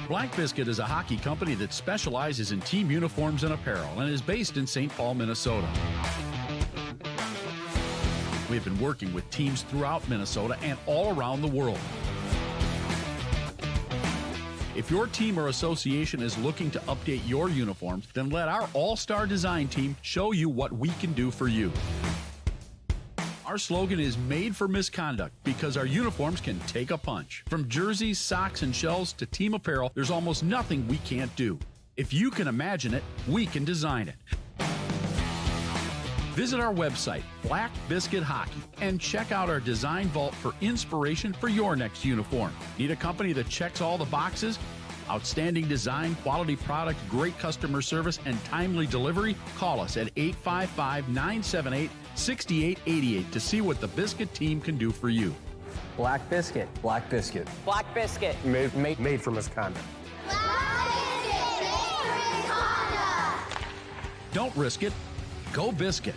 Black Biscuit is a hockey company that specializes in team uniforms and apparel and is based in St. Paul, Minnesota. We've been working with teams throughout Minnesota and all around the world. If your team or association is looking to update your uniforms, then let our all-star design team show you what we can do for you. Our slogan is made for misconduct because our uniforms can take a punch. From jerseys, socks, and shells to team apparel, there's almost nothing we can't do. If you can imagine it, we can design it. Visit our website, Black Biscuit Hockey, and check out our design vault for inspiration for your next uniform. Need a company that checks all the boxes? Outstanding design, quality product, great customer service, and timely delivery? Call us at 855-978-6888 to see what the Biscuit team can do for you. Black Biscuit. Black Biscuit. Black Biscuit. Made for misconduct. Black Biscuit, made for misconduct. Don't risk it. Go Biscuit.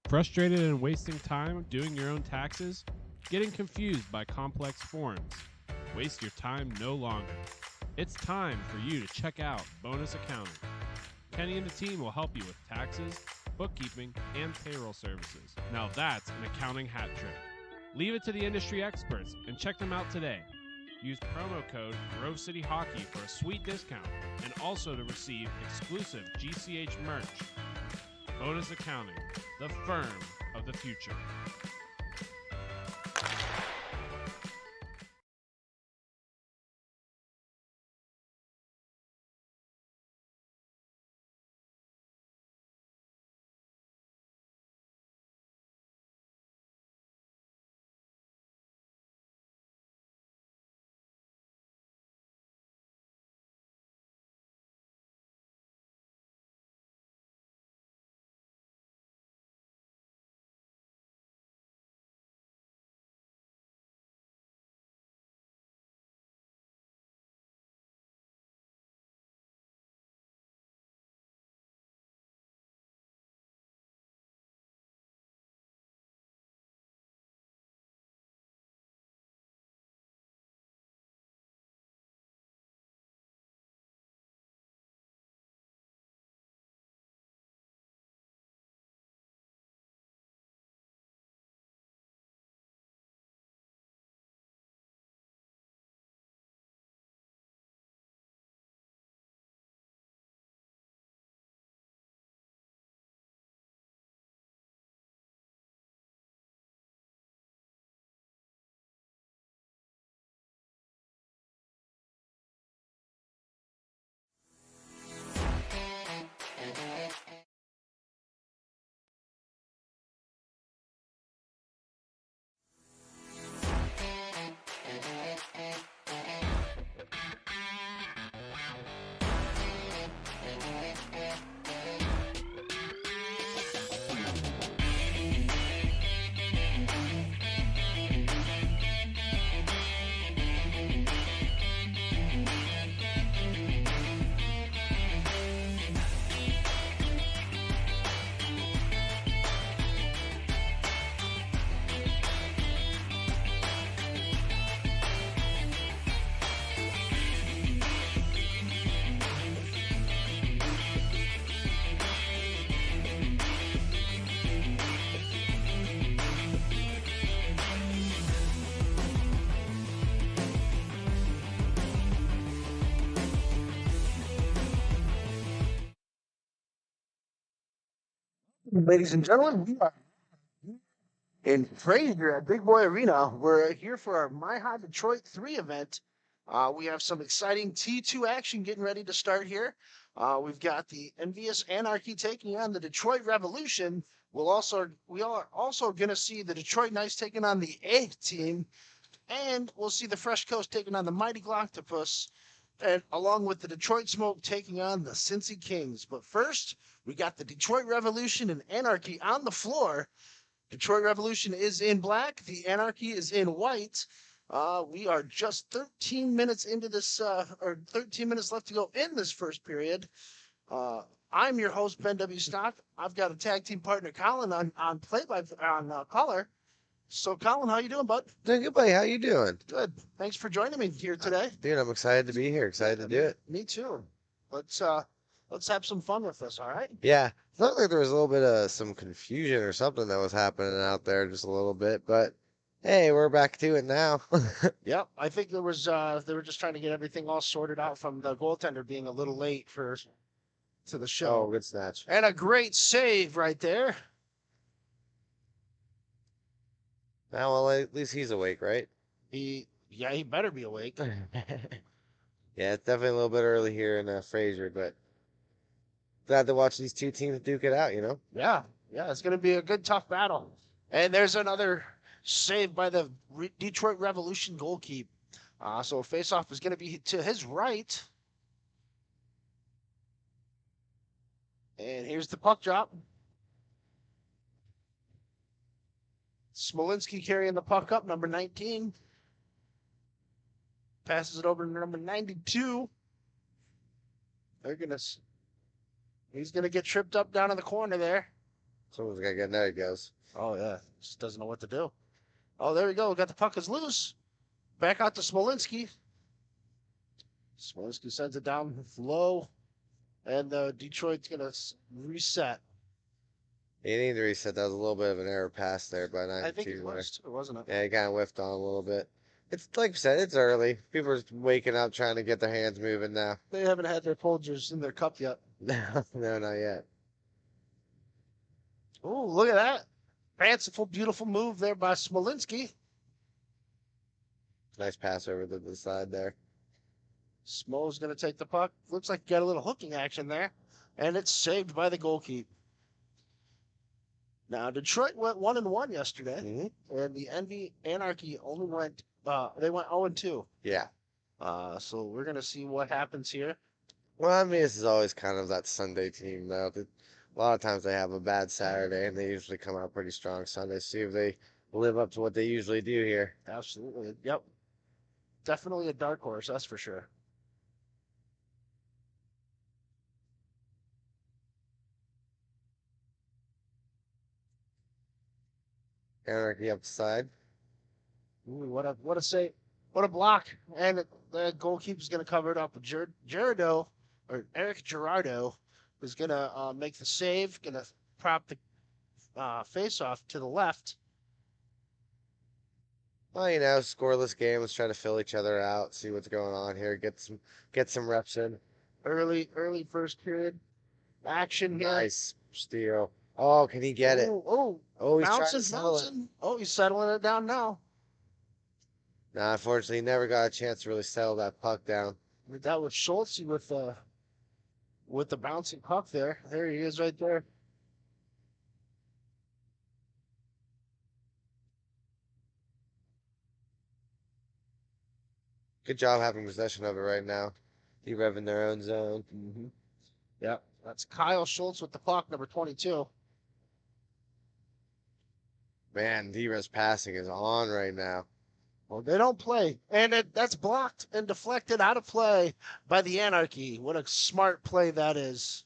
Frustrated and wasting time doing your own taxes? Getting confused by complex forms? Waste your time no longer. It's time for you to check out Bonus Accounting. Kenny and the team will help you with taxes, bookkeeping, and payroll services. Now that's an accounting hat trick. Leave it to the industry experts and check them out today. Use promo code Grove City Hockey for a sweet discount and also to receive exclusive GCH merch. Bonus Accounting, the firm of the future. Ladies and gentlemen, we are in Fraser at Big Boy Arena. We're here for our MIHA Detroit 3 event. We have some exciting T2 action getting ready to start here. We've got the envious Anarchy taking on the Detroit Revolution. We are also going to see the Detroit Knights taking on the A team, and we'll see the Fresh Coast taking on the Mighty Octopus, and along with the Detroit Smoke taking on the Cincy Kings. But first, we got the Detroit Revolution and Anarchy on the floor. Detroit Revolution is in black. The Anarchy is in white. We are just 13 minutes into this, or 13 minutes left to go in this first period. I'm your host, Ben W. Stock. I've got a tag team partner, Colin, on caller. So, Colin, how you doing, bud? Doing good, buddy. How you doing? Good. Thanks for joining me here today. Dude, I'm excited to be here. Excited to do it. Me too. Let's have some fun with this, all right? Yeah. It looked like there was a little bit of some confusion or something that was happening out there, just a little bit. But hey, we're back to it now. Yep. I think there was they were just trying to get everything all sorted out from the goaltender being a little late to the show. Oh, good snatch. And a great save right there. Now, well, at least he's awake, right? He better be awake. Yeah, it's definitely a little bit early here in Fraser, but glad to watch these two teams duke it out, you know? Yeah, it's going to be a good, tough battle. And there's another save by the Detroit Revolution goalkeeper. So faceoff is going to be to his right. And here's the puck drop. Smolinski carrying the puck up, number 19. Passes it over to number 92. He's gonna get tripped up down in the corner there. Someone's got to get. There he goes. Oh yeah, just doesn't know what to do. Oh, there we go. Got the puck is loose. Back out to Smolinski. Smolinski sends it down low, and Detroit's gonna reset. He needed to reset. That was a little bit of an error pass there by 92. I think it was, wasn't it? Yeah, he kind of whiffed on a little bit. It's like I said, it's early. People are waking up trying to get their hands moving now. They haven't had their Folgers in their cup yet. No, not yet. Oh, look at that. Fanciful, beautiful move there by Smolinski. Nice pass over to the side there. Smo's going to take the puck. Looks like he got a little hooking action there. And it's saved by the goalkeeper. Now, Detroit went 1-1 yesterday. Mm-hmm. And the Envy Anarchy only went, they went 0-2. Yeah. So we're going to see what happens here. Well, I mean, this is always kind of that Sunday team, though. A lot of times they have a bad Saturday, and they usually come out pretty strong Sunday. See if they live up to what they usually do here. Absolutely. Yep. Definitely a dark horse, that's for sure. Anarchy up the side. Ooh, what a save. What a block. And the goalkeeper's going to cover it up. Eric Gerardo is going to make the save, going to prop the face off to the left. Well, you know, scoreless game. Let's try to fill each other out, see what's going on here, get some reps in. Early first period action here. Nice steal. Oh, can he get it? Oh, he's trying to settle it. Oh, he's settling it down now. Nah, unfortunately, he never got a chance to really settle that puck down. That was Schultz with the bouncing puck there. There he is right there. Good job having possession of it right now. De-revving their own zone. Mm-hmm. Yep, that's Kyle Schultz with the puck, number 22. Man, D-Rev's passing is on right now. Well, they don't play. And that's blocked and deflected out of play by the Anarchy. What a smart play that is.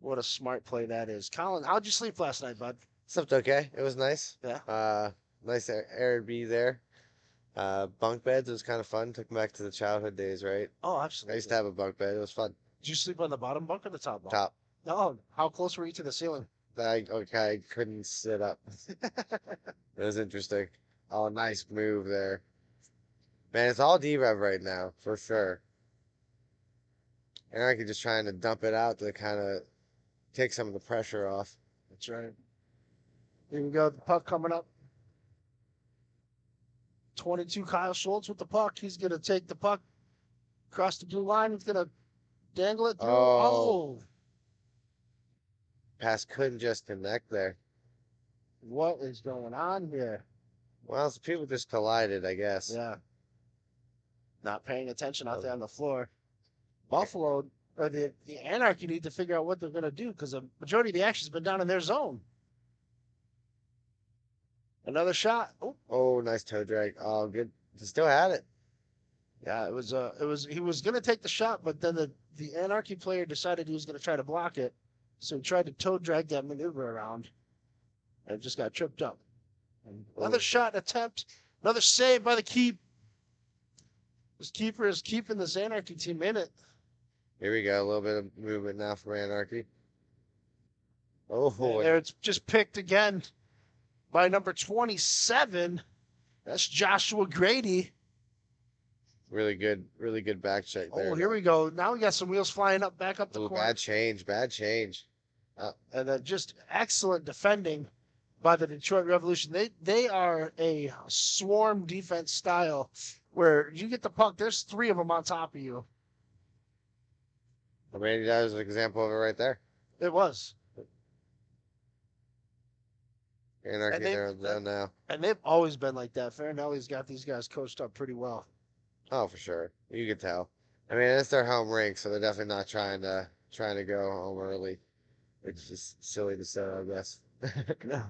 What a smart play that is. Colin, how'd you sleep last night, bud? Slept okay. It was nice. Yeah. Nice Airbnb there. Bunk beds. It was kind of fun. Took me back to the childhood days, right? Oh, I absolutely. used to have a bunk bed. It was fun. Did you sleep on the bottom bunk or the top bunk? Top. No. How close were you to the ceiling? I couldn't sit up. It was interesting. Oh, nice move there. Man, it's all D-Rev right now, for sure. Anarchy just trying to dump it out to kind of take some of the pressure off. That's right. Here we go. The puck coming up. 22 Kyle Schultz with the puck. He's going to take the puck. across the blue line. He's going to dangle it through. Oh. Pass couldn't just connect there. What is going on here? Well, some people just collided, I guess. Yeah. Not paying attention out there on the floor. Buffalo, or the Anarchy need to figure out what they're going to do because the majority of the action's been down in their zone. Another shot. Oh, nice toe drag. Oh, good. They still had it. Yeah, he was going to take the shot, but then the Anarchy player decided he was going to try to block it. So he tried to toe drag that maneuver around and just got tripped up. Another shot attempt. Another save by the keep. This keeper is keeping this Anarchy team in it. Here we go. A little bit of movement now from Anarchy. Oh, There it's just picked again by number 27. That's Joshua Grady. really good back check there. Oh, here we go. Now we got some wheels flying up, back up the Ooh, court. bad change. And then just excellent defending by the Detroit Revolution. They are a swarm defense style where you get the puck, there's 3 of them on top of you. I mean, that was an example of it right there. It was. Anarchy And they- there down now. And they've always been like that. Farinelli's got these guys coached up pretty well. Oh, for sure. You could tell. I mean, it's their home rink, so they're definitely not trying to go home early. It's just silly to say, I guess. No.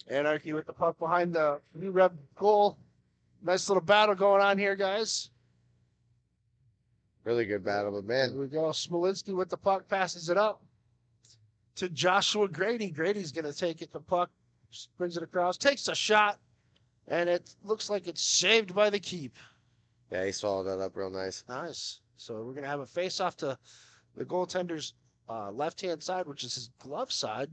Anarchy with the puck behind the new Rev goal. Nice little battle going on here, guys. Really good battle, but Here man, we go. Smolinski with the puck, passes it up to Joshua Grady. Grady's going to take it. The puck brings it across, takes a shot, and it looks like it's saved by the keep. yeah, he swallowed that up real nice. Nice. So we're going to have a face-off to the goaltender's left-hand side, which is his glove side.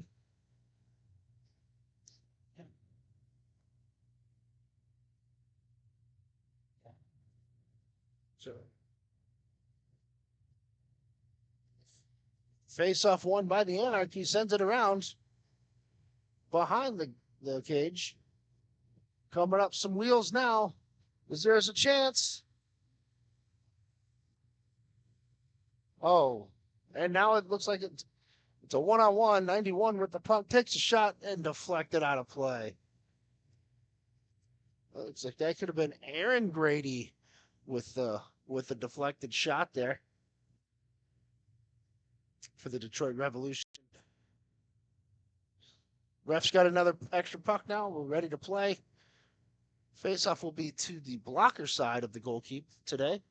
So face-off won by the Anarchy, sends it around behind the cage. Coming up some wheels now. There's a chance. Oh, and now it looks like it's a one-on-one. 91 with the puck, takes a shot and deflected out of play. Looks like that could have been Aaron Grady with the deflected shot there for the Detroit Revolution. Ref's got another extra puck now. We're ready to play. Face-off will be to the blocker side of the goalkeep today.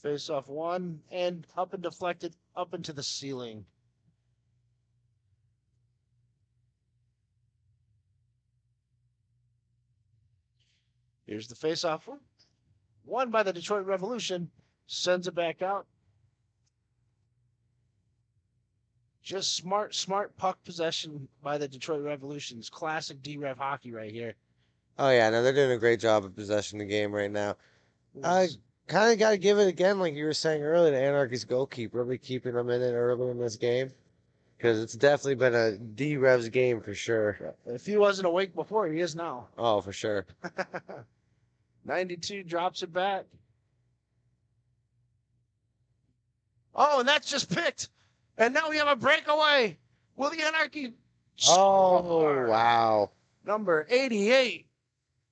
Face-off one, and up and deflected up into the ceiling. Here's the face-off one. Won by the Detroit Revolution. Sends it back out. Just smart puck possession by the Detroit Revolutions. Classic D-Rev hockey right here. Oh yeah, no, they're doing a great job of possessing the game right now. I kind of got to give it again, like you were saying earlier, to Anarchy's goalkeeper, really keeping them in it early in this game, because it's definitely been a D-Rev's game for sure. If he wasn't awake before, he is now. Oh, for sure. 92 drops it back. Oh, and that's just picked. And now we have a breakaway. Will the Anarchy Oh, score? wow. Number 88.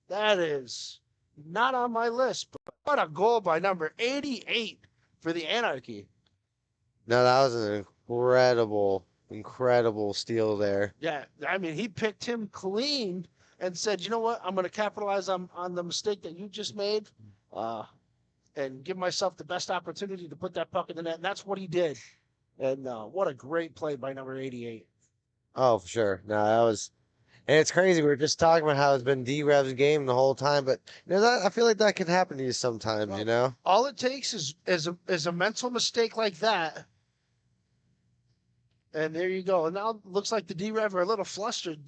That is not on my list, but what a goal by number 88 for the Anarchy. No, that was an incredible steal there. Yeah, I mean, he picked him clean and said, you know what, I'm going to capitalize on the mistake that you just made and give myself the best opportunity to put that puck in the net. And that's what he did. And what a great play by number 88. Oh, for sure. No, that was, and it's crazy. We were just talking about how it's been D-Rev's game the whole time, but you know, I feel like that can happen to you sometimes. Well, you know, all it takes is a mental mistake like that. And there you go. And now it looks like the D-Rev are a little flustered.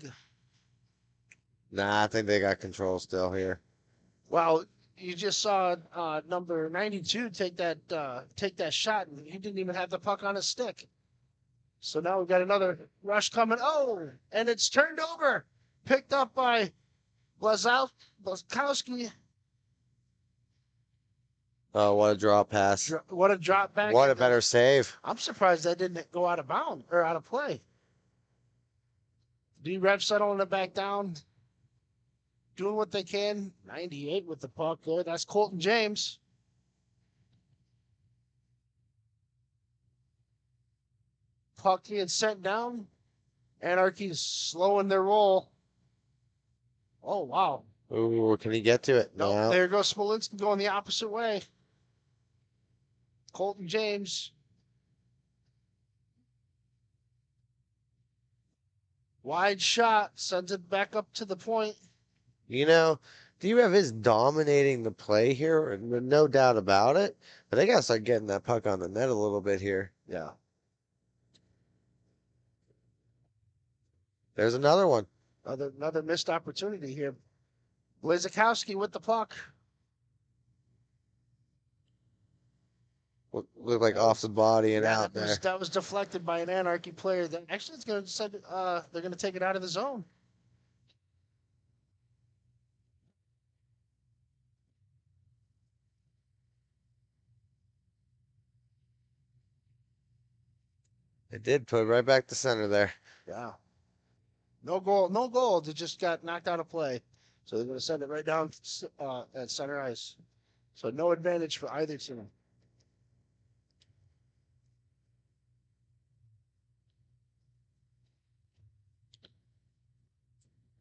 nah, I think they got control still here. Well, you just saw number 92 take that shot, and he didn't even have the puck on his stick. So now we've got another rush coming. Oh, and it's turned over. picked up by Blazkowski. Oh, what a drop pass. What a drop back. What a better save. I'm surprised that didn't go out of bounds or out of play. D-Rev settling it back down. Doing what they can. 98 with the puck there. That's Colton James. Puck being sent down. Anarchy's slowing their roll. Oh, wow. Ooh, can he get to it? No, No. there goes Smolinski going the opposite way. Colton James. Wide shot. Sends it back up to the point. You know, D-Rev is dominating the play here, no doubt about it. But they got to start getting that puck on the net a little bit here. Yeah. There's another one. Another missed opportunity here. Blazkowski with the puck. Look like off the body and Yeah, out there. that was deflected by an Anarchy player. That actually it's going to send. They're going to take it out of the zone. It did put it right back to center there. Yeah. No goal. No goal. It just got knocked out of play. So they're going to send it right down at center ice. So no advantage for either team.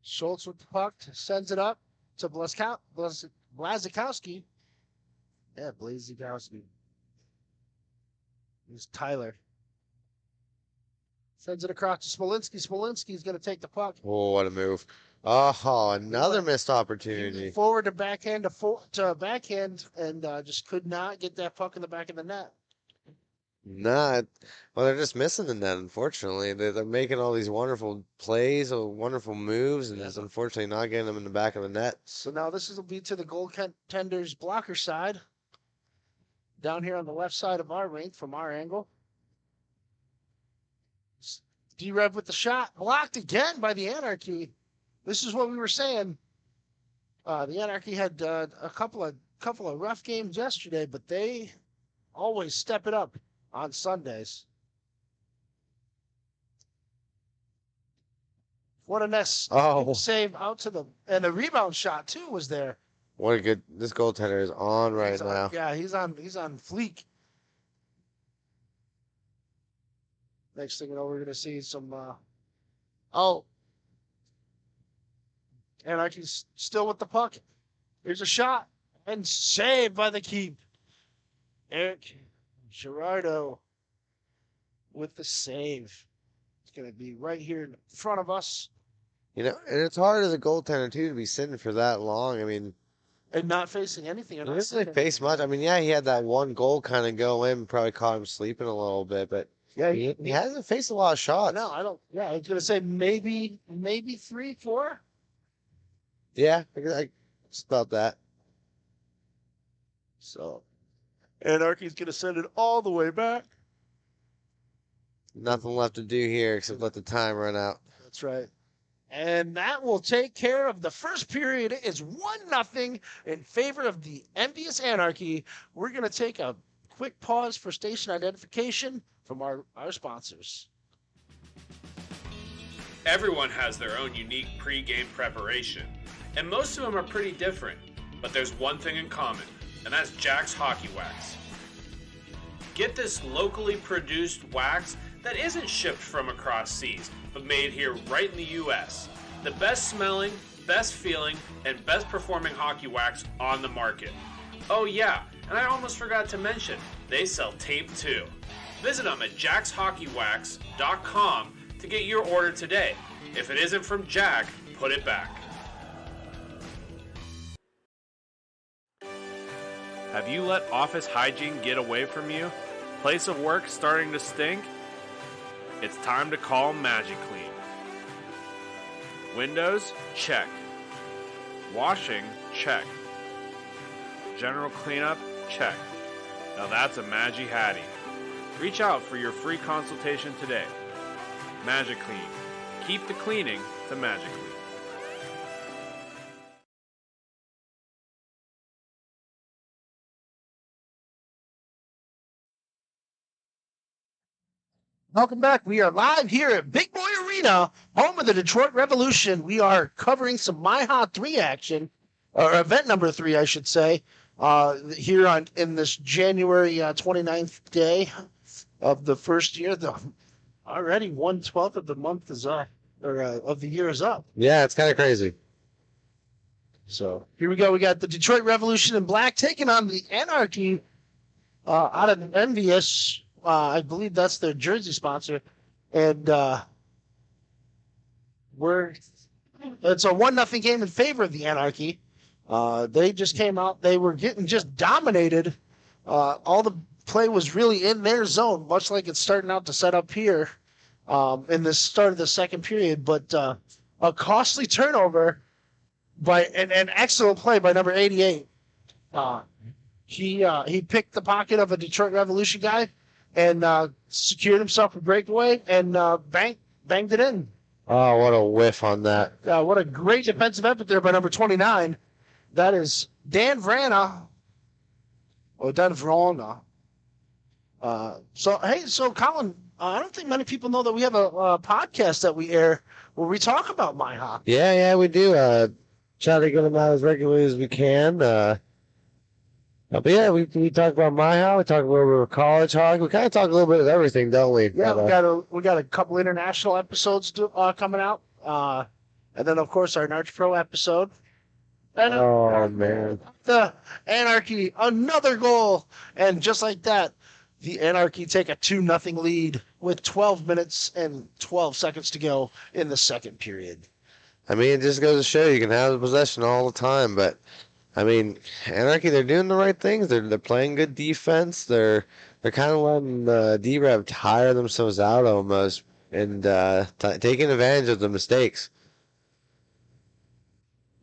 Schultz with the puck, sends it up to Blazkowski. Yeah, Blazkowski. Here's Tyler. Sends it across to Smolinski. Smolinski's going to take the puck. Oh, what a move. Oh, another missed opportunity. Forward to backhand to backhand and just could not get that puck in the back of the net. Well, they're just missing the net, unfortunately. They're making all these wonderful plays, or wonderful moves, and just unfortunately not getting them in the back of the net. So now this will be to the goaltender's blocker side. Down here on the left side of our rink from our angle. D-Rev with the shot. Blocked again by the Anarchy. This is what we were saying. The Anarchy had a couple of rough games yesterday, but they always step it up on Sundays. What a nice save out to and the rebound shot too was there. What a good, this goaltender is on right now. Yeah, he's on fleek. Next thing you know, we're gonna see some Anarchy's still with the puck. Here's a shot and saved by the keep. Eric Gerardo with the save. It's going to be right here in front of us. You know, and it's hard as a goaltender, too, to be sitting for that long. I mean, and not facing anything. He didn't really face much. I mean, yeah, he had that one goal kind of go in, probably caught him sleeping a little bit, but yeah, he hasn't faced a lot of shots. No, I don't. Yeah, I was going to say maybe 3, 4. Yeah, I just about that. So, Anarchy's going to send it all the way back. Nothing left to do here except let the time run out. That's right. And that will take care of the first period. It is 1-0 in favor of the envious Anarchy. We're going to take a quick pause for station identification from our sponsors. Everyone has their own unique pre-game preparation, and most of them are pretty different. But there's one thing in common, and that's Jack's Hockey Wax. Get this locally produced wax that isn't shipped from across seas, but made here right in the U.S. The best smelling, best feeling, and best performing hockey wax on the market. Oh yeah, and I almost forgot to mention, they sell tape too. Visit them at jackshockeywax.com to get your order today. If it isn't from Jack, put it back. Have you let office hygiene get away from you? Place of work starting to stink? It's time to call MagiClean. Windows? Check. Washing? Check. General cleanup? Check. Now that's a Magi-Hattie. Reach out for your free consultation today. MagiClean. Keep the cleaning to MagiClean. Welcome back. We are live here at Big Boy Arena, home of the Detroit Revolution. We are covering some MIHA 3 action, or event number 3, I should say, here in this January 29th day of the first year. Already 1/12 of the month is up, or of the year is up. Yeah, it's kind of crazy. So here we go. We got the Detroit Revolution in black taking on the Anarchy out of Envious. I believe that's their jersey sponsor. And it's a 1-0 game in favor of the Anarchy. They just came out. They were getting just dominated. All the play was really in their zone, much like it's starting out to set up here in the start of the second period. But a costly turnover by an excellent play by number 88. He picked the pocket of a Detroit Revolution guy and secured himself a breakaway and banged it in. Oh, what a whiff on that. What a great defensive effort there by number 29. That is Dan Vrana. Or Dan Vrana. So Colin, I don't think many people know that we have a podcast that we air where we talk about MIHA. Yeah, we do. Try to get them out as regularly as we can. But yeah, we talk about MIHA. We talk a little bit of college hockey. We kind of talk a little bit of everything, don't we? Yeah, we got a couple international episodes coming out, and then of course our Anarchy Pro episode. And, man, the Anarchy, another goal, and just like that, the Anarchy take a 2-0 lead with 12 minutes and 12 seconds to go in the second period. I mean, it just goes to show you can have the possession all the time, but I mean, Anarchy, they're doing the right things. They're playing good defense. They're kind of letting D-Rev tire themselves out almost and taking advantage of the mistakes.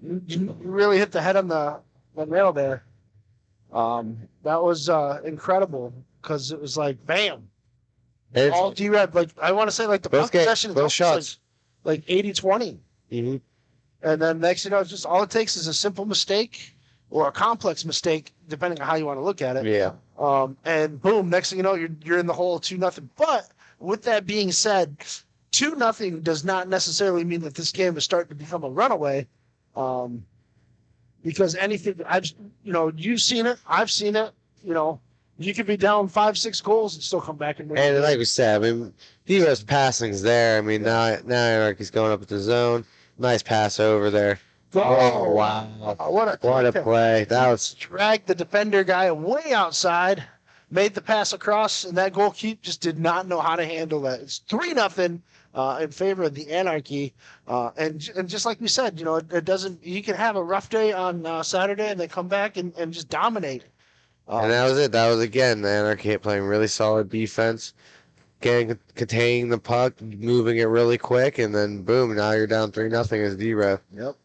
You really hit the head on the nail there. That was incredible because it was like bam. All D-Rev, like I want to say, like the puck possession is shots like 80-20. Mm-hmm. And then next, it's just all it takes is a simple mistake or a complex mistake, depending on how you want to look at it. Yeah. And boom, next thing you know, you're in the hole 2-0. But with that being said, 2-0 does not necessarily mean that this game is starting to become a runaway. Because anything, you've seen it, I've seen it. You could be down 5-6 goals and still come back and win. And like we said, I mean, D-Rev's passing's there. I mean, now Anarchy's going up at the zone. Nice pass over there. Oh, wow. What a play. That was... Dragged the defender guy way outside, made the pass across, and that goalkeeper just did not know how to handle that. It's 3-0 in favor of the Anarchy. And just like we said, it doesn't... You can have a rough day on Saturday and then come back and just dominate. And that was it. That was, again, the Anarchy playing really solid defense. Containing the puck, moving it really quick, and then boom, now you're down 3-0 as D-Rev. Yep.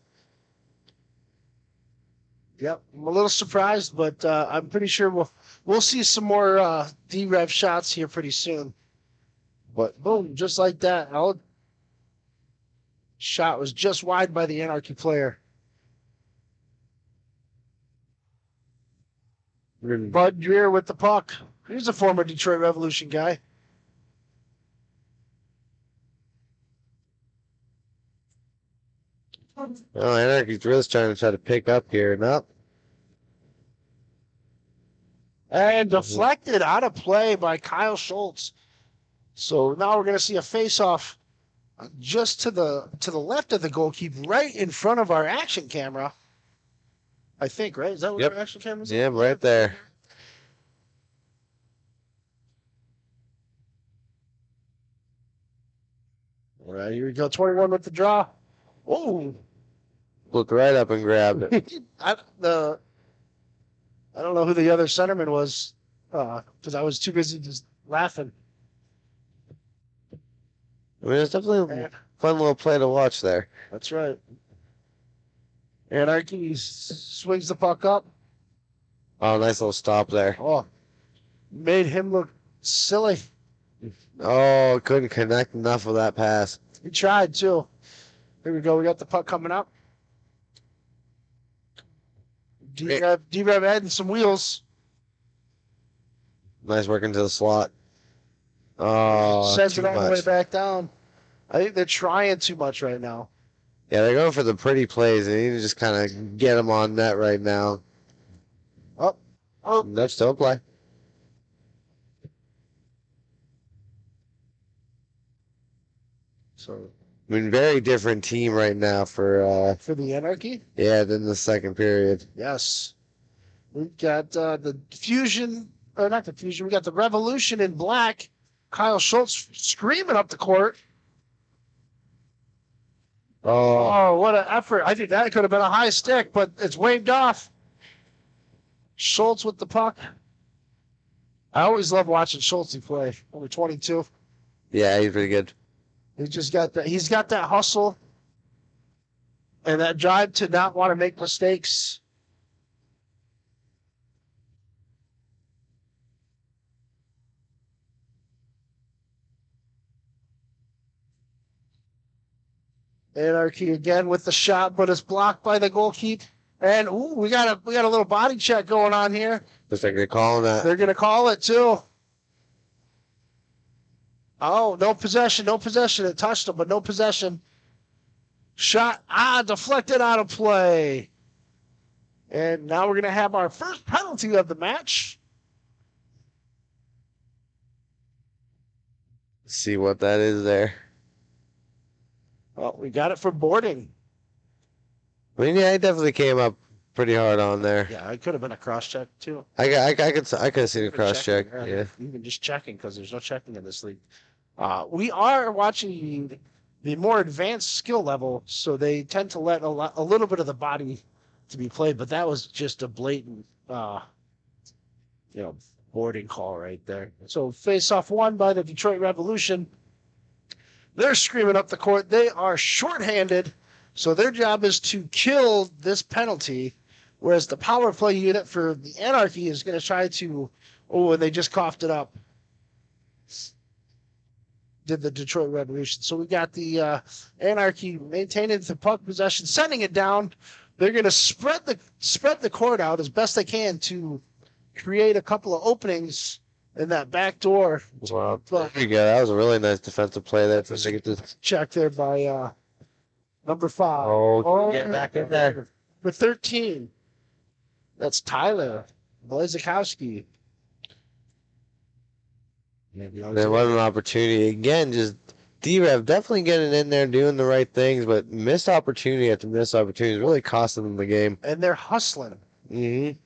I'm a little surprised, but I'm pretty sure we'll see some more D-Rev shots here pretty soon. But boom, just like that. Shot was just wide by the Anarchy player. Bud Dreer with the puck. He's a former Detroit Revolution guy. Well, Anarchy's really trying to pick up here. Nope. And deflected out of play by Kyle Schultz. So now we're going to see a face-off just to the left of the goalkeeper, right in front of our action camera. I think, right? Is that what our action camera is? Yeah, right there. All right, here we go. 21 with the draw. Oh. Looked right up and grabbed it. I don't know who the other centerman was because I was too busy just laughing. I mean, it's definitely a fun little play to watch there. That's right. Anarchy swings the puck up. Oh, nice little stop there. Oh, made him look silly. Oh, couldn't connect enough with that pass. He tried, too. Here we go. We got the puck coming up. D-Rev adding some wheels. Nice work into the slot. Oh, Sends too it all the way much. back down. I think they're trying too much right now. Yeah, they're going for the pretty plays. They need to just kind of get them on net right now. Oh, That's still a play. so I mean, very different team right now for the Anarchy? than the second period. Yes. We've got the Fusion, or not the Fusion, we got the Revolution in black. Kyle Schultz screaming up the court. Oh, Oh, what an effort. I think that could have been a high stick, but it's waved off. Schultz with the puck. I always love watching Schultz play. Number 22. yeah, he's pretty good. He's got that hustle and that drive to not want to make mistakes. Anarchy again with the shot, but it's blocked by the goalkeeper. And ooh, we got a little body check going on here. Looks like they're calling that. They're gonna call it too. Oh, no possession, no possession. It touched him, but no possession. Shot, deflected out of play. And now we're gonna have our first penalty of the match. Let's see what that is there. Well, we got it for boarding. I mean, yeah, he definitely came up pretty hard on there. Yeah, it could have been a cross check too. I could have seen a cross check. Yeah. Even just checking because there's no checking in this league. We are watching the more advanced skill level, so they tend to let a little bit of the body to be played, but that was just a blatant, boarding call right there. So face-off won by the Detroit Revolution. They're screaming up the court. They are shorthanded, so their job is to kill this penalty, whereas the power play unit for the Anarchy is going to try to, and they just coughed it up. Did the Detroit Revolution. So we got the Anarchy maintaining the puck possession, sending it down. They're going to spread the court out as best they can to create a couple of openings in that back door. Wow. There you go. That was a really nice defensive play there. To get this. Check there by number 5. Get back in there. For 13. That's Tyler Blazikowski. There was an opportunity. Again, just D-Rev definitely getting in there, doing the right things, but missed opportunity after missed opportunity is really costing them the game. And they're hustling. Mm-hmm.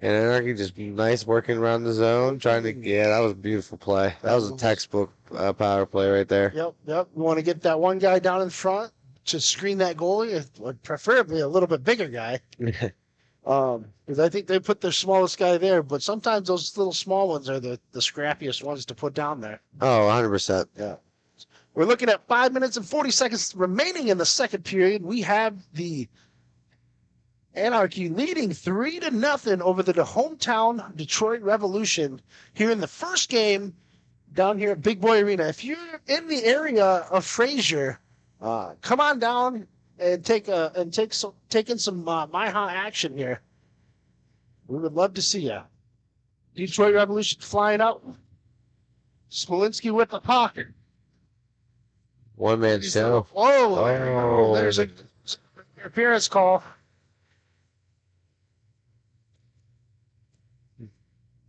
And Anarchy just nice working around the zone, trying to, that was a beautiful play. That was a textbook power play right there. Yep. You want to get that one guy down in front to screen that goalie, preferably a little bit bigger guy. Because I think they put their smallest guy there, but sometimes those little small ones are the scrappiest ones to put down there. Oh, 100%. Yeah. We're looking at 5 minutes and 40 seconds remaining in the second period. We have the Anarchy leading 3-0 over the hometown Detroit Revolution here in the first game down here at Big Boy Arena. If you're in the area of Fraser, come on down and take in some MIHA action here. We would love to see you. Detroit Revolution flying up. Smolinski with the puck. One man show. Oh, there's an appearance call.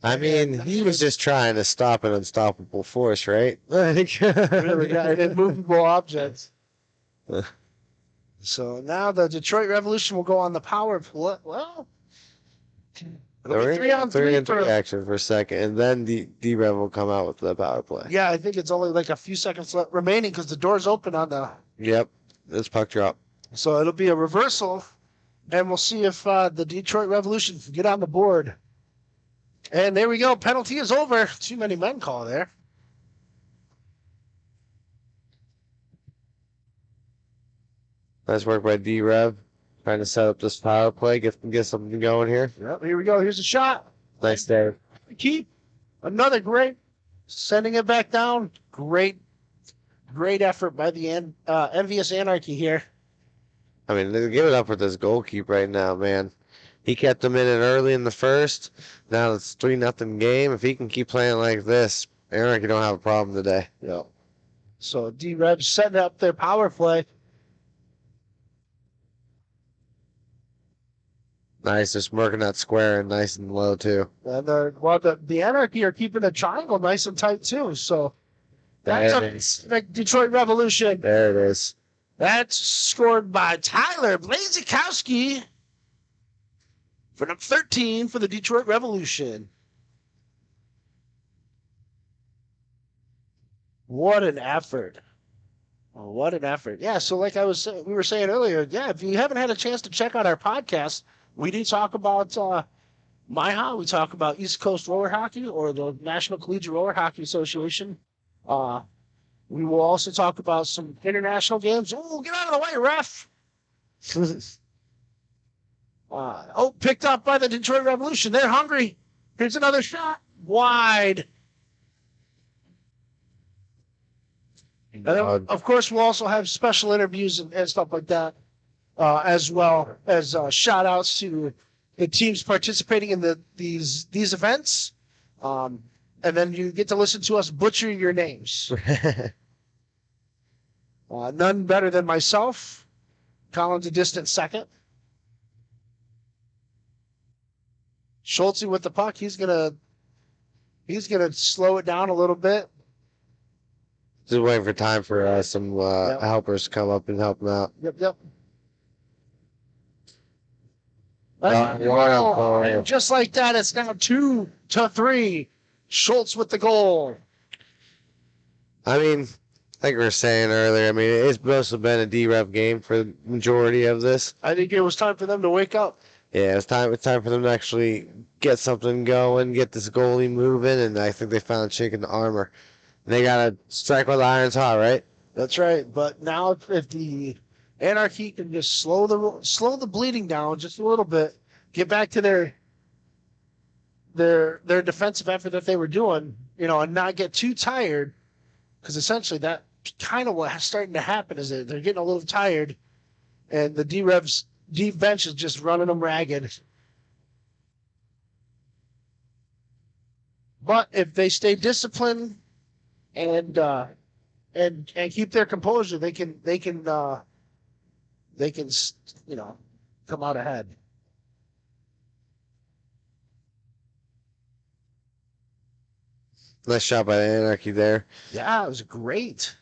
I mean, he was just trying to stop an unstoppable force, right? Immovable objects. So now the Detroit Revolution will go on the power play. Well, three on three action for a second, and then D-Rev will come out with the power play. Yeah, I think it's only like a few seconds remaining because the door's open on the. Yep, this puck drop. So it'll be a reversal, and we'll see if the Detroit Revolution can get on the board. And there we go. Penalty is over. Too many men call there. Nice work by D-Rev. Trying to set up this power play, get something going here. Yep, here we go. Here's a shot. Nice day. Keep. Another great. Sending it back down. Great effort by the Envious Anarchy here. I mean, give it up for this goalkeeper right now, man. He kept them in it early in the first. Now it's 3-0 game. If he can keep playing like this, Anarchy don't have a problem today. Yeah. So D-Red setting up their power play. Nice, they're smirking that square and nice and low too. And the Anarchy are keeping the triangle nice and tight too. So There it that's a Detroit Revolution. There it is. That's scored by Tyler Blazikowski for number 13 for the Detroit Revolution. What an effort. Oh, what an effort. Yeah, so like we were saying earlier, yeah, if you haven't had a chance to check out our podcast, we do talk about MIHA. We talk about East Coast Roller Hockey or the National Collegiate Roller Hockey Association. We will also talk about some international games. Oh, get out of the way, ref! Picked up by the Detroit Revolution. They're hungry. Here's another shot. Wide. And then, of course, we'll also have special interviews and stuff like that, as well as shout outs to the teams participating in these events. And then you get to listen to us butcher your names. None better than myself. Colin's a distant second. Schulte with the puck. He's gonna slow it down a little bit. Just waiting for time for some helpers to come up and help him out. Yep. Wow. And just like that, it's now 2-3. Schultz with the goal. I mean, like we were saying earlier, I mean, it's mostly been a D-Rev game for the majority of this. I think it was time for them to wake up. Yeah, it's time for them to actually get something going, get this goalie moving, and I think they found a chink in the armor. And they got to strike while the iron's hot, right? That's right. But now if the Anarchy can just slow the bleeding down just a little bit, get back to their defensive effort that they were doing, and not get too tired, because essentially that kind of what's starting to happen is that they're getting a little tired, and the D-Rev's deep bench is just running them ragged. But if they stay disciplined and keep their composure, they can come out ahead. Nice shot by the Anarchy there. Yeah, it was great.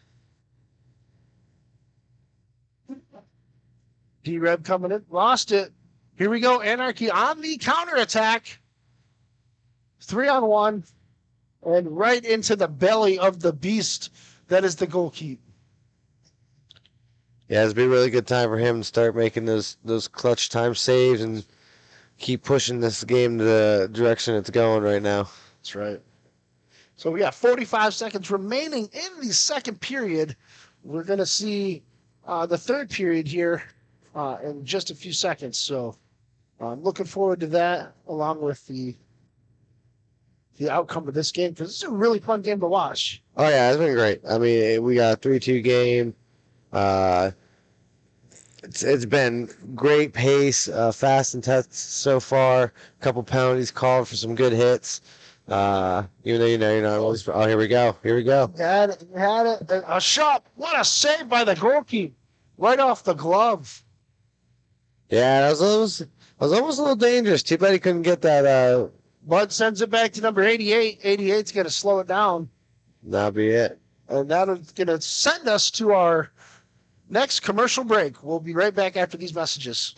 D-Rev coming in, lost it. Here we go, Anarchy on the counterattack. 3-on-1, and right into the belly of the beast that is the goalkeeper. Yeah, it's been a really good time for him to start making those clutch time saves and keep pushing this game to the direction it's going right now. That's right. So we got 45 seconds remaining in the second period. We're going to see the third period here in just a few seconds. So I'm looking forward to that, along with the outcome of this game, because it's a really fun game to watch. Oh, yeah, it's been great. I mean, we got a 3-2 game. It's been great pace, fast and tough so far. A couple penalties called for some good hits. Even though you're not always. Oh, here we go. Had it. A shot. What a save by the goalkeeper, right off the glove. Yeah, that was almost a little dangerous. Too bad he couldn't get that. Bud sends it back to number 88. 88's going to slow it down. That'll be it. And that's going to send us to our next commercial break. We'll be right back after these messages.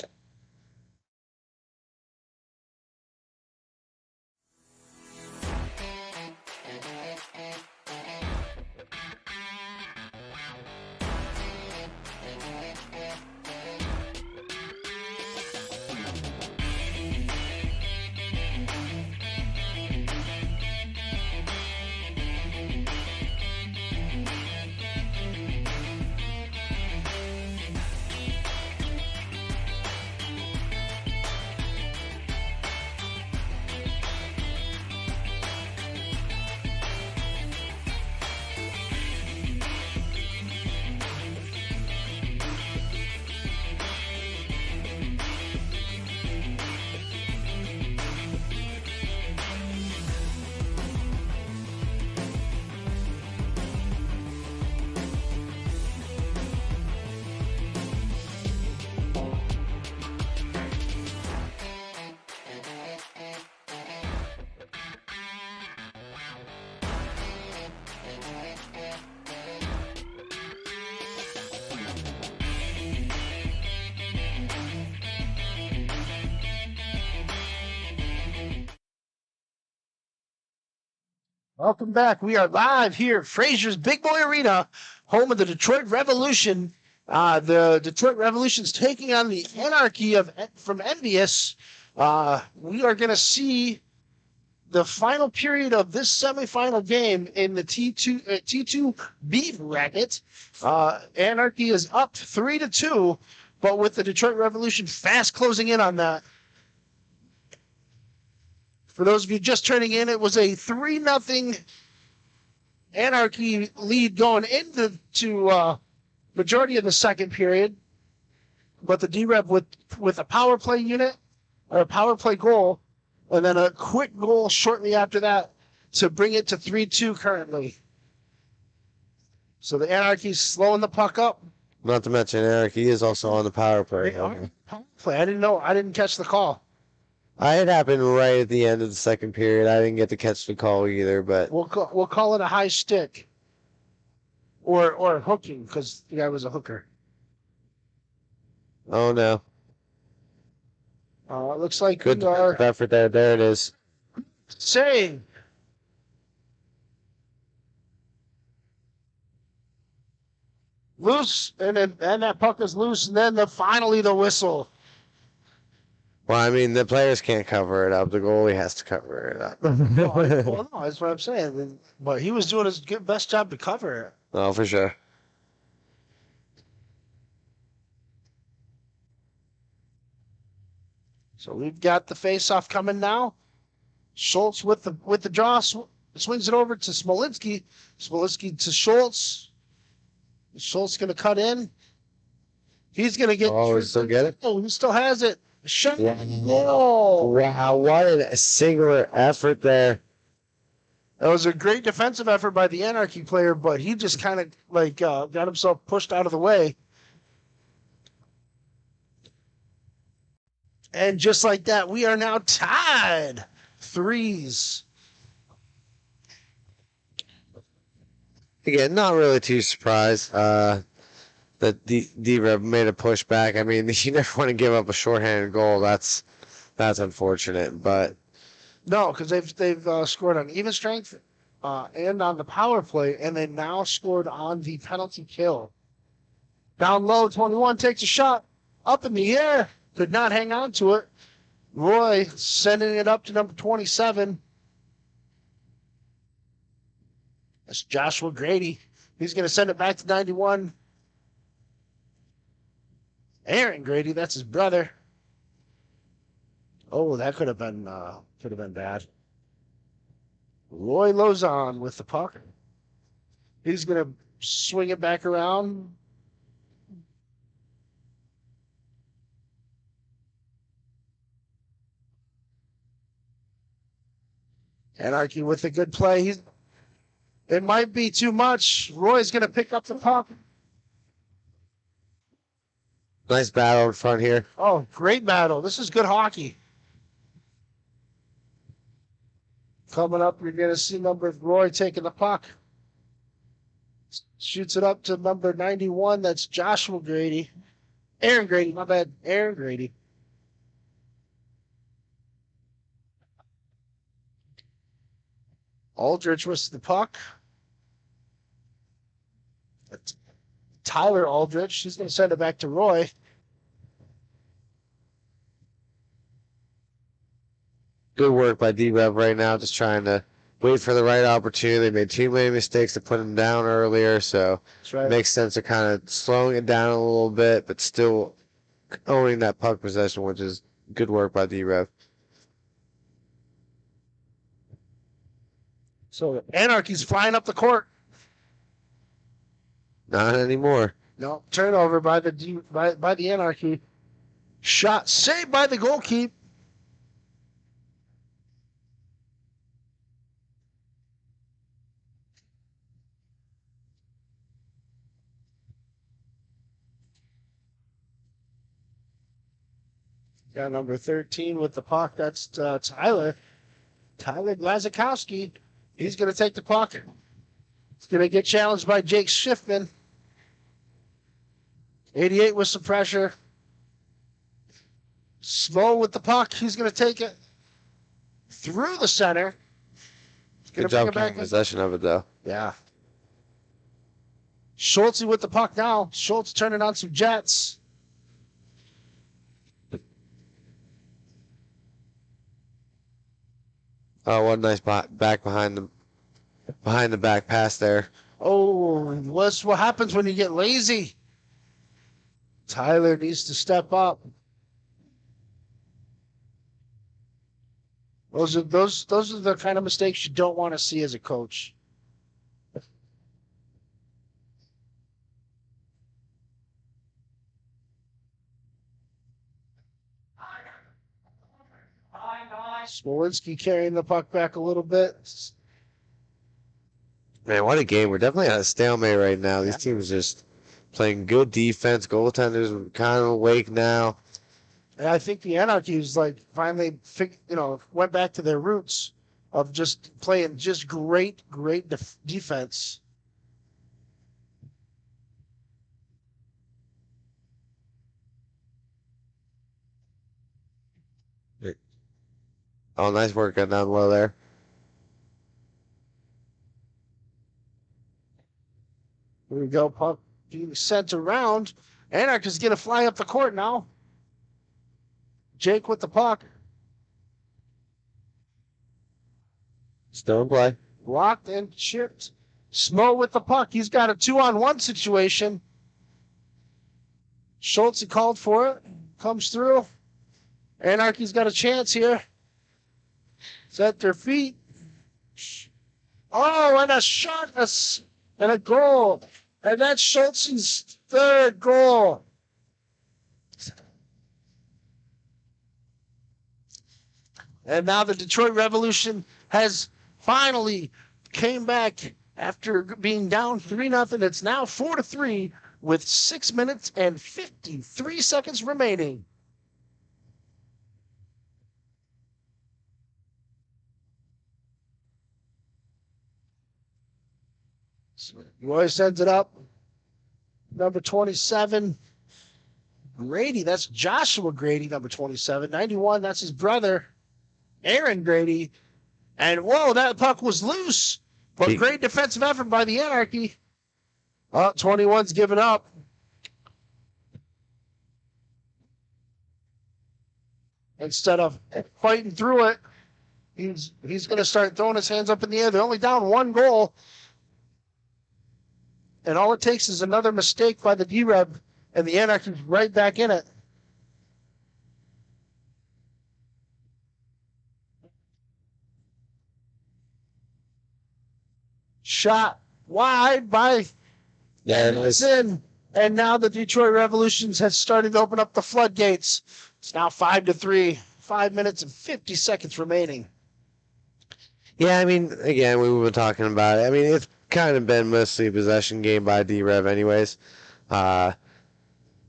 Welcome back. We are live here at Frazier's Big Boy Arena, home of the Detroit Revolution. The Detroit Revolution's taking on the Anarchy from Envious. We are going to see the final period of this semifinal game in the T2B bracket. Anarchy is up 3-2, but with the Detroit Revolution fast closing in on that. For those of you just turning in, it was a 3-0 Anarchy lead going into majority of the second period. But the D-Rev with a power play unit, or a power play goal, and then a quick goal shortly after that to bring it to 3-2 currently. So the Anarchy's slowing the puck up. Not to mention, Anarchy is also on the power play. Power play. I didn't know. I didn't catch the call. It happened right at the end of the second period. I didn't get to catch the call either, but We'll call it a high stick, or hooking, because the guy was a hooker. oh no. It looks like Good we are effort there. There it is. save. Loose, and that puck is loose, and then finally the whistle. Well, I mean, the players can't cover it up. The goalie has to cover it up. Well, no, that's what I'm saying. But he was doing his best job to cover it. Oh, for sure. So we've got the face-off coming now. Schultz with the draw swings it over to Smolinski. Smolinski to Schultz. Schultz going to cut in. He's going to get. Oh, he still get it? Oh, he still has it. Shut. Yeah. Oh, Wow, what a singular effort there. that was a great defensive effort by the Anarchy player, but he just kind of got himself pushed out of the way. And just like that, we are now tied. 3s. Again, not really too surprised that D-Rev made a pushback. I mean, you never want to give up a shorthanded goal. That's unfortunate, but No, because they've scored on even strength and on the power play, and they now scored on the penalty kill. Down low, 21 takes a shot up in the air, could not hang on to it. Roy sending it up to number 27. That's Joshua Grady. He's going to send it back to 91. Aaron Grady, that's his brother. Oh, that could have been bad. Roy Lozon with the puck. He's going to swing it back around. Anarchy with a good play. It might be too much. Roy's going to pick up the puck. nice battle in front here. Oh, great battle. This is good hockey. Coming up, you're going to see number Roy taking the puck. Shoots it up to number 91. That's Joshua Grady. Aaron Grady, my bad. Aaron Grady. Aldrich was the puck. That's Tyler Aldrich. He's going to send it back to Roy. Good work by D-Rev right now, just trying to wait for the right opportunity. They made too many mistakes to put him down earlier, so That's right. it makes sense to kind of slowing it down a little bit, but still owning that puck possession, which is good work by D-Rev. So Anarchy's flying up the court. Not anymore. No, turnover by the Anarchy. Shot saved by the goalkeeper. Got number 13 with the puck. That's Tyler. Tyler Glazikowski. He's going to take the puck. He's going to get challenged by Jake Schiffman. 88 with some pressure. Slow with the puck. He's going to take it through the center. Good job keeping possession of it, though. Yeah. Schulte with the puck now. Schultz turning on some Jets. Oh, what a nice back behind the back pass there. Oh, what's what happens when you get lazy? Tyler needs to step up. Those are the kind of mistakes you don't want to see as a coach. Smolinski carrying the puck back a little bit. Man, what a game. We're definitely at a stalemate right now. These teams just playing good defense. Goaltenders kind of awake now. And I think the Anarchy is like finally, went back to their roots of just playing just great defense. Oh, nice work down low there. Here we go, puck being sent around. Anarchy's going to fly up the court now. Jake with the puck. Still in play. Blocked and chipped. Smo with the puck. He's got a 2-on-1 situation. Schultz called for it. Comes through. Anarchy's got a chance here. Set their feet. Oh, and a shot and a goal. And that's Schultz's third goal. And now the Detroit Revolution has finally came back after being down 3-0. It's now 4-3 with 6 minutes and 53 seconds remaining. Roy sends it up. Number 27, Grady. That's Joshua Grady, number 27. 91, that's his brother, Aaron Grady. And, whoa, that puck was loose. But great defensive effort by the Anarchy. 21's given up. Instead of fighting through it, he's going to start throwing his hands up in the air. They're only down 1 goal. And all it takes is another mistake by the D-Reb, and the Anarchy's right back in it. Shot wide by Anderson. And now the Detroit Revolutions has started to open up the floodgates. It's now 5-3. 5 minutes and 50 seconds remaining. Yeah, I mean, again, we were talking about it. I mean, it's kind of been mostly a possession game by D-Rev anyways. Not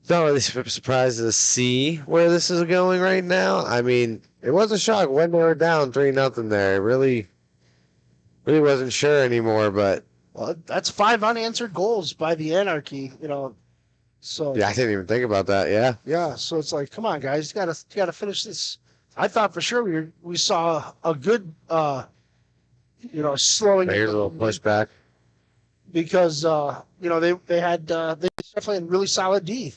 really surprised to see where this is going right now. I mean, it was a shock when they were down 3-0 there. Really wasn't sure anymore, but... Well, that's 5 unanswered goals by the Anarchy, So yeah, I didn't even think about that, yeah. Yeah, so it's like, come on, guys, you gotta finish this. I thought for sure we saw a good, slowing. Here's a little pushback. Because they definitely had really solid D.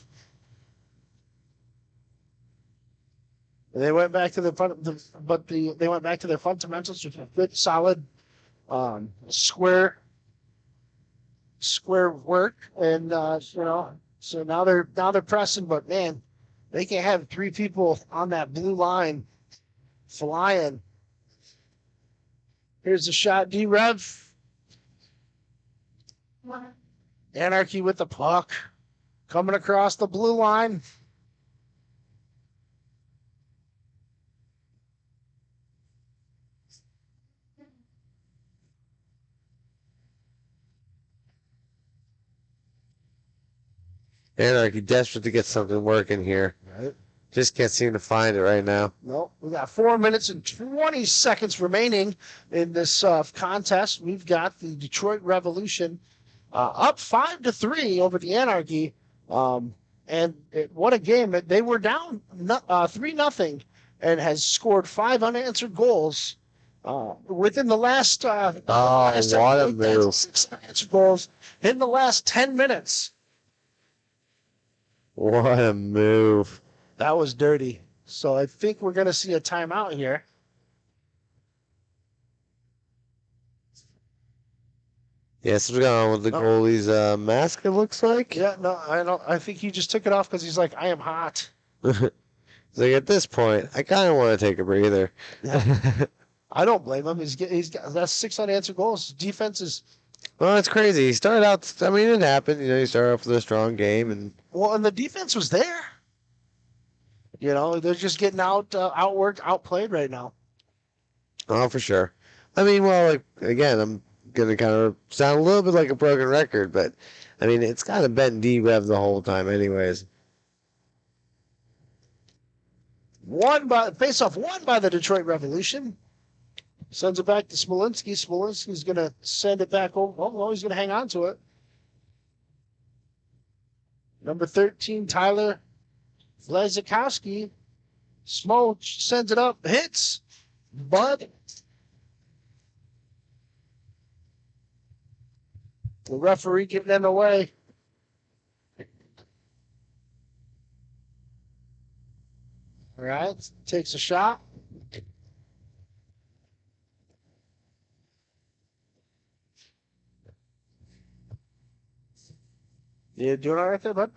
And they went back to their they went back to their fundamentals with a good solid square work, and so now they're pressing, but man, they can't have 3 people on that blue line flying. Here's the shot, D-Rev. Anarchy with the puck. Coming across the blue line. Anarchy desperate to get something working here. Right. Just can't seem to find it right now. No, we got 4 minutes and 20 seconds remaining in this contest. We've got the Detroit Revolution up 5-3 over the Anarchy. And what a game. They were down 3-0 and has scored 5 unanswered goals. Within the last, what a move. 6 unanswered goals in the last 10 minutes. What a move. That was dirty. So I think we're going to see a timeout here. Yes, what's going on with the goalie's mask, it looks like? Yeah, no, I don't. I think he just took it off because he's like, I am hot. Like at this point, I kind of want to take a breather. I don't blame him. He's got that's 6 unanswered goals. Defense is Well, it's crazy. He started out, I mean, it happened. You know, he started off with a strong game. And and the defense was there. You know, they're just getting outworked, outplayed right now. Oh, for sure. I mean, well, like, again, I'm going to kind of sound a little bit like a broken record, but, I mean, it's kind of been D-Rev the whole time anyways. Face-off won by the Detroit Revolution. Sends it back to Smolinski. Smolinski's going to send it back over. Oh, he's going to hang on to it. Number 13, Tyler Vlasikowski. Smo sends it up. Hits. But the referee getting in the way. All right. Takes a shot. You doing all right there, bud?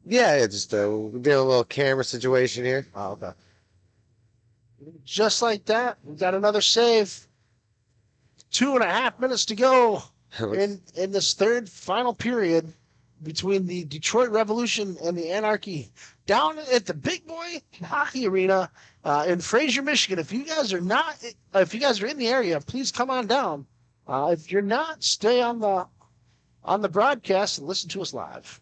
Yeah, just we're doing a little camera situation here. Oh, okay. Just like that, we got another save. 2.5 minutes to go in this third final period between the Detroit Revolution and the Anarchy down at the Big Boy Hockey Arena in Fraser, Michigan. If you guys are in the area, please come on down. If you're not, stay on the broadcast and listen to us live.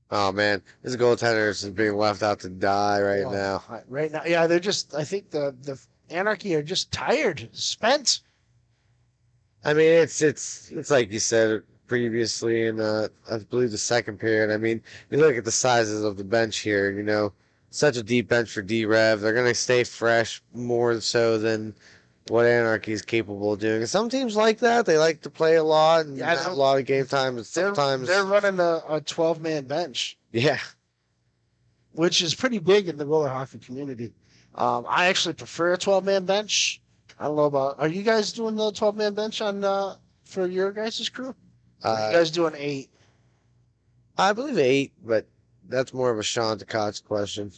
Oh, man. This goaltender is being left out to die now. Right now, yeah, they're just, I think the Anarchy are just tired, spent. I mean, it's like you said previously in, I believe, the second period. I mean, you look at the sizes of the bench here, you know, such a deep bench for D-Rev. They're going to stay fresh more so than what Anarchy is capable of doing. And some teams like that. They like to play a lot and have a lot of game time. And sometimes they're running a 12-man bench. Yeah. Which is pretty big in the roller hockey community. I actually prefer a 12-man bench. I don't know about. Are you guys doing the 12-man bench for your guys' crew? Are you guys doing 8? I believe 8, but that's more of a Sean DeCott's question.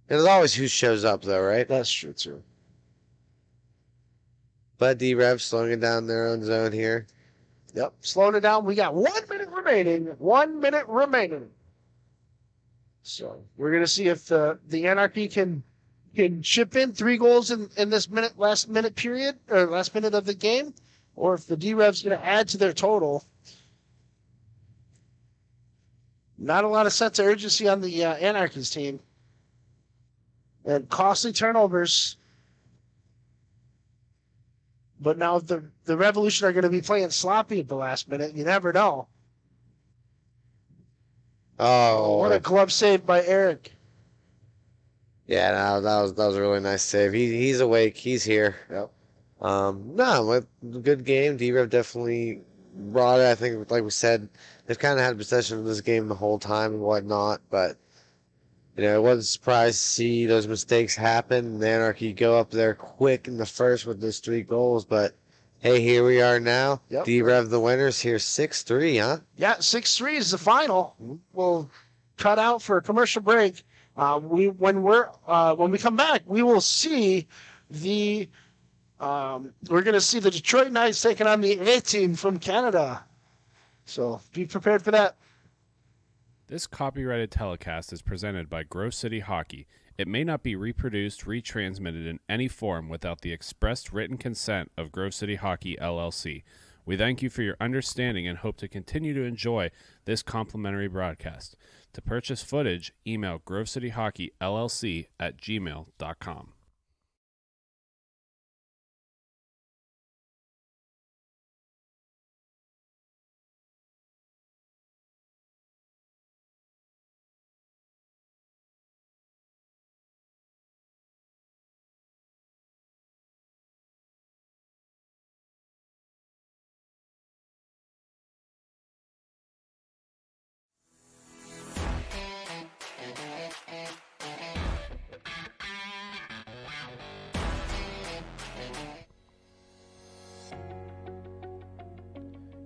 It's always who shows up, though, right? That's true, too. But D-Rev slowing it down in their own zone here. Yep, slowing it down. We got 1 minute remaining. 1 minute remaining. So we're going to see if the Anarchy can chip in 3 goals in this last minute period, or last minute of the game, or if the D-Rev's going to add to their total. Not a lot of sense of urgency on the Anarchy's team. And costly turnovers. But now the Revolution are going to be playing sloppy at the last minute. You never know. Oh, what a glove save by Eric. Yeah, no, that was a really nice save. He's awake. He's here. Yep. No, good game. D-Rev definitely brought it. I think, like we said, they've kind of had possession of this game the whole time and whatnot, but you know, it wasn't surprised to see those mistakes happen and the Anarchy go up there quick in the first with those 3 goals. But hey, here we are now. Yep. D-Rev the winners here, 6-3, huh? Yeah, 6-3 is the final. We'll cut out for a commercial break. When we come back, we will see we're going to see the Detroit Knights taking on the A team from Canada. So be prepared for that. This copyrighted telecast is presented by Grove City Hockey. It may not be reproduced, retransmitted in any form without the expressed written consent of Grove City Hockey, LLC. We thank you for your understanding and hope to continue to enjoy this complimentary broadcast. To purchase footage, email grovecityhockeyllc@gmail.com.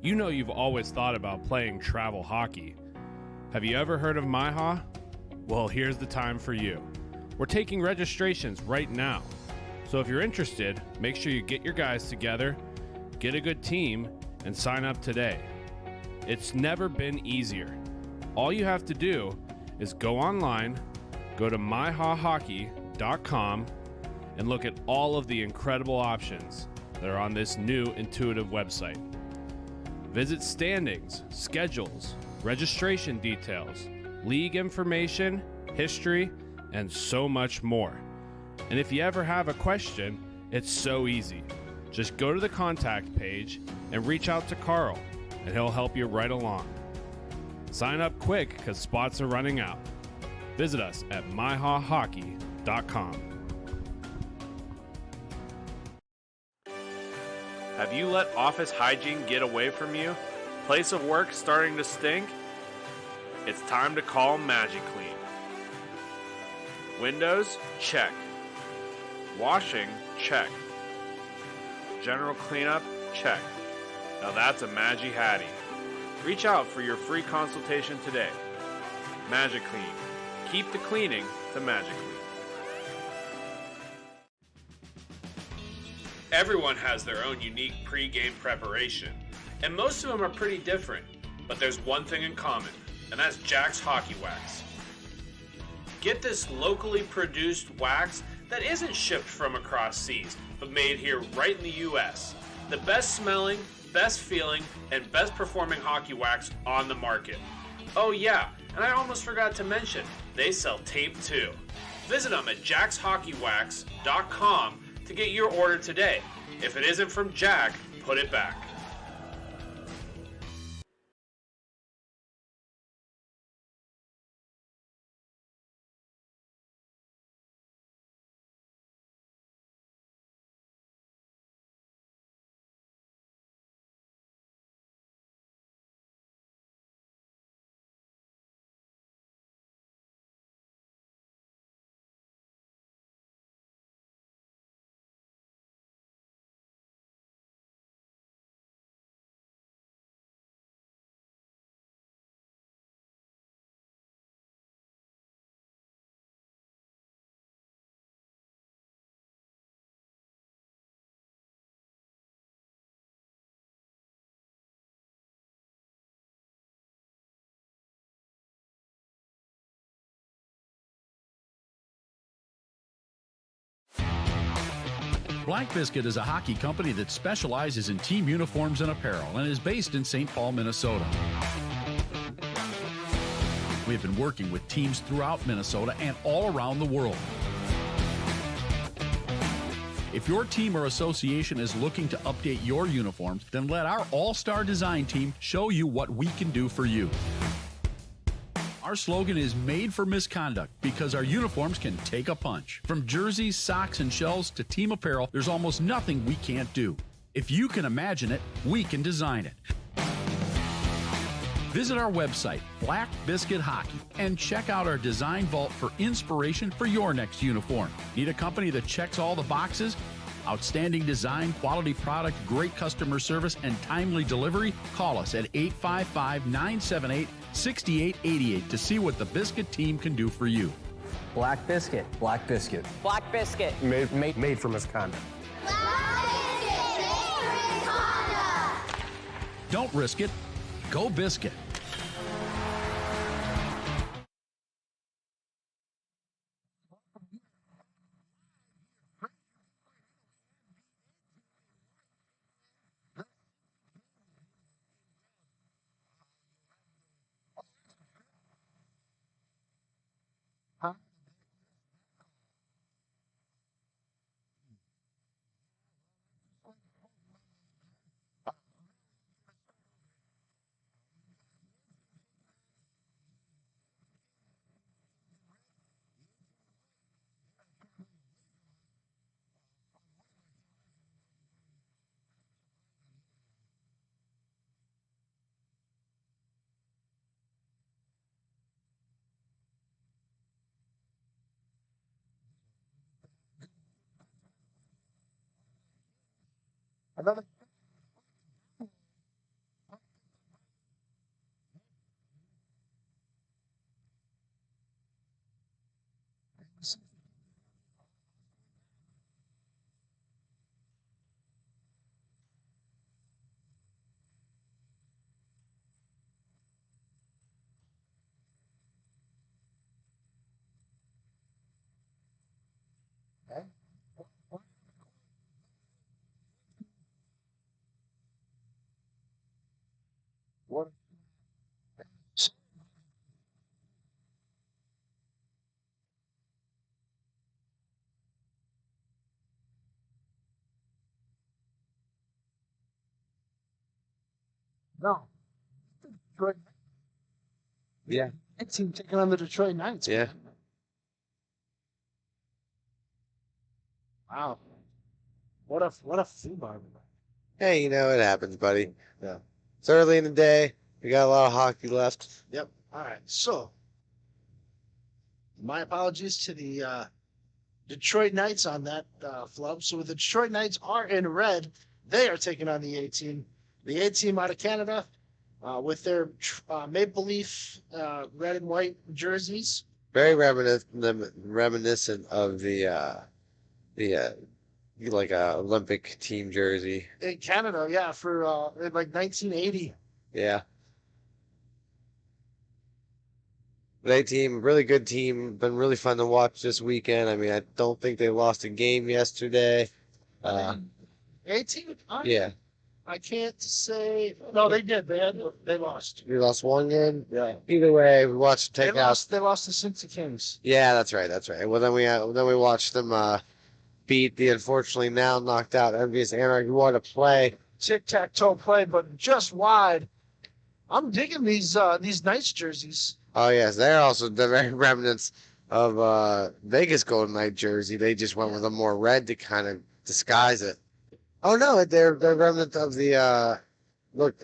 You know you've always thought about playing travel hockey. Have you ever heard of MIHA? Well, here's the time for you. We're taking registrations right now. So if you're interested, make sure you get your guys together, get a good team, and sign up today. It's never been easier. All you have to do is go online, go to MIHAHockey.com, and look at all of the incredible options that are on this new intuitive website. Visit standings, schedules, registration details, league information, history, and so much more. And if you ever have a question, it's so easy. Just go to the contact page and reach out to Carl, and he'll help you right along. Sign up quick because spots are running out. Visit us at MIHAHockey.com. Have you let office hygiene get away from you? Place of work starting to stink? It's time to call MagiClean. Windows? Check. Washing? Check. General cleanup? Check. Now that's a Magi Hattie. Reach out for your free consultation today. MagiClean. Keep the cleaning to MagiClean. Everyone has their own unique pre-game preparation, and most of them are pretty different, but there's one thing in common, and that's Jack's Hockey Wax. Get this locally produced wax that isn't shipped from across seas, but made here right in the US. The best smelling, best feeling, and best performing hockey wax on the market. Oh yeah, and I almost forgot to mention, they sell tape too. Visit them at jackshockeywax.com to get your order today. If it isn't from Jack, put it back. Black Biscuit is a hockey company that specializes in team uniforms and apparel and is based in St. Paul, Minnesota. We have been working with teams throughout Minnesota and all around the world. If your team or association is looking to update your uniforms, then let our all-star design team show you what we can do for you. Our slogan is made for misconduct because our uniforms can take a punch. From jerseys, socks, and shells to team apparel, there's almost nothing we can't do. If you can imagine it, we can design it. Visit our website, Black Biscuit Hockey, and check out our design vault for inspiration for your next uniform. Need a company that checks all the boxes? Outstanding design, quality product, great customer service, and timely delivery? Call us at 855-978-6888 to see what the Biscuit team can do for you. Black Biscuit. Black Biscuit. Black Biscuit. Made for misconduct. Don't risk it. Go Biscuit. Another What? No. Detroit Yeah. team taking on the Detroit Knights. Yeah. Man. Wow. What a foobar. Hey, it happens, buddy. Yeah. It's early in the day. We got a lot of hockey left. Yep. All right. So, my apologies to the Detroit Knights on that flub. So, the Detroit Knights are in red. They are taking on the A team. The A team out of Canada with their maple leaf red and white jerseys. Very reminiscent of the like Olympic team jersey. In Canada, yeah, for in like 1980. Yeah. But A team, really good team. Been really fun to watch this weekend. I mean, I don't think they lost a game yesterday. A team? Yeah. I can't say. No, they did. They lost. We lost one game. Yeah. Either way, we watched They take out. lost. They lost to Cincy Kings. Yeah, that's right. That's right. Well, then we watched them beat the unfortunately now knocked out envious Anarchy. What a play! Tic-tac-toe play, but just wide. I'm digging these Knights jerseys. Oh yes, they're very remnants of Vegas Golden Knight jersey. They just went with a more red to kind of disguise it. Oh no, they're remnants of the look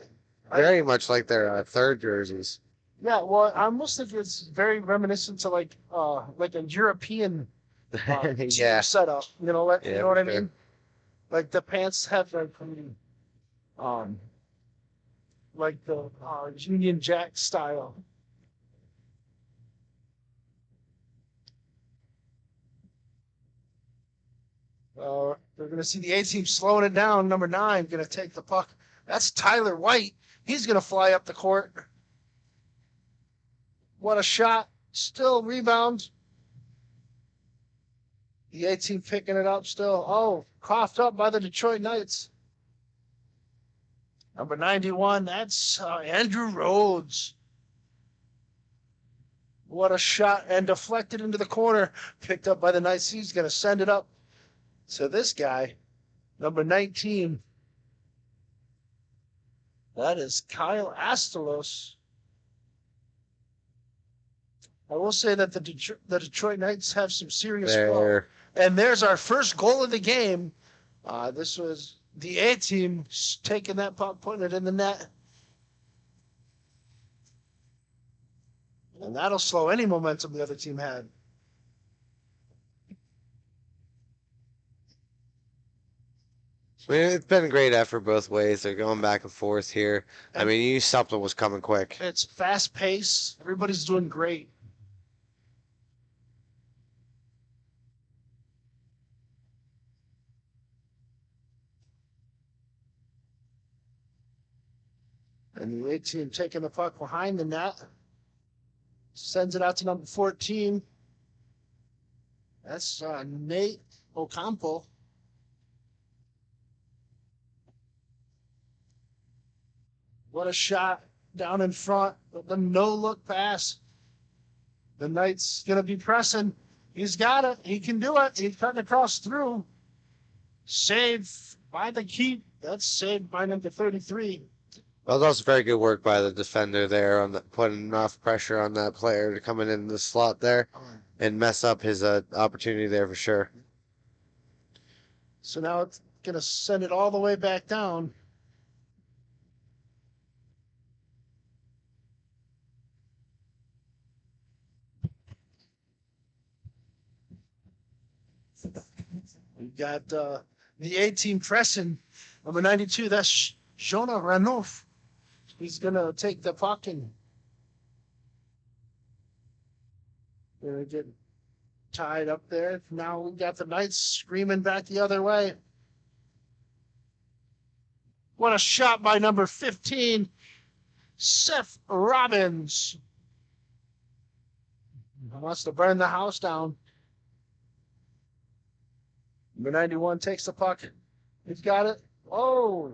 very much like their third jerseys. Yeah, well, I almost think it's very reminiscent to like a European team Yeah. setup. You know what? Yeah, You know what I for sure. mean? Like the pants have like the Union Jack style. They're going to see the A team slowing it down. Number 9 going to take the puck. That's Tyler White. He's going to fly up the court. What a shot. Still rebound. The A team picking it up still. Oh, coughed up by the Detroit Knights. Number 91, that's Andrew Rhodes. What a shot, and deflected into the corner. Picked up by the Knights. He's going to send it up. So this guy, number 19, that is Kyle Astalos. I will say that the Detroit Knights have some serious flow. There. And there's our first goal of the game. This was the A team taking that puck, putting it in the net. And that'll slow any momentum the other team had. I mean, it's been a great effort both ways. They're going back and forth here. I mean, you knew something was coming quick. It's fast pace. Everybody's doing great. And the A team taking the puck behind the net. Sends it out to number 14. That's Nate Ocampo. What a shot down in front. The no-look pass. The Knights going to be pressing. He's got it. He can do it. He's cutting across through. Saved by the keep. That's saved by number 33. Well, that was very good work by the defender there on putting enough pressure on that player to come in the slot there and mess up his opportunity there for sure. So now it's going to send it all the way back down. We've got the A team pressing. Number 92, that's Jonah Ranoff. He's going to take the puck and gonna get tied up there. Now we got the Knights screaming back the other way. What a shot by number 15, Seth Robbins. He wants to burn the house down. Number 91 takes the puck. He's got it. Oh,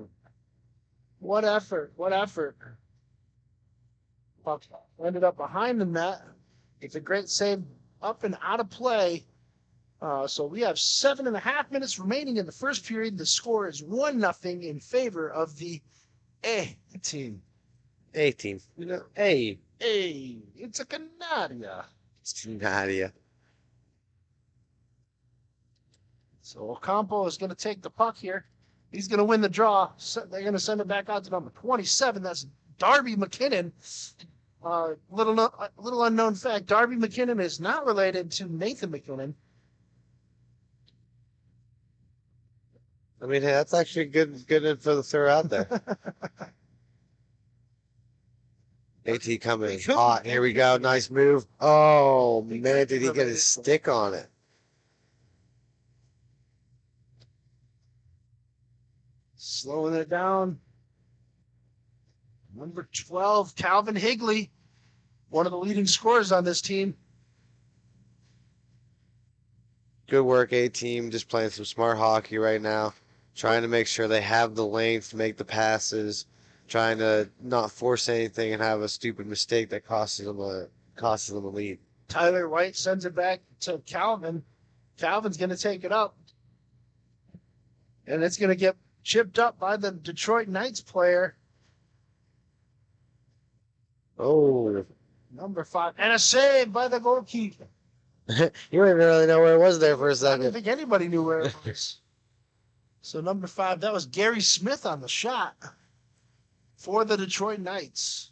what effort. What effort. Puck ended up behind the net. It's a great save up and out of play. So we have 7.5 minutes remaining in the first period. The score is 1-0 in favor of the A team. A team. You know, A. It's a Canadia. It's Nadia. So Ocampo is going to take the puck here. He's going to win the draw. They're going to send it back out to number 27. That's Darby McKinnon. Little unknown fact, Darby McKinnon is not related to Nathan McKinnon. I mean, hey, that's actually good info to throw out there. AT coming hot. Here we go. Nice move. Oh, man, did he get his stick on it? Slowing it down. Number 12, Calvin Higley, one of the leading scorers on this team. Good work, A-team. Just playing some smart hockey right now. Trying to make sure they have the length to make the passes. Trying to not force anything and have a stupid mistake that costs them a lead. Tyler White sends it back to Calvin. Calvin's going to take it up. And it's going to get chipped up by the Detroit Knights player. Oh. Number 5. And a save by the goalkeeper. You didn't really know where it was there for a I second. don't think anybody knew where it was. So number 5, that was Gary Smith on the shot for the Detroit Knights.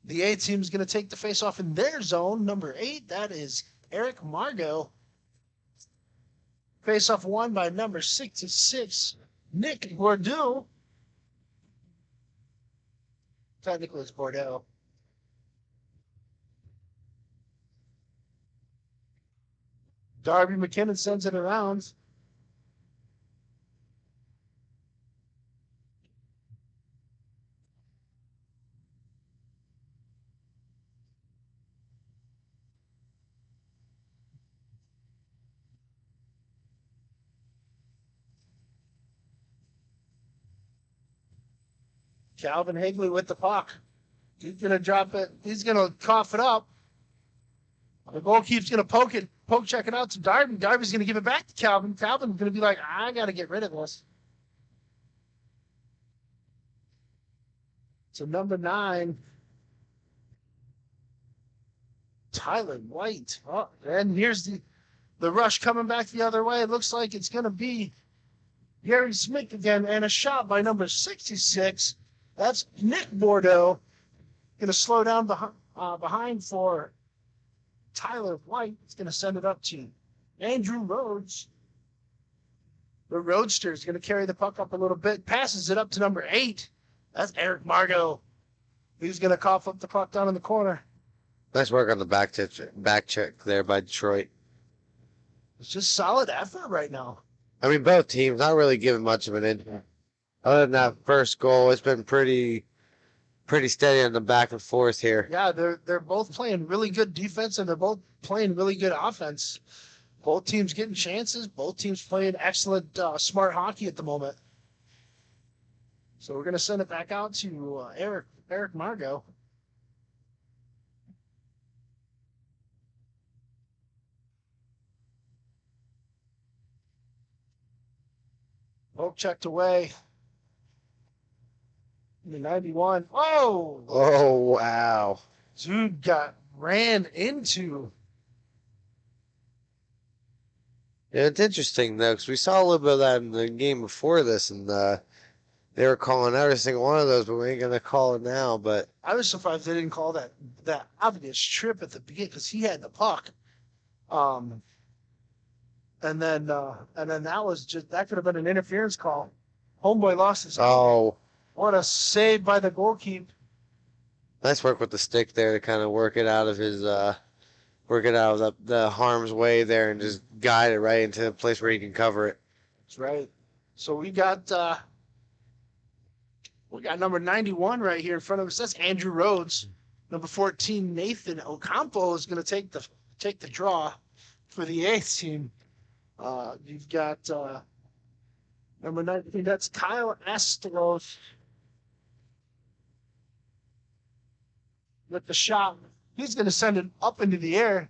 The A team's going to take the face-off in their zone. Number 8, that is Eric Margot. Face-off won by number 66, Nick Bordeaux. Technically, it's Bordeaux. Darby McKinnon sends it around. Calvin Higley with the puck. He's going to drop it. He's going to cough it up. The goalkeeper's going to poke check it out to Darby. Darby's going to give it back to Calvin. Calvin's going to be like, I got to get rid of this. So number 9, Tyler White. Oh, and here's the rush coming back the other way. It looks like it's going to be Gary Smith again, and a shot by number 66. That's Nick Bordeaux. Going to slow down behind for Tyler White. He's going to send it up to Andrew Rhodes. The Roadster is going to carry the puck up a little bit. Passes it up to number 8. That's Eric Margot. He's going to cough up the puck down in the corner. Nice work on the back check there by Detroit. It's just solid effort right now. I mean, both teams not really giving much of an injury. Other than that first goal, it's been pretty steady on the back and forth here. Yeah, they're both playing really good defense, and they're both playing really good offense. Both teams getting chances. Both teams playing excellent, smart hockey at the moment. So we're going to send it back out to Eric Margot. Poke checked away. 91. Oh! Oh, wow. Dude got ran into. Yeah, it's interesting, though, because we saw a little bit of that in the game before this, and they were calling every single one of those, but we ain't going to call it now. But I was surprised they didn't call that obvious trip at the beginning because he had the puck. And then that was that could have been an interference call. Homeboy lost his. oh, What a save by the goalkeeper. nice work with the stick there to kind of work it out of his work it out of the harm's way there and just guide it right into a place where he can cover it. That's right. So we got number 91 right here in front of us. That's Andrew Rhodes. Number 14, Nathan Ocampo is going to take the draw for the 8th team. You've got number 19. That's Kyle Astros with the shot. He's going to send it up into the air,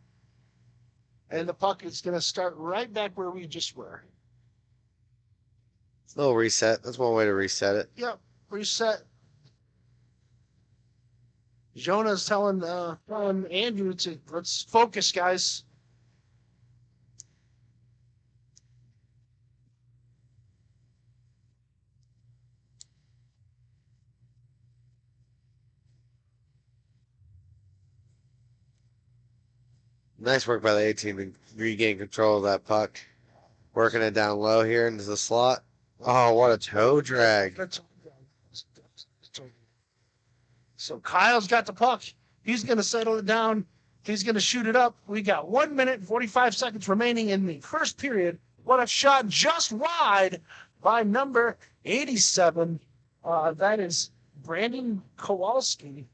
and the puck is going to start right back where we just were. A little reset. That's one way to reset it. Yep, reset. Jonah's telling Andrew to let's focus, guys. Nice work by the 18 to regain control of that puck. Working it down low here into the slot. Oh, what a toe drag. So Kyle's got the puck. He's going to settle it down. He's going to shoot it up. We got 1 minute and 45 seconds remaining in the first period. What a shot just wide by number 87. That is Brandon Kowalski.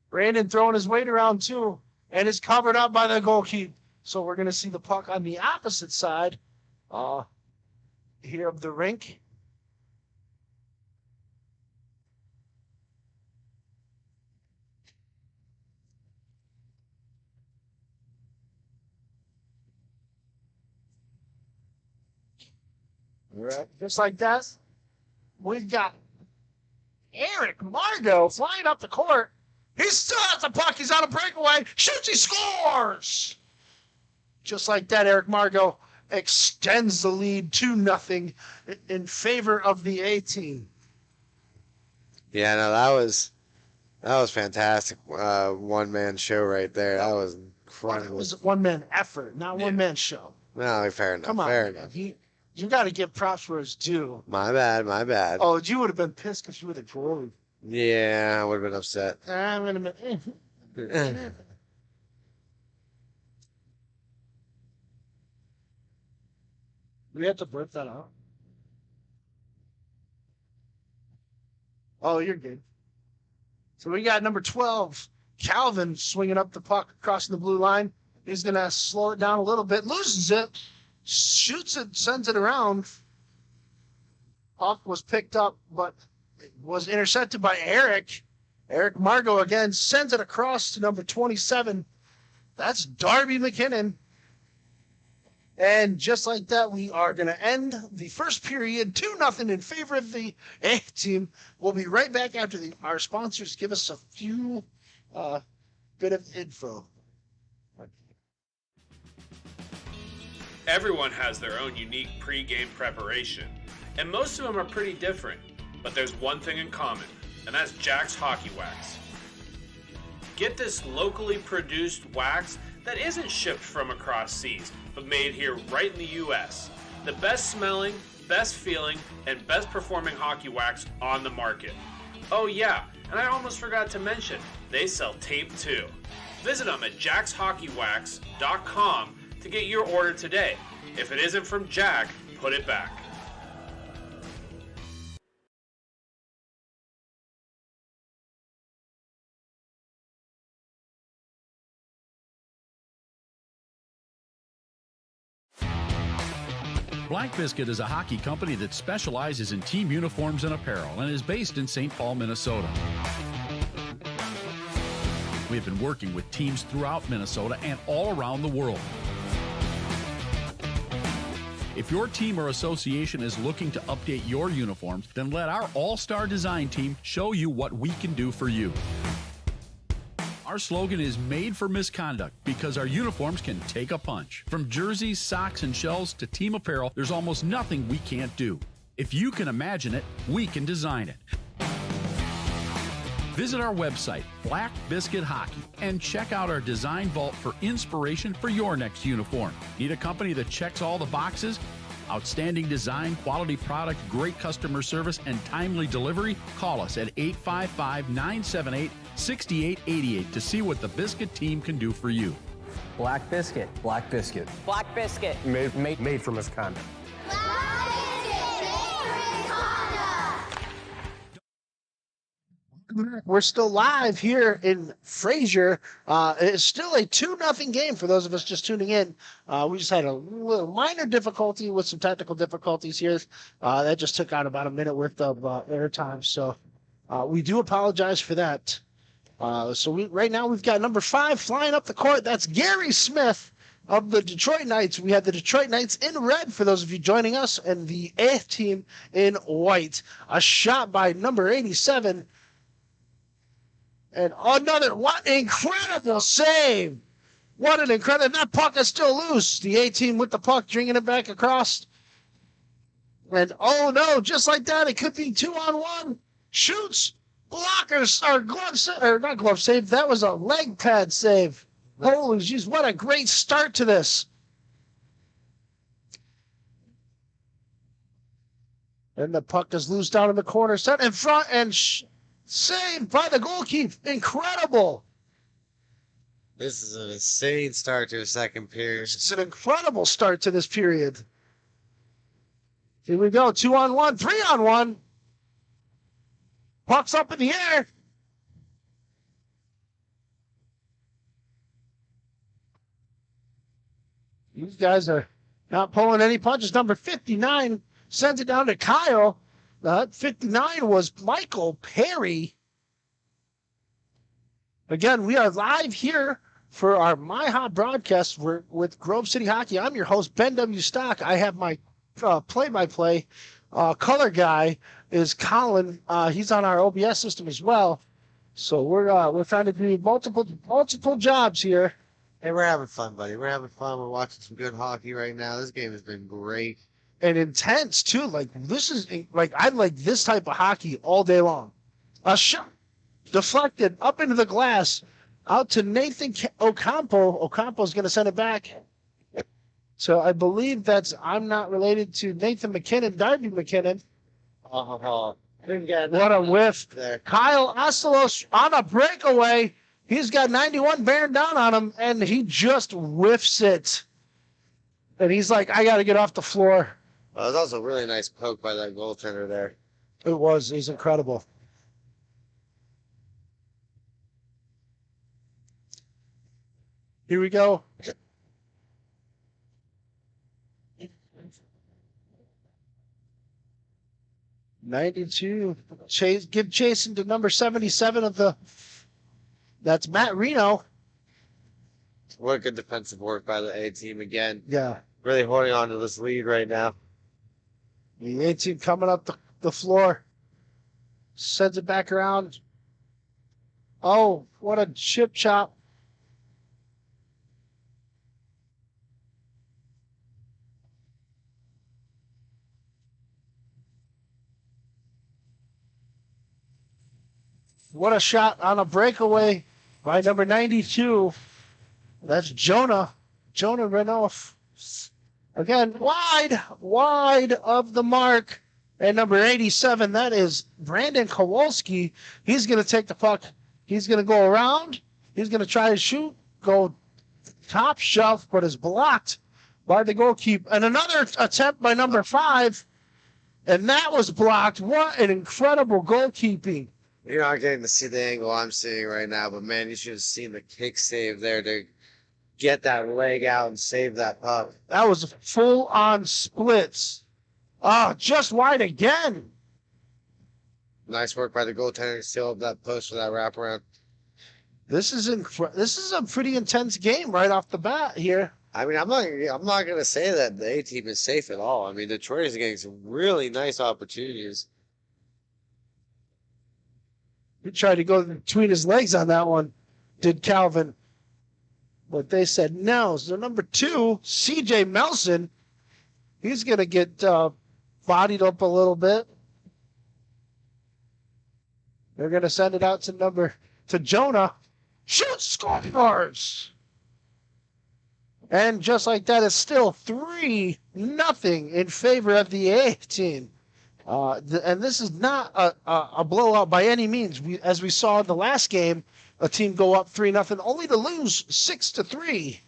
Brandon throwing his weight around too, and is covered up by the goalkeeper. So we're going to see the puck on the opposite side here of the rink. Right. Just like that, we've got Eric Margot flying up the court. He still has the puck. He's on a breakaway. Shoots, he scores! Just like that, Eric Margot extends the lead 2-0 in favor of the A team. Yeah, no, that was fantastic. One-man show right there. That was incredible. It was a one-man effort, not one-man show. No, fair enough. Come on, fair man. enough. You got to give props where it's due. My bad. Oh, you would have been pissed because you were the goalie. Yeah, I would have been upset. I'm in a minute. We have to blip that out. Oh, you're good. So we got number 12, Calvin, swinging up the puck, crossing the blue line. He's going to slow it down a little bit, loses it, shoots it, sends it around. Puck was picked up, but it was intercepted by Eric. Eric Margot again sends it across to number 27. That's Darby McKinnon. And just like that, we are going to end the first period 2-0 in favor of the A team. We'll be right back after our sponsors give us a few bit of info. Everyone has their own unique pre-game preparation, and most of them are pretty different. But there's one thing in common, and that's Jack's Hockey Wax. Get this locally produced wax that isn't shipped from across seas, but made here right in the U.S. The best smelling, best feeling, and best performing hockey wax on the market. Oh yeah, and I almost forgot to mention, they sell tape too. Visit them at jackshockeywax.com to get your order today. If it isn't from Jack, put it back. Black Biscuit is a hockey company that specializes in team uniforms and apparel and is based in St. Paul, Minnesota. We have been working with teams throughout Minnesota and all around the world. If your team or association is looking to update your uniforms, then let our all-star design team show you what we can do for you. Our slogan is made for misconduct because our uniforms can take a punch. From jerseys, socks, and shells to team apparel, there's almost nothing we can't do. If you can imagine it, we can design it. Visit our website, Black Biscuit Hockey, and check out our design vault for inspiration for your next uniform. Need a company that checks all the boxes? Outstanding design, quality product, great customer service, and timely delivery? Call us at 855-978-6888 to see what the Biscuit team can do for you. Black Biscuit. Black Biscuit. Black Biscuit. Made for misconduct. We're still live here in Fraser. It's still a 2-0 game for those of us just tuning in. We just had a little minor difficulty with some technical difficulties here. That just took out about a minute worth of airtime. So we do apologize for that. Right now we've got number 5 flying up the court. That's Gary Smith of the Detroit Knights. We have the Detroit Knights in red for those of you joining us, and the 8th team in white. A shot by number 87. And what incredible save. What an incredible, that puck is still loose. The A team with the puck, bringing it back across. And oh no, just like that, it could be 2-on-1. Shoots, blockers, or not glove save, that was a leg pad save. Holy jeez, what a great start to this. And the puck is loose down in the corner, set in front, and saved by the goalkeeper. Incredible. This is an insane start to a second period. It's an incredible start to this period. Here we go. 2-on-1, 3-on-1. Puck's up in the air. These guys are not pulling any punches. Number 59 sends it down to Kyle. 59 was Michael Perry. Again, we are live here for our MIHA broadcast. We're with Grove City Hockey. I'm your host, Ben W. Stock. I have my play-by-play color guy is Colin. He's on our OBS system as well. So we're trying to do multiple jobs here. Hey, we're having fun, buddy. We're having fun. We're watching some good hockey right now. This game has been great. And intense too. Like this is like I like this type of hockey all day long. A shot deflected up into the glass, out to Nathan Ocampo. Ocampo's going to send it back. So I believe I'm not related to Nathan McKinnon, Darby McKinnon. What a whiff there. Kyle Ostelos on a breakaway. He's got 91 bearing down on him, and he just whiffs it. And he's like, I got to get off the floor. Well, it was also a really nice poke by that goaltender there. It was. He's incredible. Here we go. '92. Give chase into number 77 of the. That's Matt Reno. What good defensive work by the A team again. Yeah. Really holding on to this lead right now. The A team coming up the floor. Sends it back around. Oh, what a chip chop. What a shot on a breakaway by number 92. That's Jonah Renouf. Again, wide of the mark. And number 87, that is Brandon Kowalski. He's going to take the puck. He's going to go around. He's going to try to shoot, go top shelf, but is blocked by the goalkeeper. And another attempt by number 5, and that was blocked. What an incredible goalkeeping. You're not getting to see the angle I'm seeing right now, but man, you should have seen the kick save there to get that leg out and save that puck. That was full-on splits. Just wide again. Nice work by the goaltender to seal up that post for that wraparound. This is a pretty intense game right off the bat here. I mean, I'm not gonna say that the A team is safe at all. I mean, Detroit is getting some really nice opportunities. He tried to go between his legs on that one, did Calvin. But they said no. So number 2, CJ Melson, he's going to get bodied up a little bit. They're going to send it out to Jonah. Shoot, scores! And just like that, it's still 3-0 in favor of the A team. And this is not a blowout by any means. As we saw in the last game, a team go up 3-0, only to lose 6-3.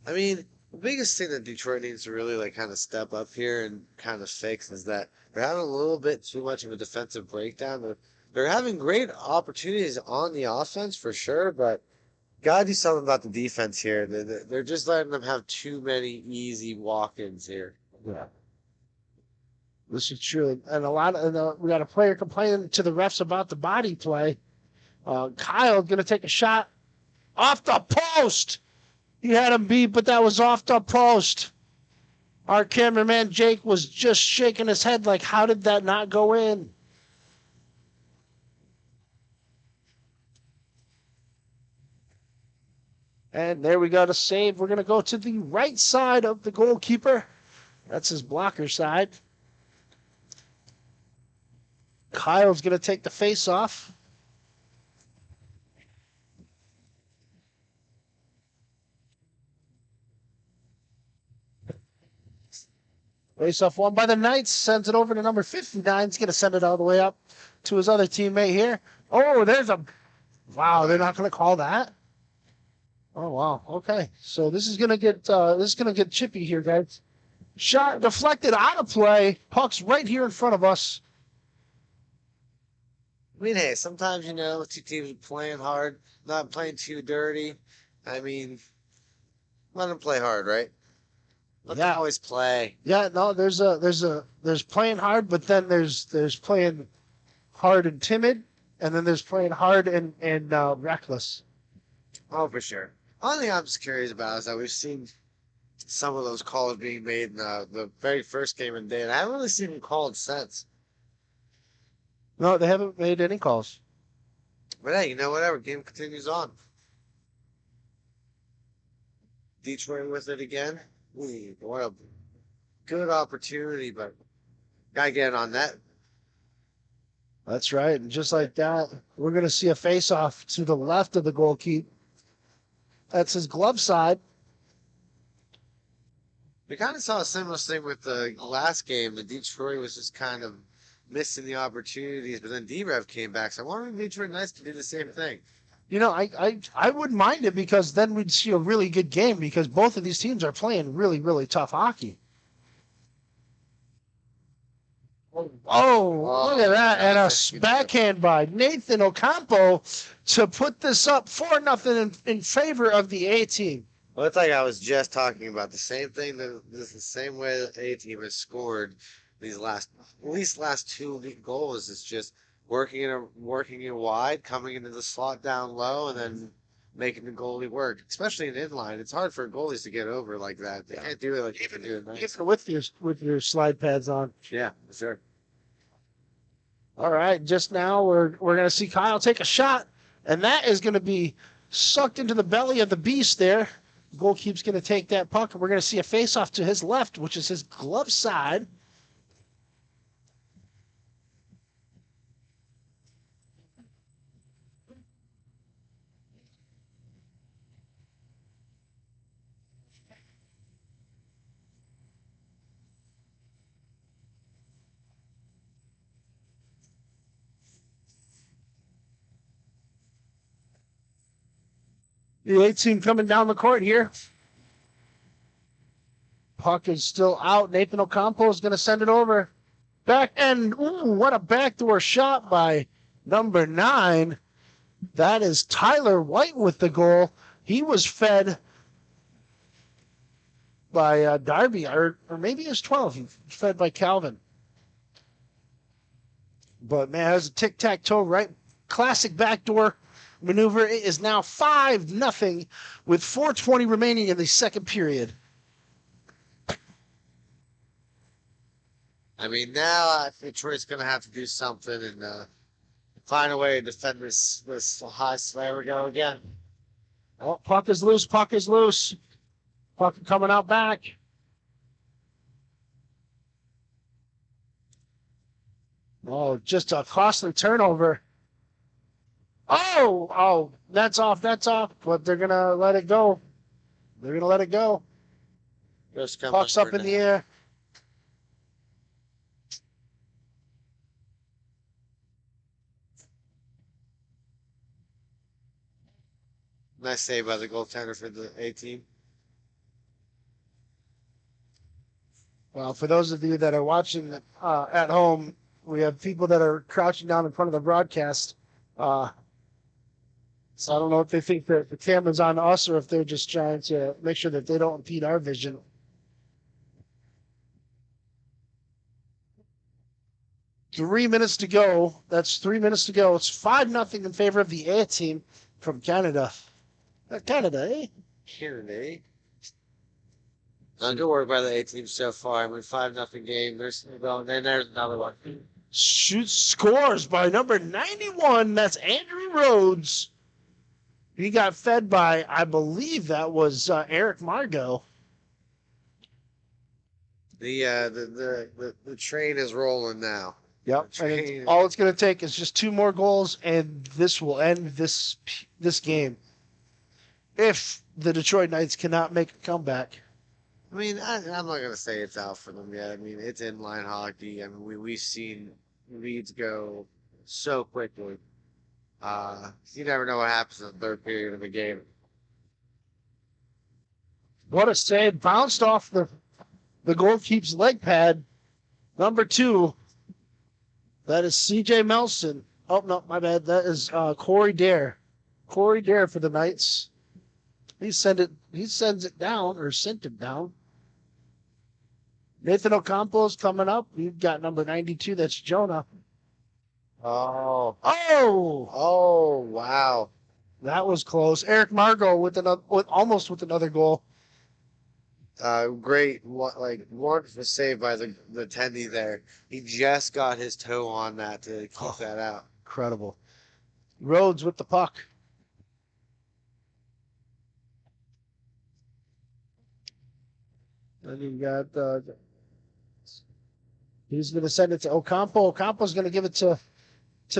I mean, the biggest thing that Detroit needs to really like kind of step up here and kind of fix is that they're having a little bit too much of a defensive breakdown. They're having great opportunities on the offense for sure, but gotta do something about the defense here. They're just letting them have too many easy walk-ins here. Yeah. This is true. And we got a player complaining to the refs about the body play. Kyle going to take a shot off the post. He had him beat, but that was off the post. Our cameraman Jake was just shaking his head like, how did that not go in? And there we go to save. We're going to go to the right side of the goalkeeper. That's his blocker side. Kyle's going to take the face off. Face off won by the Knights. Sends it over to number 59. He's going to send it all the way up to his other teammate here. Oh, there's a... Wow, they're not going to call that? Oh, wow. Okay. So this is going to get chippy here, guys. Shot deflected out of play. Puck's right here in front of us. I mean, hey, sometimes, two teams are playing hard, not playing too dirty. I mean, let them play hard, right? Let them always play. Yeah, no, there's playing hard, but then there's playing hard and timid, and then there's playing hard and reckless. Oh, for sure. Only thing I'm just curious about is that we've seen some of those calls being made in the very first game of the day, and I haven't really seen them called since. No, they haven't made any calls. But hey, whatever. Game continues on. Detroit with it again. Ooh, what a good opportunity, but gotta get on that. That's right. And just like that, we're going to see a face-off to the left of the goalkeeper. That's his glove side. We kind of saw a similar thing with the last game. The Detroit was just kind of missing the opportunities, but then D-Rev came back. So I wonder if Detroit Knights could do the same thing. I wouldn't mind it because then we'd see a really good game because both of these teams are playing really, really tough hockey. Oh, look at that. And a backhand by Nathan Ocampo to put this up 4-0 in favor of the A team. Well, it's like I was just talking about the same thing. This is the same way the A team has scored these last two goals. It's just working in wide, coming into the slot down low, and then making the goalie work. Especially in inline, it's hard for goalies to get over like that. They can't do it like even do it nice. Even with your slide pads on. Yeah, sure. All right, just now we're going to see Kyle take a shot, and that is going to be sucked into the belly of the beast there. Goalkeeper's going to take that puck, and we're going to see a face-off to his left, which is his glove side. The A team coming down the court here. Puck is still out. Nathan Ocampo is going to send it over. Back end. Ooh, what a backdoor shot by number 9. That is Tyler White with the goal. He was fed by Darby, or maybe it was 12. He was fed by Calvin. But, man, there's a tic-tac-toe, right? Classic backdoor maneuver. It is now 5-0 with 4:20 remaining in the second period. I mean, now Detroit's going to have to do something and find a way to defend this high. There we go again. Oh, puck is loose. Puck is loose. Puck coming out back. Oh, just a costly turnover. Oh, that's off. But they're going to let it go. They're going to let it go. Just come Puck's up in the air. Nice save by the goaltender for the A team. Well, for those of you that are watching at home, we have people that are crouching down in front of the broadcast. So I don't know if they think that the camera's on us or if they're just trying to make sure that they don't impede our vision. Three minutes to go. That's 3 minutes to go. It's 5-0 in favor of the A team from Canada. Canada, eh? Canada. Good work by the A team so far. I mean, 5-0 game. There's another one. Scores by number 91. That's Andrew Rhodes. He got fed by, I believe that was Eric Margot. The train is rolling now. Yep. And all it's going to take is just 2 more goals, and this will end this game. If the Detroit Knights cannot make a comeback. I mean, I'm not going to say it's out for them yet. I mean, it's inline hockey. I mean, we've seen leads go so quickly. You never know what happens in the third period of a game. What a save. Bounced off the goalkeeper's leg pad. Number 2. That is C.J. Melson. Oh, no, my bad. That is Corey Dare. Corey Dare for the Knights. He sends it down, or sent it down. Nathan Ocampo's coming up. We've got number 92. That's Jonah. Oh, wow. That was close. Eric Margot with almost another goal. Great, wonderful save by the attendee there. He just got his toe on that to keep that out. Incredible. Rhodes with the puck. Then you got he's going to send it to Ocampo. Ocampo's going to give it to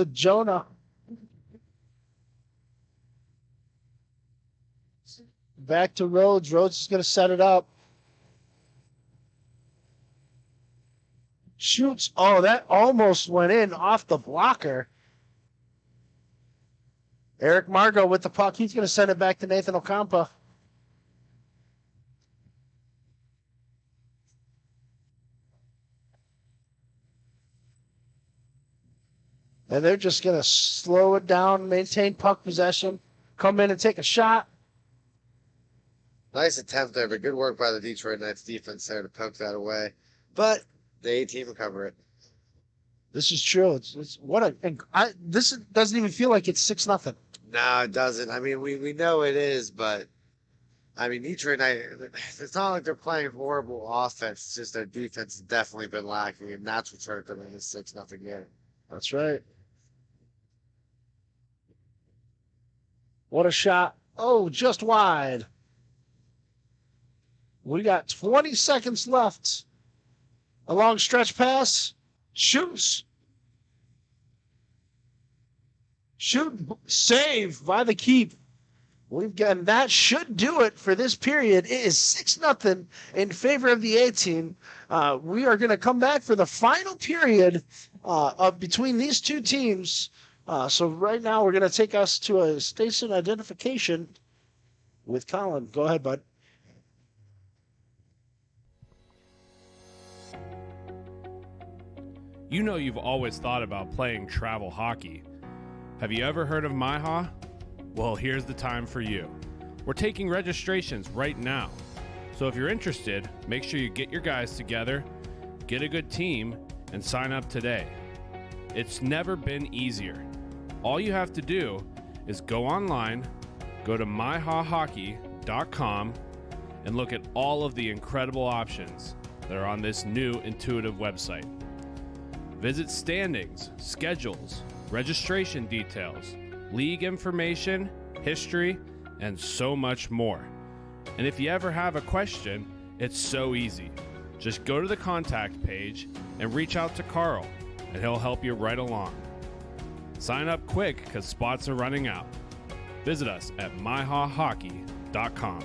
Jonah. Back to Rhodes. Rhodes is going to set it up. Shoots. Oh, that almost went in off the blocker. Eric Margot with the puck. He's going to send it back to Nathan Ocampo. And they're just going to slow it down, maintain puck possession, come in and take a shot. Nice attempt there, but good work by the Detroit Knights defense there to poke that away. But the A team will cover it. This is true. This doesn't even feel like it's 6-0. No, it doesn't. I mean, we know it is, but I mean, Detroit Knights, it's not like they're playing horrible offense. It's just their defense has definitely been lacking, and that's what's hurt them in this 6-0 game. That's right. What a shot. Oh, just wide. We got 20 seconds left. A long stretch pass. Shoots. Shoot. Save by the keep. And that should do it for this period. It is 6-0 in favor of the A team. We are going to come back for the final period between these two teams. So right now we're going to take us to a station identification with Colin. Go ahead, bud. You know you've always thought about playing travel hockey. Have you ever heard of MIHA? Well, here's the time for you. We're taking registrations right now. So if you're interested, make sure you get your guys together, get a good team, and sign up today. It's never been easier. All you have to do is go online, go to MIHAHockey.com, and look at all of the incredible options that are on this new intuitive website. Visit standings, schedules, registration details, league information, history, and so much more. And if you ever have a question, it's so easy. Just go to the contact page and reach out to Carl, and he'll help you right along. Sign up quick because spots are running out. Visit us at MIHAHockey.com.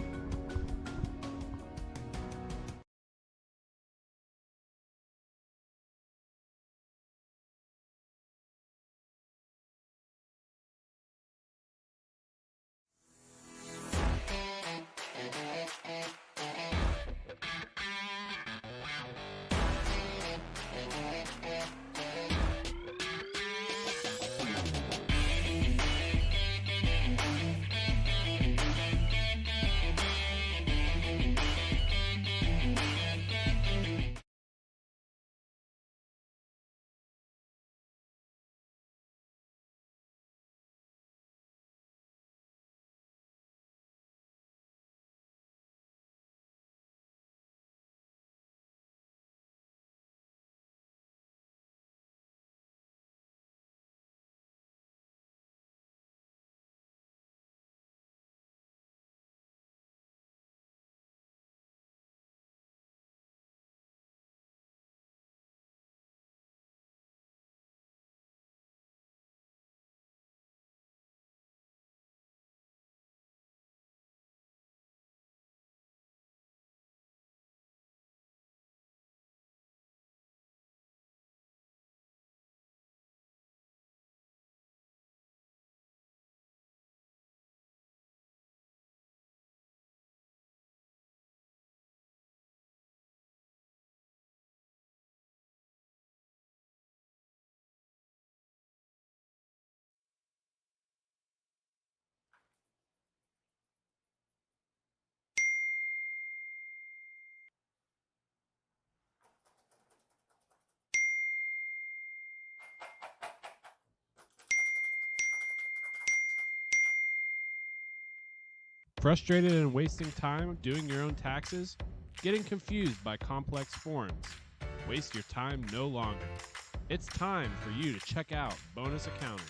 Frustrated and wasting time doing your own taxes? Getting confused by complex forms? Waste your time no longer. It's time for you to check out Bonus Accounting.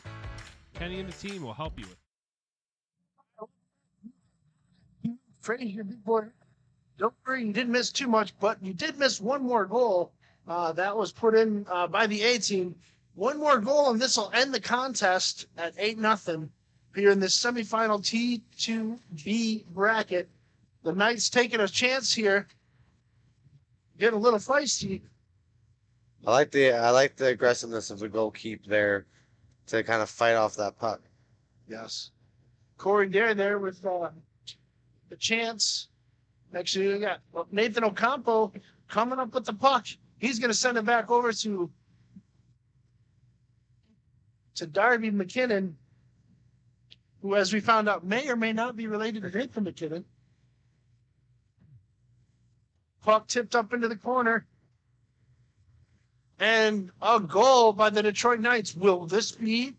Kenny and the team will help you with Freddie, your big boy. Don't worry, you didn't miss too much, but you did miss one more goal that was put in by the A team. One more goal, and this will end the contest at 8-0 here in this semifinal T2B bracket. The Knights taking a chance here, getting a little feisty. I like the aggressiveness of the goalkeeper there to kind of fight off that puck. Yes, Corey Dare there with the chance. Next to you got Nathan Ocampo coming up with the puck. He's going to send it back over to Darby McKinnon, who, as we found out, may or may not be related to Nathan McKinnon. Puck tipped up into the corner. And a goal by the Detroit Knights. Will this be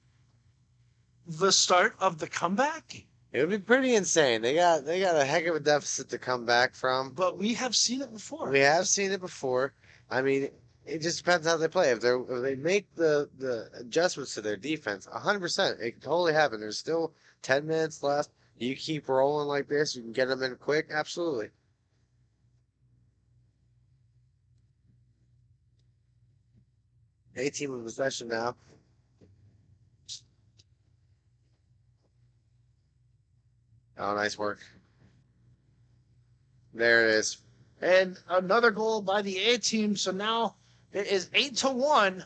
the start of the comeback? It would be pretty insane. They got a heck of a deficit to come back from. But we have seen it before. We have seen it before. I mean, it just depends how they play. If they make the adjustments to their defense, 100%, it can totally happen. There's still 10 minutes left. You keep rolling like this, you can get them in quick. Absolutely. A team in possession now. Oh, nice work. There it is. And another goal by the A team. So now it is 8-1.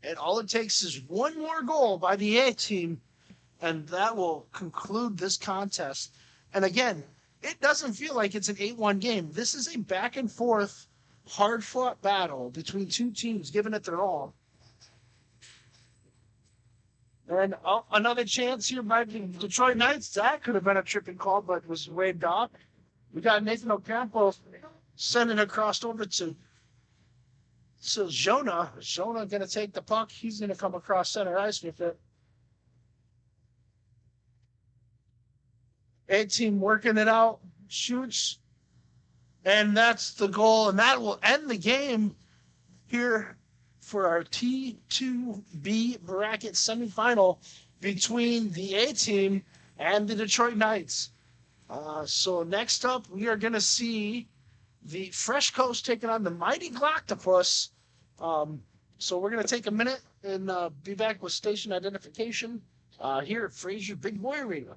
And all it takes is one more goal by the A team, and that will conclude this contest. And again, it doesn't feel like it's an 8-1 game. This is a back and forth, hard fought battle between two teams giving it their all. And another chance here by the Detroit Knights. That could have been a tripping call, but was waved off. We got Nathan Ocampo sending across over to Jonah. Jonah going to take the puck. He's going to come across center ice with it. A-team working it out. Shoots. And that's the goal. And that will end the game here for our T2B bracket semifinal between the A-team and the Detroit Knights. So next up, we are going to see the Fresh Coast taking on the mighty Octopus. So we're going to take a minute and be back with station identification here at Fraser Big Boy Arena.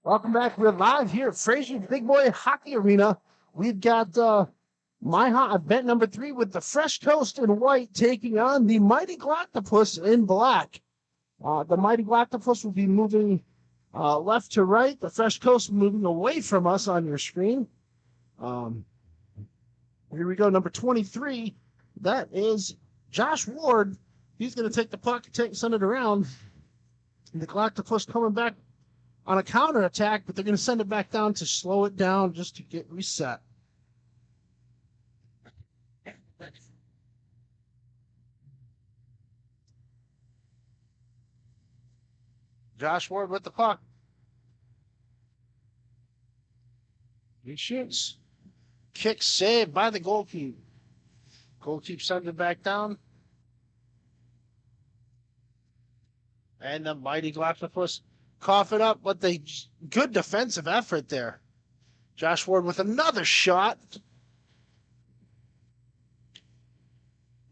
Welcome back. We're live here at Fraser's Big Boy Hockey Arena. We've got MIHA event number 3 with the Fresh Coast in white taking on the Mighty Octopus in black. The Mighty Octopus will be moving left to right. The Fresh Coast moving away from us on your screen. Here we go, number 23. That is Josh Ward. He's going to take the puck and send it around. And the Octopus coming back on a counterattack, but they're going to send it back down to slow it down just to get reset. Josh Ward with the puck. He shoots. Kick saved by the goalkeeper. Goalkeeper sends it back down. And the Mighty Octopus cough it up with a good defensive effort there. Josh Ward with another shot.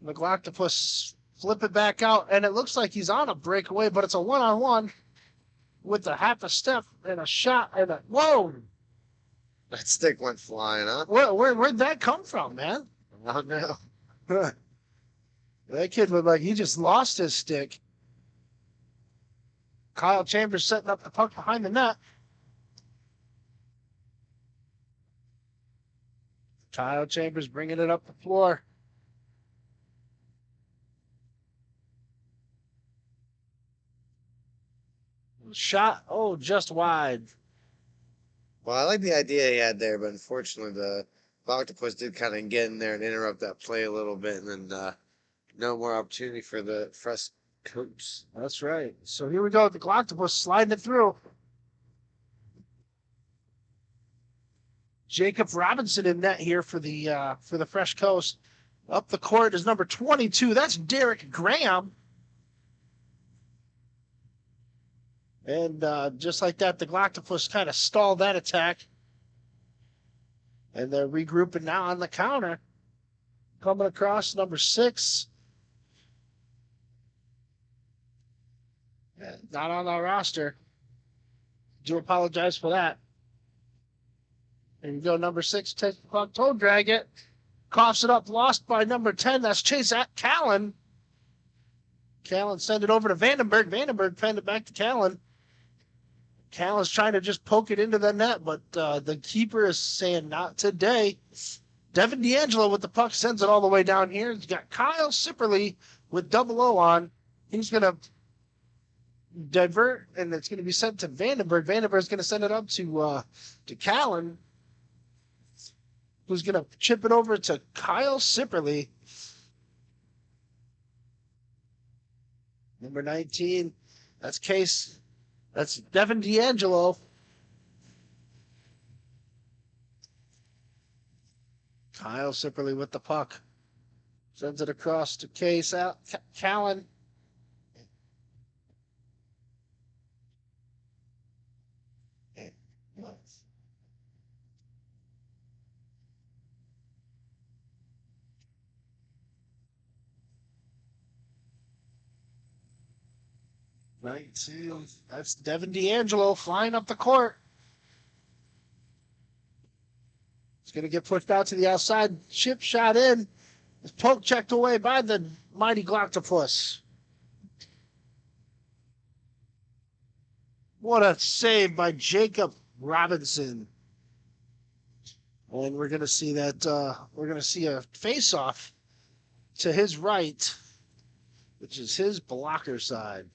The Octopus flip it back out, and it looks like he's on a breakaway, but it's a one-on-one with a half a step and a shot and a whoa! That stick went flying, huh? Where'd that come from, man? I don't know. That kid looked like he just lost his stick. Kyle Chambers setting up the puck behind the net. Kyle Chambers bringing it up the floor. Shot, just wide. Well, I like the idea he had there, but unfortunately the Octopus did kind of get in there and interrupt that play a little bit, and then no more opportunity for the Fresh Coast. That's right. So here we go. The Octopus sliding it through. Jacob Robinson in net here for the Fresh Coast. Up the court is number 22. That's Derek Graham. And just like that, the Octopus kind of stalled that attack. And they're regrouping now on the counter. Coming across number 6. Not on our roster. Do apologize for that. There you go, number 6, takes the puck, toe drag it. Coughs it up, lost by number 10. That's Chase at Callan. Callan send it over to Vandenberg. Vandenberg fend it back to Callan. Callan's trying to just poke it into the net, but the keeper is saying not today. Devin D'Angelo with the puck sends it all the way down here. He's got Kyle Sipperly with double O on. He's going to divert, and it's going to be sent to Vandenberg. Vandenberg's going to send it up to Callan, who's going to chip it over to Kyle Sipperly. Number 19, that's Case. That's Devin D'Angelo. Kyle Sipperly with the puck. Sends it across to Case out. Callan. That's Devin D'Angelo flying up the court. It's going to get pushed out to the outside. Chip shot in. It's poke checked away by the Mighty Octopus. What a save by Jacob Robinson. And we're going to see that. We're going to see a face-off to his right, which is his blocker side.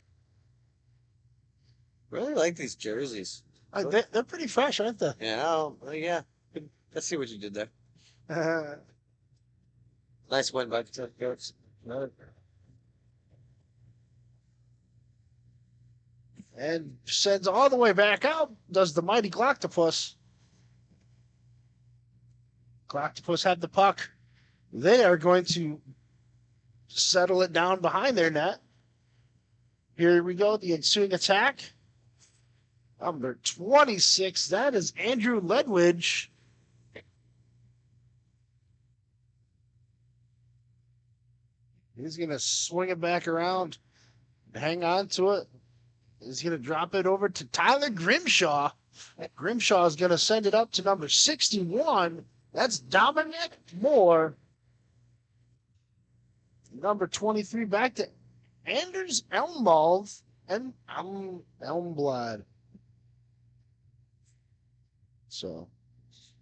Really like these jerseys. They're pretty fresh, aren't they? Yeah, yeah. Let's see what you did there. Nice win by the Goats. And sends all the way back out, does the Mighty Octopus. Octopus had the puck. They are going to settle it down behind their net. Here we go, the ensuing attack. Number 26, that is Andrew Ledwidge. He's going to swing it back around, hang on to it. He's going to drop it over to Tyler Grimshaw. Grimshaw is going to send it up to number 61. That's Dominic Moore. Number 23 back to Anders Elmbald and Elmblad. So,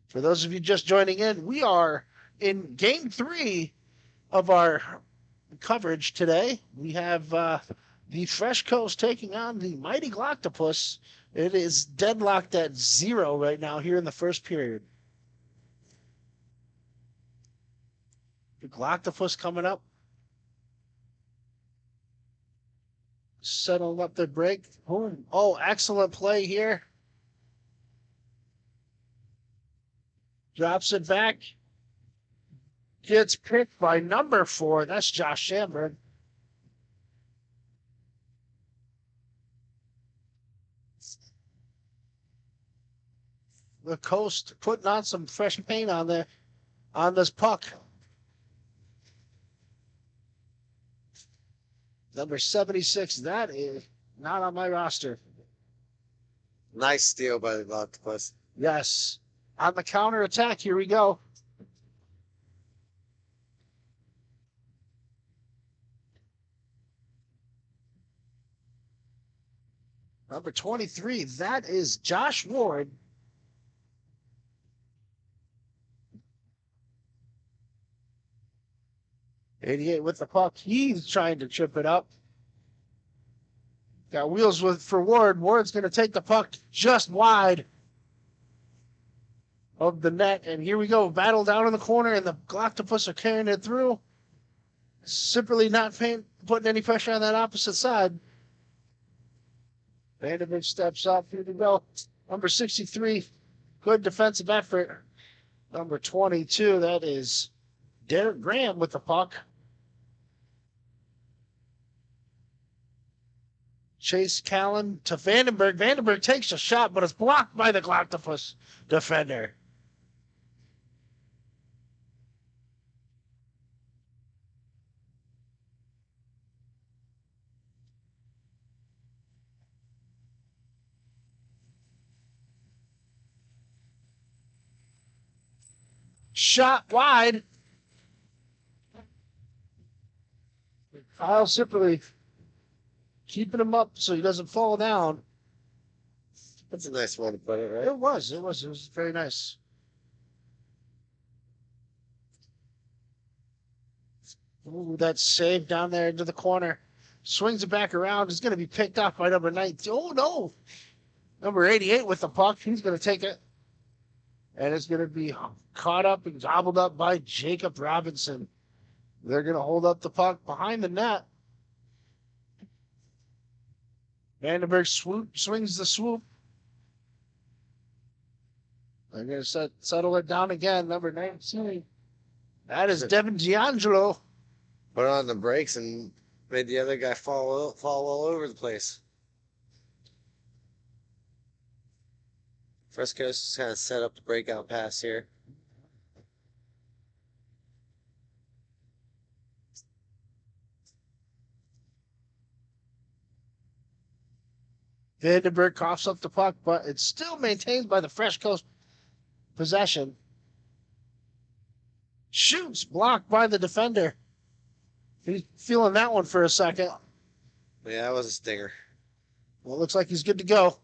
for those of you just joining in, we are in game 3 of our coverage today. We have the Fresh Coast taking on the Mighty Octopus. It is deadlocked at 0 right now here in the first period. The Octopus coming up. Settling up the break. Oh, excellent play here. Drops it back. Gets picked by number 4. That's Josh Shamberg. The Coast putting on some fresh paint on there on this puck. Number 76, that is not on my roster. Nice steal by the Octopus. Yes. On the counter attack, here we go. Number 23, that is Josh Ward. '88 with the puck. He's trying to trip it up. Got wheels for Ward. Ward's going to take the puck just wide of the net. And here we go. Battle down in the corner, and the Octopus are carrying it through. Sipperly not putting any pressure on that opposite side. Vanderbilt steps up. Here we go. Number 63, good defensive effort. Number 22, that is Derek Graham with the puck. Chase Callan to Vandenberg. Vandenberg takes a shot, but it's blocked by the Octopus defender. Shot wide. Kyle Sipperly keeping him up so he doesn't fall down. That's a nice one to put it, right? It was very nice. Ooh, that save down there into the corner. Swings it back around. It's going to be picked off by number 19. Oh, no. Number 88 with the puck. He's going to take it. And it's going to be caught up and gobbled up by Jacob Robinson. They're going to hold up the puck behind the net. Vandenberg swings the swoop. They're going to settle it down again. Number 19. That is Devin Giangelo. Put on the brakes and made the other guy fall all over the place. Fresco's just kind of set up the breakout pass here. Vandenberg coughs up the puck, but it's still maintained by the Fresh Coast possession. Shoots, blocked by the defender. He's feeling that one for a second. Yeah, that was a stinger. Well, it looks like he's good to go.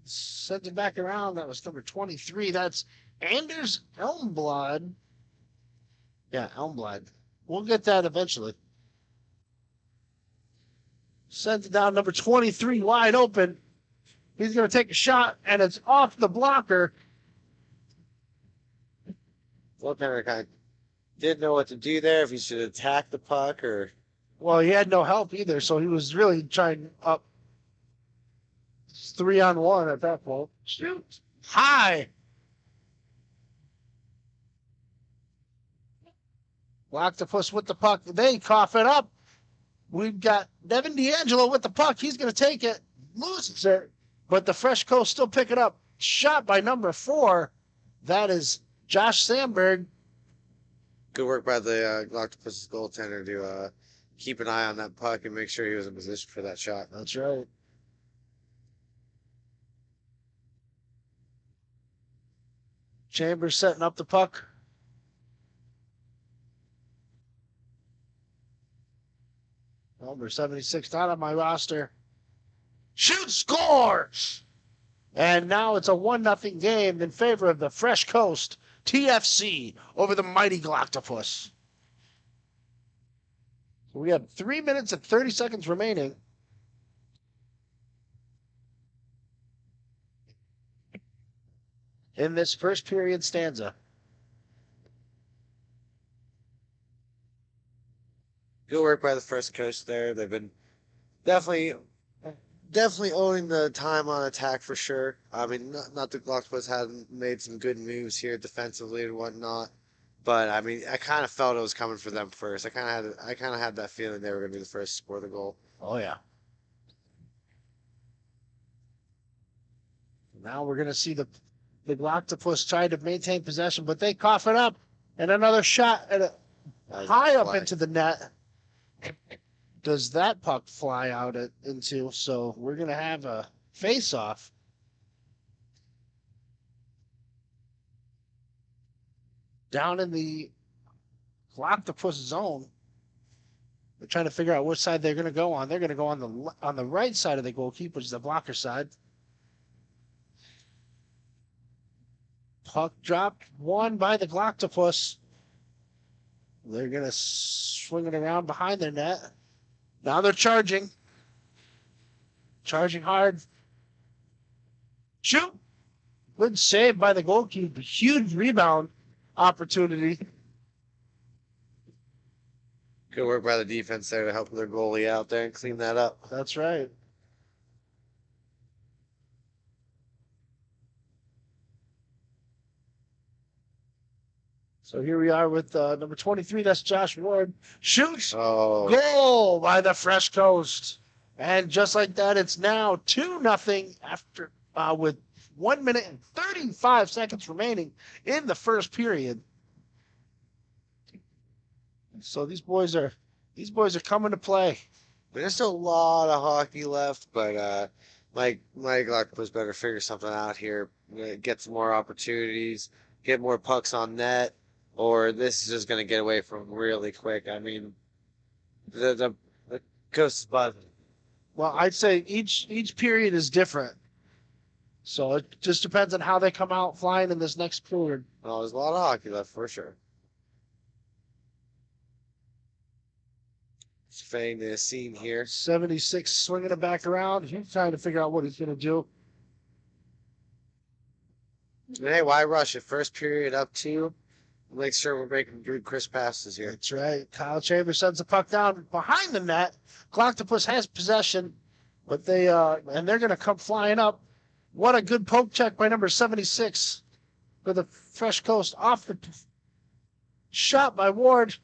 Sent it back around. That was number 23. That's Anders Elmblad. Yeah, Elmblad. We'll get that eventually. Sends it down, number 23, wide open. He's going to take a shot, and it's off the blocker. Goaltender kind of didn't know what to do there, if he should attack the puck or... Well, he had no help either, so he was really trying up 3-on-1 at that point. Shoot. High. Octopus with the puck. They cough it up. We've got Devin D'Angelo with the puck. He's going to take it. Loses it. But the Fresh Coast still pick it up. Shot by number 4. That is Josh Sandberg. Good work by the Octopus's goaltender to keep an eye on that puck and make sure he was in position for that shot. That's right. Chambers setting up the puck. Number 76, not on my roster. Shoot, scores! And now it's a 1-0 game in favor of the Fresh Coast TFC over the mighty Octopus. So we have 3 minutes and 30 seconds remaining. In this first period stanza. Good work by the First Coast there. They've been definitely owning the time on attack for sure. I mean, not that Octopus hadn't made some good moves here defensively and whatnot, but I mean, I kind of felt it was coming for them first. I kind of had that feeling they were going to be the first to score the goal. Oh yeah. Now we're going to see the Octopus try to maintain possession, but they cough it up, and another shot at high up into the net. Does that puck fly out into? So we're going to have a face-off. Down in the Octopus zone. They're trying to figure out which side they're going to go on. They're going to go on the right side of the goalkeeper, which is the blocker side. Puck dropped, won by the Octopus. They're going to swing it around behind their net. Now they're charging. Charging hard. Shoot! Good save by the goalkeeper. Huge rebound opportunity. Good work by the defense there to help their goalie out there and clean that up. That's right. So here we are with number 23. That's Josh Ward. Shoots. Oh. Goal by the Fresh Coast. And just like that, it's now 2-0 after with 1 minute and 35 seconds remaining in the first period. So these boys are coming to play. There's still a lot of hockey left, but Mike Octopus better figure something out here. Get some more opportunities, get more pucks on net, or this is just going to get away from really quick. I mean, the Coast is buzzing. Well, I'd say each period is different. So it just depends on how they come out flying in this next period. Well, there's a lot of hockey left for sure. Fading the scene here. 76 swinging it back around. He's trying to figure out what he's going to do. Hey, why rush it? First period up 2. Make sure we're making good, crisp passes here. That's right. Kyle Chambers sends the puck down behind the net. Octopus has possession, but they're going to come flying up. What a good poke check by number 76 for the Fresh Coast. Off the shot by Ward.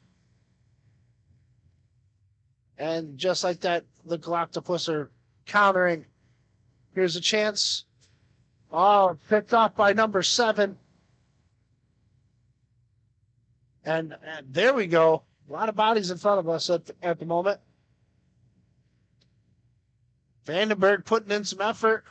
And just like that, the Octopus are countering. Here's a chance. Oh, picked off by number 7. And there we go. A lot of bodies in front of us at the moment. Vandenberg putting in some effort.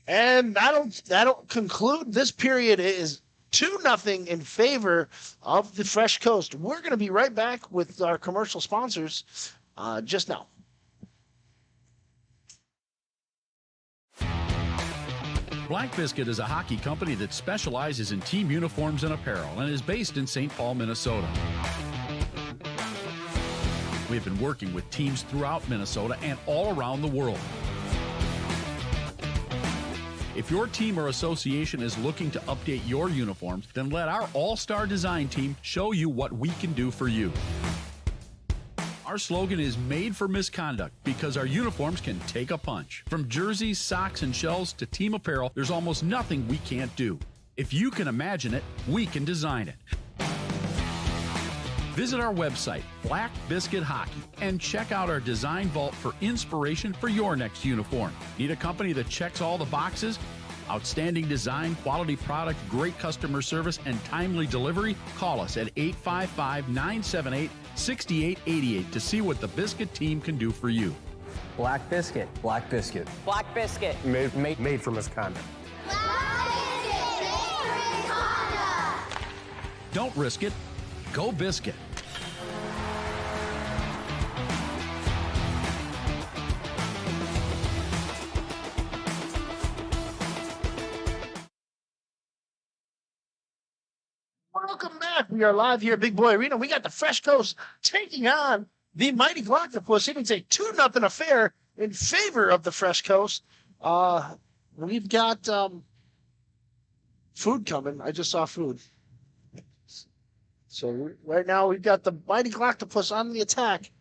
And that'll conclude this period. It is 2-0 in favor of the Fresh Coast. We're going to be right back with our commercial sponsors just now. Black Biscuit is a hockey company that specializes in team uniforms and apparel and is based in St. Paul, Minnesota. We've been working with teams throughout Minnesota and all around the world. If your team or association is looking to update your uniforms, then let our all-star design team show you what we can do for you. Our slogan is made for misconduct because our uniforms can take a punch. From jerseys, socks, and shells to team apparel, there's almost nothing we can't do. If you can imagine it, we can design it. Visit our website, Black Biscuit Hockey, and check out our design vault for inspiration for your next uniform. Need a company that checks all the boxes? Outstanding design, quality product, great customer service, and timely delivery? Call us at 855-978-6888 to see what the Biscuit team can do for you. Black Biscuit. Black Biscuit. Black Biscuit. Made for misconduct. Don't risk it. Go Biscuit. Welcome back. We are live here at Big Boy Arena. We got the Fresh Coast taking on the Mighty Octopus. It's a 2-0 affair in favor of the Fresh Coast. We've got food coming. I just saw food. So right now we've got the Mighty Octopus on the attack.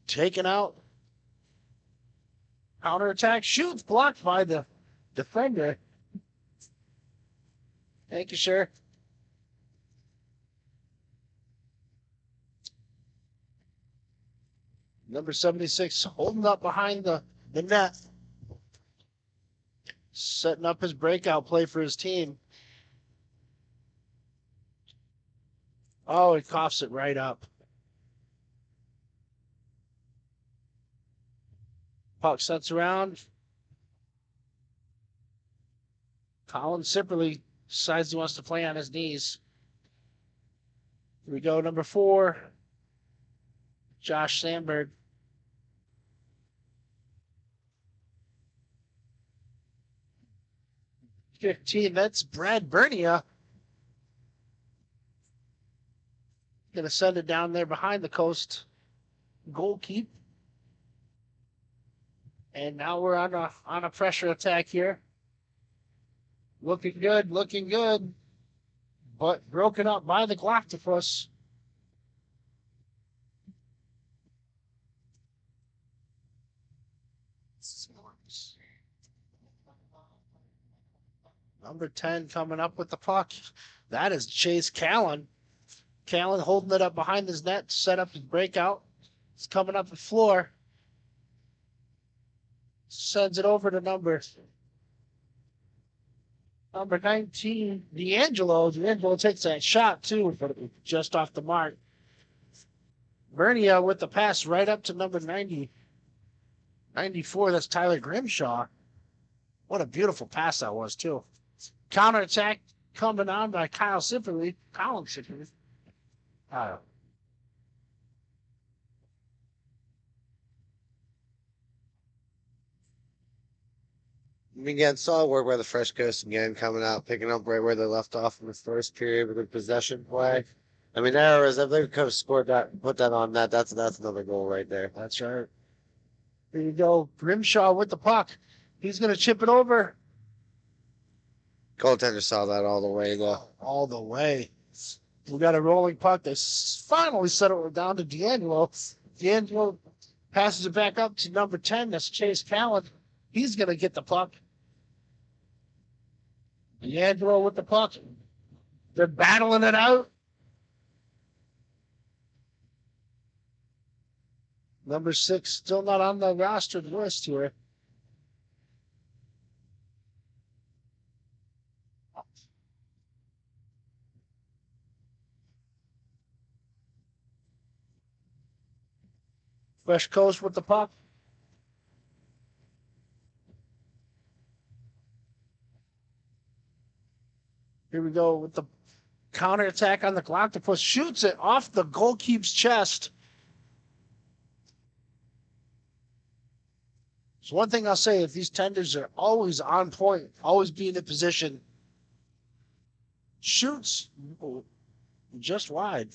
Taken out. Counterattack. Shoots blocked by the defender. Thank you, sir. Number 76 holding up behind the net. Setting up his breakout play for his team. Oh, he coughs it right up. Puck sets around. Colin Sipperly decides he wants to play on his knees. Here we go, number 4. Josh Sandberg. 15, that's Brad Bernia. Gonna send it down there behind the Coast goal keep. And now we're on a pressure attack here. Looking good, but broken up by the Octopus. Number 10 coming up with the puck. That is Chase Callan. Callan holding it up behind his net to set up his breakout. It's coming up the floor. Sends it over to number 19, D'Angelo. D'Angelo takes that shot too, but just off the mark. Bernia with the pass right up to number 94. That's Tyler Grimshaw. What a beautiful pass that was too. Counterattack coming on by Colin Sipperly. Again, solid work by the Fresh Coast again, coming out, picking up right where they left off in the first period with the possession play. I mean, there is, if they could have scored that, put that on net, that's another goal right there. That's right. Here you go. Grimshaw with the puck. He's going to chip it over. Goaltender saw that all the way, though. All the way. We got a rolling puck. They finally settle it down to D'Angelo. D'Angelo passes it back up to number 10. That's Chase Callan. He's going to get the puck. D'Angelo with the puck. They're battling it out. Number 6 still not on the rostered list here. Fresh Coast with the puck. Here we go with the counterattack on the Octopus. Shoots it off the goalkeeper's chest. So one thing I'll say, if these tenders are always on point, always be in a position, shoots just wide.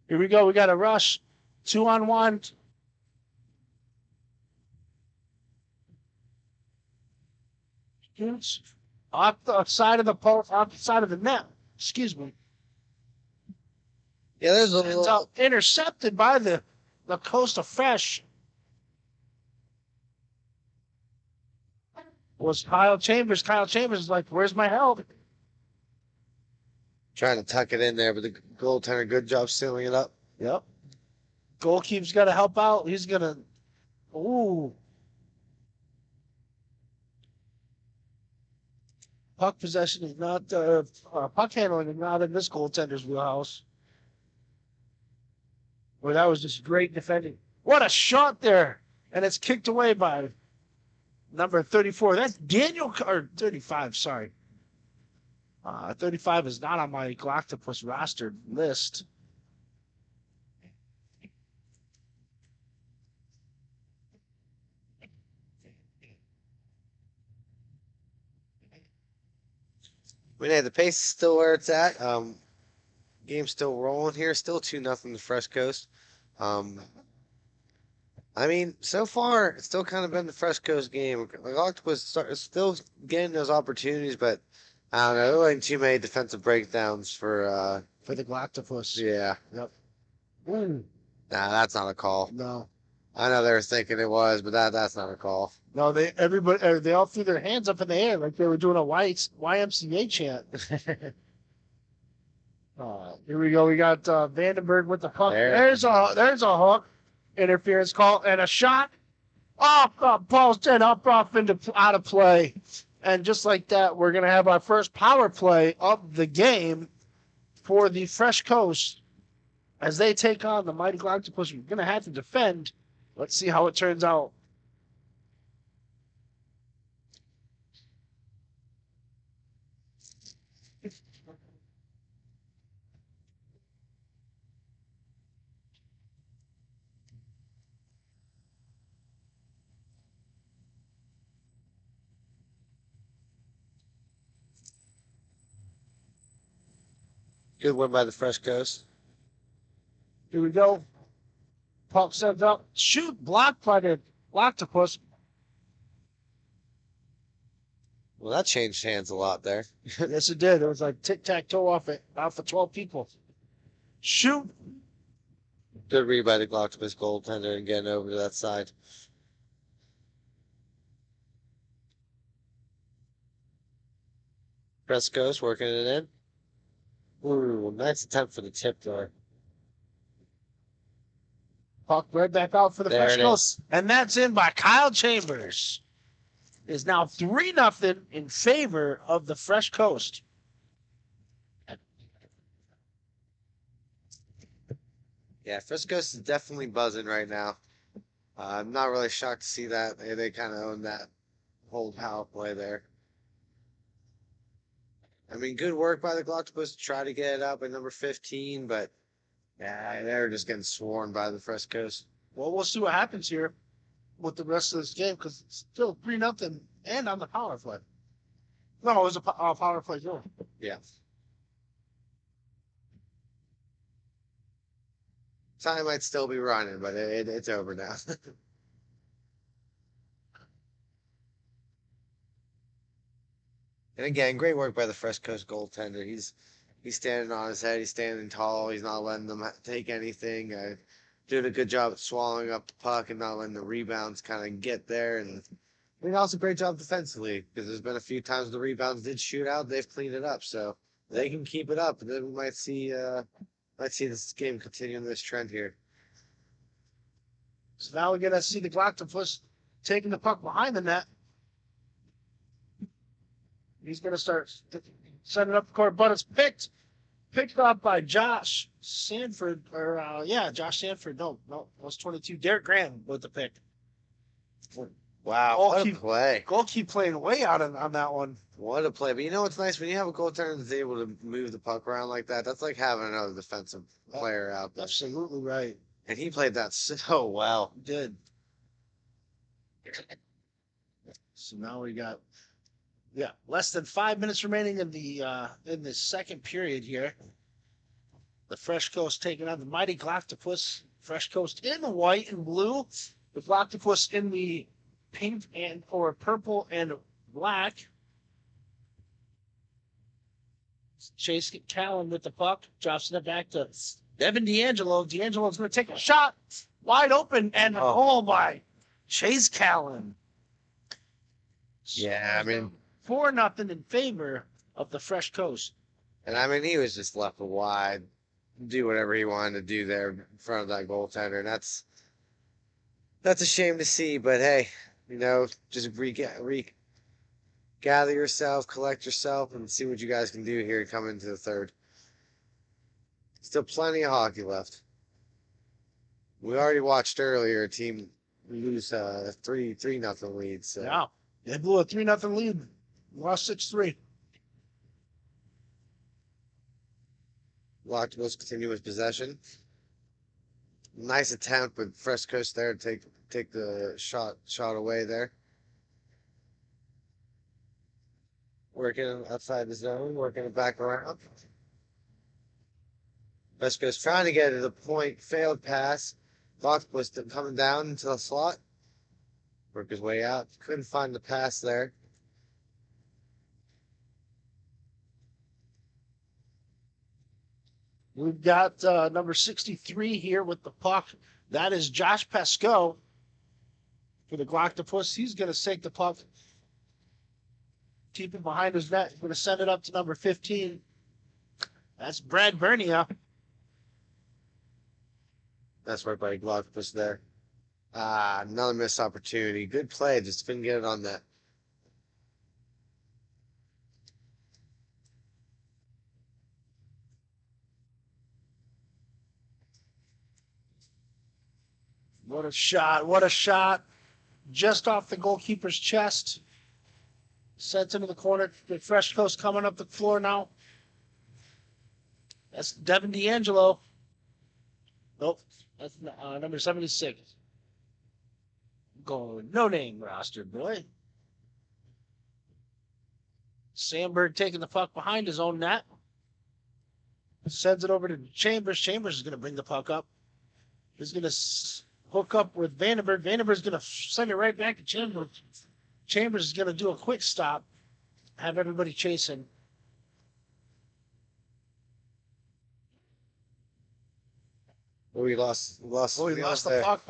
Here we go. We got a rush. 2-on-1. Shoots off the side of the post, off the side of the net. Excuse me. Yeah, there's a It's little... intercepted by the Coast of Fresh. Was Kyle Chambers. Kyle Chambers is like, where's my help? Trying to tuck it in there, but the goaltender, good job sealing it up. Yep. Goalkeeper's got to help out. He's going to... Ooh. Puck possession is not, puck handling is not in this goaltender's wheelhouse. Well, that was just great defending. What a shot there! And it's kicked away by number 34. That's Daniel, or 35, sorry. 35 is not on my Octopus rostered list. I mean, hey, the pace is still where it's at. Game's still rolling here. Still 2-0 to Fresh Coast. I mean, so far, it's still kind of been the Fresh Coast game. Like, Octopus is still getting those opportunities, but I don't know. There weren't too many defensive breakdowns for the Octopus. yeah. Yep. Nah, that's not a call. No. I know they were thinking it was, but that's not a call. No, they all threw their hands up in the air like they were doing a YMCA chant. Here we go. We got Vandenberg with the puck. There's a hook. Interference call and a shot. Off the post and up off into out of play. And just like that, we're gonna have our first power play of the game for the Fresh Coast as they take on the Mighty Octopus. We're gonna have to defend. Let's see how it turns out. Good win by the Fresh Coast. Here we go. Puck sent up. Shoot, blocked by the Octopus. Well, that changed hands a lot there. Yes, it did. It was like tic-tac-toe off of 12 people. Shoot. Good read by the Octopus goaltender and getting over to that side. Fresh Coast working it in. Ooh, nice attempt for the tip there. Puck right back out for the There Fresh it Coast. And that's in by Kyle Chambers. Is now 3-0 in favor of the Fresh Coast. Yeah, Fresh Coast is definitely buzzing right now. I'm not really shocked to see that. They kind of own that whole power play there. I mean, good work by the Octopus to try to get it up at number 15, but yeah, they're just getting sworn by the Fresh Coast. Well, we'll see what happens here with the rest of this game because it's still 3-0 and on the power play. No, it was a power play too. Yeah. Time might still be running, but it's over now. And again, great work by the Fresh Coast goaltender. He's standing on his head. He's standing tall. He's not letting them take anything. Doing a good job at swallowing up the puck and not letting the rebounds kind of get there. And I mean, also a great job defensively because there's been a few times the rebounds did shoot out. They've cleaned it up, so they can keep it up. And then we might see this game continuing this trend here. So now we're going to see the Octopus taking the puck behind the net. He's going to start setting up the court, but it's picked up by Josh Sanford, Josh Sanford. No, it was 22. Derek Graham with the pick. Wow, what a play. Goalkeeper playing way out on that one. What a play. But you know what's nice? When you have a goaltender that's able to move the puck around like that, that's like having another defensive player out there. Absolutely right. And he played that so well. He did. So now we got less than 5 minutes remaining in the second period here. The Fresh Coast taking on the Mighty Octopus. Fresh Coast in the white and blue. The Octopus in the pink or purple and black. Chase Callan with the puck. Drops it back to Devin D'Angelo. D'Angelo's going to take a shot. Wide open and by Chase Callan. Yeah, I mean 4-0 in favor of the Fresh Coast. And I mean, he was just left wide, do whatever he wanted to do there in front of that goaltender. And that's a shame to see, but hey, just gather yourself, collect yourself, and see what you guys can do here coming into the third. Still plenty of hockey left. We already watched earlier a team lose 3-0 lead. So. Yeah, they blew a 3-0 lead, lost 6-3. Octopus continue with possession. Nice attempt with Fresh Coast there to take the shot away there. Working outside the zone, working it back around. Fresh Coast trying to get to the point, failed pass. Octopus coming down into the slot. Work his way out. Couldn't find the pass there. We've got number 63 here with the puck. That is Josh Pesco for the Octopus. He's going to take the puck, keep it behind his net. He's going to send it up to number 15. That's Brad Bernia. That's right by Octopus there. Another missed opportunity. Good play, just couldn't get it on net. What a shot. What a shot. Just off the goalkeeper's chest. Sent into the corner. The Fresh Coast coming up the floor now. That's Devin D'Angelo. Nope. That's number 76. Going no name roster, boy. Sandberg taking the puck behind his own net. Sends it over to Chambers. Chambers is going to bring the puck up. He's going to hook up with Vandenberg. Vandenberg's going to send it right back to Chambers. Chambers is going to do a quick stop. Have everybody chasing. Well, we lost The puck,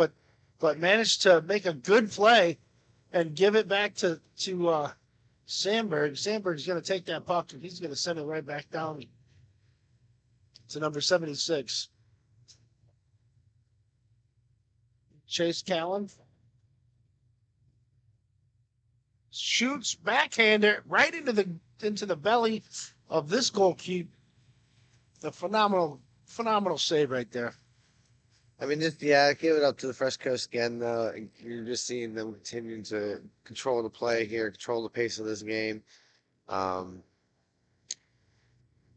but managed to make a good play and give it back to Sandberg. Sandberg's going to take that puck and he's going to send it right back down to number 76. Chase Callan shoots backhander right into the belly of this goalkeeper. The phenomenal save right there. I mean, give it up to the Fresh Coast again, though. You're just seeing them continuing to control the play here, control the pace of this game. Again,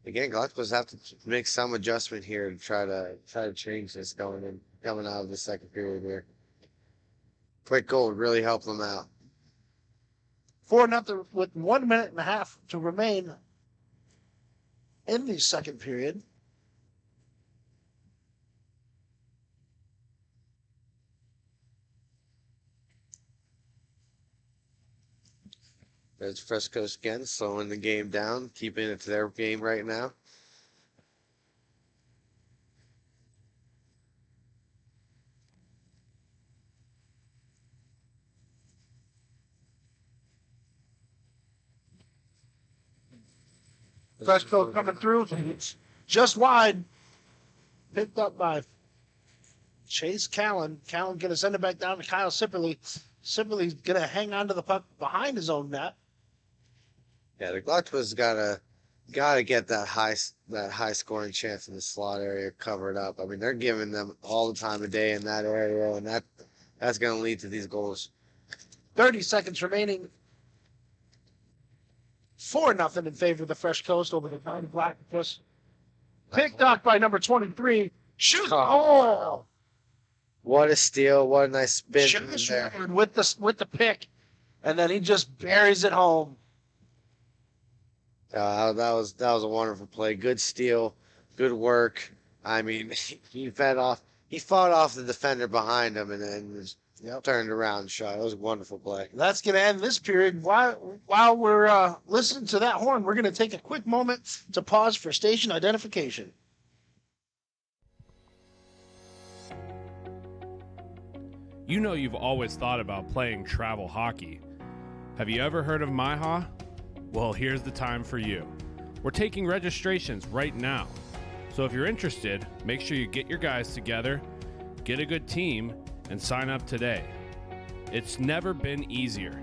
Galacticos have to make some adjustment here to try to change this coming out of the second period here. Quick goal would really help them out. 4-0 with 1 minute and a half to remain in the second period. There's Fresh Coast again, slowing the game down, keeping it to their game right now. Fresh Coast coming through, just wide. Picked up by Chase Callan. Callan going to send it back down to Kyle Sipperly. Sipperly's going to hang on to the puck behind his own net. Yeah, the Galacticos gotta get that high scoring chance in the slot area covered up. I mean, they're giving them all the time of day in that area, and that's going to lead to these goals. 30 seconds remaining. 4-0 in favor of the Fresh Coast over the County Blackfoot. Picked up by number 23. Shoot! Oh! What a steal! What a nice spin Josh there. Ward with the pick, and then he just buries it home. That was a wonderful play. Good steal, good work. I mean, he fought off the defender behind him and then just turned around and shot. It was a wonderful play. That's going to end this period. While we're listening to that horn, we're going to take a quick moment to pause for station identification. You know you've always thought about playing travel hockey. Have you ever heard of MIHA? Well, here's the time for you. We're taking registrations right now. So if you're interested, make sure you get your guys together, get a good team, and sign up today. It's never been easier.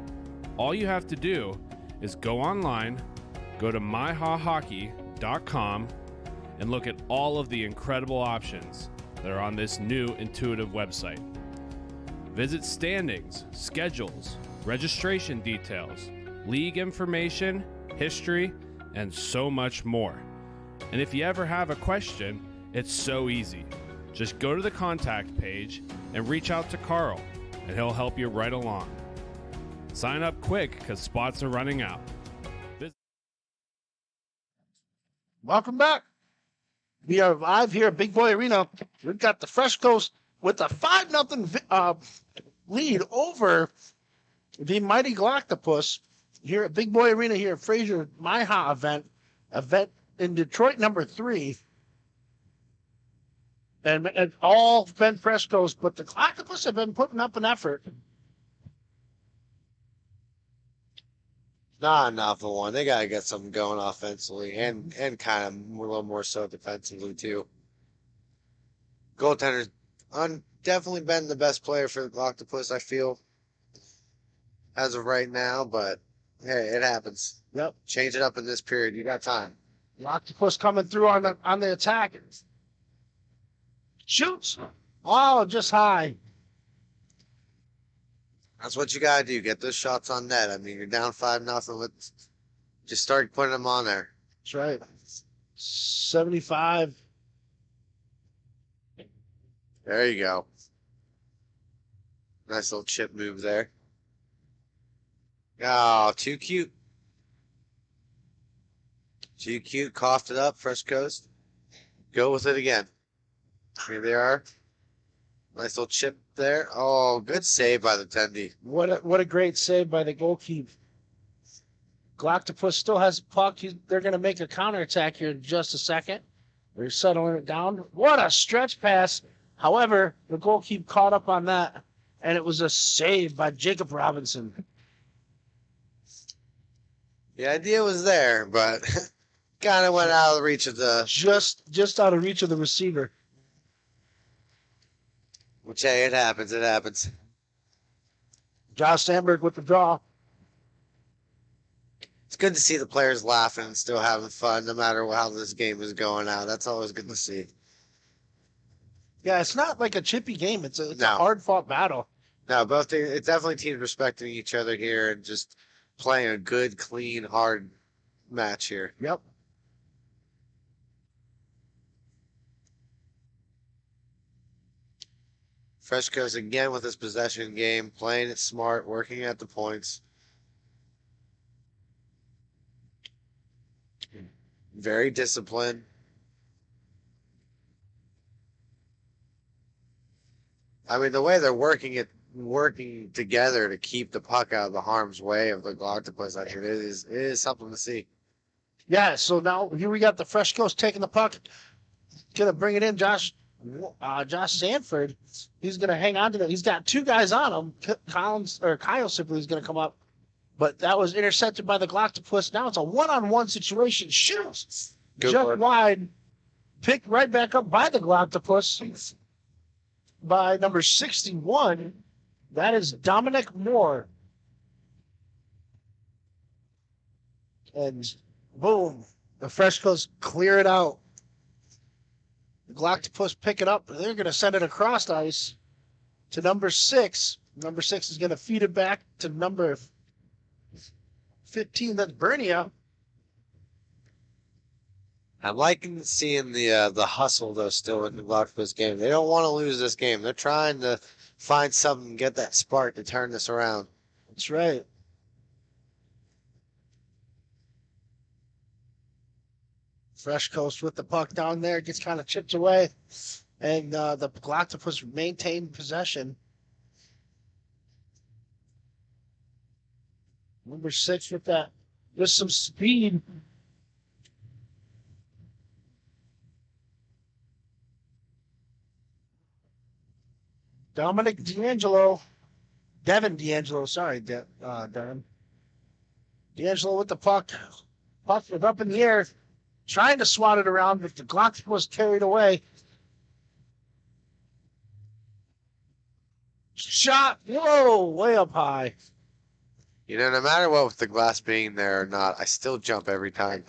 All you have to do is go online, go to MIHAhockey.com, and look at all of the incredible options that are on this new intuitive website. Visit standings, schedules, registration details, league information, history, and so much more. And if you ever have a question, it's so easy. Just go to the contact page and reach out to Carl, and he'll help you right along. Sign up quick because spots are running out. Welcome back. We are live here at Big Boy Arena. We've got the Fresh Coast with a 5-0 lead over the mighty Octopus here at Big Boy Arena here at Fraser MIHA event in Detroit number 3. And all been Fresh Coast, but the Octopus have been putting up an effort. Not enough for one. They gotta get something going offensively and kind of a little more so defensively too. Goaltender's definitely been the best player for the Octopus, I feel, as of right now. But hey, it happens. Yep. Change it up in this period. You got time. The Octopus coming through on the attack. Shoots. Oh, just high. That's what you gotta do. Get those shots on net. I mean, you're down 5-0. Let's just start putting them on there. That's right. 75. There you go. Nice little chip move there. Oh, too cute. Too cute. Coughed it up. Fresh Coast. Go with it again. Here they are. Nice little chip there. Oh, good save by the Tendy. What a great save by the goalkeeper. Octopus still has a puck. They're going to make a counterattack here in just a second. They're settling it down. What a stretch pass. However, the goalkeeper caught up on that, and it was a save by Jacob Robinson. The idea was there, but kind of went out of the reach of the... Just out of reach of the receiver. Which, hey, it happens. It happens. Josh Sandberg with the draw. It's good to see the players laughing and still having fun, no matter how this game is going out. That's always good to see. Yeah, it's not like a chippy game. It's a No. hard-fought battle. No, it's definitely teams respecting each other here and just playing a good, clean, hard match here. Yep. Fresh Coast again with his possession game, playing it smart, working at the points. Very disciplined. I mean, the way they're working together to keep the puck out of the harm's way of the Octopus, I think it is something to see. Yeah, so now here we got the Fresh Coast taking the puck. Gonna bring it in, Josh Sanford. He's gonna hang on to that. He's got two guys on him. Kyle Sibley is gonna come up, but that was intercepted by the Octopus. Now it's a one-on-one situation. Shoots just work. wide, picked right back up by the Octopus by number 61. That is Dominic Moore, and boom, the Fresh Coast clear it out. The Octopus pick it up. They're going to send it across ice to number 6. Number 6 is going to feed it back to number 15. That's Bernia. I'm liking seeing the hustle, though, still in the Octopus game. They don't want to lose this game. They're trying to find something, get that spark to turn this around. That's right. Fresh Coast with the puck down there. Gets kind of chipped away. And the Octopus maintained possession. Number 6 with some speed. Devin D'Angelo, sorry, Devin. D'Angelo with the puck. Puck was up in the air, trying to swat it around, but the Glock was carried away. Shot, whoa, way up high. You know, no matter what with the glass being there or not, I still jump every time.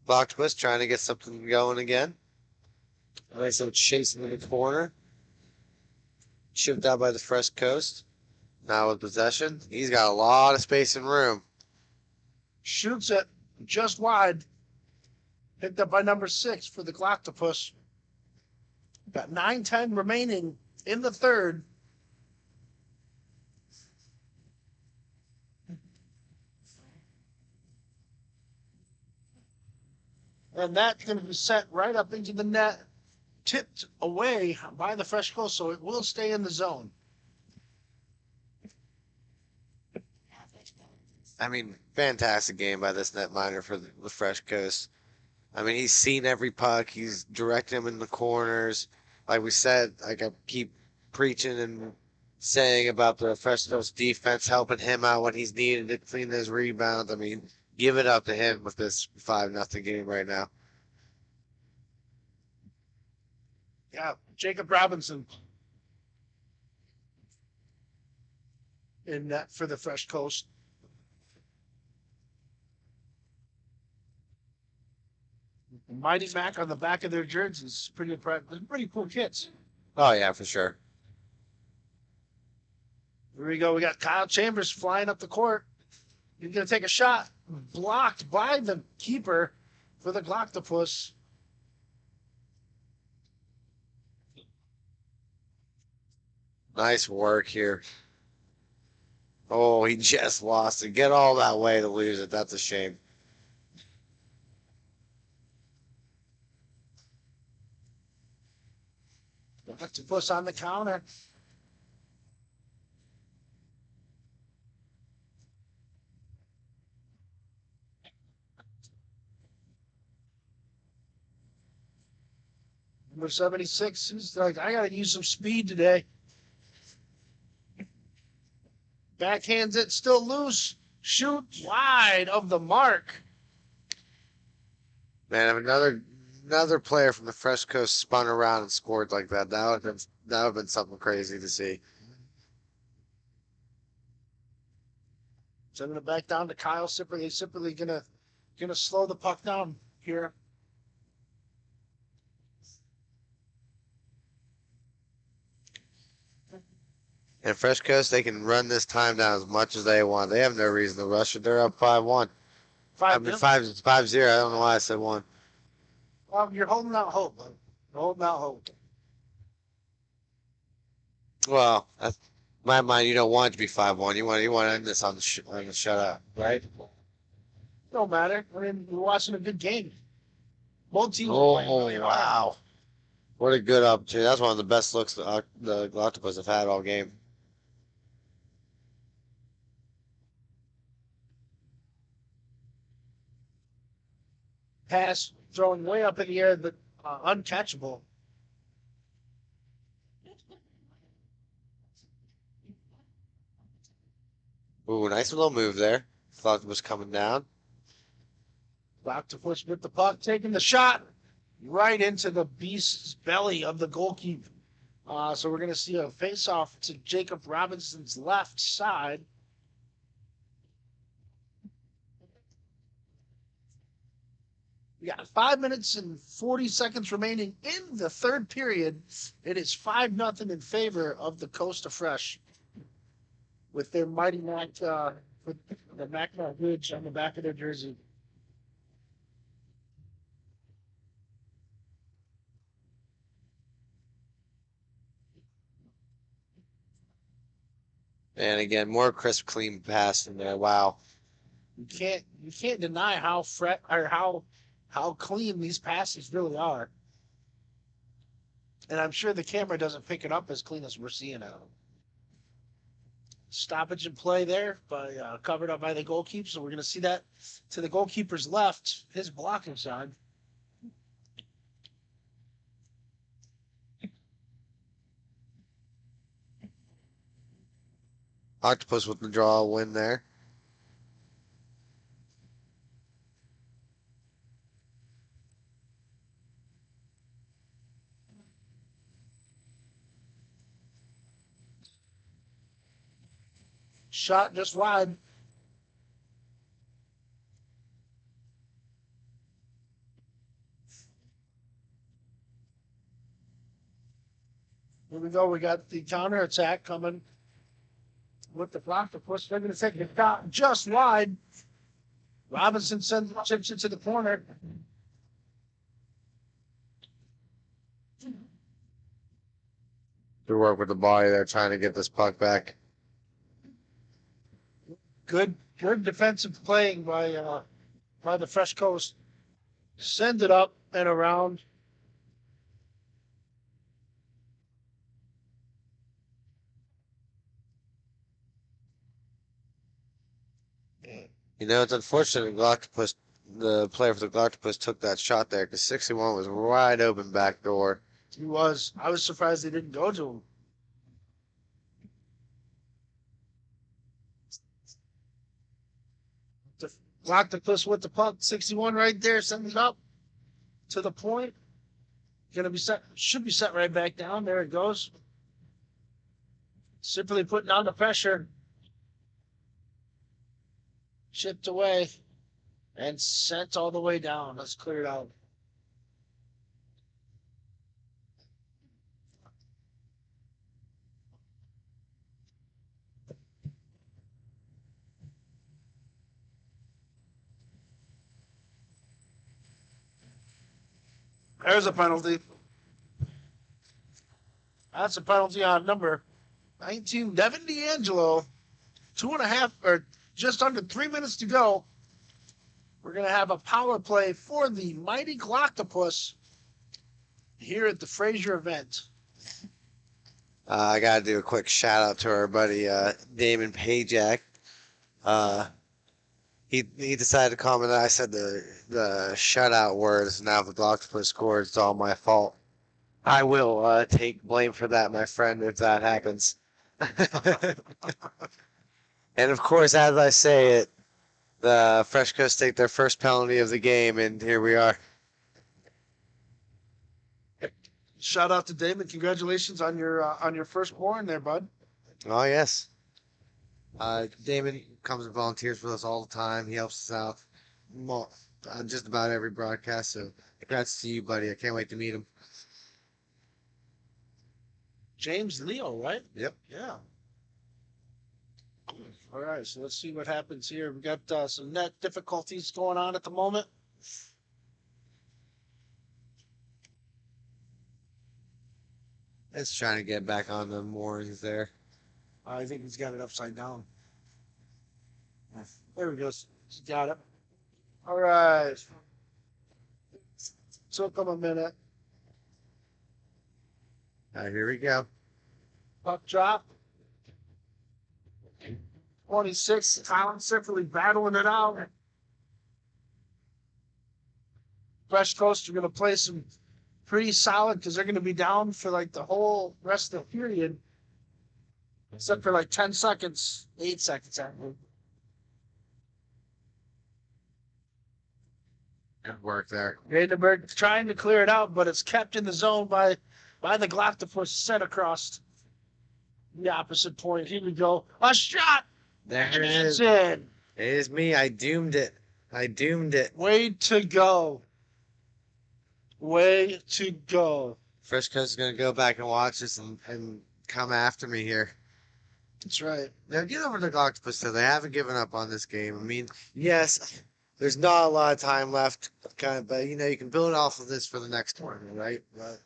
Octopus trying to get something going again. Nice little chasing in the corner. Chipped out by the Fresh Coast. Now with possession. He's got a lot of space and room. Shoots it just wide. Picked up by number 6 for the Octopus. Got 9:10 remaining in the third. And that's going to be sent right up into the net, tipped away by the Fresh Coast, so it will stay in the zone. I mean, fantastic game by this netminder for the Fresh Coast. I mean, he's seen every puck. He's directing them in the corners. Like we said, like I keep preaching and saying about the Fresh Coast defense helping him out when he's needed to clean his rebounds. I mean, give it up to him with this 5-0 game right now. Yeah, Jacob Robinson in net for the Fresh Coast. Mighty Mac on the back of their jerseys. Pretty cool kits. Oh, yeah, for sure. Here we go. We got Kyle Chambers flying up the court. He's going to take a shot. Blocked by the keeper for the Octopus. Nice work here. Oh, he just lost it. Get all that way to lose it. That's a shame. Octopus on the counter. Number 76 is like, I got to use some speed today. Backhands it, still loose. Shoot wide of the mark. Man, if another player from the Fresh Coast spun around and scored like that, that would have been something crazy to see. Sending it back down to Kyle Sipperly. Sipperly gonna slow the puck down here. And Fresh Coast, they can run this time down as much as they want. They have no reason to rush it. They're up 5-1. I mean, 5-0. I don't know why I said 1. Well, you're holding out hope, bud. You're holding out hope. Well, that's, in my mind, you don't want it to be 5-1. You want to end this on the shutout, right? No matter. I mean, we're watching a good game. Both teams are Oh, playing really hard. wow. What a good opportunity. That's one of the best looks the Octopus have had all game. Pass throwing way up in the air, but uncatchable. Ooh, nice little move there. Thought it was coming down. Octopus with the puck, taking the shot right into the beast's belly of the goalkeeper. So we're going to see a face-off to Jacob Robinson's left side. We got 5 minutes and 40 seconds remaining in the third period. It is 5-0 in favor of the Costa Fresh with their mighty Mac, with the Mackinac Ridge on the back of their jersey. And again, more crisp, clean pass in there. Wow. You can't deny how clean these passes really are. And I'm sure the camera doesn't pick it up as clean as we're seeing it. Stoppage and play there by covered up by the goalkeeper. So we're going to see that to the goalkeeper's left, his blocking side. Octopus with the draw win there. Shot just wide. Here we go. We got the counter attack coming with the Octopus. They're going to take the shot just wide. Robinson chips it to the corner. Good work with the body there, trying to get this puck back. Good defensive playing by the Fresh Coast. Send it up and around. You know, it's unfortunate the player for the Octopus took that shot there because 61 was wide open back door. He was. I was surprised they didn't go to him. The Octopus with the puck. 61 right there. Send it up to the point. Gonna be set. Should be set right back down. There it goes. Simply putting down the pressure. Chipped away and sent all the way down. Let's clear it out. There's a penalty. That's a penalty on number 19, Devin D'Angelo. 2.5 or just under 3 minutes to go. We're going to have a power play for the mighty Octopus here at the Fraser event. I got to do a quick shout out to our buddy Damon Pajak. He decided to comment that I said the shutout words. Now if the Octopus scored, it's all my fault. I will take blame for that, my friend, if that happens. And of course, as I say it, the Fresh Coast take their first penalty of the game, and here we are. Shout out to Damon. Congratulations on your firstborn there, bud. Oh, yes. Damon comes and volunteers with us all the time. He helps us out on just about every broadcast, so congrats to you, buddy. I can't wait to meet him. James Leo, right? Yep. Yeah. All right, so let's see what happens here. We got some net difficulties going on at the moment. It's trying to get back on the moorings there. I think he's got it upside down. There we go. He's got it. All right. Took him a minute. Here we go. Puck drop. 26, Colin Sifferly battling it out. Fresh Coast are going to play some pretty solid because they're going to be down for like the whole rest of the period. Except for like 10 seconds, 8 seconds actually. Good work there. Vandenberg trying to clear it out, but it's kept in the zone by the Octopus set across the opposite point. Here we go. A shot! There it is. In. It is me. I doomed it. I doomed it. Way to go. Way to go. Fresh Coast is going to go back and watch this and come after me here. That's right. Now, get over to the Octopus, though. They haven't given up on this game. I mean, yes, there's not a lot of time left, but, you know, you can build off of this for the next tournament, right? But,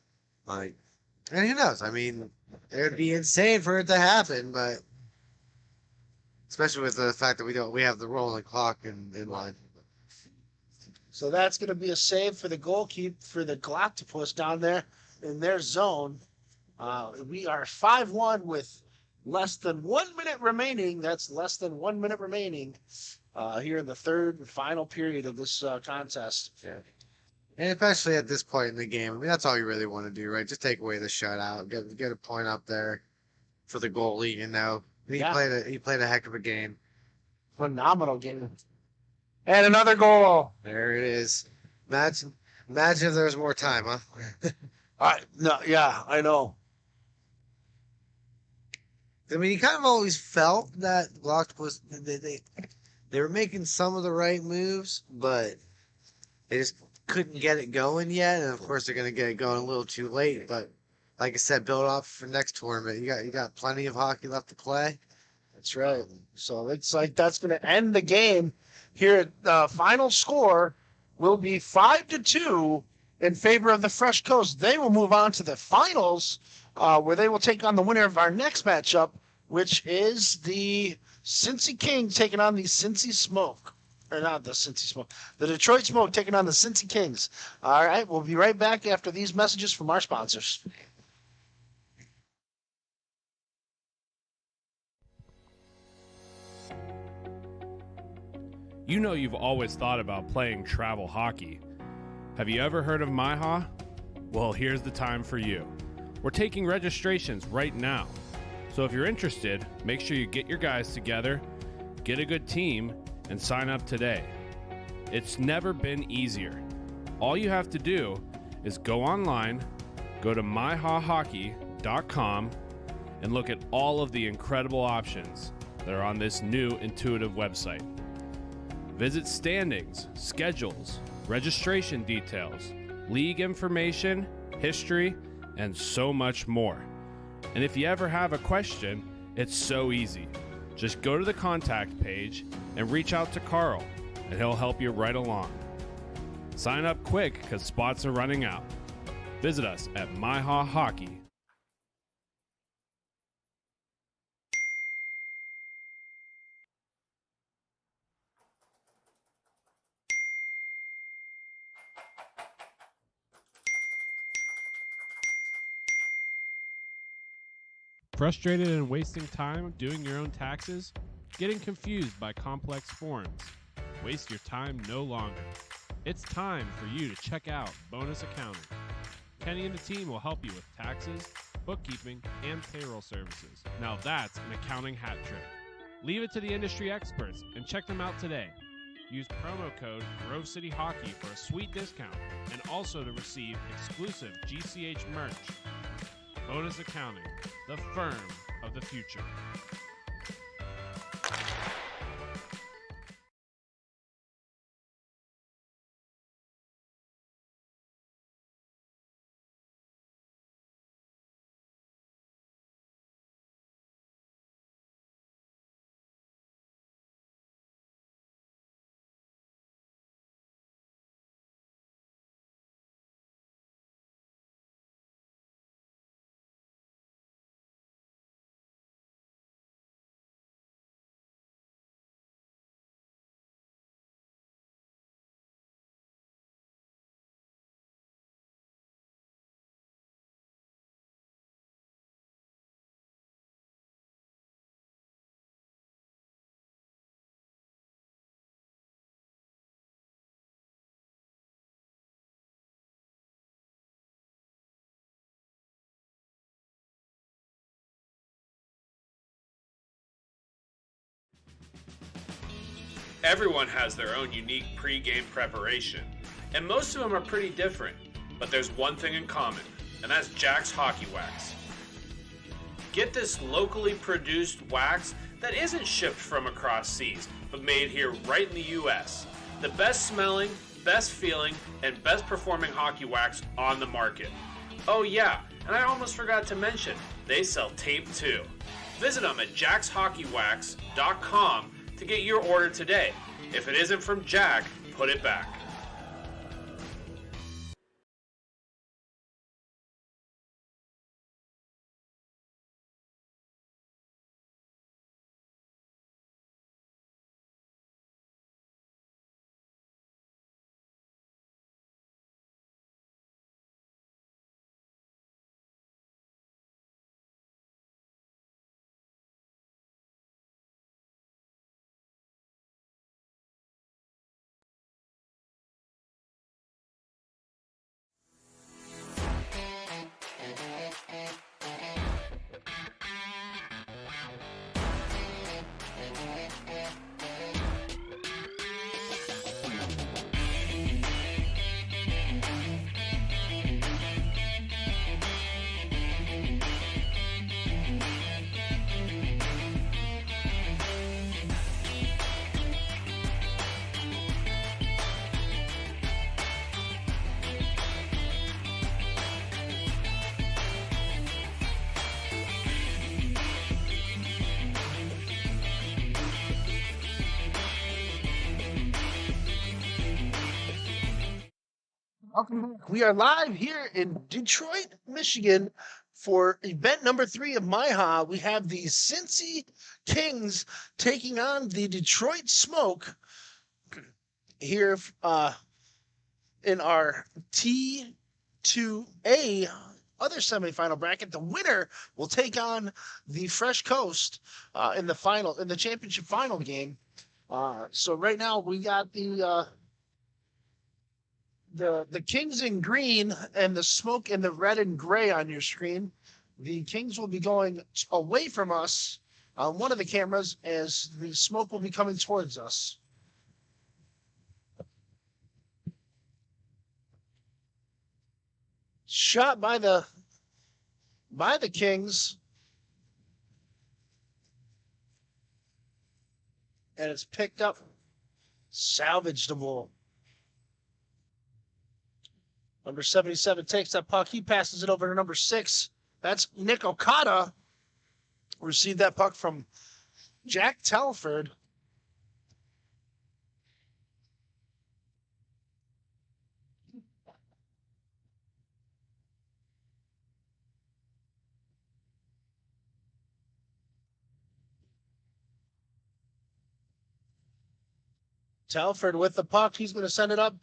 like, and who knows? I mean, it would be insane for it to happen, but especially with the fact that we have the rolling clock in line. So that's going to be a save for the goalkeeper for the Octopus down there in their zone. We are 5-1 with less than 1 minute remaining. That's less than 1 minute remaining here in the third and final period of this contest. Yeah. And especially at this point in the game, I mean, that's all you really want to do, right? Just take away the shutout, get a point up there for the goalie, you know. He played a heck of a game. Phenomenal game. And another goal. There it is. Imagine if there was more time, huh? No, yeah, I know. I mean, you kind of always felt that Octopus they were making some of the right moves, but they just couldn't get it going yet. And of course, they're gonna get it going a little too late. But like I said, build off for next tournament. You got plenty of hockey left to play. That's right. So it's like that's going to end the game here. The final score will be 5-2 in favor of the Fresh Coast. They will move on to the finals, where they will take on the winner of our next matchup, which is the Cincy Kings taking on the Cincy Smoke. Or not the Cincy Smoke. The Detroit Smoke taking on the Cincy Kings. All right, we'll be right back after these messages from our sponsors. You know you've always thought about playing travel hockey. Have you ever heard of MIHA? Well, here's the time for you. We're taking registrations right now. So if you're interested, make sure you get your guys together, get a good team, and sign up today. It's never been easier. All you have to do is go online, go to MIHAHockey.com, and look at all of the incredible options that are on this new intuitive website. Visit standings, schedules, registration details, league information, history, and so much more. And if you ever have a question, it's so easy. Just go to the contact page and reach out to Carl, and he'll help you right along. Sign up quick because spots are running out. Visit us at MIHA Frustrated and wasting time doing your own taxes? Getting confused by complex forms? Waste your time no longer. It's time for you to check out Bonus Accounting. Kenny and the team will help you with taxes, bookkeeping, and payroll services. Now that's an accounting hat trick. Leave it to the industry experts and check them out today. Use promo code Grove City Hockey for a sweet discount and also to receive exclusive GCH merch. Bonus Accounting, the firm of the future. Everyone has their own unique pre-game preparation, and most of them are pretty different, but there's one thing in common, and that's Jack's Hockey Wax. Get this locally produced wax that isn't shipped from across seas, but made here right in the US. The best smelling, best feeling, and best performing hockey wax on the market. Oh yeah, and I almost forgot to mention, they sell tape too. Visit them at jackshockeywax.com to get your order today. If it isn't from Jack, put it back. Welcome back. We are live here in Detroit, Michigan for event number 3 of MIHA. We have the Cincy Kings taking on the Detroit Smoke here in our T2A other semifinal bracket. The winner will take on the Fresh Coast in the championship final game. So right now we got the Kings in green and the Smoke in the red and gray on your screen. The Kings will be going away from us on one of the cameras as the Smoke will be coming towards us. Shot by the Kings. And it's picked up. Salvageable. Number 77 takes that puck. He passes it over to number 6. That's Nick Okada. Received that puck from Jack Telford. Telford with the puck. He's going to send it up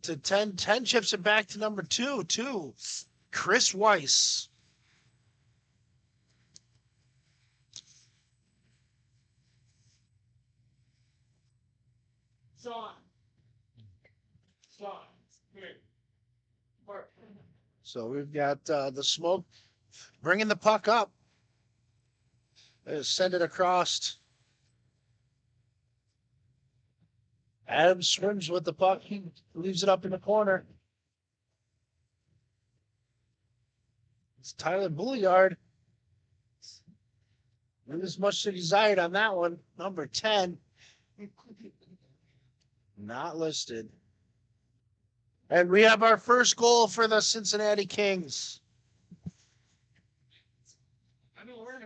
to 10. 10 chips it back to number 2. Chris Weiss. So we've got the Smoke bringing the puck up. Send it across. Adams swims with the puck. He leaves it up in the corner. It's Tyler Bulliard. Not as much desired on that one. Number 10. Not listed. And we have our first goal for the Cincinnati Kings. I mean, we're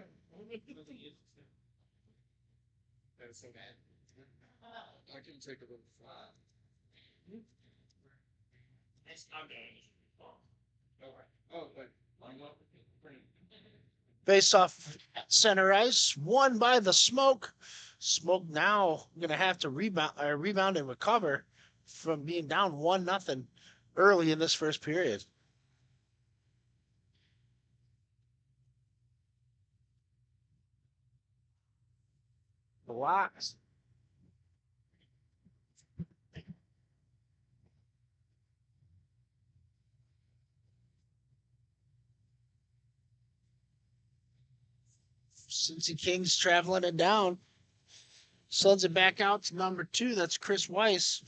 that's so bad. I can take a little flat. Oh, but Face off center ice, won by the Smoke. Smoke now going to have to rebound and recover from being down 1-0 early in this first period. Blocks. Cincy Kings traveling it down. Sends it back out to number 2. That's Chris Weiss.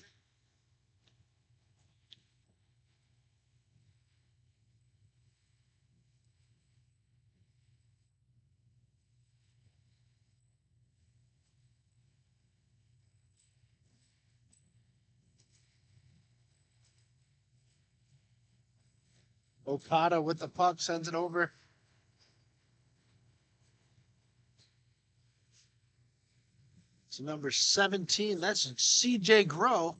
Okada with the puck sends it over. So number 17, that's CJ Grow.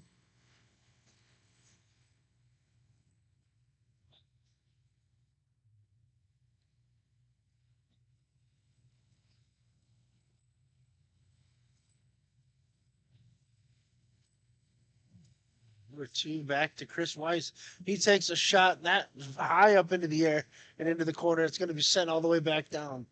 Number 2 back to Chris Weiss. He takes a shot that high up into the air and into the corner. It's going to be sent all the way back down.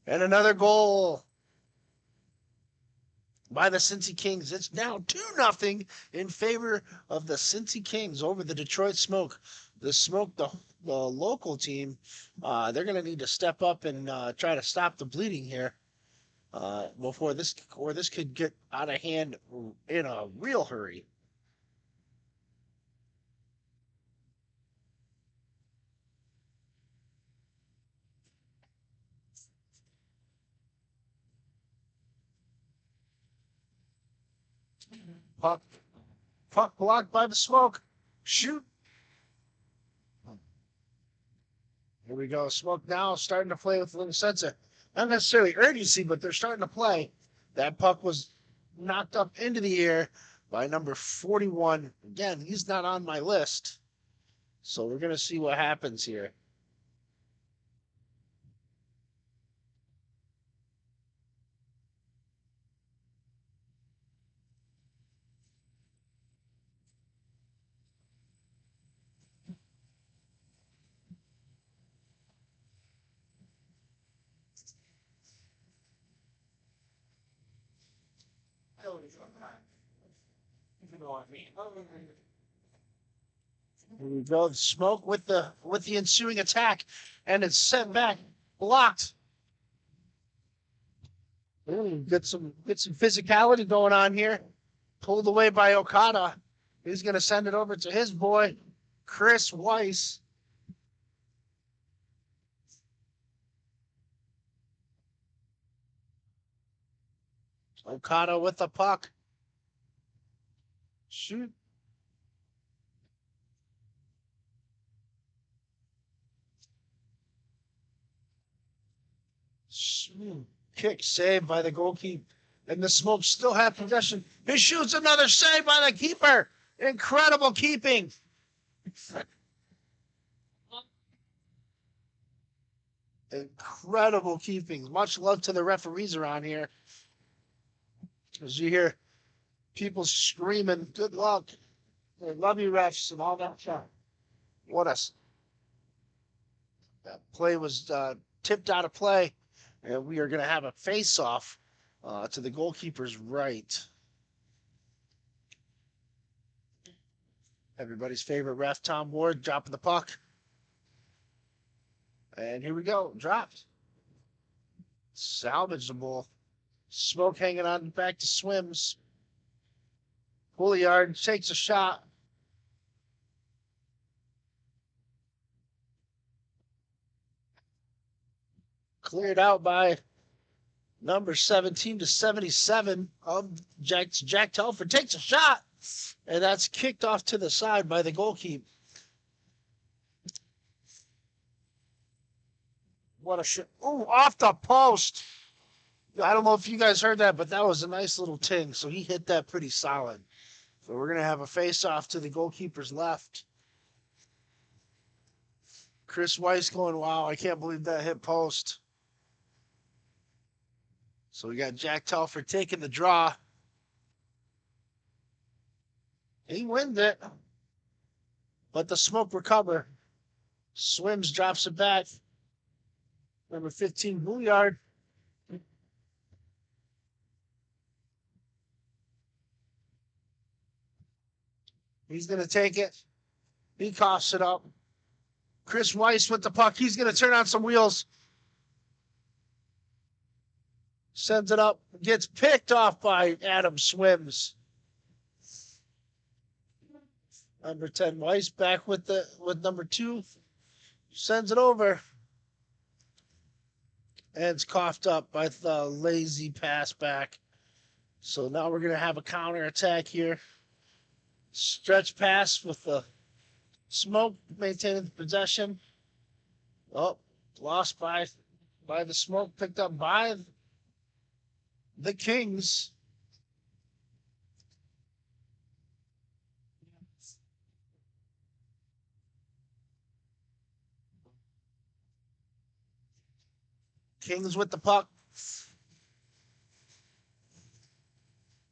And another goal by the Cincy Kings. It's now 2-0 in favor of the Cincy Kings over the Detroit Smoke. The Smoke, the local team, they're going to need to step up and try to stop the bleeding here before this could get out of hand in a real hurry. Puck Puck blocked by the Smoke. Shoot. Here we go. Smoke now starting to play with a little sense of, not necessarily urgency, but they're starting to play. That puck was knocked up into the air by number 41. Again, he's not on my list. So we're going to see what happens here. Here we go. Smoke with the ensuing attack, and it's sent back, blocked. Get some physicality going on here. Pulled away by Okada. He's going to send it over to his boy, Chris Weiss. Okada with the puck. Shoot. Kick saved by the goalkeeper. And the Smoke still have possession. He shoots another save by the keeper. Incredible keeping. Incredible keeping. Much love to the referees around here. As you hear people screaming, good luck. I love you, refs, and all that stuff. What a... That play was tipped out of play. And we are going to have a face-off to the goalkeeper's right. Everybody's favorite ref, Tom Ward, dropping the puck. And here we go. Dropped. Salvageable. Smoke hanging on back to Swims. Pouliard takes a shot. Cleared out by number 17 to 77 of Jack Telford. Takes a shot, and that's kicked off to the side by the goalkeeper. What a shot. Oh, off the post. I don't know if you guys heard that, but that was a nice little ting. So he hit that pretty solid. So we're going to have a face-off to the goalkeeper's left. Chris Weiss going, wow, I can't believe that hit post. So we got Jack Telford taking the draw. He wins it. But the Smoke recover. Swims, drops it back. Number 15, Pouliard. He's going to take it. He coughs it up. Chris Weiss with the puck. He's going to turn on some wheels. Sends it up. Gets picked off by Adam Swims. Number 10, Weiss back with number 2. Sends it over. And it's coughed up by the lazy pass back. So now we're going to have a counter attack here. Stretch pass with the Smoke maintaining the possession. Oh, lost by the Smoke, picked up by the Kings. Kings with the puck.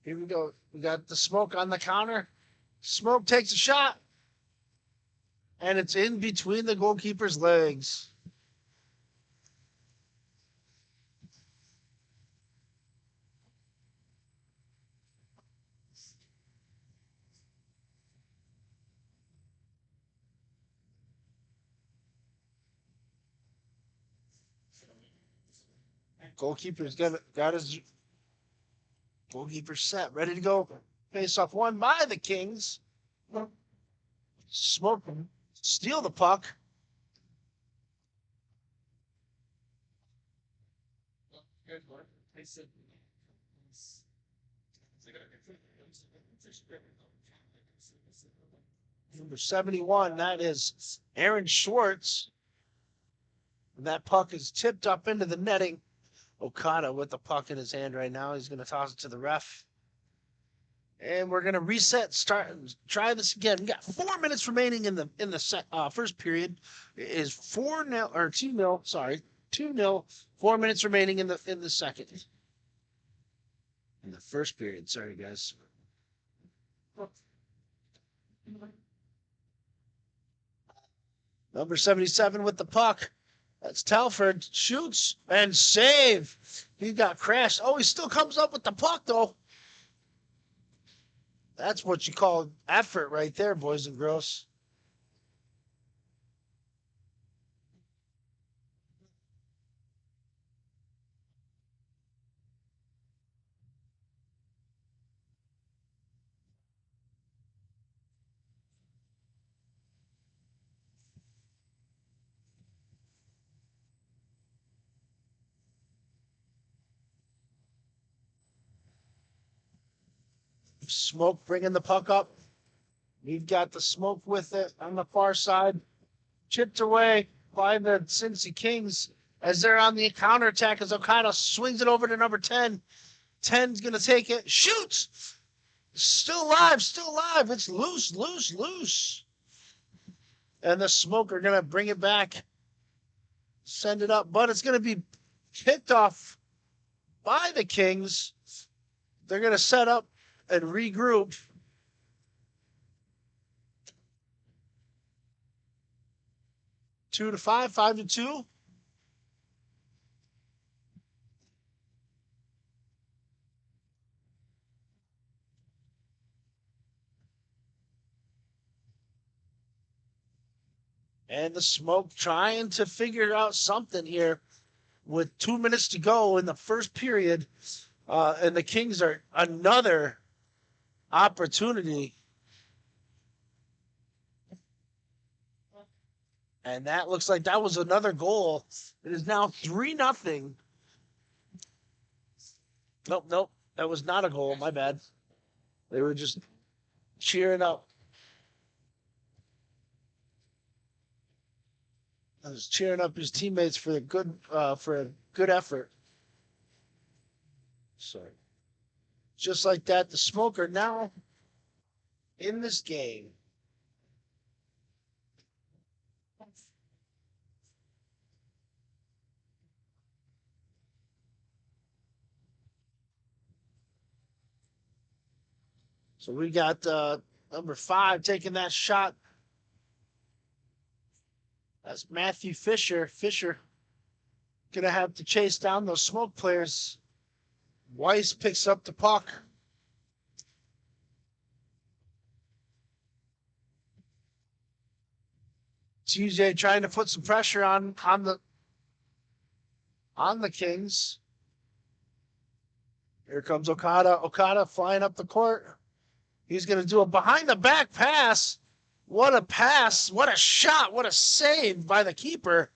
Here we go. We got the Smoke on the counter. Smoke takes a shot. And it's in between the goalkeeper's legs. Goalkeeper's got his goalkeeper set, ready to go. Face off won by the Kings. Smoke steal the puck. Number 71, that is Aaron Schwartz. And that puck is tipped up into the netting. Okada with the puck in his hand right now. He's going to toss it to the ref. And we're going to reset, try this again. We got 4 minutes remaining in the first period. It is 4-0 or 2-0, sorry. 2-0. 4 minutes remaining in the second. In the first period, sorry guys. Number 77 with the puck. That's Telford. Shoots and save. He got crashed. Oh, he still comes up with the puck, though. That's what you call effort right there, boys and girls. Smoke bringing the puck up. We've got the Smoke with it on the far side. Chipped away by the Cincy Kings as they're on the counterattack as Okada swings it over to number 10. 10's going to take it. Shoots! Still alive, still alive. It's loose, loose, loose. And the Smoke are going to bring it back. Send it up, but it's going to be kicked off by the Kings. They're going to set up and regroup. 2-5, 5-2. And the Smoke trying to figure out something here with 2 minutes to go in the first period. And the Kings are another opportunity. And that looks like that was another goal. It is now 3-0. Nope. That was not a goal. My bad. They were just cheering up. I was cheering up his teammates for a good effort. Sorry. Just like that, the Smoke are now in this game. So we got number 5 taking that shot. That's Matthew Fisher. Fisher going to have to chase down those Smoke players. Weiss picks up the puck. TJ trying to put some pressure on the Kings. Here comes Okada. Okada flying up the court. He's going to do a behind-the-back pass. What a pass. What a shot. What a save by the keeper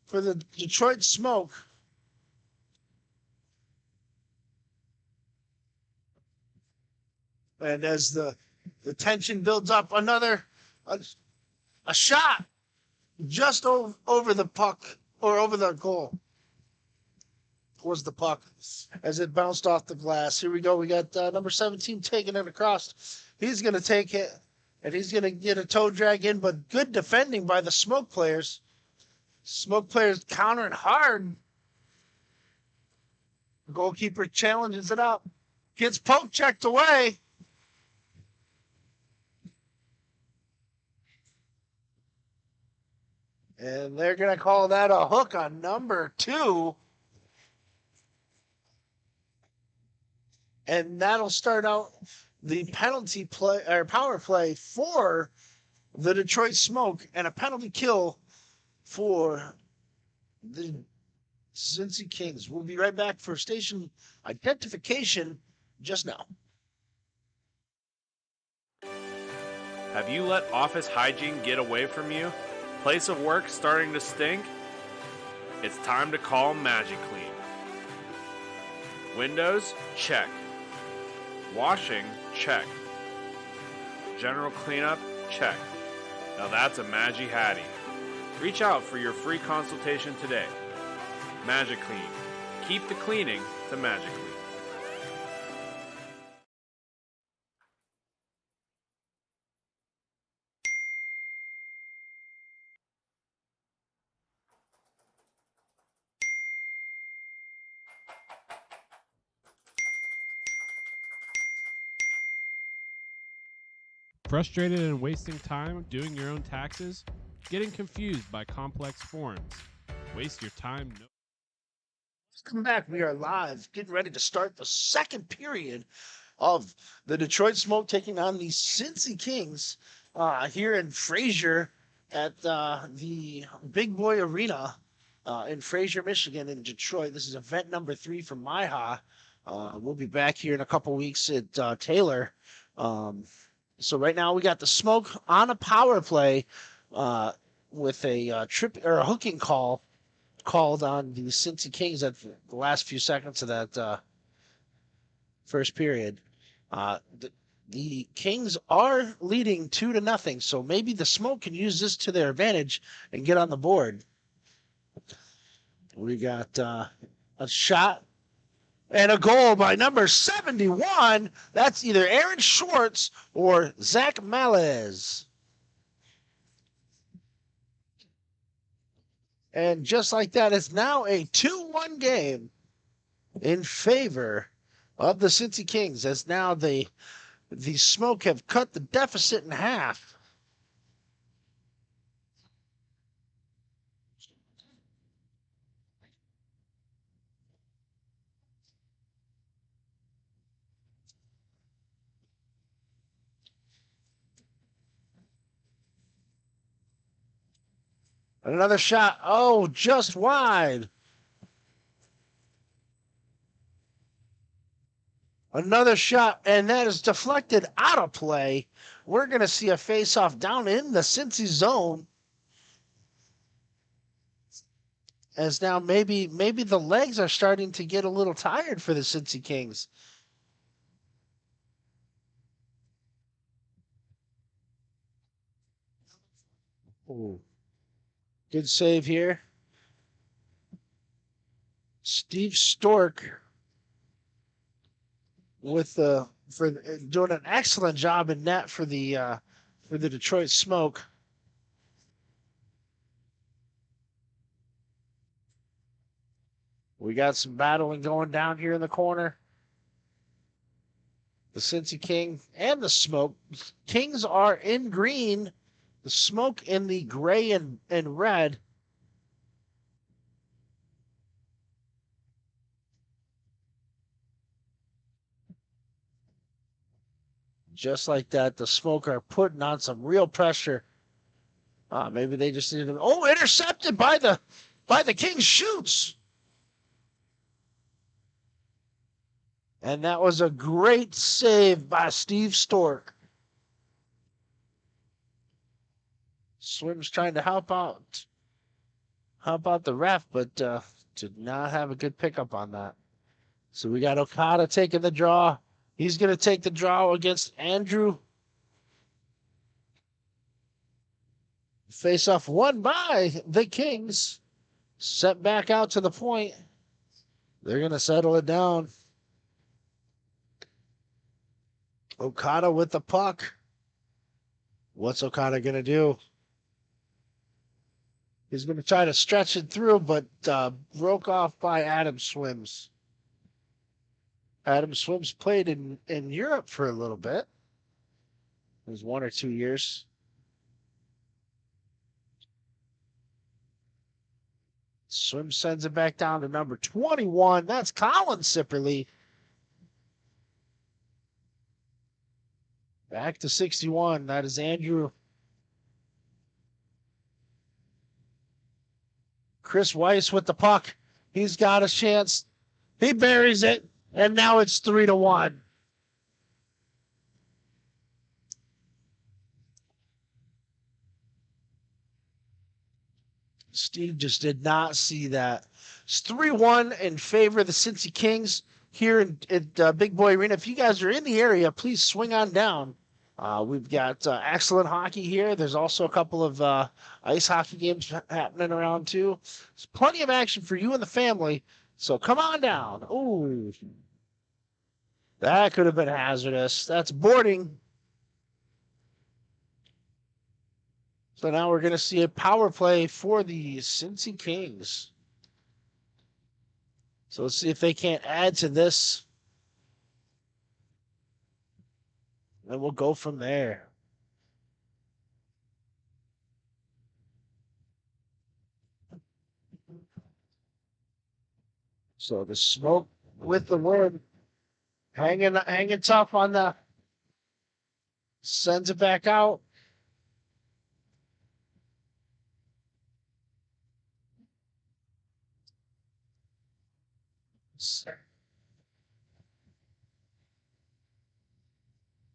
for the Detroit Smoke. And as the tension builds up, a shot just over the puck or over the goal. Was the puck as it bounced off the glass. Here we go. We got number 17 taking it across. He's going to take it, and he's going to get a toe drag in, but good defending by the Smoke players. Smoke players countering hard. The goalkeeper challenges it up. Gets poke checked away. And they're going to call that a hook on number 2. And that'll start out the penalty play or power play for the Detroit Smoke and a penalty kill for the Cincy Kings. We'll be right back for station identification just now. Have you let office hygiene get away from you? Place of work starting to stink? It's time to call MagiClean. Windows? Check. Washing? Check. General cleanup? Check. Now that's a Magi Hattie. Reach out for your free consultation today. MagiClean. Keep the cleaning to MagiClean. Frustrated and wasting time doing your own taxes? Getting confused by complex forms? Waste your time. Welcome back. We are live, getting ready to start the second period of the Detroit Smoke taking on the Cincy Kings here in Fraser at the Big Boy Arena in Fraser, Michigan, in Detroit. This is event number 3 for MIHA. We'll be back here in a couple weeks at Taylor. So right now we got the Smoke on a power play with a trip or a hooking call called on the Cincy Kings at the last few seconds of that first period. The Kings are leading 2-0, so maybe the Smoke can use this to their advantage and get on the board. We got a shot and a goal by number 71. That's either Aaron Schwartz or Zach Malez. And just like that, it's now a 2-1 game in favor of the Cincy Kings, as now the Smoke have cut the deficit in half. Another shot. Oh, just wide. Another shot, and that is deflected out of play. We're going to see a face-off down in the Cincy zone. As now maybe the legs are starting to get a little tired for the Cincy Kings. Ooh. Good save here. Steve Stork for doing an excellent job in net for the Detroit Smoke. We got some battling going down here in the corner. The Cincy King and the Smoke. Kings are in green. The Smoke in the gray and red. Just like that, the Smoke are putting on some real pressure. Maybe they just need to. Oh, intercepted by the Kings shoots. And that was a great save by Steve Stork. Swim's trying to help out the ref, but did not have a good pickup on that. So we got Okada taking the draw. He's going to take the draw against Andrew. Face-off won by the Kings. Set back out to the point. They're going to settle it down. Okada with the puck. What's Okada going to do? He's going to try to stretch it through, but broke off by Adam Swims. Adam Swims played in Europe for a little bit. It was 1 or 2 years. Swims sends it back down to number 21. That's Colin Sipperly. Back to 61. That is Andrew. Chris Weiss with the puck. He's got a chance. He buries it, and now it's 3-1. Steve just did not see that. It's 3-1 in favor of the Cincy Kings here at Big Boy Arena. If you guys are in the area, please swing on down. We've got excellent hockey here. There's also a couple of ice hockey games happening around too. There's plenty of action for you and the family. So come on down. Ooh, that could have been hazardous. That's boarding. So now we're going to see a power play for the Cincy Kings. So let's see if they can't add to this. And we'll go from there. So the smoke with the wind, hanging tough on the, sends it back out.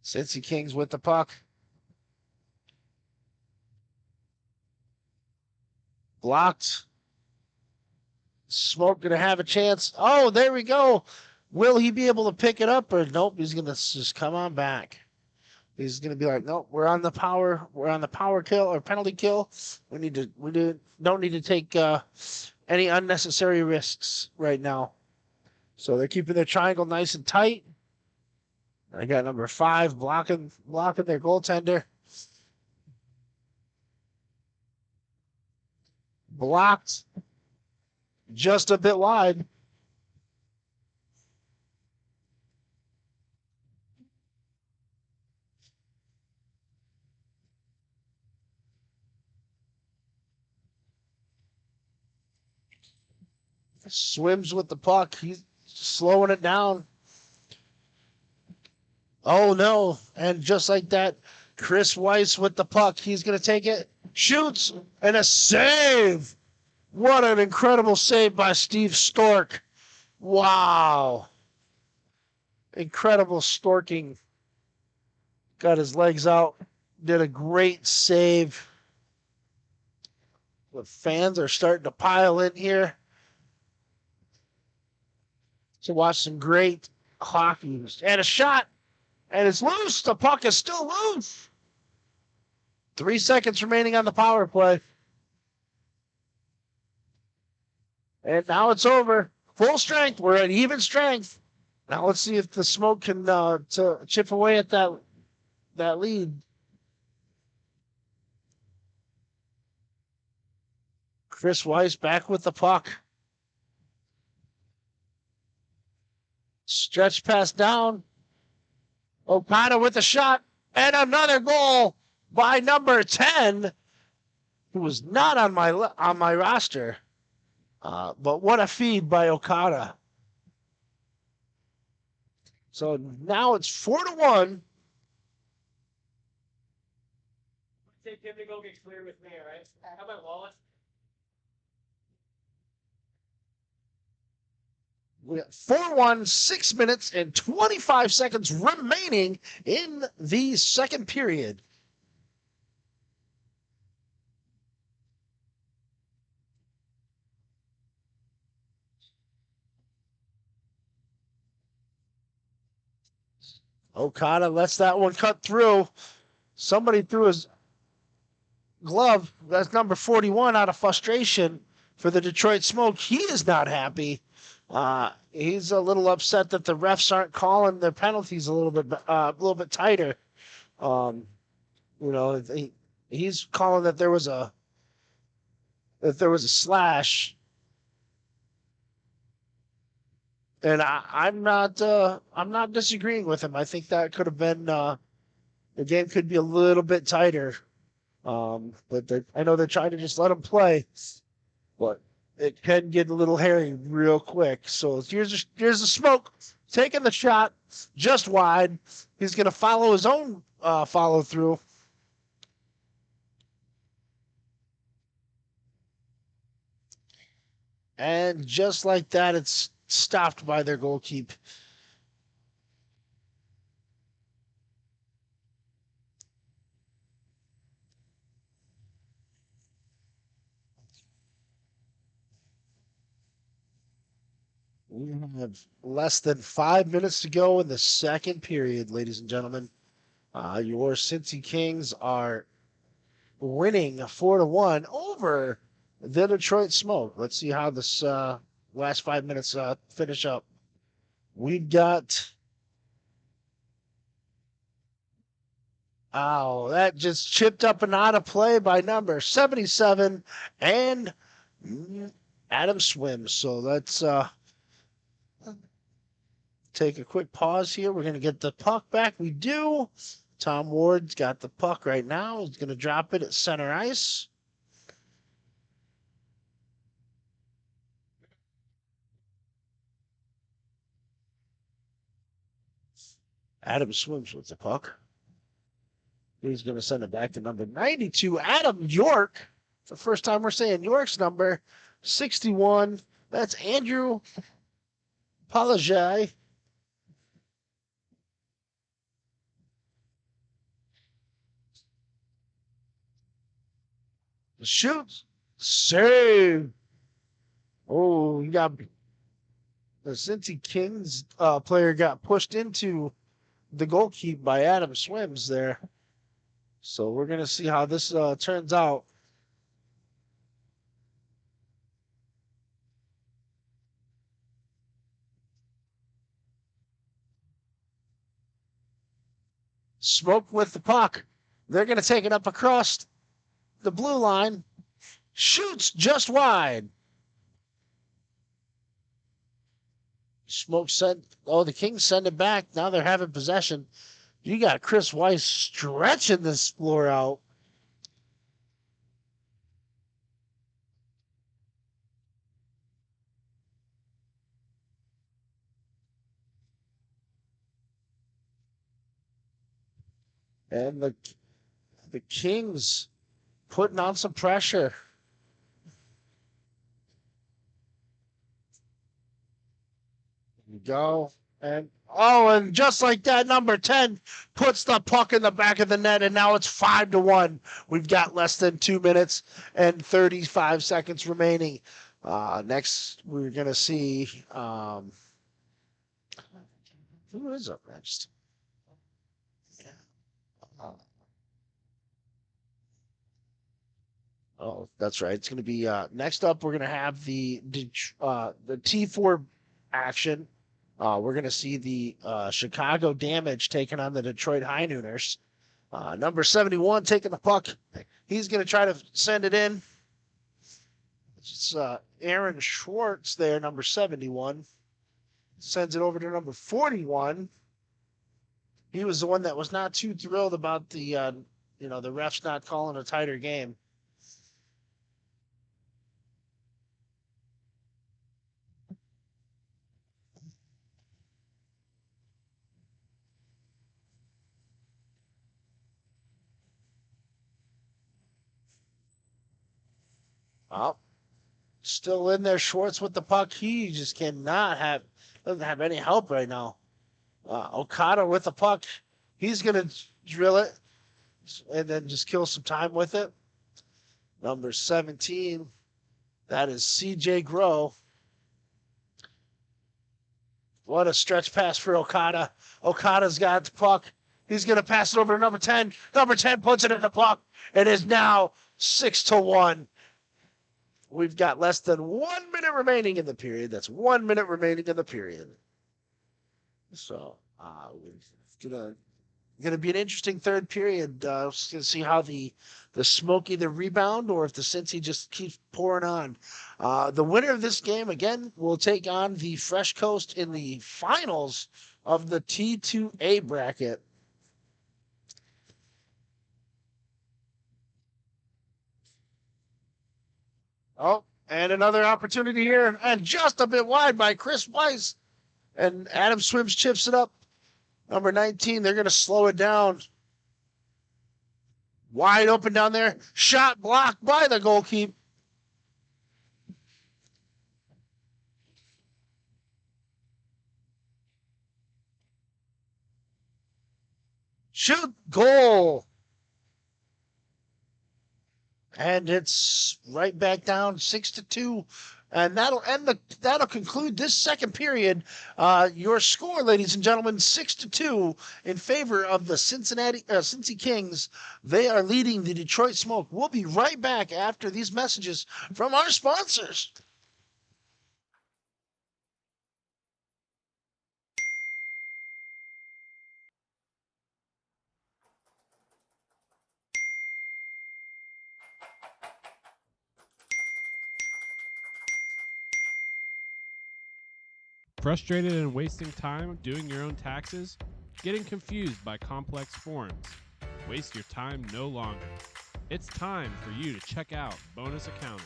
Cincy Kings with the puck. Blocked. Smoke gonna have a chance. Oh, there we go. Will he be able to pick it up or nope? He's gonna just come on back. He's gonna be like, nope, we're on the power kill or penalty kill. We don't need to take any unnecessary risks right now. So they're keeping their triangle nice and tight. I got number 5 blocking their goaltender. Blocked. Just a bit wide. Swims with the puck. He's slowing it down. Oh, no. And just like that, Chris Weiss with the puck. He's going to take it. Shoots. And a save. What an incredible save by Steve Stork. Wow. Incredible storking. Got his legs out. Did a great save. The fans are starting to pile in here to watch some great hockey. And a shot. And it's loose. The puck is still loose. 3 seconds remaining on the power play. And now it's over. Full strength. We're at even strength. Now let's see if the smoke can to chip away at that lead. Chris Weiss back with the puck. Stretch pass down. Okada with a shot. And another goal by number 10, who was not on my roster. But what a feed by Okada. So now it's 4-1. Take him to go get clear with me, all right? How about Wallace? We got 4-1, 6 minutes and 25 seconds remaining in the second period. Okada lets that one cut through. Somebody threw his glove. That's number 41 out of frustration for the Detroit Smoke. He is not happy. He's a little upset that the refs aren't calling their penalties a little bit tighter. He's calling that there was a slash. And I'm not disagreeing with him. I think that could have been the game could be a little bit tighter. But I know they're trying to just let him play, but it can get a little hairy real quick. So here's the Smoke taking the shot just wide. He's going to follow his own follow through. And just like that, it's stopped by their goalkeep. We have less than 5 minutes to go in the second period, ladies and gentlemen. Your Cincy Kings are winning 4-1 over the Detroit Smoke. Let's see how this last 5 minutes finish up. We've got. Oh, that just chipped up and out of play by number 77 and Adam Swims. So let's take a quick pause here. We're going to get the puck back. We do. Tom Ward's got the puck right now. He's going to drop it at center ice. Adam Swims with the puck. He's going to send it back to number 92, Adam York. It's the first time we're saying York's number. 61. That's Andrew Palajai. Shoots. Save. Oh, you got the Cincy Kings player got pushed into the goalkeeper by Adam Swims there. So we're going to see how this turns out. Smoke with the puck. They're going to take it up across the blue line. Shoots just wide. Smoke sent. Oh, the Kings send it back. Now they're having possession. You got Chris Weiss stretching this floor out. And the Kings putting on some pressure. Here we go. And just like that, number 10 puts the puck in the back of the net, and now it's 5-1. We've got less than 2 minutes and 35 seconds remaining. Next, we're going to see who is up next? Oh, that's right. It's going to be next up. We're going to have the T4 action. We're going to see the Chicago Damage taking on the Detroit High Nooners. Number 71 taking the puck. He's going to try to send it in. It's Aaron Schwartz there, number 71. Sends it over to number 41. He was the one that was not too thrilled about the refs not calling a tighter game. Oh, still in there. Schwartz with the puck. He just doesn't have any help right now. Okada with the puck. He's going to drill it and then just kill some time with it. Number 17, that is CJ Grow. What a stretch pass for Okada. Okada's got the puck. He's going to pass it over to number 10. Number 10 puts it in the puck. It is now 6-1. We've got less than 1 minute remaining in the period. That's 1 minute remaining in the period. So, it's gonna be an interesting third period. Gonna see how the Smoke either rebound or if the Cincy just keeps pouring on. The winner of this game again will take on the Fresh Coast in the finals of the T2A bracket. Oh, and another opportunity here, and just a bit wide by Chris Weiss. And Adam Swims chips it up. Number 19, they're going to slow it down. Wide open down there. Shot blocked by the goalkeeper. Shoot, goal. And it's right back down 6-2. And that'll conclude this second period. Your score, ladies and gentlemen, 6-2 in favor of the Cincy Kings. They are leading the Detroit Smoke. We'll be right back after these messages from our sponsors. Frustrated and wasting time doing your own taxes? Getting confused by complex forms? Waste your time no longer. It's time for you to check out Bonus Accounting.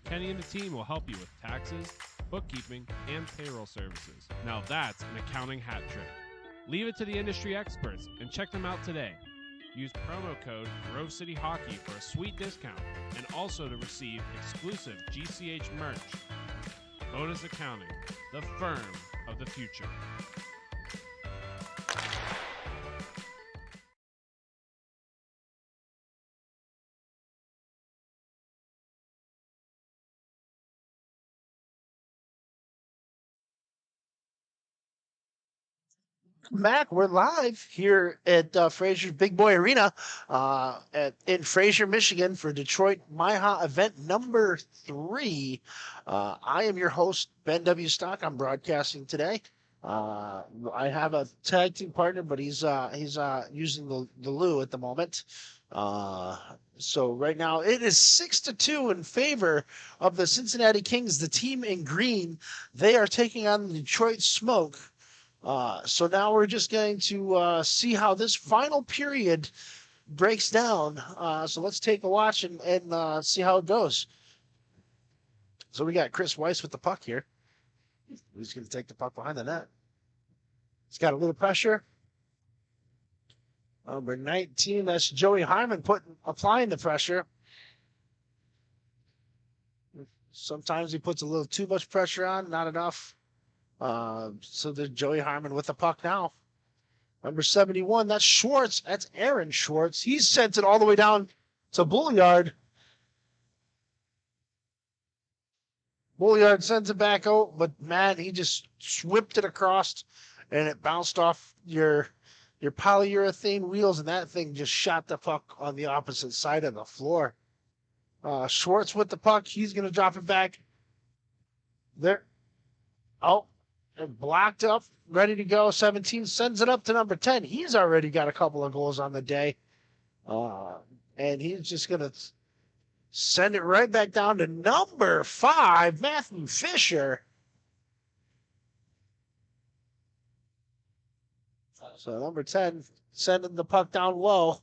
Kenny and the team will help you with taxes, bookkeeping, and payroll services. Now that's an accounting hat trick. Leave it to the industry experts and check them out today. Use promo code Grove City Hockey for a sweet discount and also to receive exclusive GCH merch. Bonus Accounting, the firm of the future. Mac, we're live here at Fraser's Big Boy Arena in Fraser, Michigan for Detroit MIHA event number 3. I am your host, Ben W. Stock. I'm broadcasting today. I have a tag team partner, but he's using the loo at the moment. So right now it is 6-2 in favor of the Cincinnati Kings, the team in green. They are taking on the Detroit Smoke. So now we're just going to see how this final period breaks down. So let's take a watch and see how it goes. So we got Chris Weiss with the puck here. He's going to take the puck behind the net. He's got a little pressure. Number 19, that's Joey Hyman applying the pressure. Sometimes he puts a little too much pressure on, not enough. So there's Joey Harmon with the puck now. Number 71, that's Schwartz. That's Aaron Schwartz. He's sent it all the way down to Bulliard. Bulliard sends it back out, but man, he just whipped it across, and it bounced off your polyurethane wheels, and that thing just shot the puck on the opposite side of the floor. Schwartz with the puck. He's going to drop it back. There. Oh. And blocked up, ready to go. 17 sends it up to number 10. He's already got a couple of goals on the day. And he's just going to send it right back down to number 5, Matthew Fisher. So number 10 sending the puck down low.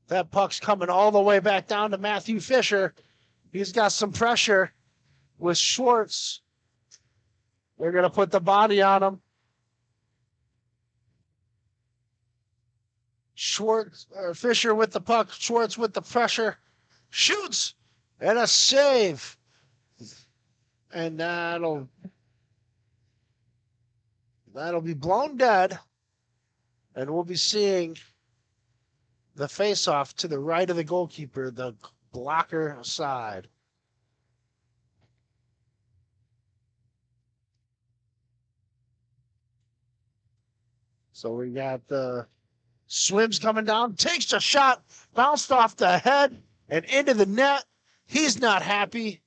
That puck's coming all the way back down to Matthew Fisher. He's got some pressure with Schwartz. They're going to put the body on him. Fisher with the puck. Schwartz with the pressure. Shoots. And a save. And that'll be blown dead. And we'll be seeing the face-off to the right of the goalkeeper, the blocker side. So we got the Swims coming down, takes a shot, bounced off the head and into the net. He's not happy.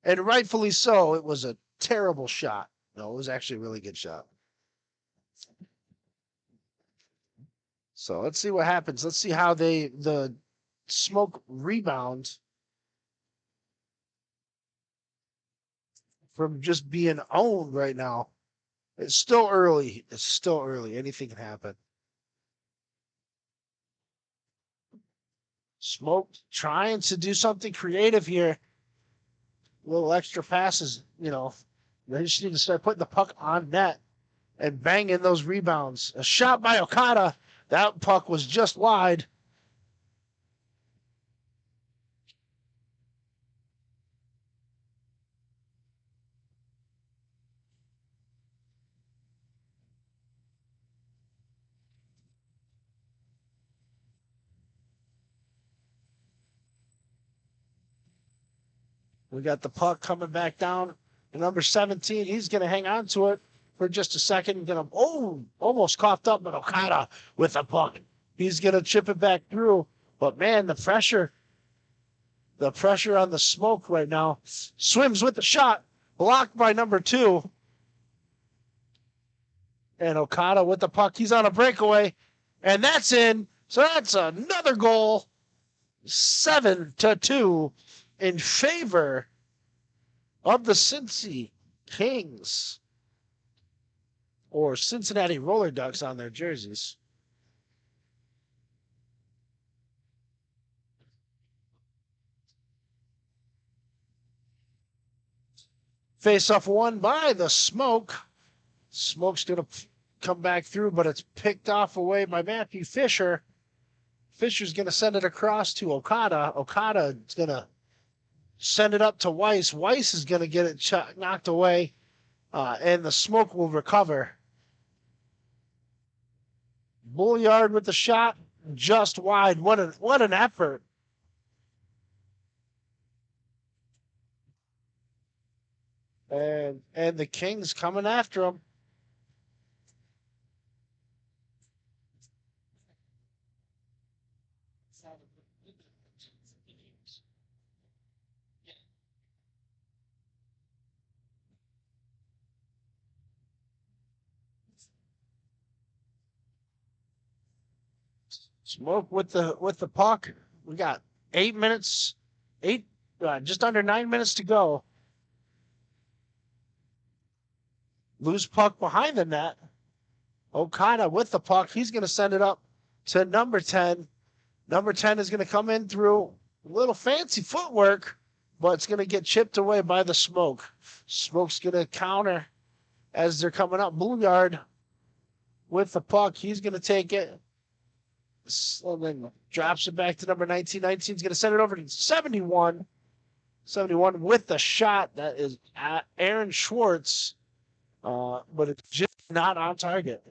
And rightfully so. It was a terrible shot. No, it was actually a really good shot. So let's see what happens. Let's see how the Smoke rebound from just being owned right now. It's still early. It's still early. Anything can happen. Smoke trying to do something creative here. Little extra passes, They just need to start putting the puck on net and banging those rebounds. A shot by Okada. That puck was just wide. We got the puck coming back down. And number 17, he's going to hang on to it for just a second. Almost coughed up, but Okada with the puck. He's going to chip it back through. But, man, the pressure on the Smoke right now. Swims with the shot. Blocked by number 2. And Okada with the puck. He's on a breakaway. And that's in. So that's another goal. 7-2 in favor of the Cincy Kings. Or Cincinnati Roller Ducks on their jerseys. Face-off won by the Smoke. Smoke's going to come back through, but it's picked off away by Matthew Fisher. Fisher's going to send it across to Okada. Okada is going to send it up to Weiss. Weiss is going to get it knocked away, and the Smoke will recover. Bulliard with the shot, just wide. What an effort. And the Kings coming after him. Smoke with the puck. We got 8 minutes, just under 9 minutes to go. Loose puck behind the net. Okada with the puck. He's going to send it up to number 10. Number 10 is going to come in through a little fancy footwork, but it's going to get chipped away by the Smoke. Smoke's going to counter as they're coming up. Bulliard with the puck. He's going to take it. And then drops it back to number 19. 19 is going to send it over to 71. 71 with the shot. That is Aaron Schwartz. But it's just not on target.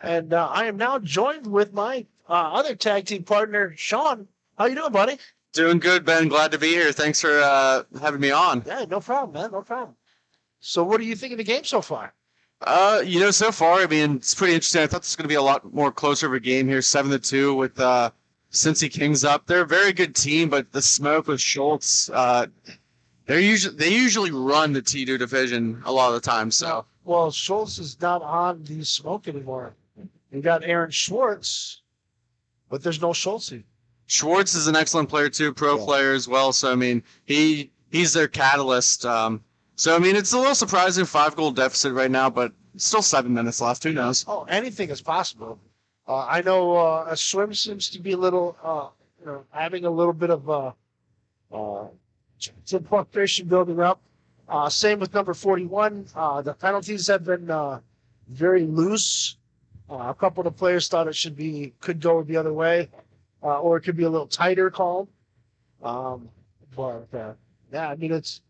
And I am now joined with my other tag team partner, Sean. How you doing, buddy? Doing good, Ben. Glad to be here. Thanks for having me on. Yeah, no problem, man. No problem. So what do you think of the game so far? So far, I mean, it's pretty interesting. I thought this was going to be a lot more closer of a game here, 7-2 with Cincy Kings up. They're a very good team, but the Smoke with Schultz, they usually run the T2 division a lot of the time. So well, Schultz is not on the Smoke anymore. You got Aaron Schwartz, but there's no Schultz. Schwartz is an excellent player too, player as well. So I mean, he's their catalyst. So, I mean, it's a little surprising, 5-goal deficit right now, but still 7 minutes left. Who knows? Oh, anything is possible. I know a Swim seems to be a little, having a little bit of some frustration building up. Same with number 41. The penalties have been very loose. A couple of the players thought it could go the other way, or it could be a little tighter called. Yeah, I mean, it's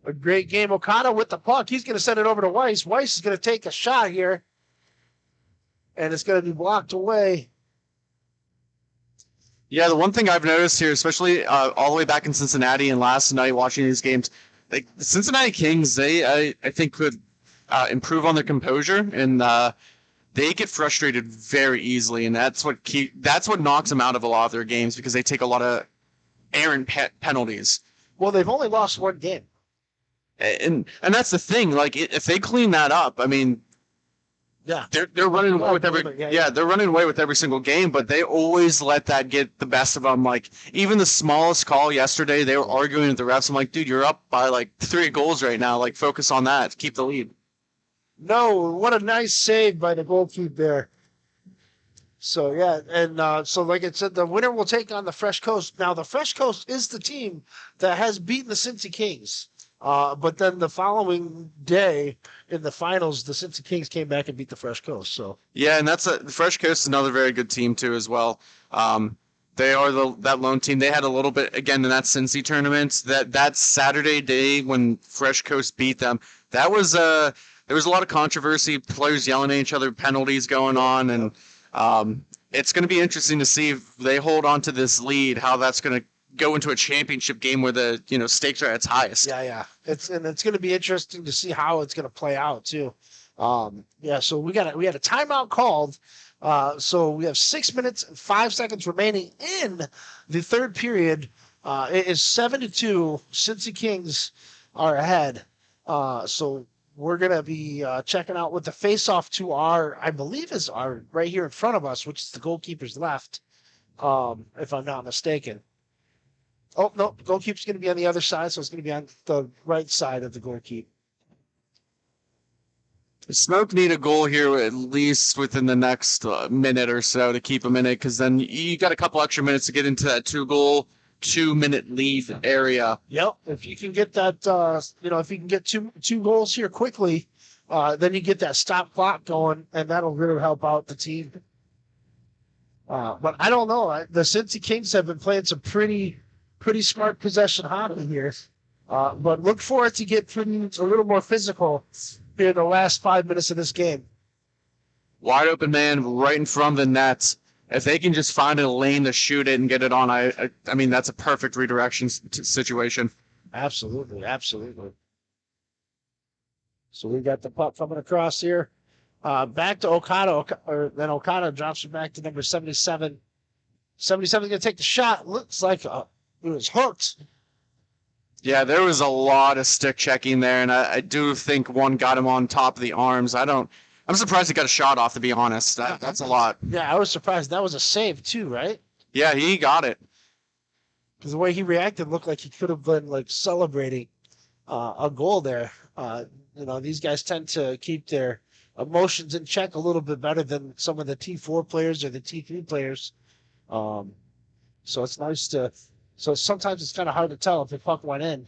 a great game. Okada with the puck. He's going to send it over to Weiss. Weiss is going to take a shot here. And it's going to be blocked away. Yeah, the one thing I've noticed here, especially all the way back in Cincinnati and last night watching these games, the Cincinnati Kings, I think could improve on their composure. And they get frustrated very easily. And that's what knocks them out of a lot of their games because they take a lot of errant penalties. Well, they've only lost one game. And that's the thing. Like if they clean that up, I mean, yeah, they're running away with they're running away with every single game. But they always let that get the best of them. Like even the smallest call yesterday, they were arguing with the refs. I'm like, dude, you're up by like 3 goals right now. Like focus on that, keep the lead. No, what a nice save by the goalkeeper there. So yeah, and so like I said, the winner will take on the Fresh Coast. Now the Fresh Coast is the team that has beaten the Cincy Kings. But then the following day in the finals, the Cincy Kings came back and beat the Fresh Coast. So yeah, and the Fresh Coast is another very good team too as well. They are that lone team. They had a little bit again in that Cincy tournament. That Saturday day when Fresh Coast beat them, that was there was a lot of controversy, players yelling at each other, penalties going on, and it's going to be interesting to see if they hold on to this lead, how that's going to go into a championship game where the stakes are at its highest. Yeah. It's going to be interesting to see how it's going to play out too. So we had a timeout called. So we have 6 minutes and 5 seconds remaining in the third period. It is 7-2. Cincy Kings are ahead. So we're going to be checking out what the face-off to I believe is right here in front of us, which is the goalkeeper's left, if I'm not mistaken. Oh, no, the goalkeeper's going to be on the other side, so it's going to be on the right side of the goalkeeper. Smoke need a goal here at least within the next minute or so to keep them in it, because then you got a couple extra minutes to get into that 2-minute lead area. Yep. If you can get that, if you can get two goals here quickly, then you get that stop clock going, and that'll really help out the team. But I don't know. The Cincy Kings have been playing some pretty smart possession hockey here. But look for it to get a little more physical here in the last 5 minutes of this game. Wide open man right in front of the net. If they can just find a lane to shoot it and get it on, I mean, that's a perfect redirection situation. Absolutely. So we got the puck coming across here. Back to Okada, then Okada drops it back to number 77. 77 is going to take the shot. Looks like it was hooked. Yeah, there was a lot of stick checking there, and I do think one got him on top of the arms. I'm surprised he got a shot off, to be honest. That's a lot. Yeah, I was surprised. That was a save, too, right? Yeah, he got it. Because the way he reacted looked like he could have been, celebrating a goal there. These guys tend to keep their emotions in check a little bit better than some of the T4 players or the T3 players. So it's nice to... So sometimes it's kind of hard to tell if the puck went in.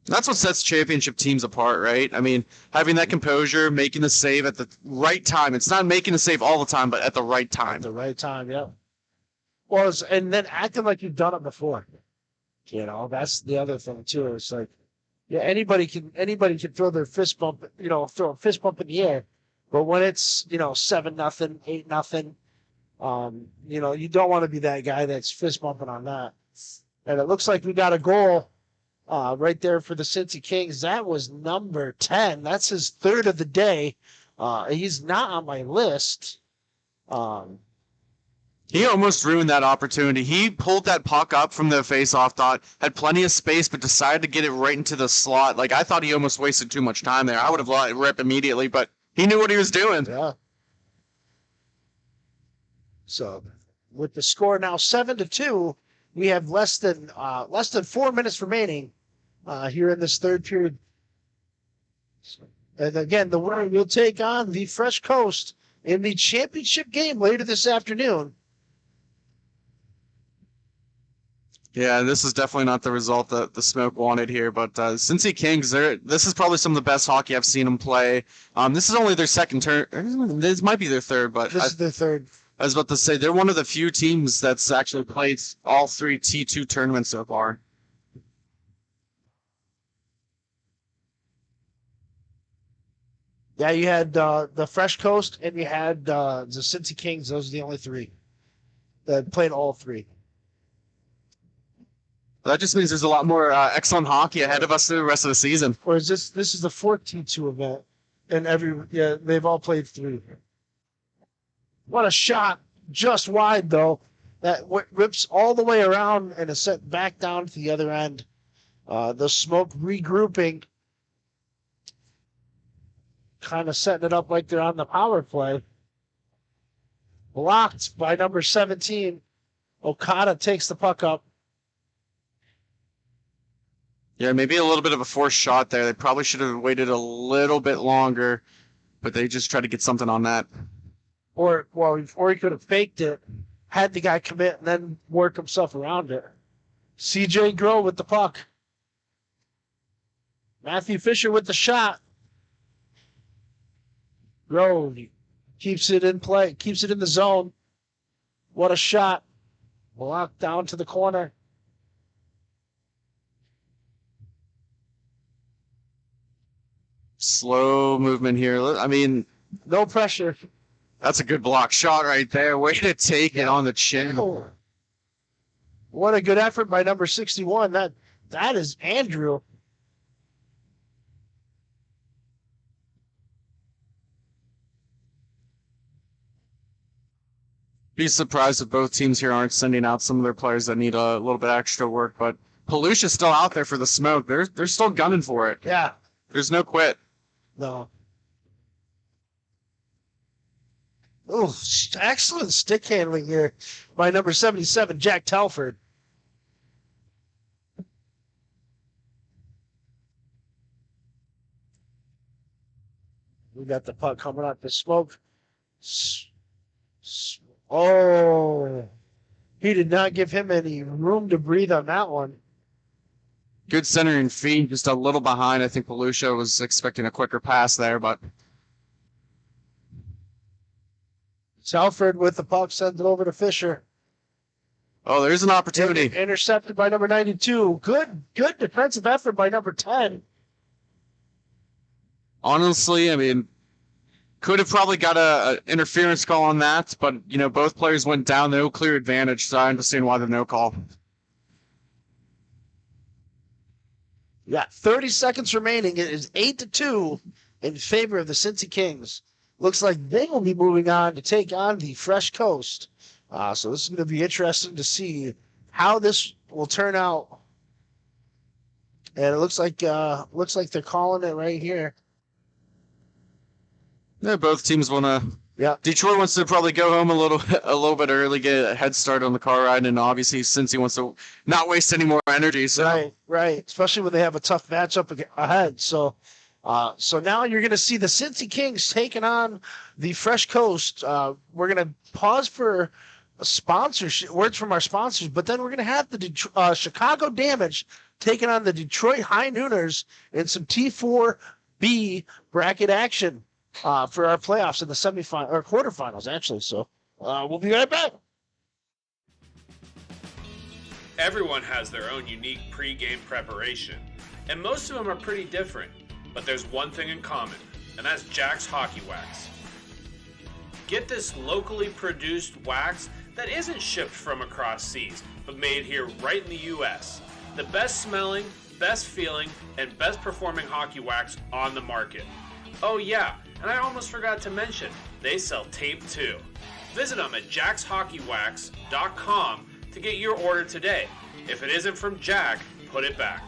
That's what sets championship teams apart, right? I mean, having that composure, making the save at the right time. It's not making the save all the time, but at the right time. At the right time, yeah. Well, and then acting like you've done it before. That's the other thing too. It's like, yeah, anybody can throw their fist bump, throw a fist bump in the air, but when it's 7-0, 8-0. You don't want to be that guy that's fist bumping on that. And it looks like we got a goal right there for the Cincy Kings. That was number 10. That's his third of the day. He's not on my list. He almost ruined that opportunity. He pulled that puck up from the face-off dot, had plenty of space, but decided to get it right into the slot. I thought he almost wasted too much time there. I would have let it rip immediately, but he knew what he was doing. Yeah. So, with the score now 7-2, we have less than 4 minutes remaining here in this third period. And again, the winner will take on the Fresh Coast in the championship game later this afternoon. Yeah, this is definitely not the result that the Smoke wanted here, but Cincy Kings, this is probably some of the best hockey I've seen them play. This is only their second turn. This might be their third, but this is their third. I was about to say, they're one of the few teams that's actually played all 3 T2 tournaments so far. Yeah, you had the Fresh Coast and you had the Cincy Kings. Those are the only 3 that played all 3. That just means there's a lot more excellent hockey ahead of us through the rest of the season. Whereas this is the 4th T2 event, and they've all played 3. What a shot, just wide though. That rips all the way around and is sent back down to the other end. The Smoke regrouping, kind of setting it up like they're on the power play. Blocked by number 17. Okada takes the puck up. Yeah, maybe a little bit of a forced shot there. They probably should have waited a little bit longer, but they just tried to get something on that. Or he could have faked it, had the guy commit, and then work himself around it. CJ Groh with the puck. Matthew Fisher with the shot. Groh keeps it in play, keeps it in the zone. What a shot. Blocked down to the corner. Slow movement here. I mean, no pressure. That's a good block shot right there. Way to take it on the chin. What a good effort by number 61. That is Andrew. Be surprised if both teams here aren't sending out some of their players that need a little bit extra work, but Palusha's still out there for the smoke. They're still gunning for it. Yeah. There's no quit. No. Oh, excellent stick handling here by number 77, Jack Telford. We got the puck coming out the smoke. Oh, he did not give him any room to breathe on that one. Good centering feed, just a little behind. I think Palusha was expecting a quicker pass there, but Telford with the puck sends it over to Fisher. oh, there's an opportunity. Intercepted by number 92. Good defensive effort by number 10. Honestly, I mean, could have probably got a interference call on that, but both players went down, no clear advantage, so I understand why the no call. Yeah, 30 seconds remaining. It is 8-2 in favor of the Cincy Kings. Looks like they will be moving on to take on the Fresh Coast. So this is going to be interesting to see how this will turn out. And it looks like they're calling it right here. Yeah, both teams want to. Yeah. Detroit wants to probably go home a little bit early, get a head start on the car ride, and obviously Cincy wants to not waste any more energy. So. Right. Especially when they have a tough matchup ahead. So now you're going to see the Cincy Kings taking on the Fresh Coast. We're going to pause for a sponsorship, words from our sponsors, but then we're going to have the Chicago Damage taking on the Detroit High Nooners in some T4B bracket action for our playoffs in the semifinal or quarterfinals, actually. So we'll be right back. Everyone has their own unique pre-game preparation, and most of them are pretty different. But there's one thing in common, and that's Jack's Hockey Wax. Get this locally produced wax that isn't shipped from across seas, but made here right in the U.S. The best smelling, best feeling, and best performing hockey wax on the market. Oh yeah, and I almost forgot to mention, they sell tape too. Visit them at jackshockeywax.com to get your order today. If it isn't from Jack, put it back.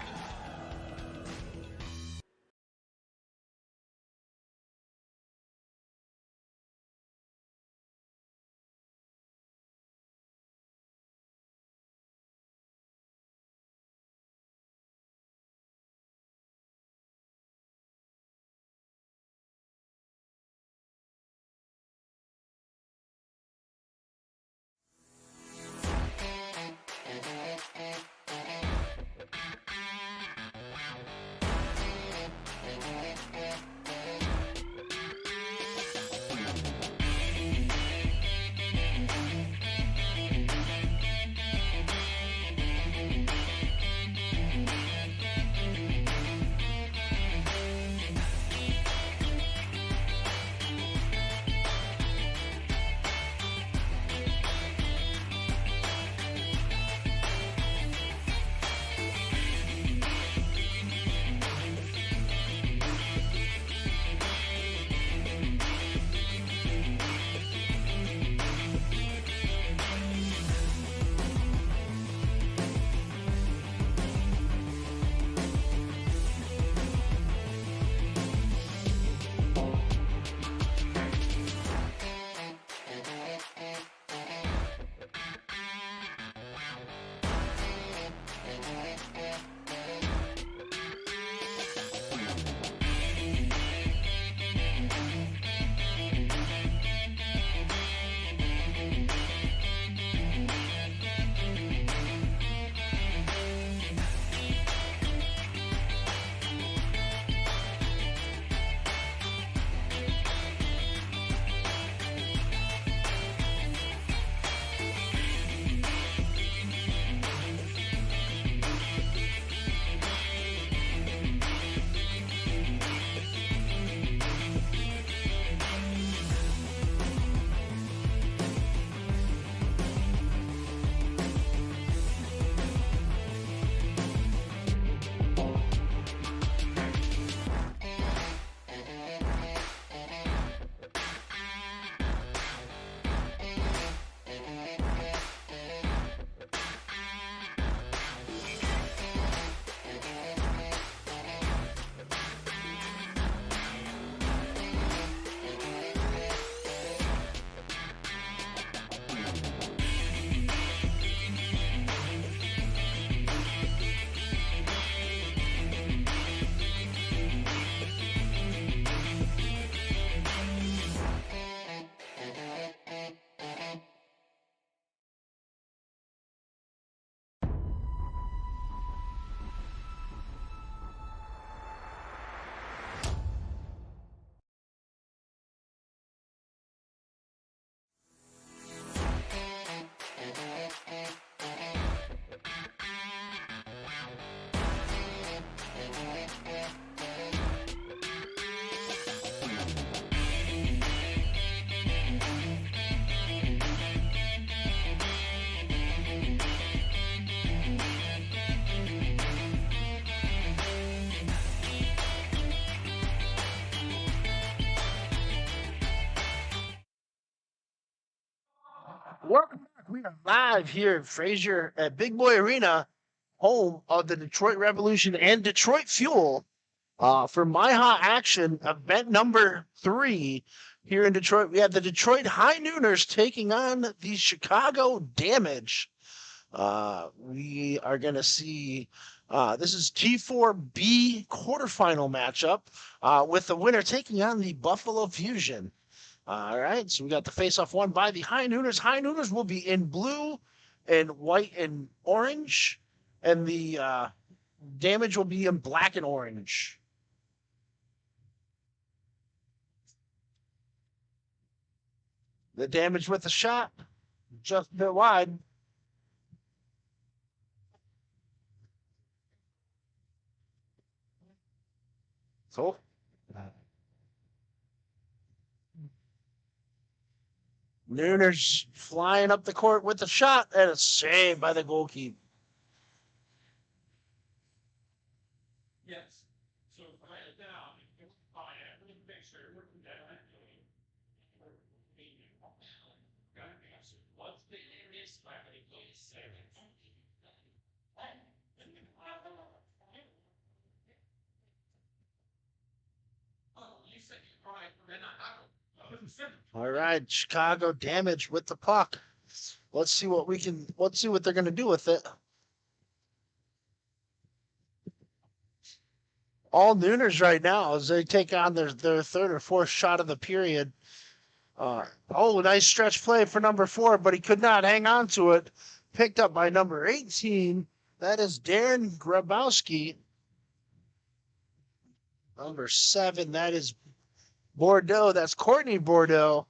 Welcome back. We are live here at Frazier at Big Boy Arena, home of the Detroit Revolution and Detroit Fuel. For MIHA action, event number 3 here in Detroit. We have the Detroit High Nooners taking on the Chicago Damage. We are going to see, this is T4B quarterfinal matchup with the winner taking on the Buffalo Fusion. All right, so we got the face-off won by the High Nooners. High Nooners will be in blue and white and orange, and the Damage will be in black and orange. The Damage with the shot, just a bit wide. So, Nooners flying up the court with the shot, and it's saved by the goalkeeper. Yes. So write it down. Make sure you're working down. What's the areas by the seven? Oh, you said all right, then All right, Chicago Damage with the puck. Let's see what they're gonna do with it. All Nooners right now as they take on their third or fourth shot of the period. Nice stretch play for number 4, but he could not hang on to it. Picked up by number 18. That is Darren Grabowski. Number 7, that is Bordeaux. That's Courtney Bordeaux.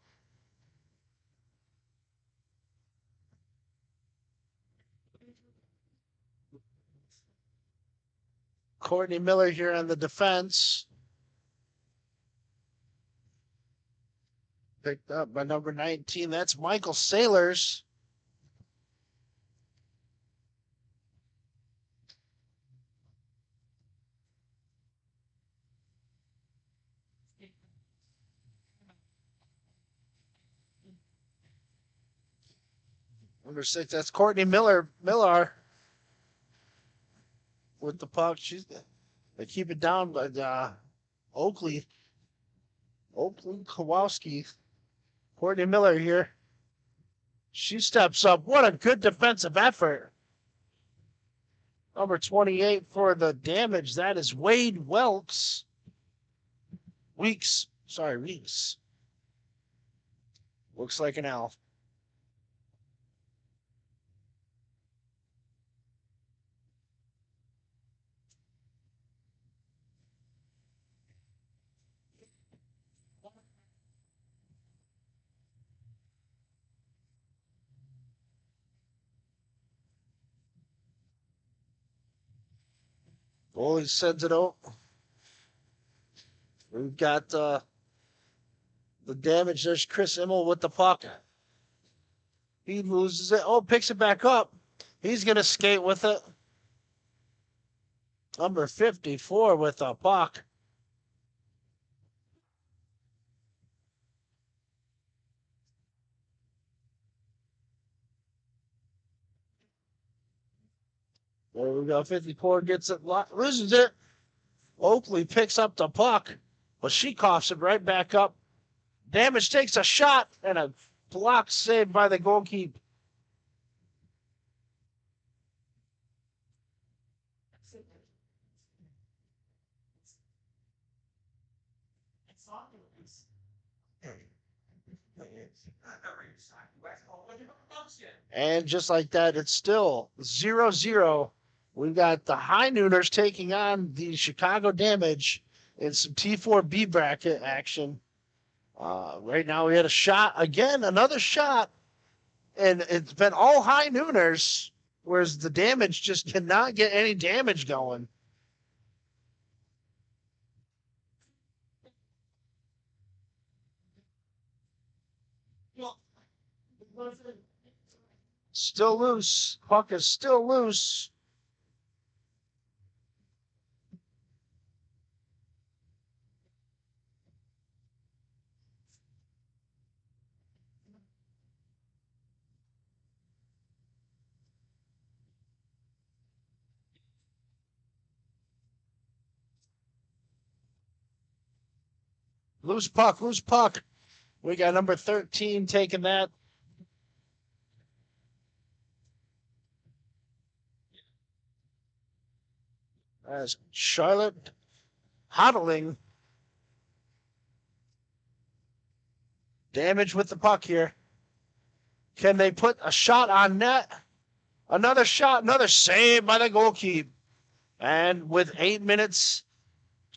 Courtney Miller here on the defense. Picked up by number 19. That's Michael Sailors. Number 6, that's Courtney Miller with the puck. They keep it down, but Oakley Kowalski. Courtney Miller here. She steps up. What a good defensive effort. Number 28 for the Damage. That is Wade Weeks. Looks like an L. Goalie sends it out. We've got the Damage. There's Chris Immel with the puck. He loses it. Picks it back up. He's going to skate with it. Number 54 with the puck. There we go. 54 gets it, loses it. Oakley picks up the puck, but she coughs it right back up. Damage takes a shot and a block saved by the goalkeeper. And just like that, it's still 0-0. We've got the High Nooners taking on the Chicago Damage in some T4B bracket action. Right now we had a shot, again, another shot, and it's been all High Nooners, whereas the Damage just cannot get any damage going. Still loose. Puck is still loose. Loose puck, loose puck. We got number 13 taking that. As Charlotte Hodling. Damage with the puck here. Can they put a shot on net? Another shot, another save by the goalkeeper. And with 8 minutes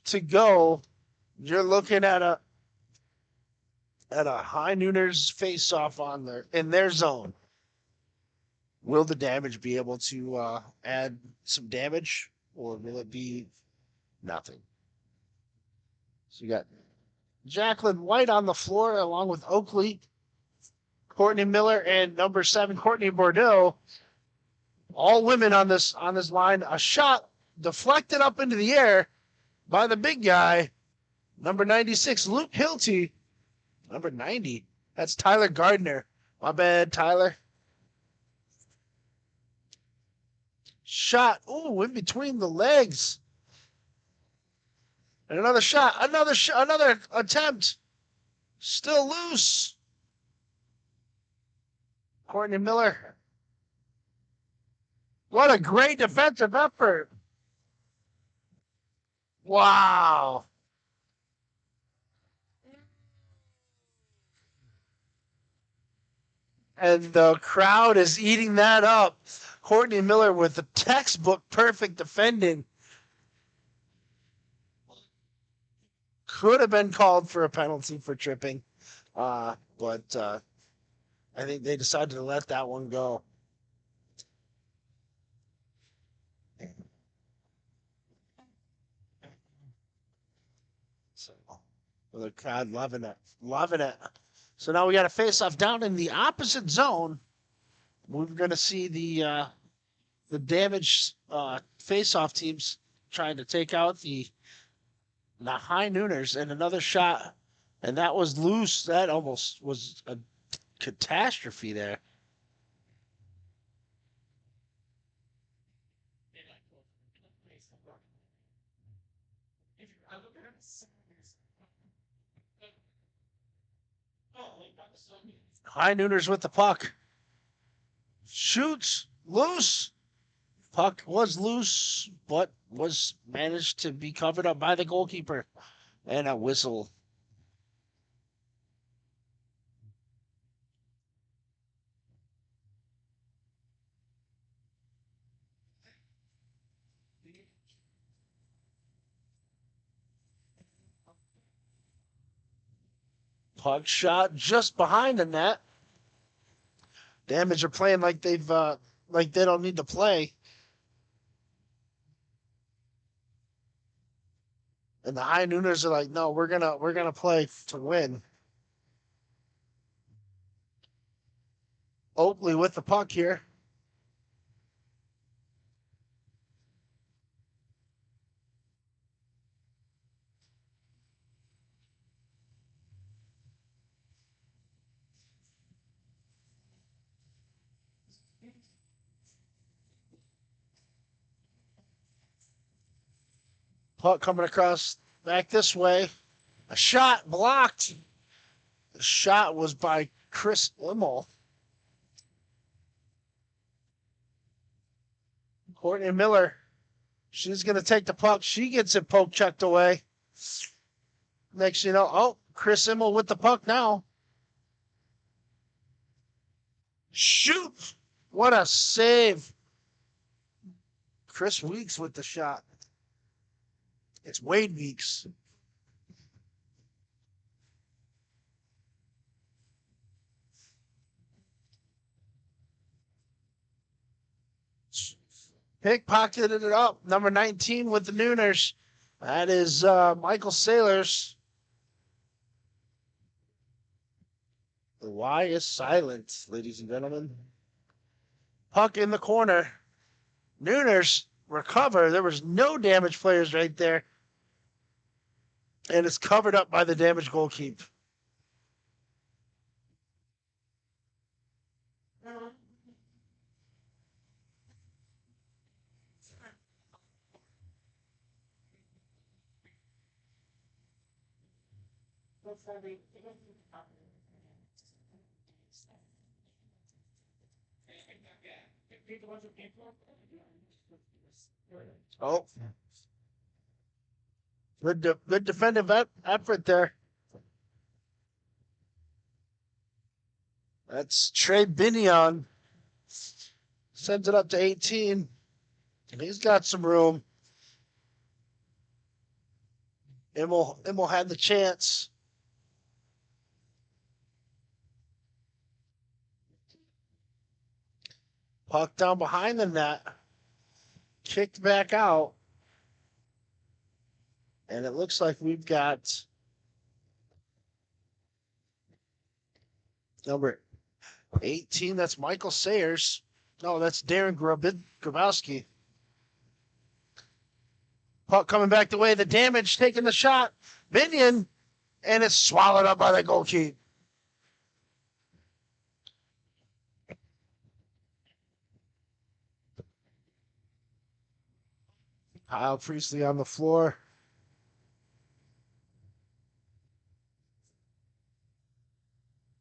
to go, you're looking at a High Nooners face-off in their zone. Will the damage be able to add some damage, or will it be nothing? So you got Jacqueline White on the floor along with Oakley, Courtney Miller, and number 7, Courtney Bordeaux. All women on this line. A shot deflected up into the air by the big guy, number 96, Luke Hilty. Number 90, that's Tyler Gardner. My bad, Tyler. Shot, ooh, in between the legs. And another shot, another attempt. Still loose. Courtney Miller. What a great defensive effort. Wow. And the crowd is eating that up. Courtney Miller with the textbook perfect defending. Could have been called for a penalty for tripping. But I think they decided to let that one go. So the crowd loving it. Loving it. So now we got a face-off down in the opposite zone. We're going to see the damaged face-off teams trying to take out the High Nooners, and another shot, and that was loose. That almost was a catastrophe there. High Nooners with the puck. Shoots. Loose. Puck was loose, but was managed to be covered up by the goalkeeper. And a whistle. Puck shot just behind the net. Damage are playing like they don't need to play. And the High Nooners are like, no, we're gonna play to win. Oakley with the puck here. Puck coming across back this way. A shot blocked. The shot was by Chris Immel. Courtney Miller. She's going to take the puck. She gets it poke checked away. Next you know, oh, Chris Immel with the puck now. Shoot! What a save. Chris Weeks with the shot. It's Wade Weeks. Pickpocketed it up. Number 19 with the Nooners. That is Michael Sailors. The Y is silent, ladies and gentlemen. Puck in the corner. Nooners recover. There was no damaged players right there. And it's covered up by the damaged goalkeeper. Oh. Good defensive effort there. That's Trey Binion. Sends it up to 18. And he's got some room. Immel had the chance. Puck down behind the net. Kicked back out. And it looks like we've got number 18. That's Michael Sayers. No, that's Darren Grabowski. Puck coming back the way of the damage, taking the shot. Binion, and it's swallowed up by the goalkeeper. Kyle Priestley on the floor.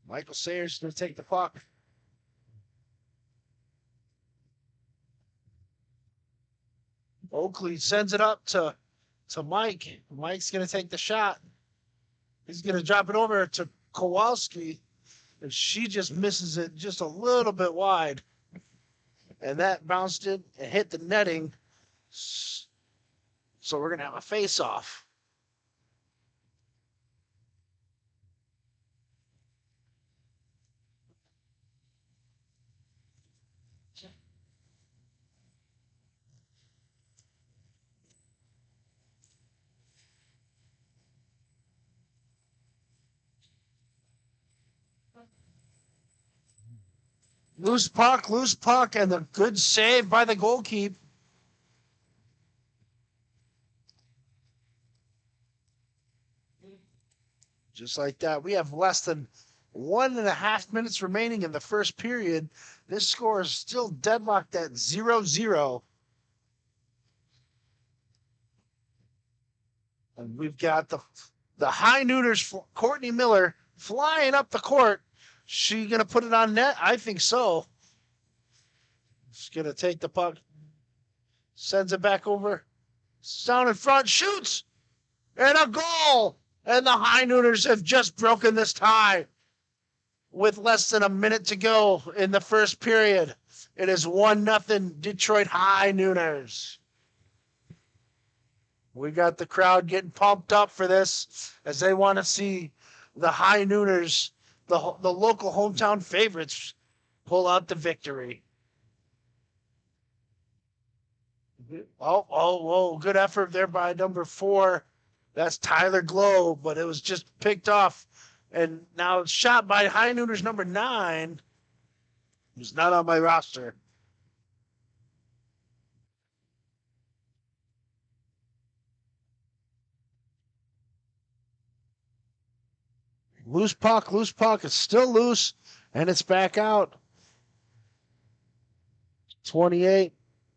Michael Sayers going to take the puck. Oakley sends it up to Mike. Mike's going to take the shot. He's going to drop it over to Kowalski, and she just misses it just a little bit wide. And that bounced it and hit the netting. So we're going to have a face-off. Loose puck, and the good save by the goalkeeper. Just like that. We have less than 1.5 minutes remaining in the first period. This score is still deadlocked at 0-0. And we've got the High Nooners, Courtney Miller, flying up the court. She going to put it on net? I think so. She's going to take the puck. Sends it back over. Down in front. Shoots. And a goal. And the High Nooners have just broken this tie with less than a minute to go in the first period. It is 1-0 Detroit High Nooners. We got the crowd getting pumped up for this as they want to see the High Nooners, the local hometown favorites, pull out the victory. Oh, good effort there by number 4. That's Tyler Glow, but it was just picked off. And now it's shot by High Nooners number 9, who's not on my roster. Loose puck. It's still loose, and it's back out. 28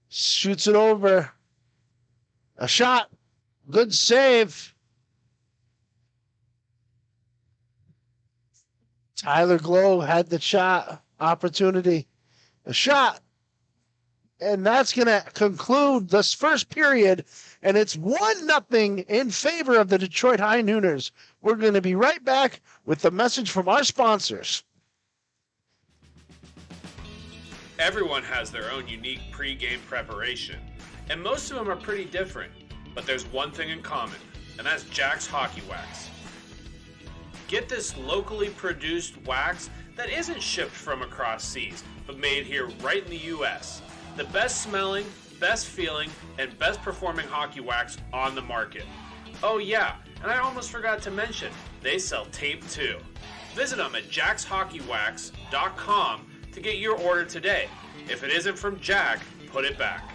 shoots it over. A shot. Good save. Tyler Glow had the shot opportunity. A shot. And that's going to conclude this first period. And it's 1-0 in favor of the Detroit High Nooners. We're going to be right back with the message from our sponsors. Everyone has their own unique pre-game preparation, and most of them are pretty different. But there's one thing in common, and that's Jack's Hockey Wax. Get this locally produced wax that isn't shipped from across seas, but made here right in the U.S. The best smelling, best feeling, and best performing hockey wax on the market. Oh yeah, and I almost forgot to mention, they sell tape too. Visit them at jackshockeywax.com to get your order today. If it isn't from Jack, put it back.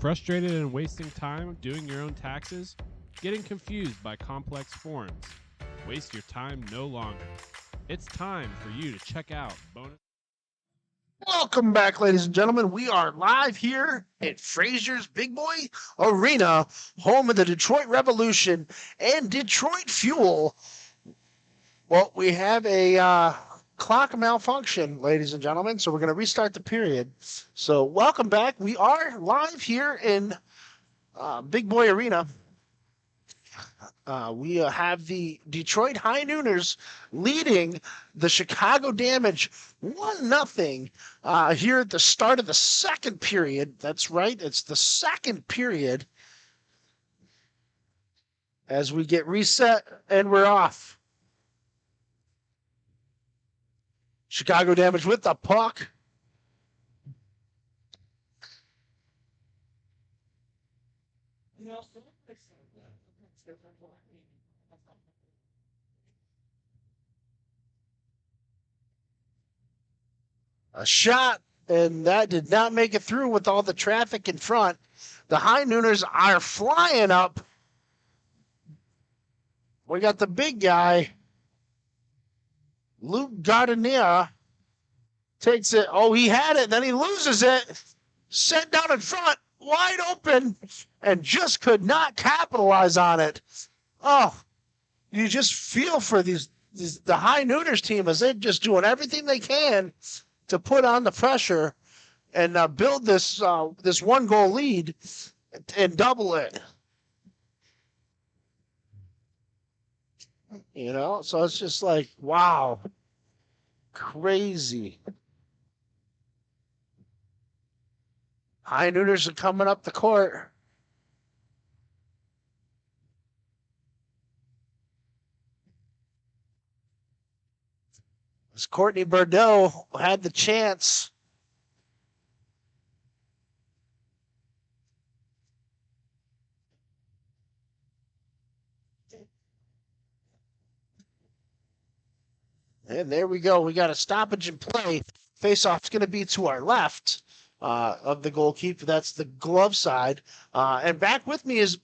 Frustrated and wasting time doing your own taxes? Getting confused by complex forms? Waste your time no longer. It's time for you to check out bonus. Welcome back, ladies and gentlemen. We are live here at Frazier's Big Boy Arena, home of the Detroit Revolution and Detroit Fuel. Well, we have a clock malfunction, ladies and gentlemen, so we're going to restart the period. So welcome back. We are live here in Big Boy Arena. We have the Detroit High Nooners leading the Chicago Damage 1-0 here at the start of the second period. That's right, it's the second period as we get reset and we're off. Chicago Damage with the puck. A shot, and that did not make it through with all the traffic in front. The High Nooners are flying up. We got the big guy. Luke Gardenier takes it. Oh, he had it, then he loses it. Set down in front, wide open, and just could not capitalize on it. Oh, you just feel for the High Nooners team as they're just doing everything they can to put on the pressure and build this 1-goal lead and double it. You know, so it's just like, wow, crazy. High Nooners are coming up the court. As Courtney Bordeaux had the chance. And there we go. We got a stoppage in play. Face-off's going to be to our left of the goalkeeper. That's the glove side. And back with me is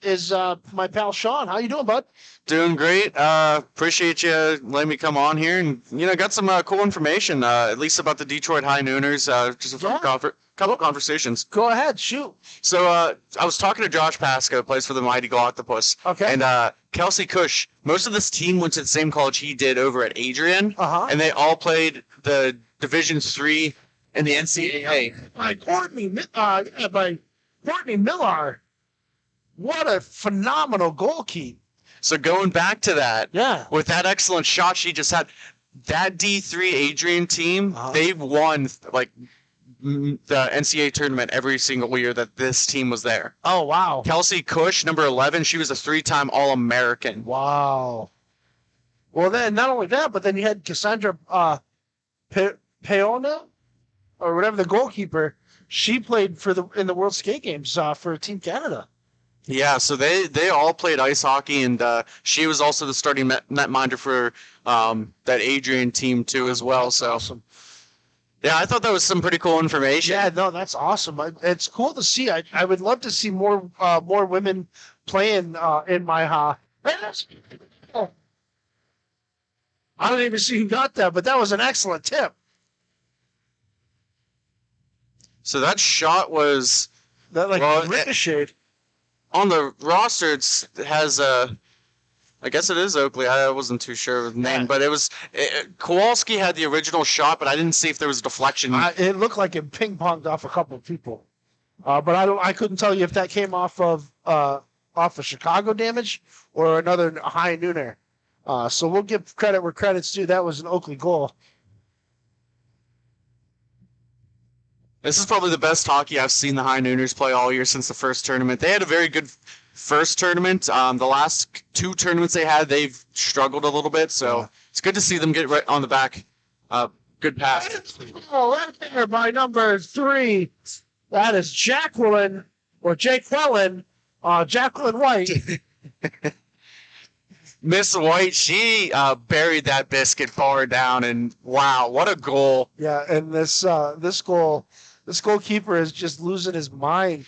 my pal Sean. How you doing, bud? Doing great. Appreciate you letting me come on here, and got some cool information, at least about the Detroit High Nooners. Just a couple of conversations. Go ahead, shoot. So I was talking to Josh Pasca, who plays for the Mighty Octopus. Okay. And Kelsey Cush. Most of this team went to the same college he did over at Adrian. And they all played the Division III in the NCAA. By Courtney Millar. What a phenomenal goalkeeper. So going back to that, yeah, with that excellent shot she just had, that D3 Adrian team, they've won like the NCAA tournament every single year that this team was there. Oh, wow. Kelsey Cush, number 11, she was a 3-time All-American. Wow. Well, then not only that, but then you had Cassandra Peona, or whatever, the goalkeeper. She played in the World Skate Games for Team Canada. Yeah, so they all played ice hockey, and she was also the starting netminder for that Adrian team too as well. That's so awesome. Yeah, I thought that was some pretty cool information. Yeah, no, that's awesome. It's cool to see. I would love to see more women playing in MIHA. Oh. I don't even see who got that, but that was an excellent tip. So that shot was ricocheted. On the roster, it has I guess it is Oakley. I wasn't too sure of the name, but it was Kowalski had the original shot, but I didn't see if there was a deflection. It looked like it ping-ponged off a couple of people, but I couldn't tell you if that came off of Chicago Damage or another High Nooner. So we'll give credit where credit's due. That was an Oakley goal. This is probably the best hockey I've seen the High Nooners play all year since the first tournament. They had a very good first tournament. The last 2 tournaments they had, they've struggled a little bit, so it's good to see them get right on the back. Good pass. Oh, right there by number 3. That is Jacqueline White. Miss White, she buried that biscuit far down, and wow, what a goal! Yeah, and this goalkeeper is just losing his mind.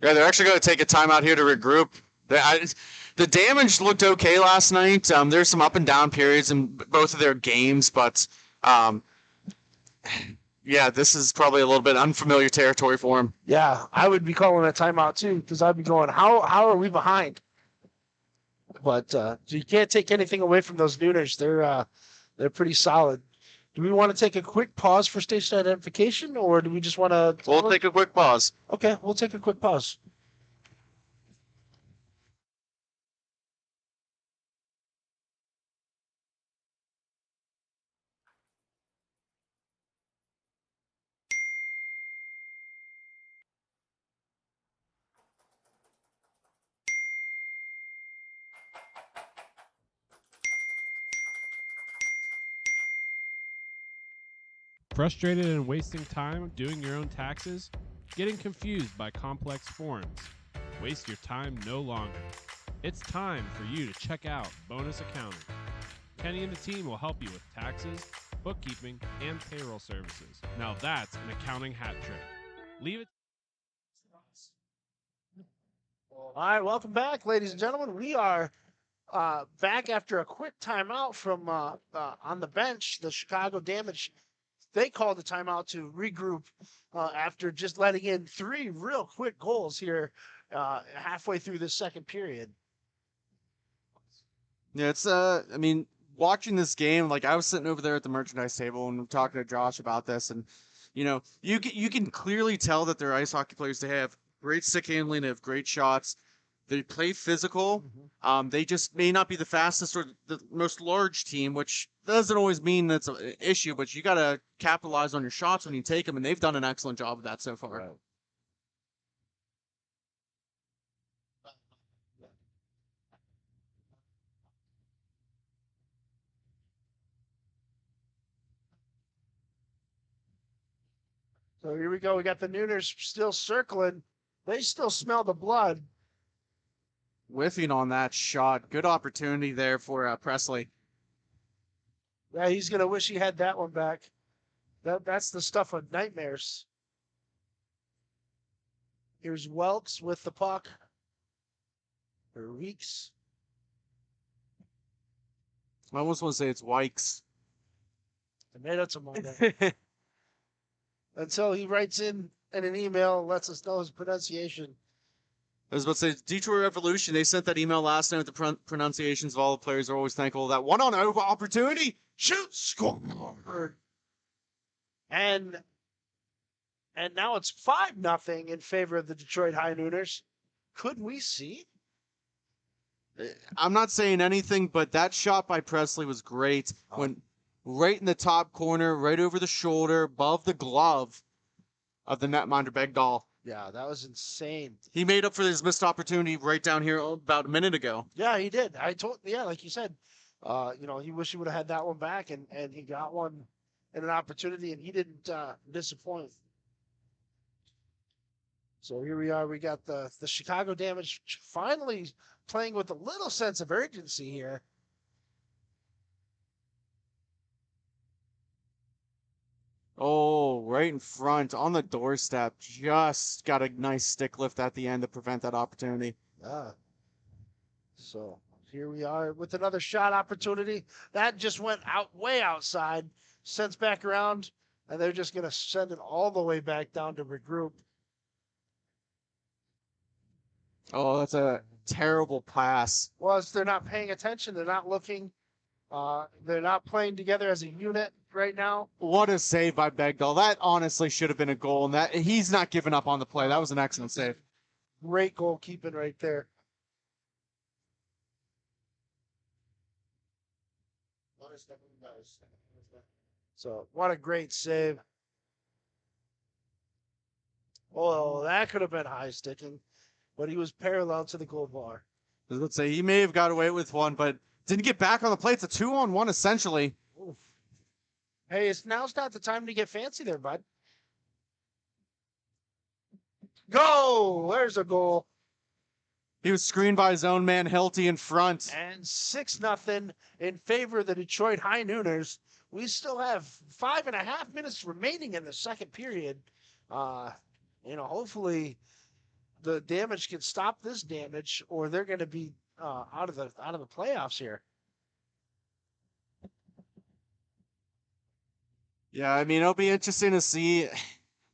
Yeah, they're actually going to take a timeout here to regroup. The damage looked okay last night. There's some up and down periods in both of their games, but yeah, this is probably a little bit unfamiliar territory for him. Yeah, I would be calling a timeout too, because I'd be going, how are we behind? But you can't take anything away from those Nooners. They're pretty solid. Do we want to take a quick pause for station identification, or do we just want to? We'll take a quick pause. Okay, we'll take a quick pause. Frustrated and wasting time doing your own taxes? Getting confused by complex forms? Waste your time no longer. It's time for you to check out Bonus Accounting. Kenny and the team will help you with taxes, bookkeeping, and payroll services. Now that's an accounting hat trick. Leave it. All right, welcome back, ladies and gentlemen. We are back after a quick timeout from on the bench. The Chicago Damage, they called the timeout to regroup after just letting in 3 real quick goals here halfway through this second period. Yeah, it's I mean, watching this game, like I was sitting over there at the merchandise table and talking to Josh about this, and you know, you can clearly tell that they're ice hockey players. They have great stick handling, they have great shots. They play physical. They just may not be the fastest or the most large team, which doesn't always mean that's an issue, but you got to capitalize on your shots when you take them, and they've done an excellent job of that so far. Right. So here we go. We got the Nooners still circling. They still smell the blood. Whiffing on that shot. Good opportunity there for Presley. Yeah, he's going to wish he had that one back. That's the stuff of nightmares. Here's Welks with the puck. Or Weeks. I almost want to say it's Wykes. Tomato. Until he writes in an email, lets us know his pronunciation. I was about to say, Detroit Revolution, they sent that email last night with the pronunciations of all the players. Are always thankful of that. 1-on-0 opportunity. Shoot, score. And now it's 5-0 in favor of the Detroit High Nooners. Could we see? I'm not saying anything, but that shot by Presley was great. Went right in the top corner, right over the shoulder, above the glove of the netminder Begdahl. Yeah, that was insane. He made up for his missed opportunity right down here about a minute ago. Yeah, he did. Like you said, he wished he would have had that one back, and he got one in an opportunity, and he didn't disappoint. So here we are. We got the Chicago Damage finally playing with a little sense of urgency here. Oh, right in front, on the doorstep. Just got a nice stick lift at the end to prevent that opportunity. Yeah. So here we are with another shot opportunity. That just went way outside, sends back around, and they're just going to send it all the way back down to regroup. Oh, that's a terrible pass. Well, they're not paying attention. They're not looking. They're not playing together as a unit right now. What a save by Begdahl. That honestly should have been a goal, and that he's not giving up on the play. That was an excellent save. Great goalkeeping right there. So, what a great save. Oh, that could have been high sticking, but he was parallel to the goal bar. I was going to say, he may have got away with one, but didn't get back on the play. It's a 2-on-1 essentially. Oof. Hey, now's not the time to get fancy there, bud. Go! There's a goal. He was screened by his own man, Hilty, in front. And 6-0 in favor of the Detroit High Nooners. We still have 5.5 minutes remaining in the second period. Hopefully the damage can stop this damage, or they're going to be out of the playoffs here. Yeah, I mean, it'll be interesting to see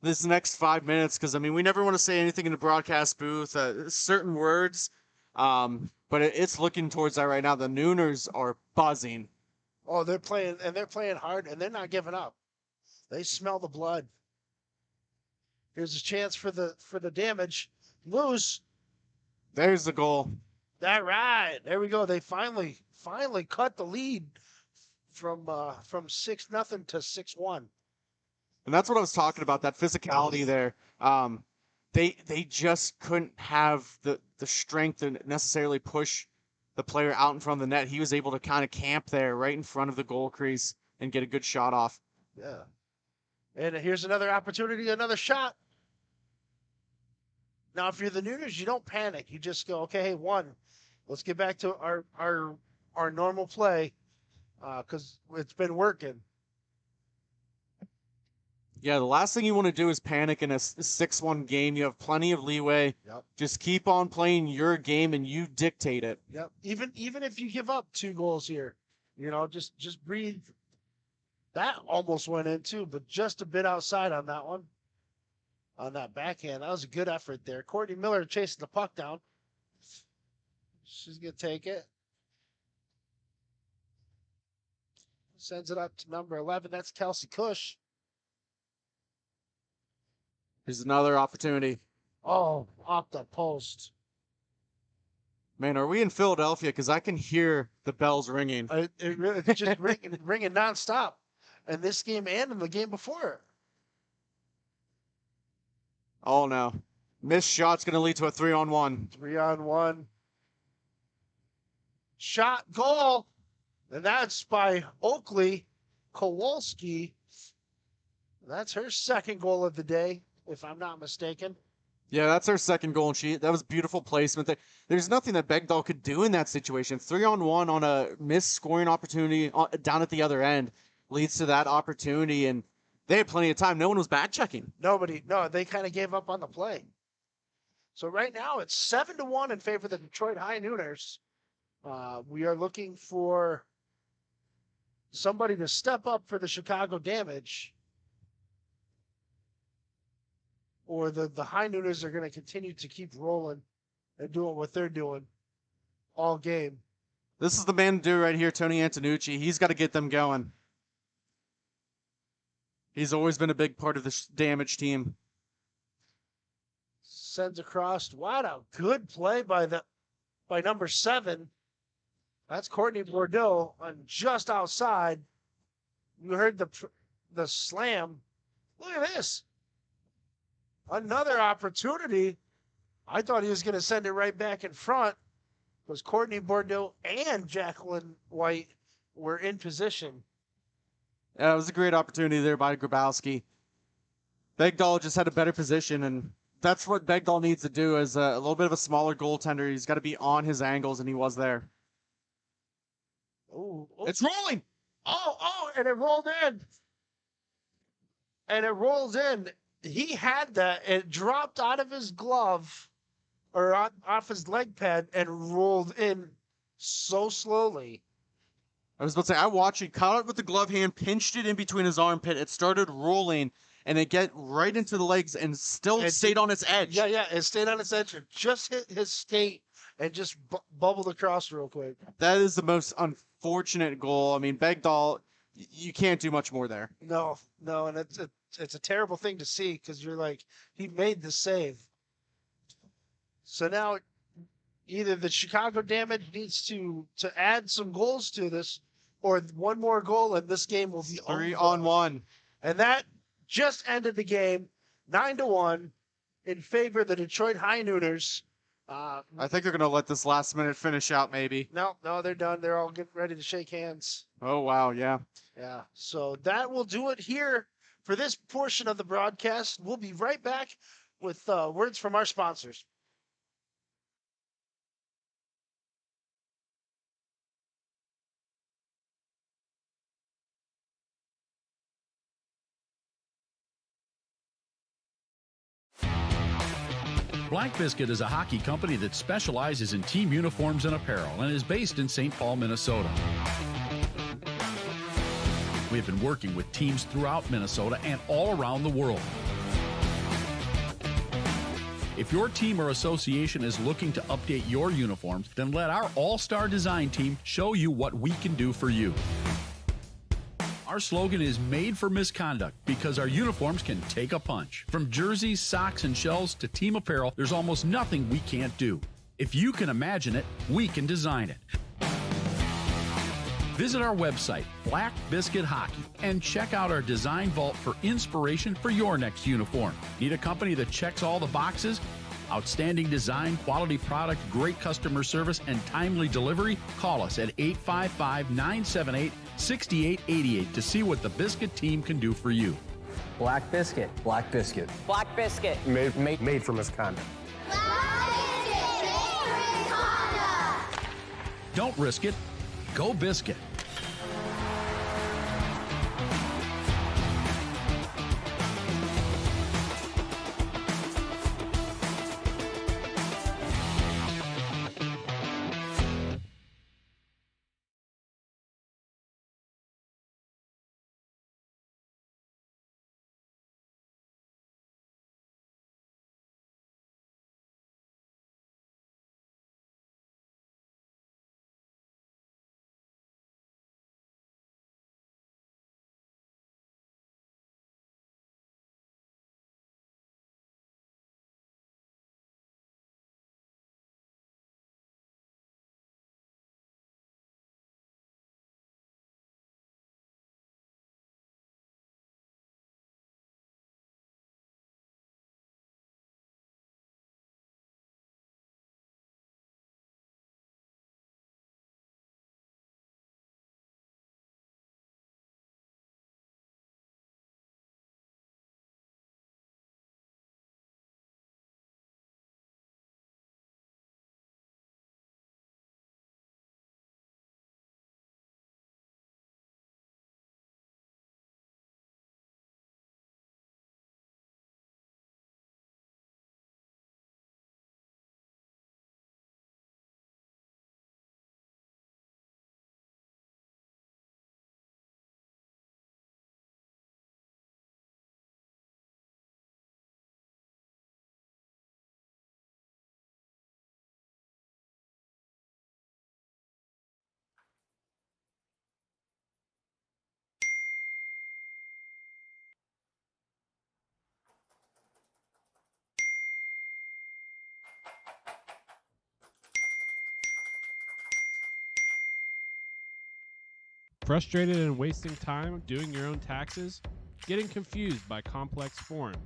this next 5 minutes because, I mean, we never want to say anything in the broadcast booth, certain words, but it's looking towards that right now. The Nooners are buzzing. Oh, they're playing hard, and they're not giving up. They smell the blood. Here's a chance for the damage. Loose. There's the goal. All right, there we go. They finally cut the lead from 6-0 to 6-1. And that's what I was talking about, that physicality there. They just couldn't have the strength to necessarily push the player out in front of the net. He was able to kind of camp there right in front of the goal crease and get a good shot off. Yeah. And here's another opportunity, another shot. Now, if you're the Nooners, you don't panic. You just go, okay, hey, let's get back to our normal play because it's been working. Yeah, the last thing you want to do is panic in a 6-1 game. You have plenty of leeway. Yep. Just keep on playing your game and you dictate it. Yep. Even if you give up 2 goals here, just breathe. That almost went in too, but just a bit outside on that one. On that backhand. That was a good effort there. Courtney Miller chasing the puck down. She's going to take it. Sends it up to number 11. That's Kelsey Cush. Here's another opportunity. Oh, off the post. Man, are we in Philadelphia? Because I can hear the bells ringing. It's just ringing nonstop. In this game and in the game before. Oh, no. Missed shot's going to lead to a 3-on-1. 3-on-1. Shot, goal. And that's by Oakley Kowalski. That's her second goal of the day, if I'm not mistaken. Yeah, that's her second goal, and that was beautiful placement. There's nothing that Begdahl could do in that situation. 3-on-1 on a missed scoring opportunity down at the other end leads to that opportunity, and they had plenty of time. No one was back checking. No, they kind of gave up on the play. So right now it's 7-1 in favor of the Detroit High Nooners. We are looking for somebody to step up for the Chicago Damage, or the High Nooners are going to continue to keep rolling and doing what they're doing all game. This is the man to do right here, Tony Antonucci. He's got to get them going. He's always been a big part of this Damage team. Sends across. What a good play by number 7. That's Courtney Bordeaux on just outside. You heard the slam. Look at this. Another opportunity. I thought he was going to send it right back in front because Courtney Bordeaux and Jacqueline White were in position. Yeah, it was a great opportunity there by Grabowski. Begdahl just had a better position, and that's what Begdahl needs to do as a little bit of a smaller goaltender. He's got to be on his angles, and he was there. Oh, it's rolling! And it rolled in. And it rolls in. He had that. It dropped out of his glove or off his leg pad and rolled in so slowly. I was about to say, I watched it, caught it with the glove hand, pinched it in between his armpit. It started rolling, and it get right into the legs and still stayed on its edge. Yeah, it stayed on its edge. It just hit his skate and just bubbled across real quick. That is the most unfortunate goal. I mean, Begdahl, you can't do much more there. No, and it's a terrible thing to see because you're like, he made the save. So now either the Chicago Damage needs to add some goals to this, or one more goal and this game will be 3-on-1. And that just ended the game 9-1 in favor of the Detroit High Nooners. I think they're going to let this last minute finish out, maybe. No, they're done. They're all getting ready to shake hands. Oh, wow, yeah. Yeah, so that will do it here for this portion of the broadcast. We'll be right back with words from our sponsors. Black Biscuit is a hockey company that specializes in team uniforms and apparel and is based in St. Paul, Minnesota. We have been working with teams throughout Minnesota and all around the world. If your team or association is looking to update your uniforms, then let our all-star design team show you what we can do for you. Our slogan is made for misconduct because our uniforms can take a punch. From jerseys, socks, and shells to team apparel, there's almost nothing we can't do. If you can imagine it, we can design it. Visit our website, Black Biscuit Hockey, and check out our design vault for inspiration for your next uniform. Need a company that checks all the boxes? Outstanding design, quality product, great customer service, and timely delivery? Call us at 855-978-6888 to see what the Biscuit team can do for you. Black Biscuit. Black Biscuit. Black Biscuit. Made for misconduct. Don't risk it. Go Biscuit. Frustrated and wasting time doing your own taxes? Getting confused by complex forms?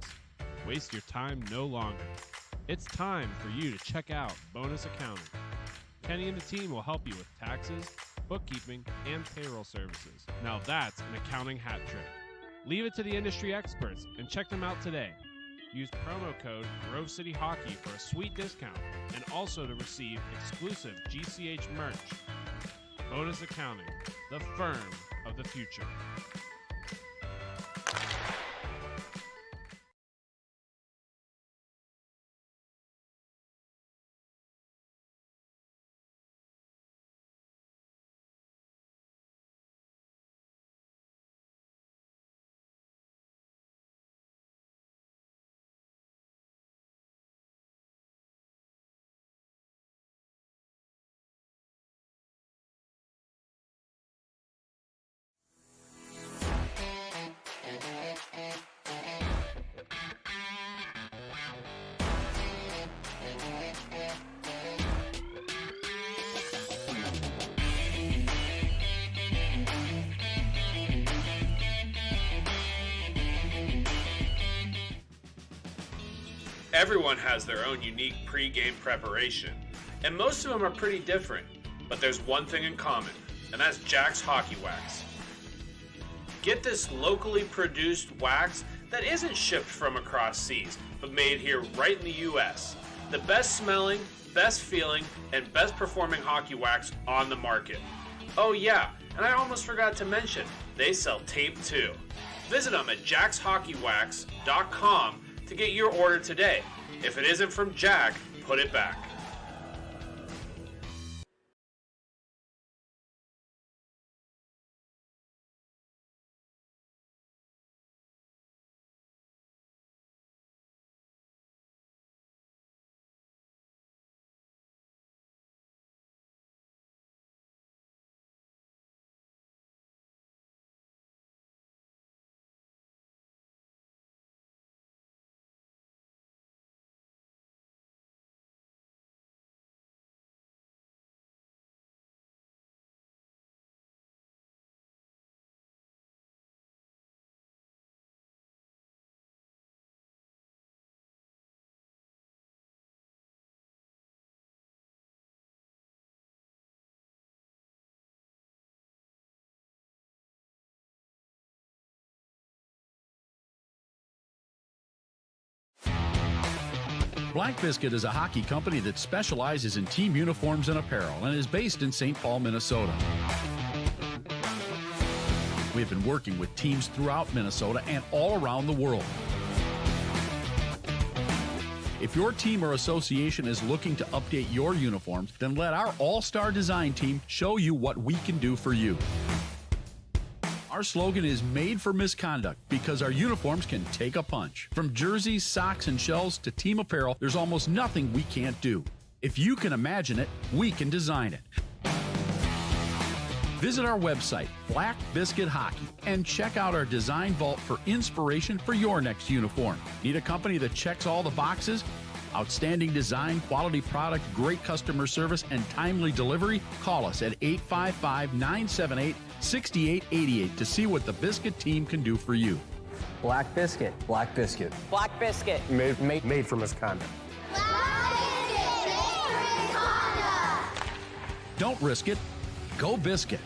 Waste your time no longer. It's time for you to check out Bonus Accounting. Kenny and the team will help you with taxes, bookkeeping, and payroll services. Now that's an accounting hat trick. Leave it to the industry experts and check them out today. Use promo code Grove City Hockey for a sweet discount and also to receive exclusive GCH merch. Bonus Accounting, the firm of the future. Everyone has their own unique pre-game preparation, and most of them are pretty different, but there's one thing in common, and that's Jack's Hockey Wax. Get this locally produced wax that isn't shipped from across seas, but made here right in the US. The best smelling, best feeling, and best performing hockey wax on the market. Oh yeah, and I almost forgot to mention, they sell tape too. Visit them at jackshhockeywax.com to get your order today. If it isn't from Jack, put it back. Black Biscuit is a hockey company that specializes in team uniforms and apparel and is based in St. Paul, Minnesota. We've been working with teams throughout Minnesota and all around the world. If your team or association is looking to update your uniforms, then let our all-star design team show you what we can do for you. Our slogan is made for misconduct because our uniforms can take a punch. From jerseys, socks, and shells to team apparel, there's almost nothing we can't do. If you can imagine it, we can design it. Visit our website, Black Biscuit Hockey, and check out our design vault for inspiration for your next uniform. Need a company that checks all the boxes? Outstanding design, quality product, great customer service, and timely delivery? Call us at 855-978-6888 to see what the Biscuit team can do for you. Black Biscuit. Black Biscuit. Black Biscuit. Made for misconduct. Don't risk it. Go Biscuit.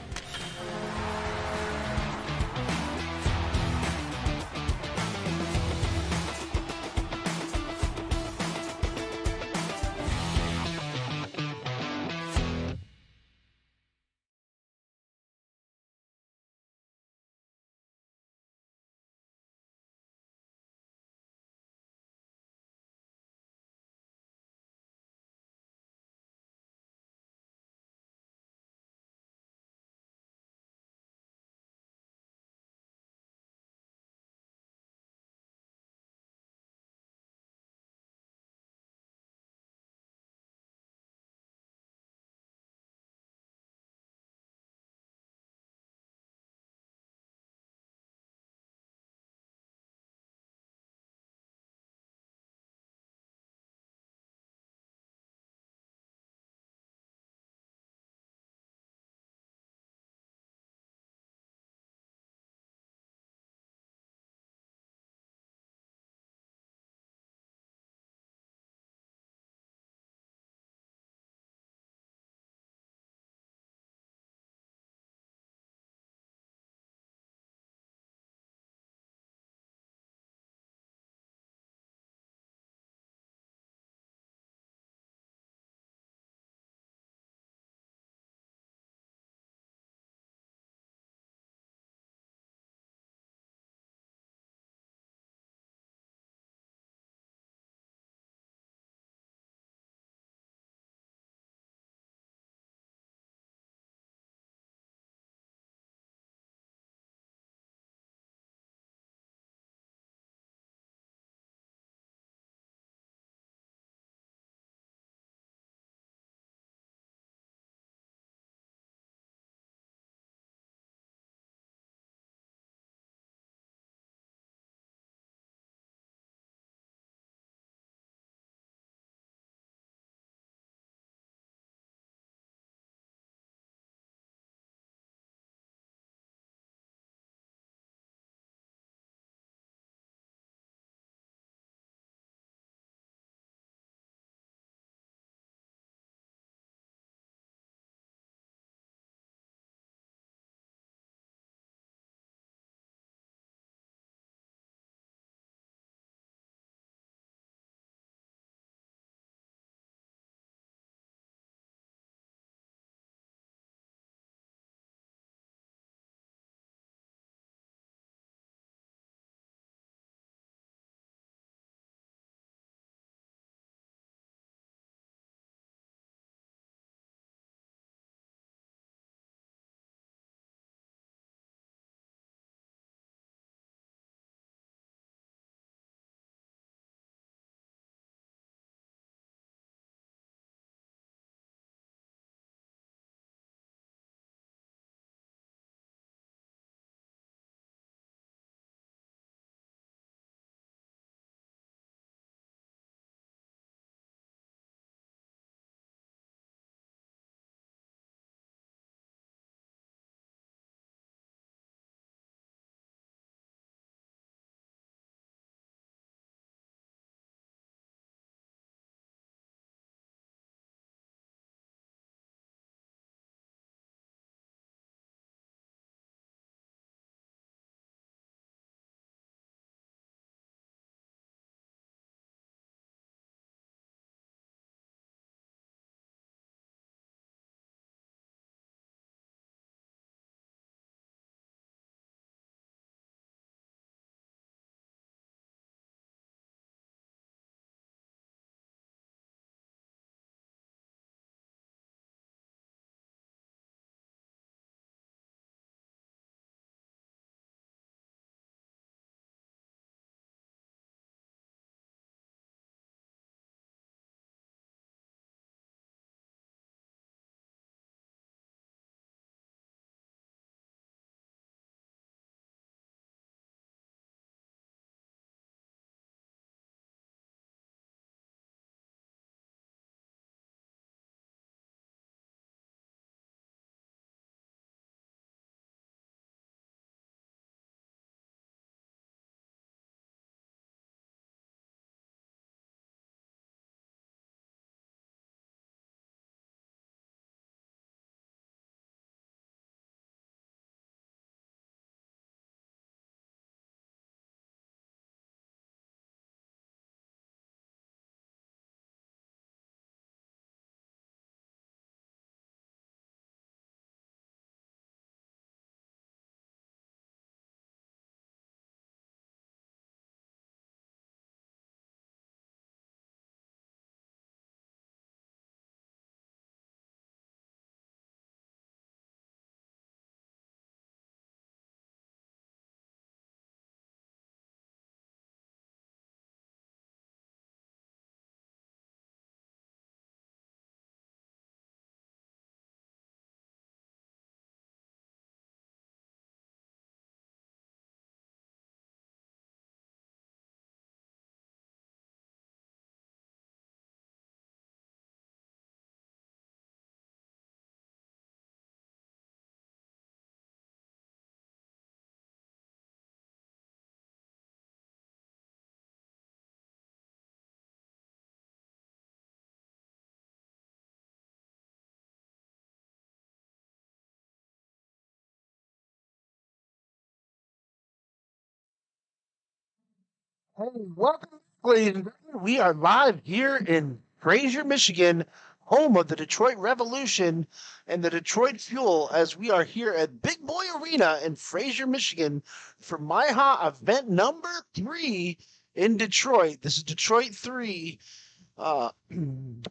Hey, welcome, ladies and gentlemen. We are live here in Fraser, Michigan, home of the Detroit Revolution and the Detroit Fuel, as we are here at Big Boy Arena in Fraser, Michigan for MIHA event number 3 in Detroit. This is Detroit 3.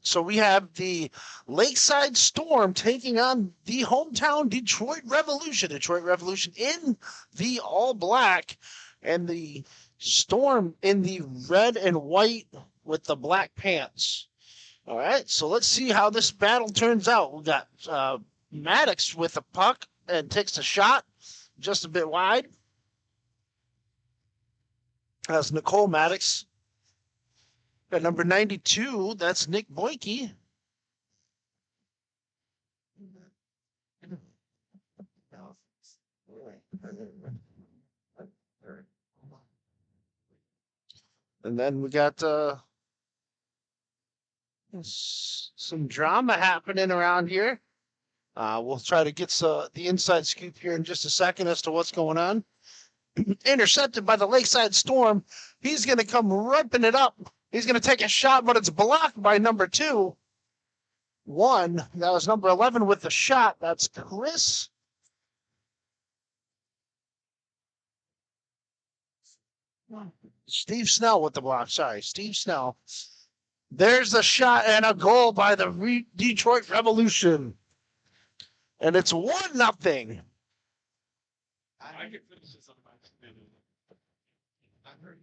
So we have the Lakeside Storm taking on the hometown Detroit Revolution. Detroit Revolution in the all black, and the Storm in the red and white with the black pants. All right, so let's see how this battle turns out. We got Maddox with the puck and takes a shot just a bit wide. That's Nicole Maddox. Got number 92, that's Nick Boyke. And then we got some drama happening around here. We'll try to get the inside scoop here in just a second as to what's going on. Intercepted by the Lakeside Storm. He's going to come ripping it up. He's going to take a shot, but it's blocked by number 2. That was number 11 with the shot. That's Chris. Steve Snell with the block. Sorry, Steve Snell. There's a shot and a goal by the Detroit Revolution. And it's 1-0. I can finish this on my I'm ready.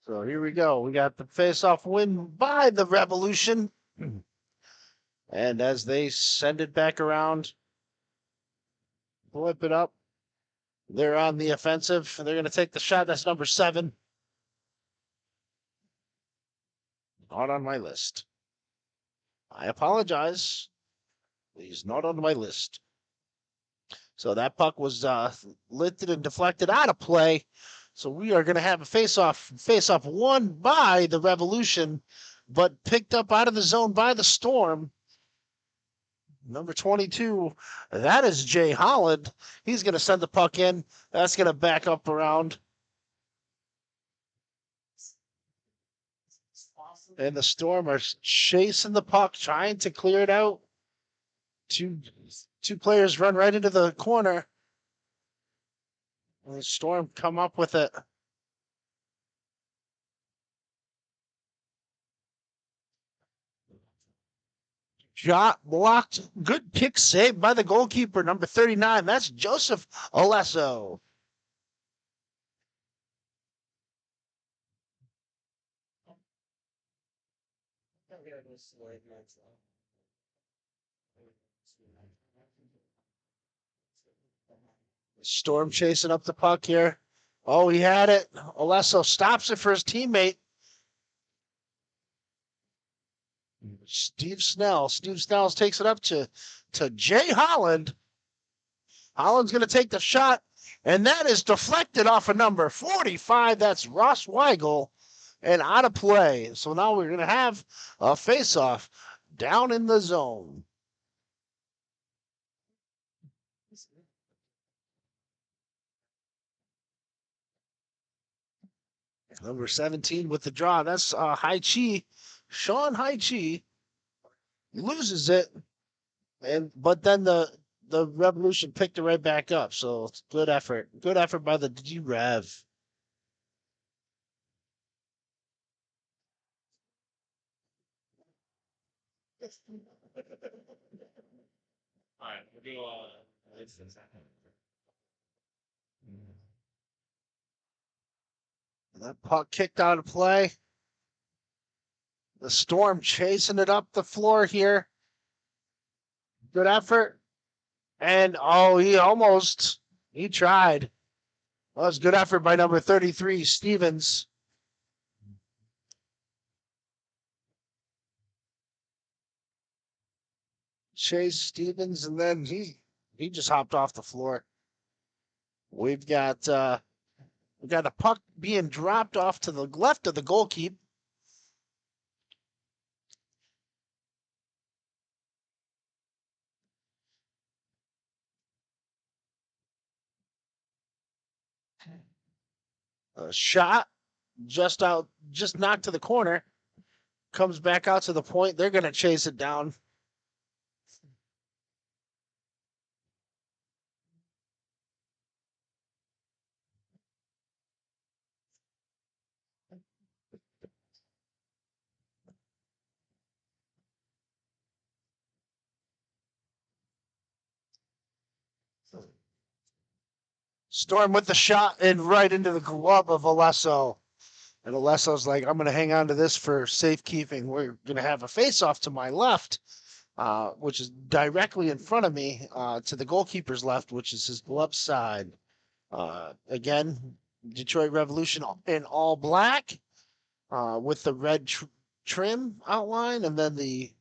So here we go. We got the face-off win by the Revolution. And as they send it back around, flip it up, they're on the offensive. They're going to take the shot. That's number 7. Not on my list. I apologize. He's not on my list. So that puck was lifted and deflected out of play. So we are going to have a face-off won by the Revolution, but picked up out of the zone by the Storm. Number 22, that is Jay Holland. He's going to send the puck in. That's going to back up around. And the Storm are chasing the puck, trying to clear it out. Two players run right into the corner. And the Storm come up with it. Shot blocked. Good kick saved by the goalkeeper, number 39. That's Joseph Olesso. Storm chasing up the puck here. Oh, he had it. Olesso stops it for his teammate. Steve Snell. Steve Snell takes it up to Jay Holland. Holland's going to take the shot, and that is deflected off of number 45. That's Ross Weigel, and out of play. So now we're going to have a face-off down in the zone. Number 17 with the draw. That's Hai Chi. Sean Hai Chi loses it, but then the Revolution picked it right back up. So it's good effort. Good effort by the D-Rev. All right, we'll do That puck kicked out of play. The Storm chasing it up the floor here. Good effort. And, he tried. Well, that's good effort by number 33, Stevens. Chase Stevens, and then he just hopped off the floor. We've got the puck being dropped off to the left of the goalkeeper. A shot just knocked to the corner. Comes back out to the point. They're going to chase it down. Storm with the shot and right into the glove of Alesso. And Alesso's like, I'm going to hang on to this for safekeeping. We're going to have a face-off to my left, which is directly in front of me, to the goalkeeper's left, which is his glove side. Again, Detroit Revolution in all black with the red trim outline, and then the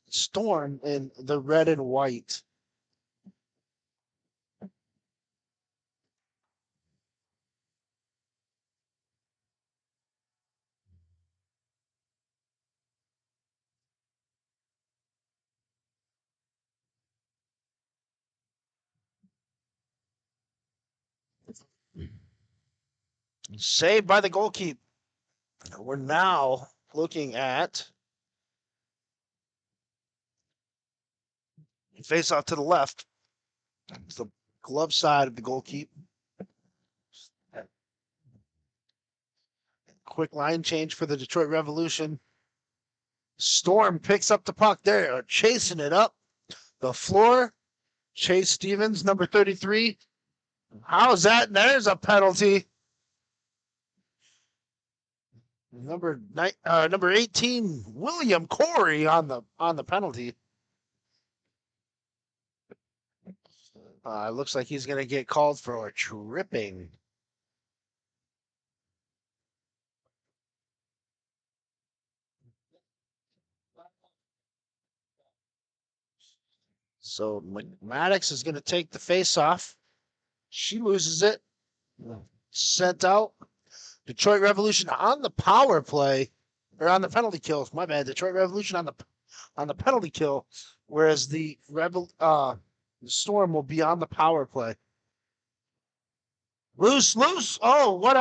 Storm in the red and white. Saved by the goalkeeper. We're now looking at face off to the left. It's the glove side of the goalkeeper. Quick line change for the Detroit Revolution. Storm picks up the puck. They're chasing it up the floor. Chase Stevens, number 33. How's that? There's a penalty. Number 18, William Corey on the penalty. Looks like he's going to get called for a tripping. So Maddox is going to take the face off. She loses it. Sent out. Detroit Revolution on the power play, or on the penalty kill. My bad. Detroit Revolution on the penalty kill, whereas the Storm will be on the power play. Loose. Oh, what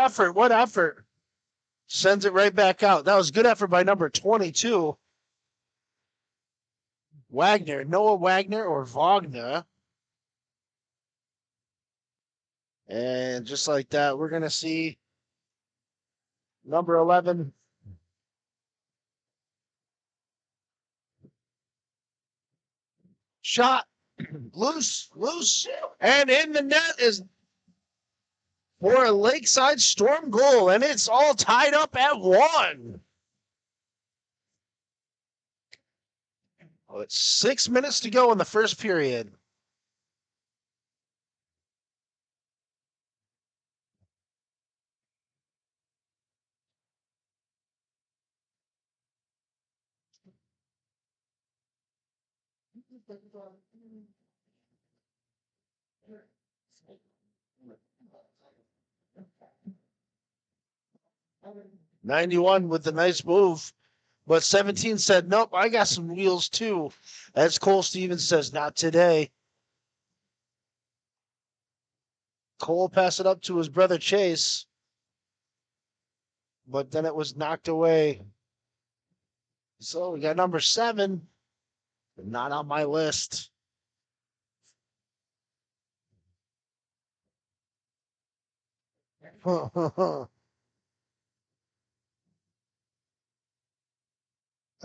effort. Sends it right back out. That was good effort by number 22. Noah Wagner or Wagner. And just like that, we're going to see number 11. Shot. Loose. And in the net is for a Lakeside Storm goal. And it's all tied up at 1. Oh, it's 6 minutes to go in the first period. '91 with the nice move, but 17 said, nope, I got some wheels too. As Cole Stevens says, not today. Cole passed it up to his brother Chase, but then it was knocked away. So we got number 7, but not on my list.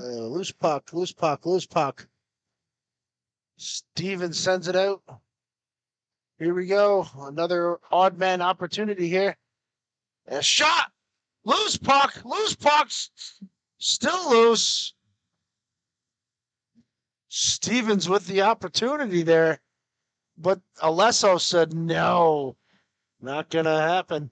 Loose puck. Steven sends it out. Here we go. Another odd man opportunity here. A shot. Loose puck. Still loose. Stevens with the opportunity there. But Alesso said, no, not going to happen.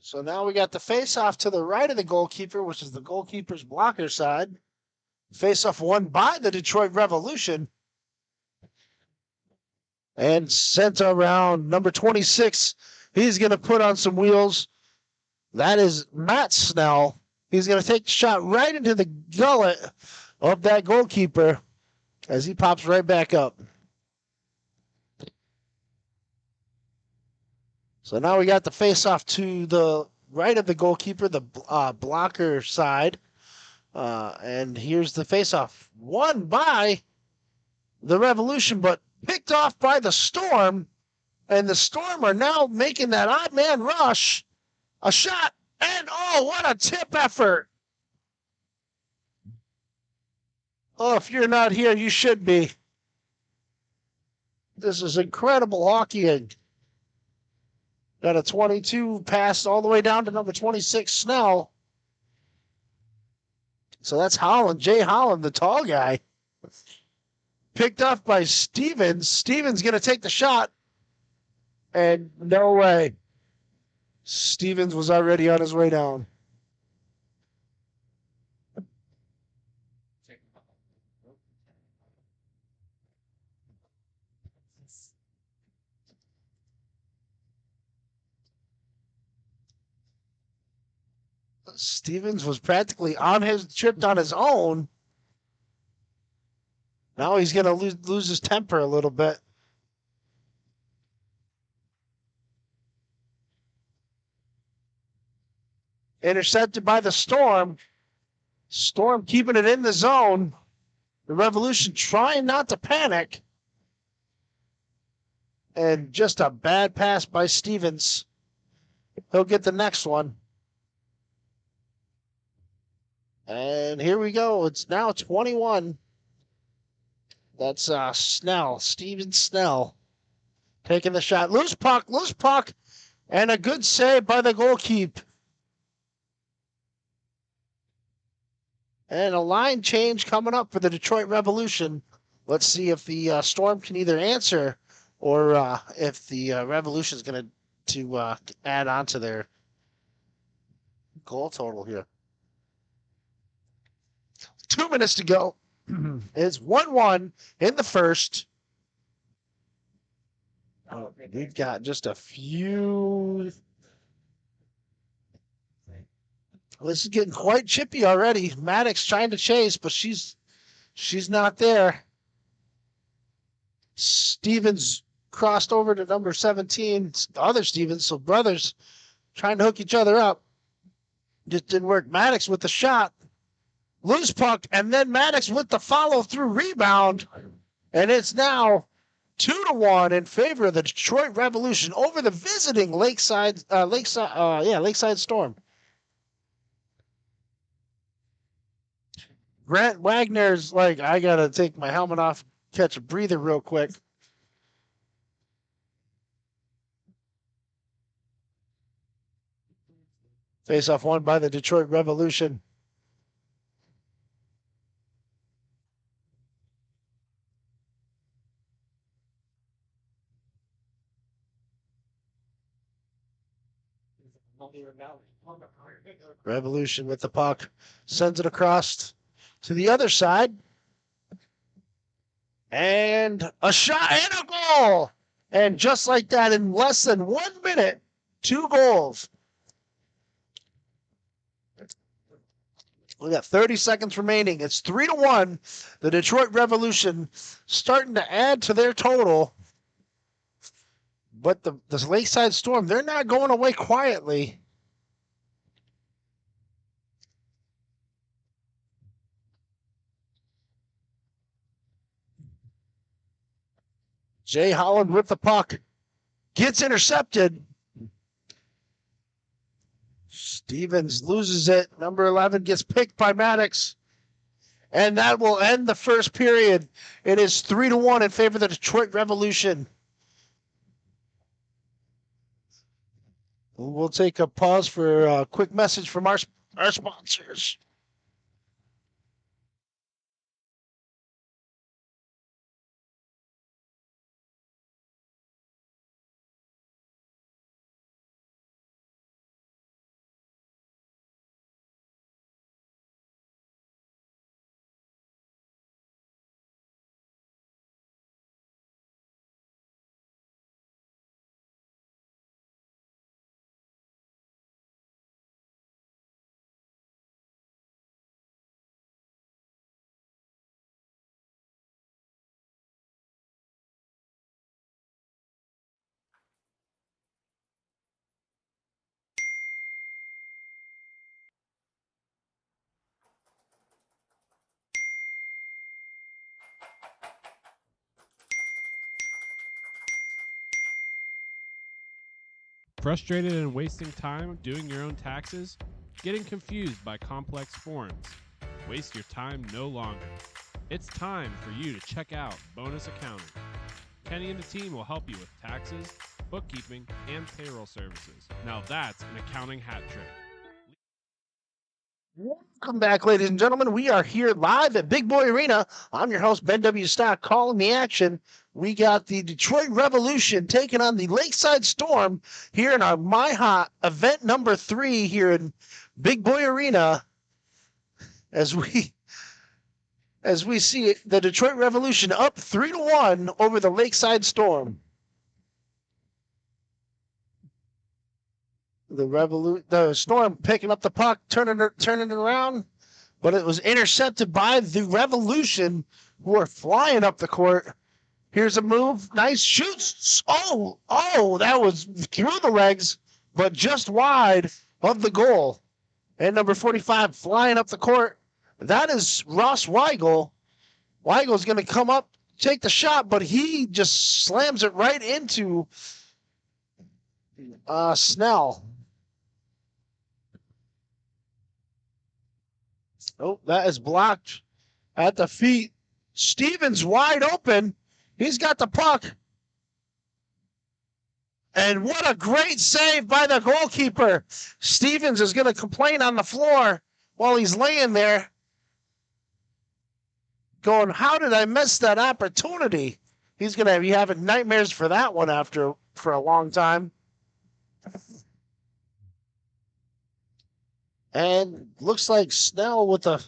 So now we got the face-off to the right of the goalkeeper, which is the goalkeeper's blocker side. Face-off won by the Detroit Revolution. And sent around number 26. He's going to put on some wheels. That is Matt Snell. He's going to take the shot right into the gullet of that goalkeeper. as he pops right back up. So now we got the face-off to the right of the goalkeeper, the blocker side. And here's the face-off. Won by the Revolution, but picked off by the Storm. And the Storm are now making that odd man rush. A shot, and oh, what a tip effort. Oh, if you're not here, you should be. This is incredible hockeying. Got a 22 pass all the way down to number 26, Snell. So that's Holland, Jay Holland, the tall guy. Picked off by Stevens. Stevens going to take the shot. And no way. Stevens was already on his way down. Stevens was practically on his tripped on his own. Now he's going to lose his temper a little bit. Intercepted by the Storm. Storm keeping it in the zone. The Revolution trying not to panic. And just a bad pass by Stevens. He'll get the next one. And here we go. It's now 21. That's Snell, Steven Snell, taking the shot. Loose puck, and a good save by the goalkeeper. And a line change coming up for the Detroit Revolution. Let's see if the Storm can either answer or if the Revolution is going to add on to their goal total here. 2 minutes to go. It's 1-1 in the first. Oh, we've got just a few. This is getting quite chippy already. Maddox trying to chase, but she's not there. Stevens crossed over to number 17. The other Stevens, so brothers trying to hook each other up. Just didn't work. Maddox with the shot. Loose puck, and then Maddox with the follow-through rebound. And it's now 2-1 in favor of the Detroit Revolution over the visiting Lakeside Storm. Grant Wagner's like, I got to take my helmet off, catch a breather real quick. Face-off won by the Detroit Revolution. Revolution with the puck. Sends it across to the other side. And a shot and a goal. And just like that, in less than 1 minute, 2 goals. We got 30 seconds remaining. It's 3-1. The Detroit Revolution starting to add to their total. But the Lakeside Storm, they're not going away quietly. Jay Holland with the puck. Gets intercepted. Stevens loses it. Number 11 gets picked by Maddox. And that will end the first period. It is 3-1 in favor of the Detroit Revolution. We'll take a pause for a quick message from our sponsors. Frustrated and wasting time doing your own taxes? Getting confused by complex forms? Waste your time no longer. It's time for you to check out Bonus Accounting. Kenny and the team will help you with taxes, bookkeeping, and payroll services. Now that's an accounting hat trick. Welcome back, ladies and gentlemen. We are here live at Big Boy Arena. I'm your host, Ben W. Stock, calling the action. We got the Detroit Revolution taking on the Lakeside Storm here in our MIHA event number 3 here in Big Boy Arena. As we see the Detroit Revolution up 3-1 over the Lakeside Storm. The Storm picking up the puck, turning it around, but it was intercepted by the Revolution, who are flying up the court. Here's a move, nice shoots. Oh, that was through the legs, but just wide of the goal. And number 45 flying up the court. That is Ross Weigel. Weigel's going to come up, take the shot, but he just slams it right into Snell. Oh, that is blocked at the feet. Stevens wide open. He's got the puck. And what a great save by the goalkeeper. Stevens is going to complain on the floor while he's laying there, going, how did I miss that opportunity? He's going to be having nightmares for that one for a long time. And looks like Snell with a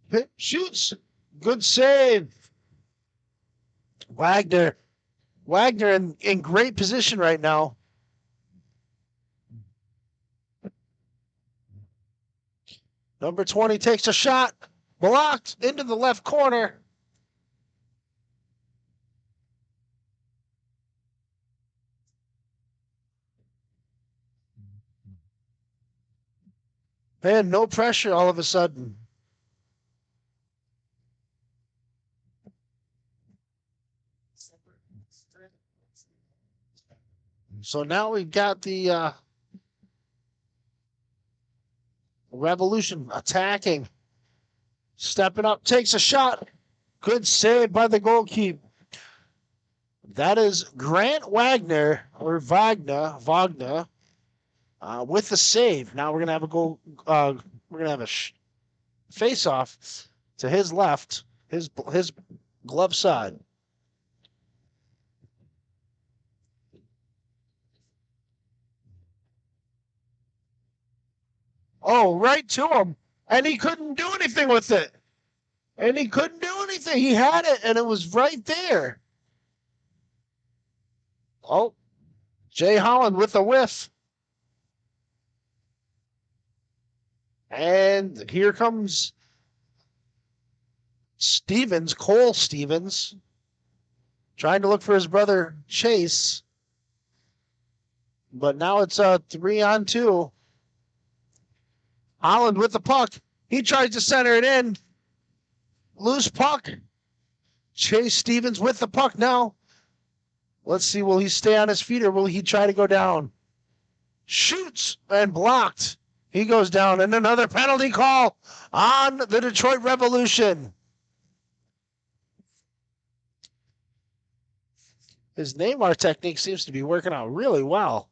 hit, shoots. Good save. Wagner in great position right now. Number 20 takes a shot. Blocked into the left corner. Man, no pressure all of a sudden. So now we've got the Revolution attacking. Stepping up, takes a shot. Good save by the goalkeeper. That is Grant Wagner, or Wagner, with the save. Now we're gonna have a goal. We're gonna have a face-off to his left, his glove side. Oh, right to him. And he couldn't do anything with it. He had it, and it was right there. Oh, Jay Holland with a whiff. And here comes Cole Stevens, trying to look for his brother Chase. But now it's a 3-on-2. Holland with the puck. He tries to center it in. Loose puck. Chase Stevens with the puck now. Let's see, will he stay on his feet or will he try to go down? Shoots and blocked. He goes down, and another penalty call on the Detroit Revolution. His Neymar technique seems to be working out really well.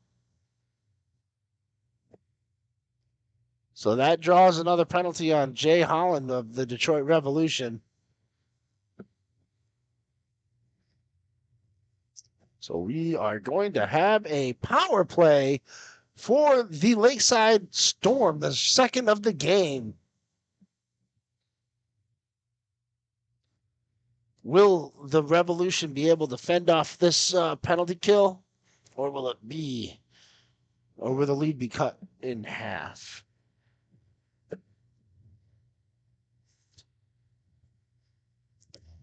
So that draws another penalty on Jay Holland of the Detroit Revolution. So we are going to have a power play for the Lakeside Storm, the second of the game. Will the Revolution be able to fend off this penalty kill? Or will the lead be cut in half?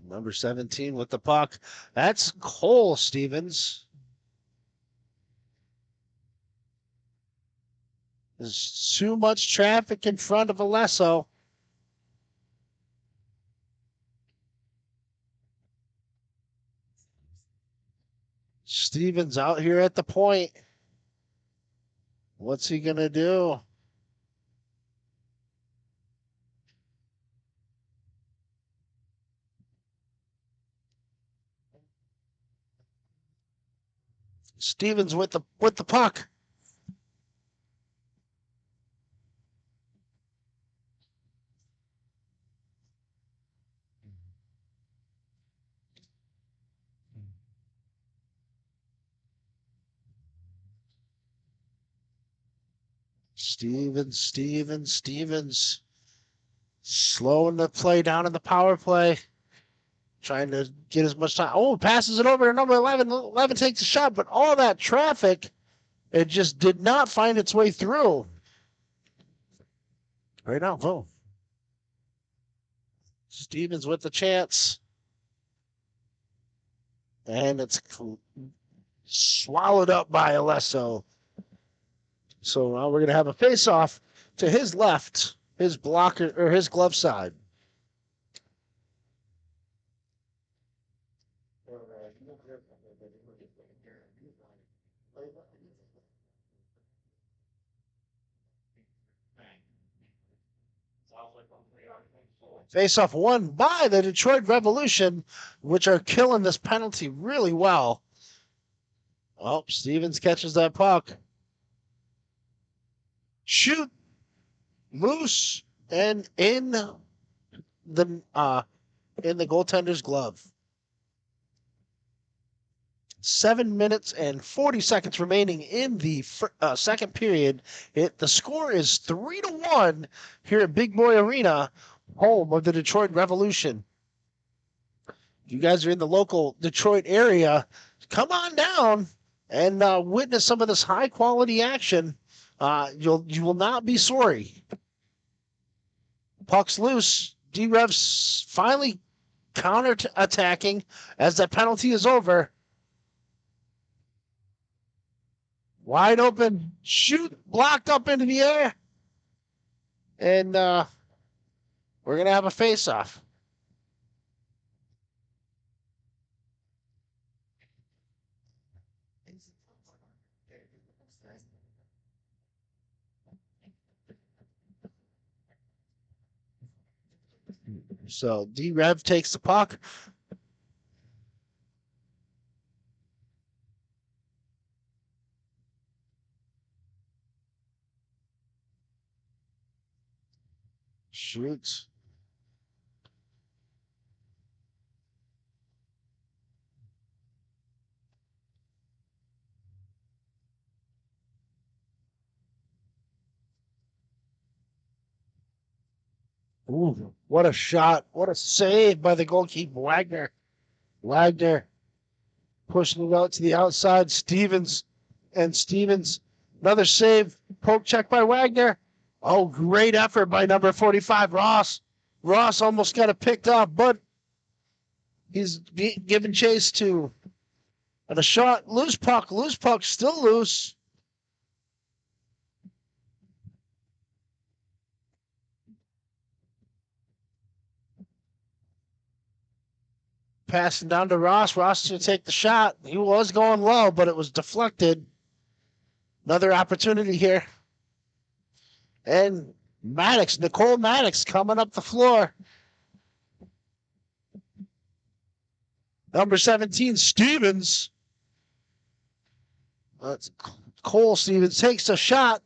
Number 17 with the puck. That's Cole Stevens. There's too much traffic in front of Alesso. Stevens out here at the point. What's he going to do? Stevens with the puck. Stevens. Slowing the play down in the power play. Trying to get as much time. Oh, passes it over to number 11. 11 takes a shot, but all that traffic, it just did not find its way through. Right now, boom. Stevens with the chance. And it's swallowed up by Alesso. So now we're going to have a face-off to his left, his blocker, or his glove side. Face-off won by the Detroit Revolution, which are killing this penalty really well. Oh, Stevens catches that puck. Shoot. Loose and in the goaltender's glove. 7 minutes and 40 seconds remaining in the second period. The score is 3-1 here at Big Boy Arena, home of the Detroit Revolution. If you guys are in the local Detroit area, come on down and witness some of this high quality action. You will not be sorry. Puck's loose. D-Rev's finally counter-attacking as that penalty is over. Wide open. Shoot. Blocked up into the air. And we're going to have a face-off. So D-Rev takes the puck. Shoots. Ooh, what a shot. What a save by the goalkeeper, Wagner. Wagner pushing it out to the outside. Stevens. Another save. Poke check by Wagner. Oh, great effort by number 45, Ross. Ross almost got it picked up, but he's given chase to. And a shot. Loose puck, still loose. Passing down to Ross. Ross to take the shot. He was going low, but it was deflected. Another opportunity here. And Nicole Maddox coming up the floor. Number 17, Stevens. That's Cole Stevens takes a shot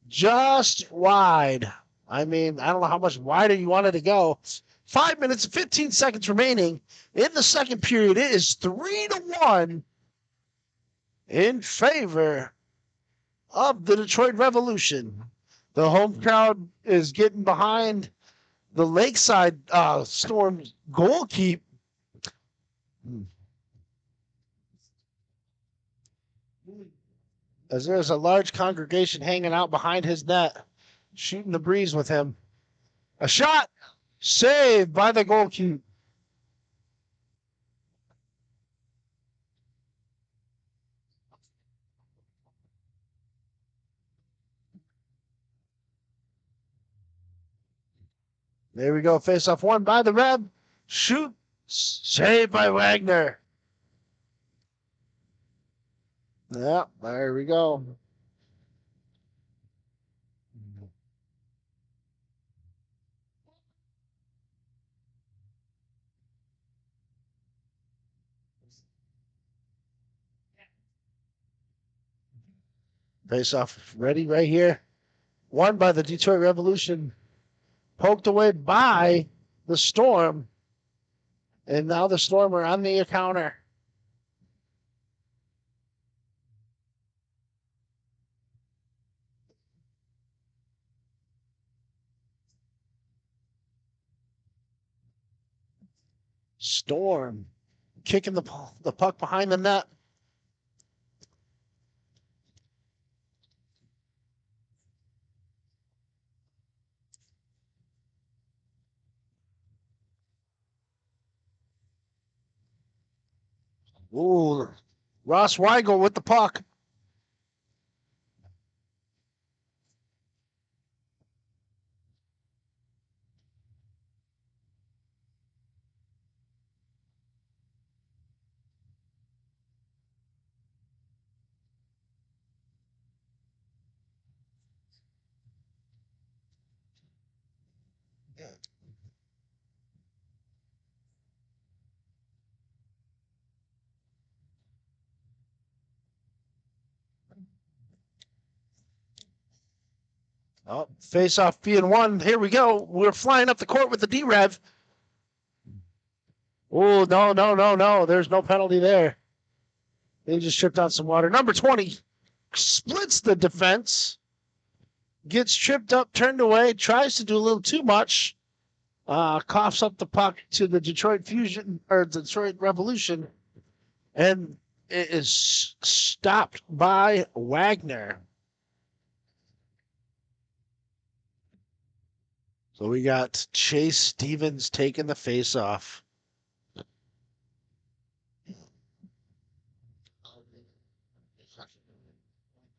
just wide. I mean, I don't know how much wider you wanted to go. 5 minutes and 15 seconds remaining in the second period. It is 3-1 in favor of the Detroit Revolution. The home crowd is getting behind the Lakeside Storm's goalkeeper. As there's a large congregation hanging out behind his net, shooting the breeze with him. A shot saved by the goalkeeper. There we go. Face off one by the Rev. Shoot. Saved by Wagner. Yeah, there we go. Face off ready right here. Won by the Detroit Revolution. Poked away by the Storm. And now the Storm are on the counter. Storm kicking the puck behind the net. Ooh, Ross Weigel with the puck. Oh, face off being won. Here we go. We're flying up the court with the D-Rev. Oh, no. There's no penalty there. They just tripped on some water. Number 20 splits the defense. Gets tripped up, turned away, tries to do a little too much. Coughs up the puck to the Detroit Fusion or Detroit Revolution. And it is stopped by Wagner. So we got Chase Stevens taking the face-off.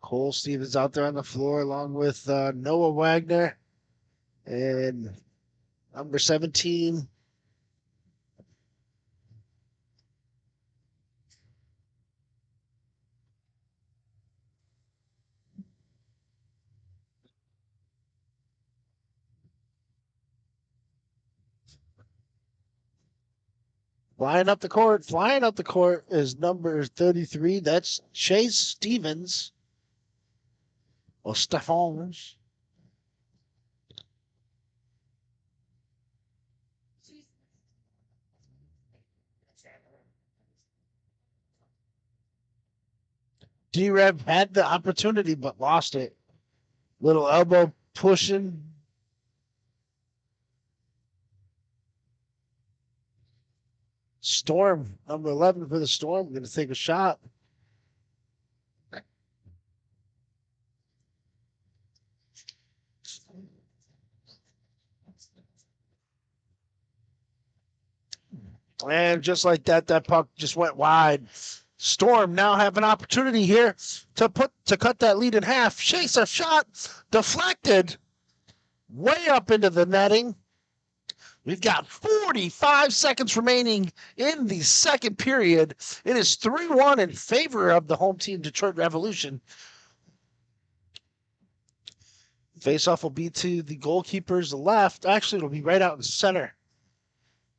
Cole Stevens out there on the floor along with Noah Wagner and number 17. Flying up the court is number 33. That's Chase Stevens. Or Stephans. D-Rev had the opportunity but lost it. Little elbow pushing. Storm, number 11 for the Storm. Going to take a shot. And just like that, that puck just went wide. Storm now have an opportunity here to cut that lead in half. Chase a shot, deflected, way up into the netting. We've got 45 seconds remaining in the second period. It is 3-1 in favor of the home team, Detroit Revolution. Faceoff will be to the goalkeeper's left. Actually, it'll be right out in center.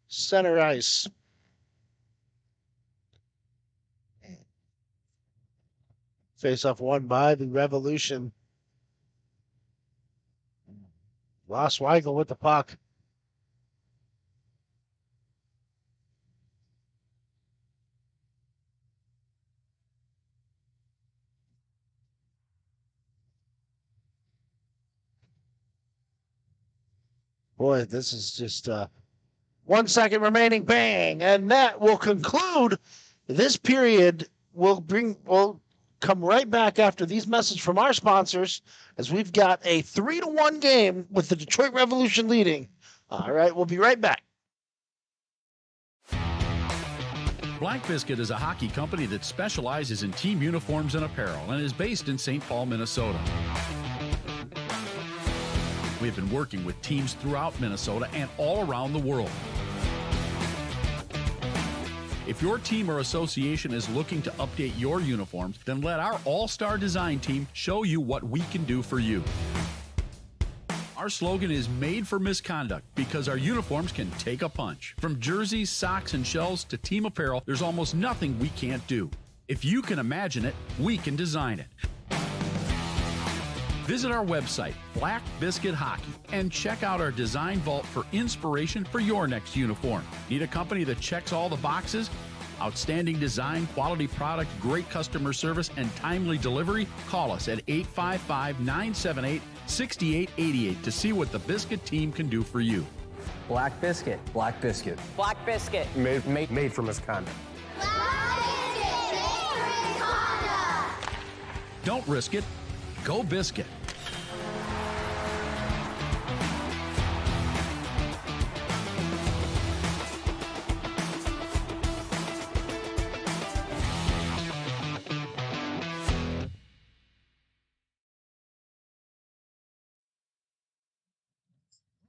Center ice. Faceoff won by the Revolution. Ross Weigel with the puck. Boy, this is just 1 second remaining. Bang. And that will conclude this period. We'll come right back after these messages from our sponsors as we've got a 3-1 game with the Detroit Revolution leading. All right, we'll be right back. Black Biscuit is a hockey company that specializes in team uniforms and apparel and is based in St. Paul, Minnesota. We've been working with teams throughout Minnesota and all around the world. If your team or association is looking to update your uniforms, then let our all-star design team show you what we can do for you. Our slogan is made for misconduct because our uniforms can take a punch. From jerseys, socks, and shells to team apparel, there's almost nothing we can't do. If you can imagine it, we can design it. Visit our website, Black Biscuit Hockey, and check out our design vault for inspiration for your next uniform. Need a company that checks all the boxes? Outstanding design, quality product, great customer service, and timely delivery? Call us at 855-978-6888 to see what the Biscuit team can do for you. Black Biscuit. Black Biscuit. Black Biscuit. Made for misconduct. Don't risk it. Go Biscuit.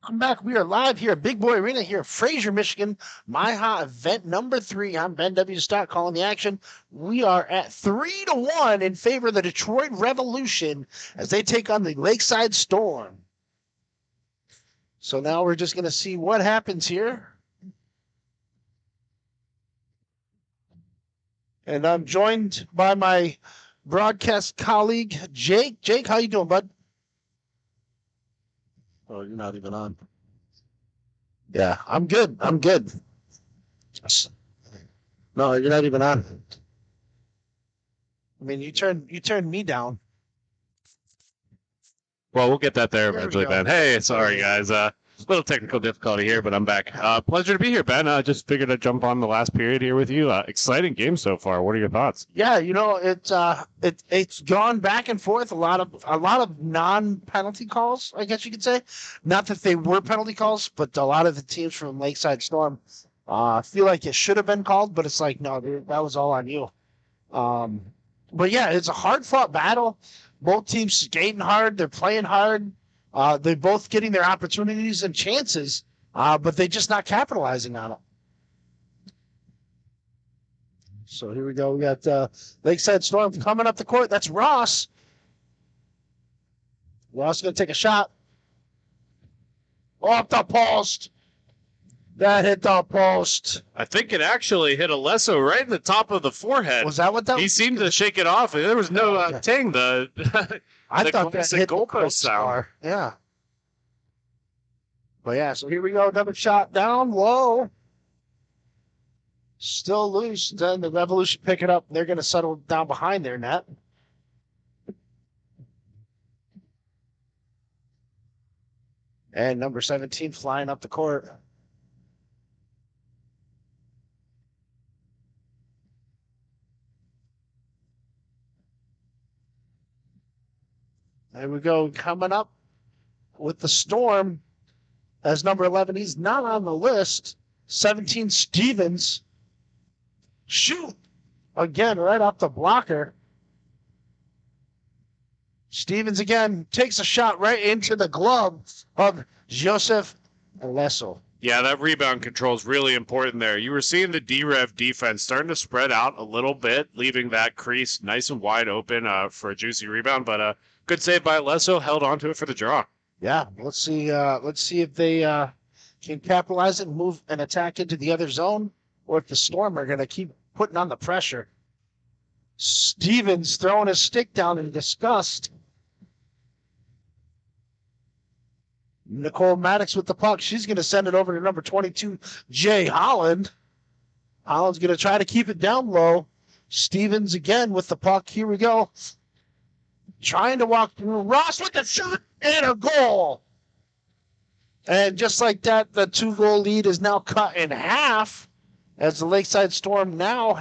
I'm back. We are live here at Big Boy Arena here in Fraser, Michigan. MIHA event number 3. I'm Ben W. Stott calling the action. We are at 3-1 in favor of the Detroit Revolution as they take on the Lakeside Storm. So now we're just going to see what happens here. And I'm joined by my broadcast colleague, Jake. Jake, how you doing, bud? Oh, you're not even on. Yeah, I'm good. I'm good. No, you're not even on. I mean, you turned me down. Well, we'll get that there There we eventually, go. Ben. Hey, sorry, guys. Little technical difficulty here, but I'm back. Pleasure to be here, Ben. Just figured I'd jump on the last period here with you. Exciting game so far. What are your thoughts? Yeah, you know, it's gone back and forth. A lot of non-penalty calls, I guess you could say. Not that they were penalty calls, but a lot of the teams from Lakeside Storm feel like it should have been called, but it's like, no, dude, that was all on you. But yeah, it's a hard-fought battle. Both teams skating hard. They're playing hard. They're both getting their opportunities and chances, but they're just not capitalizing on them. So here we go. We got Lakeside Storm coming up the court. That's Ross. Ross going to take a shot. Off the post. That hit the post. I think it actually hit Alesso right in the top of the forehead. Was that what that was? He seemed to shake it off. There was no ting. I the thought that classic hit the goalpost sound. crossbar. Yeah. But yeah, so here we go. Another shot down low. Still loose. Then the Revolution pick it up. They're going to settle down behind their net. And number 17 flying up the court. There we go. Coming up with the Storm as number 11. He's not on the list. 17 Stevens. Shoot. Again, right off the blocker. Stevens again takes a shot right into the glove of Joseph Alesso. Yeah, that rebound control is really important there. You were seeing the D-Rev defense starting to spread out a little bit, leaving that crease nice and wide open for a juicy rebound. But good save by Alesso, held onto it for the draw. Yeah, let's see if they can capitalize it and move and attack into the other zone, or if the Storm are going to keep putting on the pressure. Stevens throwing his stick down in disgust. Nicole Maddox with the puck. She's going to send it over to number 22, Jay Holland. Holland's going to try to keep it down low. Stevens again with the puck. Here we go. Trying to walk through. Ross with the shot and a goal. And just like that, the 2-goal lead is now cut in half as the Lakeside Storm now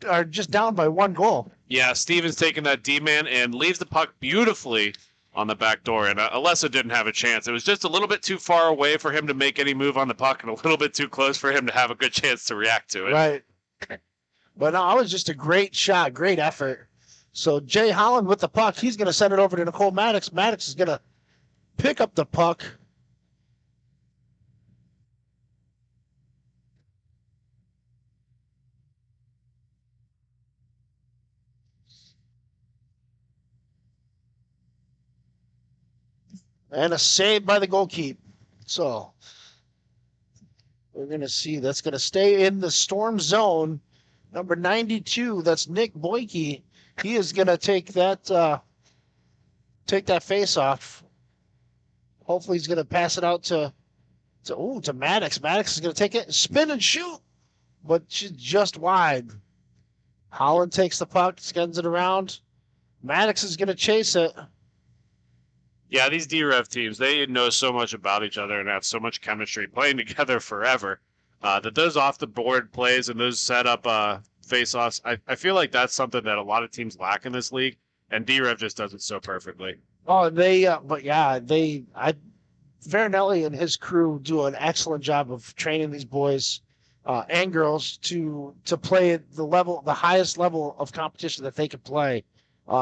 are just down by 1 goal. Yeah, Stevens taking that D-man and leaves the puck beautifully on the back door, and Alesso didn't have a chance. It was just a little bit too far away for him to make any move on the puck and a little bit too close for him to have a good chance to react to it. Right. But no, it was just a great shot, great effort. So Jay Holland with the puck, he's going to send it over to Nicole Maddox. Maddox is going to pick up the puck. And a save by the goalkeeper. So we're going to see that's going to stay in the Storm zone. Number 92, that's Nick Boyke. He is going to take that face off. Hopefully he's going to pass it out to Maddox. Maddox is going to take it, spin and shoot, but she's just wide. Holland takes the puck, skins it around. Maddox is going to chase it. Yeah, these D-Rev teams, they know so much about each other and have so much chemistry playing together forever that those off-the-board plays and those set-up face-offs, I feel like that's something that a lot of teams lack in this league, and D-Rev just does it so perfectly. Oh, Veronelli and his crew do an excellent job of training these boys and girls to play at the highest level of competition that they can play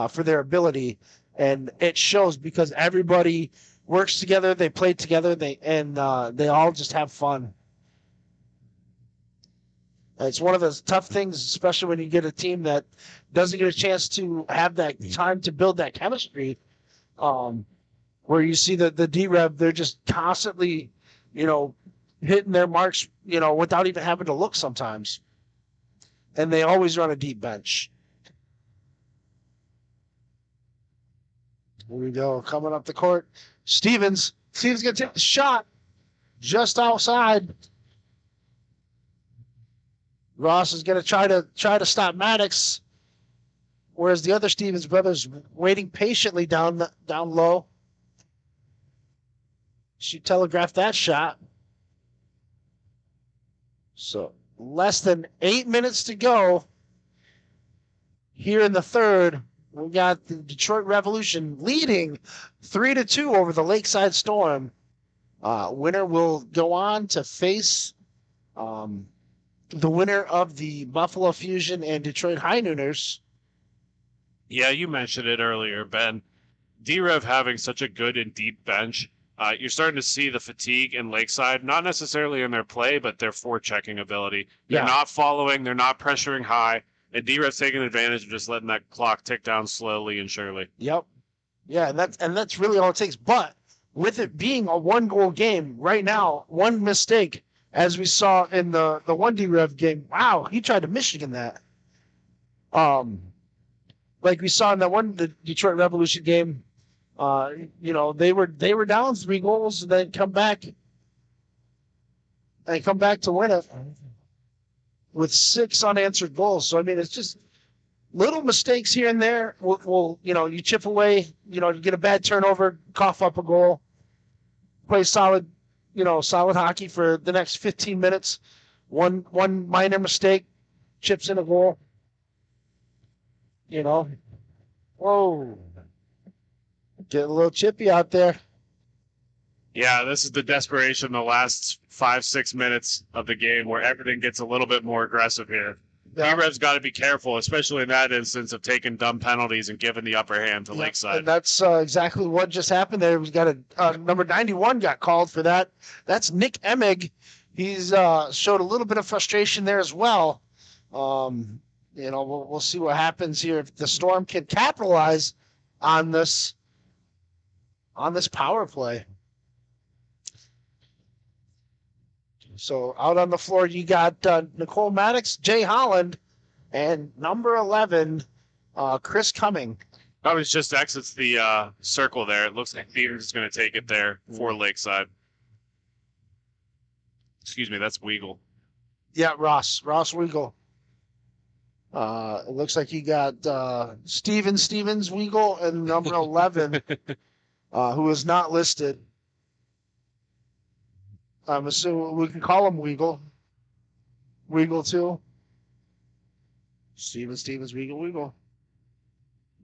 for their ability. And it shows because everybody works together, they play together, they all just have fun. It's one of those tough things, especially when you get a team that doesn't get a chance to have that time to build that chemistry. Where you see the D-Rev, they're just constantly, hitting their marks, without even having to look sometimes. And they always run a deep bench. Here we go, coming up the court. Stevens going to take the shot just outside. Ross is going to try to stop Maddox, whereas the other Stevens brothers waiting patiently down low. She telegraphed that shot. So less than 8 minutes to go here in the third. We got the Detroit Revolution leading 3-2 over the Lakeside Storm. Winner will go on to face the winner of the Buffalo Fusion and Detroit High Nooners. Yeah, you mentioned it earlier, Ben. D-Rev having such a good and deep bench. You're starting to see the fatigue in Lakeside, not necessarily in their play, but their forechecking ability. They're not following, they're not pressuring high. And D-Rev's taking advantage of just letting that clock tick down slowly and surely. Yep. Yeah, and that's really all it takes. But with it being a one-goal game right now, one mistake, as we saw in the one D-Rev game, wow, he tried to Michigan that. Like we saw in the Detroit Revolution game, they were down 3 goals and then come back to win it with 6 unanswered goals. So, I mean, it's just little mistakes here and there. You chip away, you get a bad turnover, cough up a goal, play solid hockey for the next 15 minutes. One minor mistake, chips in a goal. Whoa. Get a little chippy out there. Yeah, this is the desperation the last 5-6 minutes of the game where everything gets a little bit more aggressive here. Yeah. D-Rev's got to be careful, especially in that instance of taking dumb penalties and giving the upper hand to Lakeside. And that's exactly what just happened there. We got number 91 got called for that. That's Nick Emig. He's showed a little bit of frustration there as well. We'll see what happens here if the Storm can capitalize on this power play. So out on the floor, you got Nicole Maddox, Jay Holland, and number 11, Chris Cumming. Cummings just exits the circle there. It looks like Peters is going to take it there for Lakeside. Excuse me, that's Weagle. Yeah, Ross Weagle. It looks like you got Stevens Weagle and number 11, who is not listed. I'm assuming we can call him Weagle. Weagle too. Stevens, Weagle.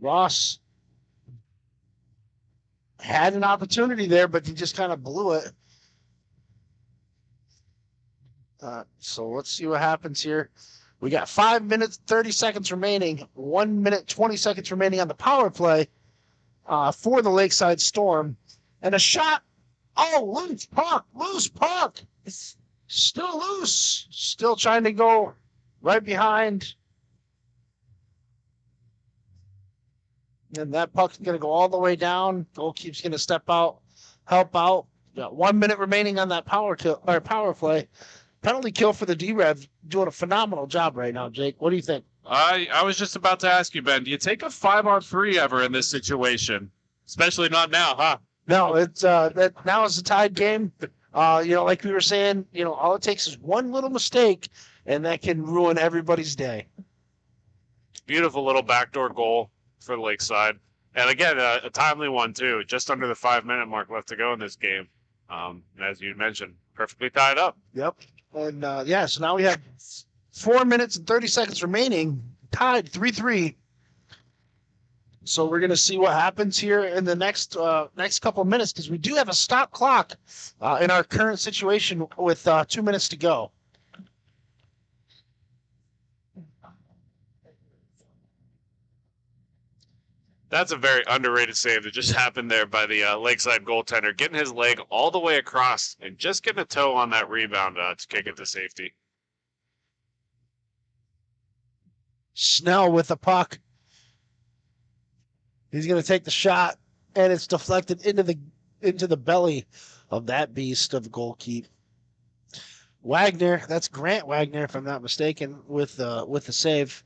Ross had an opportunity there, but he just kind of blew it. So let's see what happens here. We got 5 minutes, 30 seconds remaining. 1 minute, 20 seconds remaining on the power play for the Lakeside Storm. And a shot. Oh, loose puck. It's still loose. Still trying to go right behind. And that puck's going to go all the way down. Goalkeeper's going to step out help out. 1 minute remaining on that power play. Penalty kill for the D-Rev, doing a phenomenal job right now, Jake. What do you think? I was just about to ask you, Ben, do you take a 5-on-3 ever in this situation? Especially not now, huh? No, it's that now it's a tied game. Like we were saying, all it takes is one little mistake, and that can ruin everybody's day. Beautiful little backdoor goal for Lakeside. And again, a timely one, too. Just under the 5-minute mark left to go in this game. As you mentioned, perfectly tied up. Yep. And, so now we have 4 minutes and 30 seconds remaining, tied 3-3. So we're going to see what happens here in the next couple of minutes, because we do have a stop clock in our current situation with 2 minutes to go. That's a very underrated save that just happened there by the Lakeside goaltender, getting his leg all the way across and just getting a toe on that rebound to kick it to safety. Snell with the puck. He's going to take the shot, and it's deflected into the belly of that beast of goalkeep. Wagner, that's Grant Wagner, if I'm not mistaken, with the save.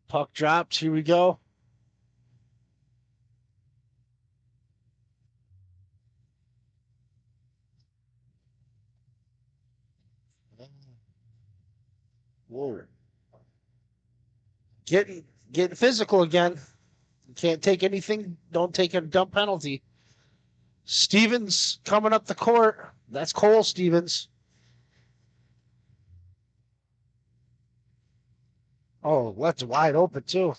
Puck drops. Here we go. Whoa. Getting physical again. Can't take anything. Don't take a dump penalty. Stevens coming up the court. That's Cole Stevens. Oh, that's wide open too.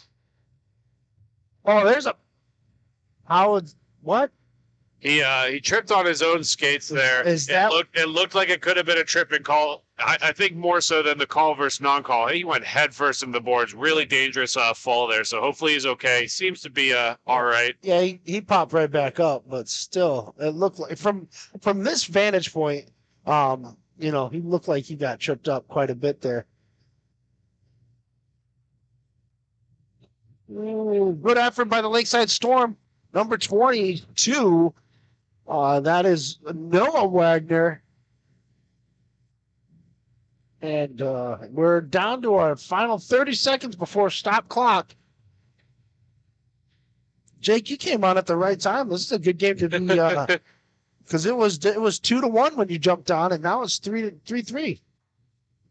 Oh, there's a Howard. What? He tripped on his own skates there. It looked like it could have been a tripping call. I think more so than the call versus non-call. He went head first in the boards. Really dangerous fall there. So hopefully he's okay. Seems to be all right. Yeah, he popped right back up, but still, it looked like from this vantage point, he looked like he got tripped up quite a bit there. Good effort by the Lakeside Storm. Number 22. That is Noah Wagner. And we're down to our final 30 seconds before stop clock. Jake, you came on at the right time. This is a good game to be because it was 2-1 when you jumped on, and now it's 3-3.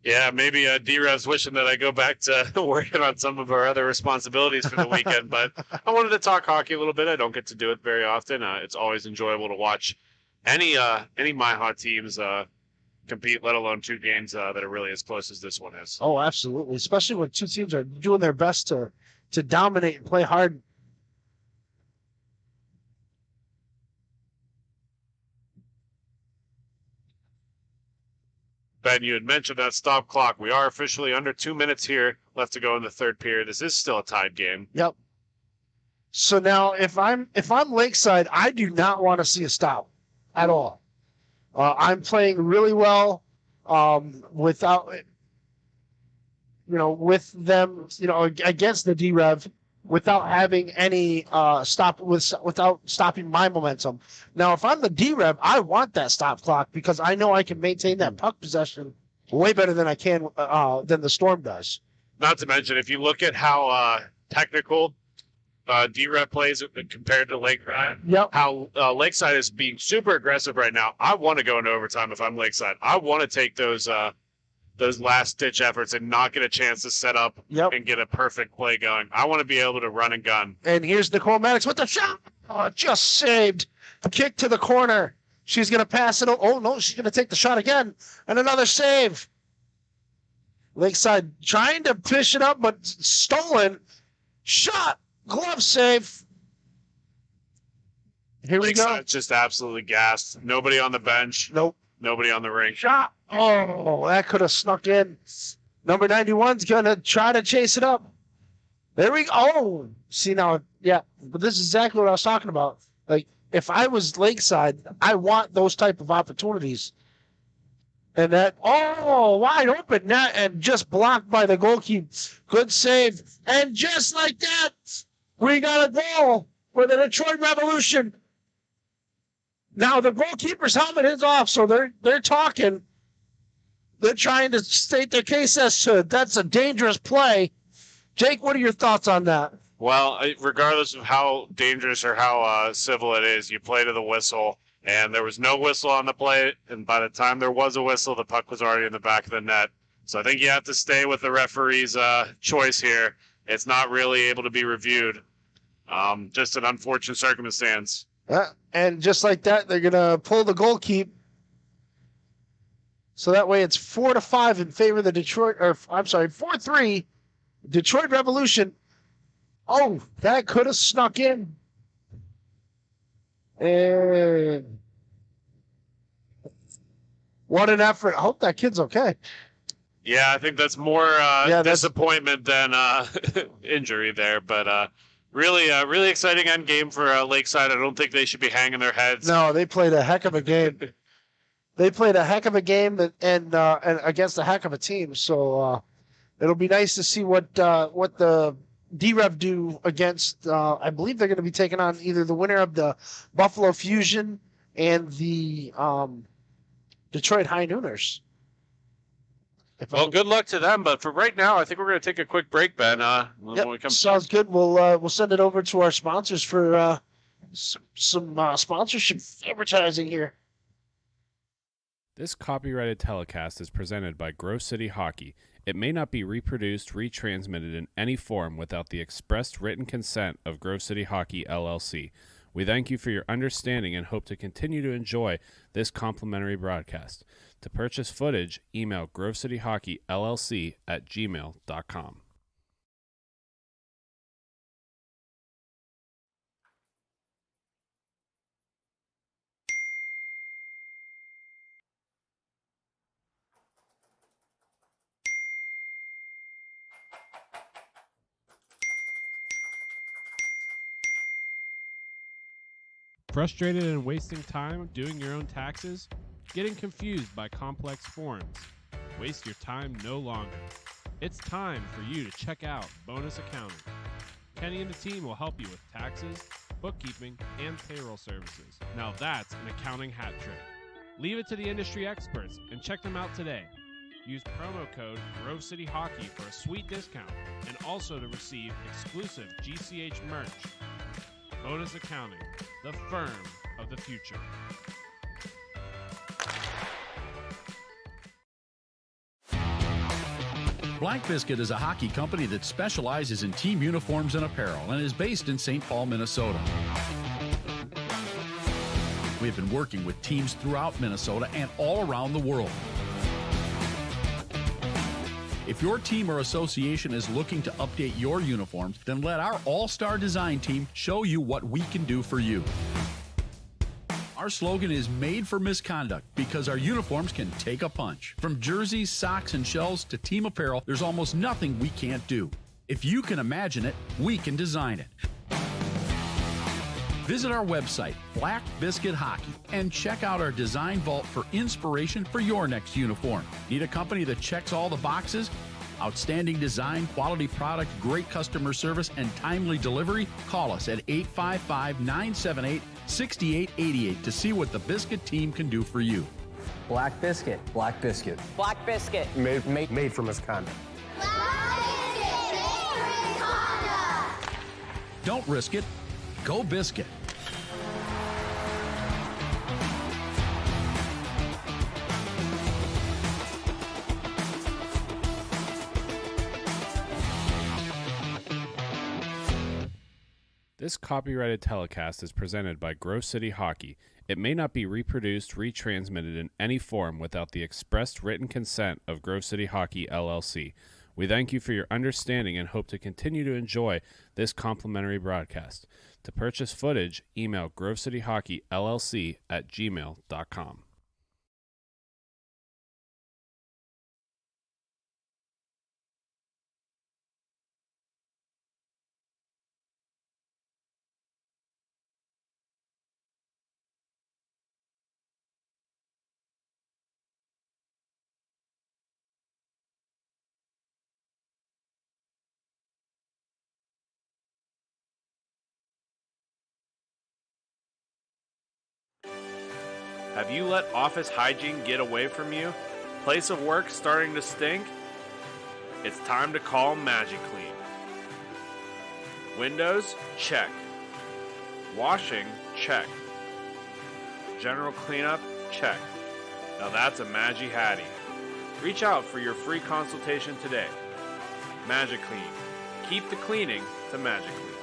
Yeah, maybe D-Rev's wishing that I go back to working on some of our other responsibilities for the weekend. But I wanted to talk hockey a little bit. I don't get to do it very often. It's always enjoyable to watch any MIHA teams compete, let alone two games that are really as close as this one is. Oh, absolutely. Especially when two teams are doing their best to dominate and play hard. Ben, you had mentioned that stop clock. We are officially under 2 minutes here left to go in the third period. This is still a tied game. Yep. So now, if I'm Lakeside, I do not want to see a stop at all. I'm playing really well without, with them, against the D-Rev without having any without stopping my momentum. Now, if I'm the D-Rev, I want that stop clock because I know I can maintain that puck possession way better than I can than the Storm does. Not to mention, if you look at how technical D-Rev plays compared to Lakeside, how Lakeside is being super aggressive right now. I want to go into overtime if I'm Lakeside. I want to take those last-ditch efforts and not get a chance to set up and get a perfect play going. I want to be able to run and gun. And here's Nicole Maddox with the shot. Oh, just saved. Kick to the corner. She's going to pass it. Oh, no, she's going to take the shot again. And another save. Lakeside trying to fish it up, but stolen. Shot. Glove save. Here we go. Lakeside's just absolutely gassed. Nobody on the bench. Nope. Nobody on the ring. Shot. Oh, that could have snuck in. Number 91's going to try to chase it up. There we go. Oh, see now, yeah. But this is exactly what I was talking about. Like, if I was Lakeside, I want those type of opportunities. And that, wide open net and just blocked by the goalkeeper. Good save. And just like that, we got a goal. for the Detroit Revolution. Now the goalkeeper's helmet is off, so they're talking. They're trying to state their case as to that's a dangerous play. Jake, what are your thoughts on that? Well, regardless of how dangerous or how civil it is, you play to the whistle, and there was no whistle on the play, and by the time there was a whistle, the puck was already in the back of the net. So I think you have to stay with the referee's choice here. It's not really able to be reviewed. Just an unfortunate circumstance. And just like that, they're going to pull the goalkeep. So that way it's 4-5 in favor of the 4-3, Detroit Revolution. Oh, that could have snuck in. And what an effort. I hope that kid's okay. Yeah, I think that's more disappointment than injury there. But really exciting end game for Lakeside. I don't think they should be hanging their heads. No, they played a heck of a game. They played a heck of a game and against a heck of a team. So it'll be nice to see what the D-Rev do against, I believe they're going to be taking on either the winner of the Buffalo Fusion and the Detroit High Nooners. Well, good luck to them. But for right now, I think we're going to take a quick break, Ben. When we come sounds good. We'll send it over to our sponsors for some sponsorship advertising here. This copyrighted telecast is presented by Grove City Hockey. It may not be reproduced, retransmitted in any form without the expressed written consent of Grove City Hockey, LLC. We thank you for your understanding and hope to continue to enjoy this complimentary broadcast. To purchase footage, email grovecityhockeyllc@gmail.com. Frustrated and wasting time doing your own taxes? Getting confused by complex forms? Waste your time no longer. It's time for you to check out Bonus Accounting. Kenny and the team will help you with taxes, bookkeeping, and payroll services. Now that's an accounting hat trick. Leave it to the industry experts and check them out today. Use promo code Grove City Hockey for a sweet discount and also to receive exclusive GCH merch. Bonus Accounting, the firm of the future. Black Biscuit is a hockey company that specializes in team uniforms and apparel and is based in St. Paul, Minnesota. We have been working with teams throughout Minnesota and all around the world. If your team or association is looking to update your uniforms, then let our all-star design team show you what we can do for you. Our slogan is made for misconduct because our uniforms can take a punch. From jerseys, socks, and shells to team apparel, there's almost nothing we can't do. If you can imagine it, we can design it. Visit our website, Black Biscuit Hockey, and check out our design vault for inspiration for your next uniform. Need a company that checks all the boxes? Outstanding design, quality product, great customer service, and timely delivery? Call us at 855-978-6888 to see what the Biscuit team can do for you. Black Biscuit. Black Biscuit. Black Biscuit. Made for misconduct. Don't risk it. Go Biscuit. This copyrighted telecast is presented by Grove City Hockey. It may not be reproduced, retransmitted in any form without the expressed written consent of Grove City Hockey, LLC. We thank you for your understanding and hope to continue to enjoy this complimentary broadcast. To purchase footage, email grovecityhockeyllc@gmail.com. Have you let office hygiene get away from you? Place of work starting to stink? It's time to call MagiClean. Windows? Check. Washing? Check. General cleanup? Check. Now that's a Magi Hattie. Reach out for your free consultation today. MagiClean. Keep the cleaning to MagiClean.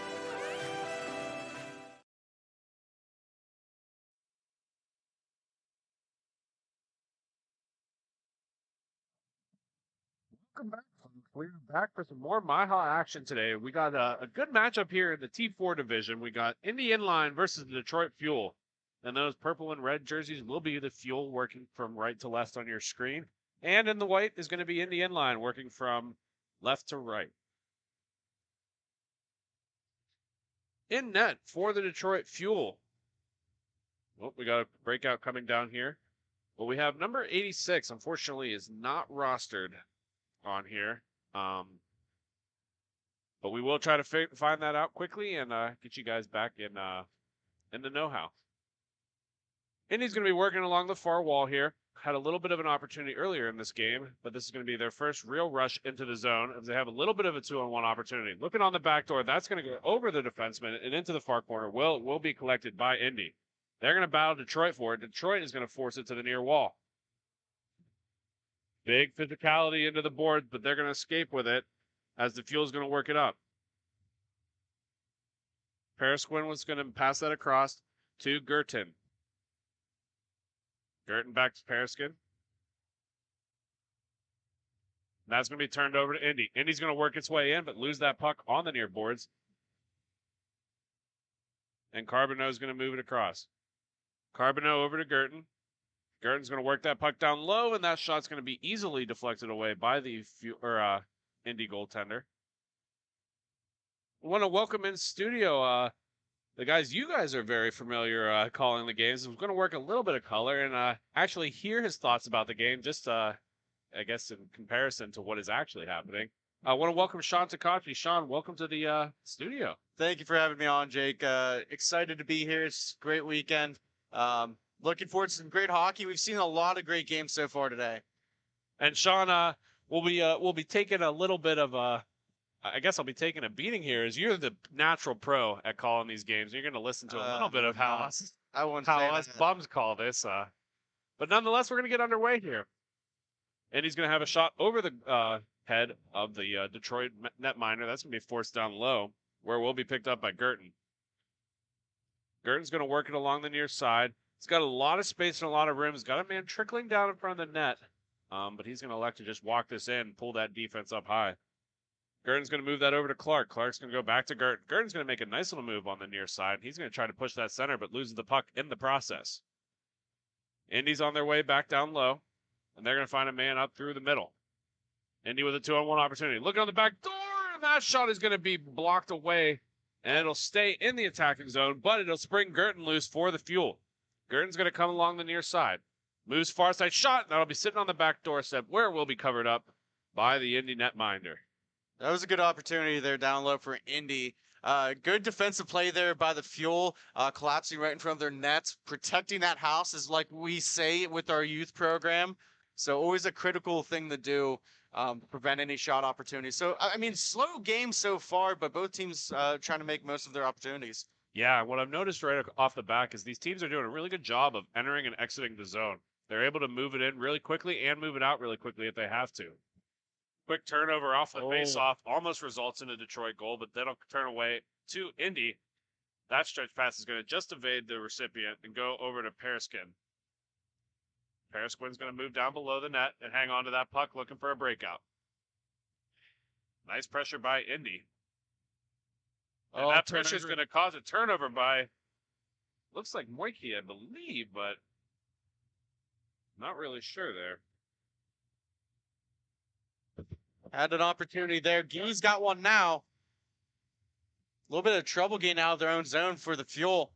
Welcome back, folks. We're back for some more MIHA action today. We got a good matchup here in the T4 division. We got Indy Inline versus the Detroit Fuel. And those purple and red jerseys will be the Fuel working from right to left on your screen. And in the white is going to be Indy Inline working from left to right. In net for the Detroit Fuel. Well, we got a breakout coming down here. Well, we have number 86, unfortunately, is not rostered on here. But we will try to find that out quickly and get you guys back in the know-how. Indy's going to be working along the far wall here. Had a little bit of an opportunity earlier in this game, but this is going to be their first real rush into the zone as they have a little bit of a 2-on-1 opportunity. Looking on the back door, that's going to go over the defenseman and into the far corner. Will be collected by Indy. They're going to battle Detroit for it. Detroit is going to force it to the near wall. Big physicality into the board, but they're going to escape with it as the Fuel's going to work it up. Perisquin was going to pass that across to Girton. Girton back to Periskin. That's going to be turned over to Indy. Indy's going to work its way in, but lose that puck on the near boards. And Carbonneau is going to move it across. Carbonneau over to Girton. Girton's going to work that puck down low, and that shot's going to be easily deflected away by the Indy goaltender. I want to welcome in studio the guys you guys are very familiar calling the games. I'm going to work a little bit of color and actually hear his thoughts about the game, just I guess in comparison to what is actually happening. I want to welcome Sean Takachi. Sean, welcome to the studio. Thank you for having me on, Jake. Excited to be here. It's a great weekend. Looking forward to some great hockey. We've seen a lot of great games so far today. And Sean, we'll be taking a little bit of I guess I'll be taking a beating here as you're the natural pro at calling these games. You're going to listen to a little bit of how us bums call this. But nonetheless, we're going to get underway here. And he's going to have a shot over the head of the Detroit netminder. That's going to be forced down low, where we'll be picked up by Girton. Girton's going to work it along the near side. He's got a lot of space and a lot of room. He's got a man trickling down in front of the net. But he's going to elect to just walk this in, pull that defense up high. Girton's going to move that over to Clark. Clark's going to go back to Girton. Girton's going to make a nice little move on the near side. He's going to try to push that center, but loses the puck in the process. Indy's on their way back down low, and they're going to find a man up through the middle. Indy with a 2-on-1 opportunity. Looking on the back door, and that shot is going to be blocked away, and it'll stay in the attacking zone, but it'll spring Girton loose for the Fuel. Girton's going to come along the near side. Moves far side shot, and that'll be sitting on the back doorstep, where it will be covered up by the Indy netminder. That was a good opportunity there down low for Indy. Good defensive play there by the Fuel, collapsing right in front of their nets. Protecting that house is like we say with our youth program. So always a critical thing to do, prevent any shot opportunities. So, I mean, slow game so far, but both teams trying to make most of their opportunities. Yeah, what I've noticed right off the back is these teams are doing a really good job of entering and exiting the zone. They're able to move it in really quickly and move it out really quickly if they have to. Quick turnover off the face-off almost results in a Detroit goal, but then it'll turn away to Indy. That stretch pass is going to just evade the recipient and go over to Periskin. Perisquin's going to move down below the net and hang on to that puck looking for a breakout. Nice pressure by Indy. And that pressure is going to cause a turnover by, looks like Moiki, I believe, but not really sure there. Had an opportunity there. Gee's got one now. A little bit of trouble getting out of their own zone for the Fuel.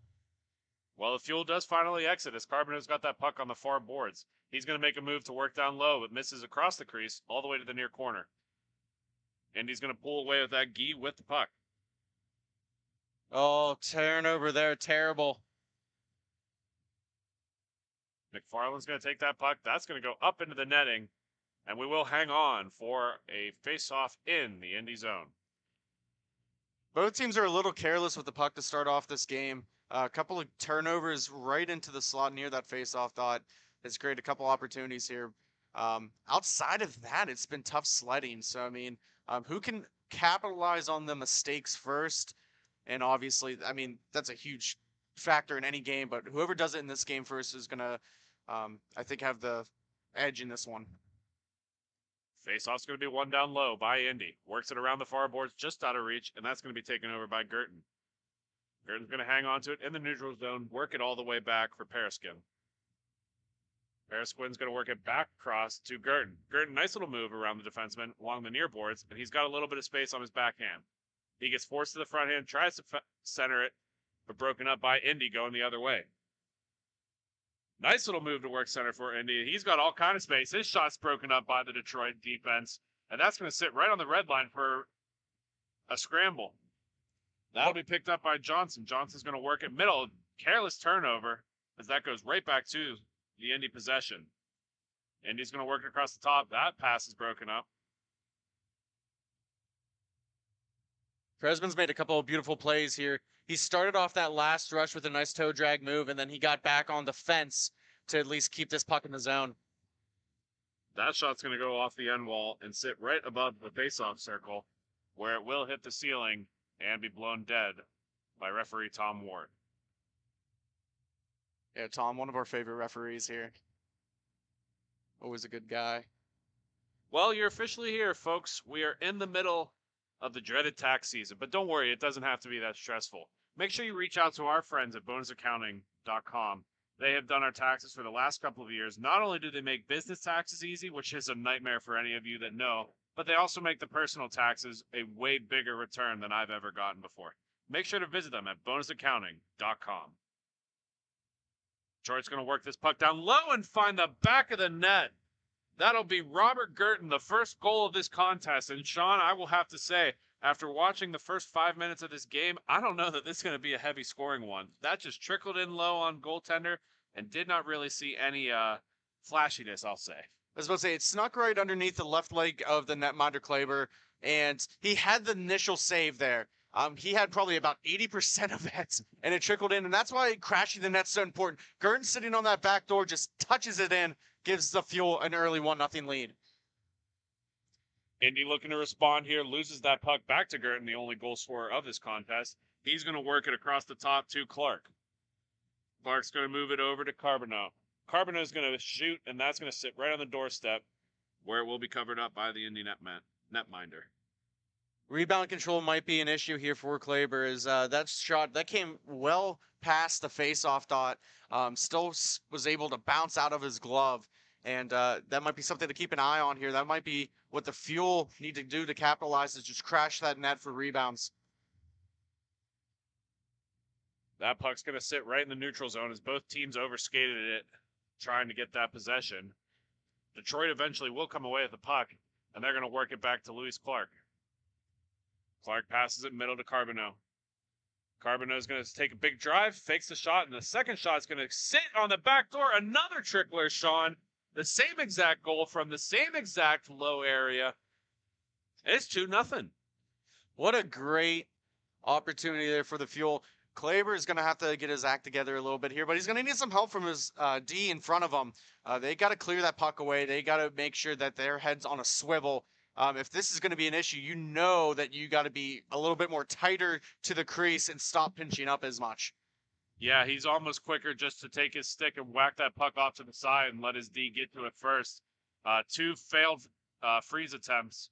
Well, the Fuel does finally exit as Carbonneau's got that puck on the far boards. He's going to make a move to work down low, but misses across the crease all the way to the near corner. And he's going to pull away with that Gee with the puck. Oh, turnover there. Terrible. McFarland's going to take that puck. That's going to go up into the netting, and we will hang on for a face-off in the Indy zone. Both teams are a little careless with the puck to start off this game. A couple of turnovers right into the slot near that face-off dot has created a couple opportunities here. Outside of that, it's been tough sledding. So, I mean, who can capitalize on the mistakes first? And obviously, I mean, that's a huge factor in any game, but whoever does it in this game first is going to, I think, have the edge in this one. Face-off's going to be one down low by Indy. Works it around the far boards, just out of reach, and that's going to be taken over by Girton. Girton's going to hang on to it in the neutral zone, work it all the way back for Periskin. Periskin's going to work it back across to Girton. Girton, nice little move around the defenseman along the near boards, and he's got a little bit of space on his backhand. He gets forced to the front hand, tries to center it, but broken up by Indy going the other way. Nice little move to work center for Indy. He's got all kind of space. His shot's broken up by the Detroit defense, and that's going to sit right on the red line for a scramble. That'll be picked up by Johnson. Johnson's going to work it middle. Careless turnover as that goes right back to the Indy possession. Indy's going to work it across the top. That pass is broken up. Kresman's made a couple of beautiful plays here. He started off that last rush with a nice toe drag move, and then he got back on the fence to at least keep this puck in the zone. That shot's going to go off the end wall and sit right above the faceoff circle, where it will hit the ceiling and be blown dead by referee Tom Ward. Yeah, Tom, one of our favorite referees here. Always a good guy. Well, you're officially here, folks. We are in the middle of the dreaded tax season, but don't worry, it doesn't have to be that stressful. Make sure you reach out to our friends at bonusaccounting.com. They have done our taxes for the last couple of years. Not only do they make business taxes easy, which is a nightmare for any of you that know, but they also make the personal taxes a way bigger return than I've ever gotten before. Make sure to visit them at bonusaccounting.com. Detroit's going to work this puck down low and find the back of the net. That'll be Robert Girton, the first goal of this contest. And Sean, I will have to say, after watching the first 5 minutes of this game, I don't know that this is going to be a heavy scoring one. That just trickled in low on goaltender and did not really see any flashiness, I'll say. I was about to say, it snuck right underneath the left leg of the netminder Kleber, and he had the initial save there. He had probably about 80% of it, and it trickled in, and that's why crashing the net's so important. Girton sitting on that back door just touches it in, gives the Fuel an early 1-0 lead. Indy looking to respond here, loses that puck back to Girton, the only goal scorer of this contest. He's going to work it across the top to Clark. Clark's going to move it over to Carbonneau. Carbonneau is going to shoot, and that's going to sit right on the doorstep where it will be covered up by the Indy netminder. Rebound control might be an issue here for Kleber. Is that shot that came well past the face-off dot, still was able to bounce out of his glove, and that might be something to keep an eye on here. That might be what the Fuel need to do to capitalize, is just crash that net for rebounds. That puck's going to sit right in the neutral zone as both teams overskated it, trying to get that possession. Detroit eventually will come away with the puck, and they're going to work it back to Louis Clark. Clark passes it middle to Carbonneau. Carbonneau's going to take a big drive, fakes the shot, and the second shot's going to sit on the back door. Another trickler, Sean. The same exact goal from the same exact low area. It's 2-0. What a great opportunity there for the Fuel. Kleber is going to have to get his act together a little bit here, but he's going to need some help from his D in front of him. They got to clear that puck away. They got to make sure that their head's on a swivel. If this is going to be an issue, you know that you got to be a little bit more tighter to the crease and stop pinching up as much. Yeah, he's almost quicker just to take his stick and whack that puck off to the side and let his D get to it first. 2 failed freeze attempts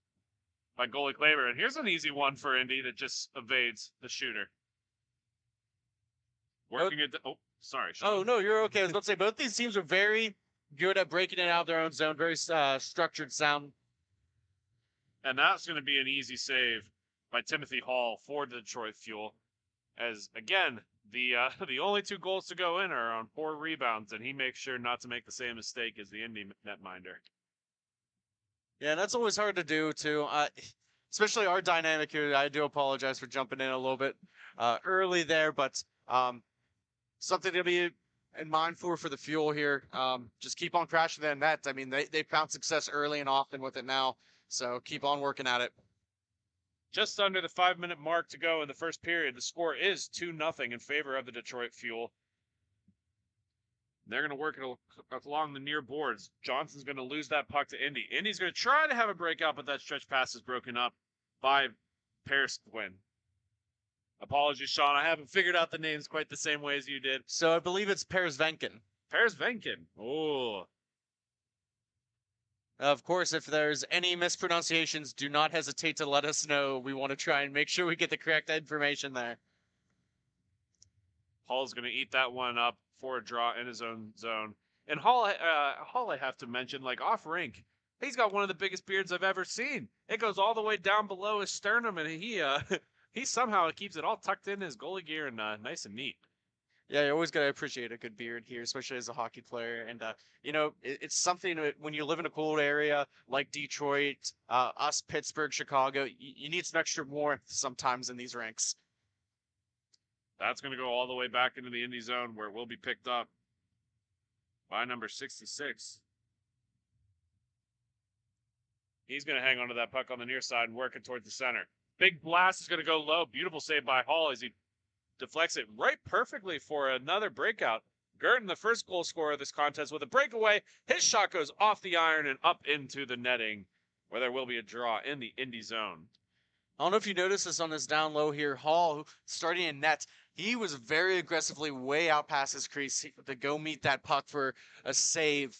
by goalie Kleber. And here's an easy one for Indy that just evades the shooter. Working it. Oh, sorry, Sean. Oh, no, you're okay. I was about to say, both these teams are very good at breaking it out of their own zone. Very structured, sound. And that's going to be an easy save by Timothy Hall for the Detroit Fuel. As, again, the only 2 goals to go in are on 4 rebounds, and he makes sure not to make the same mistake as the Indy netminder. Yeah, and that's always hard to do, too. Especially our dynamic here. I do apologize for jumping in a little bit early there, but something to be in mind for the Fuel here. Just keep on crashing that net. I mean, they found success early and often with it now, so keep on working at it. Just under the 5-minute mark to go in the first period. The score is 2-0 in favor of the Detroit Fuel. They're going to work it along the near boards. Johnson's going to lose that puck to Indy. Indy's going to try to have a breakout, but that stretch pass is broken up by Paris Quinn. Apologies, Sean. I haven't figured out the names quite the same way as you did. So I believe it's Paris Venkin. Paris Venkin. Oh. Of course, if there's any mispronunciations, do not hesitate to let us know. We want to try and make sure we get the correct information there. Hall's going to eat that one up for a draw in his own zone. And Hall, I have to mention, like off rink, he's got one of the biggest beards I've ever seen. It goes all the way down below his sternum, and he somehow keeps it all tucked in his goalie gear and nice and neat. Yeah, you always gotta appreciate a good beard here, especially as a hockey player. And you know, it's something that when you live in a cold area like Detroit, us, Pittsburgh, Chicago, you need some extra warmth sometimes in these rinks. That's going to go all the way back into the Indy zone where it will be picked up by number 66. He's going to hang onto that puck on the near side and work it towards the center. Big blast is going to go low. Beautiful save by Hall as he deflects it right perfectly for another breakout. Gurton, the first goal scorer of this contest, with a breakaway. His shot goes off the iron and up into the netting, where there will be a draw in the Indy zone. I don't know if you noticed this on this down low here. Hall, starting in net, he was very aggressively way out past his crease to go meet that puck for a save.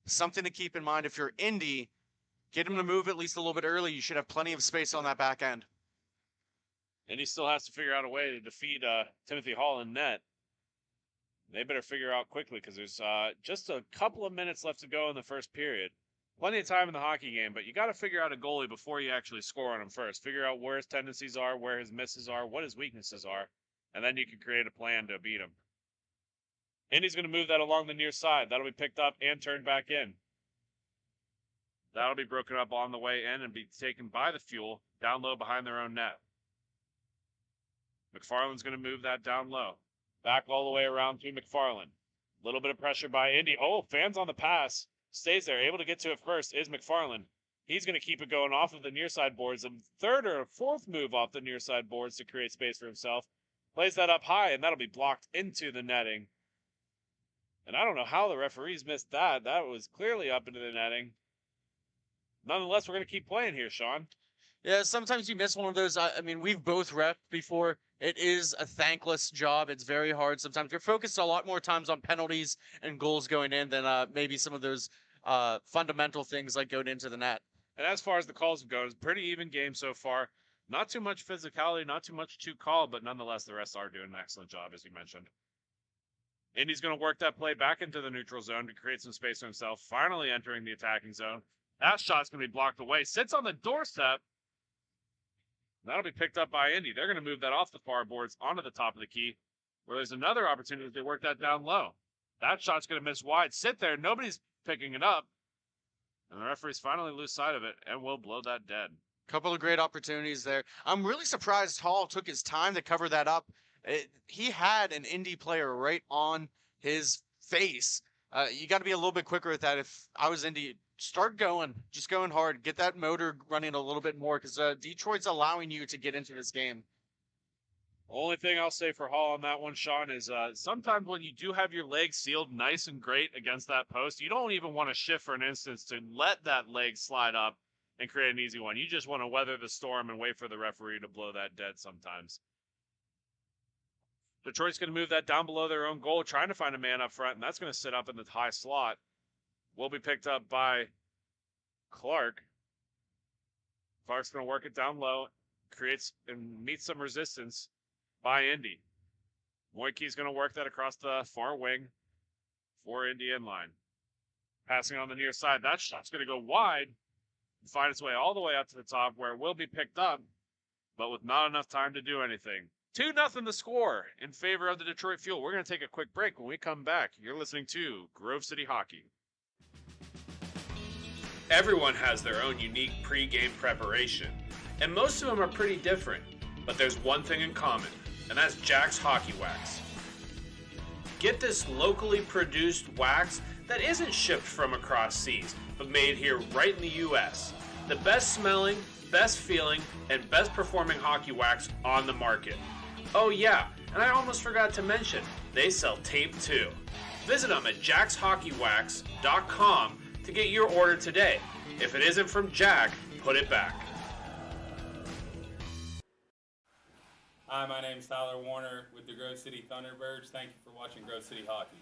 Something to keep in mind if you're Indy, get him to move at least a little bit early. You should have plenty of space on that back end. And he still has to figure out a way to defeat Timothy Hall in net. They better figure out quickly because there's just a couple of minutes left to go in the first period. Plenty of time in the hockey game, but you got to figure out a goalie before you actually score on him first. Figure out where his tendencies are, where his misses are, what his weaknesses are, and then you can create a plan to beat him. Indy's going to move that along the near side. That'll be picked up and turned back in. That'll be broken up on the way in and be taken by the Fuel down low behind their own net. McFarland's going to move that down low. Back all the way around to McFarland. A little bit of pressure by Indy. Oh, fans on the pass. Stays there. Able to get to it first is McFarland. He's going to keep it going off of the near side boards. A third or a fourth move off the near side boards to create space for himself. Plays that up high, and that'll be blocked into the netting. And I don't know how the referees missed that. That was clearly up into the netting. Nonetheless, we're going to keep playing here, Sean. Yeah, sometimes you miss one of those. I mean, we've both repped before. It is a thankless job. It's very hard. Sometimes you're focused a lot more times on penalties and goals going in than maybe some of those fundamental things like going into the net. And as far as the calls go, it's a pretty even game so far. Not too much physicality, not too much to call, but nonetheless, the rest are doing an excellent job, as you mentioned. Indy's going to work that play back into the neutral zone to create some space for himself, finally entering the attacking zone. That shot's going to be blocked away. Sits on the doorstep. That'll be picked up by Indy. They're going to move that off the far boards onto the top of the key, where there's another opportunity to work that down low. That shot's going to miss wide. Sit there. Nobody's picking it up. And the referees finally lose sight of it and will blow that dead. Couple of great opportunities there. I'm really surprised Hall took his time to cover that up. He had an Indy player right on his face. You got to be a little bit quicker with that. If I was Indy, start going, just going hard. Get that motor running a little bit more because Detroit's allowing you to get into this game. Only thing I'll say for Hall on that one, Sean, is sometimes when you do have your leg sealed nice and great against that post, you don't even want to shift for an instance to let that leg slide up and create an easy one. You just want to weather the storm and wait for the referee to blow that dead sometimes. Detroit's going to move that down below their own goal, trying to find a man up front, and that's going to sit up in the high slot. Will be picked up by Clark. Clark's going to work it down low, creates and meets some resistance by Indy. Moikey's going to work that across the far wing for Indy Inline. Passing on the near side. That shot's going to go wide and find its way all the way up to the top where it will be picked up, but with not enough time to do anything. 2-0 the score in favor of the Detroit Fuel. We're going to take a quick break. When we come back, you're listening to Grove City Hockey. Everyone has their own unique pre-game preparation, and most of them are pretty different, but there's one thing in common, and that's Jack's Hockey Wax. Get this locally produced wax that isn't shipped from across seas, but made here right in the US. The best smelling, best feeling, and best performing hockey wax on the market. Oh yeah, and I almost forgot to mention, they sell tape too. Visit them at jackshockeywax.com to get your order today. If it isn't from Jack, put it back. Hi, my name is Tyler Warner with the Grove City Thunderbirds. Thank you for watching Grove City Hockey.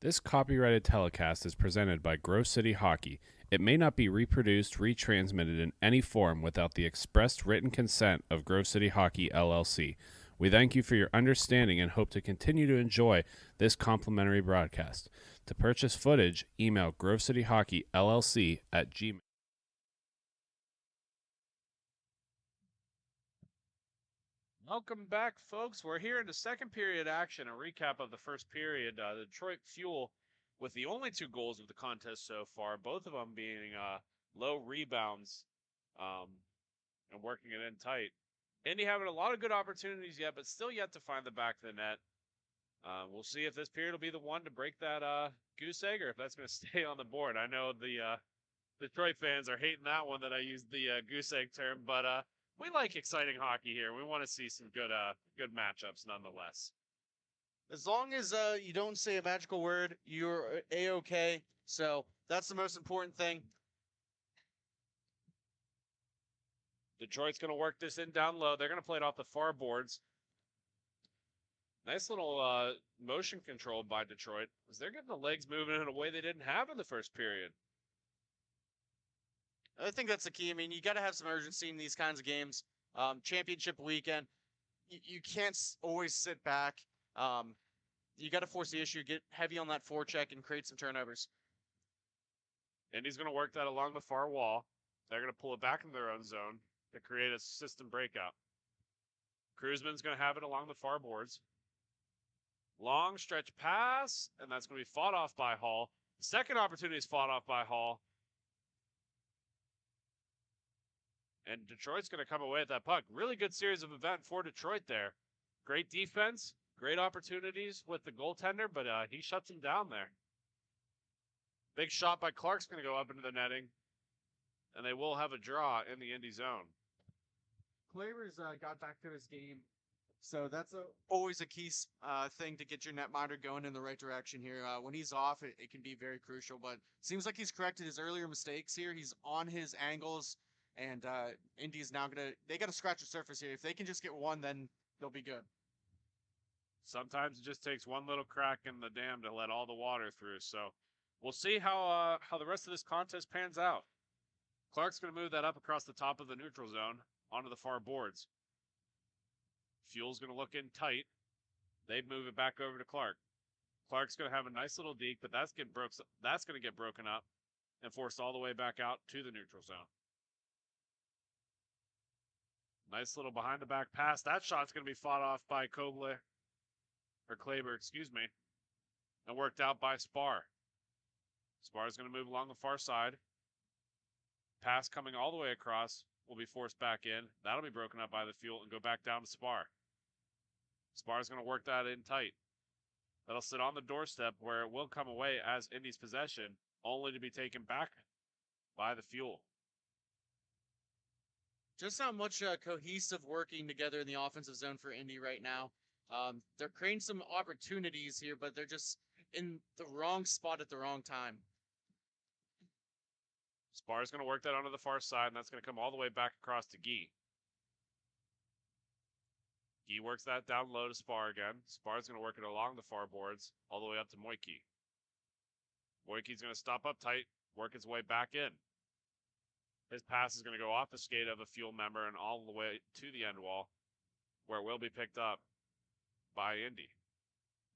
This copyrighted telecast is presented by Grove City Hockey. It may not be reproduced, retransmitted in any form without the expressed written consent of Grove City Hockey, LLC. We thank you for your understanding and hope to continue to enjoy this complimentary broadcast. To purchase footage, email grovecityhockeyllc@gmail.com. Welcome back, folks. We're here in the second period action, a recap of the first period. The Detroit Fuel with the only 2 goals of the contest so far, both of them being low rebounds and working it in tight. Indy having a lot of good opportunities yet, but still yet to find the back of the net. We'll see if this period will be the one to break that goose egg or if that's going to stay on the board. I know the Detroit fans are hating that one that I used the goose egg term, but we like exciting hockey here. We want to see some good matchups nonetheless. As long as you don't say a magical word, you're A-okay. So that's the most important thing. Detroit's going to work this in down low. They're going to play it off the far boards. Nice little motion control by Detroit, as they're getting the legs moving in a way they didn't have in the first period. I think that's the key. I mean, you got to have some urgency in these kinds of games. Championship weekend, you can't always sit back. You got to force the issue, get heavy on that forecheck, and create some turnovers. Indy's going to work that along the far wall. They're going to pull it back in their own zone to create a system breakout. Kruzman's going to have it along the far boards. Long stretch pass, and that's going to be fought off by Hall. The second opportunity is fought off by Hall. And Detroit's going to come away with that puck. Really good series of event for Detroit there. Great defense, great opportunities with the goaltender, but he shuts him down there. Big shot by Clark's going to go up into the netting, and they will have a draw in the Indy zone. Clavers got back to his game, so that's always a key thing to get your netminder going in the right direction here. When he's off, it can be very crucial, but seems like he's corrected his earlier mistakes here. He's on his angles. And Indy's now they got to scratch the surface here. If they can just get one, then they'll be good. Sometimes it just takes one little crack in the dam to let all the water through. So we'll see how the rest of this contest pans out. Clark's going to move that up across the top of the neutral zone onto the far boards. Fuel's going to look in tight. They move it back over to Clark. Clark's going to have a nice little deke, but that's going to get broken up and forced all the way back out to the neutral zone. Nice little behind the back pass. That shot's going to be fought off by Kleber, and worked out by Spar. Spar's going to move along the far side. Pass coming all the way across will be forced back in. That'll be broken up by the Fuel and go back down to Spar. Spar's going to work that in tight. That'll sit on the doorstep where it will come away as Indy's possession, only to be taken back by the Fuel. Just how much cohesive working together in the offensive zone for Indy right now. They're creating some opportunities here, but they're just in the wrong spot at the wrong time. Spar's going to work that onto the far side, and that's going to come all the way back across to Guy. Guy works that down low to Spar again. Spar's going to work it along the far boards, all the way up to Moiky. Moiky's going to stop up tight, work his way back in. His pass is going to go off the skate of a Fuel member and all the way to the end wall, where it will be picked up by Indy.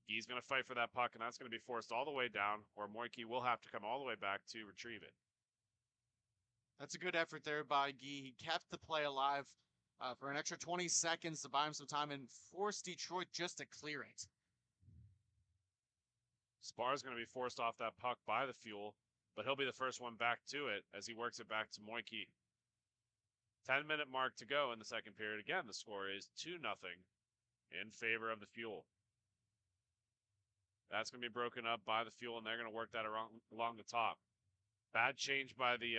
Guy's going to fight for that puck, and that's going to be forced all the way down, where Moiky will have to come all the way back to retrieve it. That's a good effort there by Guy. He kept the play alive for an extra 20 seconds to buy him some time and force Detroit just to clear it. Spar's going to be forced off that puck by the Fuel, but he'll be the first one back to it as he works it back to Moiky. 10-minute mark to go in the second period. Again, the score is 2-0 in favor of the Fuel. That's going to be broken up by the Fuel, and they're going to work that along the top. Bad change by the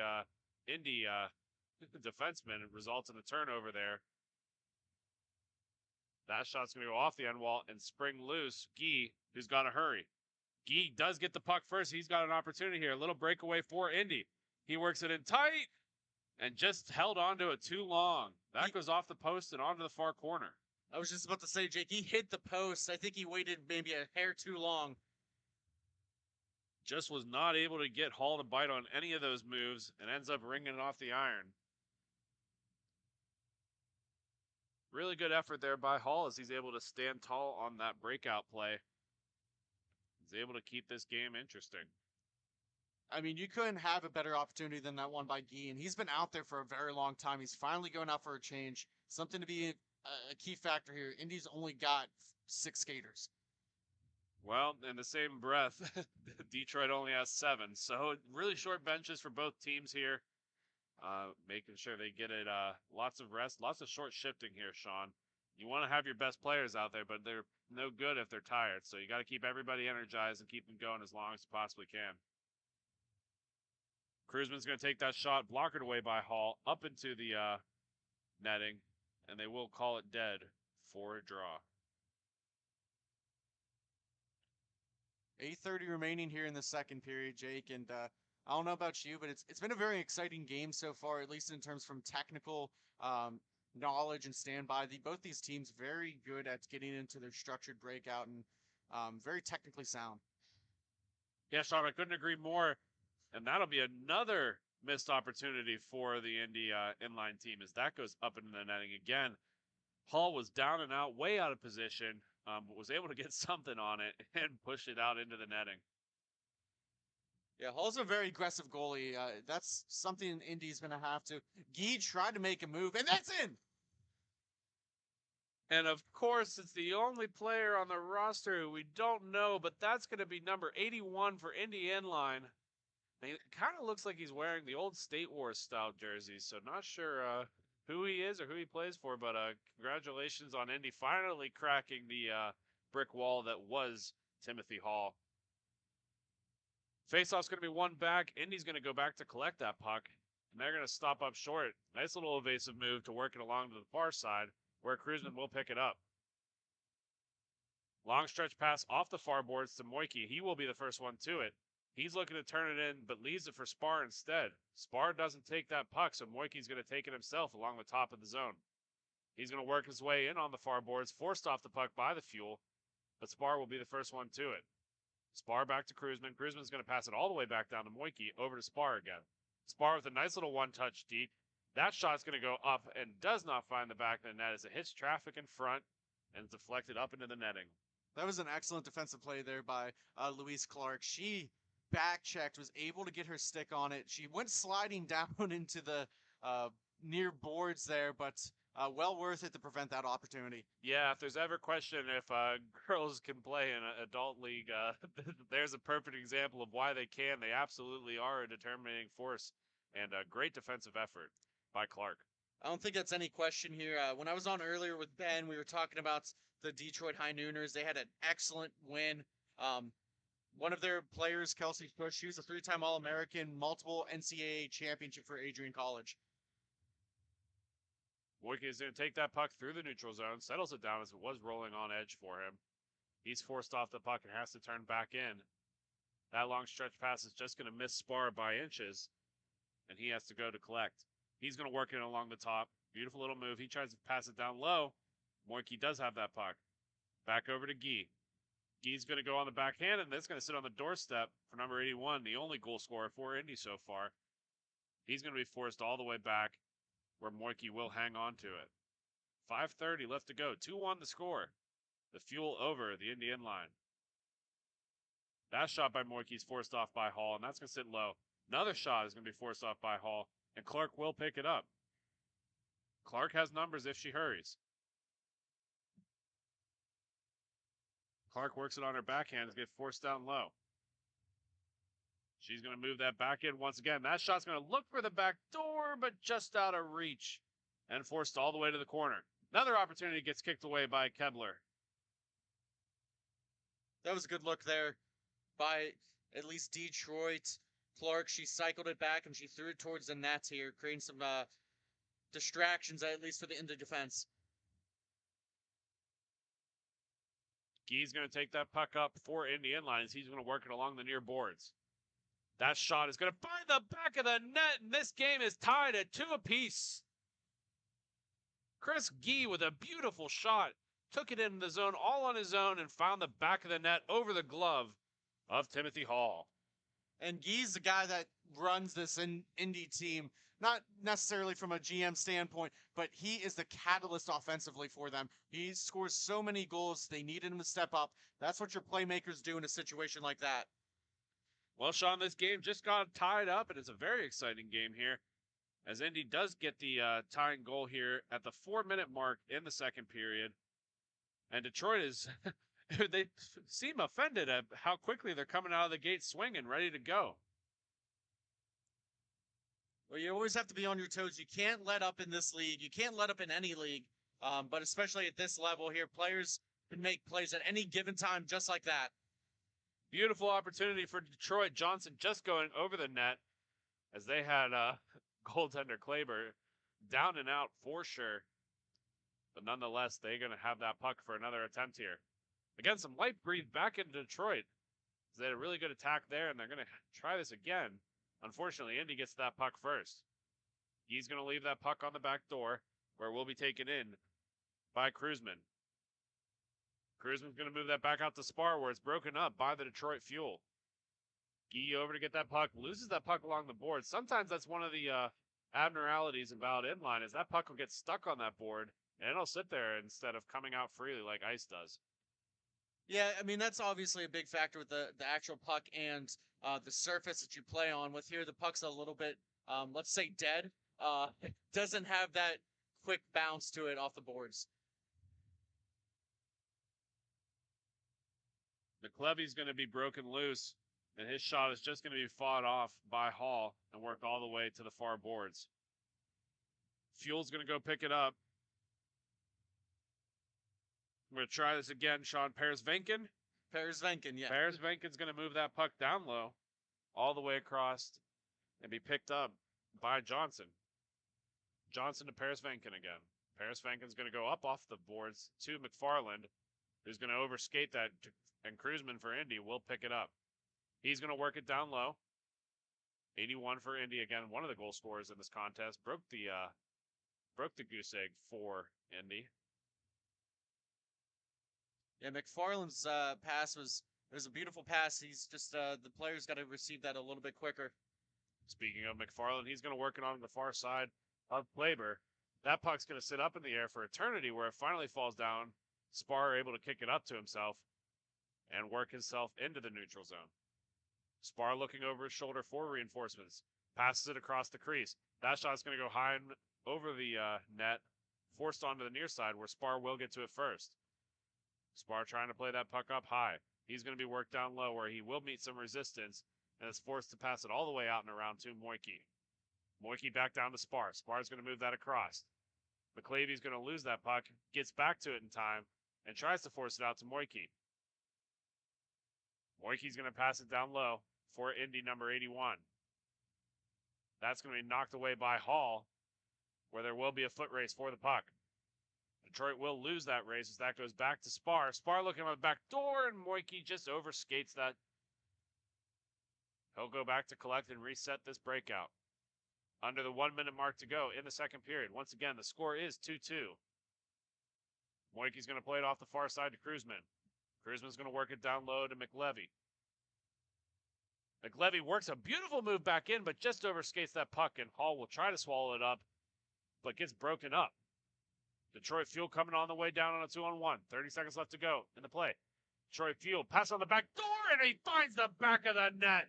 Indy defenseman. It results in a turnover there. That shot's going to go off the end wall and spring loose. Guy, who's got to hurry. Guy does get the puck first. He's got an opportunity here. A little breakaway for Indy. He works it in tight and just held onto it too long. That goes off the post and onto the far corner. I was just about to say, Jake, he hit the post. I think he waited maybe a hair too long. Just was not able to get Hall to bite on any of those moves and ends up ringing it off the iron. Really good effort there by Hall as he's able to stand tall on that breakout play. He's able to keep this game interesting. I mean, you couldn't have a better opportunity than that one by Guy, and he's been out there for a very long time. He's finally going out for a change. Something to be a key factor here. Indy's only got 6 skaters. Well, in the same breath, Detroit only has 7. So really short benches for both teams here. Making sure they get it lots of rest, lots of short shifting here, Sean. You want to have your best players out there, but they're no good if they're tired. So you got to keep everybody energized and keep them going as long as you possibly can. Kruzman's going to take that shot, blockered away by Hall, up into the netting, and they will call it dead for a draw. 8:30 remaining here in the second period, Jake, and I don't know about you, but it's been a very exciting game so far, at least in terms from technical knowledge and standby. Both these teams very good at getting into their structured breakout and very technically sound. Yeah, Sean, I couldn't agree more. And that'll be another missed opportunity for the Indy inline team as that goes up into the netting again. Hall was down and out, way out of position, but was able to get something on it and push it out into the netting. Yeah, Hall's a very aggressive goalie. That's something Indy's going to have to. Guy tried to make a move, and that's in! And of course, it's the only player on the roster who we don't know, but that's going to be number 81 for Indy inline. It kind of looks like he's wearing the old State Wars style jersey, so not sure who he is or who he plays for, but congratulations on Indy finally cracking the brick wall that was Timothy Hall. Faceoff's going to be one back. Indy's going to go back to collect that puck, and they're going to stop up short. Nice little evasive move to work it along to the far side, where Kruzman will pick it up. Long stretch pass off the far boards to Moike. He will be the first one to it. He's looking to turn it in, but leaves it for Spar instead. Spar doesn't take that puck, so Moike's going to take it himself along the top of the zone. He's going to work his way in on the far boards, forced off the puck by the Fuel, but Spar will be the first one to it. Spar back to Kruzman. Kruzman's going to pass it all the way back down to Moike, over to Spar again. Spar with a nice little one-touch deep. That shot's going to go up and does not find the back of the net as it hits traffic in front and is deflected up into the netting. That was an excellent defensive play there by Louise Clark. She back-checked, was able to get her stick on it. She went sliding down into the near boards there, but well worth it to prevent that opportunity. Yeah, if there's ever question if girls can play in an adult league, there's a perfect example of why they can. They absolutely are a determining force, and a great defensive effort by Clark. I don't think that's any question here. When I was on earlier with Ben, we were talking about the Detroit High Nooners. They had an excellent win. One of their players, Kelsey Cush, she was a 3-time All-American, multiple NCAA championship for Adrian College. Moike is going to take that puck through the neutral zone, settles it down as it was rolling on edge for him. He's forced off the puck and has to turn back in. That long stretch pass is just going to miss Spar by inches, and he has to go to collect. He's going to work it along the top. Beautiful little move. He tries to pass it down low. Moike does have that puck. Back over to Guy. Guy's going to go on the backhand, and that's going to sit on the doorstep for number 81, the only goal scorer for Indy so far. He's going to be forced all the way back, where Moike will hang on to it. 5:30 left to go. 2-1 the score. The Fuel over the Indy inline. That shot by Moike is forced off by Hall, and that's going to sit low. Another shot is going to be forced off by Hall, and Clark will pick it up. Clark has numbers if she hurries. Clark works it on her backhand to get forced down low. She's going to move that back in once again. That shot's going to look for the back door, but just out of reach and forced all the way to the corner. Another opportunity gets kicked away by Kebler. That was a good look there by at least Detroit. Clark, she cycled it back and she threw it towards the net here, creating some distractions, at least for the Indy defense. Guy's going to take that puck up for Indy Inlines. He's going to work it along the near boards. That shot is going to find the back of the net, and this game is tied at 2 apiece. Chris Guy with a beautiful shot. Took it in the zone all on his own and found the back of the net over the glove of Timothy Hall. And Guy's the guy that runs this Indy team, not necessarily from a GM standpoint, but he is the catalyst offensively for them. He scores so many goals, they needed him to step up. That's what your playmakers do in a situation like that. Well, Sean, this game just got tied up, and it's a very exciting game here, as Indy does get the tying goal here at the 4-minute mark in the second period. And Detroit is, they seem offended at how quickly they're coming out of the gate swinging, ready to go. Well, you always have to be on your toes. You can't let up in this league. You can't let up in any league, but especially at this level here, players can make plays at any given time just like that. Beautiful opportunity for Detroit. Johnson just going over the net as they had goaltender Kleber down and out for sure. But nonetheless, they're going to have that puck for another attempt here. Again, some life breathed back into Detroit. They had a really good attack there, and they're going to try this again. Unfortunately, Indy gets that puck first. He's going to leave that puck on the back door, where it will be taken in by Kruzman. Kruzman's going to move that back out to Spar, where it's broken up by the Detroit Fuel. Gee over to get that puck, loses that puck along the board. Sometimes that's one of the abnormalities about Inline, is that puck will get stuck on that board, and it'll sit there instead of coming out freely like ice does. Yeah, I mean, that's obviously a big factor with the actual puck and the surface that you play on. With here, the puck's a little bit, let's say, dead. It doesn't have that quick bounce to it off the boards. McLevy's going to be broken loose, and his shot is just going to be fought off by Hall and work all the way to the far boards. Fuel's going to go pick it up. I'm going to try this again, Sean. Peresvenkin, yeah. Peresvenkin's going to move that puck down low all the way across and be picked up by Johnson. Johnson to Peresvenkin again. Peresvenkin's going to go up off the boards to McFarland, who's going to overskate that, and Kruzman for Indy will pick it up. He's going to work it down low. 81 for Indy again. One of the goal scorers in this contest broke the goose egg for Indy. Yeah, McFarland's pass was a beautiful pass. He's just the player's got to receive that a little bit quicker. Speaking of McFarland, he's going to work it on the far side of Kleber. That puck's going to sit up in the air for eternity, where it finally falls down. Spar able to kick it up to himself and work himself into the neutral zone. Spar looking over his shoulder for reinforcements. Passes it across the crease. That shot's going to go high and over the net, forced onto the near side, where Spar will get to it first. Spar trying to play that puck up high. He's going to be worked down low, where he will meet some resistance and is forced to pass it all the way out and around to Moiky. Moiky back down to Spar. Spar's going to move that across. McLevy's going to lose that puck, gets back to it in time, and tries to force it out to Moiky. Moiky's going to pass it down low for Indy number 81. That's going to be knocked away by Hall, where there will be a foot race for the puck. Detroit will lose that race as that goes back to Spar. Spar looking on the back door, and Moiky just overskates that. He'll go back to collect and reset this breakout. Under the 1 minute mark to go in the second period. Once again, the score is 2-2. Moiky's going to play it off the far side to Kruzman. Kruzman's going to work it down low to McLevy. McLevy works a beautiful move back in, but just overskates that puck, and Hall will try to swallow it up, but gets broken up. Detroit Fuel coming on the way down on a 2-on-1. 30 seconds left to go in the play. Detroit Fuel pass on the back door, and he finds the back of the net.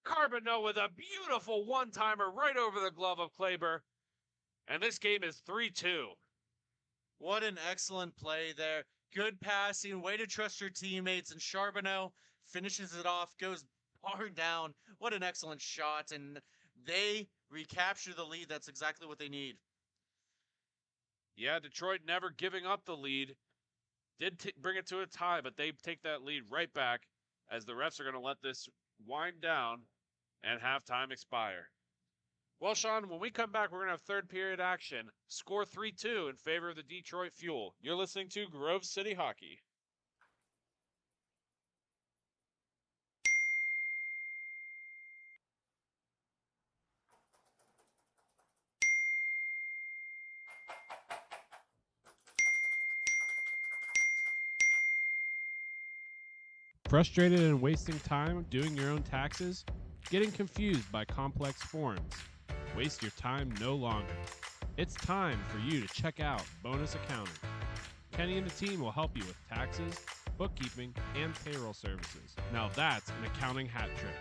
Carbonneau with a beautiful one-timer right over the glove of Kleber. And this game is 3-2. What an excellent play there. Good passing, way to trust your teammates, and Charbonneau finishes it off, goes hard down. What an excellent shot, and they recapture the lead. That's exactly what they need. Yeah, Detroit never giving up the lead. did bring it to a tie, but they take that lead right back as the refs are going to let this wind down and have time expire. Well, Sean, when we come back, we're going to have third period action. Score 3-2 in favor of the Detroit Fuel. You're listening to Grove City Hockey. Frustrated and wasting time doing your own taxes? Getting confused by complex forms? Waste your time no longer. It's time for you to check out Bonus Accounting. Kenny and the team will help you with taxes, bookkeeping, and payroll services. Now that's an accounting hat trick.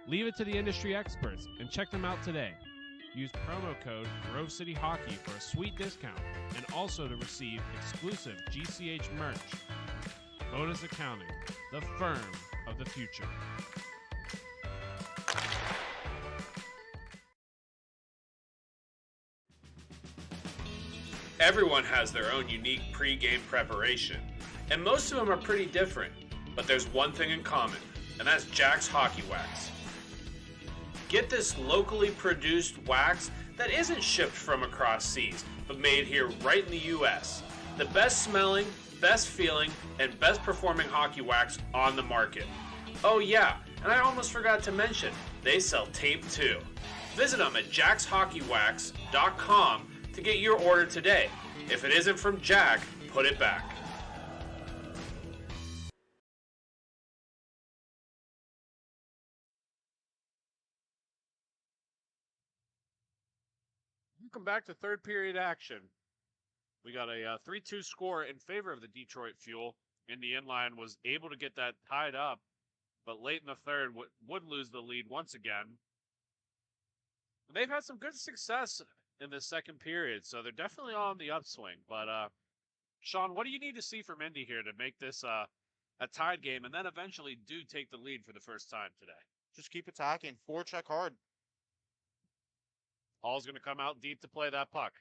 Leave it to the industry experts and check them out today. Use promo code Grove City Hockey for a sweet discount and also to receive exclusive GCH merch. Bonus Accounting, the firm of the future. Everyone has their own unique pre-game preparation, and most of them are pretty different, but there's one thing in common, and that's Jack's Hockey Wax. Get this locally produced wax that isn't shipped from across seas, but made here right in the US. The best smelling, best feeling, and best performing hockey wax on the market. Oh yeah, and I almost forgot to mention, they sell tape too. Visit them at jackshockeywax.com to get your order today. If it isn't from Jack, put it back. Welcome back to third period action. We got a 3-2 score in favor of the Detroit Fuel. And the Inline was able to get that tied up, but late in the third would lose the lead once again. They've had some good success in this second period, so they're definitely on the upswing. But Sean, what do you need to see from Indy here to make this a tied game and then eventually do take the lead for the first time today? Just keep attacking. Forecheck hard. Hall's going to come out deep to play that puck.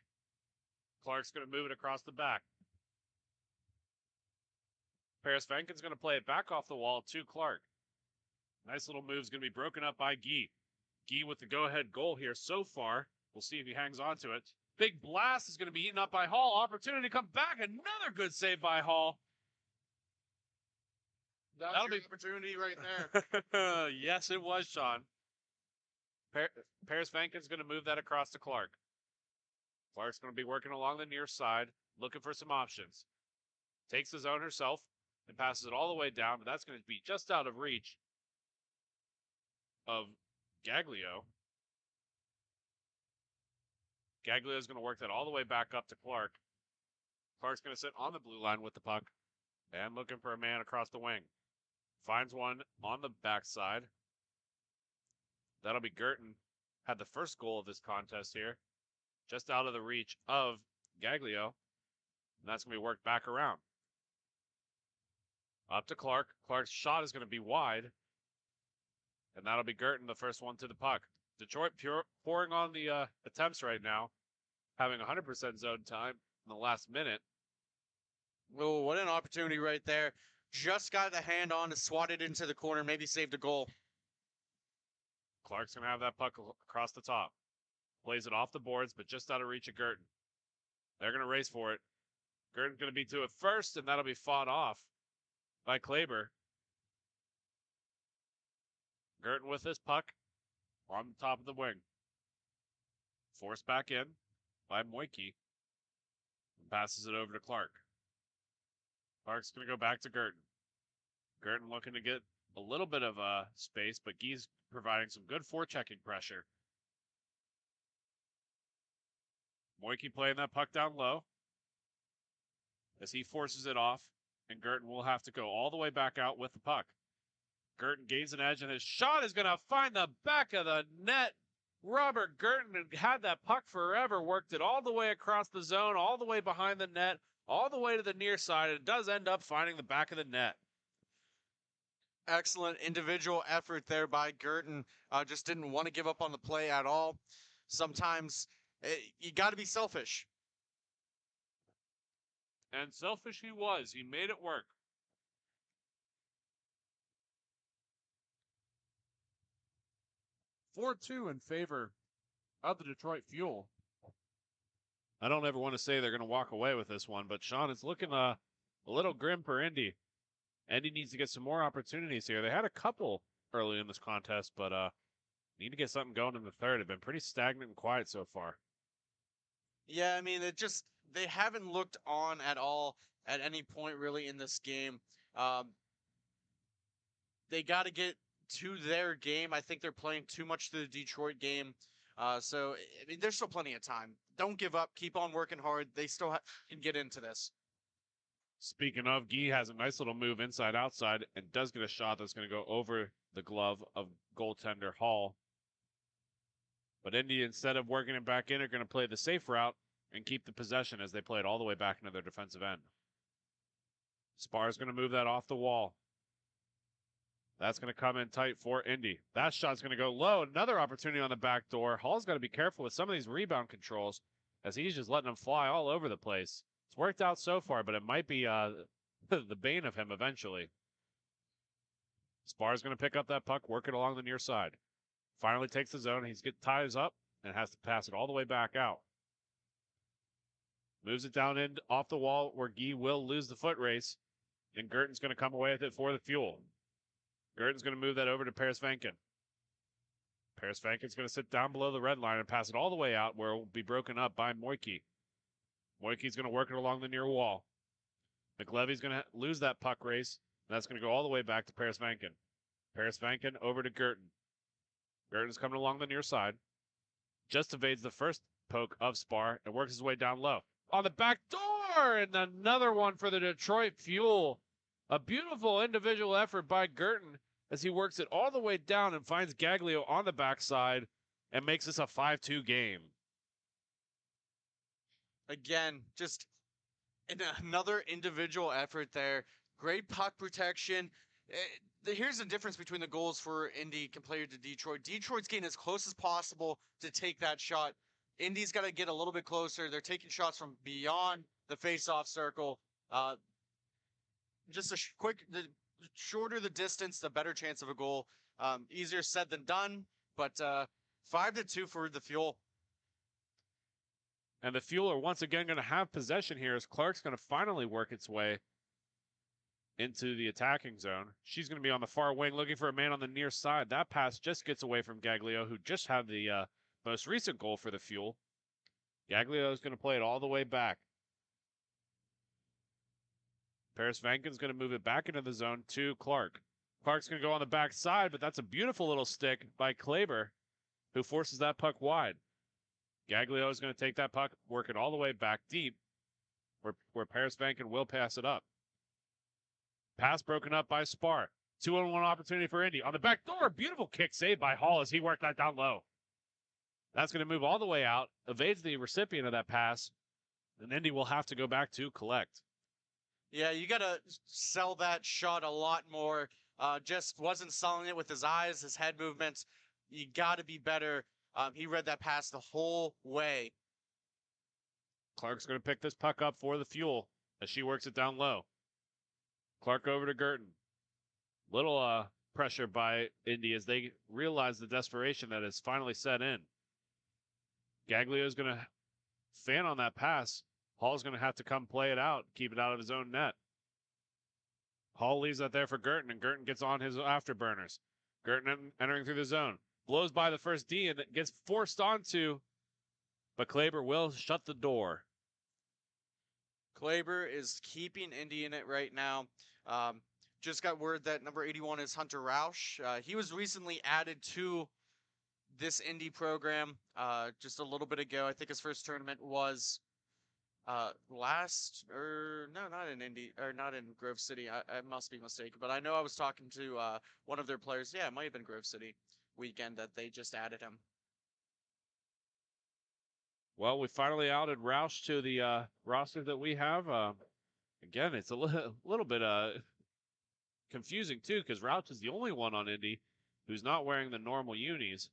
Clark's going to move it across the back. Paris Venkin's going to play it back off the wall to Clark. Nice little move is going to be broken up by Guy. Guy with the go-ahead goal here so far. We'll see if he hangs on to it. Big blast is going to be eaten up by Hall. Opportunity to come back. Another good save by Hall. That'll be opportunity right there. Yes, it was, Sean. Paris Venkin's going to move that across to Clark. Clark's going to be working along the near side, looking for some options. Takes the zone herself and passes it all the way down, but that's going to be just out of reach of Gaglio. Gaglio's going to work that all the way back up to Clark. Clark's going to sit on the blue line with the puck and looking for a man across the wing. Finds one on the backside. That'll be Girton. Had the first goal of this contest here. Just out of the reach of Gaglio. And that's going to be worked back around. Up to Clark. Clark's shot is going to be wide. And that'll be Girton, the first one to the puck. Detroit pouring on the attempts right now. Having 100% zone time in the last minute. Oh, what an opportunity right there. Just got the hand on to swat it into the corner. Maybe saved a goal. Clark's going to have that puck across the top. Plays it off the boards, but just out of reach of Girton. They're going to race for it. Girton's going to be to it first, and that'll be fought off by Kleber. Girton with this puck on the top of the wing. Forced back in by Moike. And passes it over to Clark. Clark's going to go back to Girton. Girton looking to get a little bit of space, but Guy's providing some good forechecking pressure. Moike playing that puck down low as he forces it off, and Girton will have to go all the way back out with the puck. Girton gains an edge, and his shot is going to find the back of the net. Robert Girton had that puck forever, worked it all the way across the zone, all the way behind the net, all the way to the near side, and it does end up finding the back of the net. Excellent individual effort there by Girton. Just didn't want to give up on the play at all. Sometimes you got to be selfish. And selfish he was. He made it work. (4-2) in favor of the Detroit Fuel. I don't ever want to say they're going to walk away with this one, but Sean, it's looking a little grim for Indy. Indy needs to get some more opportunities here. They had a couple early in this contest, but need to get something going in the third. They've been pretty stagnant and quiet so far. Yeah, I mean, they haven't looked on at all at any point really in this game. They got to get to their game. I think they're playing too much to the Detroit game. So, I mean, there's still plenty of time. Don't give up. Keep on working hard. They still can get into this. Speaking of, Guy has a nice little move inside-outside and does get a shot that's going to go over the glove of goaltender Hall. But Indy, instead of working it back in, are going to play the safe route and keep the possession as they play it all the way back into their defensive end. Spar's going to move that off the wall. That's going to come in tight for Indy. That shot's going to go low. Another opportunity on the back door. Hall's got to be careful with some of these rebound controls as he's just letting them fly all over the place. It's worked out so far, but it might be the bane of him eventually. Spar's going to pick up that puck, work it along the near side. Finally takes the zone. He's ties up and has to pass it all the way back out. Moves it down in off the wall where Guy will lose the foot race. And Gerton's going to come away with it for the Fuel. Gerton's going to move that over to Paris Vanken. Paris Vanken's going to sit down below the red line and pass it all the way out where it will be broken up by Moike. Moike's going to work it along the near wall. McLevy's going to lose that puck race. And that's going to go all the way back to Paris Vanken. Paris Vanken over to Gerton. Gerton's coming along the near side. Just evades the first poke of Spar and works his way down low. On the back door! And another one for the Detroit Fuel. A beautiful individual effort by Gerton as he works it all the way down and finds Gaglio on the backside and makes this a 5-2 game. Again, just another individual effort there. Great puck protection. Here's the difference between the goals for Indy compared to Detroit. Detroit's getting as close as possible to take that shot. Indy's got to get a little bit closer. They're taking shots from beyond the face-off circle. Just the shorter the distance, the better chance of a goal. Easier said than done, but 5-2 for the Fuel. And the Fuel are once again going to have possession here as Clark's going to finally work its way into the attacking zone. She's going to be on the far wing looking for a man on the near side. That pass just gets away from Gaglio, who just had the most recent goal for the Fuel. Gaglio is going to play it all the way back. Paris Vanken's going to move it back into the zone to Clark. Clark's going to go on the back side, but that's a beautiful little stick by Kleber, who forces that puck wide. Gaglio is going to take that puck, work it all the way back deep, where Paris Vanken will pass it up. Pass broken up by Spar. 2-on-1 opportunity for Indy. On the back door, beautiful kick saved by Hall as he worked that down low. That's going to move all the way out, evades the recipient of that pass, and Indy will have to go back to collect. Yeah, you got to sell that shot a lot more. Just wasn't selling it with his eyes, his head movements. You got to be better. He read that pass the whole way. Clark's going to pick this puck up for the Fuel as she works it down low. Clark over to Gerton. Little pressure by Indy as they realize the desperation that has finally set in. Gaglio is going to fan on that pass. Hall's going to have to come play it out, keep it out of his own net. Hall leaves that there for Gerton, and Gerton gets on his afterburners. Gerton entering through the zone. Blows by the first D and gets forced onto, but Kleber will shut the door. Kleber is keeping Indy in it right now. Just got word that number 81 is Hunter Rausch. He was recently added to this Indy program just a little bit ago. I think his first tournament was not in Indy, or not in Grove City. I must be mistaken, but I know I was talking to one of their players. Yeah, it might have been Grove City weekend that they just added him. Well, we finally added Roush to the roster that we have. Again, it's a little bit confusing too, because Roush is the only one on Indy who's not wearing the normal unis.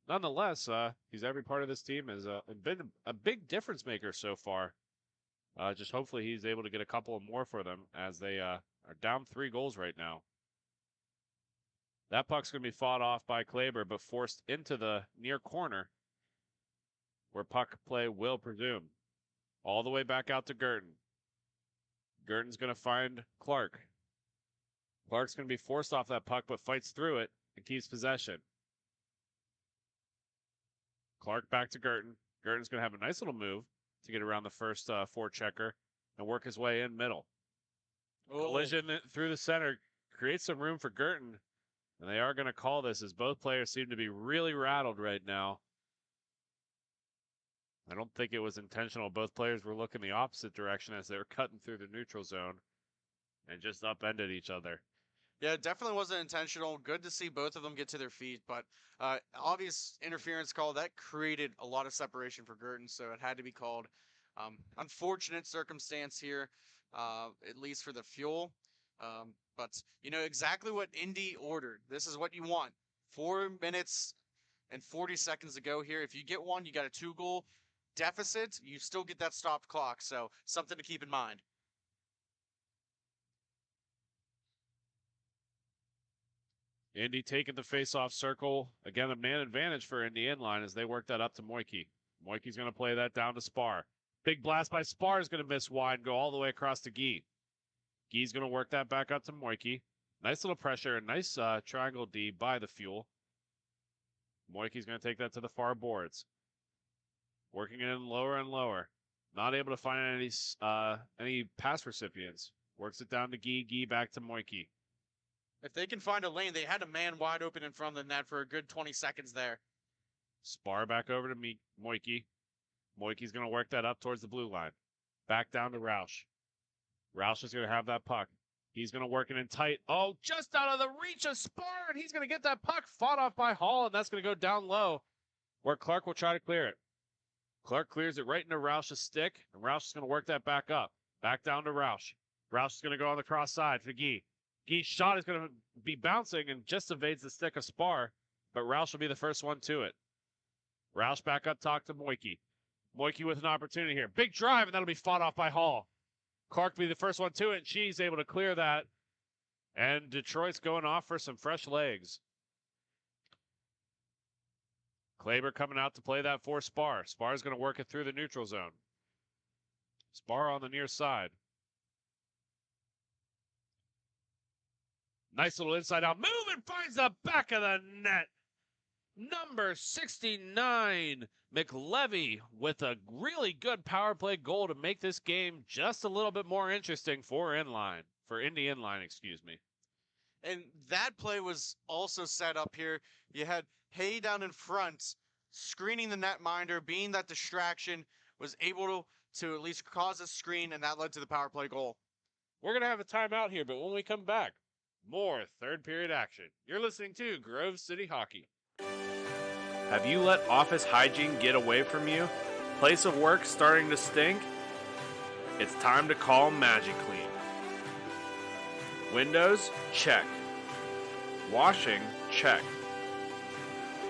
Nonetheless, he's every part of this team has been a big difference maker so far. Just hopefully he's able to get a couple more for them as they are down 3 goals right now. That puck's going to be fought off by Kleber, but forced into the near corner where puck play will presume. All the way back out to Girton. Girton's going to find Clark. Clark's going to be forced off that puck, but fights through it and keeps possession. Clark back to Girton. Girton's going to have a nice little move to get around the first forechecker and work his way in middle. Collision through the center creates some room for Girton, and they are going to call this as both players seem to be really rattled right now. I don't think it was intentional. Both players were looking the opposite direction as they were cutting through the neutral zone and just upended each other. Yeah, it definitely wasn't intentional. Good to see both of them get to their feet, but obvious interference call that created a lot of separation for Girton, so it had to be called. Unfortunate circumstance here, at least for the Fuel. But you know exactly what Indy ordered. This is what you want. 4 minutes and 40 seconds to go here. If you get one, you got a 2-goal deficit. You still get that stopped clock, so something to keep in mind. Indy taking the face-off circle. Again, a man advantage for Indy Inline as they work that up to Moike. Moike's going to play that down to Spar. Big blast by Spar is going to miss wide and go all the way across to Guy. Guy's going to work that back up to Moike. Nice little pressure, a nice triangle D by the Fuel. Moike's going to take that to the far boards. Working it in lower and lower. Not able to find any pass recipients. Works it down to Guy. Guy back to Moike. If they can find a lane, they had a man wide open in front of the net for a good 20 seconds there. Spar back over to Moike. Moike's going to work that up towards the blue line. Back down to Roush. Roush is going to have that puck. He's going to work it in tight. Oh, just out of the reach of Spar, and he's going to get that puck fought off by Hall, and that's going to go down low where Clark will try to clear it. Clark clears it right into Roush's stick, and Roush is going to work that back up. Back down to Roush. Roush is going to go on the cross side for Guy. Guy's shot is going to be bouncing and just evades the stick of Spar, but Roush will be the first one to it. Roush back up top to Moike. Moike with an opportunity here. Big drive, and that'll be fought off by Hall. Clark will be the first one to it, and she's able to clear that. And Detroit's going off for some fresh legs. Kleber coming out to play that for Spar. Spar's going to work it through the neutral zone. Spar on the near side. Nice little inside out move and finds the back of the net. Number 69, McLevy, with a really good power play goal to make this game just a little bit more interesting for Indy Inline, excuse me. And that play was also set up here. You had Hay down in front, screening the netminder, being that distraction, was able to at least cause a screen, and that led to the power play goal. We're going to have a timeout here, but when we come back, more third period action. You're listening to Grove City Hockey. Have you let office hygiene get away from you? Place of work starting to stink? It's time to call MagiClean. Windows? Check. Washing? Check.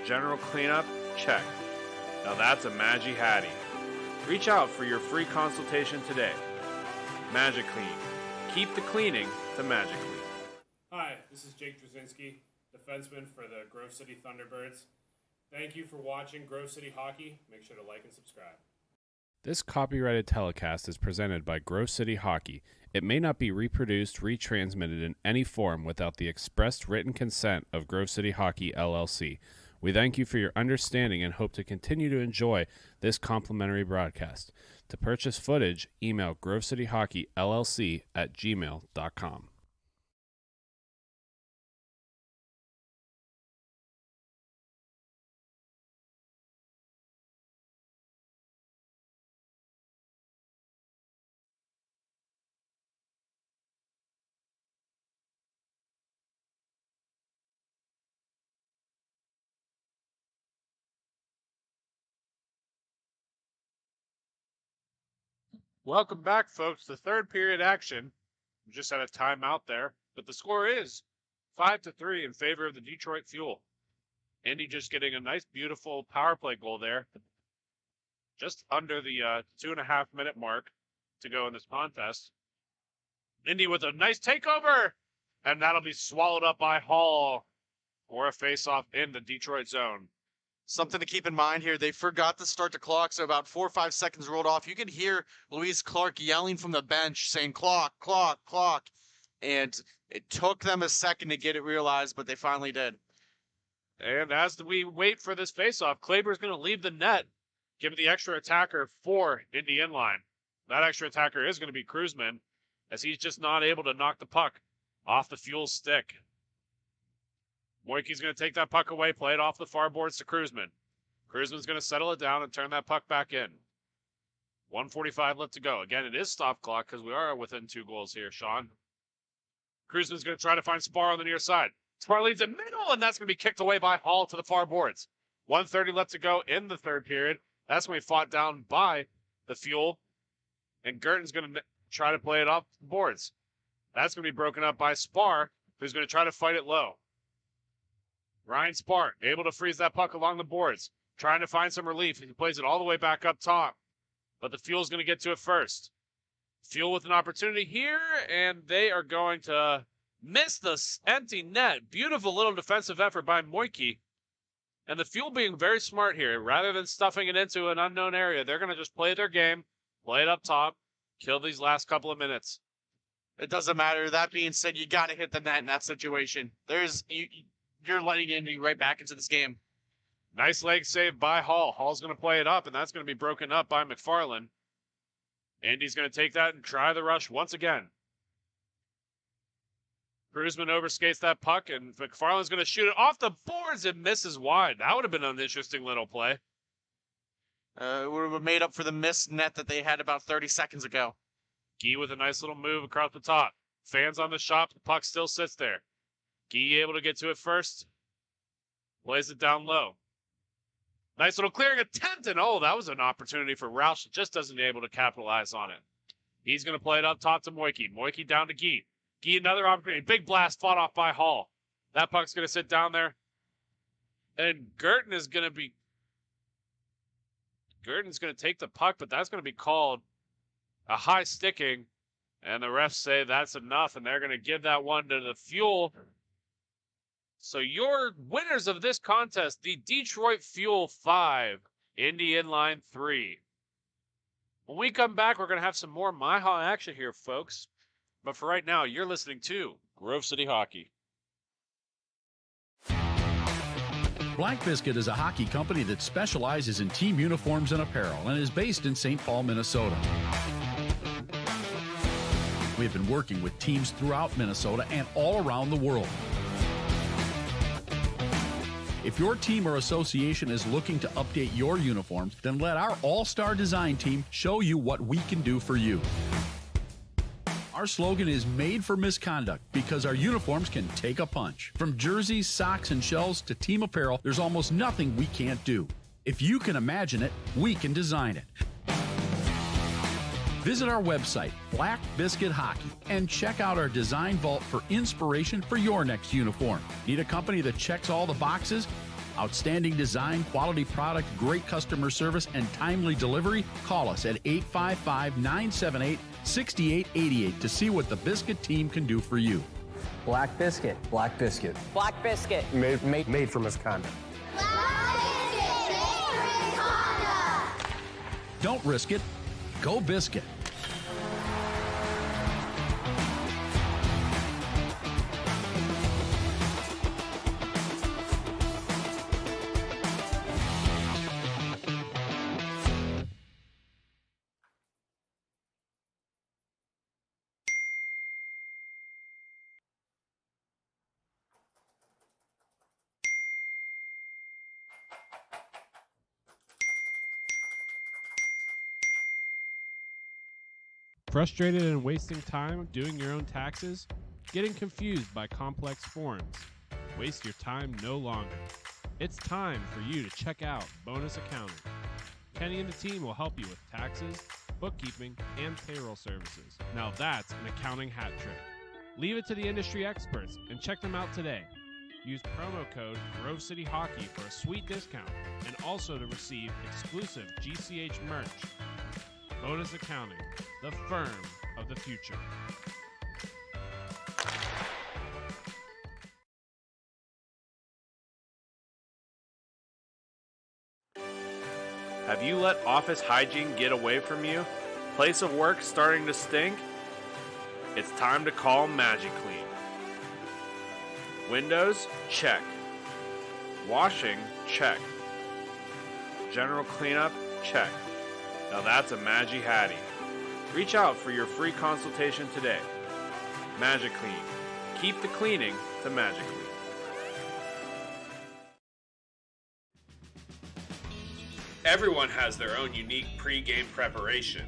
General cleanup? Check. Now that's a Magi Hattie. Reach out for your free consultation today. MagiClean. Keep the cleaning to MagiClean. Hi, this is Jake Drzinski, defenseman for the Grove City Thunderbirds. Thank you for watching Grove City Hockey. Make sure to like and subscribe. This copyrighted telecast is presented by Grove City Hockey. It may not be reproduced, retransmitted in any form without the expressed written consent of Grove City Hockey, LLC. We thank you for your understanding and hope to continue to enjoy this complimentary broadcast. To purchase footage, email grovecityhockeyllc@gmail.com. Welcome back, folks, to third period action. We just had a timeout there, but the score is 5-3 in favor of the Detroit Fuel. Indy just getting a nice, beautiful power play goal there. Just under the 2.5 minute mark to go in this contest. Indy with a nice takeover, and that'll be swallowed up by Hall for a face-off in the Detroit zone. Something to keep in mind here, they forgot to start the clock, so about 4 or 5 seconds rolled off. You could hear Louise Clark yelling from the bench, saying, clock, clock, clock. And it took them a second to get it realized, but they finally did. And as we wait for this face-off, Kleber's going to leave the net, giving the extra attacker for Indy Inline. That extra attacker is going to be Cruzman, as he's just not able to knock the puck off the Fuel stick. Moiki's going to take that puck away, play it off the far boards to Cruzman. Cruzman's going to settle it down and turn that puck back in. 1:45 left to go. Again, it is stop clock because we are within 2 goals here, Sean. Cruzman's going to try to find Spar on the near side. Spar leads in middle, and that's going to be kicked away by Hall to the far boards. 1:30 left to go in the third period. That's when we fought down by the Fuel. And Gerton's going to try to play it off the boards. That's going to be broken up by Spar, who's going to try to fight it low. Ryan Spar able to freeze that puck along the boards, trying to find some relief. He plays it all the way back up top, but the Fuel's going to get to it first. Fuel with an opportunity here, and they are going to miss the empty net. Beautiful little defensive effort by Moiki. And the Fuel being very smart here. Rather than stuffing it into an unknown area, they're going to just play their game, play it up top, kill these last couple of minutes. It doesn't matter. That being said, you got to hit the net in that situation. You're letting Indy right back into this game. Nice leg save by Hall. Hall's going to play it up, and that's going to be broken up by McFarland. Indy's going to take that and try the rush once again. Cruzman overskates that puck, and McFarland's going to shoot it off the boards and misses wide. That would have been an interesting little play. It would have made up for the missed net that they had about 30 seconds ago. Gee with a nice little move across the top. Fans on the shop. The puck still sits there. Gee able to get to it first. Plays it down low. Nice little clearing attempt, and oh, that was an opportunity for Roush. Just doesn't able to capitalize on it. He's going to play it up top to Moiki. Moiki down to Gee. Gee, another opportunity. Big blast fought off by Hall. That puck's going to sit down there. And Gerton's going to take the puck, but that's going to be called a high sticking. And the refs say that's enough, and they're going to give that one to the Fuel. So your winners of this contest, the Detroit Fuel 5, Indy Inline 3. When we come back, we're going to have some more MIHA action here, folks. But for right now, you're listening to Grove City Hockey. Black Biscuit is a hockey company that specializes in team uniforms and apparel and is based in St. Paul, Minnesota. We have been working with teams throughout Minnesota and all around the world. If your team or association is looking to update your uniforms, then let our all-star design team show you what we can do for you. Our slogan is made for misconduct because our uniforms can take a punch. From jerseys, socks, and shells to team apparel, there's almost nothing we can't do. If you can imagine it, we can design it. Visit our website, Black Biscuit Hockey, and check out our design vault for inspiration for your next uniform. Need a company that checks all the boxes? Outstanding design, quality product, great customer service, and timely delivery? Call us at 855-978-6888 to see what the Biscuit team can do for you. Black Biscuit. Black Biscuit. Black Biscuit. Made for misconduct. Don't risk it. Go Biscuit. Frustrated and wasting time doing your own taxes? Getting confused by complex forms? Waste your time no longer. It's time for you to check out Bonus Accounting. Kenny and the team will help you with taxes, bookkeeping, and payroll services. Now that's an accounting hat trick. Leave it to the industry experts and check them out today. Use promo code Grove City Hockey for a sweet discount and also to receive exclusive GCH merch. Bonus Accounting. the firm of the future. Have you let office hygiene get away from you? Place of work starting to stink? It's time to call MagiClean. Windows? Check. Washing? Check. General cleanup? Check. Now that's a Magi Hattie. Reach out for your free consultation today. MagiClean. Keep the cleaning to MagiClean. Everyone has their own unique pre-game preparation,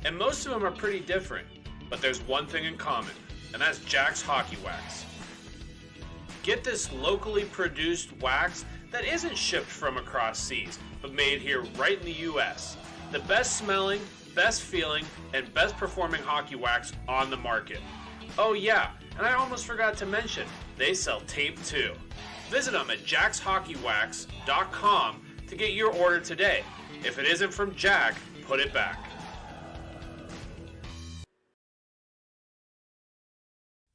and most of them are pretty different, but there's one thing in common, and that's Jack's Hockey Wax. Get this locally produced wax that isn't shipped from across seas, but made here right in the US. The best smelling, best feeling, and best performing hockey wax on the market. Oh yeah, and I almost forgot to mention, they sell tape too. Visit them at jackshockeywax.com to get your order today. If it isn't from Jack, put it back.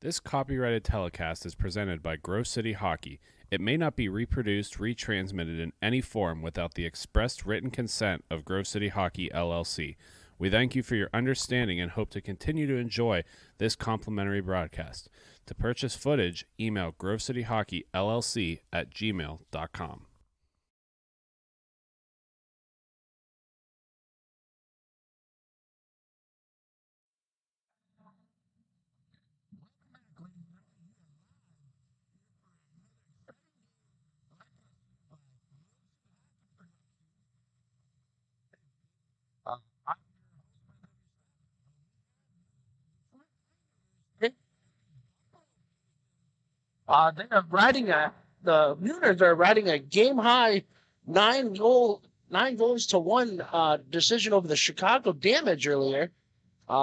This copyrighted telecast is presented by Grove City Hockey. It may not be reproduced, retransmitted in any form without the expressed written consent of Grove City Hockey, LLC. We thank you for your understanding and hope to continue to enjoy this complimentary broadcast. To purchase footage, email grovecityhockeyllc@gmail.com. The Nooners are riding a game high 9 goals to 1 decision over the Chicago Damage earlier.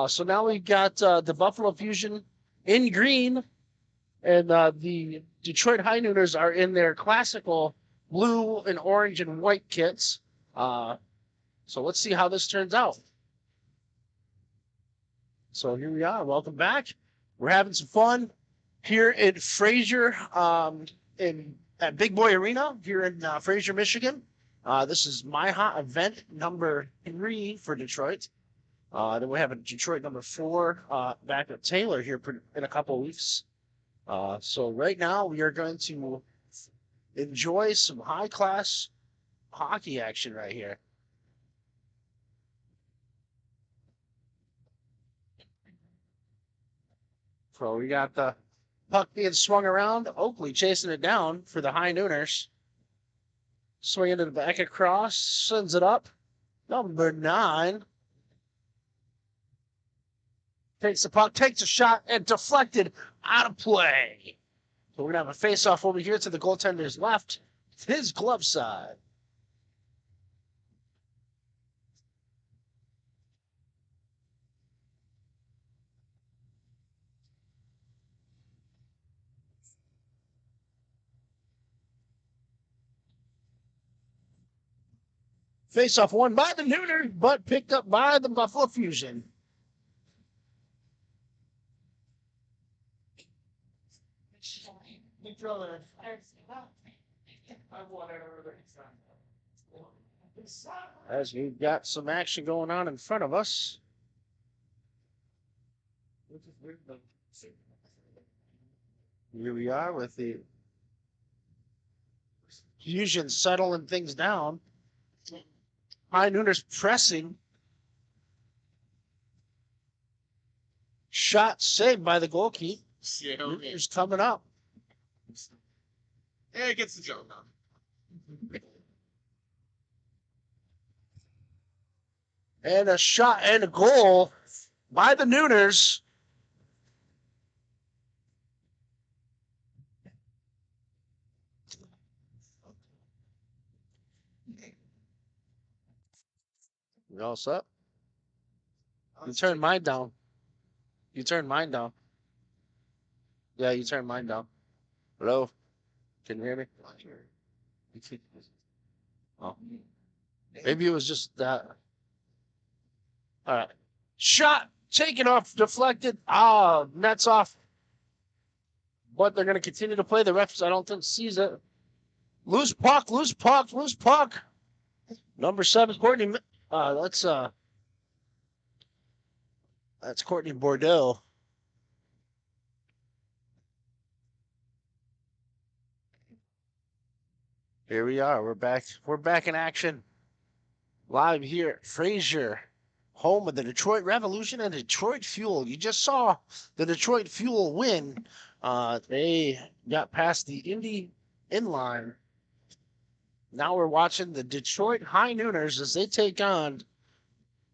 So now we've got the Buffalo Fusion in green, and the Detroit High Nooners are in their classical blue and orange and white kits. So let's see how this turns out. So here we are. Welcome back. We're having some fun here in Fraser, at Big Boy Arena here in Fraser, Michigan. This is MIHA event number 3 for Detroit. Then we have a Detroit number 4 back at Taylor here in a couple weeks. So right now we are going to enjoy some high-class hockey action right here. So we got the puck being swung around. Oakley chasing it down for the High Nooners. Swinging to the back across. Sends it up. Number 9. Takes the puck, takes a shot, and deflected out of play. So we're going to have a face-off over here to the goaltender's left. His glove side. Face-off won by the Nooners, but picked up by the Buffalo Fusion. As we've got some action going on in front of us. Here we are with the Fusion settling things down. High Nooners pressing. Shot saved by the goalkeeper. Yeah, okay. Nooners coming up. Yeah, it gets the joke on. And a shot and a goal by the Nooners. You all set? You turned mine down. You turned mine down. Yeah, you turned mine down. Hello? Can you hear me? Oh. Maybe it was just that. All right. Shot Taken off, deflected. Nets off. But they're going to continue to play. The refs, I don't think, sees it. Loose puck, loose puck, loose puck. Number 7, Courtney. That's Courtney Bordeaux. Here we are. We're back. We're back in action. Live here at Fraser, home of the Detroit Revolution and Detroit Fuel. You just saw the Detroit Fuel win. They got past the Inline. Now we're watching the Detroit High Nooners as they take on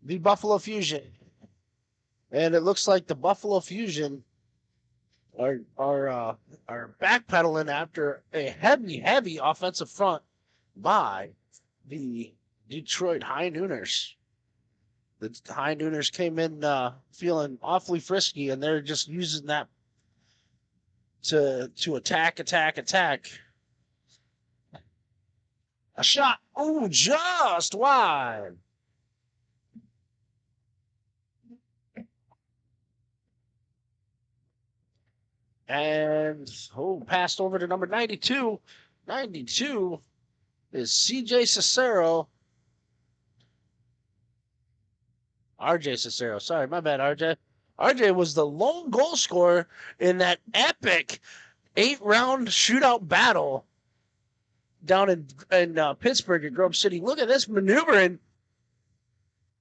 the Buffalo Fusion. And it looks like the Buffalo Fusion are backpedaling after a heavy offensive front by the Detroit High Nooners. The High Nooners came in feeling awfully frisky, and they're just using that to attack. A shot. Oh, just wide. And, passed over to number 92. 92 is CJ Cicero. RJ Cicero. Sorry, my bad, RJ. RJ was the lone goal scorer in that epic 8-round shootout battle down in Pittsburgh at Grove City. Look at this maneuvering.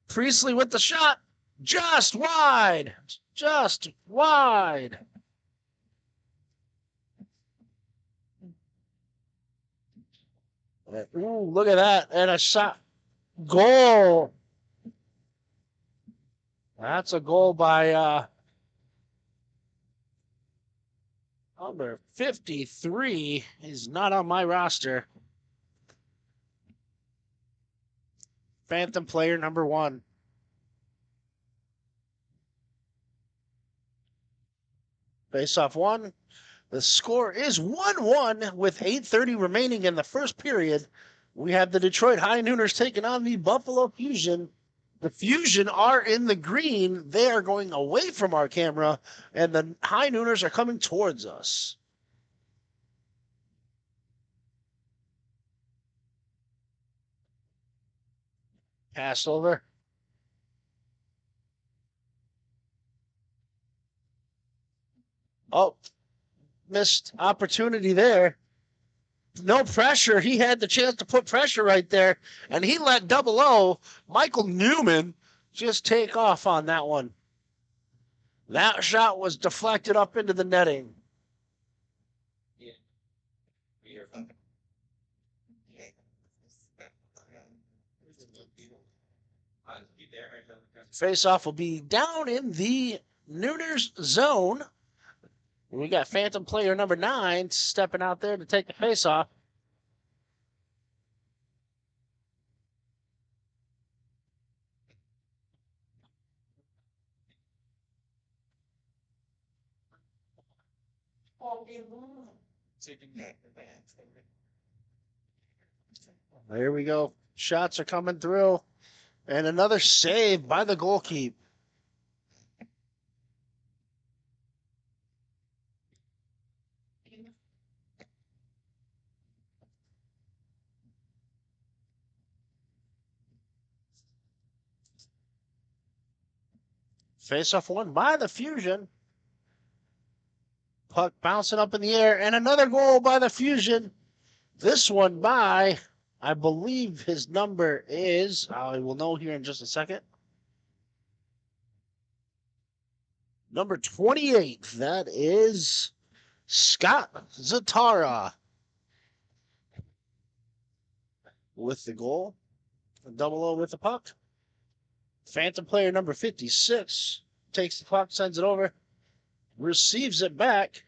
Priestley with the shot. Just wide. Just wide. Ooh, look at that. And a shot. Goal. That's a goal by number 53. He's not on my roster. Phantom player number 1. Face-off 1. The score is 1-1 with 8:30 remaining in the first period. We have the Detroit High Nooners taking on the Buffalo Fusion. The Fusion are in the green. They are going away from our camera, and the High Nooners are coming towards us. Pass over. Oh, missed opportunity there. No pressure. He had the chance to put pressure right there, and he let Double O, Michael Newman, just take off on that one. That shot was deflected up into the netting. Face-off will be down in the Nooners zone. We got Phantom player number 9 stepping out there to take the face-off. There we go. Shots are coming through. And another save by the goalkeeper. Face-off won by the Fusion. Puck bouncing up in the air. And another goal by the Fusion. This one by, I believe his number is, I will know here in just a second. Number 28. That is Scott Zatara. With the goal. Double O with the puck. Phantom player number 56 takes the puck, sends it over, receives it back.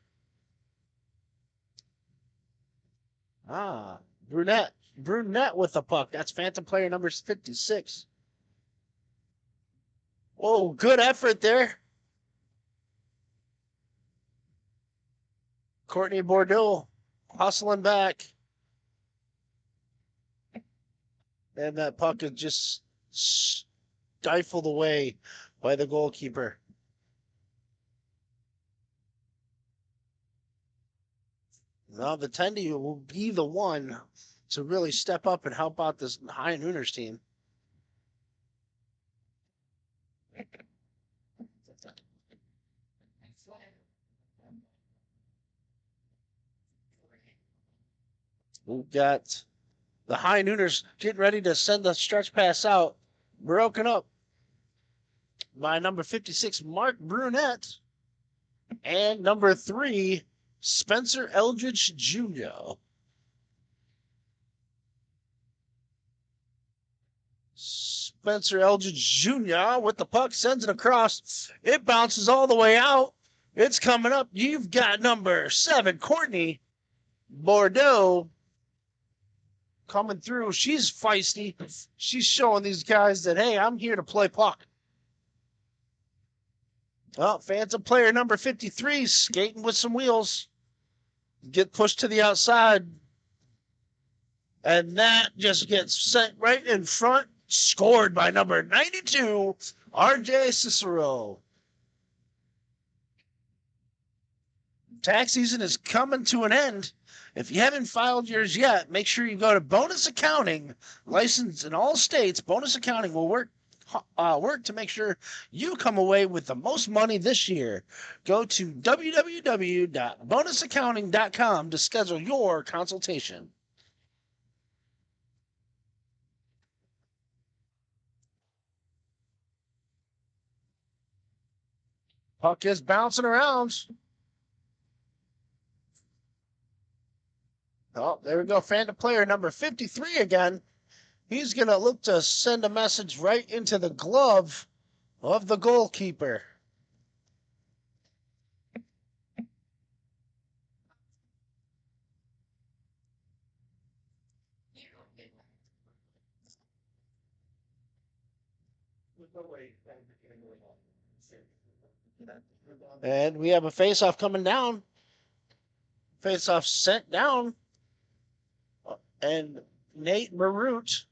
Brunette with the puck. That's Phantom player number 56. Oh, good effort there. Courtney Bordeaux hustling back. And that puck is just stifled away by the goalkeeper. Now the Tendy will be the one to really step up and help out this High Nooners team. We've got the High Nooners getting ready to send the stretch pass out. Broken up by number 56, Mark Brunette, and number 3, Spencer Eldridge Jr. Spencer Eldridge Jr. with the puck, sends it across. It bounces all the way out. It's coming up. You've got number 7, Courtney Bordeaux, coming through. She's feisty. She's showing these guys that, hey, I'm here to play puck. Oh, Phantom player number 53, skating with some wheels. Get pushed to the outside. And that just gets sent right in front. Scored by number 92, RJ Cicero. Tax season is coming to an end. If you haven't filed yours yet, make sure you go to Bonus Accounting, licensed in all states. Bonus Accounting will work to make sure you come away with the most money this year. Go to www.bonusaccounting.com to schedule your consultation. Puck is bouncing around. Oh, there we go. Phantom player number 53 again. He's going to look to send a message right into the glove of the goalkeeper. And we have a face-off coming down. Face-off sent down. And Nate Marute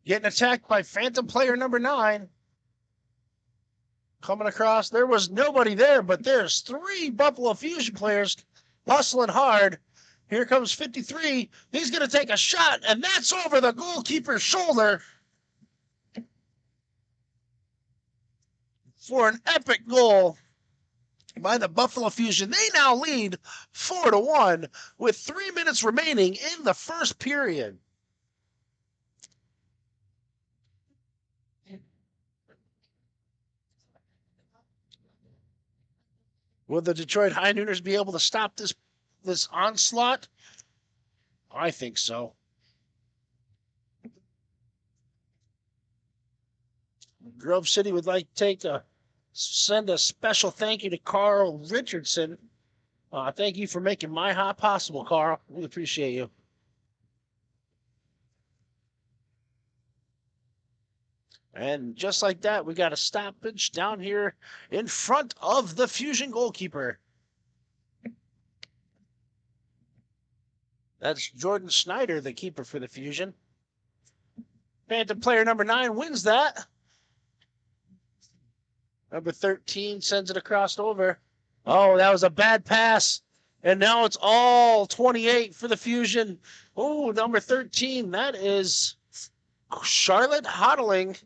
getting attacked by Phantom player number 9. Coming across. There was nobody there, but there's 3 Buffalo Fusion players hustling hard. Here comes 53. He's going to take a shot, and that's over the goalkeeper's shoulder for an epic goal by the Buffalo Fusion. They now lead 4-1 with 3 minutes remaining in the first period. Will the Detroit High Nooners be able to stop this onslaught? I think so. Grove City would like to send a special thank you to Carl Richardson. Thank you for making MIHA possible, Carl. We appreciate you. And just like that, we got a stoppage down here in front of the Fusion goalkeeper. That's Jordan Snyder, the keeper for the Fusion. Phantom player number 9 wins that. Number 13 sends it across over. Oh, that was a bad pass. And now it's all 28 for the Fusion. Oh, number 13, that is Charlotte Hodling.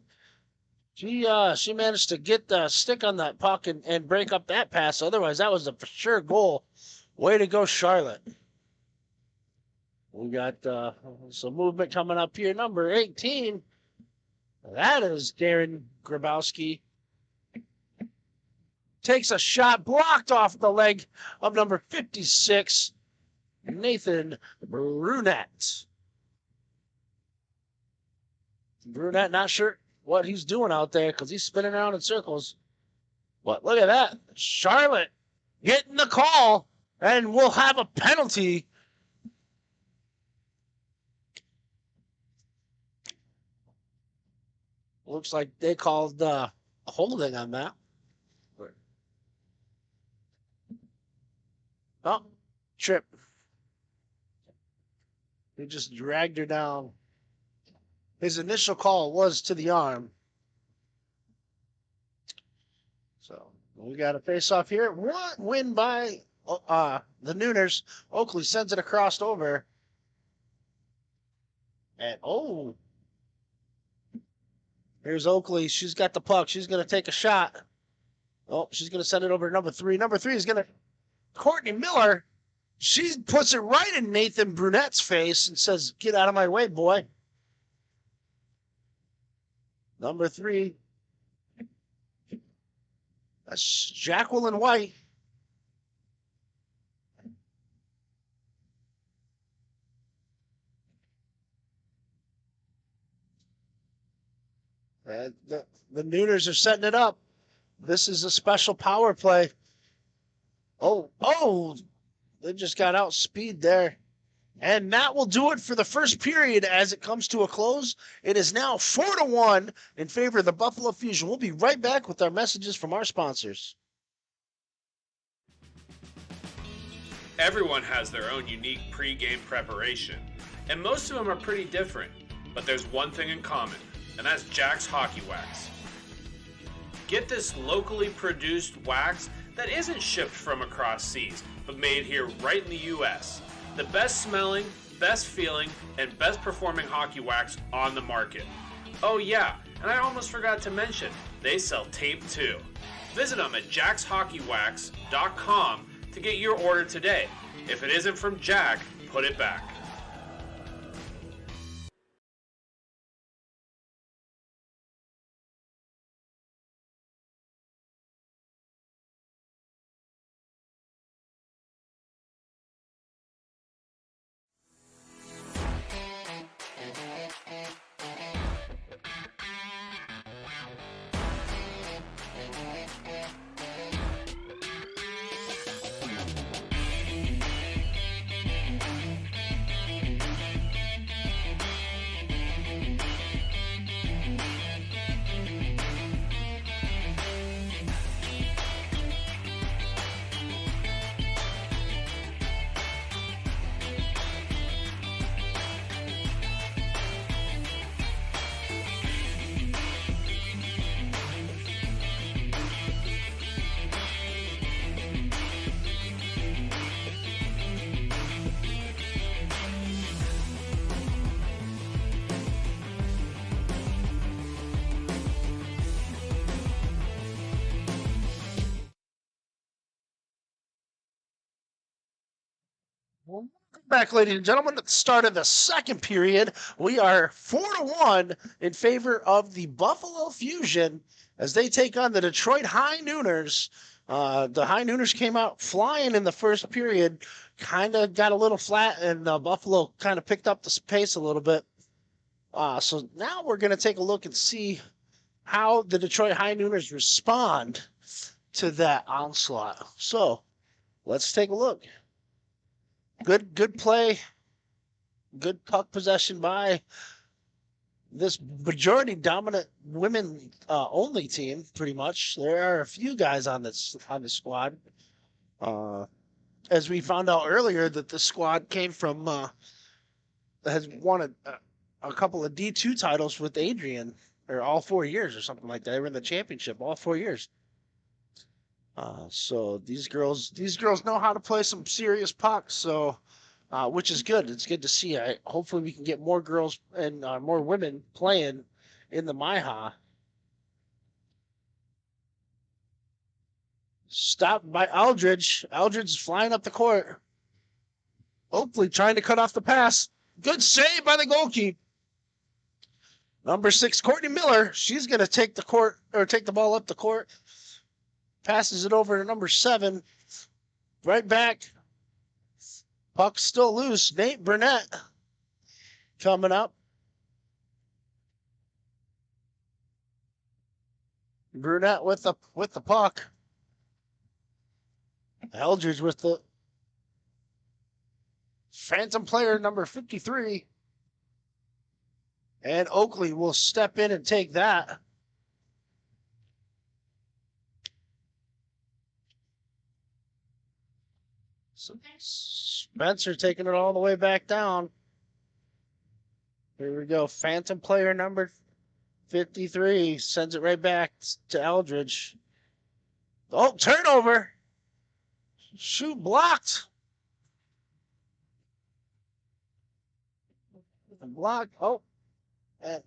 She managed to get the stick on that puck and break up that pass. Otherwise, that was a for sure goal. Way to go, Charlotte. We got some movement coming up here. Number 18, that is Darren Grabowski. Takes a shot blocked off the leg of number 56, Nathan Brunette. Brunette not sure what he's doing out there because he's spinning around in circles. But look at that. Charlotte getting the call, and we'll have a penalty. Looks like they called a holding on that. Oh, trip. He just dragged her down. His initial call was to the arm. We got a face-off here. One win by the Nooners. Oakley sends it across over. And, here's Oakley. She's got the puck. She's going to take a shot. Oh, she's going to send it over to number 3. Number 3 is going to... Courtney Miller. She puts it right in Nathan Brunette's face and says, get out of my way, boy. Number 3. That's Jacqueline White. And the Nooners are setting it up. This is a special power play. Oh, they just got outspeed there. And that will do it for the first period as it comes to a close. It is now 4-1 in favor of the Buffalo Fusion. We'll be right back with our messages from our sponsors. Everyone has their own unique pre-game preparation, and most of them are pretty different. But there's one thing in common, and that's Jack's Hockey Wax. Get this locally produced wax that isn't shipped from across seas, but made here right in the U.S. The best smelling, best feeling, and best performing hockey wax on the market. Oh yeah, and I almost forgot to mention, they sell tape too. Visit them at jackshockeywax.com to get your order today. If it isn't from Jack, put it back. Welcome back, ladies and gentlemen. At the start of the second period, we are 4-1 in favor of the Buffalo Fusion as they take on the Detroit High Nooners. The High Nooners came out flying in the first period, kind of got a little flat, and Buffalo kind of picked up the pace a little bit. So now we're going to take a look and see how the Detroit High Nooners respond to that onslaught. So let's take a look. Good play. Good puck possession by this majority dominant women only team, pretty much. There are a few guys on the squad. As we found out earlier that the squad came from has won a couple of D2 titles with Adrian, or all 4 years or something like that. They were in the championship all 4 years. So these girls know how to play some serious pucks. So, which is good. It's good to see. Hopefully we can get more girls and more women playing in the MIHA. Stopped by Aldridge. Aldridge is flying up the court. Oakley trying to cut off the pass. Good save by the goalkeeper. Number 6, Courtney Miller. She's going to take the ball up the court. Passes it over to number 7. Right back. Puck's still loose. Nate Burnett coming up. Burnett with the puck. Eldridge with the phantom player number 53. And Oakley will step in and take that. So Spencer taking it all the way back down. Here we go. Phantom player number 53 sends it right back to Eldridge. Oh, turnover. Shoot blocked. Blocked. Oh. And,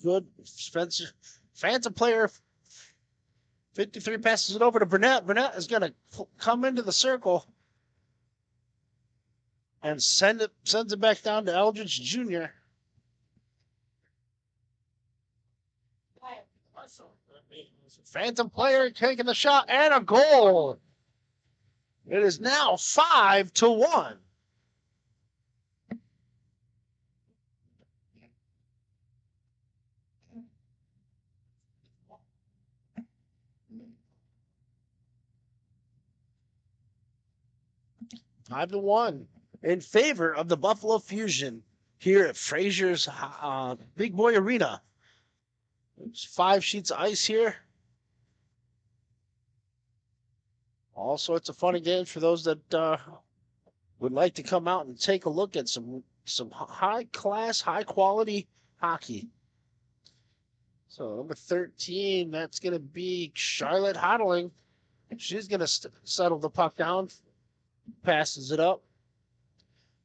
good. Phantom player 53 passes it over to Burnett. Burnett is going to come into the circle and sends it back down to Eldridge Jr. Phantom player taking the shot and a goal. It is now 5-1. Five to 1 in favor of the Buffalo Fusion here at Frazier's Big Boy Arena. There's 5 sheets of ice here. All sorts of fun and games for those that would like to come out and take a look at some high class, high quality hockey. So number 13, that's going to be Charlotte Hodling. She's going to settle the puck down. Passes it up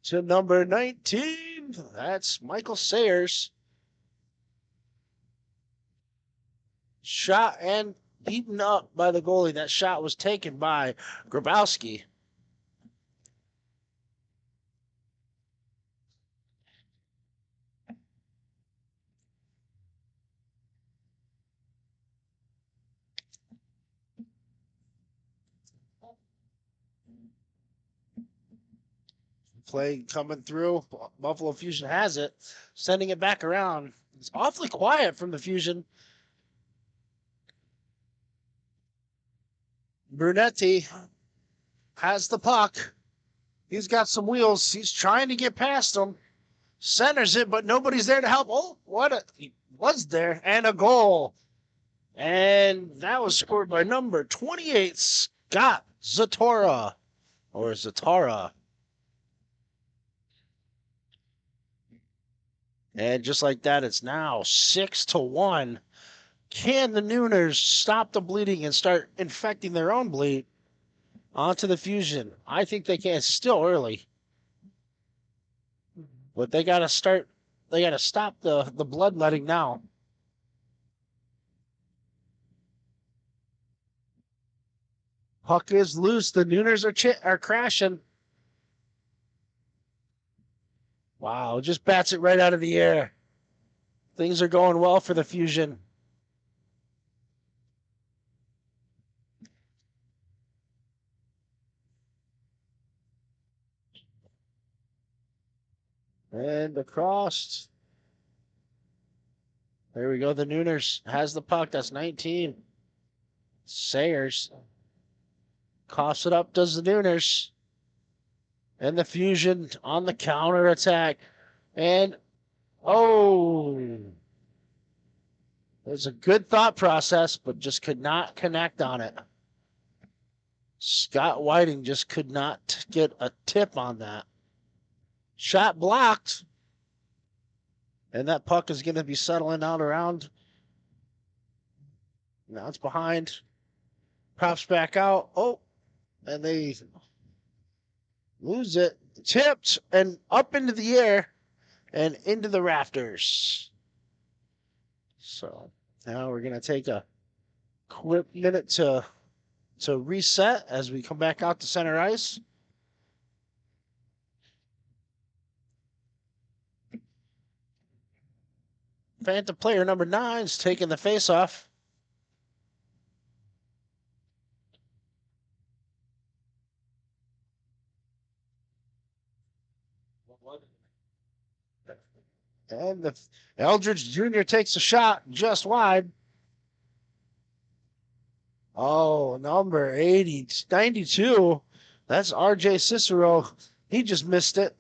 to number 19. That's Michael Sayers. Shot and beaten up by the goalie. That shot was taken by Grabowski. Play coming through. Buffalo Fusion has it. Sending it back around. It's awfully quiet from the Fusion. Brunetti has the puck. He's got some wheels. He's trying to get past them. Centers it, but nobody's there to help. Oh, he was there. And a goal. And that was scored by number 28, Scott Zatora. Or Zatara. And just like that, it's now 6-1. Can the Nooners stop the bleeding and start infecting their own bleed onto the Fusion? I think they can. It's still early. But they got to start. They got to stop the bloodletting now. Puck is loose. The Nooners are crashing. Wow, just bats it right out of the air. Things are going well for the Fusion. And across. There we go. The Nooners has the puck. That's 19. Sayers coughs it up, does the Nooners. And the Fusion on the counter attack. And, there's a good thought process, but just could not connect on it. Scott Whiting just could not get a tip on that. Shot blocked. And that puck is going to be settling out around. Now it's behind. Pops back out. And they lose it. Tipped and up into the air and into the rafters. So now we're going to take a quick minute to reset as we come back out to center ice. Phantom player number 9 is taking the face-off. And the Eldridge Jr. takes a shot just wide. Number 92. That's RJ Cicero. He just missed it.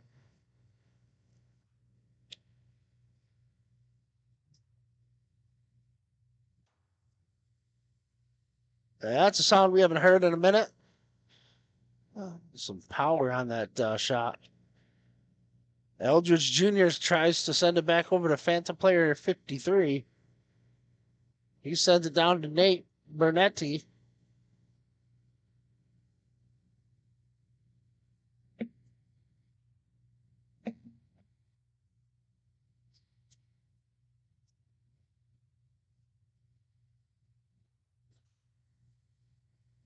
That's a sound we haven't heard in a minute. Some power on that shot. Eldridge Jr. tries to send it back over to Phantom player 53. He sends it down to Nate Bernetti.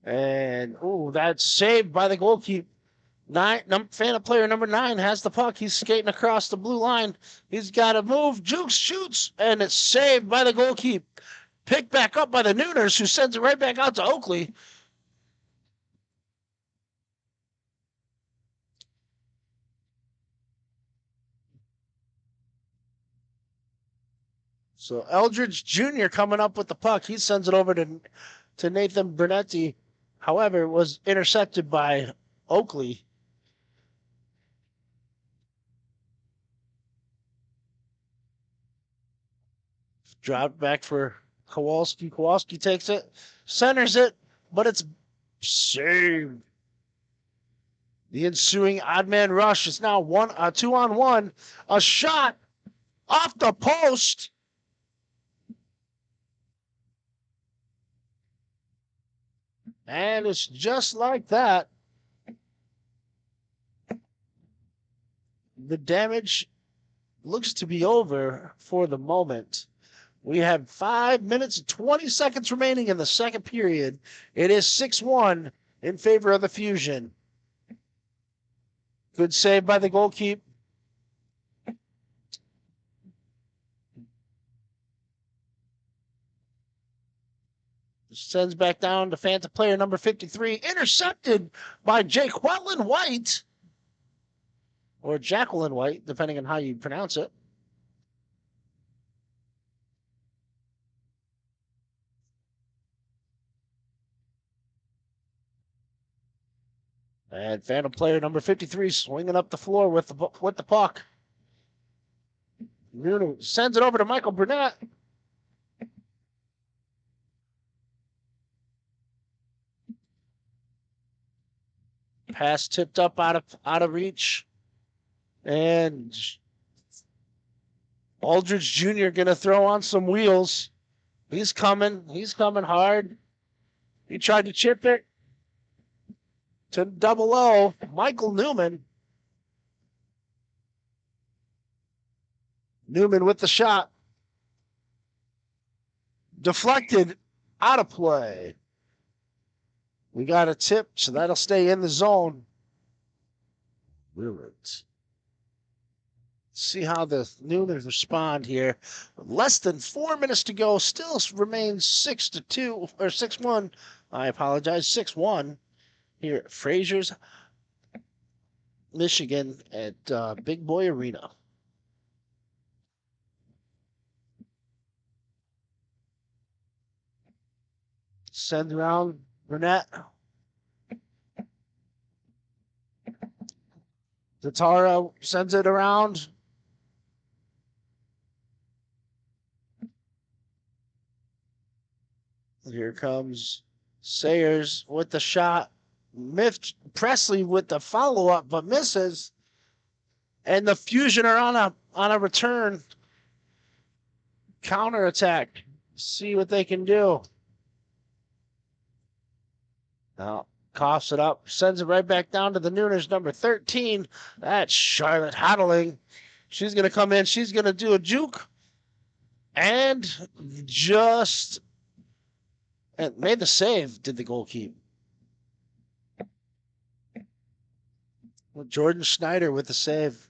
And, ooh, that's saved by the goalkeeper. Phantom player number 9 has the puck. He's skating across the blue line. He's got to move. Jukes shoots, and it's saved by the goalkeeper. Picked back up by the Nooners, who sends it right back out to Oakley. So Eldridge Jr. coming up with the puck. He sends it over to Nathan Bernetti. However, it was intercepted by Oakley. Dropped back for Kowalski. Kowalski takes it, centers it, but it's saved. The ensuing odd man rush is now 2-on-1. A shot off the post. And it's just like that. The damage looks to be over for the moment. We have 5 minutes and 20 seconds remaining in the second period. It is 6-1 in favor of the Fusion. Good save by the goalkeeper. Sends back down to Phantom player number 53. Intercepted by Jaqueline White. Or Jacqueline White, depending on how you pronounce it. And Phantom player number 53 swinging up the floor with the puck. Nuno sends it over to Michael Burnett. Pass tipped up out of reach. And Aldridge Jr. gonna throw on some wheels. He's coming. He's coming hard. He tried to chip it to double O. Michael Newman. Newman with the shot. Deflected, out of play. We got a tip, so that'll stay in the zone. Will it? See how the Nooners respond here. Less than 4 minutes to go. Still remains 6-2 or 6-1. I apologize, 6-1 here at Frazier's, Michigan at Big Boy Arena. Send around Burnett. Zatara sends it around. Here comes Sayers with the shot. Miffed Presley with the follow-up, but misses. And the Fusion are on a return. Counterattack. See what they can do. Now, coughs it up. Sends it right back down to the Nooners, number 13. That's Charlotte Haddling. She's going to come in. She's going to do a juke. And just... and made the save, did the goalkeeper. Jordan Schneider with the save.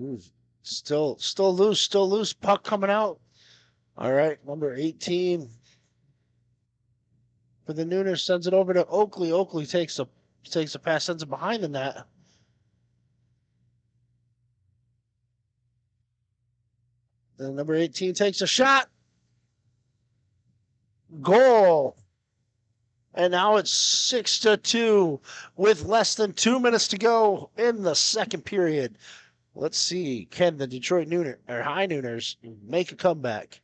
Ooh, still loose. Puck coming out. All right, number 18 for the Nooners sends it over to Oakley. Oakley takes a pass, sends it behind the net. Then number 18 takes a shot. Goal. And now it's 6-2 with less than 2 minutes to go in the second period. Let's see, can the Detroit High Nooners make a comeback?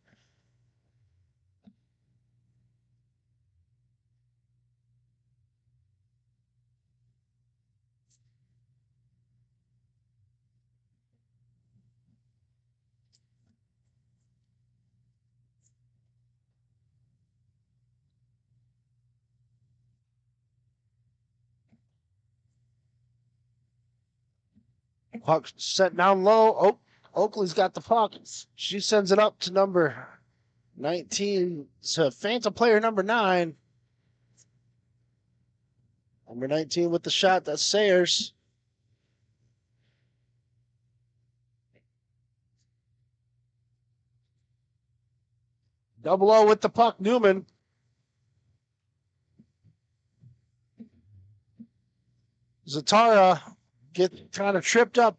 Puck set down low. Oakley's got the puck. She sends it up to number 19. So Phantom player number 9. Number 19 with the shot. That's Sayers. Double O with the puck, Newman. Zatara get kind of tripped up.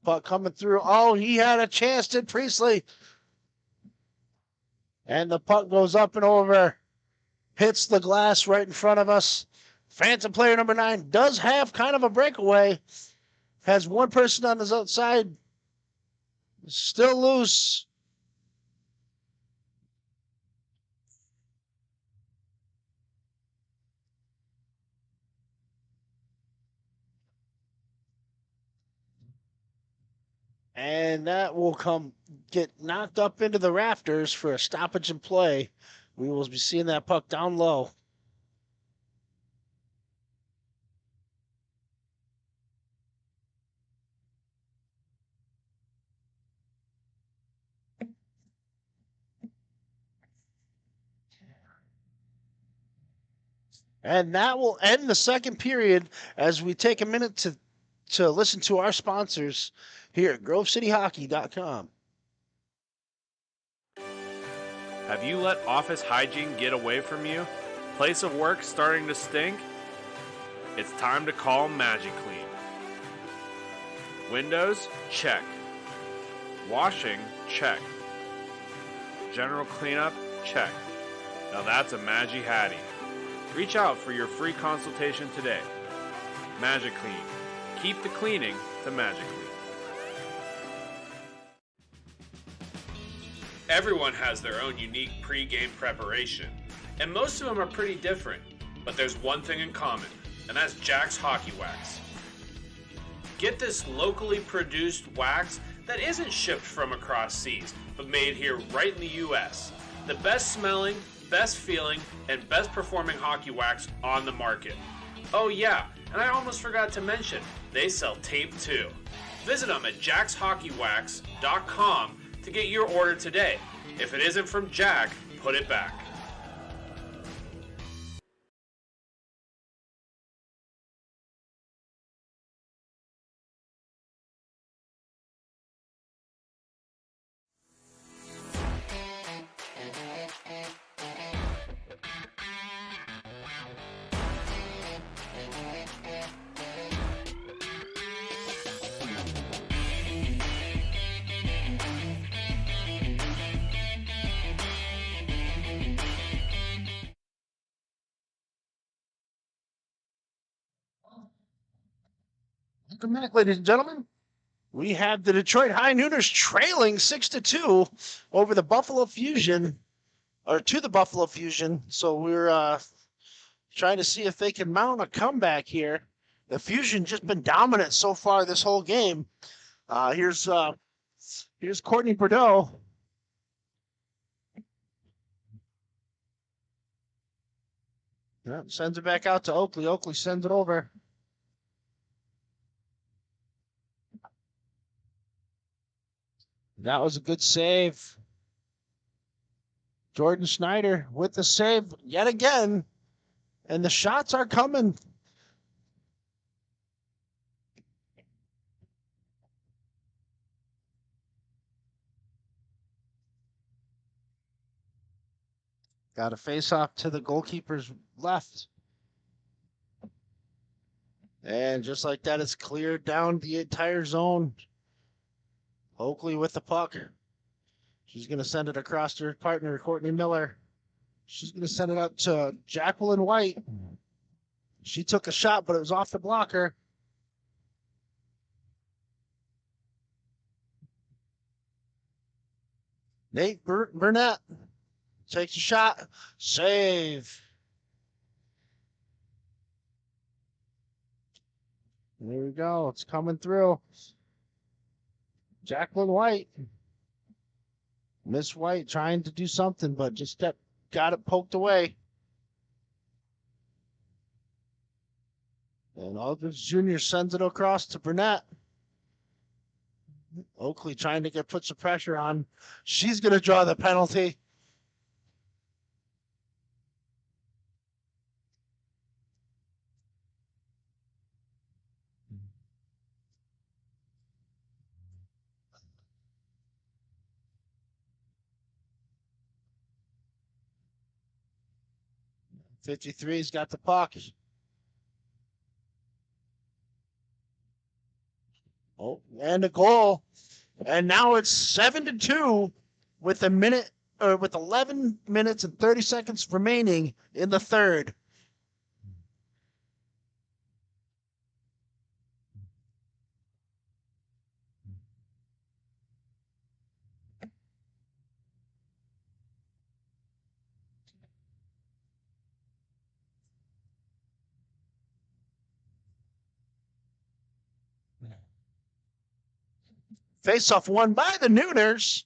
Puck coming through. Oh, he had a chance, did Priestley. And the puck goes up and over. Hits the glass right in front of us. Phantom player number 9 does have kind of a breakaway. Has one person on his outside. Still loose. And that will get knocked up into the rafters for a stoppage in play. We will be seeing that puck down low. And that will end the second period as we take a minute to listen to our sponsors here at GroveCityHockey.com. Have you let office hygiene get away from you? Place of work starting to stink? It's time to call MagiClean. Windows? Check. Washing? Check. General cleanup? Check. Now that's a Magi Hattie. Reach out for your free consultation today. MagiClean. Keep the cleaning to MagiClean. Everyone has their own unique pre-game preparation, and most of them are pretty different. But there's one thing in common, and that's Jack's Hockey Wax. Get this locally produced wax that isn't shipped from across seas, but made here right in the US. The best smelling, best feeling, and best performing hockey wax on the market. Oh yeah, and I almost forgot to mention, they sell tape too. Visit them at jackshockeywax.com to get your order today. If it isn't from Jack, put it back. Welcome back, ladies and gentlemen. We have the Detroit High Nooners trailing 6-2 over the Buffalo Fusion, or to the Buffalo Fusion. So we're trying to see if they can mount a comeback here. The Fusion just been dominant so far this whole game. Here's Courtney Bordeaux. Yep, sends it back out to Oakley. Oakley sends it over. That was a good save. Jordan Schneider with the save yet again. And the shots are coming. Got a face off to the goalkeeper's left. And just like that, it's cleared down the entire zone. Oakley with the puck. She's going to send it across to her partner, Courtney Miller. She's going to send it up to Jacqueline White. She took a shot, but it was off the blocker. Nate Burnett takes a shot. Save. There we go. It's coming through. Jacqueline White. Miss White trying to do something, but just got it poked away. And Aldridge Jr. sends it across to Burnett. Oakley trying to put some pressure on. She's going to draw the penalty. '53's got the puck. Oh, and a goal. And now it's 7-2 with 11 minutes and 30 seconds remaining in the third. Face-off won by the Nooners.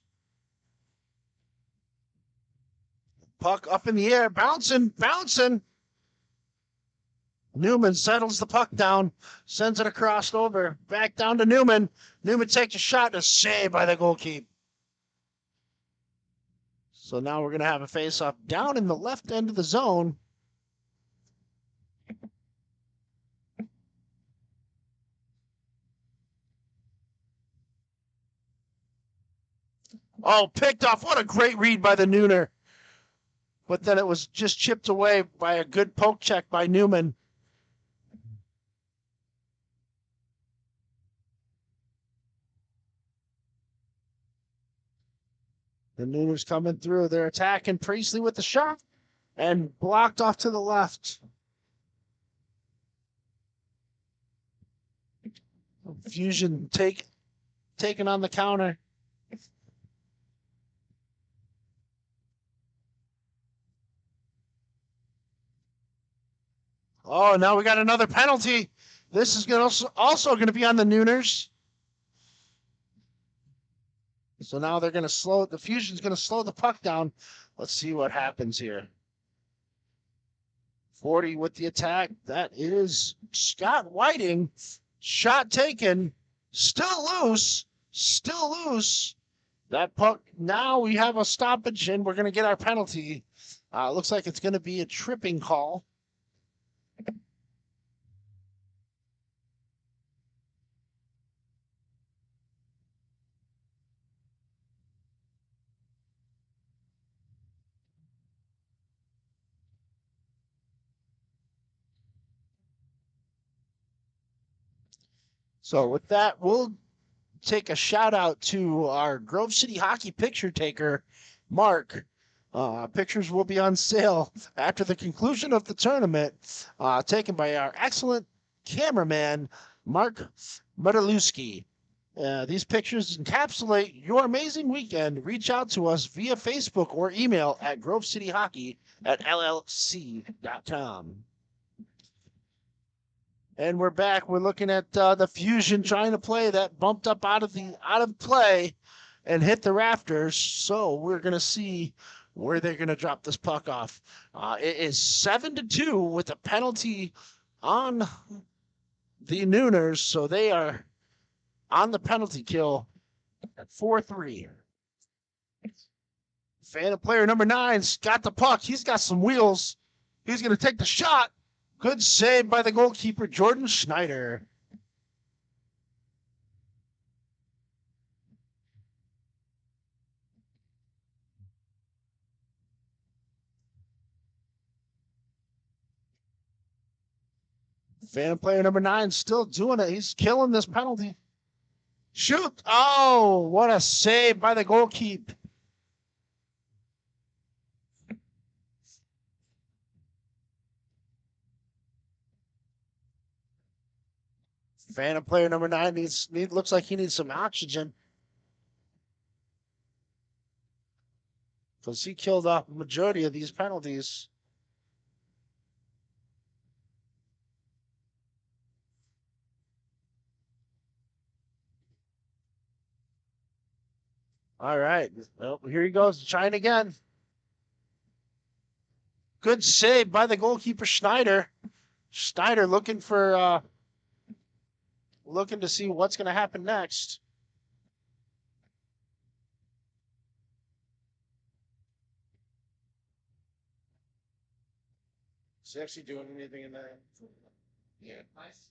Puck up in the air, bouncing. Newman settles the puck down, sends it across over, back down to Newman. Newman takes a shot and a save by the goalkeeper. So now we're going to have a face-off down in the left end of the zone. Oh, picked off. What a great read by the Nooner. But then it was just chipped away by a good poke check by Newman. The Nooners coming through. They're attacking Priestley with the shot and blocked off to the left. Fusion taking on the counter. Oh, now we got another penalty. This is also going to be on the Nooners. So now they're going to the Fusion's going to slow the puck down. Let's see what happens here. 40 with the attack. That is Scott Whiting. Shot taken. Still loose. That puck, now we have a stoppage and we're going to get our penalty. Looks like it's going to be a tripping call. So with that, we'll take a shout out to our Grove City Hockey picture taker, Mark. Pictures will be on sale after the conclusion of the tournament, taken by our excellent cameraman, Mark Mudalewski. These pictures encapsulate your amazing weekend. Reach out to us via Facebook or email at grovecityhockey@llc.com. And we're back. We're looking at the Fusion trying to play that bumped up out of play and hit the rafters. So we're going to see where they're going to drop this puck off. It is 7-2 with a penalty on the Nooners. So they are on the penalty kill at 4-3. Phantom player number 9's got the puck. He's got some wheels. He's going to take the shot. Good save by the goalkeeper, Jordan Schneider. Phantom player number 9 still doing it. He's killing this penalty. Shoot. Oh, what a save by the goalkeeper. Phantom player number 9 looks like he needs some oxygen. Because he killed off the majority of these penalties. All right. Well, here he goes, trying again. Good save by the goalkeeper, Schneider. Schneider looking to see what's going to happen next. Is he actually doing anything in there? Yeah. Nice.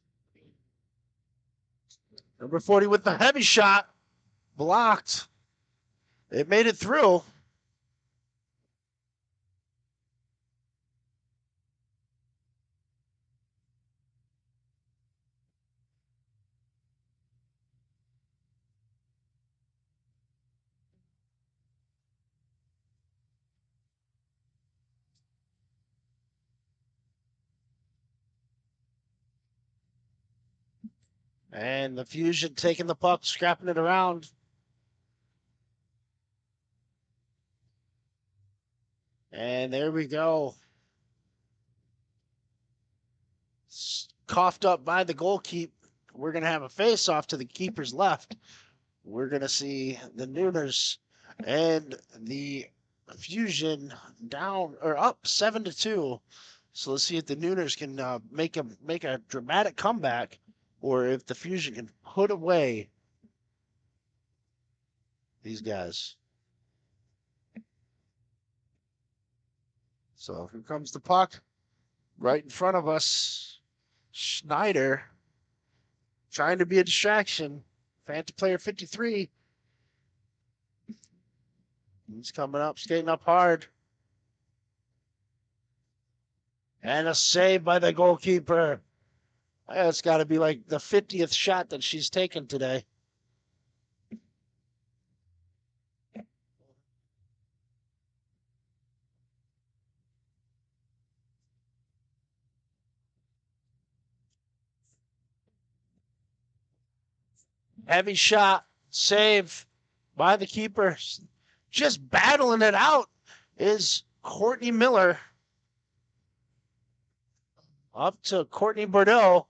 Number 40 with the heavy shot. Blocked. It made it through. And the Fusion taking the puck, scrapping it around. And there we go. Coughed up by the goalkeeper. We're going to have a face-off to the keeper's left. We're going to see the Nooners and the Fusion down or up 7-2. So let's see if the Nooners can make a dramatic comeback, or if the Fusion can put away these guys. So here comes the puck right in front of us. Schneider trying to be a distraction. Phantom player 53. He's coming up, skating up hard. And a save by the goalkeeper. It's got to be like the 50th shot that she's taken today. Heavy shot, save by the keeper. Just battling it out is Courtney Miller. Up to Courtney Bordeaux.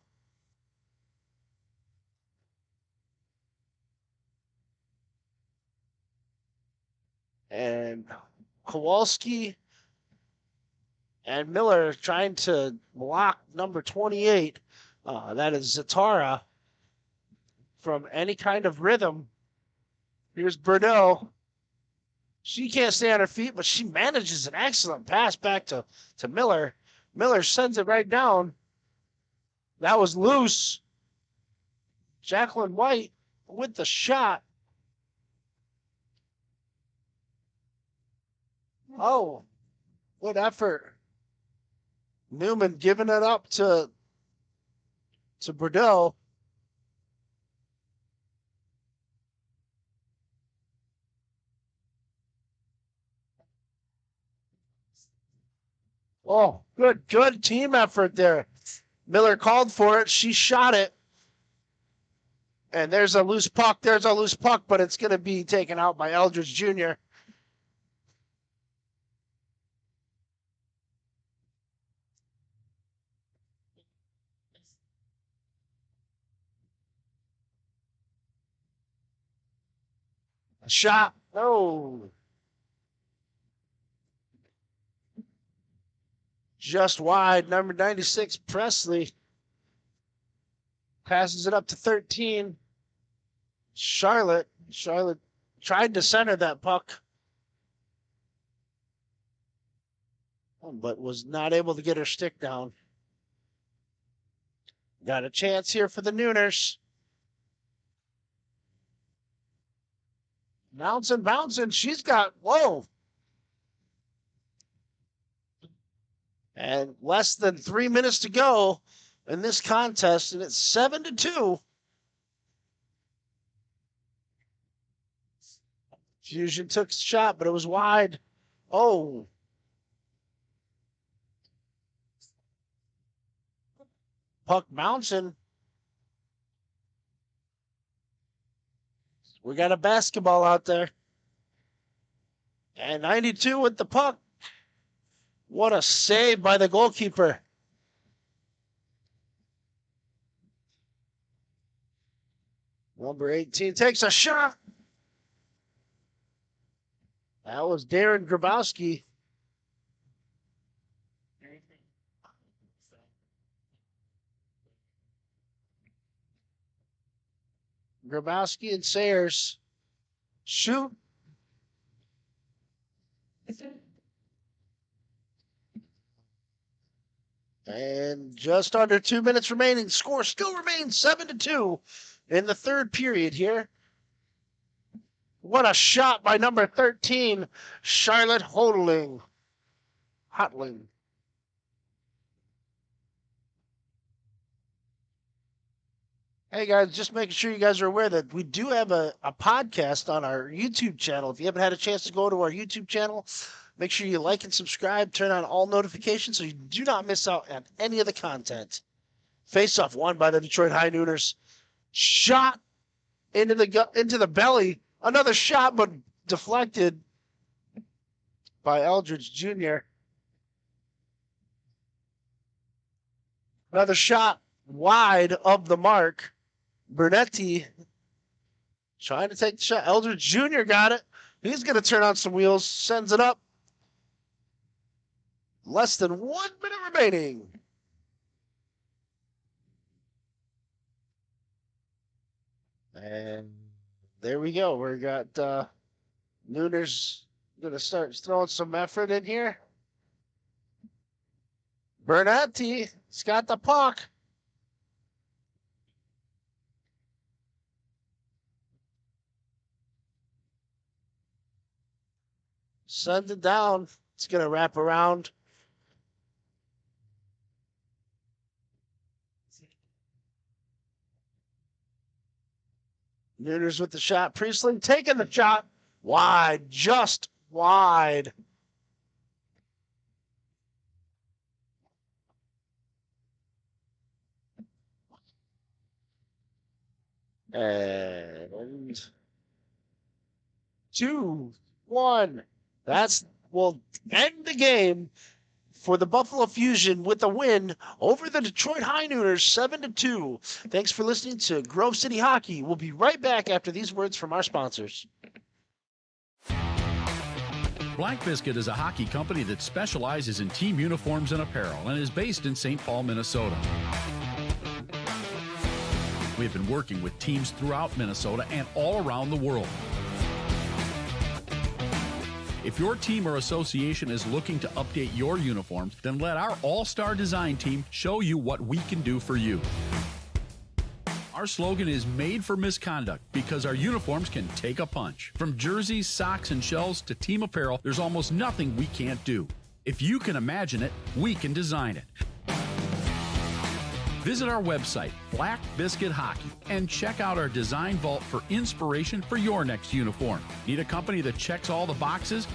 And Kowalski and Miller trying to block number 28. That is Zatara from any kind of rhythm. Here's Bordeaux. She can't stay on her feet, but she manages an excellent pass back to Miller. Miller sends it right down. That was loose. Jacqueline White with the shot. Oh, good effort. Newman giving it up to Bordeaux. Oh, good team effort there. Miller called for it. She shot it. And there's a loose puck. But it's going to be taken out by Eldridge Jr. A shot. No. Just wide. Number 96, Presley. Passes it up to 13. Charlotte tried to center that puck, but was not able to get her stick down. Got a chance here for the Nooners. Bouncing. She's got, whoa. And less than 3 minutes to go in this contest, and it's 7-2. Fusion took a shot, but it was wide. Oh. Puck bouncing. We got a basketball out there. And 92 with the puck. What a save by the goalkeeper. Number 18 takes a shot. That was Darren Grabowski. Grabowski and Sayers shoot. And just under 2 minutes remaining. Score still remains 7-2 in the third period here. What a shot by number 13, Charlotte Hotling. Hey guys, just making sure you guys are aware that we do have a podcast on our YouTube channel. If you haven't had a chance to go to our YouTube channel, make sure you like and subscribe, turn on all notifications so you do not miss out on any of the content. Face-off won by the Detroit High Nooners. Shot into the belly. Another shot, but deflected by Eldridge Jr. Another shot wide of the mark. Bernetti trying to take the shot. Eldridge Jr. got it. He's going to turn on some wheels. Sends it up. Less than 1 minute remaining. And there we go. We got Nooners going to start throwing some effort in here. Bernetti, he's got the puck. Sends it down. It's going to wrap around. Nooners with the shot. Priestling taking the shot. Wide. Just wide. And 2-1. Will end the game for the Buffalo Fusion with a win over the Detroit High Nooners 7-2. Thanks for listening to Grove City Hockey. We'll be right back after these words from our sponsors. Black Biscuit is a hockey company that specializes in team uniforms and apparel and is based in St. Paul, Minnesota. We have been working with teams throughout Minnesota and all around the world. If your team or association is looking to update your uniforms, then let our all-star design team show you what we can do for you. Our slogan is made for misconduct because our uniforms can take a punch. From jerseys, socks, and shells to team apparel, there's almost nothing we can't do. If you can imagine it, we can design it. Visit our website, Black Biscuit Hockey, and check out our design vault for inspiration for your next uniform. Need a company that checks all the boxes?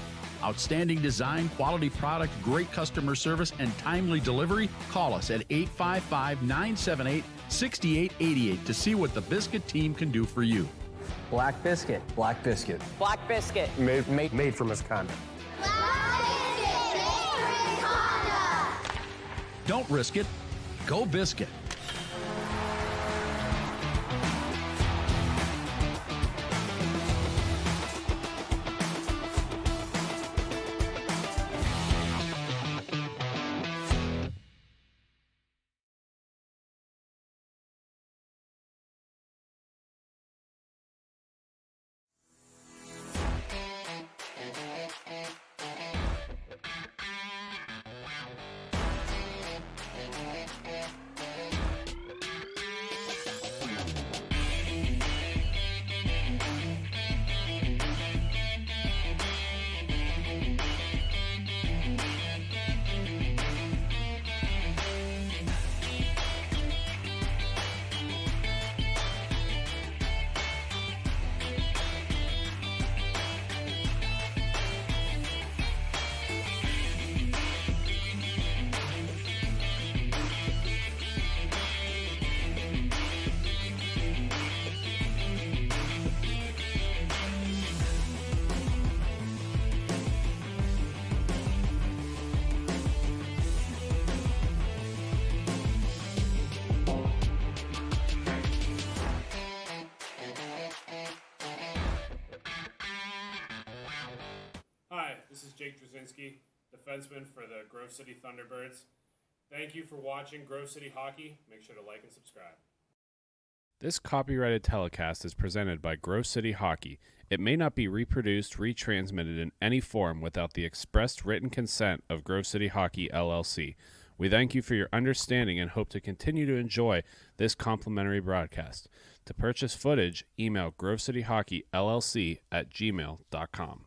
Outstanding design, quality product, great customer service, and timely delivery? Call us at 855-978-6888 to see what the Biscuit team can do for you. Black Biscuit. Black Biscuit. Black Biscuit. Made for misconduct. Don't risk it. Go Biscuit. This is Jake Drzinski, defenseman for the Grove City Thunderbirds. Thank you for watching Grove City Hockey. Make sure to like and subscribe. This copyrighted telecast is presented by Grove City Hockey. It may not be reproduced, retransmitted in any form without the expressed written consent of Grove City Hockey, LLC. We thank you for your understanding and hope to continue to enjoy this complimentary broadcast. To purchase footage, email grovecityhockeyllc@gmail.com.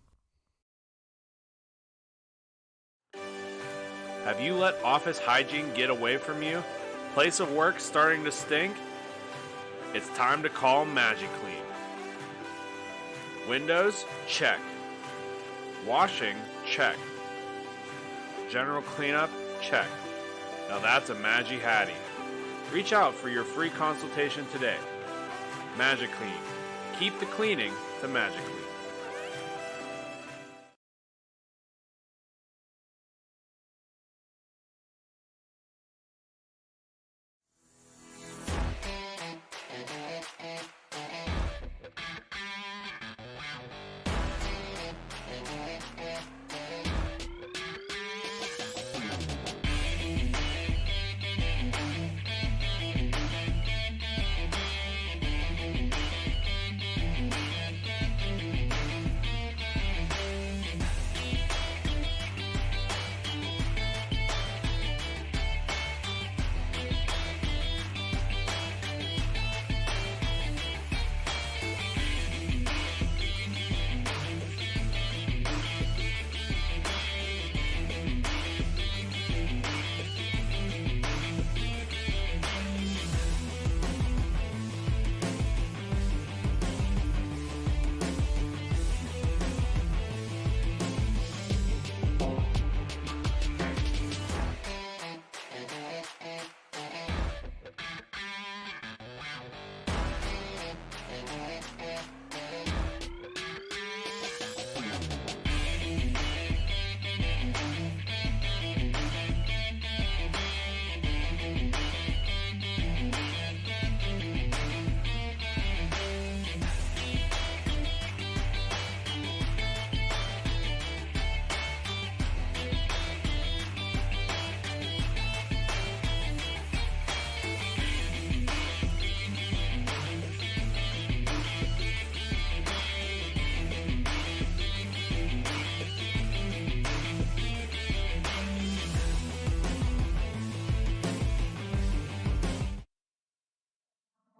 Have you let office hygiene get away from you? Place of work starting to stink? It's time to call MagiClean. Windows? Check. Washing? Check. General cleanup? Check. Now that's a Magi Hattie. Reach out for your free consultation today. MagiClean. Keep the cleaning to MagiClean.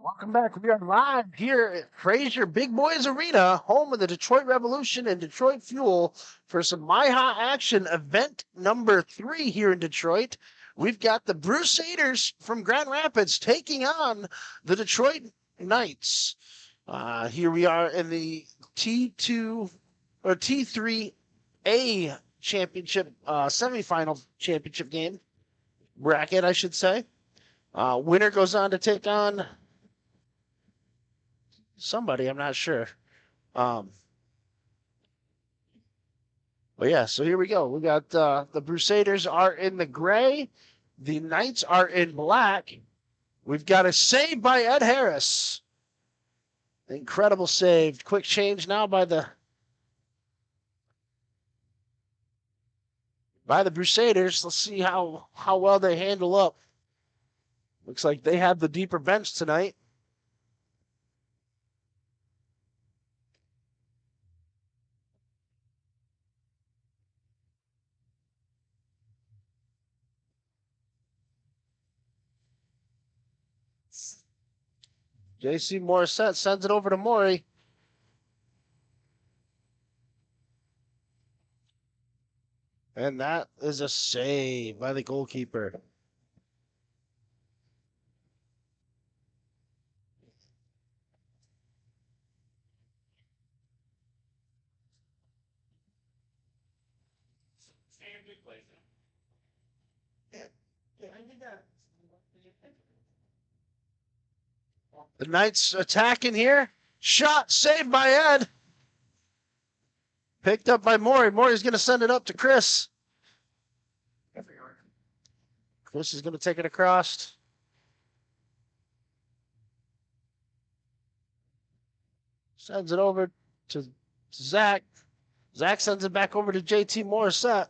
Welcome back. We are live here at Frazier Big Boys Arena, home of the Detroit Revolution and Detroit Fuel, for some MIHA action, event number 3 here in Detroit. We've got the Crusaders from Grand Rapids taking on the Detroit Knights. Here we are in the T2 or T3A championship, semifinal championship game bracket, I should say. Winner goes on to take on somebody, I'm not sure. But yeah, so here we go. We got the Crusaders are in the gray. The Knights are in black. We've got a save by Ed Harris. Incredible save. Quick change now by the Crusaders. Let's see how well they handle up. Looks like they have the deeper bench tonight. J.C. Morissette sends it over to Maury. And that is a save by the goalkeeper. The Knights attacking here. Shot saved by Ed. Picked up by Maury. Maury's going to send it up to Chris. Chris is going to take it across. Sends it over to Zach. Zach sends it back over to JT Morissette.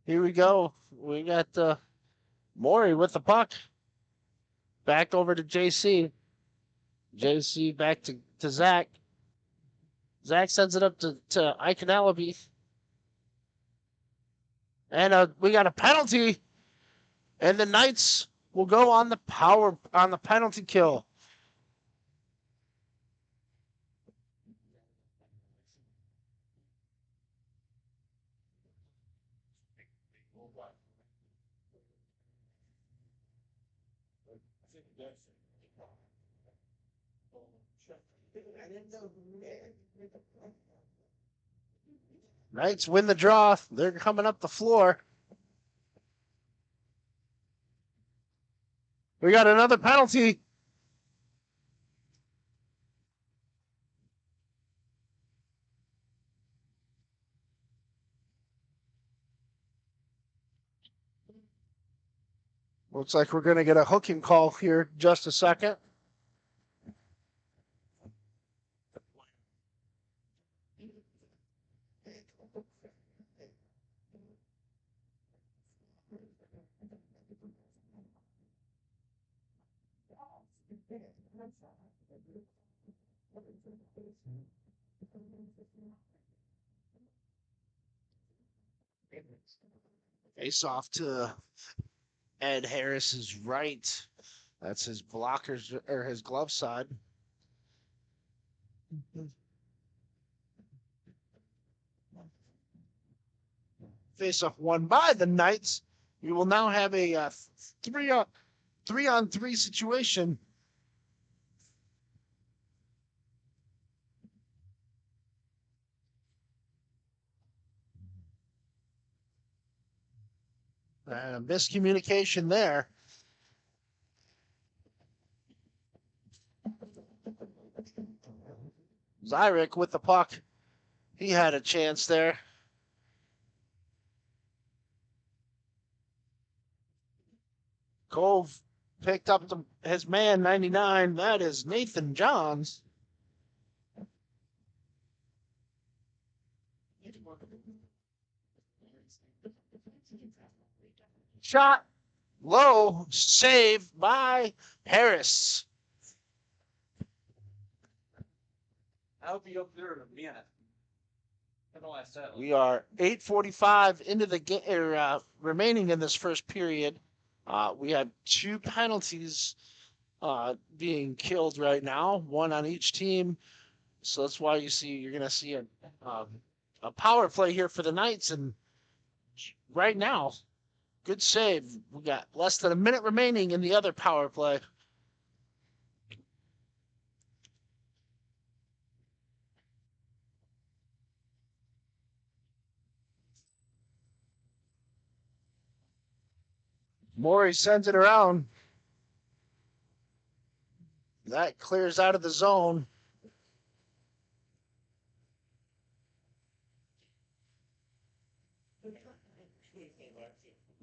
Here we go. We got Maury with the puck. Back over to JC. JC back to Zach. Zach sends it up to Ike and Allaby. And we got a penalty. And the Knights will go on the penalty kill. Knights win the draw. They're coming up the floor. We got another penalty. Looks like we're going to get a hooking call here in just a second. Face off to Ed Harris's right. That's his blockers or his glove side. Face off won by the Knights. We will now have a 3-on-3 situation. Miscommunication there. Zyrick with the puck. He had a chance there. Cove picked up his man, 99. That is Nathan Johns. Shot low, save by Harris. I'll be up there in a minute. We are 8:45 into the game, remaining in this first period. We have 2 penalties being killed right now, 1 on each team. So that's why you're going to see a power play here for the Knights. And right now, good save. We got less than a minute remaining in the other power play. Maury sends it around. That clears out of the zone.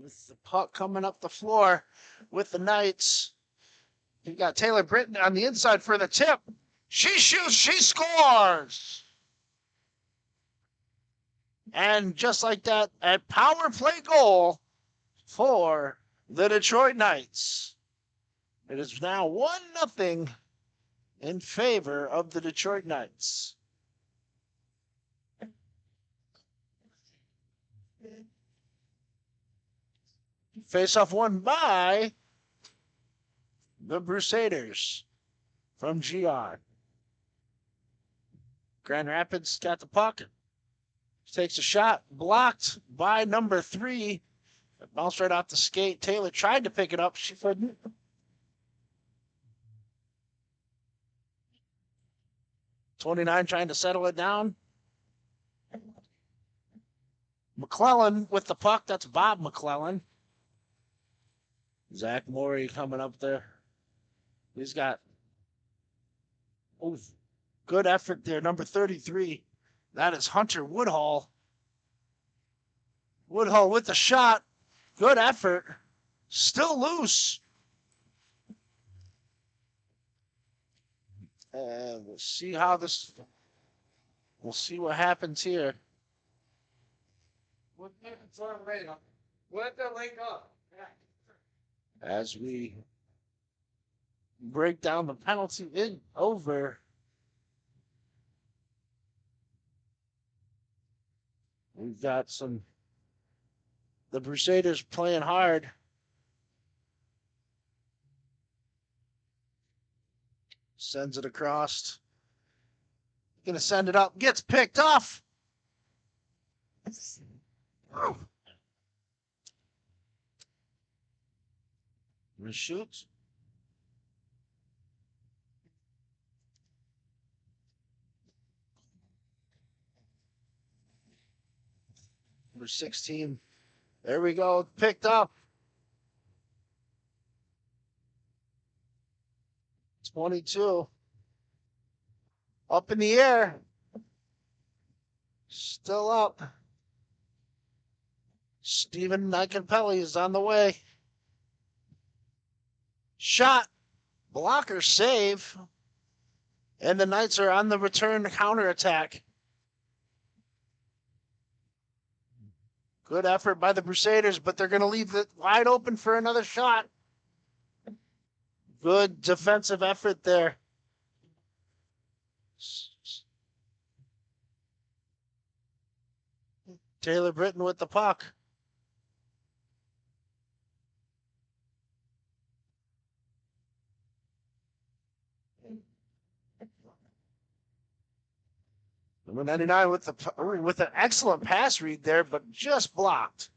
With the puck coming up the floor with the Knights. You got Taylor Britton on the inside for the tip. She shoots, she scores. And just like that, a power play goal for the Detroit Knights. It is now 1-0 in favor of the Detroit Knights. Face-off won by the Crusaders from GR. Grand Rapids got the puck. Takes a shot, blocked by number 3. It bounced right off the skate. Taylor tried to pick it up. She couldn't. .29 trying to settle it down. McClellan with the puck. That's Bob McClellan. Zach Maury coming up there. He's got good effort there. Number 33. That is Hunter Woodhull. Woodhull with the shot. Good effort. Still loose. And we'll see what happens here. Let the link up. As we break down the penalty in over. We've got the Crusaders playing hard. Sends it across. Gonna send it up. Gets picked off. Shoots. Number 16. There we go. Picked up. 22. Up in the air. Still up. Stephen Niconpelli is on the way. Shot. Blocker save. And the Knights are on the return counterattack. Good effort by the Crusaders, but they're going to leave it wide open for another shot. Good defensive effort there. Taylor Britton with the puck. Number 99 with an excellent pass read there, but just blocked.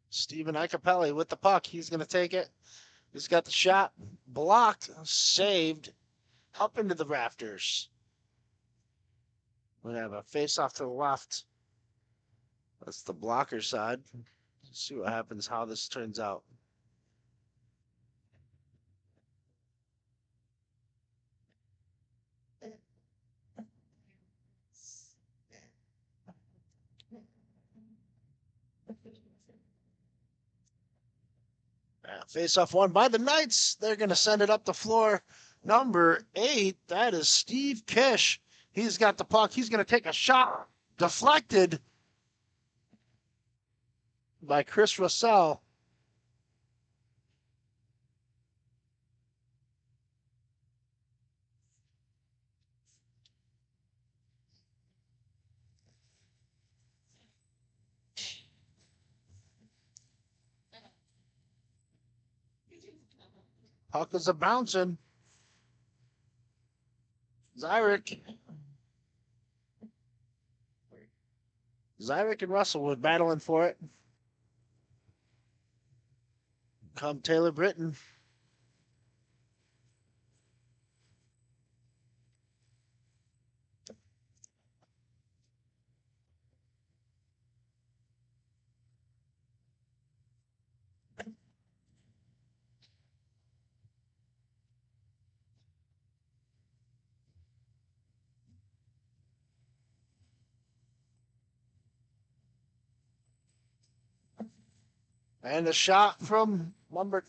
Stephen Icapelli with the puck. He's going to take it. He's got the shot blocked, saved, up into the rafters. We have a face off to the left. That's the blocker side. Let's see what happens, how this turns out. Face off won by the Knights. They're going to send it up the floor. Number 8, that is Steve Kish. He's got the puck. He's going to take a shot. Deflected by Chris Russell. Puck is a bouncing. Zyrick and Russell were battling for it. Come Taylor Britton. And a shot from number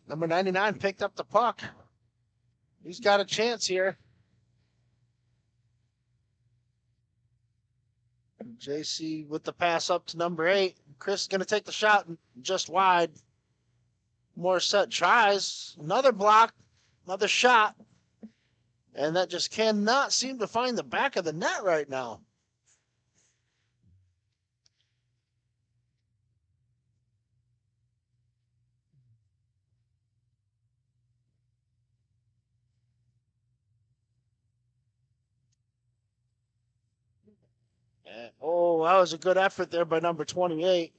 99 picked up the puck. He's got a chance here. JC with the pass up to number 8. Chris is going to take the shot just wide. Morissette tries. Another block. Another shot. And that just cannot seem to find the back of the net right now. Oh, that was a good effort there by number 28.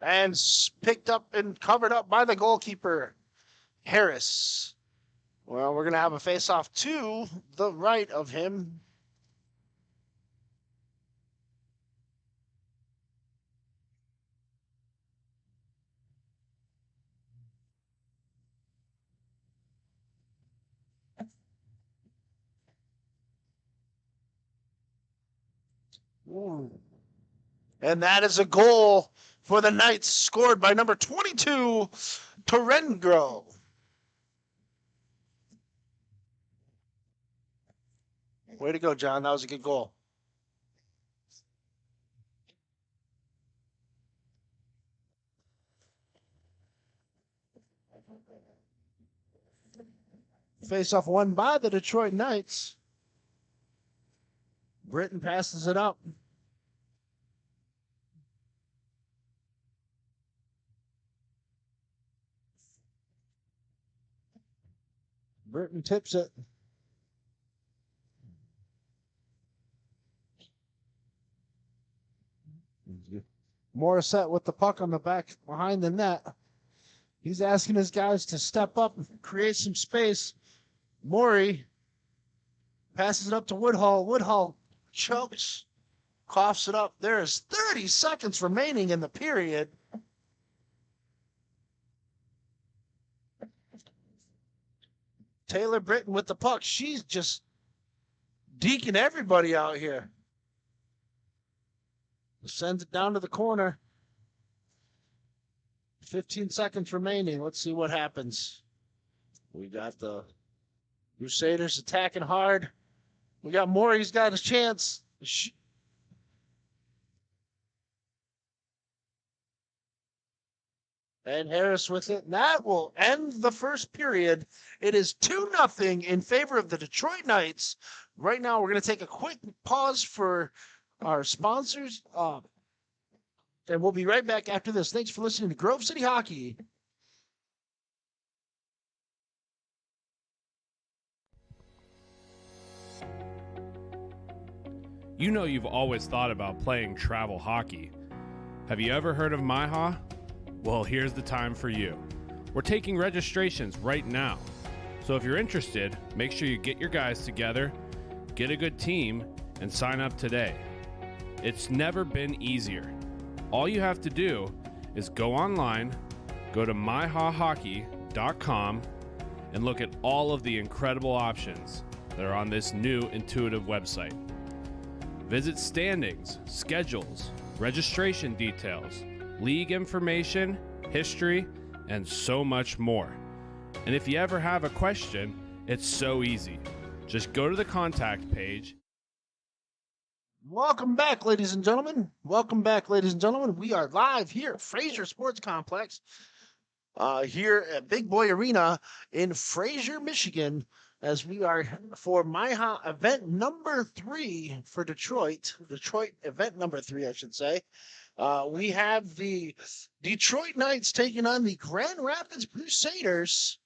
And picked up and covered up by the goalkeeper, Harris. Well, we're going to have a face-off to the right of him. Ooh. And that is a goal for the Knights, scored by number 22, Torrengro. Way to go, John. That was a good goal. Face-off won by the Detroit Knights. Britton passes it up. Britton tips it. Morissette with the puck on the back behind the net. He's asking his guys to step up and create some space. Morey passes it up to Woodhull. Woodhull chokes, coughs it up. There is 30 seconds remaining in the period. Taylor Britton with the puck. She's just deking everybody out here. Sends it down to the corner. 15 seconds remaining. Let's see what happens. We got the Crusaders attacking hard. We got Morey's got his chance. And Harris with it. And that will end the first period. It is 2-0 in favor of the Detroit Knights. Right now, we're going to take a quick pause for our sponsors. And we'll be right back after this. Thanks for listening to Grove City Hockey. You know you've always thought about playing travel hockey. Have you ever heard of MIHA? Well, here's the time for you. We're taking registrations right now. So if you're interested, make sure you get your guys together, get a good team, and sign up today. It's never been easier. All you have to do is go online, go to MIHAHockey.com, and look at all of the incredible options that are on this new intuitive website. Visit standings, schedules, registration details, league information, history, and so much more. And if you ever have a question, it's so easy. Just go to the contact page. Welcome back, ladies and gentlemen. Welcome back, ladies and gentlemen. We are live here at Fraser Sports Complex, here at Big Boy Arena in Fraser, Michigan, as we are for MIHA event number 3 for Detroit. Detroit event number 3, I should say. We have the Detroit Knights taking on the Grand Rapids Crusaders.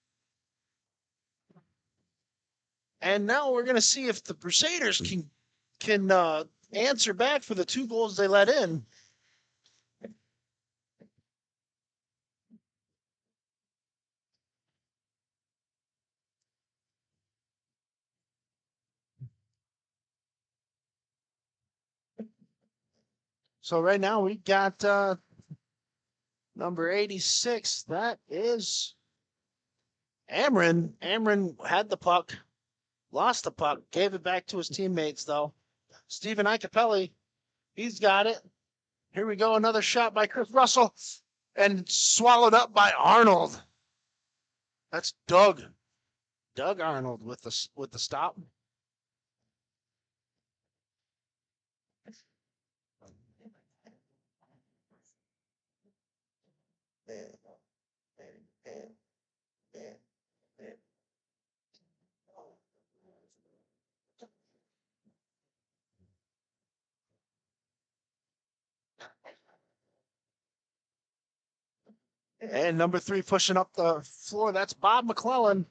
And now we're going to see if the Crusaders can answer back for the 2 goals they let in. So right now we got number 86. That is Amron. Amron had the puck, lost the puck, gave it back to his teammates, though. Stephen Icapelli, he's got it. Here we go, another shot by Chris Russell, and swallowed up by Arnold. That's Doug Arnold with the stop. And number 3 pushing up the floor. That's Bob McClellan.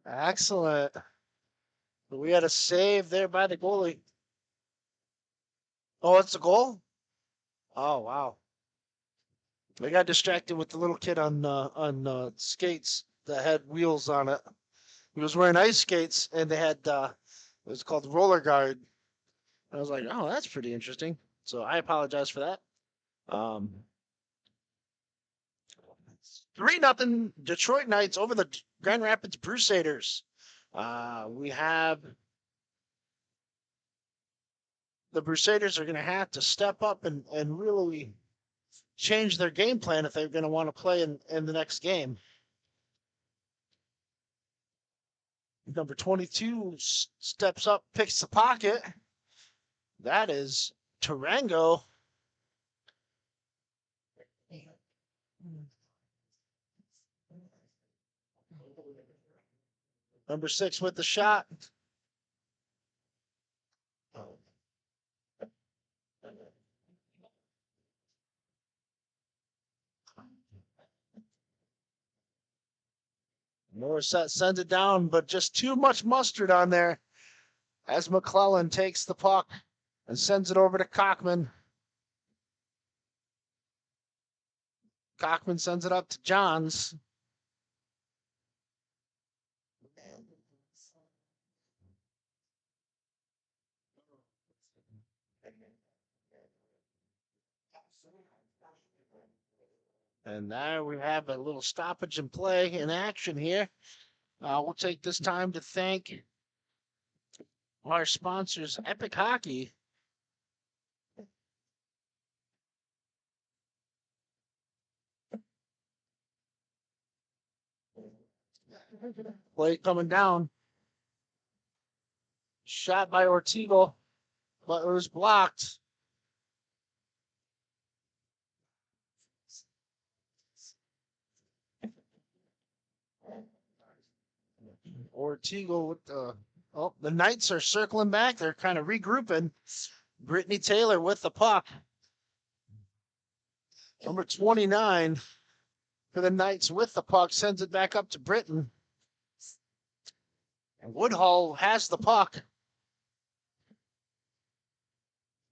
Excellent. We had a save there by the goalie. Oh, it's a goal? Oh, wow. They got distracted with the little kid on skates that had wheels on it. He was wearing ice skates, and they had it was called roller guard. I was like, oh, that's pretty interesting. So I apologize for that. 3-0 Detroit Knights over the Grand Rapids Crusaders. We have the Crusaders are going to have to step up and really change their game plan if they're going to want to play in the next game. Number 22 steps up, picks the pocket. That is Tarango. Number 6 with the shot. Morissette sends it down, but just too much mustard on there as McClellan takes the puck and sends it over to Cockman. Cockman sends it up to Johns. And there we have a little stoppage in play in action here. We'll take this time to thank our sponsors, Epic Hockey. Play coming down. Shot by Ortigo, but it was blocked. Ortigo with the Knights are circling back. They're kind of regrouping. Brittany Taylor with the puck. Number 29 for the Knights with the puck sends it back up to Britton. And Woodhull has the puck.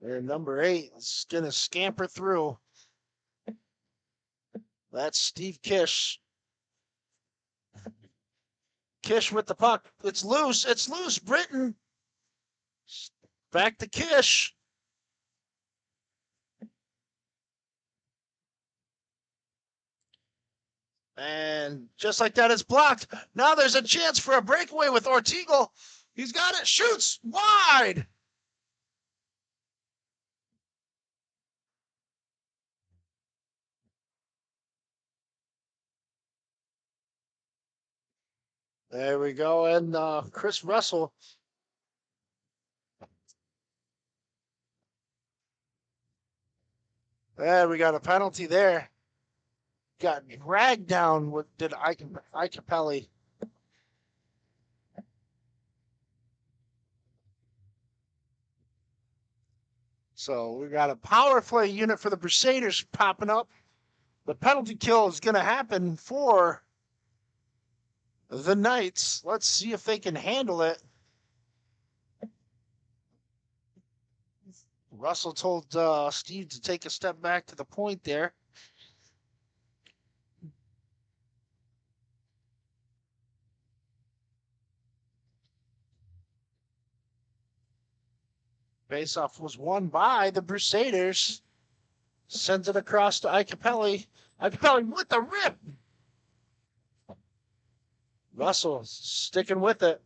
And number 8 is going to scamper through. That's Steve Kish. Kish with the puck. It's loose. It's loose. Britton. Back to Kish. And just like that, it's blocked. Now there's a chance for a breakaway with Ortigo. He's got it. Shoots wide. There we go. And Chris Russell. There we got a penalty there. Got dragged down with Icapelli. So we got a power play unit for the Crusaders popping up. The penalty kill is going to happen for the Knights. Let's see if they can handle it. Russell told Steve to take a step back to the point there. Faceoff was won by the Crusaders. Sends it across to Icapelli. Icapelli with the rip. Russell sticking with it.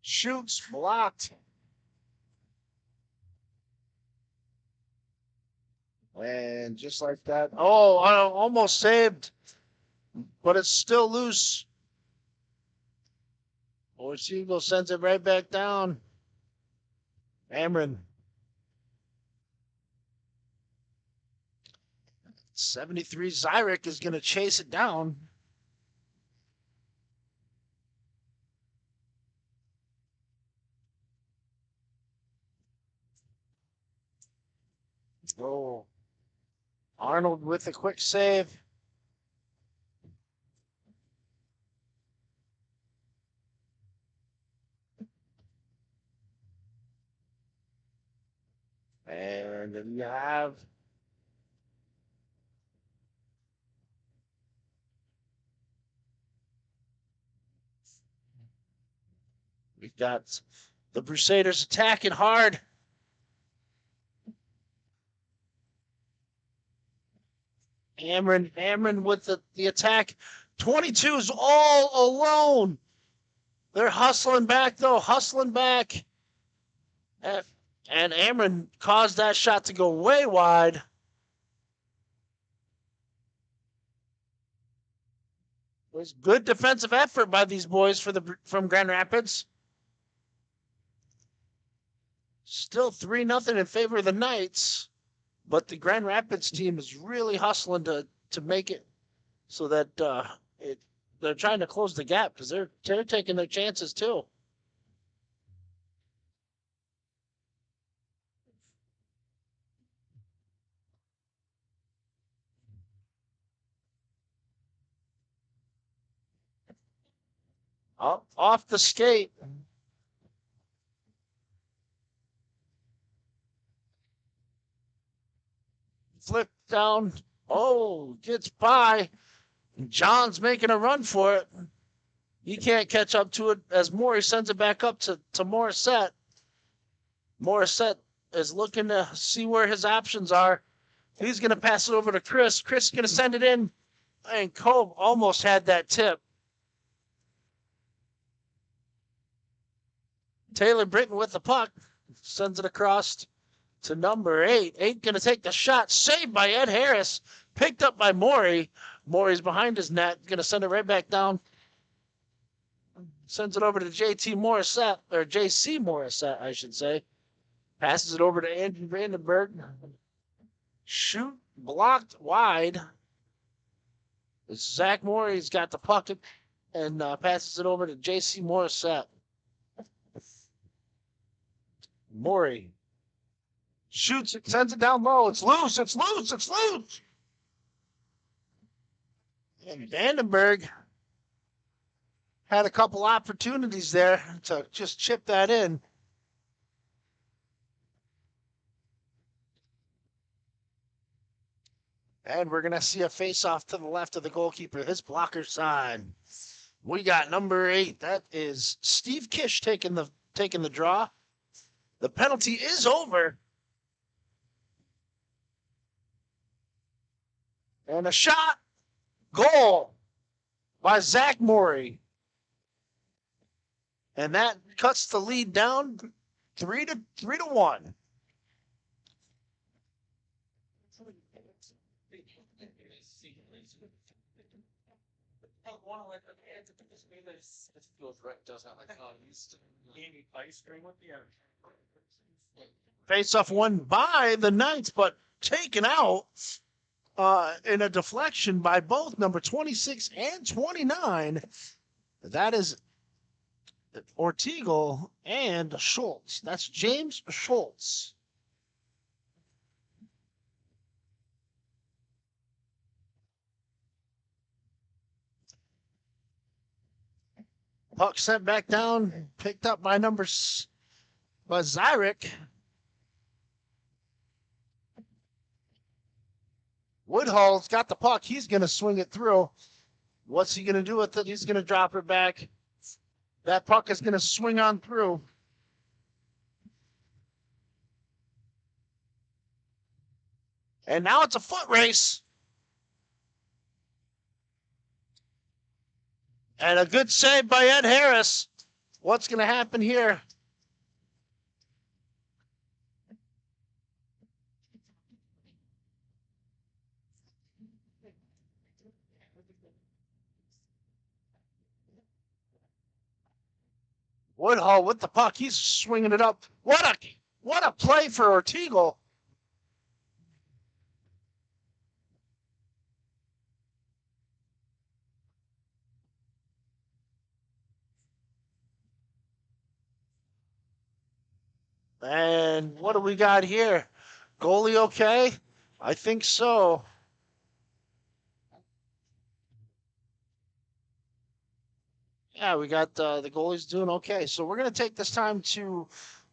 Shoots blocked. And just like that. Oh, almost saved. But it's still loose. Ortigo sends it right back down. Amron. 73 Zyrek is going to chase it down. Oh. Arnold with a quick save. And then you have We've got the Crusaders attacking hard. Amron with the attack. 22 is all alone. They're hustling back, though, hustling back. And Amron caused that shot to go way wide. It was good defensive effort by these boys from Grand Rapids. Still 3-0 in favor of the Knights. But the Grand Rapids team is really hustling to make it so that they're trying to close the gap because they're taking their chances too. Off the skate. Flip down. Oh, gets by. John's making a run for it. He can't catch up to it as Maury sends it back up to Morissette. Morissette is looking to see where his options are. He's going to pass it over to Chris. Chris is going to send it in. And Cove almost had that tip. Taylor Britton with the puck. Sends it across to number 8. 8 going to take the shot. Saved by Ed Harris. Picked up by Maury. Maury's behind his net. Going to send it right back down. Sends it over to JT Morissette. Or JC Morissette, I should say. Passes it over to Andrew Vandenberg. Shoot. Blocked wide. Zach Maury's got the puck and passes it over to JC Morissette. Maury shoots it, sends it down low. It's loose. It's loose. It's loose. And Vandenberg had a couple opportunities there to just chip that in. And we're going to see a face-off to the left of the goalkeeper, his blocker side. We got number 8. That is Steve Kish taking the draw. The penalty is over. And a shot. Goal by Zach Maury. And that cuts the lead down 3-1. Face-off won by the Knights, but taken out in a deflection by both number 26 and 29. That is Ortegal and Schultz. That's James Schultz. Puck sent back down, picked up by Zyrick. Woodhull's got the puck. He's going to swing it through. What's he going to do with it? He's going to drop it back. That puck is going to swing on through. And now it's a foot race. And a good save by Ed Harris. What's going to happen here? Woodhull with the puck. He's swinging it up. What a play for Ortegal. And what do we got here? Goalie okay? I think so. Yeah, we got the goalies doing okay. So we're going to take this time to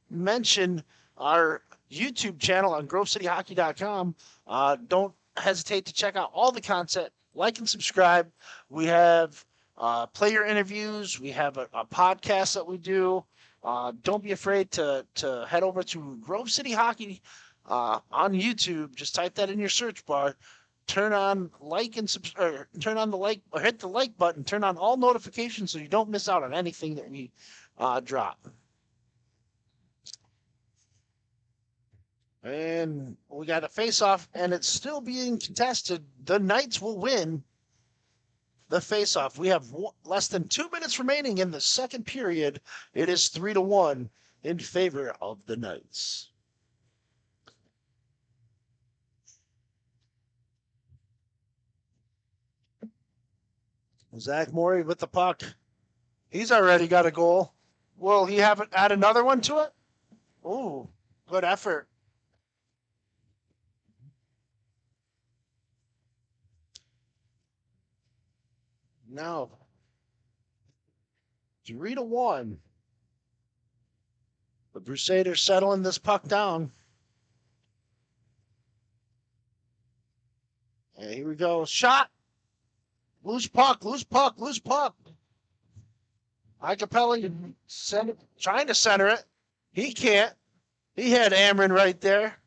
mention our YouTube channel on GroveCityHockey.com. Don't hesitate to check out all the content. Like and subscribe. We have player interviews. We have a podcast that we do. Don't be afraid to head over to Grove City Hockey on YouTube. Just type that in your search bar. Turn on like and turn on the like or hit the like button. Turn on all notifications so you don't miss out on anything that we drop. And we got a face-off, and it's still being contested. The Knights will win the face-off. We have less than 2 minutes remaining in the second period. It is 3-1 in favor of the Knights. Zach Morey with the puck. He's already got a goal. Will he add another one to it? Ooh, good effort. Now, 3-1. The Crusaders settling this puck down. And here we go. Shot. Loose puck, loose puck, loose puck. Icapelli trying to center it. He can't. He had Amron right there.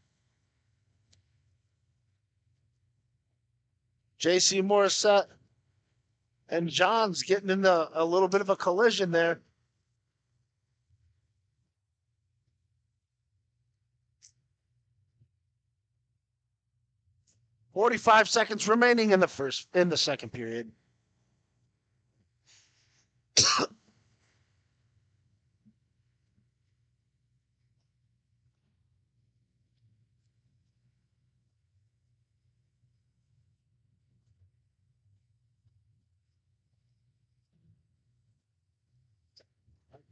J.C. Morissette and John's getting in a little bit of a collision there. "45 seconds remaining in the second period.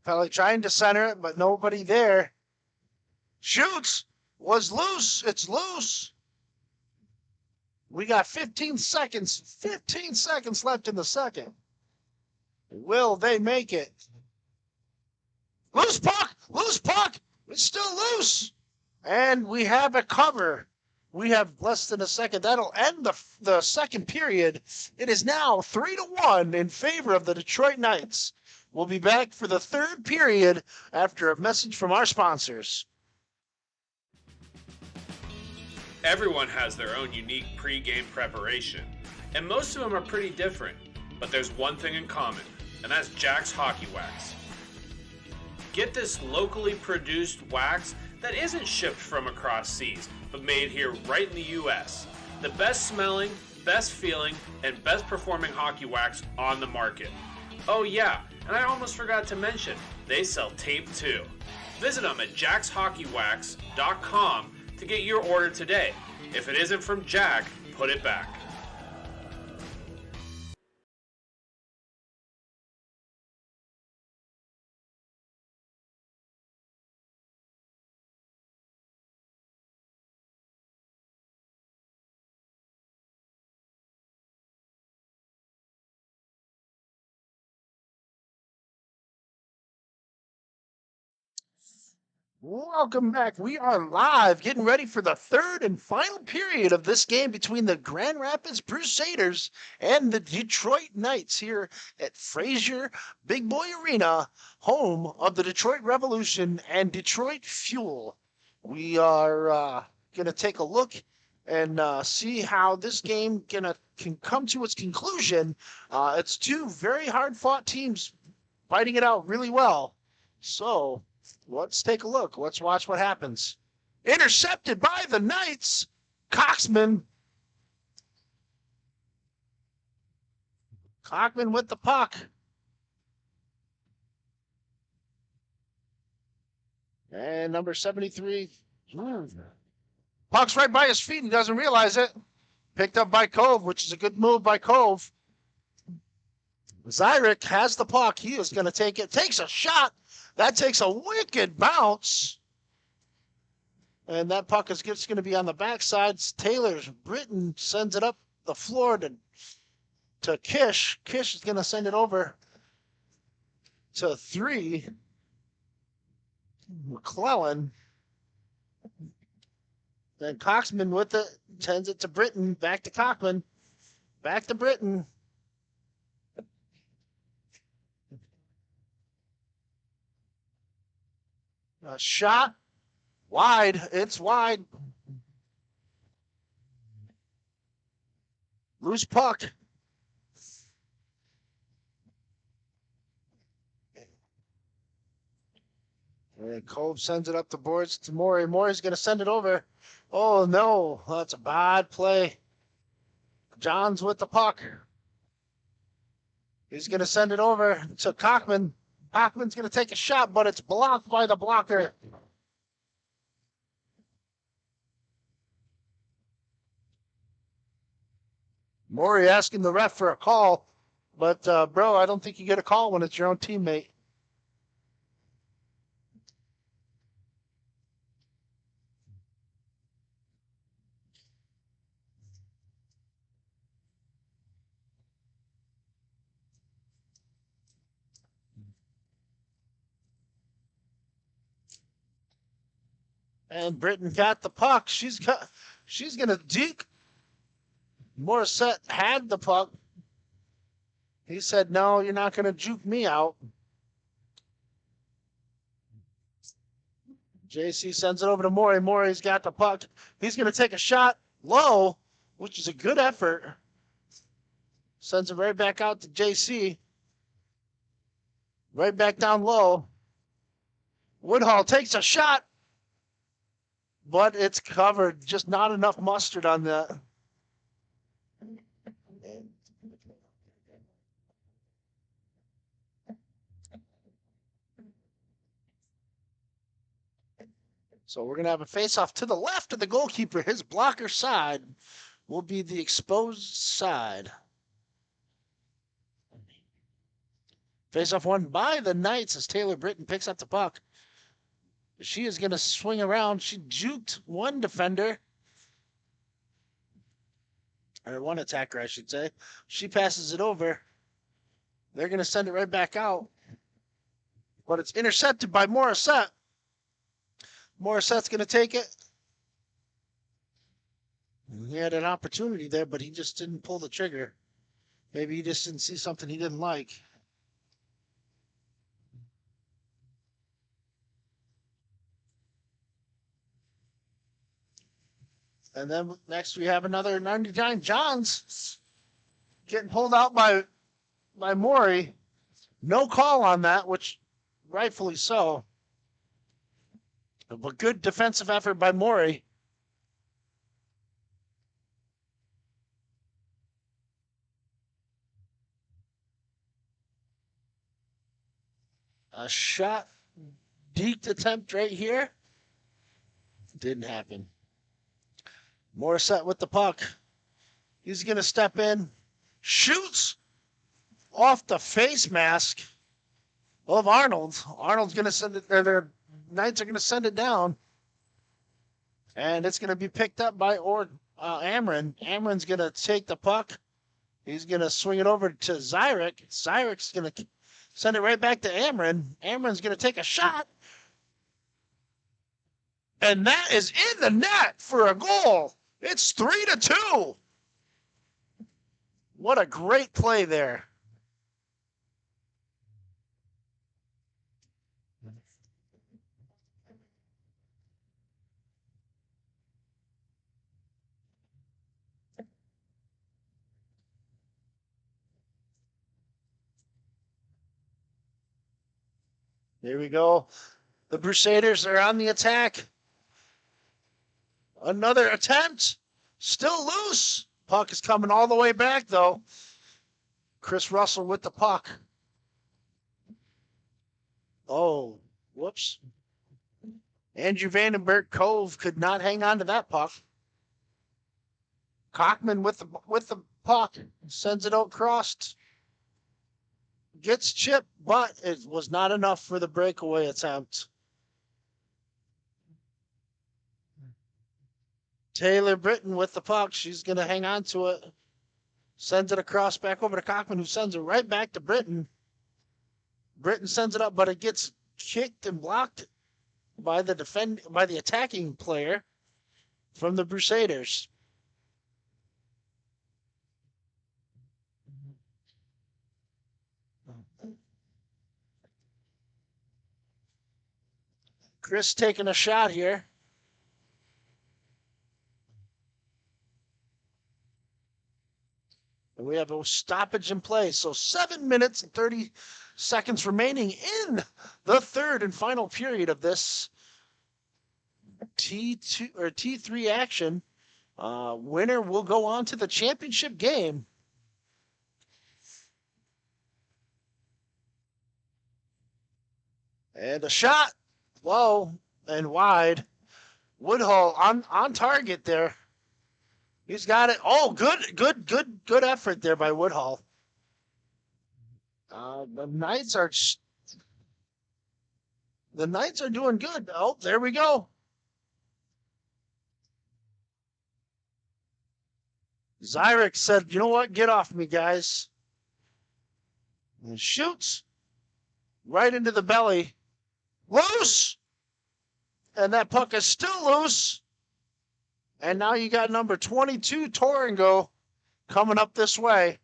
Pelly trying to center it, but nobody there. Shoots. Was loose. It's loose. We got 15 seconds. 15 seconds left in the second. Will they make it? Loose puck. Loose puck. It's still loose. And we have a cover. We have less than a second. That'll end the second period. It is now 3-1 in favor of the Detroit Knights. We'll be back for the third period after a message from our sponsors. Everyone has their own unique pre-game preparation, and most of them are pretty different, but there's one thing in common, and that's Jack's Hockey Wax. Get this locally produced wax that isn't shipped from across seas, but made here right in the U.S. The best smelling, best feeling, and best performing hockey wax on the market. Oh yeah, and I almost forgot to mention, they sell tape too. Visit them at jackshockeywax.com to get your order today. If it isn't from Jack, put it back. Welcome back. We are live, getting ready for the third and final period of this game between the Grand Rapids Crusaders and the Detroit Knights here at Frazier Big Boy Arena, home of the Detroit Revolution and Detroit Fuel. We are going to take a look and see how this game can come to its conclusion. It's two very hard-fought teams fighting it out really well. So let's take a look. Let's watch what happens. Intercepted by the Knights. Coxman. Cockman with the puck. And number 73. Puck's right by his feet. He doesn't realize it. Picked up by Cove, which is a good move by Cove. Zyrek has the puck. He is going to take it. Takes a shot. That takes a wicked bounce. And that puck is just going to be on the backside. Taylor's Britton sends it up the floor to Kish. Kish is going to send it over to 3. McClellan. Then Coxman with it. Sends it to Britton. Back to Cockman. Back to Britton. A shot. Wide. It's wide. Loose puck. And Cove sends it up the boards to Maury. Maury's going to send it over. Oh, no. That's a bad play. Johns with the puck. He's going to send it over to Cockman. Cockman's going to take a shot, but it's blocked by the blocker. Maury asking the ref for a call, but, bro, I don't think you get a call when it's your own teammate. And Britton got the puck. She's gonna deke. Morissette had the puck. He said, "No, you're not gonna juke me out." JC sends it over to Maury. Maury's got the puck. He's gonna take a shot low, which is a good effort. Sends it right back out to JC. Right back down low. Woodhull takes a shot. But it's covered. Just not enough mustard on that. So we're going to have a face-off to the left of the goalkeeper. His blocker side will be the exposed side. Face-off won by the Knights as Taylor Britton picks up the puck. She is going to swing around. She juked one defender. Or one attacker, I should say. She passes it over. They're going to send it right back out. But it's intercepted by Morissette. Morissette's going to take it. He had an opportunity there, but he just didn't pull the trigger. Maybe he just didn't see something he didn't like. And then next we have another 99 Johns getting pulled out by Maury. No call on that, which rightfully so. But good defensive effort by Maury. A shot, deked attempt right here. Didn't happen. Morissette with the puck. He's going to step in. Shoots off the face mask of Arnold. Arnold's going to send it, their Knights are going to send it down. And it's going to be picked up by Amron. Amron's going to take the puck. He's going to swing it over to Zyrek. Zyrek's going to send it right back to Amron. Amron's going to take a shot. And that is in the net for a goal. It's 3-2. What a great play there. Here we go. The Crusaders are on the attack. Another attempt. Still loose. Puck is coming all the way back, though. Chris Russell with the puck. Oh, whoops. Andrew Vandenberg Cove could not hang on to that puck. Cockman with the puck. Sends it out across. Gets chipped, but it was not enough for the breakaway attempt. Taylor Britton with the puck. She's going to hang on to it. Sends it across back over to Cockman, who sends it right back to Britton. Britton sends it up, but it gets kicked and blocked by the attacking player from the Crusaders. Chris taking a shot here. And we have a stoppage in play. So 7 minutes and 30 seconds remaining in the third and final period of this T2 or T3 action. Winner will go on to the championship game. And a shot, low and wide. Woodhull on target there. He's got it. Oh, good effort there by Woodhull. The Knights are doing good. Oh, there we go. Zyrek said, "You know what? Get off me, guys." And shoots right into the belly. Loose! And that puck is still loose. And now you got number 22, Toringo, coming up this way.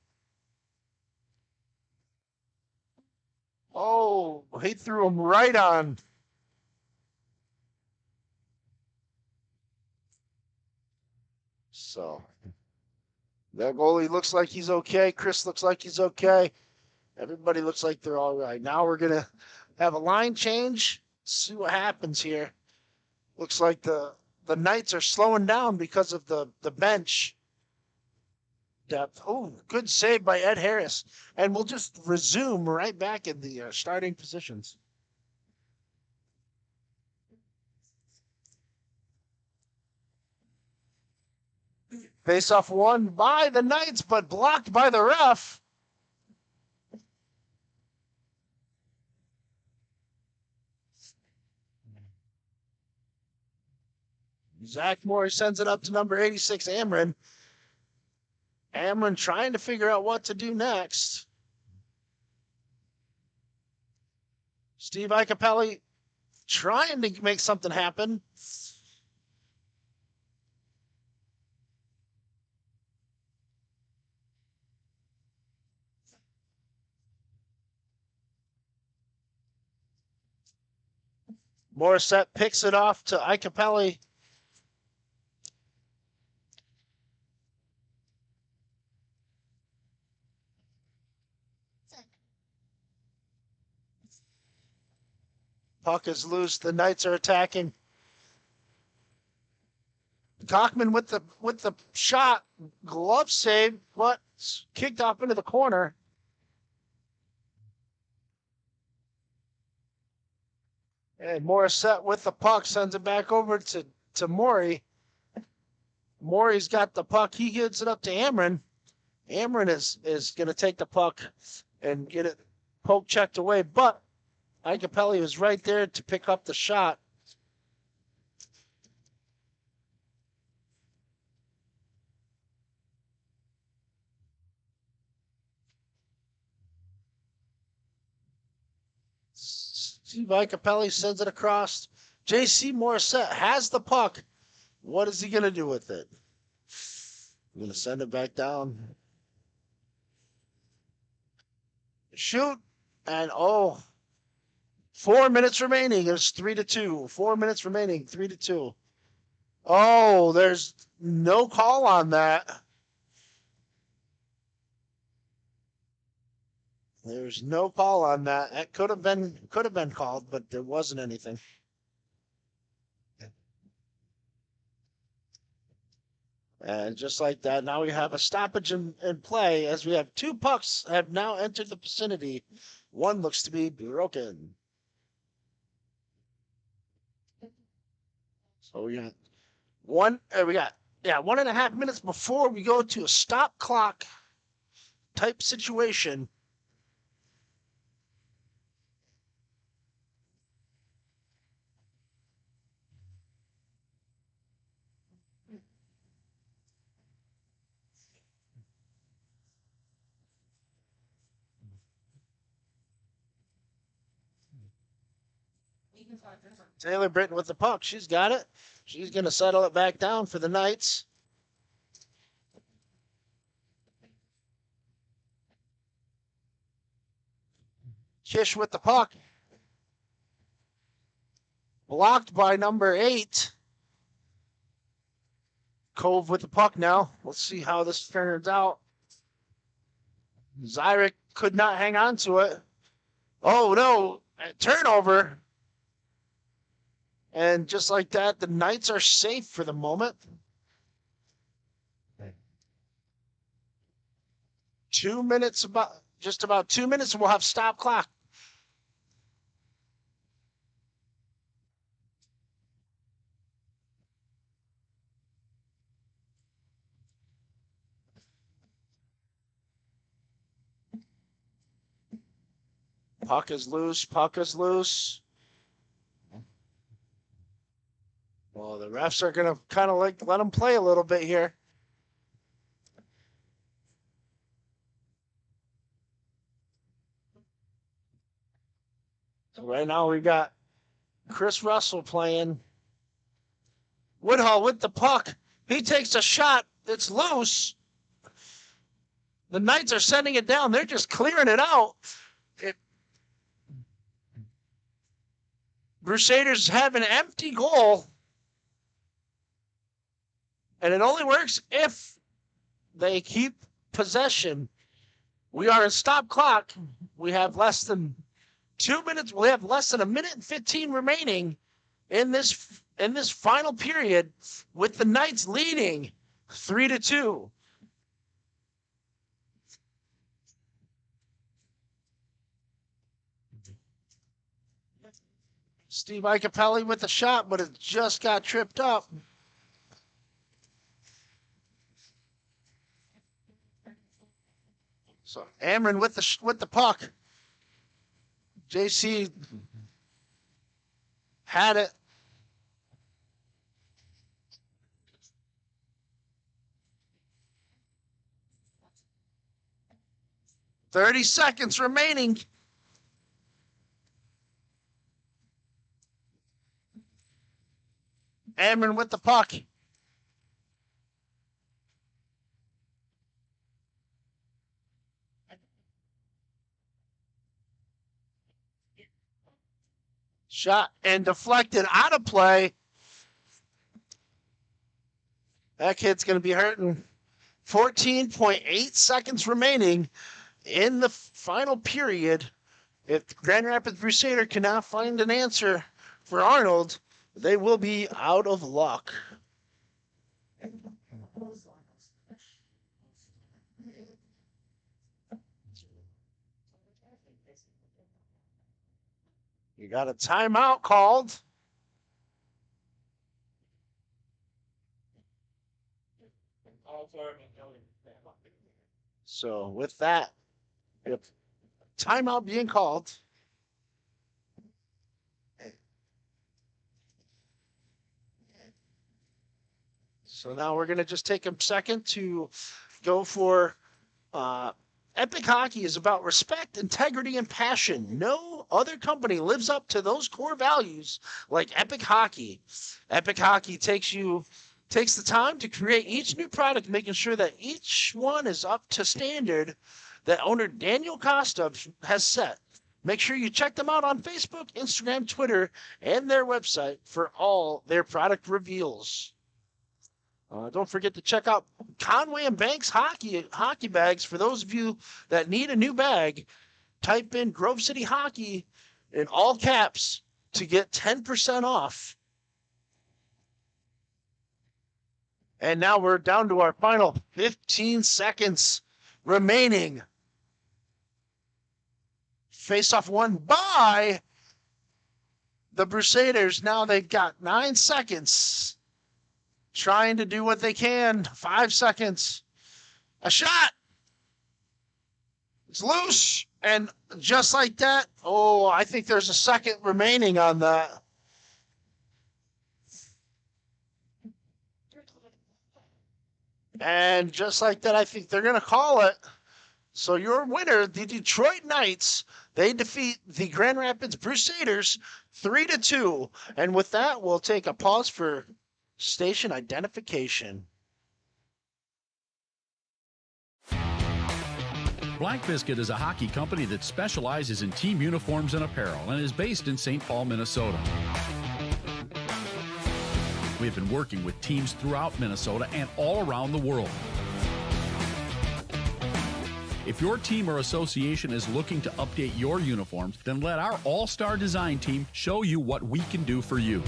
Oh, he threw him right on. So, that goalie looks like he's okay. Chris looks like he's okay. Everybody looks like they're all right. Now we're going to have a line change. See what happens here. Looks like the Knights are slowing down because of the bench depth. Oh, good save by Ed Harris. And we'll just resume right back in the starting positions. Face-off won by the Knights, but blocked by the ref. Zach Moore sends it up to number 86, Amron. Amron trying to figure out what to do next. Steve Icapelli trying to make something happen. Morissette picks it off to Icapelli. Puck is loose. The Knights are attacking. Cockman with the shot. Glove save, but kicked off into the corner. And Morissette with the puck sends it back over to Maury. Maury's got the puck. He gives it up to Amron. Amron is going to take the puck and get it poke checked away, but Icapelli was right there to pick up the shot. Steve Icapelli sends it across. J.C. Morissette has the puck. What is he going to do with it? I'm going to send it back down. Shoot. And 4 minutes remaining. It's 3-2. 4 minutes remaining. 3-2. Oh, there's no call on that. There's no call on that. That could have been called, but there wasn't anything. And just like that, now we have a stoppage in play as we have two pucks have now entered the vicinity. One looks to be broken. So we got 1.5 minutes before we go to a stop clock type situation. Taylor Britton with the puck. She's got it. She's going to settle it back down for the Knights. Kish with the puck. Blocked by number 8. Cove with the puck now. Let's see how this turns out. Zyrek could not hang on to it. Oh, no. Turnover. And just like that, the Knights are safe for the moment. 2 minutes, just about 2 minutes, and we'll have stop clock. Puck is loose. Puck is loose. Well, the refs are going to kind of like let them play a little bit here. So right now we got Chris Russell playing. Woodhull with the puck. He takes a shot. It's loose. The Knights are sending it down. They're just clearing it out. Crusaders have an empty goal. And it only works if they keep possession. We are in stop clock. We have less than 2 minutes. We have less than 1:15 remaining in this final period, with the Knights leading 3-2. Steve Icapelli with the shot, but it just got tripped up. So Amron with the puck. JC had it. "30 seconds remaining. Amron with the puck. Shot and deflected out of play. That kid's going to be hurting. 14.8 seconds remaining in the final period. If Grand Rapids Crusader cannot find an answer for Arnold, they will be out of luck. You got a timeout called. So with that, timeout being called. So now we're going to just take a second to go for Epic Hockey is about respect, integrity, and passion. No other company lives up to those core values like Epic Hockey. Epic Hockey takes the time to create each new product, making sure that each one is up to standard that owner Daniel Costa has set. Make sure you check them out on Facebook, Instagram, Twitter, and their website for all their product reveals. Don't forget to check out Conway and Banks hockey bags. For those of you that need a new bag, type in Grove City Hockey in all caps to get 10% off. And now we're down to our final 15 seconds remaining. Face-off won by the Crusaders. Now they've got 9 seconds. Trying to do what they can. 5 seconds. A shot. It's loose. And just like that, I think there's a second remaining on that. And just like that, I think they're going to call it. So your winner, the Detroit Knights, they defeat the Grand Rapids Crusaders 3-2. And with that, we'll take a pause for station identification. Black Biscuit is a hockey company that specializes in team uniforms and apparel and is based in St. Paul, Minnesota. We have been working with teams throughout Minnesota and all around the world. If your team or association is looking to update your uniforms, then let our all-star design team show you what we can do for you.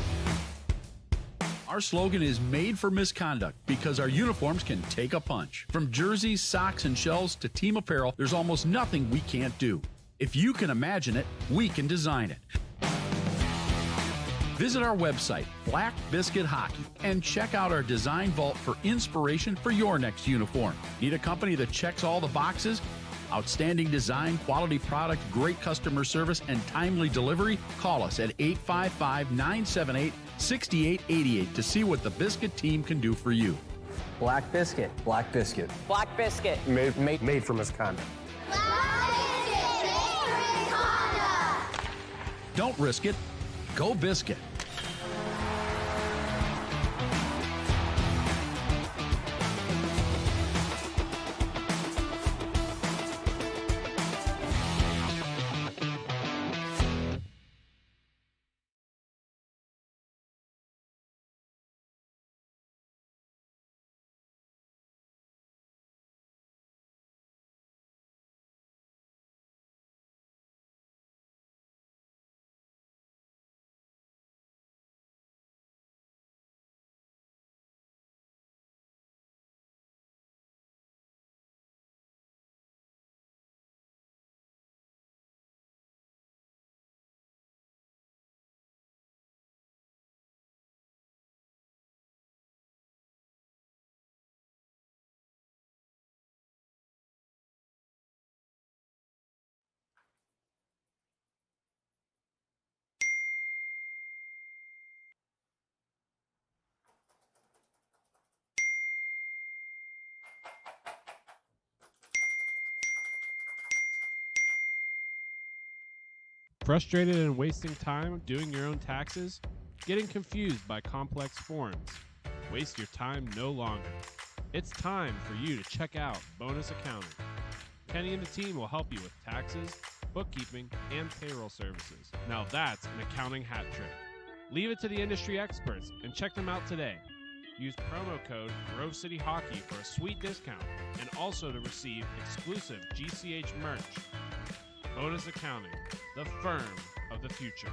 Our slogan is made for misconduct because our uniforms can take a punch. From jerseys, socks, and shells to team apparel, there's almost nothing we can't do. If you can imagine it, we can design it. Visit our website, Black Biscuit Hockey, and check out our design vault for inspiration for your next uniform. Need a company that checks all the boxes? Outstanding design, quality product, great customer service, and timely delivery? Call us at 855-978-6888 to see what the Biscuit team can do for you. Black Biscuit. Black Biscuit. Black Biscuit. Made for misconduct. Don't risk it. Go Biscuit. Frustrated and wasting time doing your own taxes? Getting confused by complex forms? Waste your time no longer. It's time for you to check out Bonus Accounting. Kenny and the team will help you with taxes, bookkeeping, and payroll services. Now that's an accounting hat trick. Leave it to the industry experts and check them out today. Use promo code Grove City Hockey for a sweet discount and also to receive exclusive GCH merch. Bonus Accounting, the firm of the future.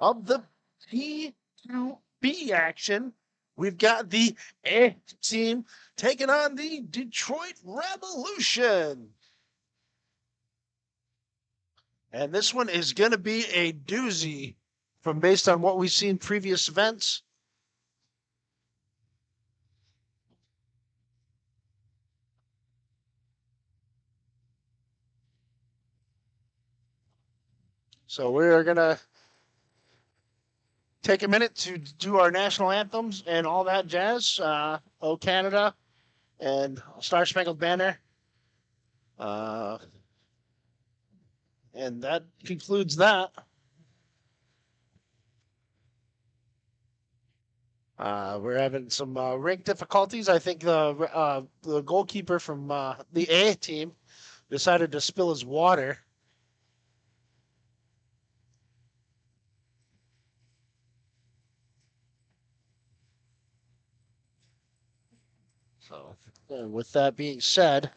of the P2B action. We've got the A team taking on the Detroit Revolution. And this one is going to be a doozy from based on what we've seen previous events. So we're going to take a minute to do our national anthems and all that jazz. O Canada and Star Spangled Banner. And that concludes that. We're having some rink difficulties. I think the goalkeeper from the A team decided to spill his water. So, with that being said,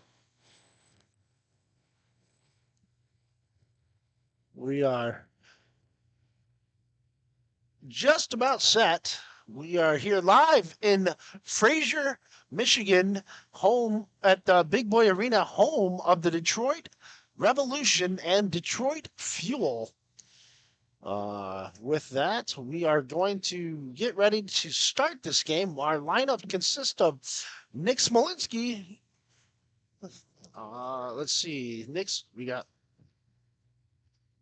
we are just about set. We are here live in Fraser, Michigan, home at the Big Boy Arena, home of the Detroit Revolution and Detroit Fuel. With that, we are going to get ready to start this game. Our lineup consists of Nick Smolinski. Let's see. We got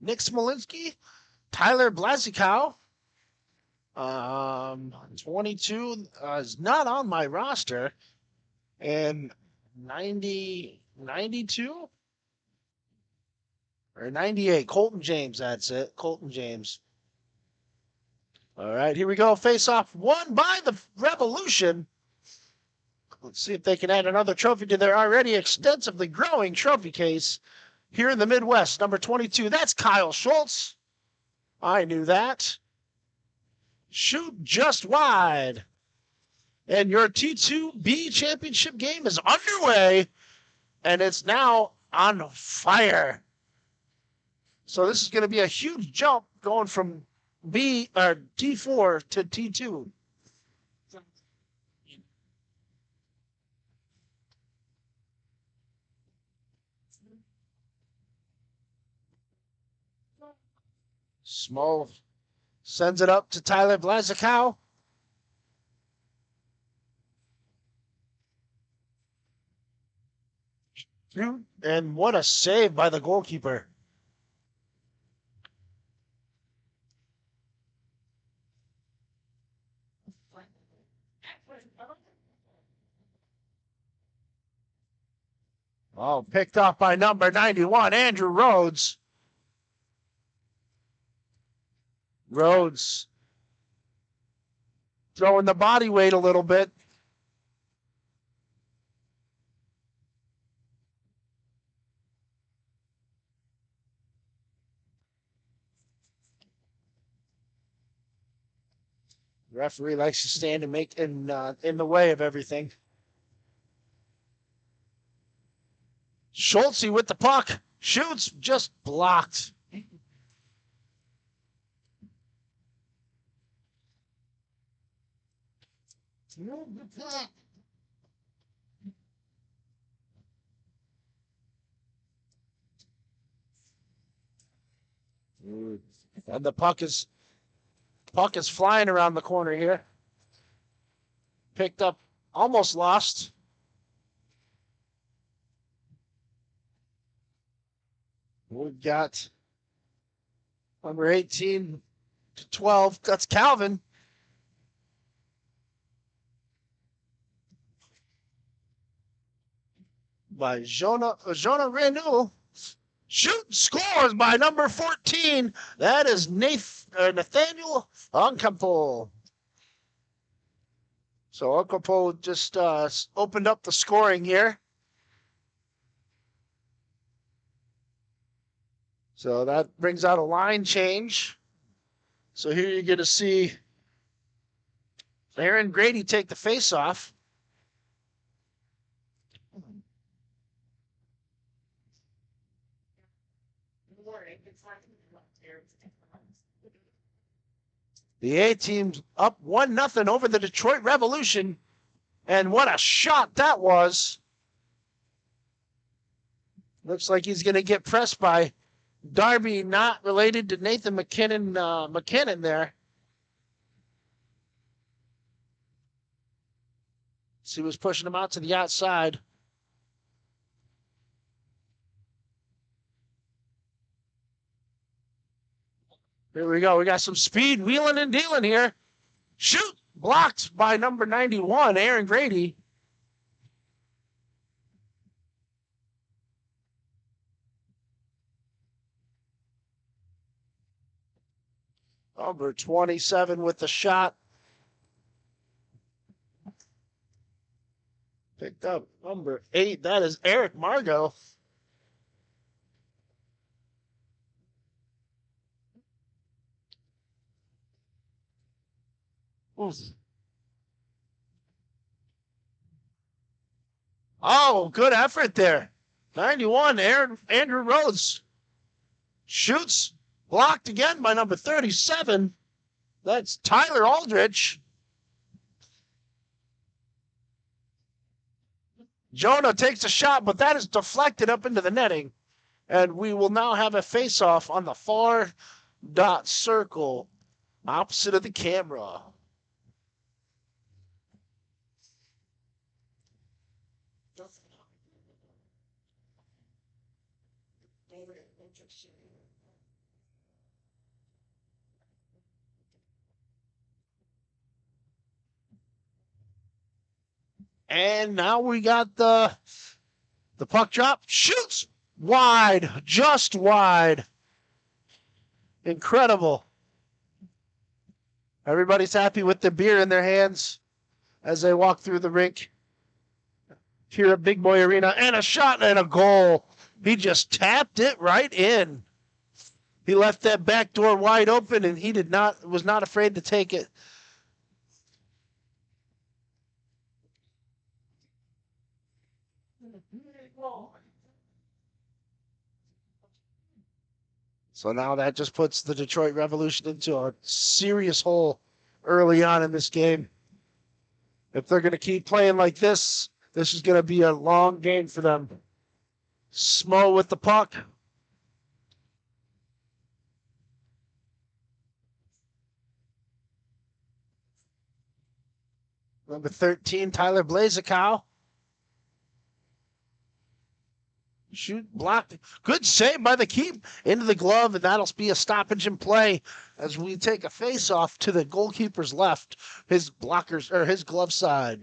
Nick Smolinski, Tyler Blazikow. 22 is not on my roster. And 92 or 98. Colton James, that's it. Colton James. All right, here we go. Face off won by the Revolution. Let's see if they can add another trophy to their already extensively growing trophy case here in the Midwest. Number 22, that's Kyle Schultz. I knew that. Shoot just wide. And your T2B championship game is underway, and it's now on fire. So this is going to be a huge jump going from T4 to T2. Small sends it up to Tyler Blazikow. And what a save by the goalkeeper. Oh, picked up by number 91, Andrew Rhodes. Rhodes throwing the body weight a little bit. The referee likes to stand and make in the way of everything. Schultze with the puck. Shoots, just blocked. And the puck is flying around the corner here. Picked up, almost lost. We've got number 18 to 12. That's Calvin. By Jonah Renu. Shoot, scores by number 14. That is Nathaniel Ocampo. So Ocampo just opened up the scoring here. So that brings out a line change. So here you're going to see Aaron Grady take the face-off. The A team's up 1-0 over the Detroit Revolution. And what a shot that was. Looks like he's going to get pressed by Darby, not related to Nathan McKinnon there. So he was pushing him out to the outside. Here we go. We got some speed wheeling and dealing here. Shoot! Blocked by number 91, Aaron Grady. Number 27 with the shot. Picked up number 8. That is Eric Margot. Oh, good effort there. 91, Andrew Rhodes shoots. Blocked again by number 37. That's Tyler Aldrich. Jonah takes a shot, but that is deflected up into the netting. And we will now have a face-off on the far dot circle, opposite of the camera. And now we got the puck drop. Shoots wide, just wide. Incredible. Everybody's happy with the beer in their hands as they walk through the rink here at Big Boy Arena. And a shot and a goal. He just tapped it right in. He left that back door wide open, and he was not afraid to take it. So now that just puts the Detroit Revolution into a serious hole early on in this game. If they're going to keep playing like this, this is going to be a long game for them. Smo with the puck. Number 13, Tyler Blazicow. Shoot, blocked. Good save by the keep into the glove, and that'll be a stoppage in play as we take a face-off to the goalkeeper's left, his glove side.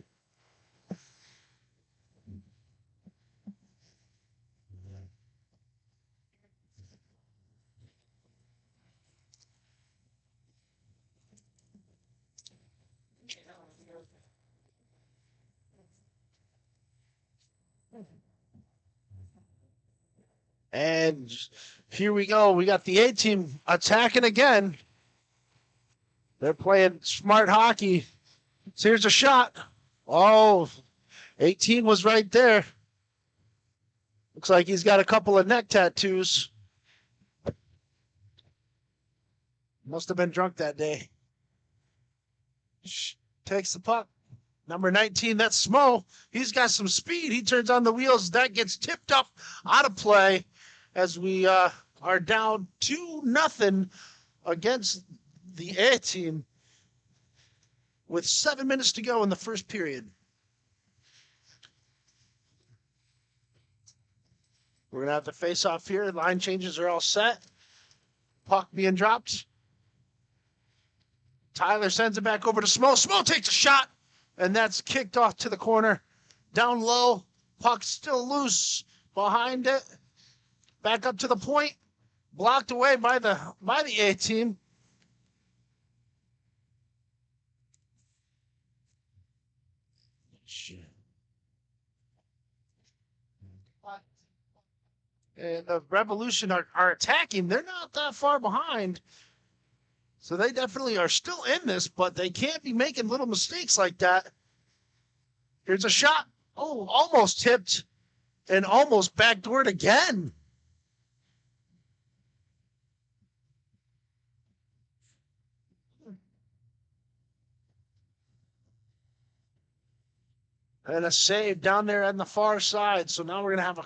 And here we go. We got the A team attacking again. They're playing smart hockey. So here's a shot. Oh, 18 was right there. Looks like he's got a couple of neck tattoos. Must have been drunk that day. Takes the puck. Number 19, that's Smo. He's got some speed. He turns on the wheels. That gets tipped up out of play as we are down 2-0 against the A team with 7 minutes to go in the first period. We're going to have to face off here. Line changes are all set. Puck being dropped. Tyler sends it back over to Smo. Smo takes a shot, and that's kicked off to the corner. Down low. Puck still loose behind it. Back up to the point. Blocked away by the A team. And the Revolution are attacking. They're not that far behind. So they definitely are still in this, but they can't be making little mistakes like that. Here's a shot. Oh, almost tipped and almost backdoored again. . And a save down there on the far side. So now we're going to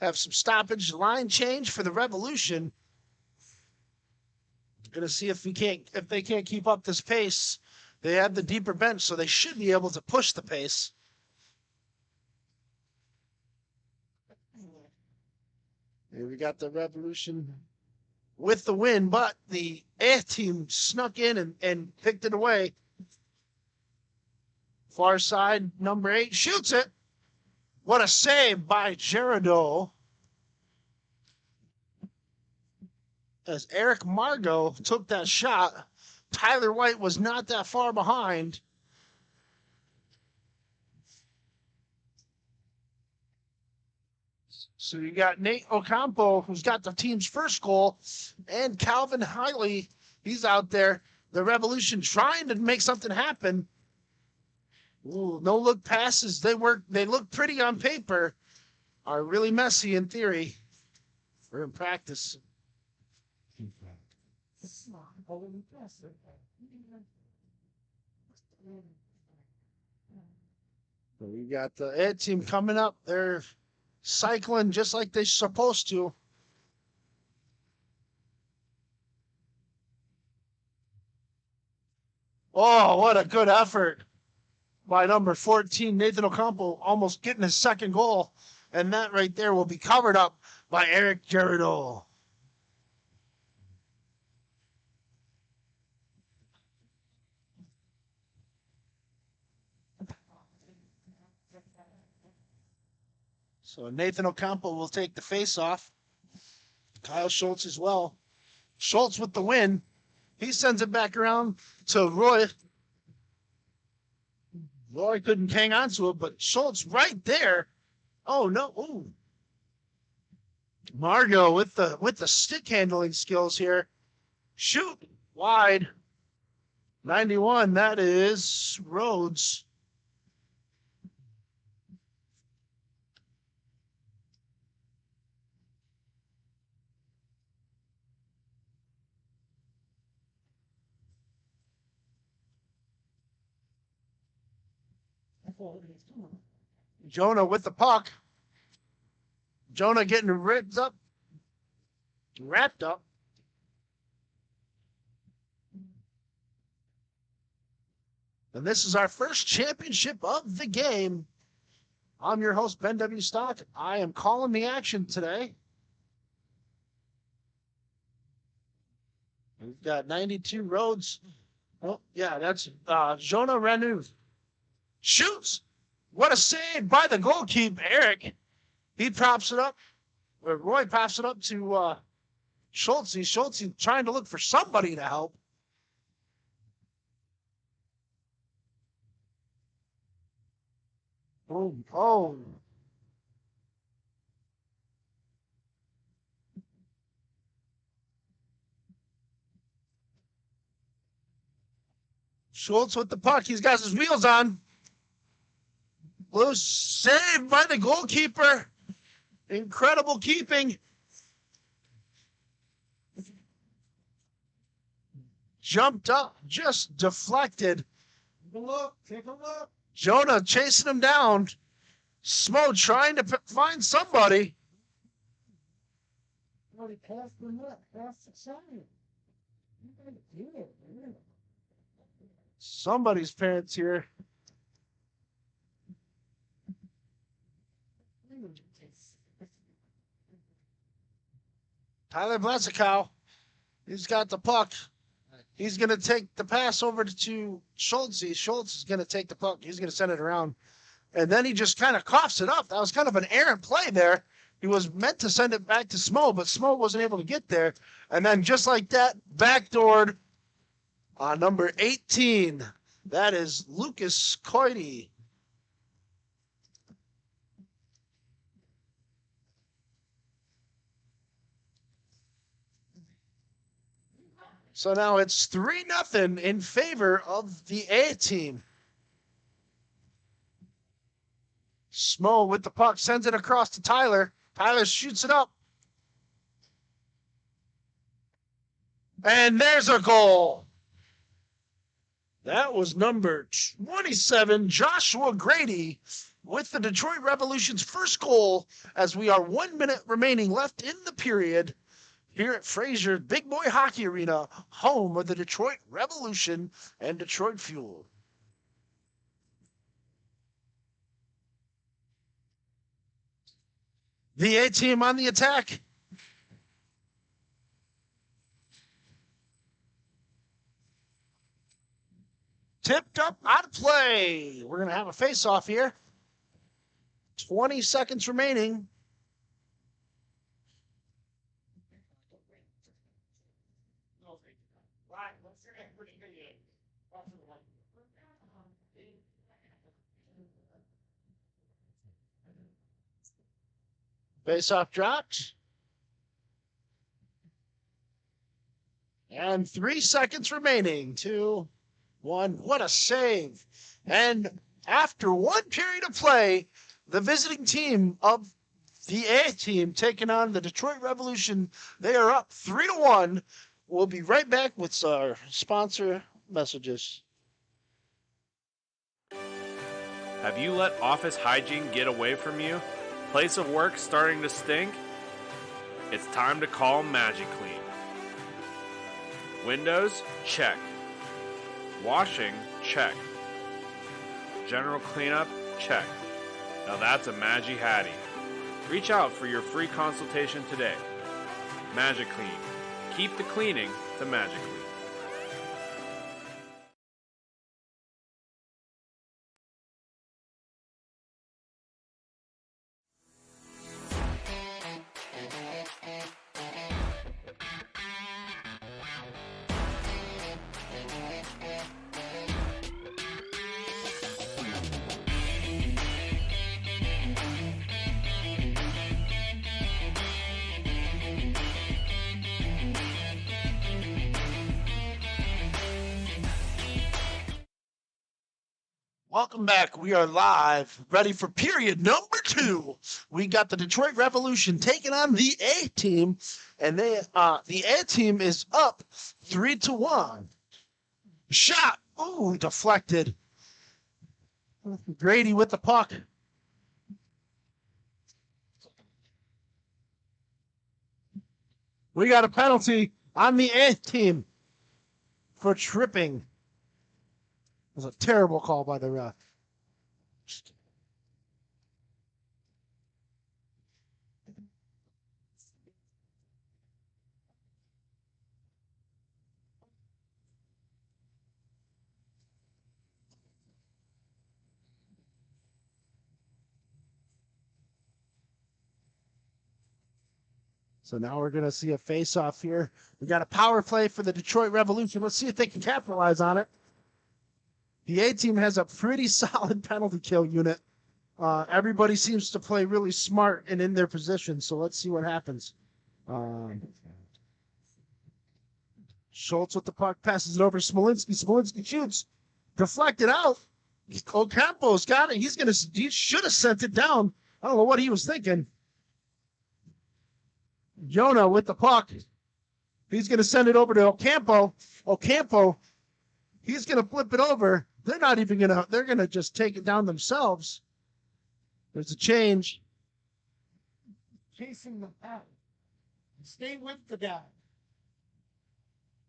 have some stoppage line change for the Revolution. Going to see if they can't keep up this pace. They have the deeper bench, so they should be able to push the pace. Here we got the Revolution with the win, but the A team snuck in and picked it away. Far side, number 8 shoots it. What a save by Gerardo. As Eric Margot took that shot, Tyler White was not that far behind. So you got Nate Ocampo, who's got the team's first goal, and Calvin Hiley, he's out there. The Revolution trying to make something happen. Ooh, no look passes. They look pretty on paper, are really messy in theory or in practice. So we got the Ed team coming up. They're cycling just like they're supposed to. Oh, what a good effort by number 14, Nathan Ocampo, almost getting his second goal. And that right there will be covered up by Eric Gerardo. So Nathan Ocampo will take the face-off. Kyle Schultz as well. Schultz with the win. He sends it back around to Roy. Roy couldn't hang on to it, but Schultz right there. Oh, no. Ooh. Margot with the stick handling skills here. Shoot. Wide. 91. That is Rhodes. Jonah with the puck. Jonah getting wrapped up. And this is our first championship of the game. I'm your host, Ben W. Stock. I am calling the action today. We've got 92 Rhodes. Oh, yeah, that's Jonah Ranu. Shoots. What a save by the goalkeeper, Eric. He props it up. Or Roy pops it up to Schultz. Schultz trying to look for somebody to help. Oh. Schultz with the puck. He's got his wheels on. Loose save by the goalkeeper. Incredible keeping. Jumped up, just deflected. Take a look. Jonah chasing him down. Smo trying to find somebody. Somebody passed him up. Pass the side. You gotta do it, man. Somebody's parents here. Tyler Blaskow, he's got the puck. He's going to take the pass over to Schultz. Schultz is going to take the puck. He's going to send it around. And then he just kind of coughs it up. That was kind of an errant play there. He was meant to send it back to Smo, but Smo wasn't able to get there. And then just like that, backdoored on number 18. That is Lucas Coity. So now it's 3-0 in favor of the A team. Smo with the puck sends it across to Tyler. Tyler shoots it up. And there's a goal. That was number 27, Joshua Grady, with the Detroit Revolution's first goal as we are 1 minute remaining left in the period here at Fraser Big Boy Hockey Arena, home of the Detroit Revolution and Detroit Fuel. The A team on the attack. Tipped up, out of play. We're going to have a face-off here. 20 seconds remaining. Face-off dropped. And 3 seconds remaining. 2, 1. What a save. And after 1 period of play, the visiting team of the A team taking on the Detroit Revolution, they are up 3-1. We'll be right back with our sponsor messages. Have you let office hygiene get away from you? Place of work starting to stink? It's time to call MagiClean. Windows? Check. Washing? Check. General cleanup? Check. Now that's a Magi-Hattie. Reach out for your free consultation today. MagiClean. Keep the cleaning to MagiClean. Welcome back. We are live, ready for period number 2. We got the Detroit Revolution taking on the A team, and the A team is up 3-1. Shot. Ooh, deflected. Grady with the puck. We got a penalty on the A team for tripping. It was a terrible call by the ref. So now we're going to see a face-off here. We got a power play for the Detroit Revolution. Let's see if they can capitalize on it. The A team has a pretty solid penalty kill unit. Everybody seems to play really smart and in their position, so let's see what happens. Schultz with the puck, passes it over to Smolinski. Smolinski shoots. Deflected out. Ocampo's got it. He should have sent it down. I don't know what he was thinking. Jonah with the puck. He's going to send it over to Ocampo. Ocampo, he's going to flip it over. They're not even going to, they're going to just take it down themselves. There's a change. Chasing the pack. Stay with the guy.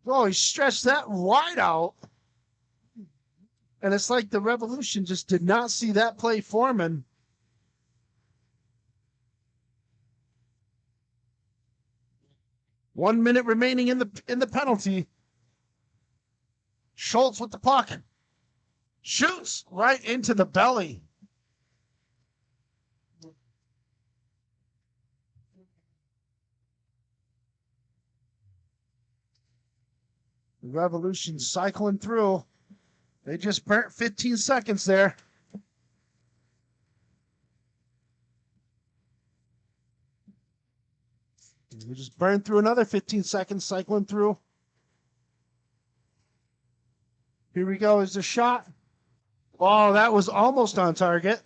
Oh, he stretched that wide out. And it's like the Revolution just did not see that play forming. One minute remaining in the penalty. Schultz with the puck. Shoots right into the belly. The Revolution cycling through. They just burnt 15 seconds there. We just burned through another 15 seconds cycling through. Here we go. Is the shot. Oh, that was almost on target.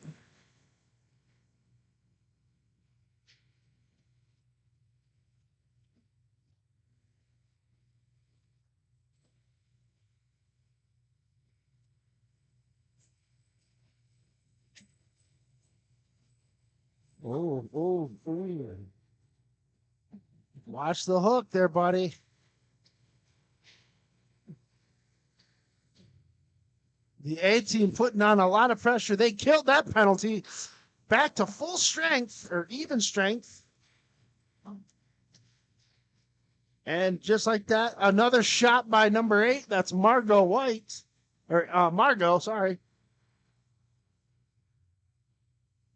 Oh, oh, oh. Watch the hook there, buddy. The A team putting on a lot of pressure. They killed that penalty. Back to full strength or even strength. And just like that, another shot by number 8. That's Margot White. Or Margot, sorry.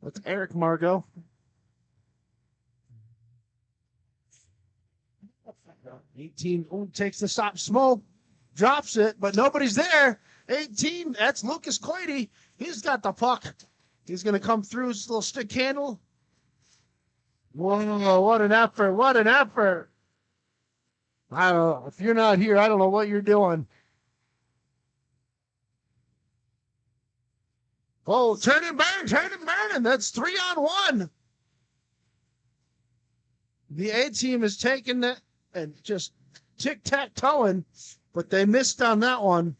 That's Eric Margot. 18 takes the stop. Smoke drops it, but nobody's there. 18, that's Lucas Clady. He's got the puck. He's going to come through his little stick handle. Whoa, what an effort. What an effort. I don't know. If you're not here, I don't know what you're doing. Oh, turn and burn. That's 3-on-1. The A team is taking it and just tic-tac-toeing, but they missed on that one.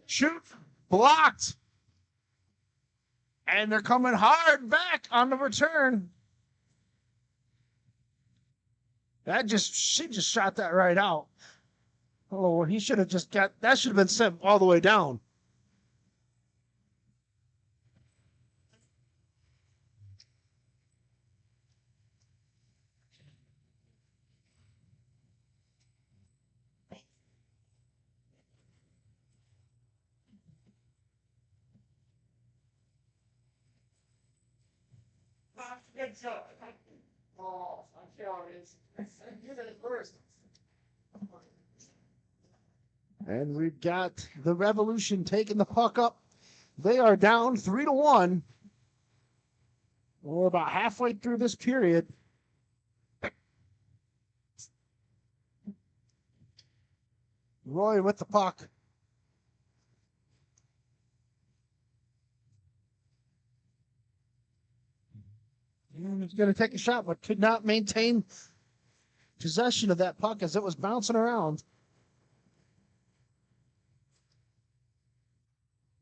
Shoot, blocked. And they're coming hard back on the return. She just shot that right out. Oh, he should have just got, that should have been sent all the way down. Oh, I'm curious. You did it first. And we've got the Revolution taking the puck up. They are down 3-1. We're about halfway through this period. Roy with the puck. He's going to take a shot, but could not maintain possession of that puck as it was bouncing around.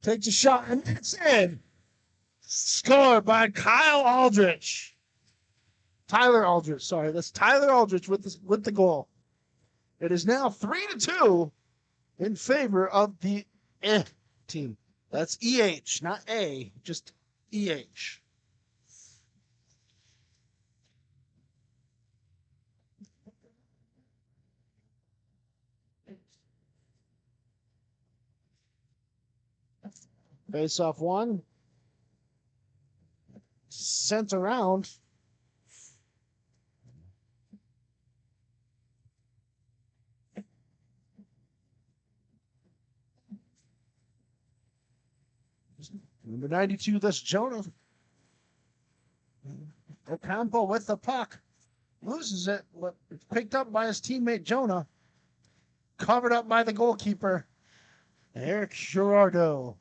Takes a shot, and it's in. Scored by Kyle Aldrich. Tyler Aldrich, sorry. That's Tyler Aldrich with the goal. It is now 3-2 in favor of the team. That's EH, not A, just EH. Face off one. Sent around. Number 92, that's Jonah. Ocampo with the puck. Loses it, but it's picked up by his teammate Jonah. Covered up by the goalkeeper, Eric Gerardo.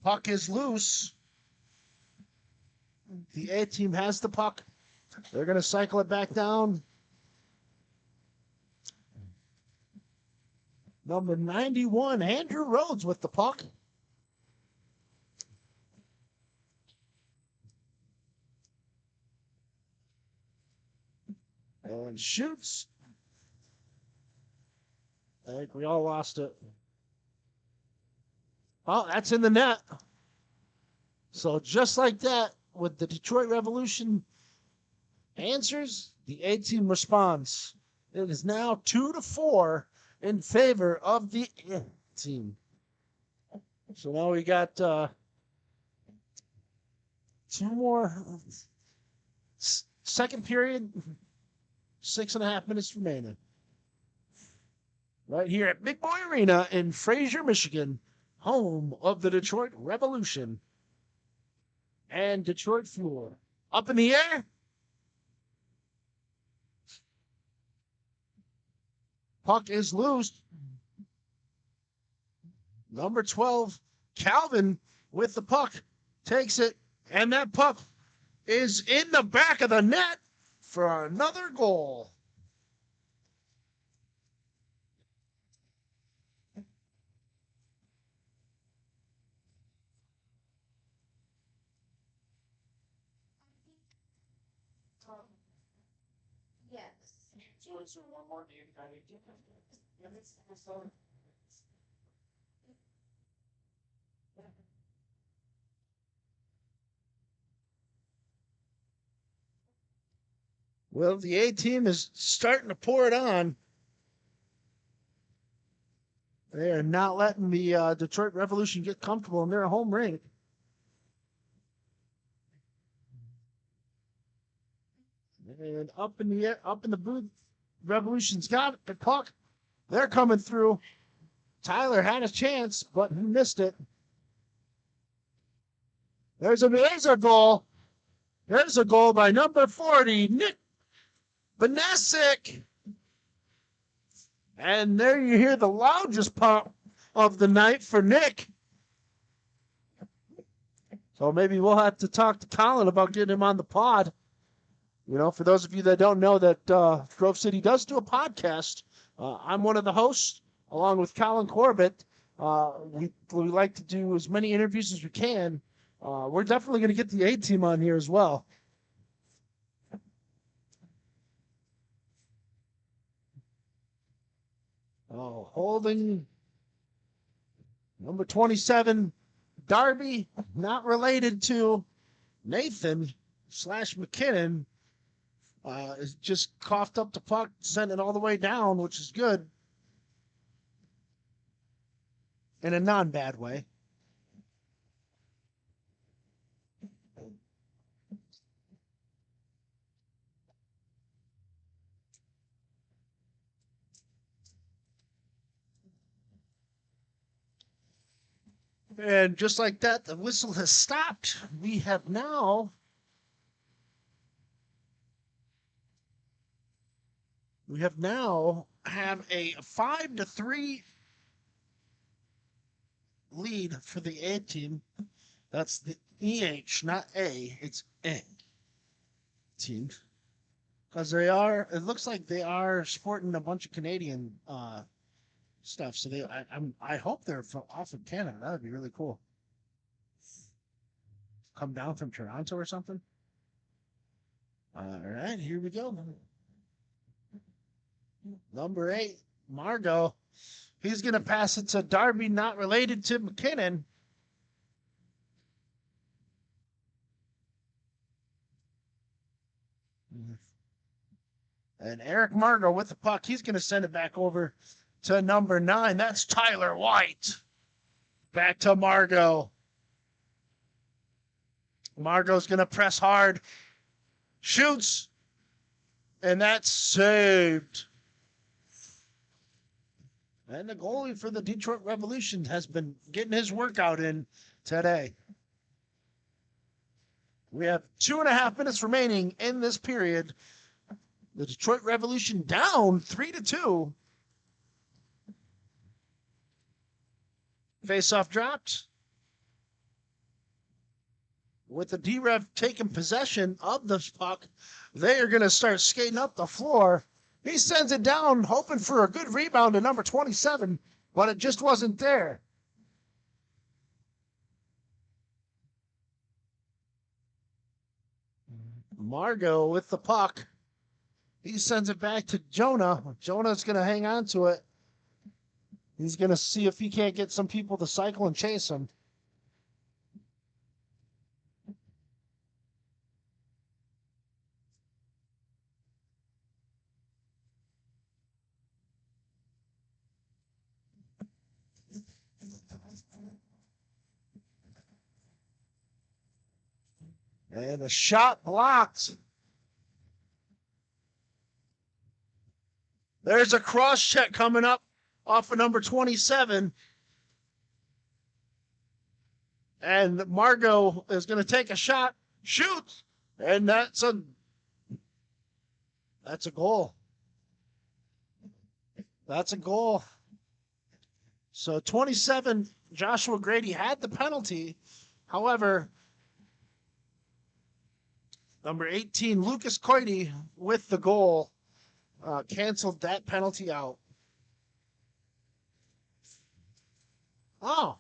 Puck is loose. The A team has the puck. They're going to cycle it back down. Number 91, Andrew Rhodes with the puck. And shoots. I think we all lost it. Oh, that's in the net. So just like that, with the Detroit Revolution answers, the A team responds. It is now 2-4 in favor of the A team. So now we got 2 more. Second period, 6.5 minutes remaining. Right here at Big Boy Arena in Fraser, Michigan, home of the Detroit Revolution. And Detroit floor. Up in the air. Puck is loose. Number 12, Calvin with the puck. Takes it. And that puck is in the back of the net for another goal. Yes. One more game, kind of. Well, the A team is starting to pour it on. They are not letting the Detroit Revolution get comfortable in their home rink. And up in the air, up in the booth, Revolution's got the puck. They're coming through. Tyler had a chance, but he missed it. There's a goal. There's a goal by number 40, Nick Banasic. And there you hear the loudest pop of the night for Nick. So maybe we'll have to talk to Colin about getting him on the pod. You know, for those of you that don't know that Grove City does do a podcast, I'm one of the hosts, along with Colin Corbett. We like to do as many interviews as we can. We're definitely going to get the A-team on here as well. Oh, holding number 27, Darby, not related to Nathan / McKinnon. Is just coughed up the puck, sent it all the way down, which is good. In a non-bad way. And just like that, the whistle has stopped. We have now have a 5-3 lead for the A team. That's the EH, not A. It's A team. Because it looks like they are sporting a bunch of Canadian stuff. So I hope they're off of Canada. That would be really cool. Come down from Toronto or something. All right, here we go. Number 8, Margot. He's going to pass it to Darby, not related to McKinnon. And Eric Margot with the puck. He's going to send it back over to number 9. That's Tyler White. Back to Margot. Margot's going to press hard. Shoots. And that's saved. And the goalie for the Detroit Revolution has been getting his workout in today. We have 2.5 minutes remaining in this period. The Detroit Revolution down 3-2. Face-off dropped. With the D-Rev taking possession of the puck, they are going to start skating up the floor. He sends it down, hoping for a good rebound to number 27, but it just wasn't there. Margot with the puck. He sends it back to Jonah. Jonah's going to hang on to it. He's going to see if he can't get some people to cycle and chase him. And a shot blocked. There's a cross check coming up off of number 27. And Margot is going to take a shot, shoot, and that's a goal. That's a goal. So 27, Joshua Grady had the penalty. However, number 18, Lucas Coity, with the goal, canceled that penalty out. Oh.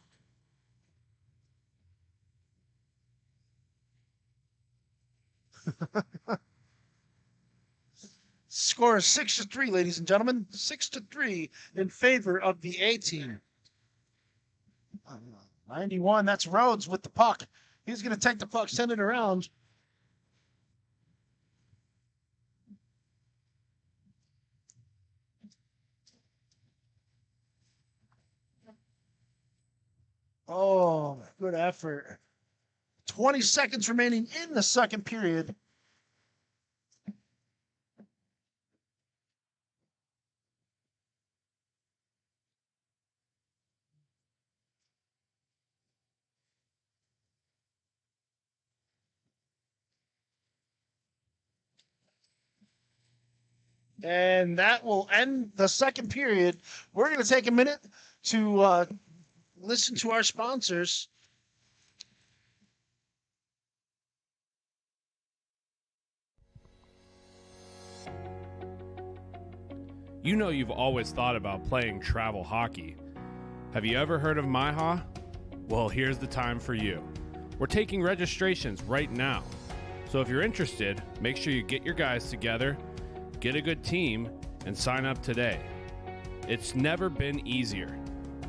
Score is 6-3, ladies and gentlemen. 6-3 in favor of the A team. 91, that's Rhodes with the puck. He's going to take the puck, send it around. Oh, good effort. 20 seconds remaining in the second period. And that will end the second period. We're going to take a minute to listen to our sponsors. You know you've always thought about playing travel hockey. Have you ever heard of MIHA? Well, here's the time for you. We're taking registrations right now. So if you're interested, make sure you get your guys together, get a good team, and sign up today. It's never been easier.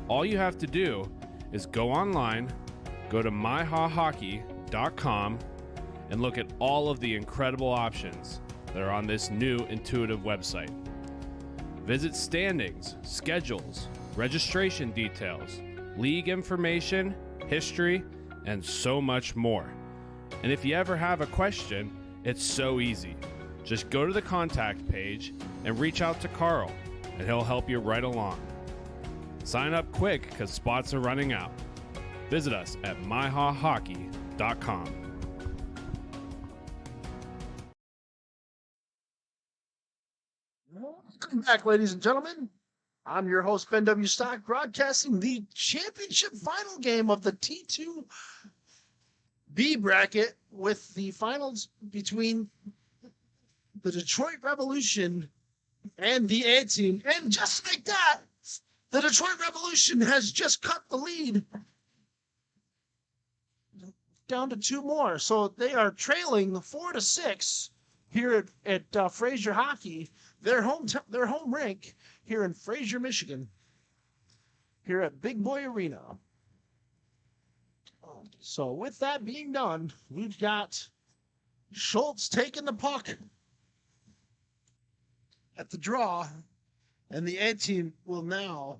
All you have to do is go online, go to MIHAHockey.com, and look at all of the incredible options that are on this new intuitive website. Visit standings, schedules, registration details, league information, history, and so much more. And if you ever have a question, it's so easy. Just go to the contact page and reach out to Carl, and he'll help you right along. Sign up quick because spots are running out. Visit us at MIHAHockey.com. Welcome back, ladies and gentlemen. I'm your host, Ben W. Stock, broadcasting the championship final game of the T2 B bracket with the finals between the Detroit Revolution and the A team. And just like that, the Detroit Revolution has just cut the lead down to 2 more. So they are trailing 4-6 here at Fraser Hockey, their home rink here in Fraser, Michigan, here at Big Boy Arena. So with that being done, we've got Schultz taking the puck at the draw, and the A team will now.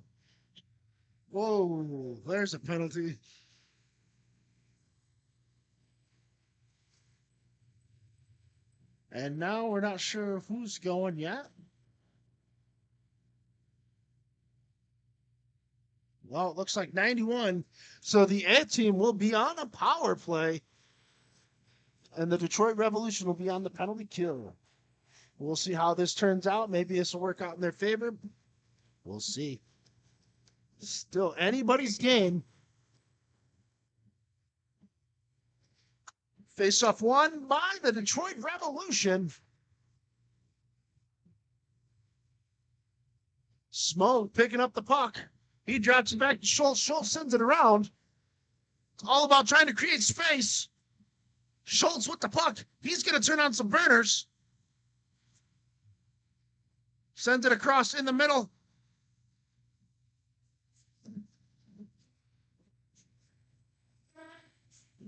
Whoa, there's a penalty. And now we're not sure who's going yet. Well, it looks like 91. So the A team will be on a power play, and the Detroit Revolution will be on the penalty kill. We'll see how this turns out. Maybe this will work out in their favor. We'll see. Still anybody's game. Face-off won by the Detroit Revolution. Smoke picking up the puck. He drops it back to Schultz. Schultz sends it around. It's all about trying to create space. Schultz with the puck. He's going to turn on some burners. Sends it across in the middle.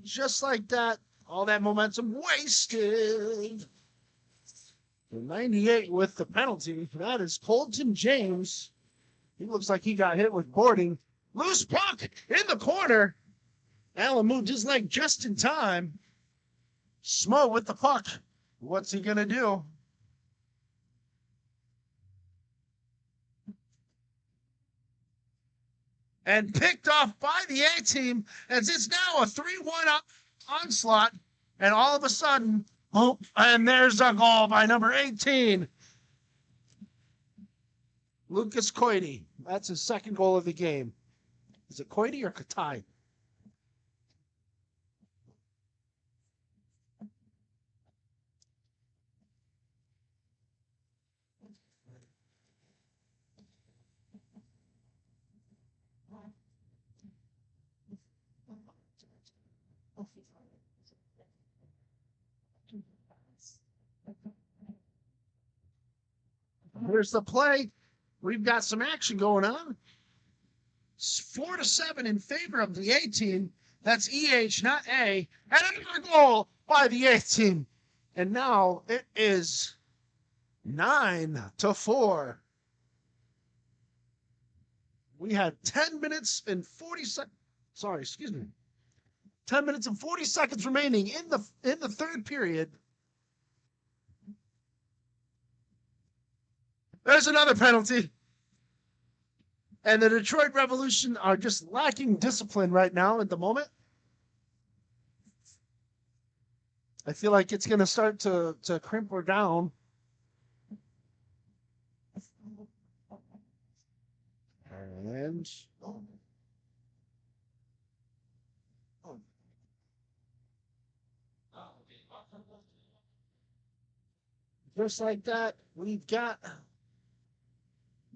Just like that. All that momentum wasted. 98 with the penalty. That is Colton James. He looks like he got hit with boarding. Loose puck in the corner. Allen moved his leg just in time. Smo with the puck. What's he going to do? and picked off by the A team as it's now a 3-1 onslaught. And all of a sudden, oh, and there's a goal by number 18, Lucas Coity. That's his second goal of the game. Is it Coity or Katai? Here's the play. We've got some action going on. It's 4-7 in favor of the A team. That's EH, not A. And another goal by the A team. And now it is 9-4. We had 10 minutes and 40 seconds. Sorry, excuse me. 10 minutes and 40 seconds remaining in the third period. There's another penalty. And the Detroit Revolution are just lacking discipline right now at the moment. I feel like it's going to start to crimp her down. And just like that, we've got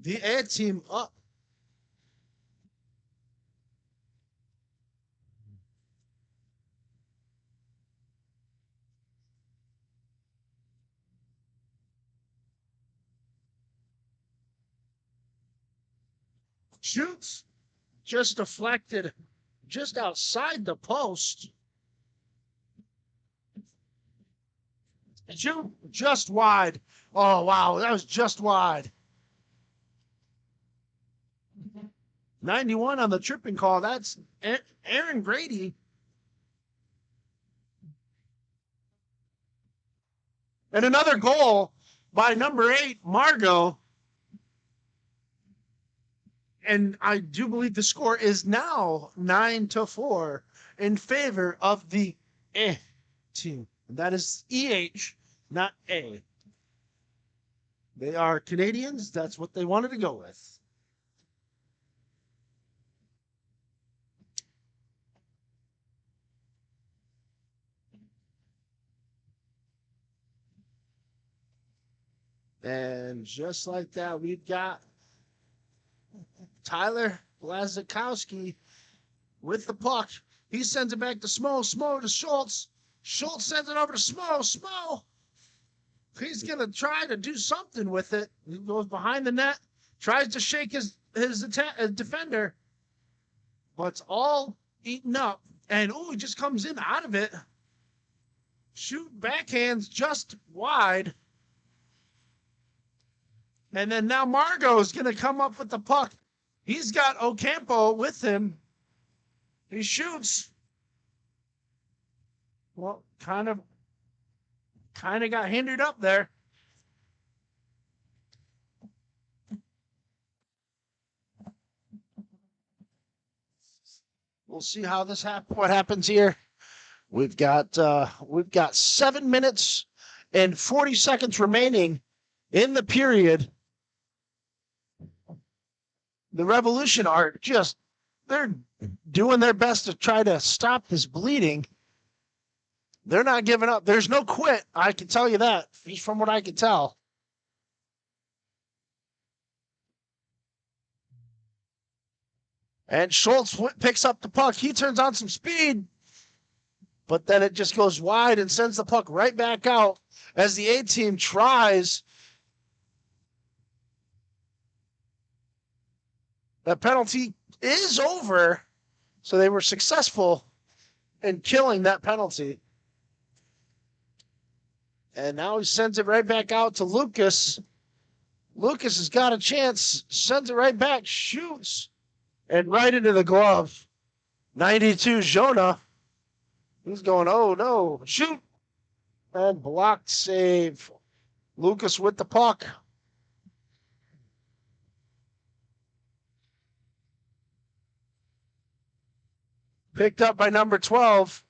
the A team up. Shoots just deflected just outside the post. Shoot just wide. Oh, wow. That was just wide. 91 on the tripping call. That's Aaron Grady. And another goal by number 8, Margot. And I do believe the score is now 9-4 in favor of the A team. That is EH, not A. They are Canadians. That's what they wanted to go with. And just like that, we've got Tyler Blazikowski with the puck. He sends it back to Smo. Smo to Schultz. Schultz sends it over to Smo. Smo. He's going to try to do something with it. He goes behind the net, tries to shake his defender, but it's all eaten up. And, he just comes in out of it. Shoot backhands just wide. And then now Margot's going to come up with the puck. He's got Ocampo with him. He shoots. Well, kind of got hindered up there. We'll see how what happens here. We've got 7 minutes and 40 seconds remaining in the period. The Revolution are they're doing their best to try to stop this bleeding. They're not giving up. There's no quit. I can tell you that from what I can tell. And Schultz picks up the puck. He turns on some speed, but then it just goes wide and sends the puck right back out as the A team tries. That penalty is over, so they were successful in killing that penalty. And now he sends it right back out to Lucas. Lucas has got a chance, sends it right back, shoots, and right into the glove. 92, Jonah. He's going, oh no, shoot. And blocked save. Lucas with the puck. Picked up by number 12.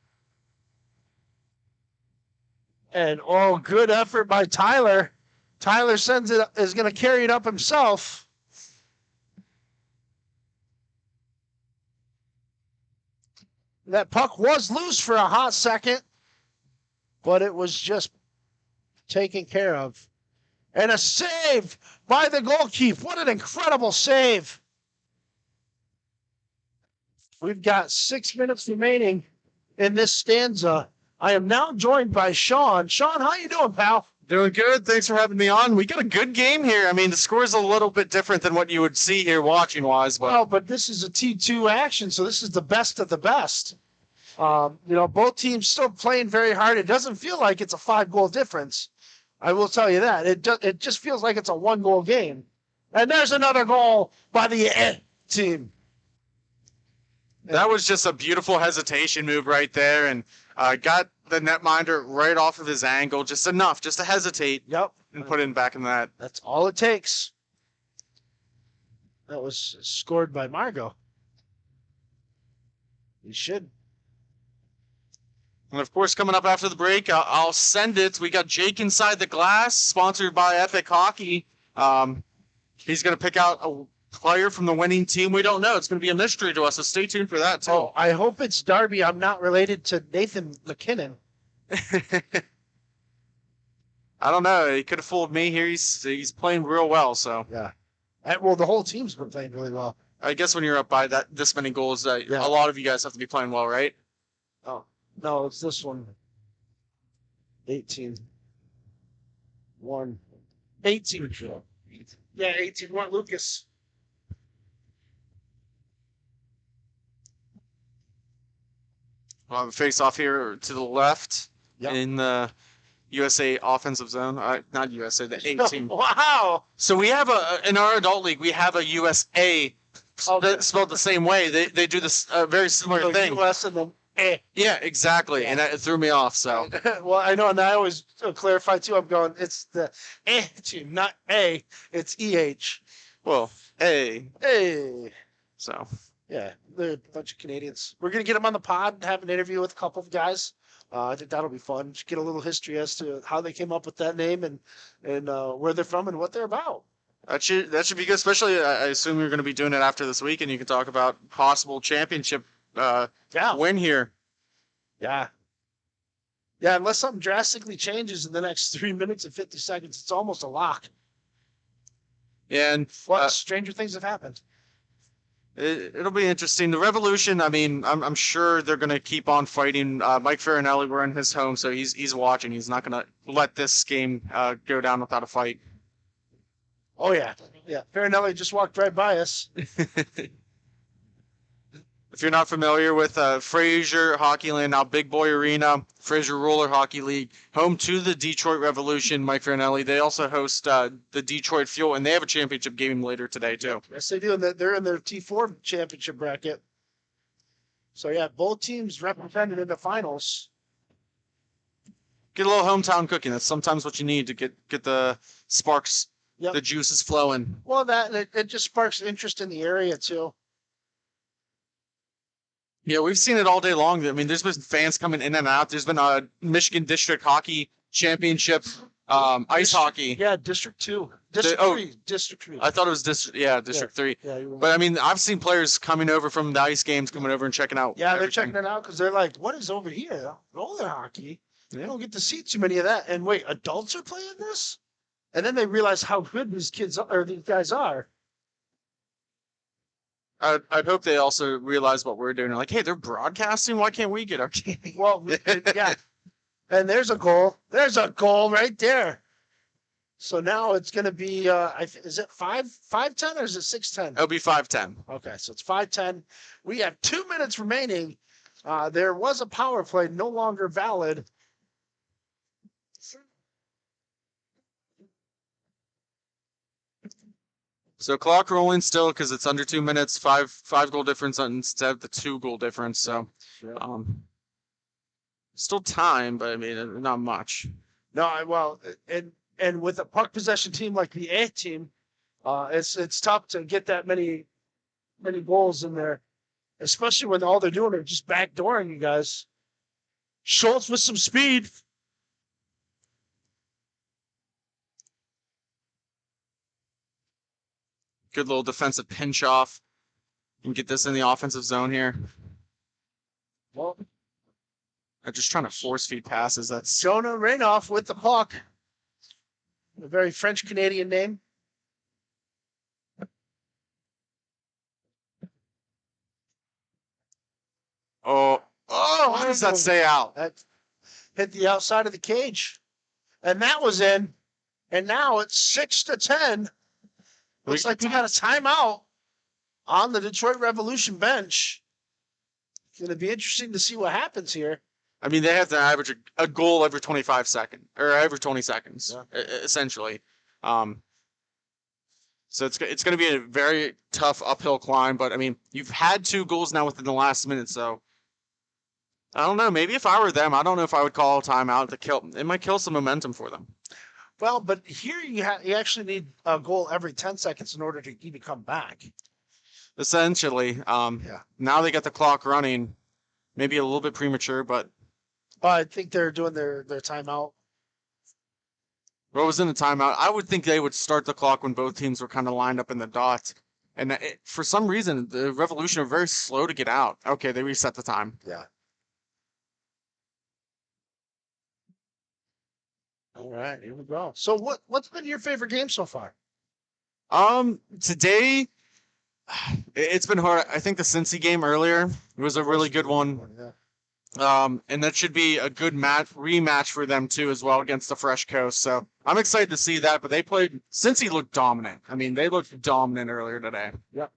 And good effort by Tyler. Tyler sends it, is going to carry it up himself. That puck was loose for a hot second, but it was just taken care of. And a save by the goalkeeper. What an incredible save. We've got 6 minutes remaining in this stanza. I am now joined by Sean. Sean, how you doing, pal? Doing good. Thanks for having me on. We got a good game here. I mean, the score's a little bit different than what you would see here watching-wise. But this is a T2 action, so this is the best of the best. Both teams still playing very hard. It doesn't feel like it's a 5-goal difference. I will tell you that. It just feels like it's a 1-goal game. And there's another goal by the team. That was just a beautiful hesitation move right there, and got the netminder right off of his angle, just enough, just to hesitate. Yep. And put it back in that. That's all it takes. That was scored by Margot. He should. And of course, coming up after the break, I'll send it. We got Jake Inside the Glass, sponsored by Epic Hockey. He's going to pick out a player from the winning team. We don't know. It's going to be a mystery to us, so stay tuned for that, too. Oh, I hope it's Darby. I'm not related to Nathan McKinnon. I don't know. He could have fooled me here. He's playing real well, so. Yeah. Well, the whole team's been playing really well. I guess when you're up by this many goals, a lot of you guys have to be playing well, right? Oh, no, it's this one. 18. 1. 18. Yeah, 18-1, Lucas. We'll have a face-off here to the left in the USA offensive zone. Not USA, the 18. Wow! So we have in our adult league, we have a USA spelled the same way. They do this very similar thing. US and then Yeah, exactly. Yeah. And it threw me off, so. Well, I know, and I always clarify, too. I'm going, it's the team, not A. It's EH. Well, A. So. Yeah, they're a bunch of Canadians. We're going to get them on the pod and have an interview with a couple of guys. I think that'll be fun. Just get a little history as to how they came up with that name and where they're from and what they're about. That should be good, especially I assume you're going to be doing it after this week, and you can talk about possible championship win here. Yeah. Yeah, unless something drastically changes in the next 3 minutes and 50 seconds, it's almost a lock. Yeah, and stranger things have happened. It'll be interesting. The Revolution, I mean, I'm sure they're going to keep on fighting. Mike Farinelli, we're in his home, so he's watching. He's not going to let this game go down without a fight. Oh, yeah. Yeah, Farinelli just walked right by us. If you're not familiar with Fraser Hockey Land, now Big Boy Arena, Fraser Roller Hockey League, home to the Detroit Revolution, Mike Farinelli. They also host the Detroit Fuel, and they have a championship game later today, too. Yes, they do. And they're in their T4 championship bracket. So, yeah, both teams represented in the finals. Get a little hometown cooking. That's sometimes what you need to get the sparks, the juices flowing. Well, it just sparks interest in the area, too. Yeah, we've seen it all day long. I mean, there's been fans coming in and out. There's been a Michigan District Hockey Championship, ice hockey. Yeah, District 2. District 3. I thought it was District 3. Yeah, you're right. But, I mean, I've seen players coming over from the ice games, coming over and checking out. Yeah, they're checking it out because they're like, what is over here? Roller hockey. You don't get to see too many of that. And wait, adults are playing this? And then they realize how good these guys are. I'd hope they also realize what we're doing. They're like, hey, they're broadcasting. Why can't we get our game? Well, yeah. And there's a goal. There's a goal right there. So now it's going to be, is it 5-10 or is it 6-10? It'll be 5-10. Okay, so it's 5-10. We have 2 minutes remaining. There was a power play, no longer valid. So clock rolling still because it's under 2 minutes, five goal difference instead of the 2 goal difference. So, still time, but I mean not much. No, well, and with a puck possession team like the A team, it's tough to get that many goals in there. especially when all they're doing are just backdooring you guys. Schultz with some speed. Good little defensive pinch off. You can get this in the offensive zone here. Well, I'm just trying to force feed passes. That's Jonah Renoff with the puck. A very French Canadian name. oh, how does that stay out? That hit the outside of the cage. And that was in. And now it's 6-10. Looks like we got a timeout on the Detroit Revolution bench. It's going to be interesting to see what happens here. I mean, they have to average a goal every 25 seconds, or every 20 seconds, essentially. So it's going to be a very tough uphill climb. But, I mean, you've had 2 goals now within the last minute, so I don't know. Maybe if I were them, I don't know if I would call a timeout to kill. It might kill some momentum for them. Well, but here you actually need a goal every 10 seconds in order to even come back. Essentially, now they got the clock running. Maybe a little bit premature, but I think they're doing their timeout. what was in the timeout? I would think they would start the clock when both teams were kind of lined up in the dots. And for some reason, the Revolution are very slow to get out. Okay, they reset the time. Yeah. All right, here we go. So what's been your favorite game so far? Today, it's been hard. I think the Cincy game earlier was a really good one. And that should be a good rematch for them too as well against the Fresh Coast. So I'm excited to see that. But Cincy looked dominant. I mean, they looked dominant earlier today. Yep.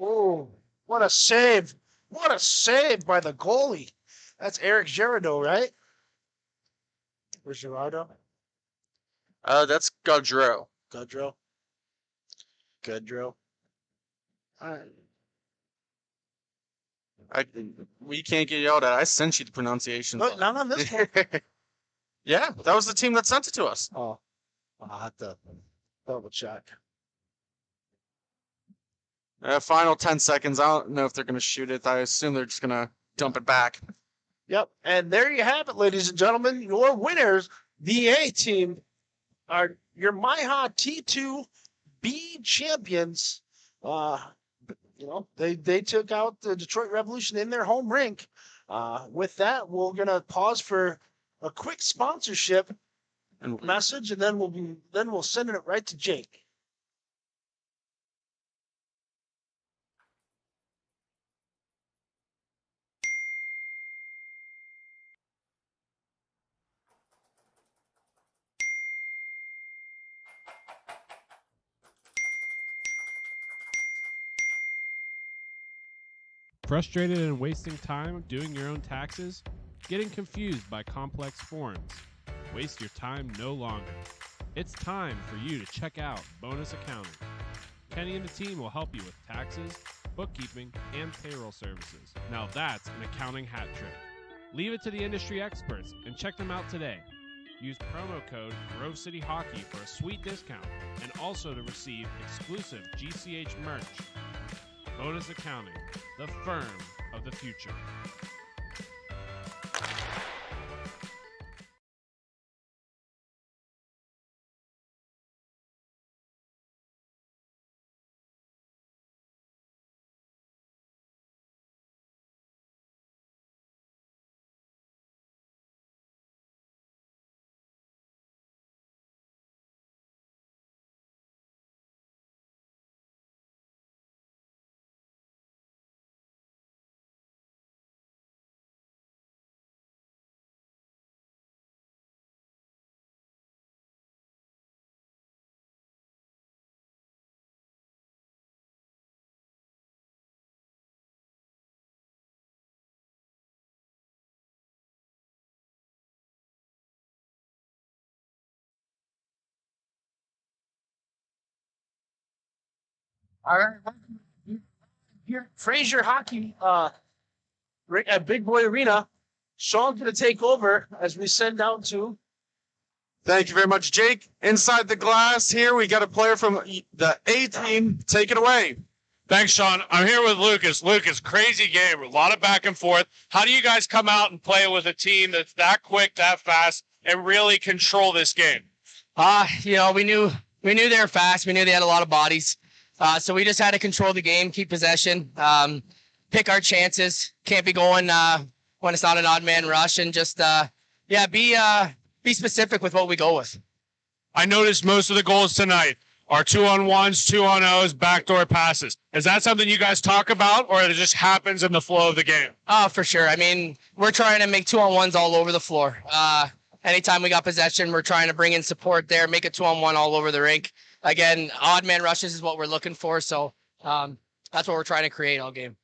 Oh, what a save! What a save by the goalie. That's Eric Girardeau, right? Where's Girardeau? That's Gaudreau. Gaudreau. All right. We can't get yelled at. I sent you the pronunciation. No, not on this one. Yeah, that was the team that sent it to us. Oh, I'll have to double check. Final 10 seconds. I don't know if they're going to shoot it. I assume they're just going to dump it back. Yep, and there you have it, ladies and gentlemen. Your winners, the A team, are your MIHA T2B champions. They took out the Detroit Revolution in their home rink. With that, we're gonna pause for a quick sponsorship message, and then we'll send it right to Jake. Frustrated and wasting time doing your own taxes? Getting confused by complex forms? Waste your time no longer. It's time for you to check out Bonus Accounting. Kenny and the team will help you with taxes, bookkeeping, and payroll services. Now that's an accounting hat trick. Leave it to the industry experts and check them out today. Use promo code Grove City Hockey for a sweet discount and also to receive exclusive GCH merch. Bonus Accounting, the firm of the future. All right. Here, Fraser Hockey at Big Boy Arena. Sean's going to take over as we send out to. Thank you very much, Jake. Inside the glass here, we got a player from the A team. Take it away. Thanks, Sean. I'm here with Lucas. Lucas, crazy game, a lot of back and forth. How do you guys come out and play with a team that's that quick, that fast, and really control this game? We knew they were fast. We knew they had a lot of bodies. So we just had to control the game, keep possession, pick our chances. Can't be going when it's not an odd man rush, and just be specific with what we go with. I noticed most of the goals tonight are 2-on-1s, 2-on-0s, backdoor passes. Is that something you guys talk about, or it just happens in the flow of the game? Oh, for sure. I mean, we're trying to make 2-on-1s all over the floor. Anytime we got possession, we're trying to bring in support there, make a 2-on-1 all over the rink. Again, odd man rushes is what we're looking for, so that's what we're trying to create all game.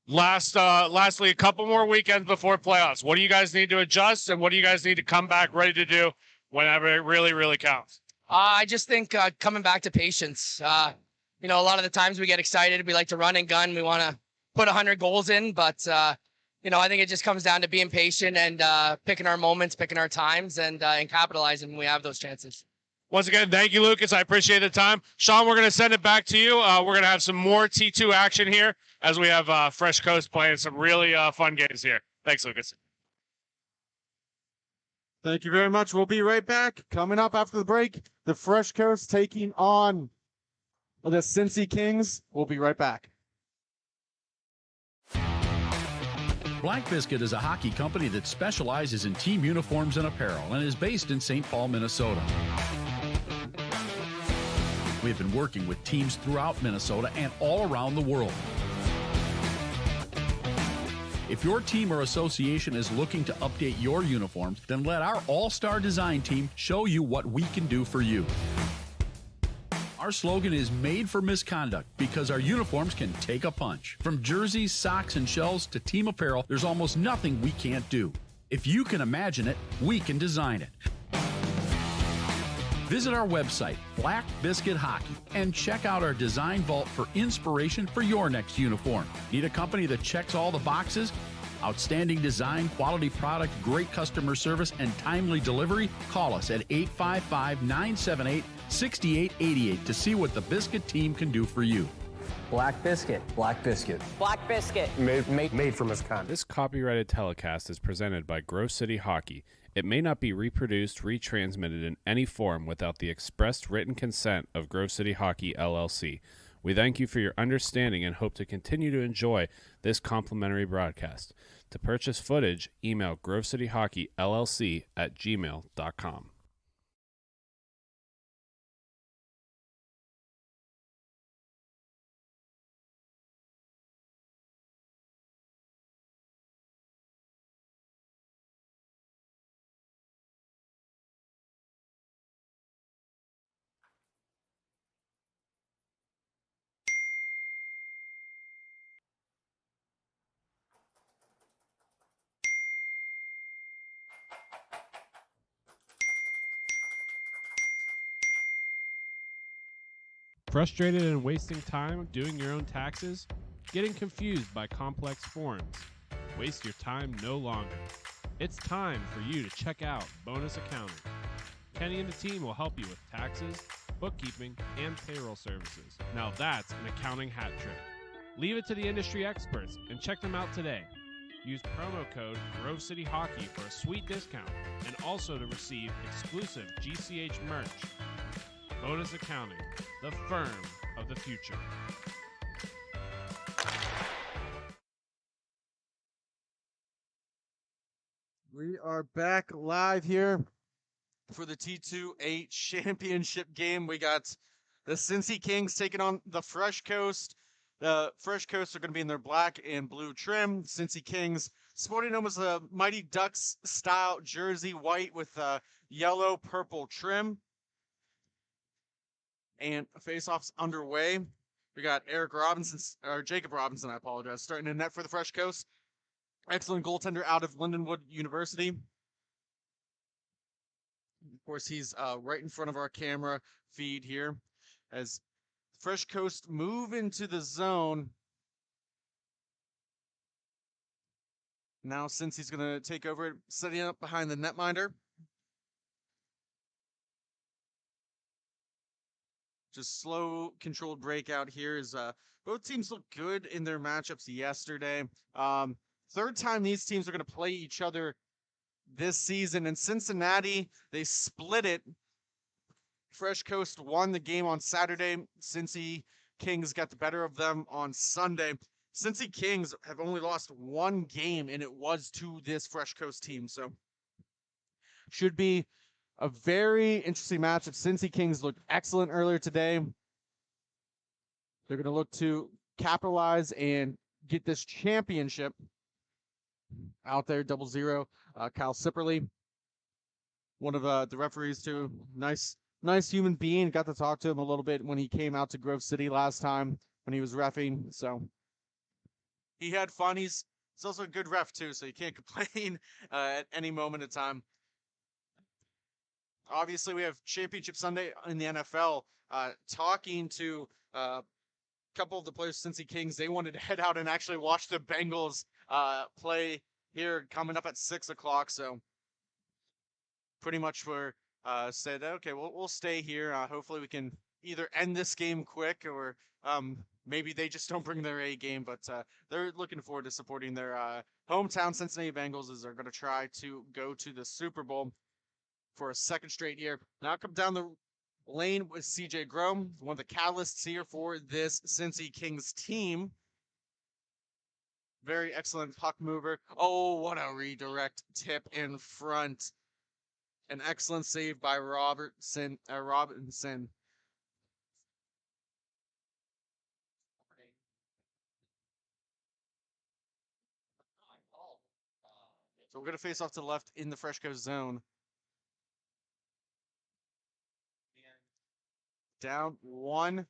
Lastly, a couple more weekends before playoffs. What do you guys need to adjust, and what do you guys need to come back ready to do whenever it really, really counts? I just think coming back to patience. A lot of the times we get excited. We like to run and gun. We want to put 100 goals in, but I think it just comes down to being patient and picking our moments, picking our times, and capitalizing when we have those chances. Once again, thank you, Lucas. I appreciate the time. Sean, we're going to send it back to you. We're going to have some more T2 action here as we have Fresh Coast playing some really fun games here. Thanks, Lucas. Thank you very much. We'll be right back. Coming up after the break, the Fresh Coast taking on the Cincy Kings. We'll be right back. Black Biscuit is a hockey company that specializes in team uniforms and apparel and is based in St. Paul, Minnesota. We have been working with teams throughout Minnesota and all around the world. If your team or association is looking to update your uniforms, then let our all-star design team show you what we can do for you. Our slogan is made for misconduct because our uniforms can take a punch. From jerseys, socks, and shells to team apparel, there's almost nothing we can't do. If you can imagine it, we can design it. Visit our website, Black Biscuit Hockey, and check out our design vault for inspiration for your next uniform. Need a company that checks all the boxes? Outstanding design, quality product, great customer service, and timely delivery? Call us at 855-978-6888 to see what the Biscuit team can do for you. Black Biscuit. Black Biscuit. Black Biscuit. Made for misconduct. This copyrighted telecast is presented by Grove City Hockey. It may not be reproduced, retransmitted in any form without the expressed written consent of Grove City Hockey, LLC. We thank you for your understanding and hope to continue to enjoy this complimentary broadcast. To purchase footage, email grovecityhockeyllc@gmail.com. Frustrated and wasting time doing your own taxes? Getting confused by complex forms? Waste your time no longer. It's time for you to check out Bonus Accounting. Kenny and the team will help you with taxes, bookkeeping, and payroll services. Now that's an accounting hat trick. Leave it to the industry experts and check them out today. Use promo code Grove City Hockey for a sweet discount and also to receive exclusive GCH merch. Bonus Accounting, the firm of the future. We are back live here for the T2A championship game. We got the Cincy Kings taking on the Fresh Coast. The Fresh Coast are going to be in their black and blue trim. Cincy Kings sporting them as a Mighty Ducks style jersey, white with yellow purple trim. And face-off's underway. We got Jacob Robinson, I apologize, starting in net for the Fresh Coast. Excellent goaltender out of Lindenwood University. Of course, he's right in front of our camera feed here. As Fresh Coast move into the zone. Now, since he's going to take over, setting up behind the netminder. just slow, controlled breakout here. Is both teams look good in their matchups yesterday. Third time these teams are going to play each other this season. In Cincinnati, they split it. Fresh Coast won the game on Saturday. Cincy Kings got the better of them on Sunday. Cincy Kings have only lost one game, and it was to this Fresh Coast team. So should be a very interesting matchup. Cincy Kings looked excellent earlier today. They're going to look to capitalize and get this championship out there. 0-0. Kyle Sipperly, one of the referees too. Nice human being. Got to talk to him a little bit when he came out to Grove City last time when he was reffing. So he had fun. He's also a good ref too, so you can't complain at any moment in time. Obviously, we have Championship Sunday in the NFL. Talking to a couple of the players, Cincy Kings, they wanted to head out and actually watch the Bengals play here coming up at 6 o'clock. So pretty much said, okay, we'll stay here. Hopefully we can either end this game quick or maybe they just don't bring their A game. But they're looking forward to supporting their hometown Cincinnati Bengals as they're going to try to go to the Super Bowl for a second straight year. Now come down the lane with CJ Grom, one of the catalysts here for this Cincy Kings team. Very excellent puck mover. Oh, what a redirect tip in front. An excellent save by Robinson. So we're going to face off to the left in the Fresh Coast zone. Down one,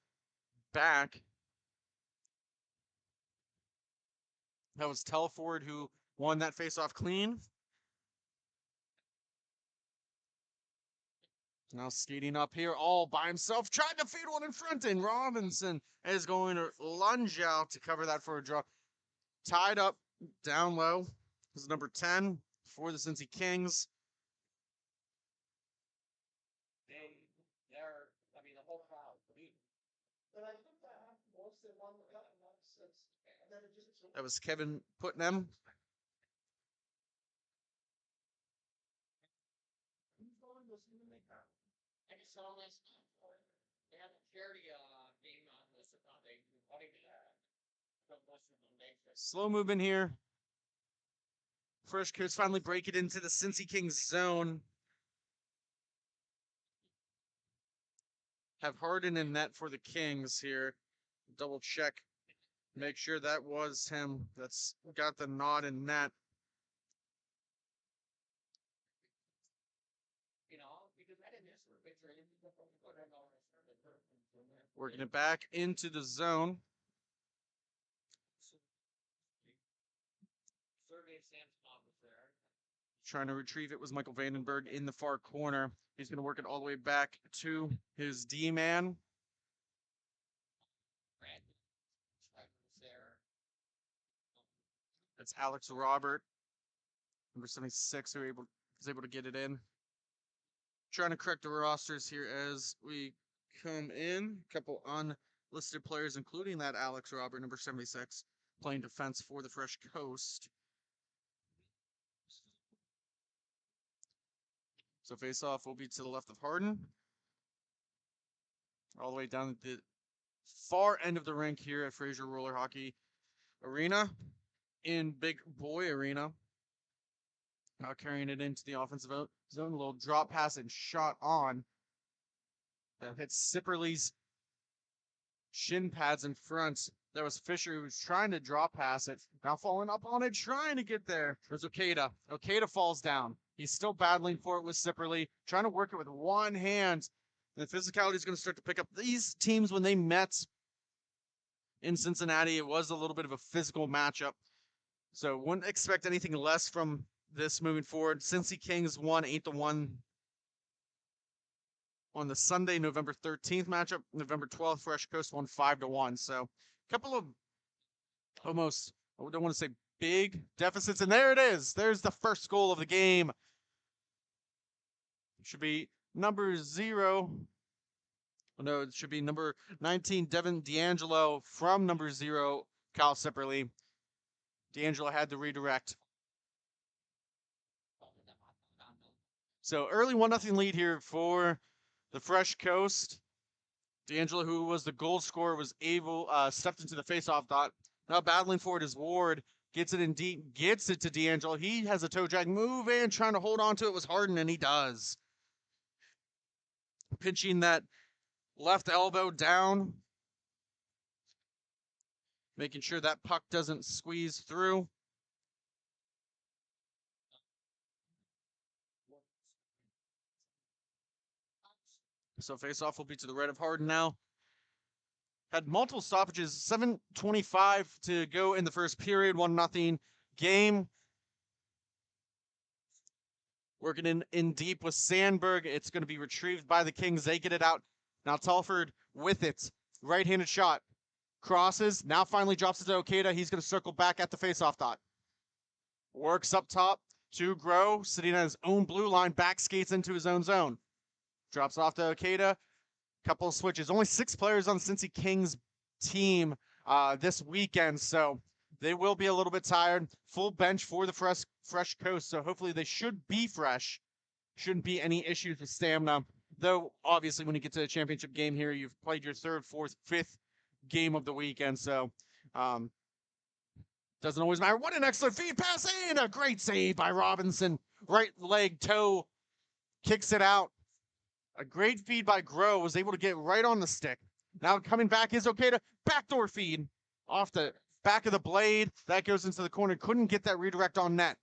back. That was Telford who won that face-off clean. Now skating up here all by himself, tried to feed one in front, and Robinson is going to lunge out to cover that for a draw. Tied up down low is number 10 for the Cincy Kings. That was Kevin Putnam. Slow movement here. Fresh Coast finally break it into the Cincy Kings zone. Have Harden in net for the Kings here. Double check. Make sure that was him. That's got the nod in net. Working it back into the zone. Trying to retrieve it was Michael Vandenberg in the far corner. He's going to work it all the way back to his D-man. That's Alex Robert, number 76, who is able to get it in. Trying to correct the rosters here as we come in. A couple unlisted players, including that Alex Robert, number 76, playing defense for the Fresh Coast. So face-off will be to the left of Harden. All the way down at the far end of the rink here at Fraser Roller Hockey Arena in Big Boy Arena. Now carrying it into the offensive zone. A little drop pass and shot on. That hits Sipperly's shin pads in front. That was Fisher who was trying to drop pass it. Now falling up on it, trying to get there. There's Okada. Okada falls down. He's still battling for it with Sipperly, trying to work it with one hand. The physicality is going to start to pick up. These teams, when they met in Cincinnati, it was a little bit of a physical matchup. So wouldn't expect anything less from this moving forward. Cincy Kings won 8-1 on the Sunday, November 13th matchup. November 12th, Fresh Coast won 5-1. So a couple of almost, I don't want to say big deficits. And there it is. There's the first goal of the game. It should be number 0. no, it should be number 19, Devin D'Angelo from number 0, Kyle Sipperly. D'Angelo had the redirect. So early 1-0 lead here for the Fresh Coast. D'Angelo, who was the goal scorer, was able, stepped into the faceoff dot. Now battling for it is Ward. Gets it in deep, gets it to D'Angelo. He has a toe drag move and trying to hold on to it was Harden, and he does. Pinching that left elbow down. Making sure that puck doesn't squeeze through. So face-off will be to the right of Harden now. Had multiple stoppages, 7:25 to go in the first period, 1-0 game. Working in deep with Sandberg. It's going to be retrieved by the Kings. They get it out. Now Telford with it. Right-handed shot. Crosses. Now finally drops it to Okada. He's going to circle back at the face-off dot. Works up top to Grow. Sitting on his own blue line. Back skates into his own zone. Drops off to Okada. Couple of switches. Only 6 players on the Cincy Kings team this weekend, so they will be a little bit tired. Full bench for the Fresh Coast, so hopefully they should be fresh. Shouldn't be any issues with stamina. Though, obviously, when you get to the championship game here, you've played your 3rd, 4th, 5th game of the weekend, so doesn't always matter. What an excellent feed pass and a great save by Robinson. Right leg, toe, kicks it out. A great feed by Grow, was able to get right on the stick. Now coming back is Okada. Backdoor feed off the back of the blade. That goes into the corner. Couldn't get that redirect on net.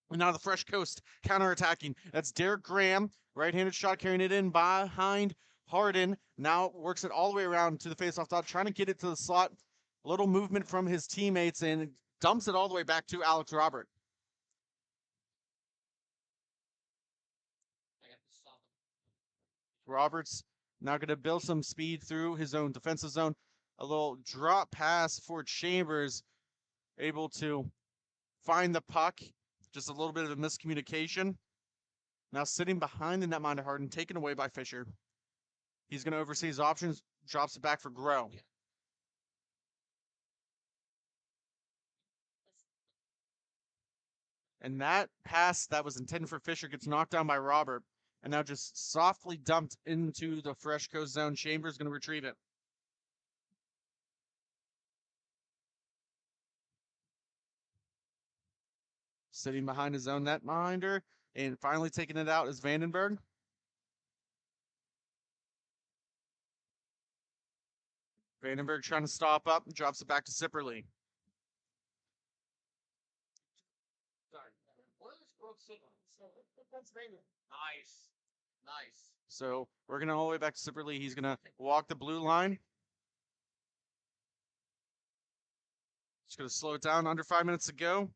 And now the Fresh Coast counterattacking. That's Derek Graham. Right-handed shot carrying it in behind Harden. Now works it all the way around to the faceoff dot, trying to get it to the slot. A little movement from his teammates and dumps it all the way back to Alex Robert. Roberts now going to build some speed through his own defensive zone. A little drop pass for Chambers, able to find the puck. Just a little bit of a miscommunication. Now sitting behind the netminder Harden, taken away by Fisher. He's going to oversee his options, drops it back for Grow. And that pass that was intended for Fisher gets knocked down by Robert. And now just softly dumped into the Fresh Coast zone. Chambers going to retrieve it. Sitting behind his own netminder. And finally taking it out is Vandenberg. Vandenberg trying to stop up. Drops it back to Sipperly. Nice. Nice. So we're going to all the way back to Sipperly. He's going to walk the blue line. Just going to slow it down. Under 5 minutes to go.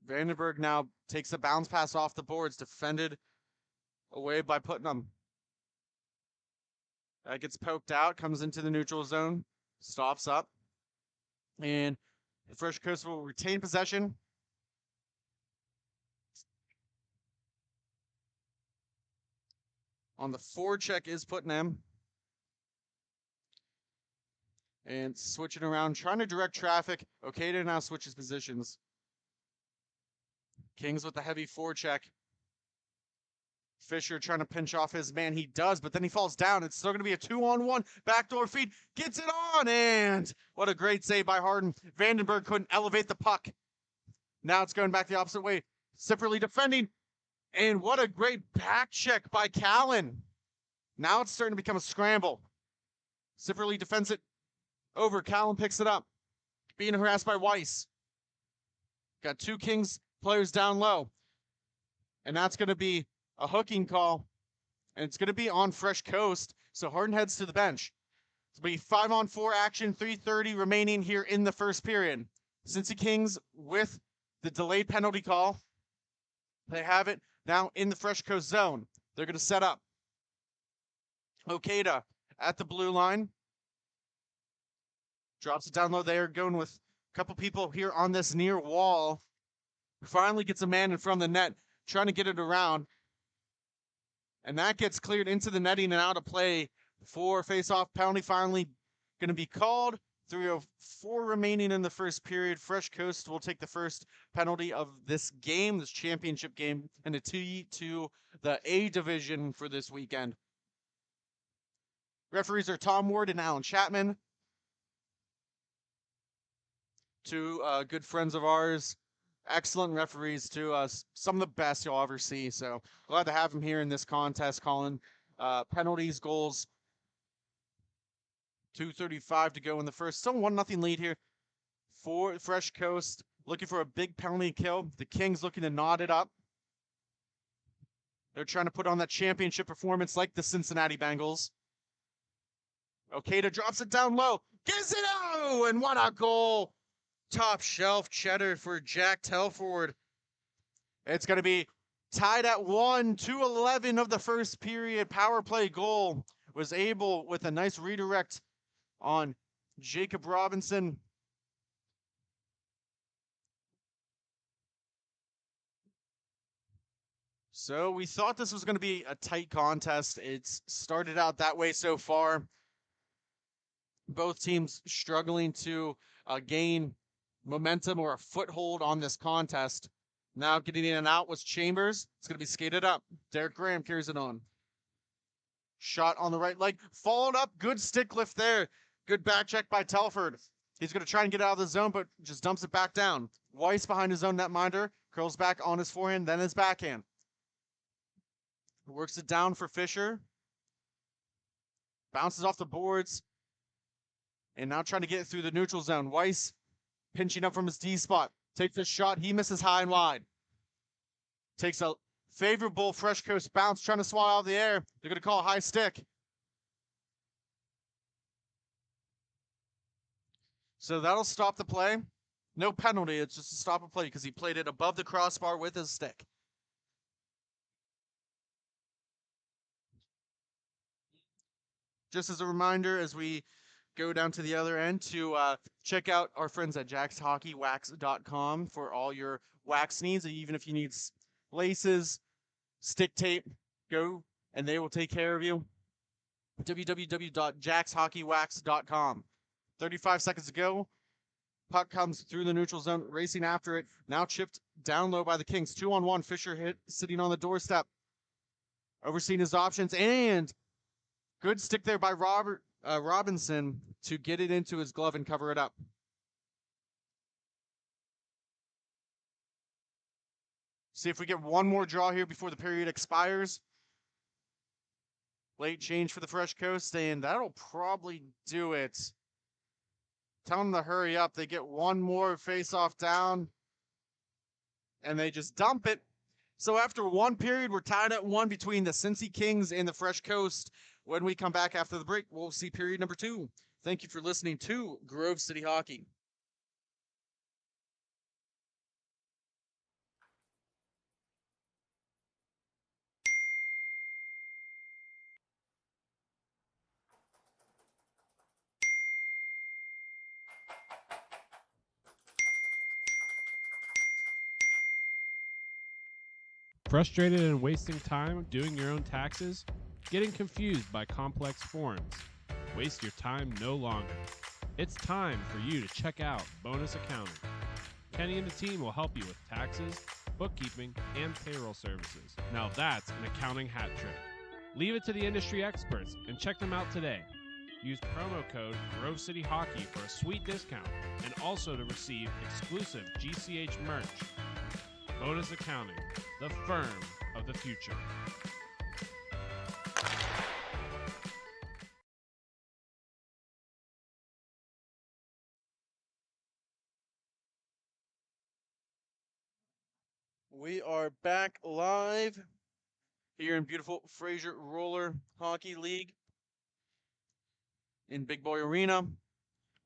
Vandenberg now takes a bounce pass off the boards. Defended away by Putnam. That gets poked out. Comes into the neutral zone. Stops up. And the Fresh Coast will retain possession. On the forecheck is Putnam. And switching around, trying to direct traffic. Okada now switches positions. Kings with the heavy forecheck. Fisher trying to pinch off his man. He does, but then he falls down. It's still going to be a 2-on-1. Backdoor feed. Gets it on, and what a great save by Harden. Vandenberg couldn't elevate the puck. Now it's going back the opposite way. Sipperly defending. And what a great back check by Callan. Now it's starting to become a scramble. Sipperly defends it over. Callan picks it up. Being harassed by Weiss. Got 2 Kings players down low. And that's going to be a hooking call, and it's going to be on Fresh Coast, so Harden heads to the bench. It's going to be 5-on-4 action, 3:30 remaining here in the first period. Cincy Kings with the delayed penalty call. They have it now in the Fresh Coast zone. They're going to set up. Okada at the blue line. Drops it down low there, going with couple people here on this near wall. Finally gets a man in front of the net, trying to get it around. And that gets cleared into the netting and out of play for face-off penalty. Finally going to be called. 3:04 remaining in the first period. Fresh Coast will take the first penalty of this game, this championship game, and a 2 to the A division for this weekend. Referees are Tom Ward and Alan Chapman. Two good friends of ours. Excellent referees, too. Some of the best you'll ever see. So glad to have them here in this contest, calling penalties, goals. 2:35 to go in the first. Still 1-0 lead here for Fresh Coast. Looking for a big penalty kill. The Kings looking to knot it up. They're trying to put on that championship performance like the Cincinnati Bengals. Okada drops it down low. Gets it out! And what a goal! Top shelf cheddar for Jack Telford. It's going to be tied at 1, 2:11 of the first period. Power play goal was able with a nice redirect on Jacob Robinson. So we thought this was going to be a tight contest. It's started out that way so far. Both teams struggling to gain momentum or a foothold on this contest. Now getting in and out was Chambers. It's going to be skated up. Derek Graham carries it on. Shot on the right leg. Followed up. Good stick lift there. Good back check by Telford. He's going to try and get out of the zone, but just dumps it back down. Weiss behind his own netminder. Curls back on his forehand, then his backhand. Works it down for Fisher. Bounces off the boards. And now trying to get it through the neutral zone. Weiss pinching up from his D spot. Takes a shot. He misses high and wide. Takes a favorable Fresh Coast bounce, trying to swat out of the air. They're going to call a high stick. So that'll stop the play. No penalty. It's just a stop of play because he played it above the crossbar with his stick. Just as a reminder, as we go down to the other end, to check out our friends at jackshockeywwax.com for all your wax needs. Even if you need laces, stick tape, go and they will take care of you. www.jackshockeywwax.com. 35 seconds to go. Puck comes through the neutral zone, racing after it. Now chipped down low by the Kings. 2-on-1. Fisher hit, sitting on the doorstep. Overseeing his options, and good stick there by Robinson to get it into his glove and cover it up. See if we get one more draw here before the period expires. Late change for the Fresh Coast, and that'll probably do it. Tell them to hurry up. They get one more face-off down, and they just dump it. So after one period, we're tied at 1 between the Cincy Kings and the Fresh Coast. When we come back after the break, we'll see period number 2. Thank you for listening to Grove City Hockey. Frustrated and wasting time doing your own taxes? Getting confused by complex forms? Waste your time no longer. It's time for you to check out Bonus Accounting. Kenny and the team will help you with taxes, bookkeeping, and payroll services. Now that's an accounting hat trick. Leave it to the industry experts and check them out today. Use promo code Grove City Hockey for a sweet discount and also to receive exclusive GCH merch. Bonus Accounting, the firm of the future. We are back live here in beautiful Fraser Roller Hockey League in Big Boy Arena.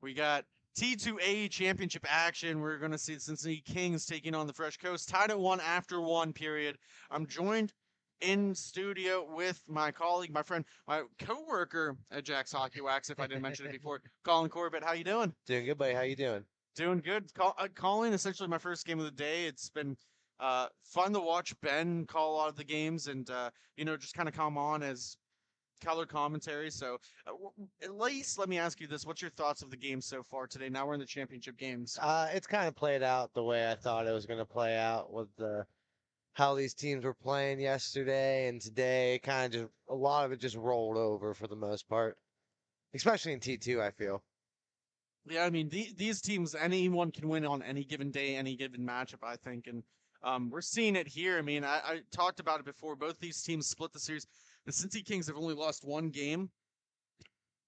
We got T2A championship action. We're going to see the Cincinnati Kings taking on the Fresh Coast. Tied at 1 after 1 period. I'm joined in studio with my colleague, my friend, my co-worker at Jack's Hockey Wax, if I didn't mention it before, Colin Corbett. How you doing? Doing good, buddy. How you doing? Doing good. Calling essentially my first game of the day. It's been fun to watch Ben call a lot of the games and, just kind of come on as color commentary. So at least let me ask you this. What's your thoughts of the game so far today? Now we're in the championship games. It's kind of played out the way I thought it was going to play out with how these teams were playing yesterday and today. Kind of just a lot of it just rolled over for the most part, especially in T2. I feel. Yeah, I mean these teams, anyone can win on any given day, any given matchup. I think, and we're seeing it here. I mean, I talked about it before. Both these teams split the series. The Cincy Kings have only lost one game,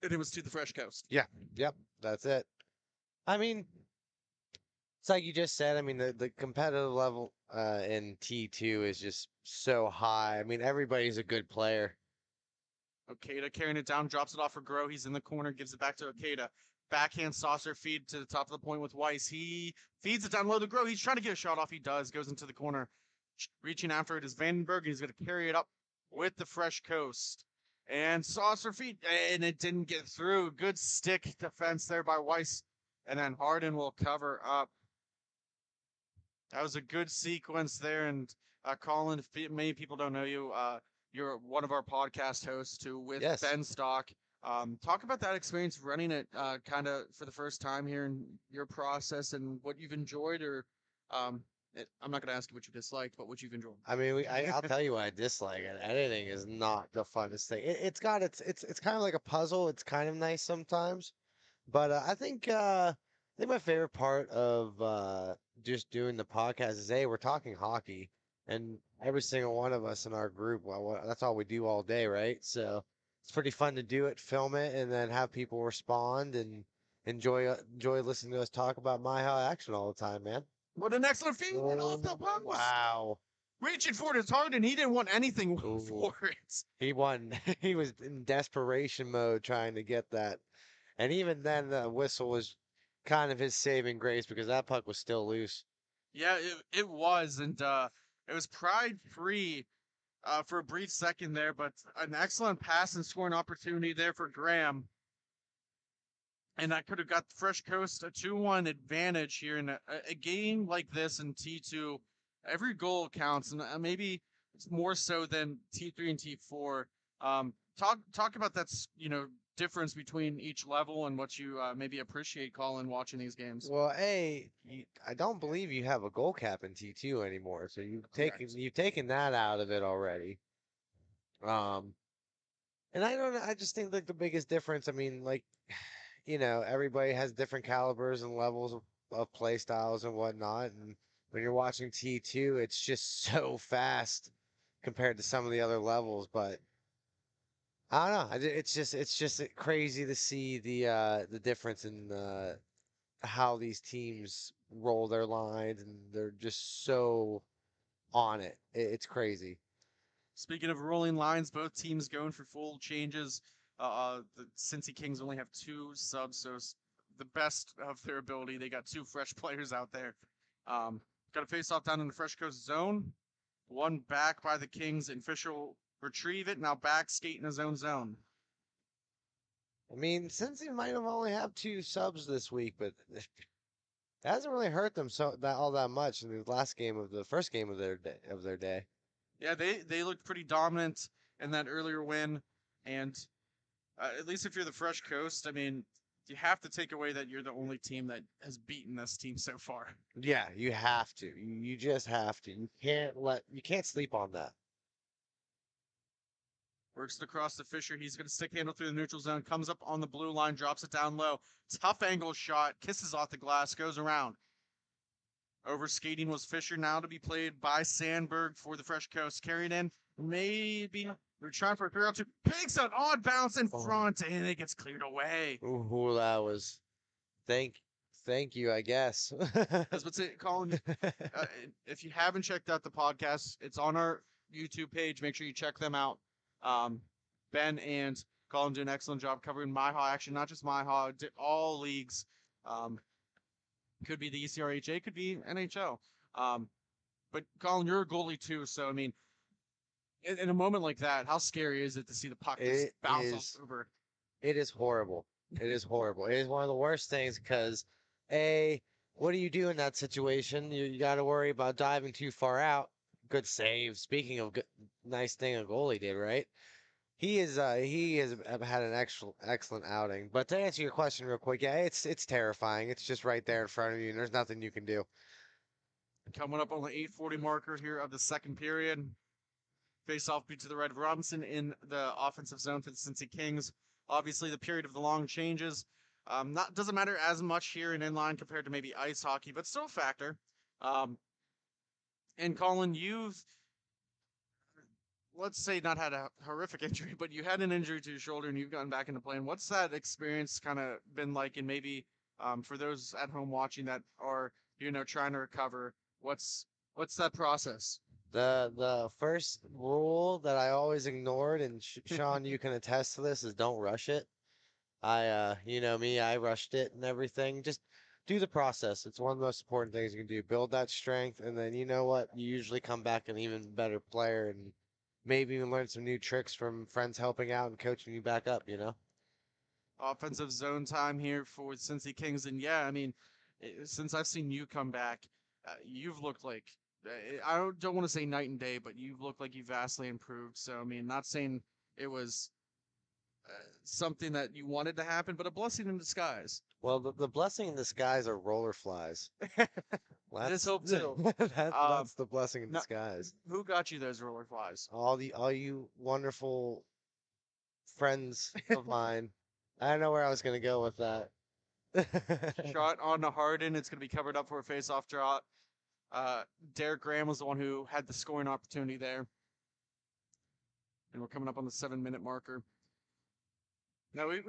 and it was to the Fresh Coast. Yeah. Yep. That's it. I mean, it's like you just said. I mean, the competitive level in T2 is just so high. I mean, everybody's a good player. Okada carrying it down, drops it off for Grow. He's in the corner, gives it back to Okada. Backhand saucer feed to the top of the point with Weiss. He feeds it down low to Grow. He's trying to get a shot off. He does. Goes into the corner. Reaching after it is Vandenberg. He's going to carry it up with the Fresh Coast. And saucer feed. And it didn't get through. Good stick defense there by Weiss. And then Harden will cover up. That was a good sequence there. And Colin, if many people don't know you, you're one of our podcast hosts too with Ben Stock. Talk about that experience running it kind of for the first time here in your process and what you've enjoyed, or I'm not going to ask you what you disliked, but what you've enjoyed. I mean, I'll tell you what I dislike. Editing is not the funnest thing. It's kind of like a puzzle. It's kind of nice sometimes, but I think my favorite part of just doing the podcast is we're talking hockey, and every single one of us in our group, well, that's all we do all day, right? So it's pretty fun to do it, film it, and then have people respond and enjoy listening to us talk about MIHA action all the time, man. What an excellent feed off the post. Wow. Reaching for his heart, and he didn't want anything for it. He won. He was in desperation mode trying to get that. And even then, the whistle was kind of his saving grace because that puck was still loose. Yeah, it was. And it was pride-free for a brief second there, but an excellent pass and scoring opportunity there for Graham. And that could have got the Fresh Coast a 2-1 advantage here in a game like this in T2. Every goal counts, and maybe it's more so than T3 and T4. Talk about that, difference between each level and what you maybe appreciate, Colin, watching these games. Well, I don't believe you have a goal cap in T2 anymore, so you've taken that out of it already. And I don't know. I just think like the biggest difference. I mean, like, everybody has different calibers and levels of play styles and whatnot. And when you're watching T2, it's just so fast compared to some of the other levels. But I don't know. It's just crazy to see the difference in how these teams roll their lines, and they're just so on it. It's crazy. Speaking of rolling lines, both teams going for full changes. The Cincy Kings only have 2 subs, so it's the best of their ability. They got 2 fresh players out there. Got a face-off down in the Fresh Coast zone. One back by the Kings, and Fisher will retrieve it. Now back skating his own zone. I mean, Cincy might have only have 2 subs this week, but it hasn't really hurt them all that much in the first game of their day. Yeah, they looked pretty dominant in that earlier win, and at least if you're the Fresh Coast, I mean, you have to take away that you're the only team that has beaten this team so far. Yeah, you have to. You just have to. You can't sleep on that. Works across to Fisher. He's going to stick handle through the neutral zone. Comes up on the blue line, drops it down low. Tough angle shot. Kisses off the glass. Goes around. Over skating was Fisher, now to be played by Sandberg for the Fresh Coast. Carried in. Maybe they're trying for a 3-out-2. Pigs an odd bounce in front, and it gets cleared away. Ooh, that was. Thank you, I guess. That's what's it, Colin. If you haven't checked out the podcast, it's on our YouTube page. Make sure you check them out. Ben and Colin do an excellent job covering MIHA action, not just MIHA, all leagues. Could be the ECRHA, could be NHL. But Colin, you're a goalie too, so I mean, in a moment like that, how scary is it to see the puck just bounce off over? It is horrible. It is horrible. It is one of the worst things because what do you do in that situation? You got to worry about diving too far out. Good save. Speaking of good, nice thing a goalie did, right? He has had an excellent outing. But to answer your question real quick, yeah, it's terrifying. It's just right there in front of you, and there's nothing you can do. Coming up on the 8:40 marker here of the second period. Face-off beat to the right of Robinson in the offensive zone for the Cincy Kings. Obviously, the period of the long changes doesn't matter as much here in inline compared to maybe ice hockey, but still a factor. And Colin, you've, let's say, not had a horrific injury, but you had an injury to your shoulder and you've gotten back into playing. What's that experience kind of been like? And maybe for those at home watching that are, trying to recover, what's that process? The first rule that I always ignored, and Sean, you can attest to this, is don't rush it. You know me, I rushed it and everything. Just do the process. It's one of the most important things you can do. Build that strength, and then you know what? You usually come back an even better player, and maybe even learn some new tricks from friends helping out and coaching you back up, Offensive zone time here for Cincy Kings. And yeah, I mean, since I've seen you come back, you've looked like, I don't want to say night and day, but you've looked like you've vastly improved. So, I mean, not saying it was something that you wanted to happen, but a blessing in disguise. Well, the blessing in disguise are roller flies. Let's hope too. That's the blessing in disguise. Who got you those roller flies? All you wonderful friends of mine. I don't know where I was gonna go with that. Shot on the Harden. It's gonna be covered up for a face-off draw. Derek Graham was the one who had the scoring opportunity there. And we're coming up on the 7-minute marker. Now, we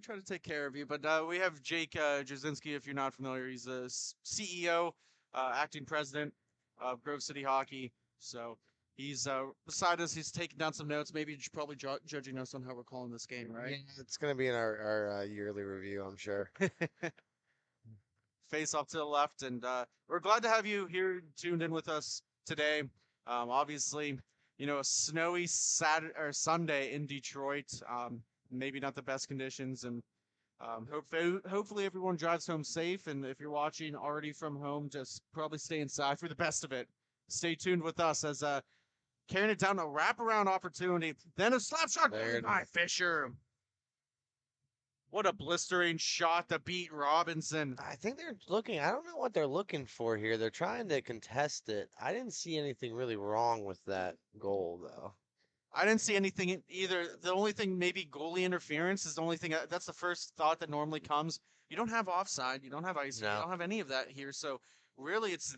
try to take care of you, but we have Jake Jasinski, if you're not familiar. He's the CEO, acting president of Grove City Hockey. So he's beside us. He's taking down some notes, maybe probably judging us on how we're calling this game, right? Yeah, it's going to be in our yearly review, I'm sure. Face off to the left, and we're glad to have you here tuned in with us today. Obviously, a snowy Saturday or Sunday in Detroit. Maybe not the best conditions, and hopefully everyone drives home safe. And if you're watching already from home, just probably stay inside for the best of it. Stay tuned with us as carrying it down, a wraparound opportunity, then a slap shot by Fisher. What a blistering shot to beat Robinson. I think they're looking, I don't know what they're looking for here. They're trying to contest it. I didn't see anything really wrong with that goal, though. I didn't see anything either. The only thing, maybe goalie interference is the only thing. That's the first thought that normally comes. You don't have offside. You don't have ice. No. You don't have any of that here. So really, it's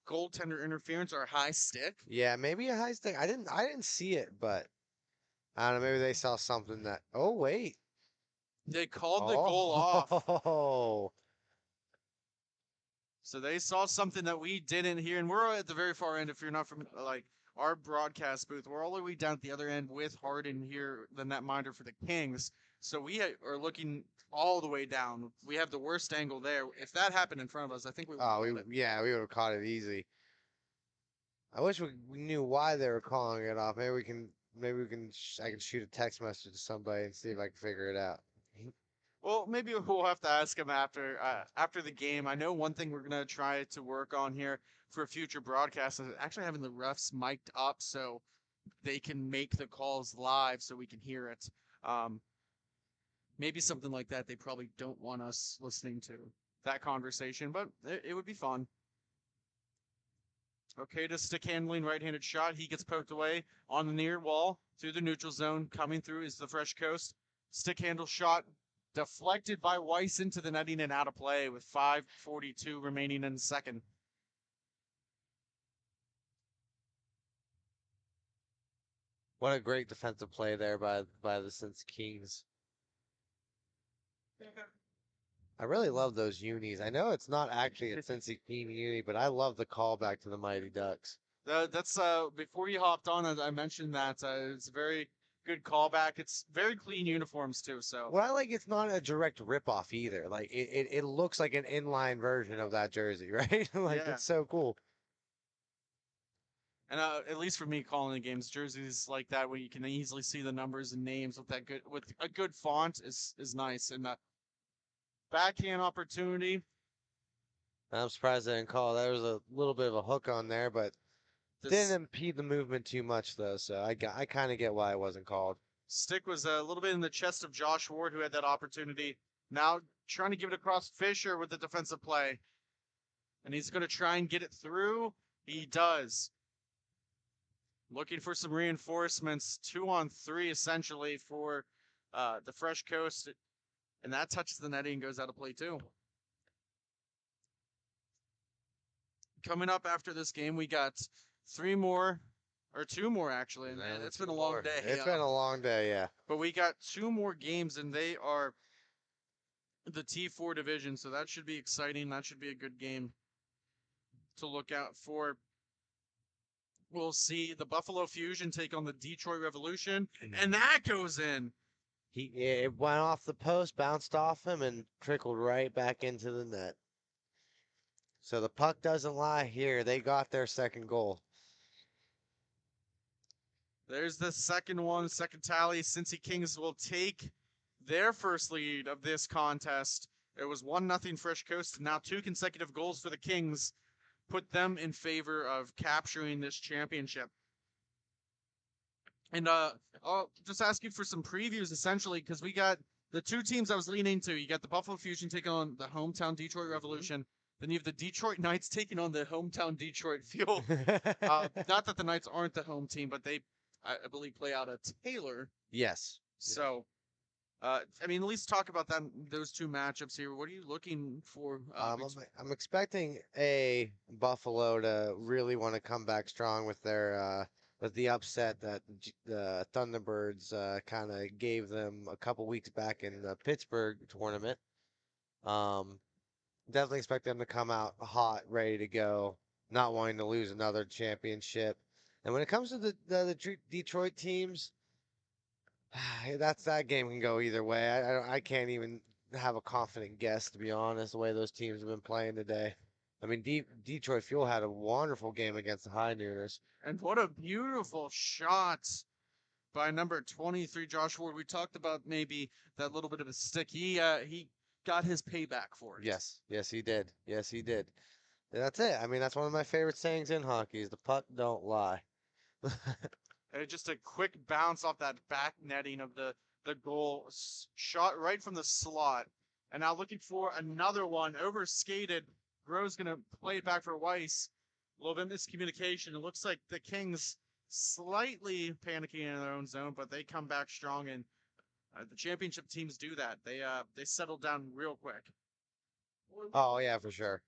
goaltender interference or a high stick. Yeah, maybe a high stick. I didn't see it, but I don't know. Maybe they saw something that. Oh wait. They called the goal off. Oh. So they saw something that we didn't hear, and we're at the very far end. If you're not from our broadcast booth, we're all the way down at the other end with Harden here, the netminder for the Kings. So we are looking all the way down. We have the worst angle there. If that happened in front of us, I think we would. We would have caught it easy. I wish we knew why they were calling it off. I can shoot a text message to somebody and see if I can figure it out. Well, maybe we'll have to ask him after the game. I know one thing we're gonna try to work on here for a future broadcast is actually having the refs mic'd up so they can make the calls live so we can hear it. Maybe something like that. They probably don't want us listening to that conversation, but it would be fun. Okay, to stick handling right-handed shot. He gets poked away on the near wall through the neutral zone. Coming through is the Fresh Coast. Stick handle shot deflected by Weiss into the netting and out of play with 5:42 remaining in the second. What a great defensive play there by the Cincy Kings. I really love those unis. I know it's not actually a Cincy King uni, but I love the callback to the Mighty Ducks. That's before you hopped on, I mentioned that it's a very good callback. It's very clean uniforms too. So what I like, it's not a direct ripoff either. Like it looks like an inline version of that jersey, right? It's so cool. And at least for me, calling the games, jerseys like that where you can easily see the numbers and names with a good font is nice. And backhand opportunity. I'm surprised they didn't call. There was a little bit of a hook on there, but didn't impede the movement too much though. So I kind of get why it wasn't called. Stick was a little bit in the chest of Josh Ward, who had that opportunity. Now trying to give it across Fisher with the defensive play. And he's going to try and get it through. He does. Looking for some reinforcements. 2-on-3 essentially for the Fresh Coast. And that touches the netting and goes out of play too. Coming up after this game, we got 3 more, or 2 more actually. And man, it's been a long day. It's been a long day, yeah. But we got 2 more games, and they are the T4 division, so that should be exciting. That should be a good game to look out for. We'll see the Buffalo Fusion take on the Detroit Revolution, and that goes in. It went off the post, bounced off him, and trickled right back into the net. So the puck doesn't lie here. They got their second goal. There's the second one, second tally. Cincy Kings will take their first lead of this contest. It was 1-0 Fresh Coast. Now 2 consecutive goals for the Kings put them in favor of capturing this championship. And I'll just ask you for some previews, essentially, because we got the 2 teams I was leaning into. You got the Buffalo Fusion taking on the hometown Detroit Revolution. Then you have the Detroit Knights taking on the hometown Detroit Fuel. Not that the Knights aren't the home team, but they, I believe, play out of Taylor. Yes. So, I mean, at least talk about those 2 matchups here. What are you looking for? I'm expecting Buffalo to really want to come back strong with their with the upset that the Thunderbirds kind of gave them a couple weeks back in the Pittsburgh tournament. Definitely expect them to come out hot, ready to go, not wanting to lose another championship. And when it comes to the Detroit teams, that game can go either way. I can't even have a confident guess, to be honest, the way those teams have been playing today. I mean, Detroit Fuel had a wonderful game against the High Nooners. And what a beautiful shot by number 23, Josh Ward. We talked about maybe that little bit of a stick. He got his payback for it. Yes, he did. Yes, he did. And that's it. I mean, that's one of my favorite sayings in hockey is the puck don't lie. And just a quick bounce off that back netting of the goal, shot right from the slot. And now looking for another one, over skated. Grove's going to play it back for Weiss. A little bit of miscommunication. It looks like the Kings slightly panicking in their own zone, but they come back strong, and the championship teams do that. They settle down real quick. Oh, yeah, for sure.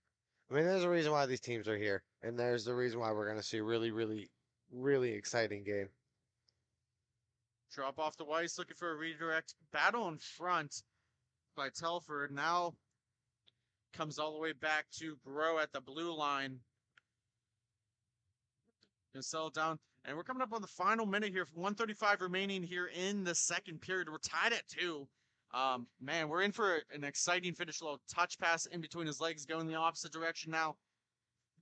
I mean, there's a reason why these teams are here, and there's the reason why we're going to see a really, really, really exciting game. Drop off the Weiss, looking for a redirect. Battle in front by Telford. Now comes all the way back to Grow at the blue line. Gonna settle down. And we're coming up on the final minute here. 1:35 remaining here in the second period. We're tied at 2. Man, we're in for an exciting finish. A little touch pass in between his legs, going the opposite direction now.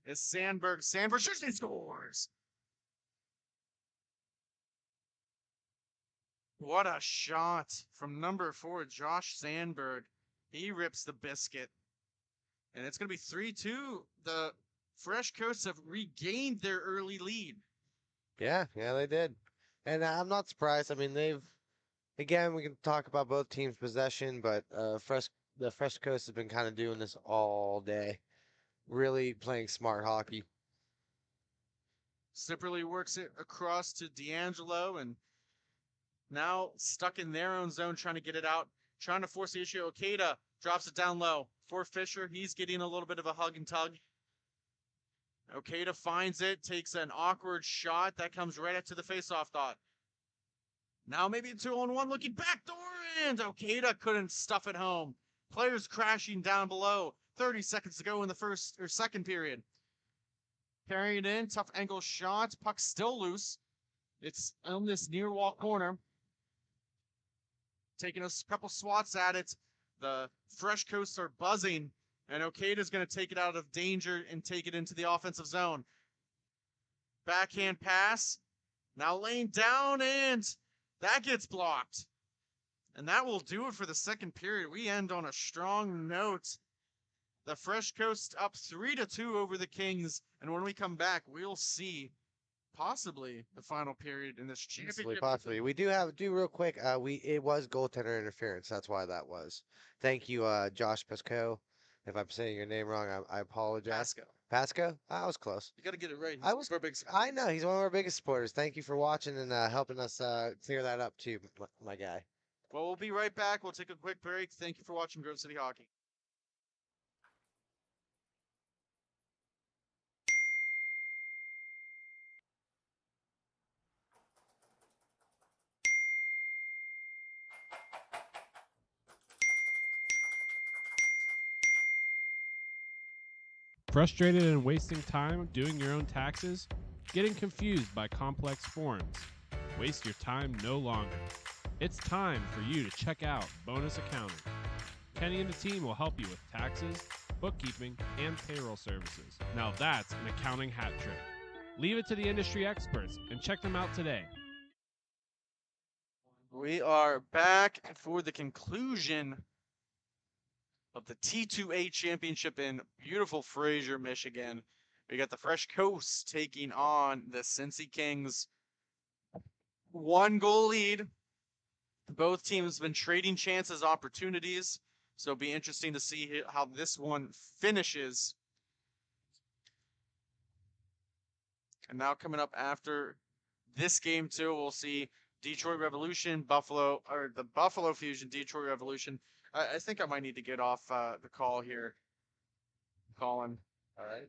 It's Sandberg. Sandberg shoots and scores. What a shot from number 4, Josh Sandberg. He rips the biscuit. And it's going to be 3-2. The Fresh Coast have regained their early lead. Yeah, they did. And I'm not surprised. I mean, again, we can talk about both teams' possession, but the Fresh Coast has been kind of doing this all day. Really playing smart hockey. Sipperly works it across to D'Angelo, and now stuck in their own zone, trying to get it out, trying to force the issue. Okada drops it down low for Fisher. He's getting a little bit of a hug and tug. Okada finds it, takes an awkward shot. That comes right up to the faceoff dot. Now maybe a 2-on-1 looking backdoor, and Okada couldn't stuff it home. Players crashing down below. 30 seconds to go in the first or second period. Carrying it in, tough angle shot. Puck still loose. It's on this near wall corner. Taking a couple swats at it. The Fresh Coasts are buzzing, and Okada's going to take it out of danger and take it into the offensive zone. Backhand pass. Now laying down, and that gets blocked. And that will do it for the second period. We end on a strong note. The Fresh Coast up 3-2 over the Kings. And when we come back, we'll see possibly the final period in this championship. Possibly. We do real quick. It was goaltender interference. That's why that was. Thank you, Josh Pasco. If I'm saying your name wrong, I apologize. Pasco. Pasco? I was close. You got to get it right. I know he's one of our biggest supporters. Thank you for watching and helping us clear that up too, my guy. Well, we'll be right back. We'll take a quick break. Thank you for watching Grove City Hockey. Frustrated and wasting time doing your own taxes? Getting confused by complex forms? Waste your time no longer. It's time for you to check out Bonus Accounting. Kenny and the team will help you with taxes, bookkeeping, and payroll services. Now that's an accounting hat trick. Leave it to the industry experts and check them out today. We are back for the conclusion of the T2A Championship in beautiful Fraser, Michigan. We got the Fresh Coast taking on the Cincy Kings. 1-goal lead. Both teams have been trading chances, opportunities. So it'll be interesting to see how this one finishes. And now coming up after this game too, we'll see Detroit Revolution, the Buffalo Fusion, Detroit Revolution. I think I might need to get off the call here, Colin. All right.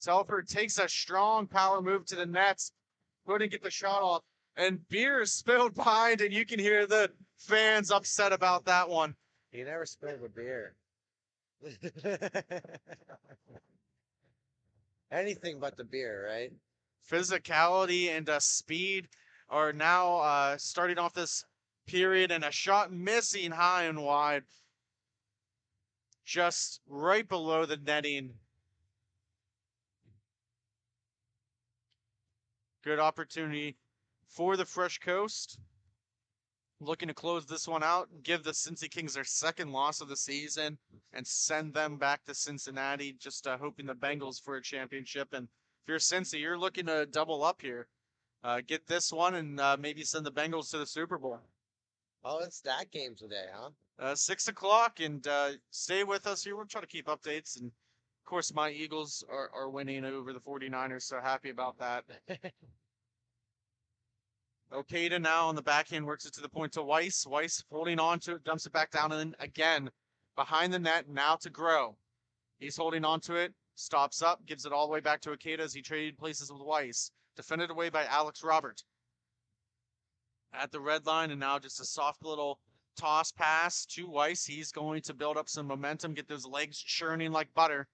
Telford takes a strong power move to the nets, couldn't get the shot off, and beer is spilled behind, and you can hear the fans upset about that one. He never spilled the beer. Anything but the beer, right? Physicality and speed are now starting off this period, and a shot missing high and wide, just right below the netting. Good opportunity for the Fresh Coast. Looking to close this one out, give the Cincy Kings their second loss of the season, and send them back to Cincinnati, just hoping the Bengals for a championship. And if you're Cincy, you're looking to double up here. Get this one and maybe send the Bengals to the Super Bowl. Oh, it's that game today, huh? 6 o'clock, and stay with us here. We'll try to keep updates. And, of course, my Eagles are winning over the 49ers, so happy about that. Okada now on the backhand works it to the point to Weiss. Weiss holding on to it, dumps it back down, and then again behind the net, now to Grow. He's holding on to it, stops up, gives it all the way back to Okada as he traded places with Weiss. Defended away by Alex Robert. At the red line, and now just a soft little toss pass to Weiss. He's going to build up some momentum, get those legs churning like butter.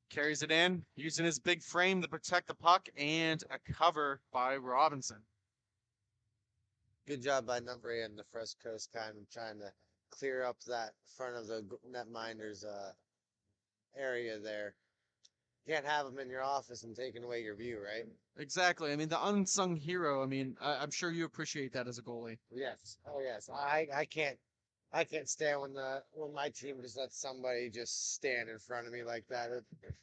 Carries it in, using his big frame to protect the puck, and a cover by Robinson. Good job by number 8 on the Fresh Coast, kind of trying to clear up that front of the netminders area there. Can't have them in your office and taking away your view, right? Exactly. I mean, the unsung hero. I mean, I'm sure you appreciate that as a goalie. Yes. Oh, yes. I can't stand when my team just lets somebody just stand in front of me like that. It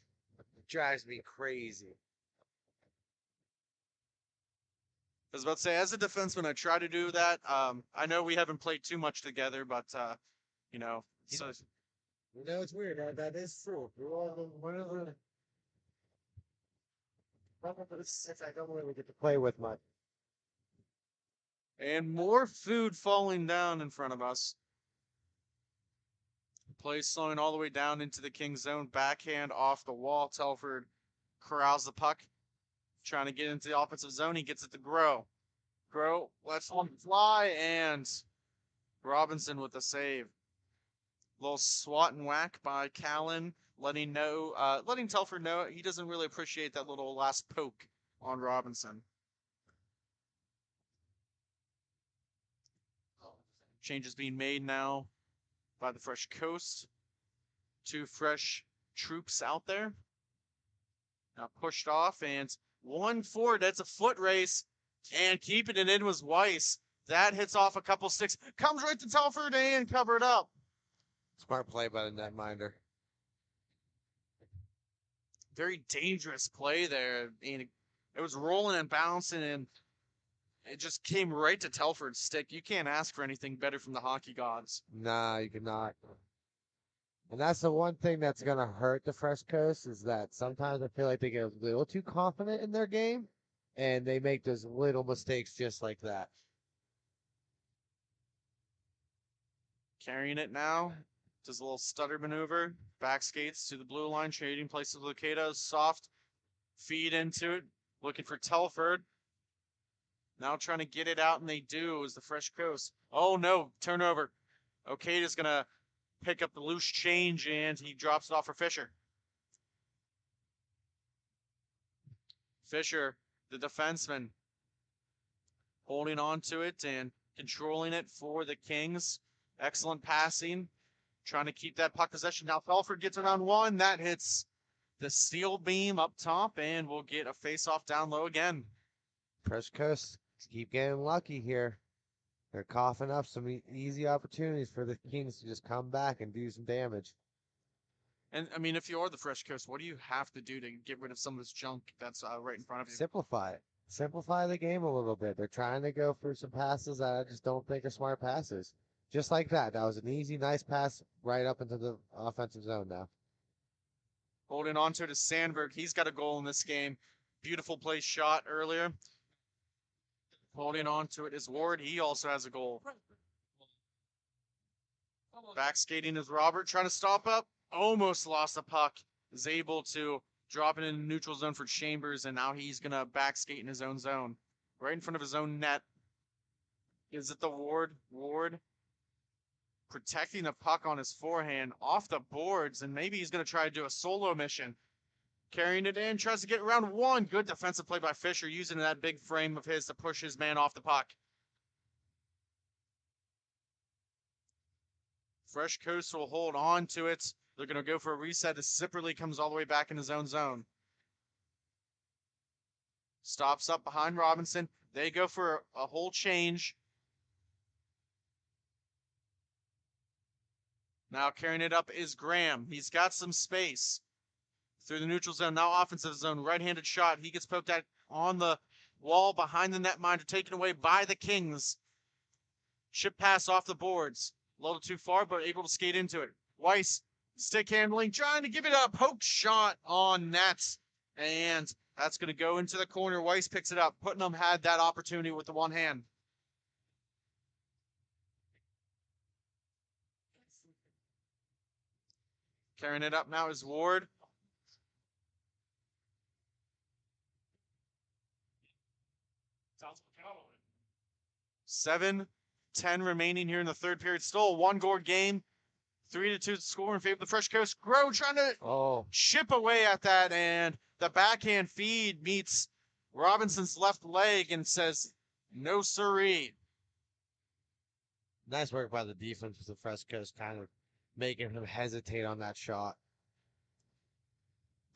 drives me crazy. I was about to say, as a defenseman, I try to do that. I know we haven't played too much together, but you know, so. You know, it's weird. That is true. Whenever I don't really get to play with much. And more food falling down in front of us. Play slowing all the way down into the Kings zone. Backhand off the wall. Telford corrals the puck. Trying to get into the offensive zone. He gets it to Grow. Grow lets one fly, and Robinson with the save. Little swat and whack by Callan, letting Telford know he doesn't really appreciate that little last poke on Robinson. Changes being made now by the Fresh Coast. 2 fresh troops out there. Now pushed off, and 1-4. That's a foot race, and keeping it in was Weiss. That hits off a couple sticks. Comes right to Telford and covered up. Smart play by the netminder. very dangerous play there. And it was rolling and bouncing, and it just came right to Telford's stick. You can't ask for anything better from the hockey gods. Nah, you cannot. And that's the one thing that's going to hurt the Fresh Coast is that sometimes I feel like they get a little too confident in their game, and they make those little mistakes just like that. Carrying it now. Does a little stutter maneuver. Back skates to the blue line, trading places with Lucado. Soft feed into it. Looking for Telford. Now trying to get it out, and they do as the Fresh Coast. Oh, no. Turnover. Okada's going to pick up the loose change, and he drops it off for Fisher. Fisher, the defenseman, holding on to it and controlling it for the Kings. Excellent passing. Trying to keep that puck possession. Now Telford gets it on one. That hits the steel beam up top, and we'll get a face-off down low again. Fresh Coast keep getting lucky here. They're coughing up some easy opportunities for the Kings to just come back and do some damage. And, I mean, if you are the Fresh Coast, what do you have to do to get rid of some of this junk that's right in front of you? Simplify it. Simplify the game a little bit. They're trying to go for some passes that I just don't think are smart passes. Just like that. That was an easy, nice pass right up into the offensive zone now. Holding on to it is Sandberg. He's got a goal in this game. Beautiful play shot earlier. Holding on to it is Ward. He also has a goal. Back skating is Robert. Trying to stop up. Almost lost the puck. Is able to drop it in the neutral zone for Chambers, and now he's going to back skate in his own zone. Right in front of his own net. Is it the Ward? Ward protecting the puck on his forehand off the boards, and maybe he's going to try to do a solo mission. Carrying it in, tries to get around one. Good defensive play by Fisher, using that big frame of his to push his man off the puck. Fresh Coast will hold on to it. They're going to go for a reset as Sipperly comes all the way back in his own zone. Stops up behind Robinson. They go for a whole change. Now carrying it up is Graham. He's got some space. Through the neutral zone, now offensive zone, right-handed shot. He gets poked at on the wall behind the netminder, taken away by the Kings. Chip pass off the boards. A little too far, but able to skate into it. Weiss, stick handling, trying to give it a poke shot on nets. And that's going to go into the corner. Weiss picks it up. Putnam had that opportunity with the one hand. Carrying it up now is Ward. 7-10 remaining here in the third period. Still a one-goal game. 3-2 score in favor of the Fresh Coast. Grow trying to chip away at that, and the backhand feed meets Robinson's left leg and says, no siree. Nice work by the defense with the Fresh Coast, kind of making him hesitate on that shot.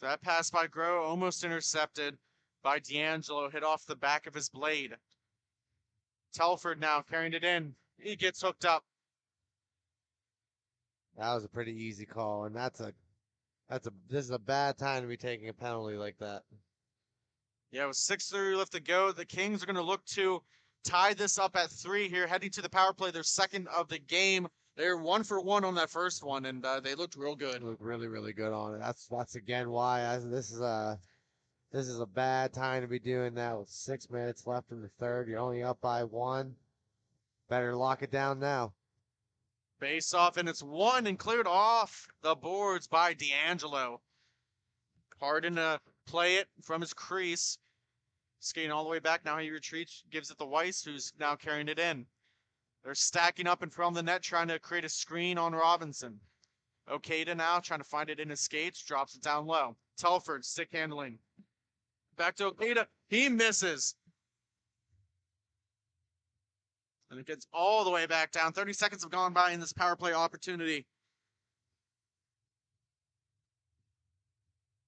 That pass by Grow almost intercepted by D'Angelo, hit off the back of his blade. Telford now carrying it in. He gets hooked up. That was a pretty easy call, and this is a bad time to be taking a penalty like that. Yeah, with 6:30 left to go, the Kings are going to look to tie this up at 3 here, heading to the power play, their second of the game. They're 1 for 1 on that first one, and they looked real good. Looked really, really good on it. That's again why this is a bad time to be doing that with 6 minutes left in the third. You're only up by 1. Better lock it down now. Face off, and it's won and cleared off the boards by D'Angelo. Harden to play it from his crease. Skating all the way back. Now he retreats, gives it to Weiss, who's now carrying it in. They're stacking up in front of the net, trying to create a screen on Robinson. Okada now trying to find it in his skates, drops it down low. Telford, stick handling. Back to Okada. He misses. And it gets all the way back down. 30 seconds have gone by in this power play opportunity.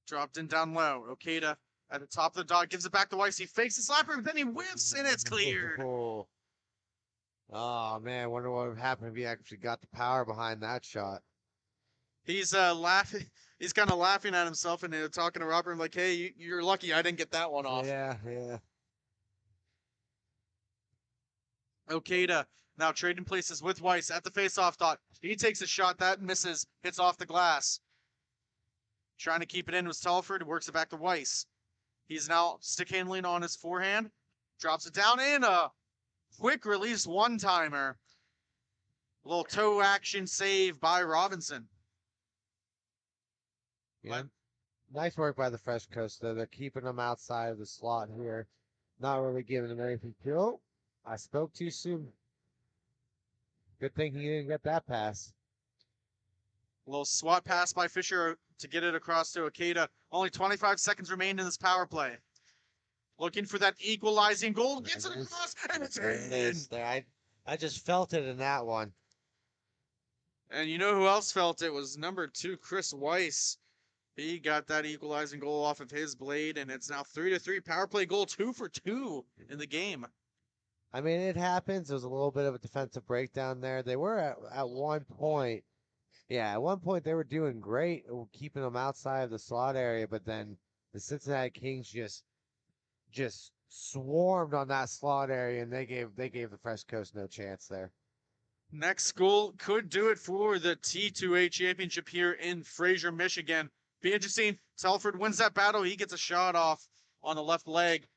Dropped in down low. Okada at the top of the dot, gives it back to Weiss. He fakes the slapper, but then he whiffs, and it's cleared. Oh, man, wonder what would happen if he actually got the power behind that shot. He's laughing. He's kind of laughing at himself and talking to Robert like, "Hey, you're lucky I didn't get that one off." Yeah, yeah. Okada now trading places with Weiss at the face-off dot. He takes a shot that misses, hits off the glass. Trying to keep it in was Telford, works it back to Weiss. He's now stick handling on his forehand, drops it down in a quick release one-timer. A little toe action save by Robinson. Yeah. Nice work by the Fresh Coast, though. They're keeping them outside of the slot here. Not really giving them anything to. Oh, I spoke too soon. Good thing he didn't get that pass. A little swat pass by Fisher to get it across to Okada. Only 25 seconds remain in this power play. Looking for that equalizing goal. Gets it across, and it's in. I just felt it in that one. And you know who else felt it was number 2, Chris Weiss. He got that equalizing goal off of his blade, and it's now 3-3. Power play goal, 2 for 2 in the game. I mean, it happens. There was a little bit of a defensive breakdown there. They were at one point. Yeah, at one point they were doing great, keeping them outside of the slot area, but then the Cincinnati Kings just swarmed on that slot area, and they gave the Fresh Coast no chance there. Next goal could do it for the T2A championship here in Fraser, Michigan. Be interesting. Telford wins that battle. He gets a shot off on the left leg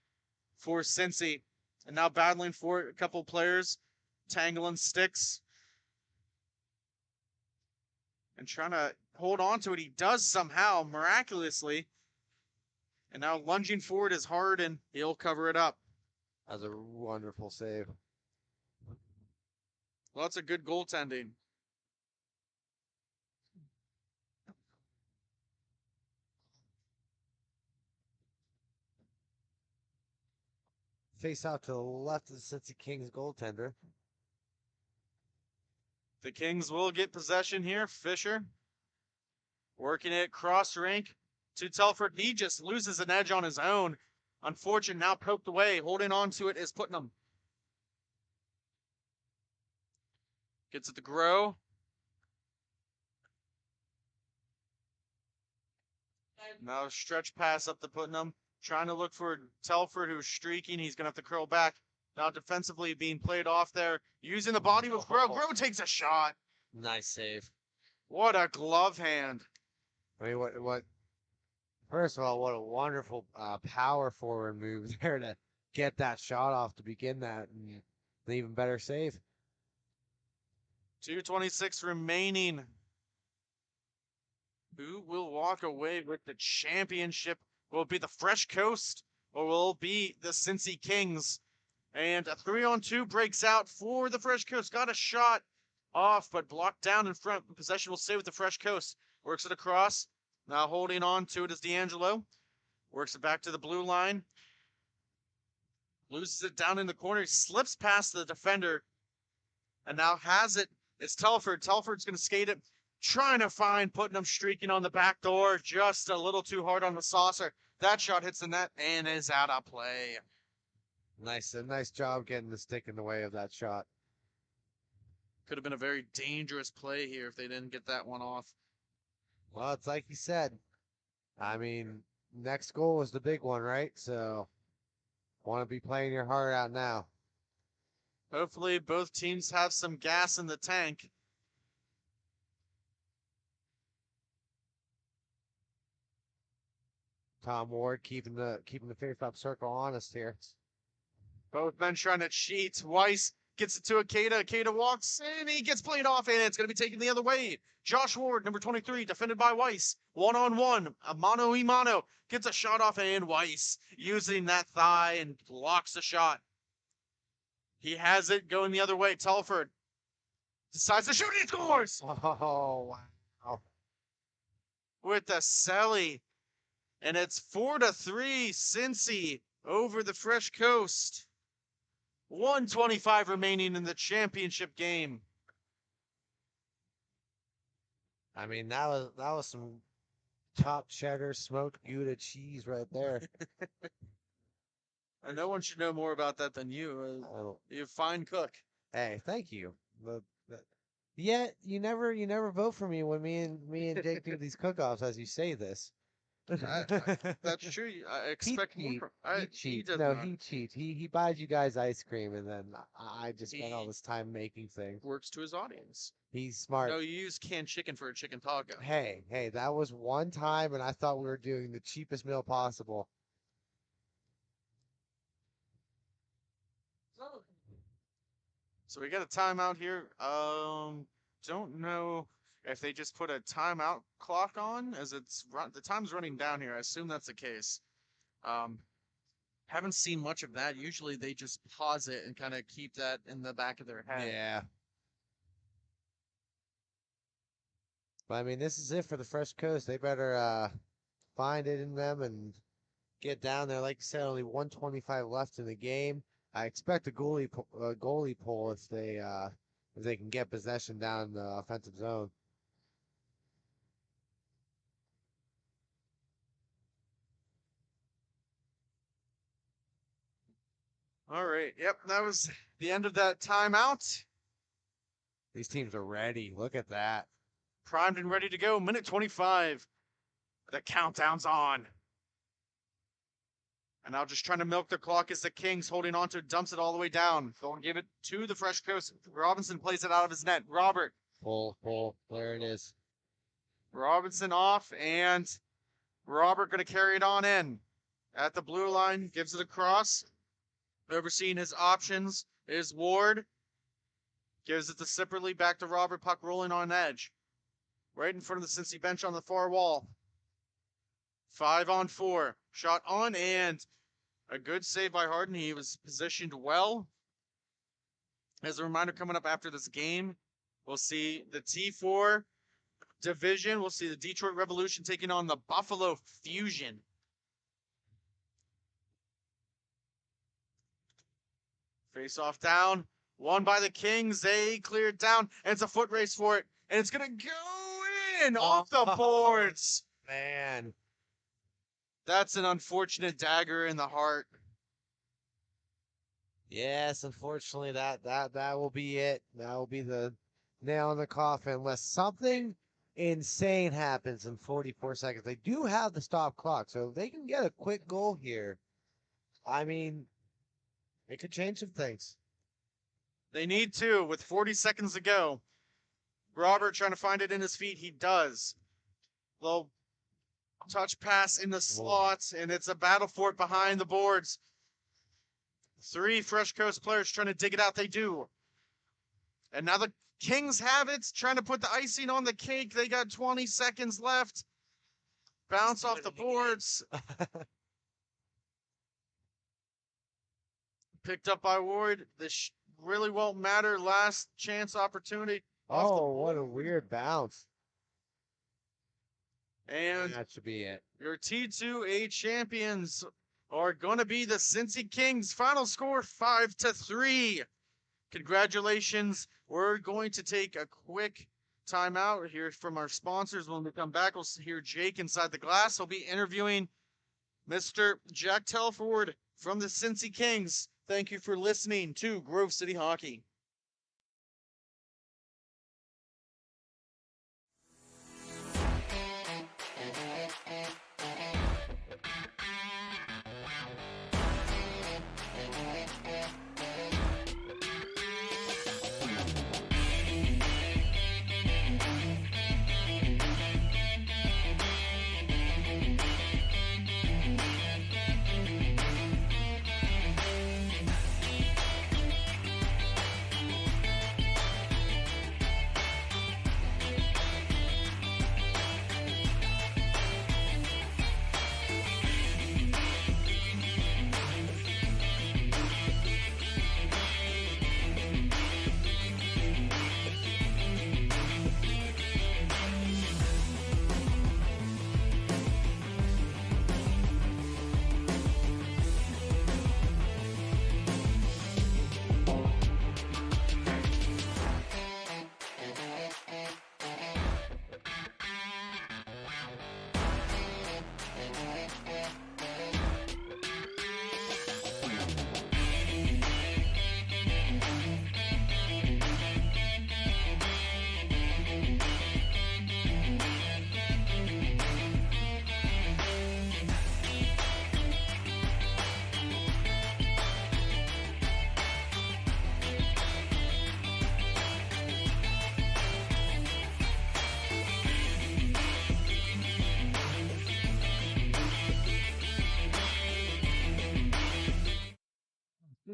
for Cincy. And now battling for a couple players, tangling sticks. And trying to hold on to it. He does somehow, miraculously. And now lunging forward is hard, and he'll cover it up. That was a wonderful save. Lots of good goaltending. Face out to the left of the Cincy Kings goaltender. The Kings will get possession here. Fisher working it cross rink to Telford. He just loses an edge on his own. Unfortunate, now poked away. Holding on to it is Putnam. Gets it to Grow. Now stretch pass up to Putnam. Trying to look for Telford, who's streaking. He's going to have to curl back. Now defensively being played off there. Using the body with Grow. Grow takes a shot. Nice save. What a glove hand. I mean, what? First of all, what a wonderful power forward move there to get that shot off to begin that, and an even better save. 2:26 remaining. Who will walk away with the championship? Will it be the Fresh Coast or will it be the Cincy Kings? And a 3-on-2 breaks out for the Fresh Coast. Got a shot off, but blocked down in front. Possession will stay with the Fresh Coast. Works it across. Now holding on to it is D'Angelo. Works it back to the blue line. Loses it down in the corner. He slips past the defender. And now has it. It's Telford. Telford's going to skate it. Trying to find Putnam streaking on the back door. Just a little too hard on the saucer. That shot hits the net and is out of play. Nice job getting the stick in the way of that shot. Could have been a very dangerous play here if they didn't get that one off. Well, it's like you said. I mean, next goal was the big one, right? So, want to be playing your heart out now. Hopefully, both teams have some gas in the tank. Tom Ward keeping the face-up circle honest here. Both men trying to cheat. Weiss gets it to Okada. Okada walks in. He gets played off, and it's going to be taken the other way. Josh Ward, number 23, defended by Weiss. One-on-one. A mano-a-mano. Gets a shot off, and Weiss using that thigh and blocks the shot. He has it going the other way. Telford decides to shoot. He scores! Oh, wow. With the celly. And it's 4-3 Cincy over the Fresh Coast. 1:25 remaining in the championship game. I mean, that was some top cheddar smoked Gouda cheese right there. And no one should know more about that than you. You're a fine cook. Hey, thank you. Yet you never vote for me when me and Jake do these cook-offs as you say this. That's true. I expect more. He cheats. does No, not. he cheats. He buys you guys ice cream, and then I just spend all this time making things. Works to his audience. He's smart. No, you use canned chicken for a chicken taco. Hey, that was one time, and I thought we were doing the cheapest meal possible. So we got a timeout here. Don't know if they just put a timeout clock on, as the time's running down here. I assume that's the case. Haven't seen much of that. Usually they just pause it and kind of keep that in the back of their head. Yeah. But I mean, this is it for the Fresh Coast. They better find it in them and get down there. Like you said, only 125 left in the game. I expect a goalie pull if they can get possession down the offensive zone. All right. Yep, that was the end of that timeout. These teams are ready. Look at that. Primed and ready to go. Minute 25. The countdown's on. And now just trying to milk the clock as the Kings holding on to it, dumps it all the way down. They'll give it to the Fresh Coast. Robinson plays it out of his net. Robert. Pull. There it is. Robinson off, and Robert going to carry it on in. At the blue line, gives it across. Overseeing his options is Ward. Gives it to Sipperly, back to Robert, puck rolling on edge. Right in front of the Cincy bench on the far wall. 5-on-4. Shot on, and a good save by Harden. He was positioned well. As a reminder, coming up after this game, we'll see the T4 division. We'll see the Detroit Revolution taking on the Buffalo Fusion. Face off down. Won by the Kings. They cleared down, and it's a foot race for it. And it's going to go in off the boards. Man. That's an unfortunate dagger in the heart. Yes, unfortunately, that will be it. That will be the nail in the coffin unless something insane happens in 44 seconds. They do have the stop clock, so if they can get a quick goal here, I mean, it could change some things. They need to, with 40 seconds to go. Robert trying to find it in his feet. He does. Little touch pass in the slots, and it's a battle for it behind the boards. 3 Fresh Coast players trying to dig it out. They do. And now the Kings have it, trying to put the icing on the cake. They got 20 seconds left. Bounce off the boards. Picked up by Ward. This really won't matter. Last chance opportunity. Oh, what a weird bounce. And that should be it. Your T2A champions are going to be the Cincy Kings. Final score 5-3. Congratulations. We're going to take a quick timeout here from our sponsors. When we come back, we'll hear Jake inside the glass. He'll be interviewing Mr. Jack Telford from the Cincy Kings. Thank you for listening to Grove City Hockey.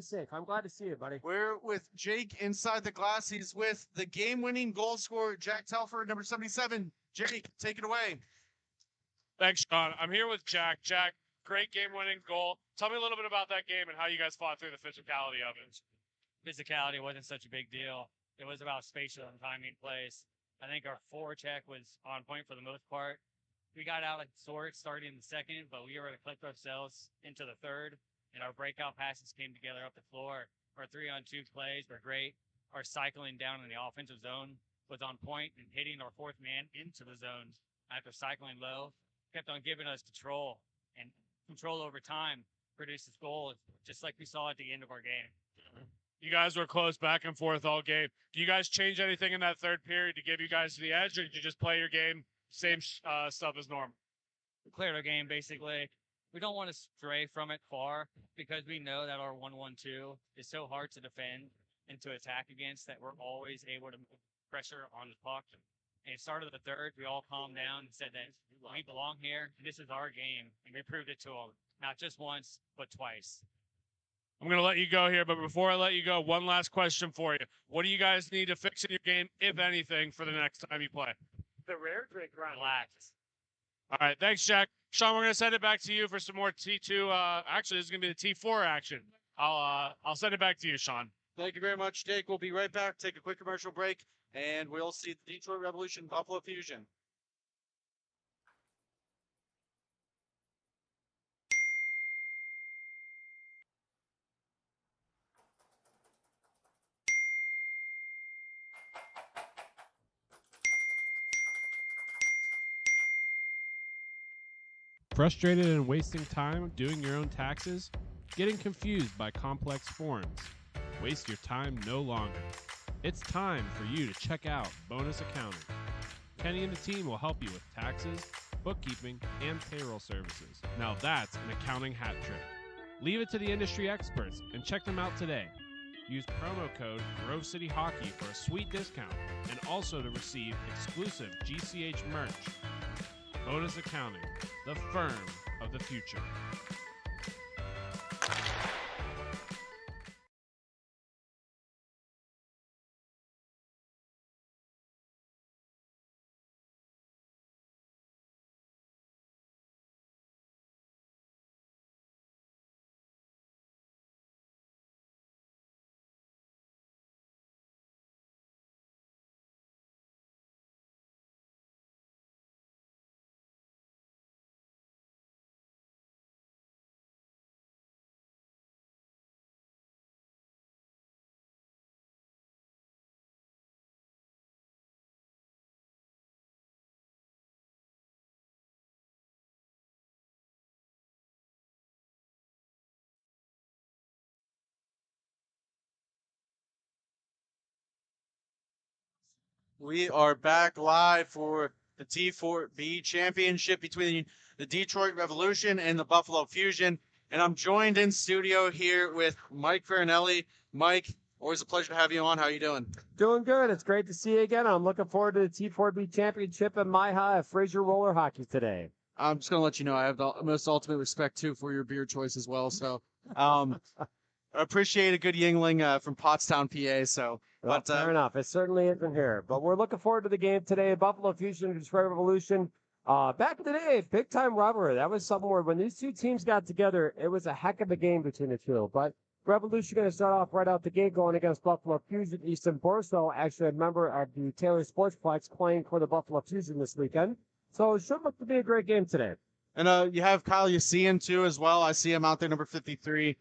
be safe. I'm glad to see you, buddy. We're with Jake inside the glass. He's with the game-winning goal scorer, Jack Telford, number 77. Jake, take it away. Thanks, Sean. I'm here with Jack. Jack, great game-winning goal. Tell me a little bit about that game and how you guys fought through the physicality of it. Physicality wasn't such a big deal. It was about spatial and timing plays. I think our forecheck was on point for the most part. We got out of sorts starting in the second, but we were able to click ourselves into the third, and our breakout passes came together up the floor. Our 3-on-2 plays were great. Our cycling down in the offensive zone was on point, and hitting our fourth man into the zone after cycling low kept on giving us control, and control over time produces goals, just like we saw at the end of our game. You guys were close back and forth all game. Do you guys change anything in that third period to give you guys the edge, or did you just play your game, same stuff as normal? We cleared our game, basically. We don't want to stray from it far because we know that our 1-1-2 is so hard to defend and to attack against that we're always able to move pressure on the puck. And it started the third, we all calmed down and said that we belong here, and this is our game, and we proved it to them, not just once, but twice. I'm going to let you go here, but before I let you go, one last question for you. What do you guys need to fix in your game, if anything, for the next time you play? The rare drink run. Relax. All right, thanks, Jack. Sean, we're going to send it back to you for some more T2. Actually, this is going to be the T4 action. I'll send it back to you, Sean. Thank you very much, Jake. We'll be right back. Take a quick commercial break, and we'll see the Detroit Revolution Buffalo Fusion. Frustrated and wasting time doing your own taxes? Getting confused by complex forms? Waste your time no longer. It's time for you to check out Bonus Accounting. Kenny and the team will help you with taxes, bookkeeping, and payroll services. Now that's an accounting hat trick. Leave it to the industry experts and check them out today. Use promo code Grove City Hockey for a sweet discount and also to receive exclusive GCH merch. Bonus Accounting, the firm of the future. We are back live for the T4B Championship between the Detroit Revolution and the Buffalo Fusion. And I'm joined in studio here with Mike Farinelli. Mike, always a pleasure to have you on. How are you doing? Doing good. It's great to see you again. I'm looking forward to the T4B Championship at MIHA at Fraser Roller Hockey today. I'm just going to let you know I have the most ultimate respect, too, for your beer choice as well. So I appreciate a good Yingling from Pottstown, PA. So, well, fair enough. It certainly isn't here. But we're looking forward to the game today. Buffalo Fusion and Detroit Revolution. Back in the day, big-time rivalry. That was something where when these two teams got together, it was a heck of a game between the two. But Revolution going to start off right out the gate going against Buffalo Fusion. Easton Borso, actually a member of the Taylor Sportsplex, playing for the Buffalo Fusion this weekend. So it should look to be a great game today. And you have Kyle Yassian, too, as well. I see him out there, number 53.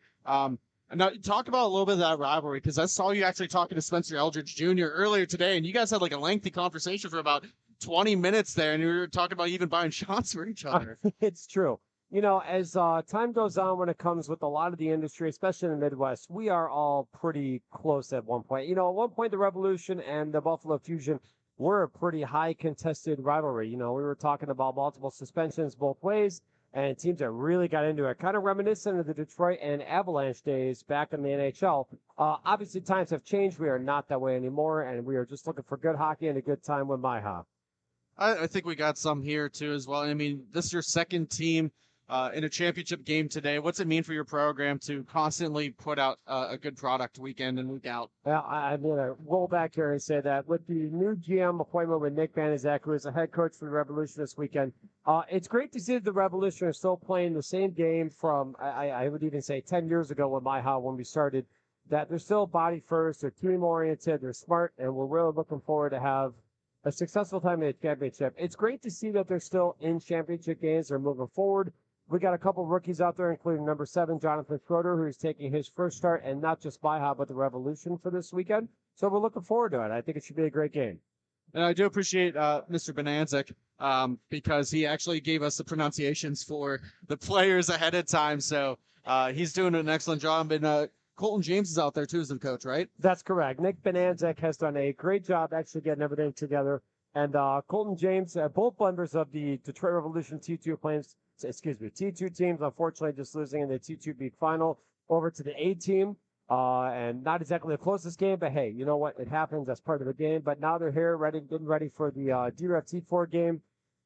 Now, talk about a little bit of that rivalry, because I saw you actually talking to Spencer Eldridge Jr. earlier today, and you guys had like a lengthy conversation for about 20 minutes there, and you were talking about even buying shots for each other. It's true. You know, as time goes on when it comes with a lot of the industry, especially in the Midwest, we are all pretty close at one point. You know, at one point, the Revolution and the Buffalo Fusion were a pretty high contested rivalry. You know, we were talking about multiple suspensions both ways, and teams that really got into it, kind of reminiscent of the Detroit and Avalanche days back in the NHL. Obviously, times have changed. We are not that way anymore, and we are just looking for good hockey and a good time with MIHA. I think we got some here, too, as well. I mean, this is your second team in a championship game today. What's it mean for your program to constantly put out a good product week in and week out? Well, I'm going to roll back here and say that with the new GM appointment with Nick Banaszak, who is the head coach for the Revolution this weekend, it's great to see that the Revolution are still playing the same game from, I would even say, 10 years ago with MIHA when we started, that they're still body first, they're team-oriented, they're smart, and we're really looking forward to have a successful time in the championship. It's great to see that they're still in championship games. They're moving forward. We got a couple rookies out there, including number 7, Jonathan Schroeder, who's taking his first start, and not just MIHA, but the Revolution for this weekend. So we're looking forward to it. I think it should be a great game. And I do appreciate Mr. Banaszak because he actually gave us the pronunciations for the players ahead of time. So he's doing an excellent job. And Colton James is out there too as the coach, right? That's correct. Nick Banaszak has done a great job actually getting everything together. And Colton James, both members of the Detroit Revolution T2 T2 teams, unfortunately just losing in the T2 Beat final over to the A team. And not exactly the closest game, but hey, you know what? It happens. That's part of the game. But now they're here, getting ready for the DREF T4 game.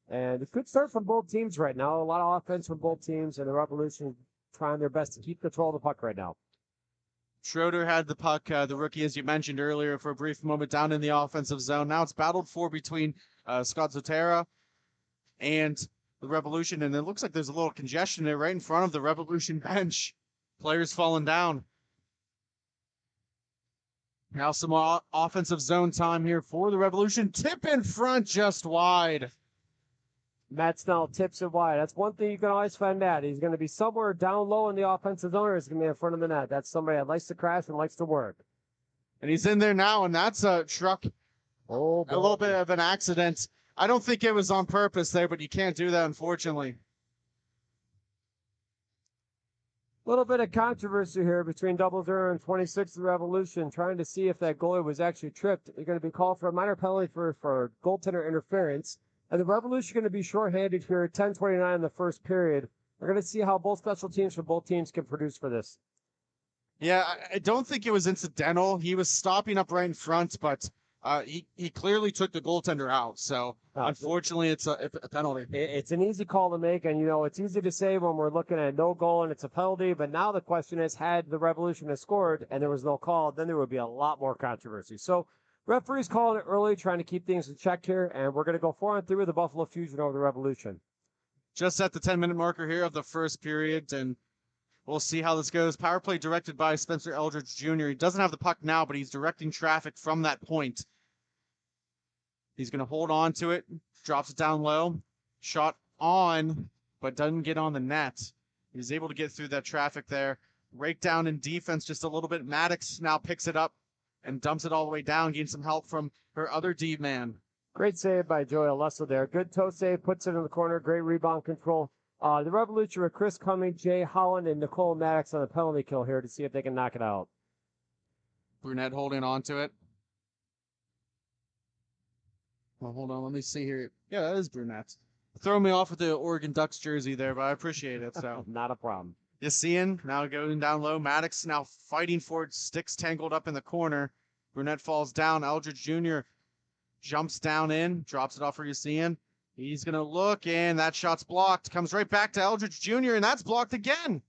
And a good start from both teams right now. A lot of offense from both teams, and the Revolution trying their best to keep control of the puck right now. Schroeder had the puck, the rookie, as you mentioned earlier, for a brief moment down in the offensive zone. Now it's battled for between Scott Zotera and the Revolution, and it looks like there's a little congestion there right in front of the Revolution bench. Players falling down. Now some offensive zone time here for the Revolution. Tip in front, just wide. Matt Snell tips it wide. That's one thing you can always find Matt. He's going to be somewhere down low in the offensive zone, or he's going to be in front of the net. That's somebody that likes to crash and likes to work. And he's in there now, and that's a truck. Oh, a little bit of an accident. I don't think it was on purpose there, but you can't do that, unfortunately. A little bit of controversy here between 00 and 26 the Revolution, trying to see if that goalie was actually tripped. They're going to be called for a minor penalty for goaltender interference. And the Revolution are going to be shorthanded here at 10:29 in the first period. We're going to see how both special teams for both teams can produce for this. Yeah, I don't think it was incidental. He was stopping up right in front, but he clearly took the goaltender out. So unfortunately, it's a penalty. It's an easy call to make, and it's easy to say when we're looking at no goal and it's a penalty. But now the question is, had the Revolution have scored and there was no call, then there would be a lot more controversy. So referees calling it early, trying to keep things in check here, and we're going to go 4-on-3 with the Buffalo Fusion over the Revolution. Just at the 10-minute marker here of the first period, and we'll see how this goes. Power play directed by Spencer Eldridge Jr. He doesn't have the puck now, but he's directing traffic from that point. He's going to hold on to it, drops it down low, shot on, but doesn't get on the net. He's able to get through that traffic there. Rake down in defense just a little bit. Maddox now picks it up and dumps it all the way down, getting some help from her other D-man. Great save by Joey Alesso there. Good toe save, puts it in the corner. Great rebound control. The Revolution with Chris Cummings, Jay Holland, and Nicole Maddox on the penalty kill here to see if they can knock it out. Brunette holding on to it. Well, hold on, let me see here. Yeah, that is Brunette. Throw me off with the Oregon Ducks jersey there, but I appreciate it. So not a problem. Yassian now going down low. Maddox now fighting for it. Sticks tangled up in the corner. Brunette falls down. Eldridge Jr. jumps down in, drops it off for Yassian. He's going to look, and that shot's blocked. Comes right back to Eldridge Jr., and that's blocked again.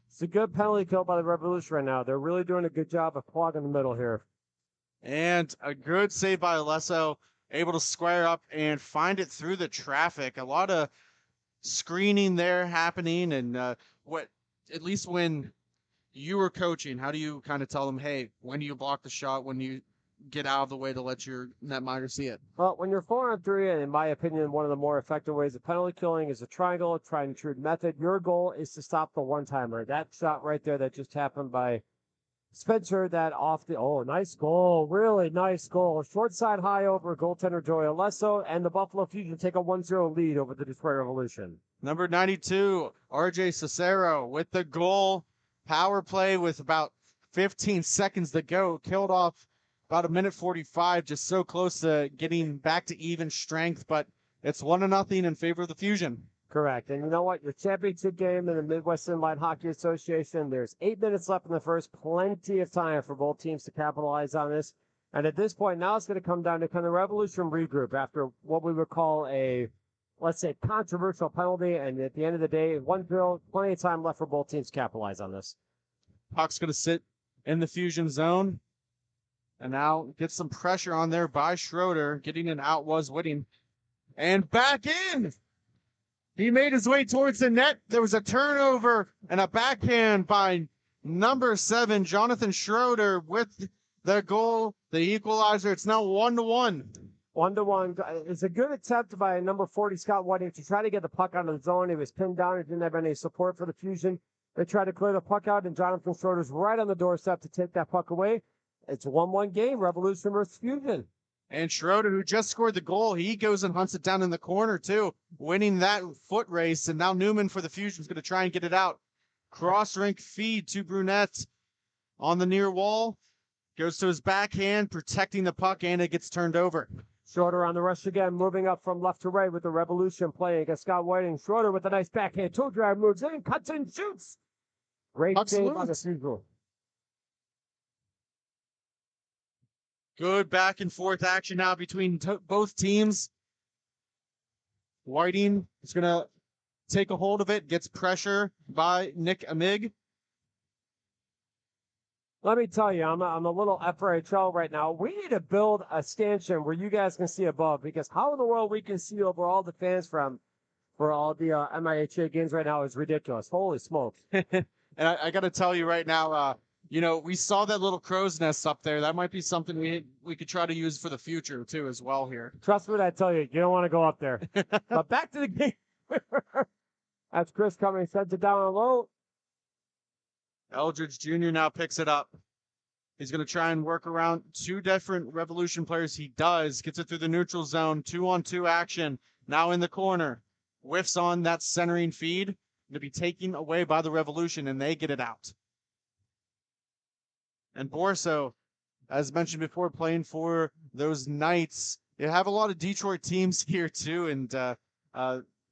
It's a good penalty kill by the Revolution right now. They're really doing a good job of clogging the middle here. And a good save by Alesso, able to square up and find it through the traffic. A lot of screening there happening, and at least when you were coaching, how do you kind of tell them, hey, when do you block the shot, when you get out of the way to let your netminder see it? Well, when you're 4-on-3, and in my opinion, one of the more effective ways of penalty killing is a triangle, try and true method. Your goal is to stop the one-timer. That shot right there that just happened by Spencer, that off the, nice goal, really nice goal. Short side high over goaltender Joey Alesso, and the Buffalo Fusion take a 1-0 lead over the Detroit Revolution. Number 92, RJ Cicero with the goal. Power play with about 15 seconds to go. Killed off about 1:45, just so close to getting back to even strength, but it's 1-0 in favor of the Fusion. Correct. And you know what? Your championship game in the Midwest Inline Hockey Association, there's 8 minutes left in the first. Plenty of time for both teams to capitalize on this. And at this point, now it's going to come down to kind of Revolution regroup after what we would call let's say, controversial penalty. And at the end of the day, 1-0, plenty of time left for both teams to capitalize on this. Puck's going to sit in the fusion zone. And now get some pressure on there by Schroeder. Getting an out was winning. And back in. He made his way towards the net. There was a turnover and a backhand by number 7, Jonathan Schroeder, with the goal, the equalizer. It's now 1-1. 1-1. It's a good attempt by number 40, Scott Whiting, to try to get the puck out of the zone. He was pinned down. He didn't have any support for the Fusion. They tried to clear the puck out, and Jonathan Schroeder's right on the doorstep to take that puck away. It's a 1-1 game, Revolution versus Fusion. And Schroeder, who just scored the goal, he goes and hunts it down in the corner, too, winning that foot race. And now Newman for the Fusion is going to try and get it out. Cross-rink feed to Brunette on the near wall. Goes to his backhand, protecting the puck, and it gets turned over. Schroeder on the rush again, moving up from left to right with the Revolution playing against Scott Whiting. Schroeder with a nice backhand toe drag, moves in, cuts and shoots. Great save on the Fusion. Good back and forth action now between both teams. Whiting is going to take a hold of it, gets pressure by Nick Amig. Let me tell you, I'm a little FRHL right now. We need to build a stanchion where you guys can see above, because how in the world we can see over all the fans for all the MIHA games right now is ridiculous. Holy smokes. And I got to tell you right now, we saw that little crow's nest up there. That might be something we could try to use for the future, too, as well here. Trust me when I tell you, you don't want to go up there. But back to the game. That's Chris coming, sends it down on low. Eldridge Jr. now picks it up. He's going to try and work around 2 different Revolution players. He does. Gets it through the neutral zone. 2-on-2 action. Now in the corner. Whiffs on that centering feed. Going to be taken away by the Revolution, and they get it out. And Borso, as mentioned before, playing for those Knights. You have a lot of Detroit teams here, too. And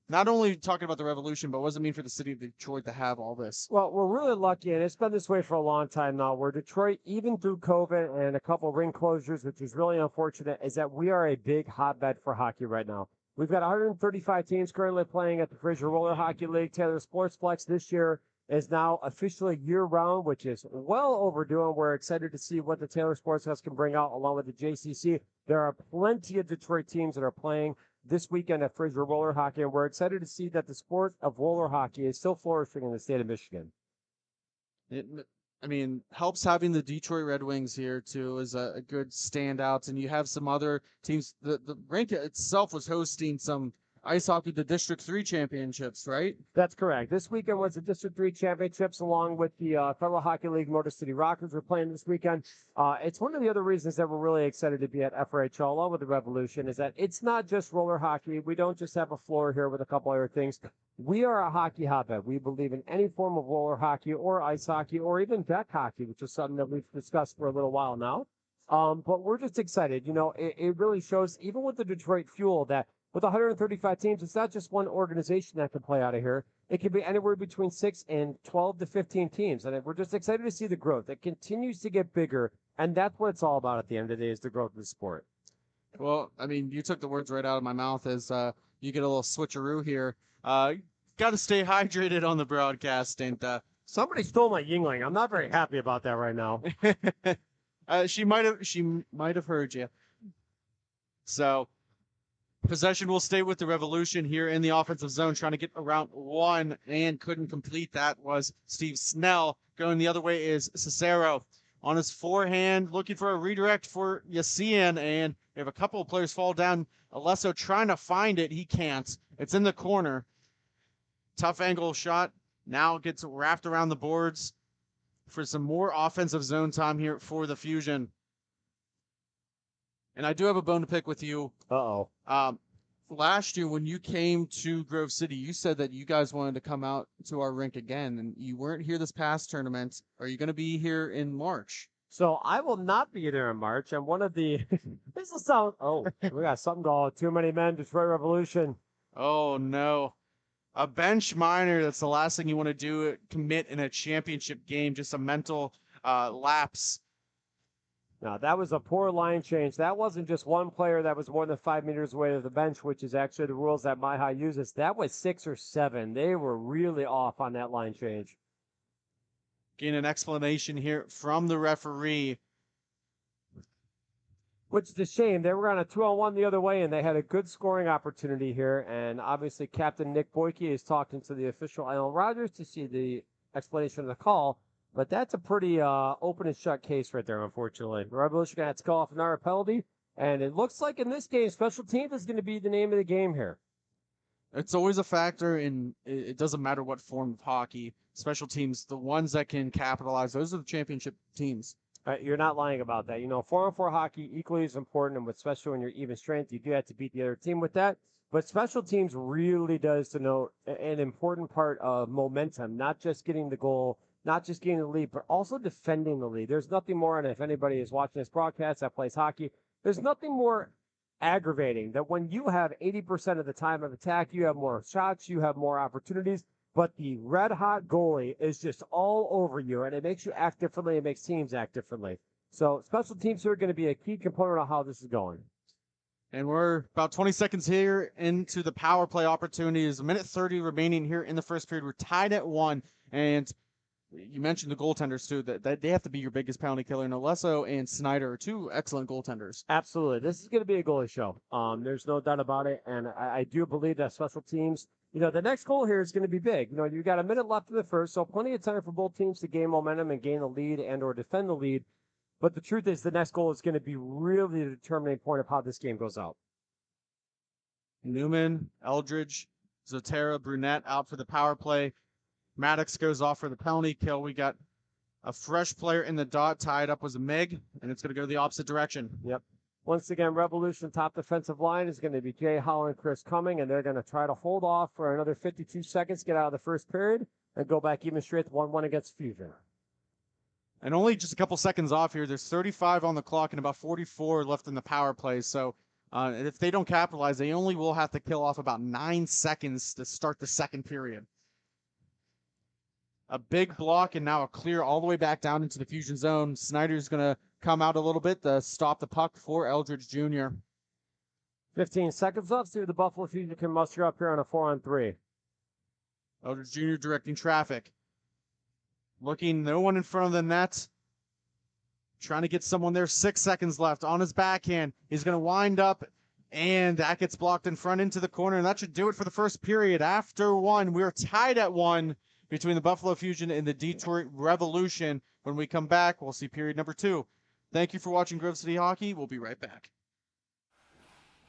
not only talking about the Revolution, but what does it mean for the city of Detroit to have all this? Well, we're really lucky, and it's been this way for a long time now, where Detroit, even through COVID and a couple of ring closures, which is really unfortunate, is that we are a big hotbed for hockey right now. We've got 135 teams currently playing at the Fraser Roller Hockey League. Taylor Sportsplex this year is now officially year-round, which is well overdue, and we're excited to see what the Taylor Sportsfest can bring out along with the JCC. There are plenty of Detroit teams that are playing this weekend at Fraser Roller Hockey, and we're excited to see that the sport of roller hockey is still flourishing in the state of Michigan. It helps having the Detroit Red Wings here, too, is a good standout, and you have some other teams. The rink itself was hosting some ice hockey, the District 3 championships, right? That's correct. This weekend was the District 3 championships, along with the Federal Hockey League Motor City Rockers are playing this weekend. It's one of the other reasons that we're really excited to be at FRHL along with the Revolution is that it's not just roller hockey. We don't just have a floor here with a couple other things. We are a hockey hotbed. We believe in any form of roller hockey or ice hockey or even deck hockey, which is something that we've discussed for a little while now. But we're just excited. It really shows, even with the Detroit Fuel, that with 135 teams, it's not just one organization that can play out of here. It can be anywhere between 6 and 12 to 15 teams. And we're just excited to see the growth. It continues to get bigger. And that's what it's all about at the end of the day, is the growth of the sport. Well, you took the words right out of my mouth as you get a little switcheroo here. Got to stay hydrated on the broadcast. And somebody stole my Yingling. I'm not very happy about that right now. She might have heard you. So possession will stay with the Revolution here in the offensive zone, trying to get around 1 and couldn't complete that was Steve Snell. Going the other way is Cicero on his forehand, looking for a redirect for Yassian, and we have a couple of players fall down. Alesso trying to find it. He can't. It's in the corner. Tough angle shot. Now gets wrapped around the boards for some more offensive zone time here for the Fusion. And I do have a bone to pick with you. Uh-oh. Last year when you came to Grove City, you said that you guys wanted to come out to our rink again, and you weren't here this past tournament. Are you going to be here in March? So I will not be there in March. And one of the this will sound we got something going. Too many men, Detroit Revolution. Oh no. A bench minor, that's the last thing you want to do, commit in a championship game, just a mental lapse. Now, that was a poor line change. That wasn't just one player that was more than 5 meters away to the bench, which is actually the rules that MIHA uses. That was 6 or 7. They were really off on that line change. Getting an explanation here from the referee. Which is a shame. They were on a 2-on-1 the other way, and they had a good scoring opportunity here. And obviously, Captain Nick Boyke is talking to the official Alan Rogers to see the explanation of the call. But that's a pretty open and shut case right there, unfortunately. The Revolution got to call off another penalty. And it looks like in this game, special teams is going to be the name of the game here. It's always a factor in, it doesn't matter what form of hockey. Special teams, the ones that can capitalize, those are the championship teams. You're not lying about that. 4-on-4 hockey equally is important, and especially when you're even strength, you do have to beat the other team with that. But special teams really does denote an important part of momentum, not just getting the goal, not just getting the lead, but also defending the lead. There's nothing more, and if anybody is watching this broadcast that plays hockey, there's nothing more aggravating than when you have 80% of the time of attack, you have more shots, you have more opportunities, but the red-hot goalie is just all over you, and it makes you act differently. It makes teams act differently. So special teams are going to be a key component of how this is going. And we're about 20 seconds here into the power play opportunities. A minute 30 remaining here in the first period. We're tied at 1, and you mentioned the goaltenders, too, that they have to be your biggest penalty killer. Nolesso and Snyder are 2 excellent goaltenders. Absolutely. This is going to be a goalie show. There's no doubt about it, and I do believe that special teams, the next goal here is going to be big. You've got a minute left in the first, so plenty of time for both teams to gain momentum and gain the lead and or defend the lead. But the truth is the next goal is going to be really the determining point of how this game goes out. Newman, Eldridge, Zotera, Brunette out for the power play. Maddox goes off for the penalty kill. We got a fresh player in the dot. Tied up was a Mig, and it's going to go the opposite direction. Yep. Once again, Revolution top defensive line is going to be Jay Holland, Chris Cumming, and they're going to try to hold off for another 52 seconds, get out of the first period, and go back even straight to 1-1 against Fusion. And only just a couple seconds off here. There's 35 on the clock and about 44 left in the power play. So if they don't capitalize, they only will have to kill off about 9 seconds to start the second period. A big block and now a clear all the way back down into the Fusion zone. Snyder's going to come out a little bit to stop the puck for Eldridge Jr. 15 seconds left. See if the Buffalo Fusion can muster up here on a 4-on-3. Eldridge Jr. directing traffic. Looking, no one in front of the net. Trying to get someone there. 6 seconds left on his backhand. He's going to wind up, and that gets blocked in front into the corner, and that should do it for the first period. After 1, we're tied at 1 between the Buffalo Fusion and the Detroit Revolution. When we come back, we'll see period number 2. Thank you for watching Grove City Hockey. We'll be right back.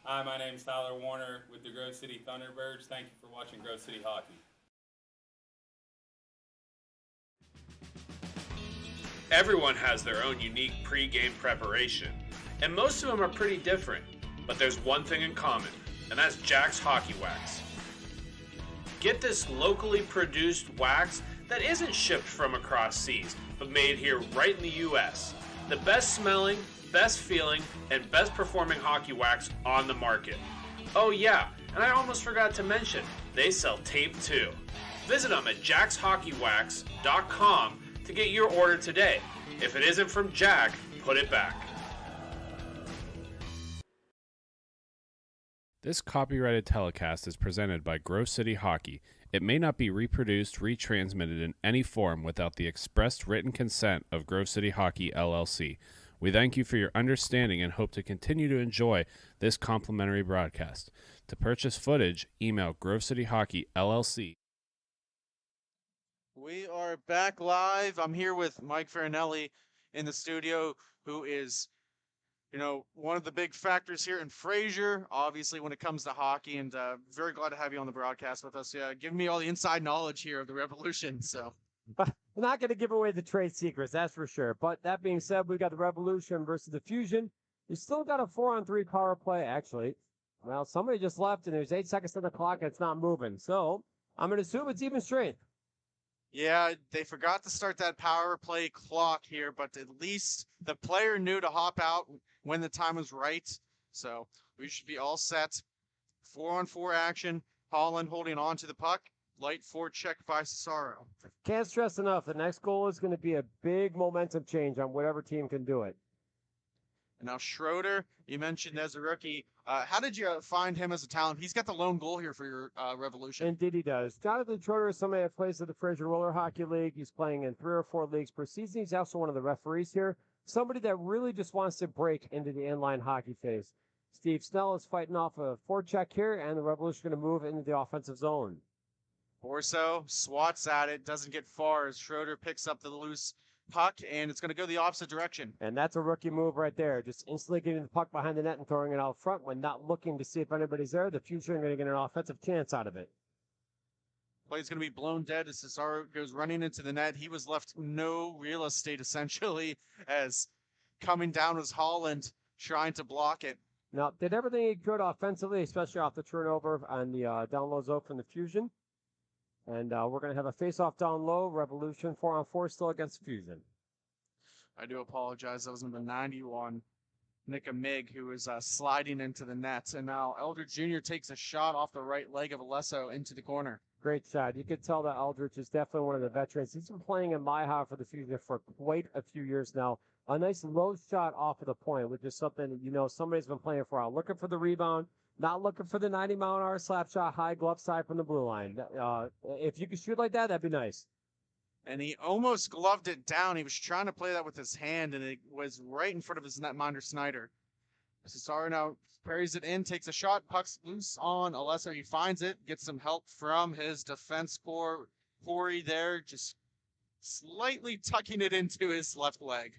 Hi, my name's Tyler Warner with the Grove City Thunderbirds. Thank you for watching Grove City Hockey. Everyone has their own unique pre-game preparation, and most of them are pretty different, but there's one thing in common, and that's Jack's Hockey Wax. Get this locally produced wax that isn't shipped from across seas, but made here right in the U.S. The best smelling, best feeling, and best performing hockey wax on the market. Oh yeah, and I almost forgot to mention, they sell tape too. Visit them at jackshockeywax.com to get your order today. If it isn't from Jack, put it back. This copyrighted telecast is presented by Grove City Hockey. It may not be reproduced, retransmitted in any form without the expressed written consent of Grove City Hockey, LLC. We thank you for your understanding and hope to continue to enjoy this complimentary broadcast. To purchase footage, email Grove City Hockey, LLC. We are back live. I'm here with Mike Farinelli in the studio, who is one of the big factors here in Fraser, obviously, when it comes to hockey, and very glad to have you on the broadcast with us. Yeah, giving me all the inside knowledge here of the Revolution. So, we're not going to give away the trade secrets, that's for sure. But that being said, we got the Revolution versus the Fusion. You still got a 4-on-3 power play, actually. Well, somebody just left, and there's 8 seconds on the clock, and it's not moving. So, I'm going to assume it's even strength. Yeah, they forgot to start that power play clock here, but at least the player knew to hop out when the time was right. So we should be all set. 4-on-4 action. Holland holding on to the puck. Light forecheck by Cesaro. Can't stress enough, the next goal is going to be a big momentum change on whatever team can do it. And now Schroeder, you mentioned as a rookie. How did you find him as a talent? He's got the lone goal here for your Revolution. Indeed, he does. Jonathan Schroeder is somebody that plays at the Fraser Roller Hockey League. He's playing in 3 or 4 leagues per season. He's also one of the referees here. Somebody that really just wants to break into the inline hockey phase. Steve Snell is fighting off a forecheck here, and the Revolution going to move into the offensive zone. Borso swats at it, doesn't get far as Schroeder picks up the loose puck, and it's going to go the opposite direction. And that's a rookie move right there. Just instantly getting the puck behind the net and throwing it out front when not looking to see if anybody's there. The Fusion are going to get an offensive chance out of it. Play's going to be blown dead as Cesaro goes running into the net. He was left no real estate, essentially, as coming down was Holland trying to block it. Now, did everything he could offensively, especially off the turnover on the down low zone from the Fusion. And we're going to have a face-off down low. Revolution 4-on-4 still against Fusion. I do apologize. That was number 91, Nick Amig, who was sliding into the net. And now Eldridge Jr. takes a shot off the right leg of Alesso into the corner. Great shot. You could tell that Eldridge is definitely one of the veterans. He's been playing in MIHA for the Fusion for quite a few years now. A nice low shot off of the point, which is something that, you know, somebody's been playing for a while. Looking for the rebound, not looking for the 90-mile-an-hour slap shot, high glove side from the blue line. If you could shoot like that, that'd be nice. And he almost gloved it down. He was trying to play that with his hand, and it was right in front of his netminder Snyder. Cesaro now parries it in, takes a shot, puck's loose on Alesso. He finds it, gets some help from his defense core. Corey there, just slightly tucking it into his left leg.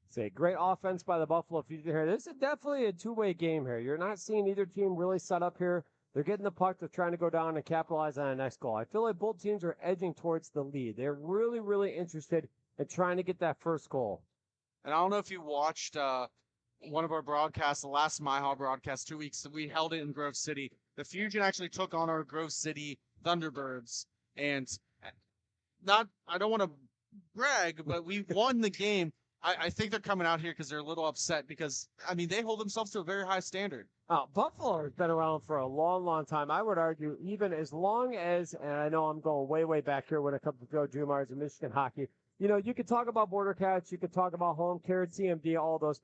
It's a great offense by the Buffalo Fusion here. This is definitely a two-way game here. You're not seeing either team really set up here. They're getting the puck. They're trying to go down and capitalize on a next goal. I feel like both teams are edging towards the lead. They're really, really interested in trying to get that first goal. And I don't know if you watched one of our broadcasts, the last MIHA broadcast 2 weeks, we held it in Grove City. The Fusion actually took on our Grove City Thunderbirds. And I don't want to brag, but we won the game. I think they're coming out here because they're a little upset because, I mean, they hold themselves to a very high standard. Buffalo has been around for a long, long time. I would argue even as long as, and I know I'm going way, way back here when it comes to Joe Dumars and Michigan hockey. You know, you could talk about Border Cats, you could talk about Home Care, CMD, all those.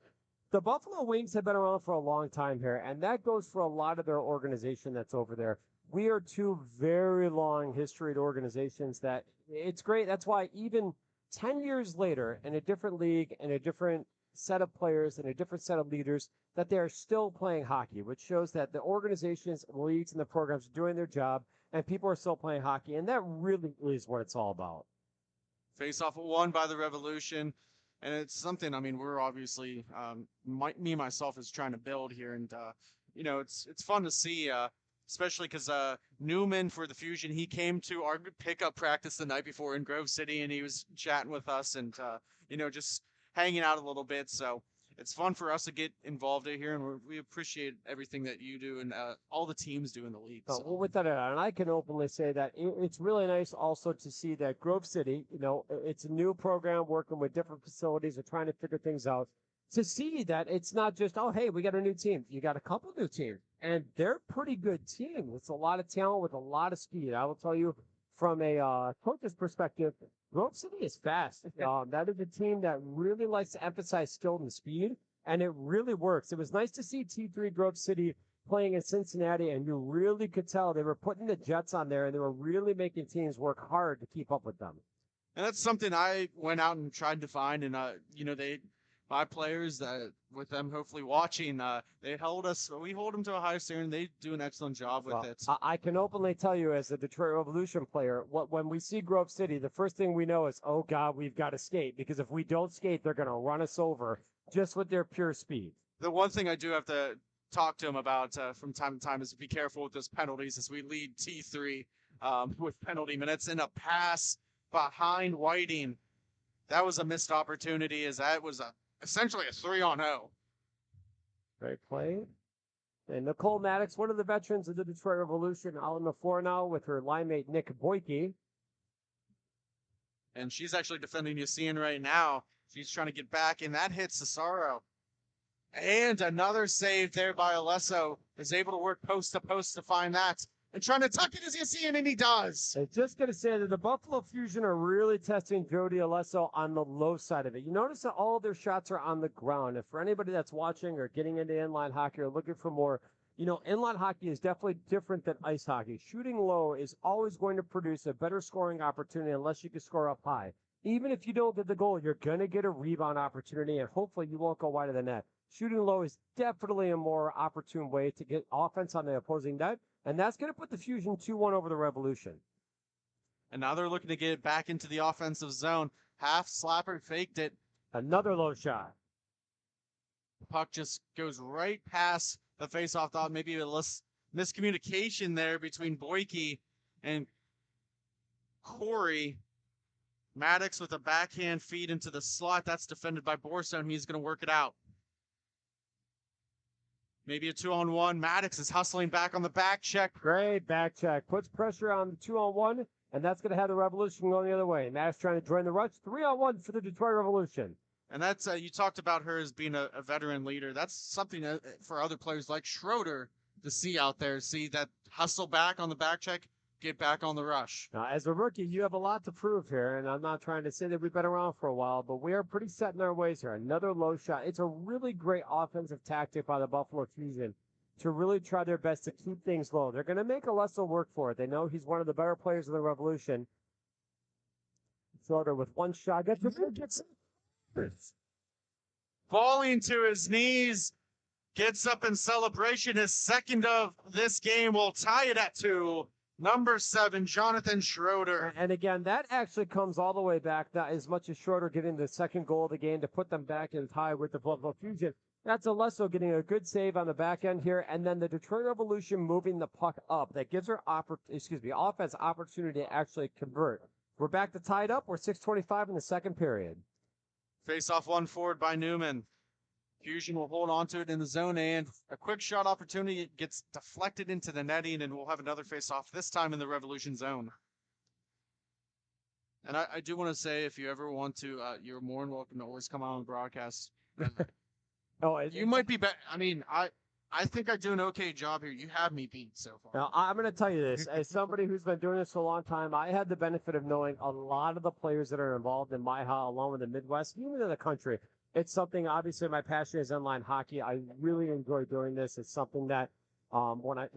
The Buffalo Wings have been around for a long time here, and that goes for a lot of their organization that's over there. We are two very long historied organizations that it's great. That's why even 10 years later, in a different league, and a different set of players, and a different set of leaders, that they are still playing hockey, which shows that the organizations, leagues, and the programs are doing their job, and people are still playing hockey, and that really is what it's all about. Face-off won by the Revolution, and it's something, I mean, we're obviously, me, myself, is trying to build here, and, you know, it's fun to see, especially because Newman for the Fusion, he came to our pickup practice the night before in Grove City, and he was chatting with us and, you know, just hanging out a little bit. So it's fun for us to get involved in here, and we appreciate everything that you do and all the teams do in the league. So. Well, with that, and I can openly say that it's really nice also to see that Grove City, you know, it's a new program working with different facilities and trying to figure things out. To see that it's not just, oh, hey, we got a new team. You got a couple new teams, and they're a pretty good team with a lot of talent, with a lot of speed. I will tell you from a coach's perspective, Grove City is fast. That is a team that really likes to emphasize skill and speed, and it really works. It was nice to see T3 Grove City playing in Cincinnati, and you really could tell they were putting the Jets on there, and they were really making teams work hard to keep up with them. And that's something I went out and tried to find, and, you know, my players, with them hopefully watching, we hold them to a high standard, and they do an excellent job with it. I can openly tell you as a Detroit Revolution player, when we see Grove City, the first thing we know is, oh God, we've got to skate, because if we don't skate, they're going to run us over just with their pure speed. The one thing I do have to talk to him about from time to time is be careful with those penalties as we lead T3 with penalty minutes, and a pass behind Whiting. That was a missed opportunity, as that was essentially a 3-on-0. Great play. And Nicole Maddox, one of the veterans of the Detroit Revolution, out on the floor now with her line mate Nick Boyke. And she's actually defending Yassine right now. She's trying to get back, and that hits Cesaro. And another save there by Alesso. Is able to work post to post to find that. and trying to tuck it as you see it, and he does. I'm just going to say that the Buffalo Fusion are really testing Jody Alesso on the low side of it. You notice that all of their shots are on the ground. And for anybody that's watching or getting into inline hockey or looking for more, inline hockey is definitely different than ice hockey. Shooting low is always going to produce a better scoring opportunity unless you can score up high. Even if you don't get the goal, you're going to get a rebound opportunity, and hopefully you won't go wide of the net. Shooting low is definitely a more opportune way to get offense on the opposing net, and that's going to put the Fusion 2-1 over the Revolution. And now they're looking to get back into the offensive zone. Half slapper faked it. Another low shot. Puck just goes right past the faceoff. Thought maybe a miscommunication there between Boyke and Corey. Maddox with a backhand feed into the slot. That's defended by Borstone. He's going to work it out. Maybe a 2-on-1. Maddox is hustling back on the back check. Great back check. Puts pressure on the 2-on-1, and that's going to have the Revolution going the other way. Maddox trying to join the rush. 3-on-1 for the Detroit Revolution. And that's, you talked about her as being a veteran leader. That's something for other players like Schroeder to see out there. See that hustle back on the back check, get back on the rush. Now, as a rookie, you have a lot to prove here, and I'm not trying to say that we've been around for a while, but we are pretty set in our ways here. Another low shot. It's a really great offensive tactic by the Buffalo Fusion to really try their best to keep things low. They're going to make Alesso work for it. They know he's one of the better players of the Revolution. Schroeder with one shot. Gets falling to his knees, gets up in celebration. His second of this game will tie it at 2. Number 7, Jonathan Schroeder. And again, that actually comes all the way back, not as much as Schroeder getting the second goal of the game to put them back in tie with the Buffalo Fusion. That's Alesso getting a good save on the back end here, and then the Detroit Revolution moving the puck up. That gives her offense opportunity to actually convert. We're back to tied up. We're 6:25 in the second period. Face off one forward by Newman. Fusion will hold on to it in the zone, and a quick shot opportunity gets deflected into the netting, and we'll have another face-off, this time in the Revolution zone. And I do want to say, if you ever want to, you're more than welcome to always come on the broadcast. You might be better. I mean, I think I do an okay job here. You have me beat so far. Now, I'm going to tell you this. As somebody who's been doing this for a long time, I had the benefit of knowing a lot of the players that are involved in MIHA, along with the Midwest, even in the country. It's something, obviously, my passion is inline hockey. I really enjoy doing this. It's something that when I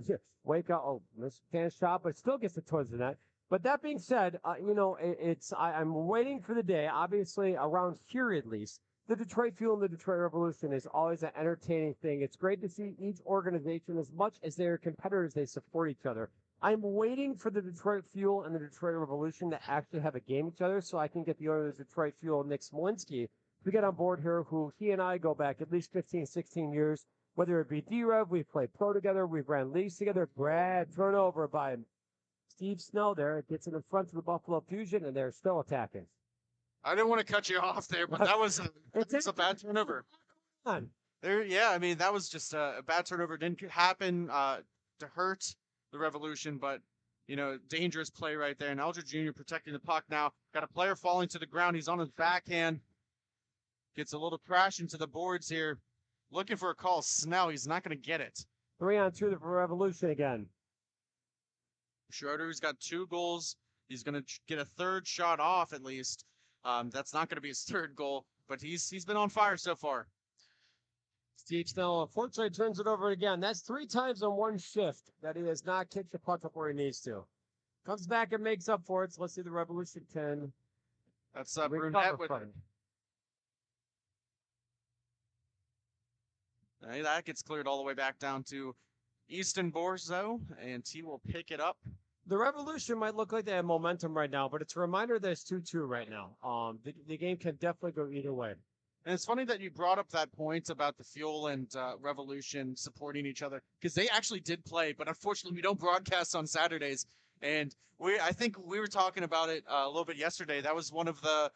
wake up, this fan shot, but it still gets it towards the net. But that being said, I'm waiting for the day, obviously, around here at least. The Detroit Fuel and the Detroit Revolution is always an entertaining thing. It's great to see each organization, as much as they're competitors, they support each other. I'm waiting for the Detroit Fuel and the Detroit Revolution to actually have a game each other so I can get the owner of the Detroit Fuel, Nick Smolinski, to get on board here, who he and I go back at least 15, 16 years, whether it be D-Rev, we've played pro together, we've ran leagues together. Brad, turnover by Steve Snow there. It gets it in front of the Buffalo Fusion, and they're still attacking. I didn't want to cut you off there, but that was a bad turnover. Yeah, I mean, that was just a bad turnover. Didn't happen to hurt the Revolution, but, dangerous play right there. And Eldridge Jr. protecting the puck now. Got a player falling to the ground. He's on his backhand. Gets a little crash into the boards here. Looking for a call. Snell, he's not going to get it. 3-on-2 the Revolution again. Schroeder's got 2 goals. He's going to get a third shot off at least. That's not going to be his third goal, but he's been on fire so far. Steve Snell, unfortunately, turns it over again. That's 3 times on one shift that he has not kicked the puck up where he needs to. Comes back and makes up for it. So let's see the Revolution 10. That's Brunette with it. That gets cleared all the way back down to Easton Borzo, and he will pick it up. The Revolution might look like they have momentum right now, but it's a reminder that it's 2-2 right now. The game can definitely go either way. And it's funny that you brought up that point about the Fuel and Revolution supporting each other, because they actually did play, but unfortunately we don't broadcast on Saturdays. And I think we were talking about it a little bit yesterday. That was one of the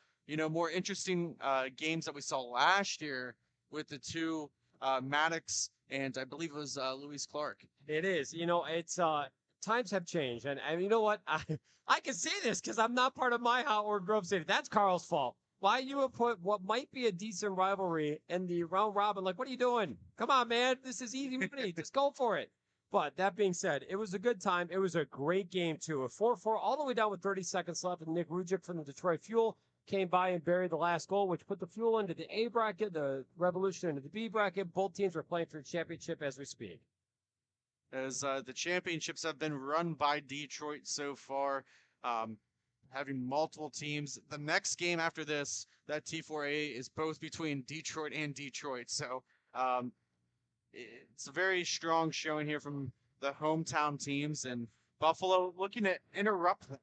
more interesting games that we saw last year with the two Maddox and I believe it was Louis Clark. It is. It's times have changed, and you know what? I can say this because I'm not part of MIHA or Grove City. That's Carl's fault. Why you would put what might be a decent rivalry in the round robin? Like, what are you doing? Come on, man. This is easy money. Just go for it. But that being said, it was a good time. It was a great game, too. A 4-4 all the way down with 30 seconds left. And Nick Rujic from the Detroit Fuel came by and buried the last goal, which put the Fuel into the A bracket, the Revolution into the B bracket. Both teams were playing for the championship as we speak. As the championships have been run by Detroit so far, having multiple teams. The next game after this, that T4A, is both between Detroit and Detroit. So it's a very strong showing here from the hometown teams, and Buffalo looking to interrupt that.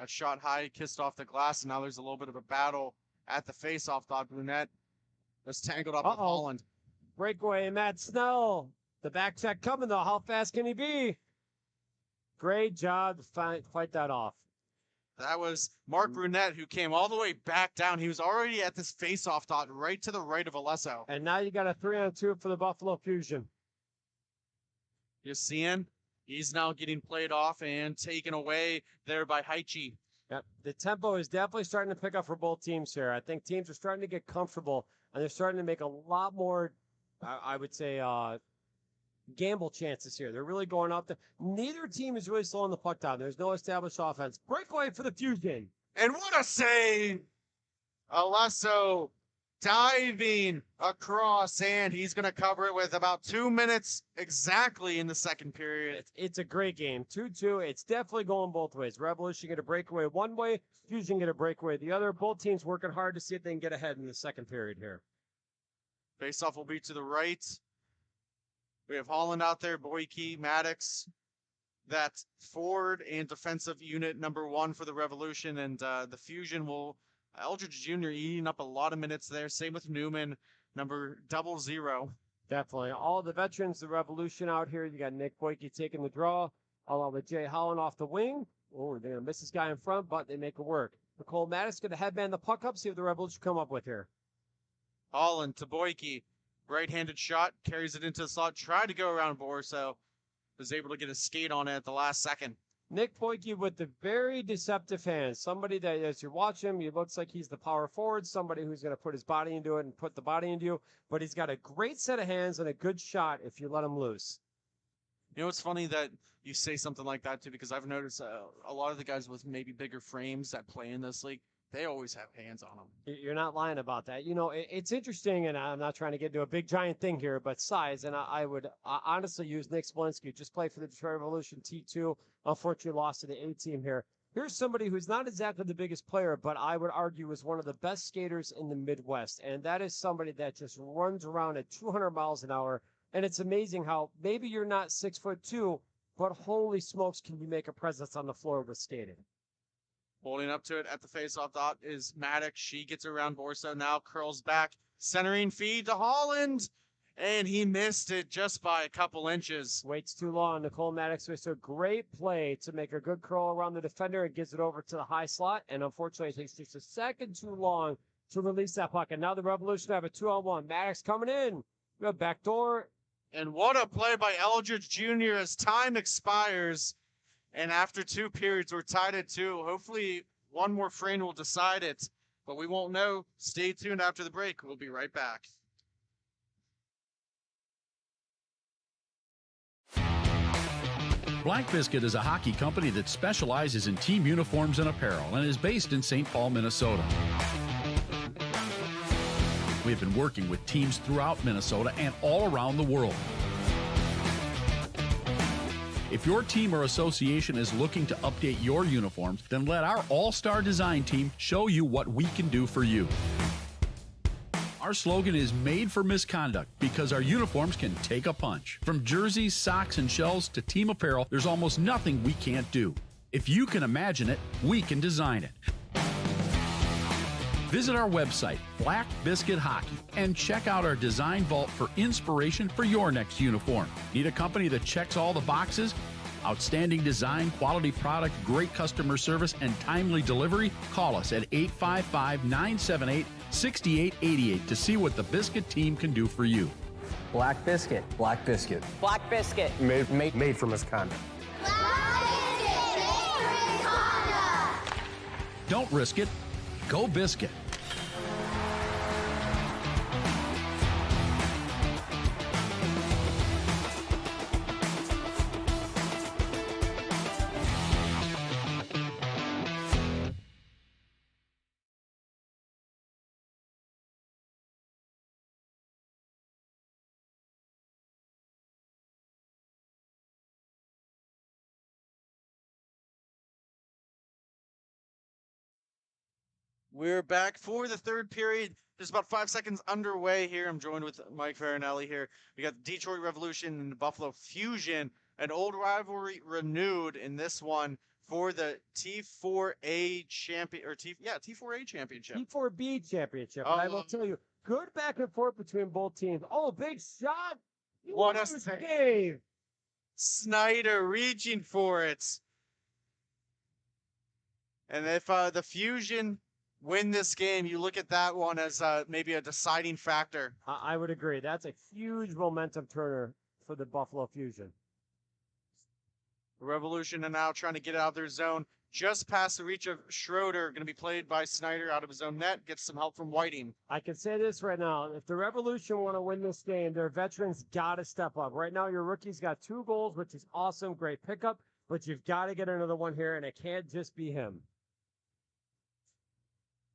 A shot high, kissed off the glass, and now there's a little bit of a battle at the face-off. Thought Brunette was tangled up with Holland. Breakaway, Matt Snell. The back check coming, though. How fast can he be? Great job to fight that off. That was Mark Brunette, who came all the way back down. He was already at this face-off dot right to the right of Alesso. And now you got a 3-on-2 for the Buffalo Fusion. You're seeing? He's now getting played off and taken away there by Haichi. Yep. The tempo is definitely starting to pick up for both teams here. I think teams are starting to get comfortable, and they're starting to make a lot more, I would say, gamble chances here. They're really going up there. Neither team is really slowing the puck down. There's no established offense. Breakaway for the Fusion. And what a save! Alesso diving across, and he's going to cover it with about 2 minutes exactly in the second period. It's a great game. 2-2. It's definitely going both ways. Revolution get a breakaway one way, Fusion get a breakaway the other. Both teams working hard to see if they can get ahead in the second period here. Faceoff will be to the right. We have Holland out there, Boyke, Maddox, that forward and defensive unit number 1 for the Revolution, and the Fusion will Eldridge Jr. eating up a lot of minutes there. Same with Newman, number 00. Definitely. All the veterans, the Revolution out here. You got Nick Boyke taking the draw, along with Jay Holland off the wing. Oh, they're going to miss this guy in front, but they make it work. Nicole Maddox going to headband the puck up, see what the Revolution come up with here. Holland to Boyke. Right-handed shot, carries it into the slot, tried to go around Borso, was able to get a skate on it at the last second. Nick Boyke with the very deceptive hands. Somebody that, as you watch him, he looks like he's the power forward, somebody who's going to put his body into it and put the body into you, but he's got a great set of hands and a good shot if you let him loose. You know, it's funny that you say something like that, too, because I've noticed a lot of the guys with maybe bigger frames that play in this league, they always have hands on them. You're not lying about that. You know, it's interesting, and I'm not trying to get into a big giant thing here, but size, and I would honestly use Nick Smolinski, just play for the Detroit Revolution T2, unfortunately lost to the A team here. Here's somebody who's not exactly the biggest player, but I would argue is one of the best skaters in the Midwest, and that is somebody that just runs around at 200 miles an hour, and it's amazing how maybe you're not 6'2", but holy smokes, can you make a presence on the floor with skating. Holding up to it at the faceoff dot is Maddox. She gets around Borso, now curls back, centering feed to Holland, and he missed it just by a couple inches. Waits too long. Nicole Maddox makes a great play to make a good curl around the defender and gives it over to the high slot, and unfortunately it takes just a second too long to release that puck. And now the Revolution have a 2-on-1. Maddox coming in. We have back door. And what a play by Eldridge Jr. as time expires. And after 2 periods, we're tied at 2. Hopefully, one more frame will decide it, but we won't know. Stay tuned after the break. We'll be right back. Black Biscuit is a hockey company that specializes in team uniforms and apparel and is based in St. Paul, Minnesota. We have been working with teams throughout Minnesota and all around the world. If your team or association is looking to update your uniforms, then let our all-star design team show you what we can do for you. Our slogan is made for misconduct because our uniforms can take a punch. From jerseys, socks, and shells to team apparel, there's almost nothing we can't do. If you can imagine it, we can design it. Visit our website, Black Biscuit Hockey, and check out our design vault for inspiration for your next uniform. Need a company that checks all the boxes? Outstanding design, quality product, great customer service, and timely delivery? Call us at 855-978-6888 to see what the Biscuit team can do for you. Black Biscuit. Black Biscuit. Black Biscuit. Made for misconduct. Don't risk it. Go Biscuit. We're back for the third period. There's about 5 seconds underway here. I'm joined with Mike Farinelli here. We got the Detroit Revolution and the Buffalo Fusion, an old rivalry renewed in this one for the T4A champion T4A championship. T4B championship. And I will tell you, good back and forth between both teams. Oh, big shot! What a save! Snyder reaching for it. And if the Fusion win this game, you look at that one as maybe a deciding factor. I would agree. That's a huge momentum turner for the Buffalo Fusion. The Revolution are now trying to get out of their zone. Just past the reach of Schroeder, going to be played by Snyder out of his own net. Gets some help from Whiting. I can say this right now. If the Revolution want to win this game, their veterans got to step up. Right now, your rookie's got 2 goals, which is awesome. Great pickup. But you've got to get another one here, and it can't just be him.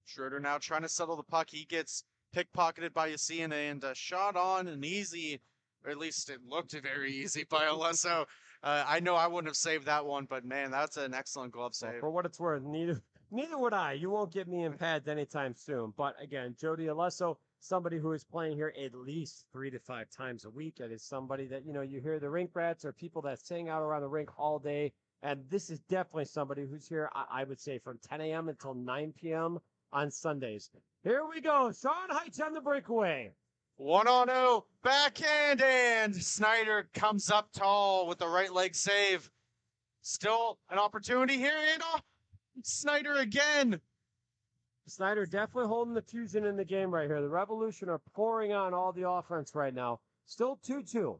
Schroeder now trying to settle the puck. He gets pickpocketed by Yassine and shot on an easy, or at least it looked very easy by Alesso. I know I wouldn't have saved that one, but man, that's an excellent glove save. Well, for what it's worth, neither would I. You won't get me in pads anytime soon. But again, Jody Alesso, somebody who is playing here at least 3 to 5 times a week. It is somebody that, you hear the rink rats or people that sing out around the rink all day. And this is definitely somebody who's here, I would say, from 10 a.m. until 9 p.m. on Sundays. Here we go. Sean Heights on the breakaway. 1-0, backhand, and Snyder comes up tall with the right leg save. Still an opportunity here, and Snyder again. Snyder definitely holding the Fusion in the game right here. The Revolution are pouring on all the offense right now. Still 2-2.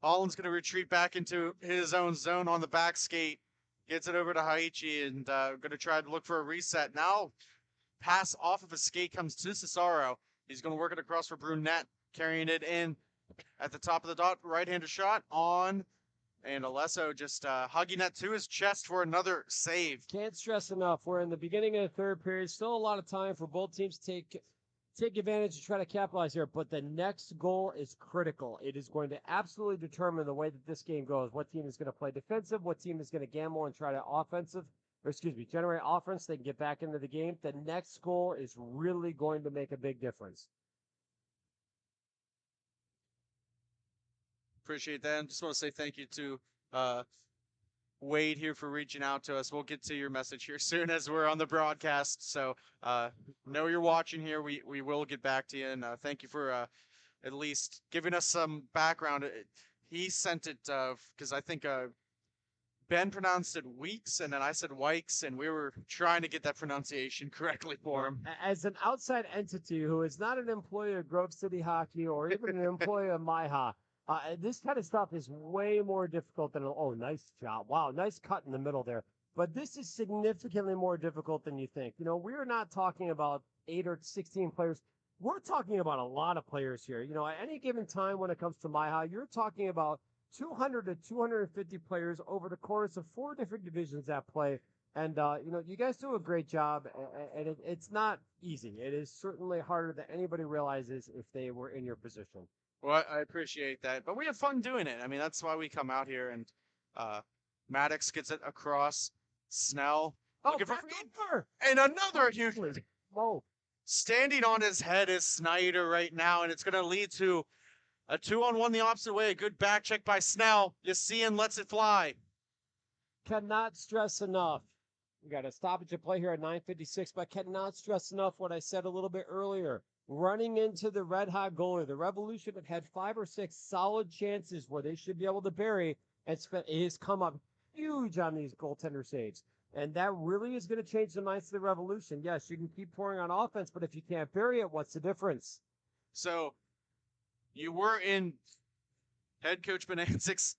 Holland's going to retreat back into his own zone on the back skate. Gets it over to Haichi and going to try to look for a reset. Now, pass off of his skate comes to Cesaro. He's going to work it across for Brunette, carrying it in at the top of the dot. Right-handed shot on, and Alesso just hugging that to his chest for another save. Can't stress enough. We're in the beginning of the third period. Still a lot of time for both teams to take advantage and try to capitalize here. But the next goal is critical. It is going to absolutely determine the way that this game goes. What team is going to play defensive? What team is going to gamble and try to generate offense? They can get back into the game. The next goal is really going to make a big difference. Appreciate that. I just want to say thank you to Wade here for reaching out to us. We'll get to your message here soon as we're on the broadcast. So know you're watching here. We will get back to you. And thank you for at least giving us some background. He sent it because I think Ben pronounced it Weeks, and then I said Wikes, and we were trying to get that pronunciation correctly for him. As an outside entity who is not an employee of Grove City Hockey or even an employee of MIHA, this kind of stuff is way more difficult than, nice shot. Wow, nice cut in the middle there. But this is significantly more difficult than you think. We're not talking about 8 or 16 players. We're talking about a lot of players here. At any given time when it comes to MIHA, you're talking about 200 to 250 players over the course of 4 different divisions at play. And, you guys do a great job, and it's not easy. It is certainly harder than anybody realizes if they were in your position. Well, I appreciate that. But we have fun doing it. I mean, that's why we come out here. And Maddox gets it across. Snell. Looking for feed. And another huge. Whoa. Standing on his head is Snyder right now, and it's going to lead to a 2-on-1 the opposite way. A good back check by Snell. Yassine lets it fly. Cannot stress enough. We got a stoppage of play here at 9:56, but cannot stress enough what I said a little bit earlier. Running into the red hot goalie, the Revolution have had 5 or 6 solid chances where they should be able to bury, and it has come up huge on these goaltender saves. And that really is going to change the minds of the Revolution. Yes, you can keep pouring on offense, but if you can't bury it, what's the difference? So, you were in head coach Benancic's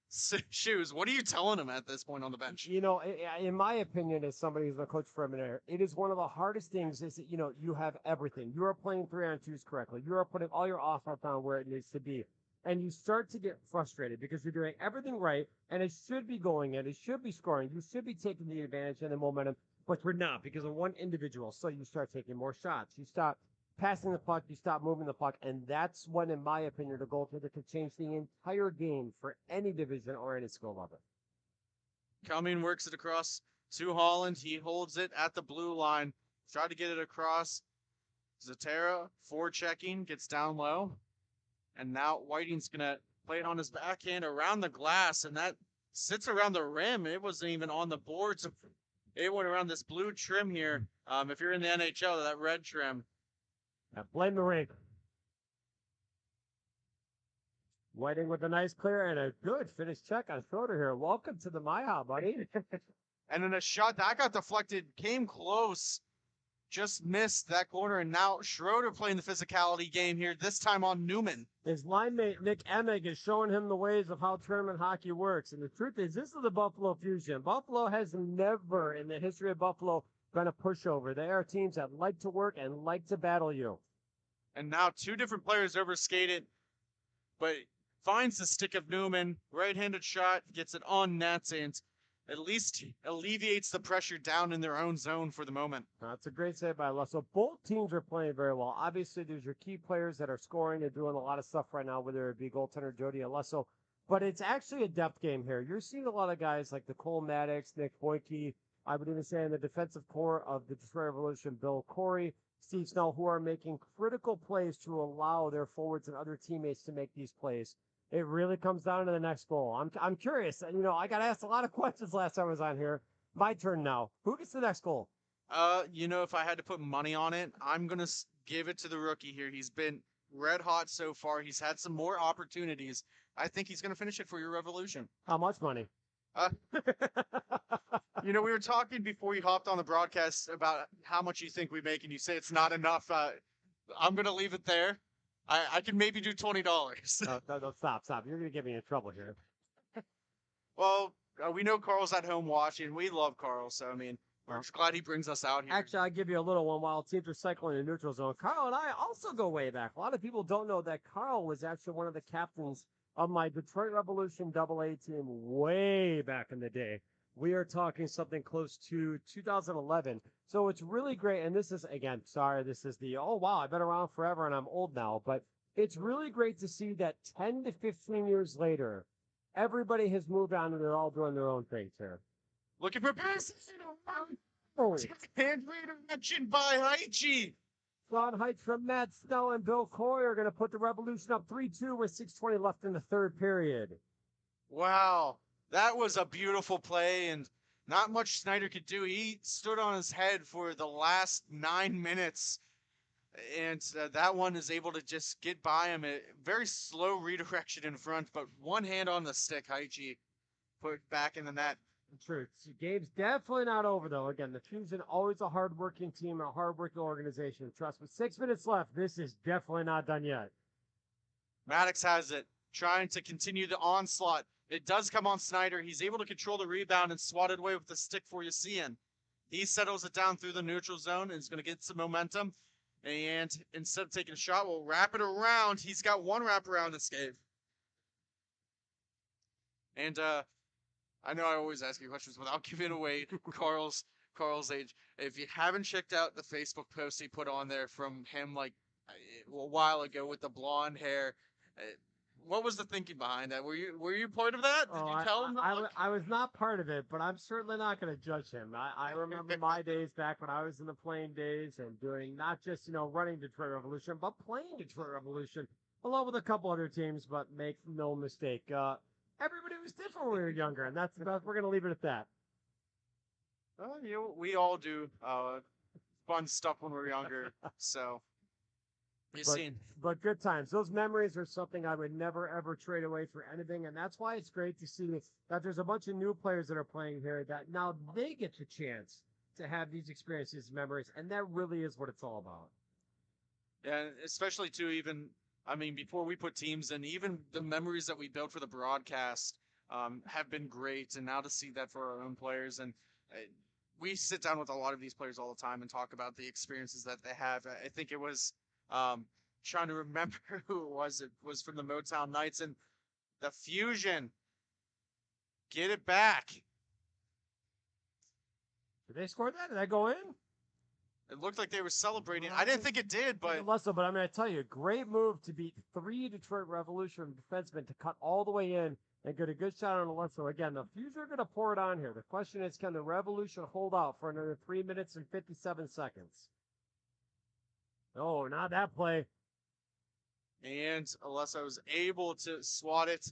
shoes. What are you telling him at this point on the bench? In my opinion, as somebody who's a coach for a minute, it is one of the hardest things is that, you have everything. You are playing 3-on-2s correctly. You are putting all your offense on where it needs to be. And you start to get frustrated because you're doing everything right, and it should be going in. It should be scoring. You should be taking the advantage and the momentum, but you're not because of one individual. So you start taking more shots. You stop passing the puck, you stop moving the puck, and that's when, in my opinion, the goaltender could change the entire game for any division or any skill level. Cumming works it across to Holland. He holds it at the blue line. Tried to get it across. Zatera, forechecking, gets down low. And now Whiting's going to play it on his backhand around the glass, and that sits around the rim. It wasn't even on the boards. It went around this blue trim here. If you're in the NHL, that red trim. Blame the rink. Whiting with a nice clear and a good finish check on Schroeder here. Welcome to the MIHA, buddy. And then a shot that got deflected, came close, just missed that corner. And now Schroeder playing the physicality game here, this time on Newman. His line mate, Nick Emig, is showing him the ways of how tournament hockey works. And the truth is, this is the Buffalo Fusion. Buffalo has never, in the history of Buffalo, been a pushover. They are teams that like to work and like to battle you. And now two different players overskated, but finds the stick of Newman, right-handed shot, gets it on net, and at least alleviates the pressure down in their own zone for the moment. That's a great save by Lesso. Both teams are playing very well. Obviously, there's your key players that are scoring and doing a lot of stuff right now, whether it be goaltender Jody Alesso. But it's actually a depth game here. You're seeing a lot of guys like Nicole Maddox, Nick Boyke, I would even say in the defensive core of the Detroit Revolution, Bill Corey, Steve Snell, who are making critical plays to allow their forwards and other teammates to make these plays. It really comes down to the next goal. I'm curious. You know, I got asked a lot of questions last time I was on here. My turn now. Who gets the next goal? You know, if I had to put money on it, I'm going to give it to the rookie here. He's been red hot so far. He's had some more opportunities. I think he's going to finish it for your Revolution. How much money? You know, we were talking before you hopped on the broadcast about how much you think we make, and you say it's not enough. I'm going to leave it there. I can maybe do $20. No, stop. You're going to get me in trouble here. Well, we know Carl's at home watching. We love Carl, so, I mean, we're just glad he brings us out here. Actually, I'll give you a little one while teams are cycling in neutral zone. Carl and I also go way back. A lot of people don't know that Carl was actually one of the captains of my Detroit Revolution AA team way back in the day. We are talking something close to 2011. So it's really great. And this is, again, sorry, this is the, oh, wow, I've been around forever and I'm old now. But it's really great to see that 10 to 15 years later, everybody has moved on and they're all doing their own things here. Looking for passes. Hand redirection by Haichi. Ron Height from Matt Snell and Bill Coy are going to put the Revolution up 3-2 with 6:20 left in the third period. Wow. That was a beautiful play, and not much Snyder could do. He stood on his head for the last 9 minutes, and that one is able to just get by him. A very slow redirection in front, but one hand on the stick, Haichi put back in the net. True. The game's definitely not over, though. Again, the Fusion, always a hard-working team and a hard-working organization. Trust me, 6 minutes left. This is definitely not done yet. Maddox has it, trying to continue the onslaught. It does come on Snyder. He's able to control the rebound and swat it away with the stick for Yassian. He settles it down through the neutral zone and is going to get some momentum. And instead of taking a shot, we'll wrap it around. He's got one wraparound escape. And I know I always ask you questions without giving away Carl's age. If you haven't checked out the Facebook post he put on there from him like a while ago with the blonde hair, what was the thinking behind that? Were you part of that? Did you tell him? I was not part of it, but I'm certainly not going to judge him. I remember my days back when I was in the playing days and doing not just, running Detroit Revolution, but playing Detroit Revolution along with a couple other teams, but make no mistake. Everybody was different when we were younger, and we're going to leave it at that. We all do fun stuff when we're younger, so... But good times. Those memories are something I would never, ever trade away for anything. And that's why it's great to see that there's a bunch of new players that are playing here that now they get the chance to have these experiences, memories. And that really is what it's all about. Yeah, especially too, even, before we put teams in, even the memories that we built for the broadcast have been great. And now to see that for our own players. And we sit down with a lot of these players all the time and talk about the experiences that they have. I think it was... trying to remember who it was. It was from the Motown Nights and the Fusion. Get it back. Did they score that? Did that go in? It looked like they were celebrating. I didn't think it did, but... But I'm going to tell you, great move to beat 3 Detroit Revolution defensemen to cut all the way in and get a good shot on Alonso. Again, the Fuse are going to pour it on here. The question is, can the Revolution hold out for another 3 minutes and 57 seconds? Oh, not that play. And Alessa was able to swat it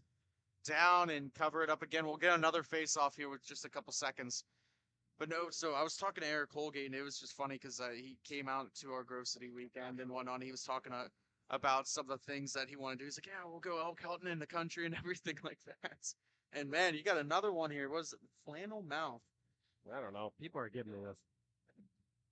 down and cover it up again. We'll get another face-off here with just a couple seconds. But no, so I was talking to Eric Colgate, and it was just funny because he came out to our Grove City weekend and whatnot. He was talking about some of the things that he wanted to do. He's like, yeah, we'll go elk hunting in the country and everything like that. And man, you got another one here. What is it? Flannel Mouth. I don't know. People are giving me this.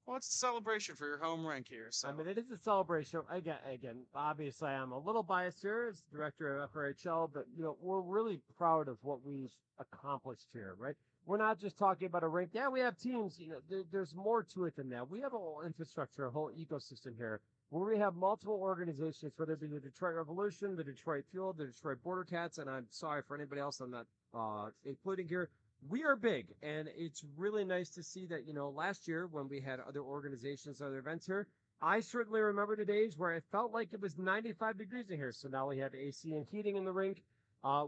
Well, it's a celebration for your home rink here. So I mean, it is a celebration. Again, obviously, I'm a little biased here as director of FRHL, but we're really proud of what we've accomplished here, right? We're not just talking about a rink. Yeah, we have teams. There's more to it than that. We have a whole infrastructure, a whole ecosystem here, where we have multiple organizations, whether it be the Detroit Revolution, the Detroit Fuel, the Detroit Border Cats, and I'm sorry for anybody else I'm not including here. We are big, and it's really nice to see that, last year when we had other organizations, other events here, I certainly remember the days where it felt like it was 95 degrees in here. So now we have AC and heating in the rink.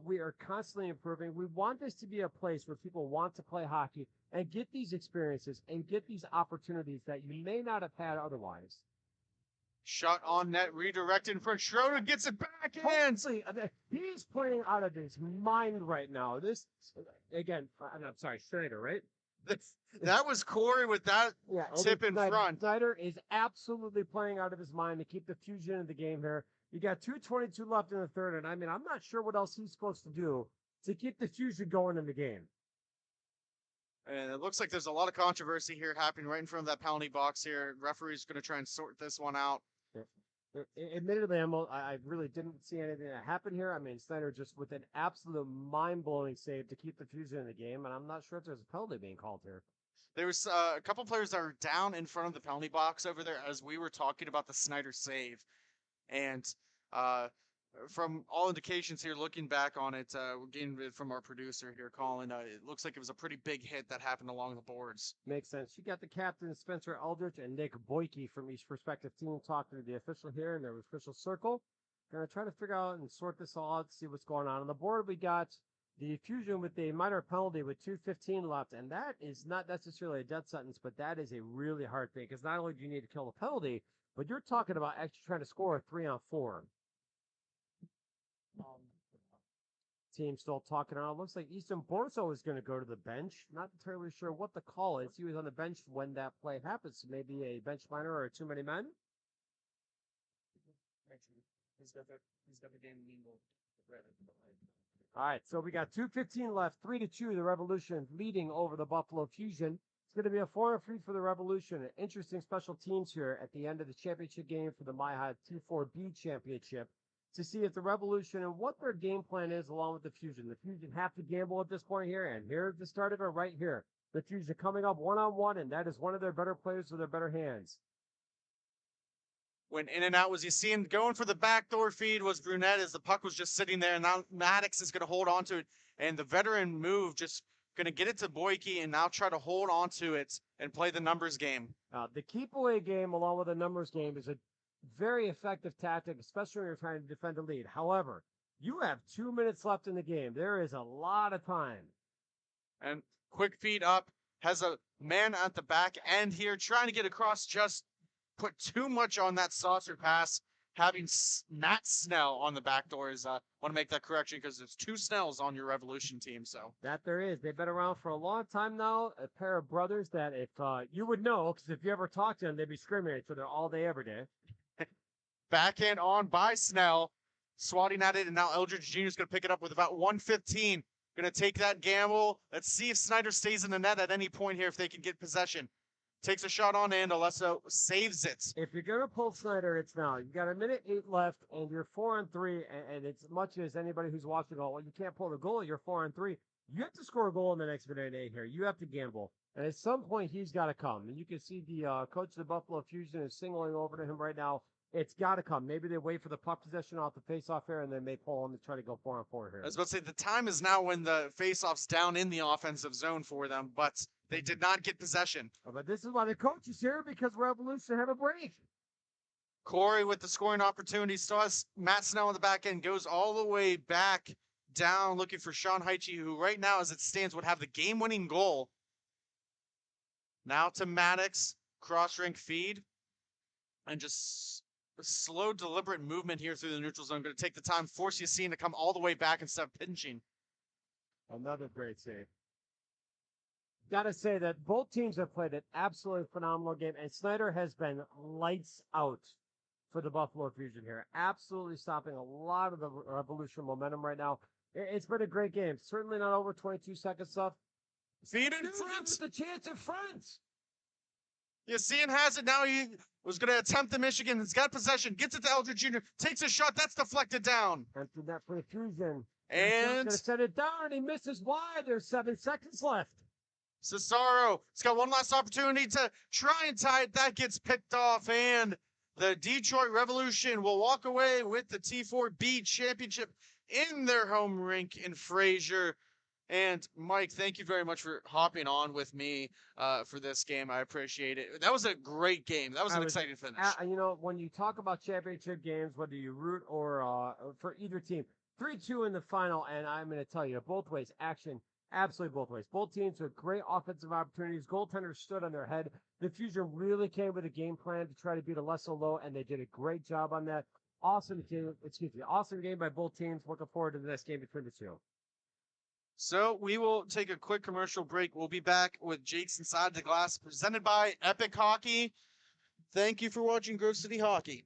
We are constantly improving. We want this to be a place where people want to play hockey and get these experiences and get these opportunities that you may not have had otherwise. Shot on net, redirected for Schroeder, gets it back in. He's playing out of his mind right now. This, again, I'm sorry, Schneider, right? That was Corey with that tip in front. Snyder is absolutely playing out of his mind to keep the Fusion in the game here. You got 2:22 left in the third, and I mean, I'm not sure what else he's supposed to do to keep the Fusion going in the game. And it looks like there's a lot of controversy here happening right in front of that penalty box here. Referee's going to try and sort this one out. Admittedly, I really didn't see anything that happened here. I mean, Snyder just with an absolute mind-blowing save to keep the Fusion in the game, and I'm not sure if there's a penalty being called here. There was a couple players that were down in front of the penalty box over there as we were talking about the Snyder save. And from all indications here, looking back on it, we're getting it from our producer here, Colin. It looks like it was a pretty big hit that happened along the boards. Makes sense. You got the captain, Spencer Eldridge, and Nick Boyke from each respective team talking to the official here in their official circle. Going to try to figure out and sort this all out, see what's going on. On the board, we got the Fusion with a minor penalty with 2:15 left, and that is not necessarily a death sentence, but that is a really hard thing, because not only do you need to kill the penalty, but you're talking about actually trying to score a 3-on-4. Team still talking on. Looks like Easton Borso is going to go to the bench. Not entirely sure what the call is. He was on the bench when that play happens. Maybe a bench minor or too many men. He's got the game legal. All right, so we got 2:15 left, 3-2. The Revolution leading over the Buffalo Fusion. It's going to be a 4-3 for the Revolution. Interesting special teams here at the end of the championship game for the MIHA 2-4B championship to see if the Revolution and what their game plan is along with the Fusion. The Fusion have to gamble at this point here, and here's the start of it right here. The Fusion coming up one-on-one, and that is one of their better players with their better hands. Went in and out. Was you see him going for the backdoor feed was Brunette as the puck was just sitting there, and now Maddox is going to hold on to it, and the veteran move just going to get it to Boyke and now try to hold on to it and play the numbers game. The keep away game along with the numbers game is a very effective tactic, especially when you're trying to defend a lead. However, you have 2 minutes left in the game. There is a lot of time. And quick feed up, has a man at the back end here trying to get across, just put too much on that saucer pass. Having Matt Snell on the back door is, want to make that correction because there's 2 Snells on your Revolution team. So that there is. They've been around for a long time now. A pair of brothers that if you would know, because if you ever talk to them, they'd be screaming at each other all day, every day. Backhand on by Snell, swatting at it, and now Eldridge Jr. is going to pick it up with about 1:15. Going to take that gamble. Let's see if Snyder stays in the net at any point here, if they can get possession. Takes a shot on end. Alesso saves it. If you're going to pull Snyder, it's now. You've got 1:08 left, and you're 4-3, and it's much as anybody who's watching go, well, you can't pull the goal, you're 4-3. You have to score a goal in the next 1:08 here. You have to gamble. And at some point, he's got to come. And you can see the coach of the Buffalo Fusion is signaling over to him right now. It's got to come. Maybe they wait for the puck possession off the face-off here, and then they pull him to try to go 4-on-4 here. I was about to say, the time is now when the face-off's down in the offensive zone for them, but they did not get possession. But this is why the coach is here, because Revolution have a break. Corey with the scoring opportunity. Still has Matt Snell on the back end. Goes all the way back down, looking for Sean Heiche, who right now, as it stands, would have the game-winning goal. Now to Maddox, cross-rank feed, and just a slow, deliberate movement here through the neutral zone. Going to take the time, force Yassine to come all the way back instead of pinching. Another great save. Gotta say that both teams have played an absolutely phenomenal game, and Snyder has been lights out for the Buffalo Fusion here. Absolutely stopping a lot of the Revolution momentum right now. It's been a great game. Certainly not over 22 seconds left. Feed in front. The chance in front. Yassine has it now. He was going to attempt the Michigan. He's got possession. Gets it to Eldridge Jr. Takes a shot. That's deflected down. Empty net for the Fusion. And going to set it down, and he misses wide. There's 7 seconds left. Cesaro, he's got one last opportunity to try and tie it. That gets picked off, and the Detroit Revolution will walk away with the T4B championship in their home rink in Fraser. And Mike, thank you very much for hopping on with me for this game. I appreciate it. That was a great game. That was an exciting finish. You know, when you talk about championship games, whether you root or for either team, 3-2 in the final, and I'm going to tell you, both ways, action, absolutely both ways. Both teams with great offensive opportunities. Goaltenders stood on their head. The Fusion really came with a game plan to try to beat a lesser low, and they did a great job on that. Awesome game by both teams. Looking forward to the next game between the two. So we will take a quick commercial break. We'll be back with Jake's Inside the Glass, presented by Epic Hockey. Thank you for watching Grove City Hockey.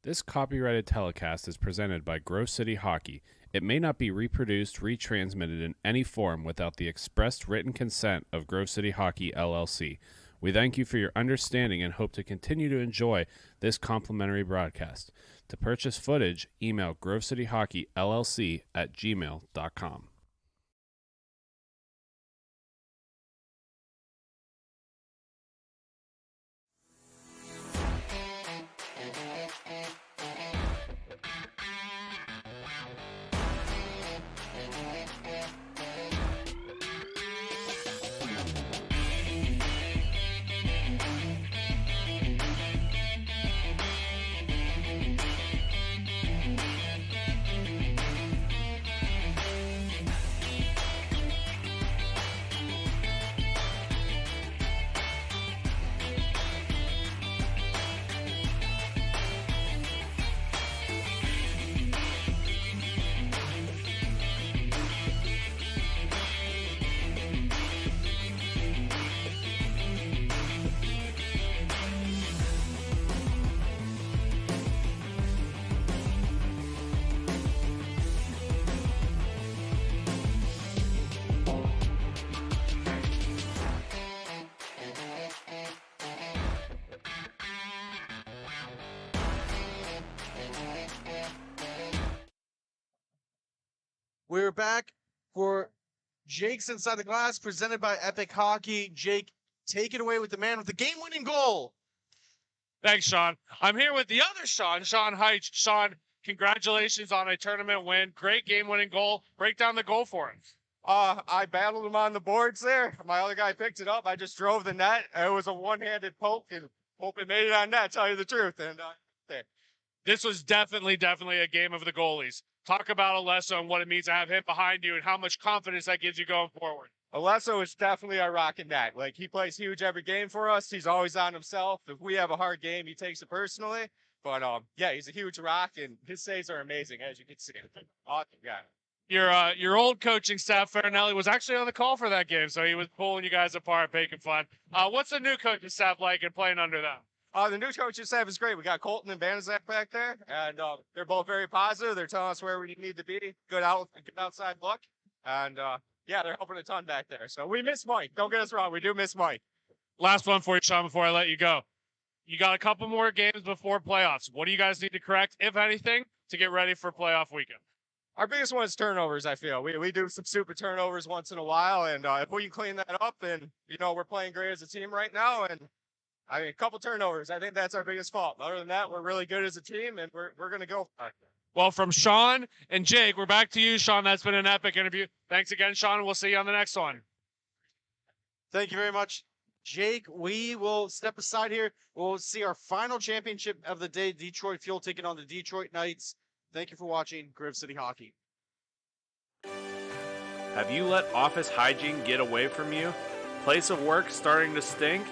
This copyrighted telecast is presented by Grove City Hockey. It may not be reproduced, retransmitted in any form without the expressed written consent of Grove City Hockey, LLC. We thank you for your understanding and hope to continue to enjoy this complimentary broadcast. To purchase footage, email grovecityhockeyllc@gmail.com. We're back for Jake's Inside the Glass, presented by Epic Hockey. Jake, take it away with the man with the game-winning goal. Thanks, Sean. I'm here with the other Sean, Sean Heitch. Sean, congratulations on a tournament win. Great game-winning goal. Break down the goal for him. I battled him on the boards there. My other guy picked it up. I just drove the net. It was a one-handed poke, and hope it made it on net, tell you the truth. And there. This was definitely a game of the goalies. Talk about Alesso and what it means to have him behind you and how much confidence that gives you going forward. Alesso is definitely our rocking net. Like, he plays huge every game for us. He's always on himself. If we have a hard game, he takes it personally. But, yeah, he's a huge rock, and his saves are amazing, as you can see. Awesome guy. Your old coaching staff, Farinelli, was actually on the call for that game, so he was pulling you guys apart, making fun. What's the new coaching staff like and playing under them? The new coaching staff is great. We got Colton and Banaszak back there, and they're both very positive. They're telling us where we need to be. Good outside look, and yeah, they're helping a ton back there. So we miss Mike. Don't get us wrong. We do miss Mike. Last one for you, Sean, before I let you go. You got a couple more games before playoffs. What do you guys need to correct, if anything, to get ready for playoff weekend? Our biggest one is turnovers, I feel. We do some stupid turnovers once in a while, and if we can clean that up, then, you know, we're playing great as a team right now, and I mean, a couple turnovers. I think that's our biggest fault. Other than that, we're really good as a team, and we're going to go. Well, from Sean and Jake, we're back to you, Sean. That's been an epic interview. Thanks again, Sean. We'll see you on the next one. Thank you very much, Jake. We will step aside here. We'll see our final championship of the day, Detroit Fuel taking on the Detroit Knights. Thank you for watching Grove City Hockey. Have you let office hygiene get away from you? Place of work starting to stink?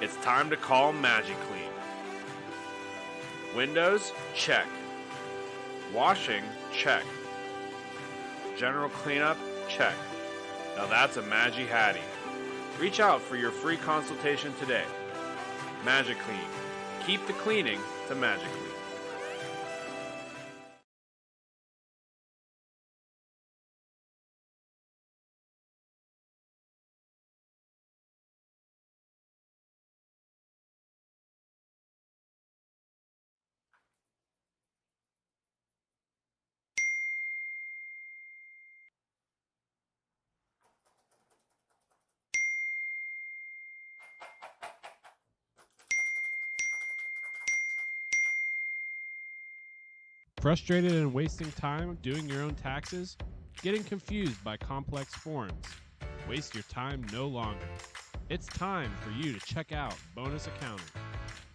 It's time to call MagiClean. Windows? Check. Washing? Check. General cleanup? Check. Now that's a Magi Hattie. Reach out for your free consultation today. MagiClean. Keep the cleaning to MagiClean. Frustrated and wasting time doing your own taxes? Getting confused by complex forms? Waste your time no longer. It's time for you to check out Bonus Accounting.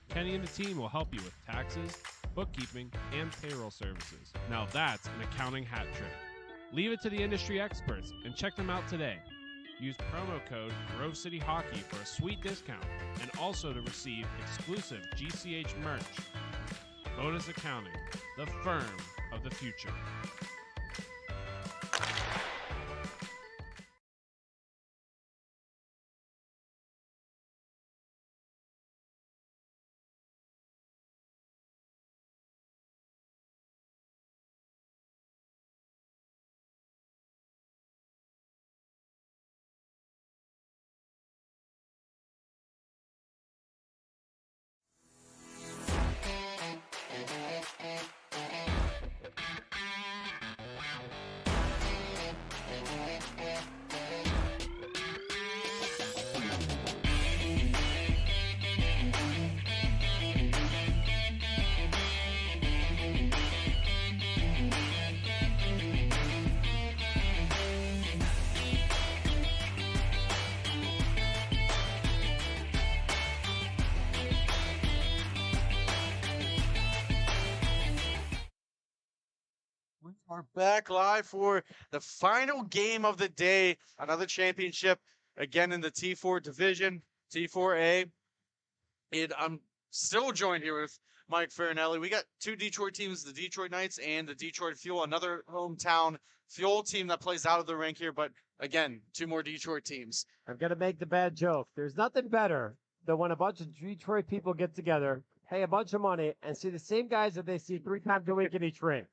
Kenny and the team will help you with taxes, bookkeeping, and payroll services. Now that's an accounting hat trick. Leave it to the industry experts and check them out today. Use promo code Grove City Hockey for a sweet discount and also to receive exclusive GCH merch. Bonus Accounting, the firm of the future. We are back live for the final game of the day. Another championship, again in the T4 division, T4A. And I'm still joined here with Mike Farinelli. We got two Detroit teams, the Detroit Knights and the Detroit Fuel, another hometown Fuel team that plays out of the rink here. But again, two more Detroit teams. I'm going to make the bad joke. There's nothing better than when a bunch of Detroit people get together, pay a bunch of money, and see the same guys that they see 3 times a week in each rink.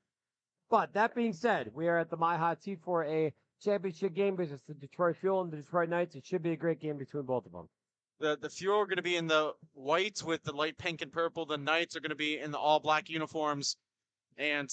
But that being said, we are at the MIHA T4A championship game because it's the Detroit Fuel and the Detroit Knights. It should be a great game between both of them. The Fuel are going to be in the white with the light pink and purple. The Knights are going to be in the all black uniforms. And,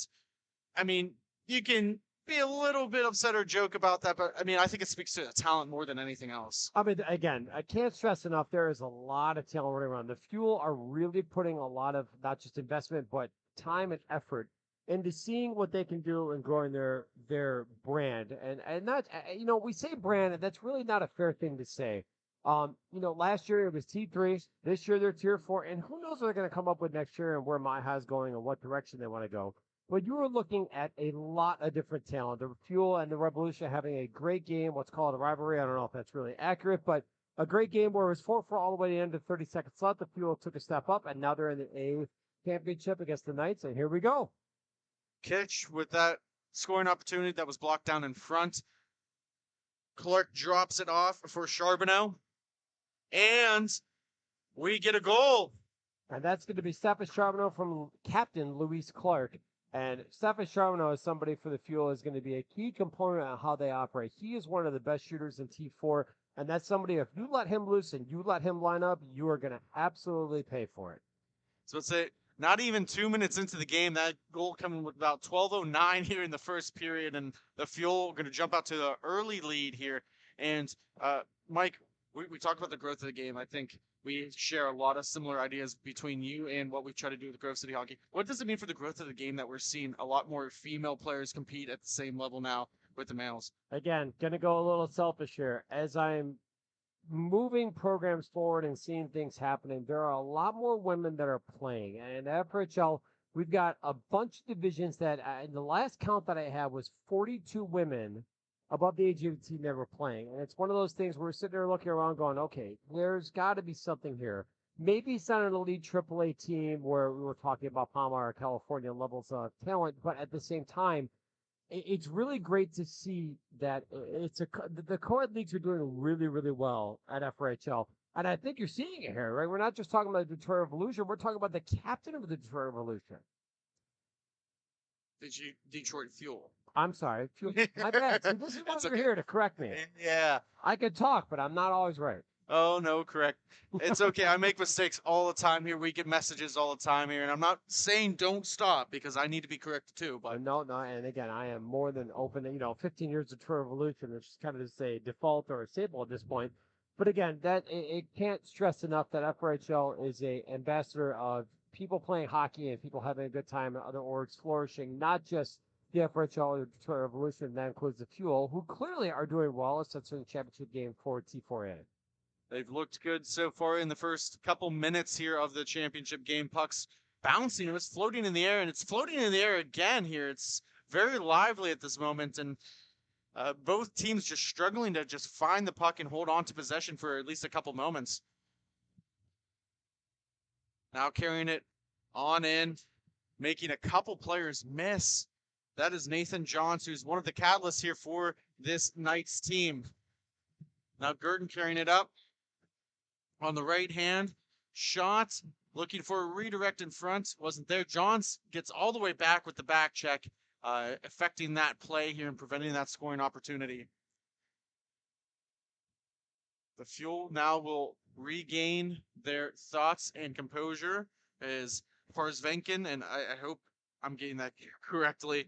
I mean, you can be a little bit upset or joke about that, but, I mean, I think it speaks to the talent more than anything else. I mean, again, I can't stress enough, there is a lot of talent running around. The Fuel are really putting a lot of, not just investment, but time and effort into seeing what they can do and growing their brand. And not, we say brand, and that's really not a fair thing to say. Last year it was T3. This year they're Tier 4. And who knows what they're going to come up with next year and where MIHA is going and what direction they want to go. But you are looking at a lot of different talent. The Fuel and the Revolution having a great game, what's called a rivalry. I don't know if that's really accurate, but a great game where it was 4-4 all the way to the end of the 30-second slot. The Fuel took a step up, and now they're in the A championship against the Knights, and here we go. Kitch with that scoring opportunity that was blocked down in front. Clark drops it off for Charbonneau. And we get a goal. And that's going to be Stefan Charbonneau from Captain Luis Clark. And Stefan Charbonneau is somebody for the Fuel is going to be a key component on how they operate. He is one of the best shooters in T4. And that's somebody, if you let him loose and you let him line up, you are going to absolutely pay for it. So let's say not even 2 minutes into the game, that goal coming with about 12:09 here in the first period. And the Fuel going to jump out to the early lead here. And Mike, we talked about the growth of the game. I think we share a lot of similar ideas between you and what we try to do with Grove City Hockey. What does it mean for the growth of the game that we're seeing a lot more female players compete at the same level now with the males? Again, going to go a little selfish here. As I'm moving programs forward and seeing things happening, there are a lot more women that are playing. And at FHL, we've got a bunch of divisions that, in the last count that I had was 42 women above the age of 18 that were playing. And it's one of those things where we're sitting there looking around going, okay, there's got to be something here. Maybe it's not an elite AAA team where we were talking about Palmar or California levels of talent, but at the same time, it's really great to see that the co-ed leagues are doing really, really well at FRHL. And I think you're seeing it here, right? We're not just talking about the Detroit Revolution. We're talking about the captain of the Detroit Revolution. Detroit Fuel. I'm sorry. My bad. See, this is why you're here to correct me. Yeah. I could talk, but I'm not always right. Oh, no, correct. It's okay. I make mistakes all the time here. We get messages all the time here. And I'm not saying don't stop because I need to be corrected too. But No. And again, I am more than open to, 15 years of Detroit Revolution, which is kind of just a default or a staple at this point. But again, it can't stress enough that FRHL is a ambassador of people playing hockey and people having a good time and other orgs flourishing, not just the FRHL or the Detroit Revolution. That includes the Fuel, who clearly are doing well, since in the championship game for T4A. they've looked good so far in the first couple minutes here of the championship game. Pucks bouncing. It was floating in the air, and it's floating in the air again here. It's very lively at this moment, and both teams just struggling to just find the puck and hold on to possession for at least a couple moments. Now carrying it on in, making a couple players miss. That is Nathan Johns, who's one of the catalysts here for this Knights team. Now Gurdon carrying it up on the right hand. Shot, looking for a redirect in front. Wasn't there. Johns gets all the way back with the back check, affecting that play here and preventing that scoring opportunity. The Fuel now will regain their thoughts and composure as Parsvenkin, and I hope I'm getting that correctly.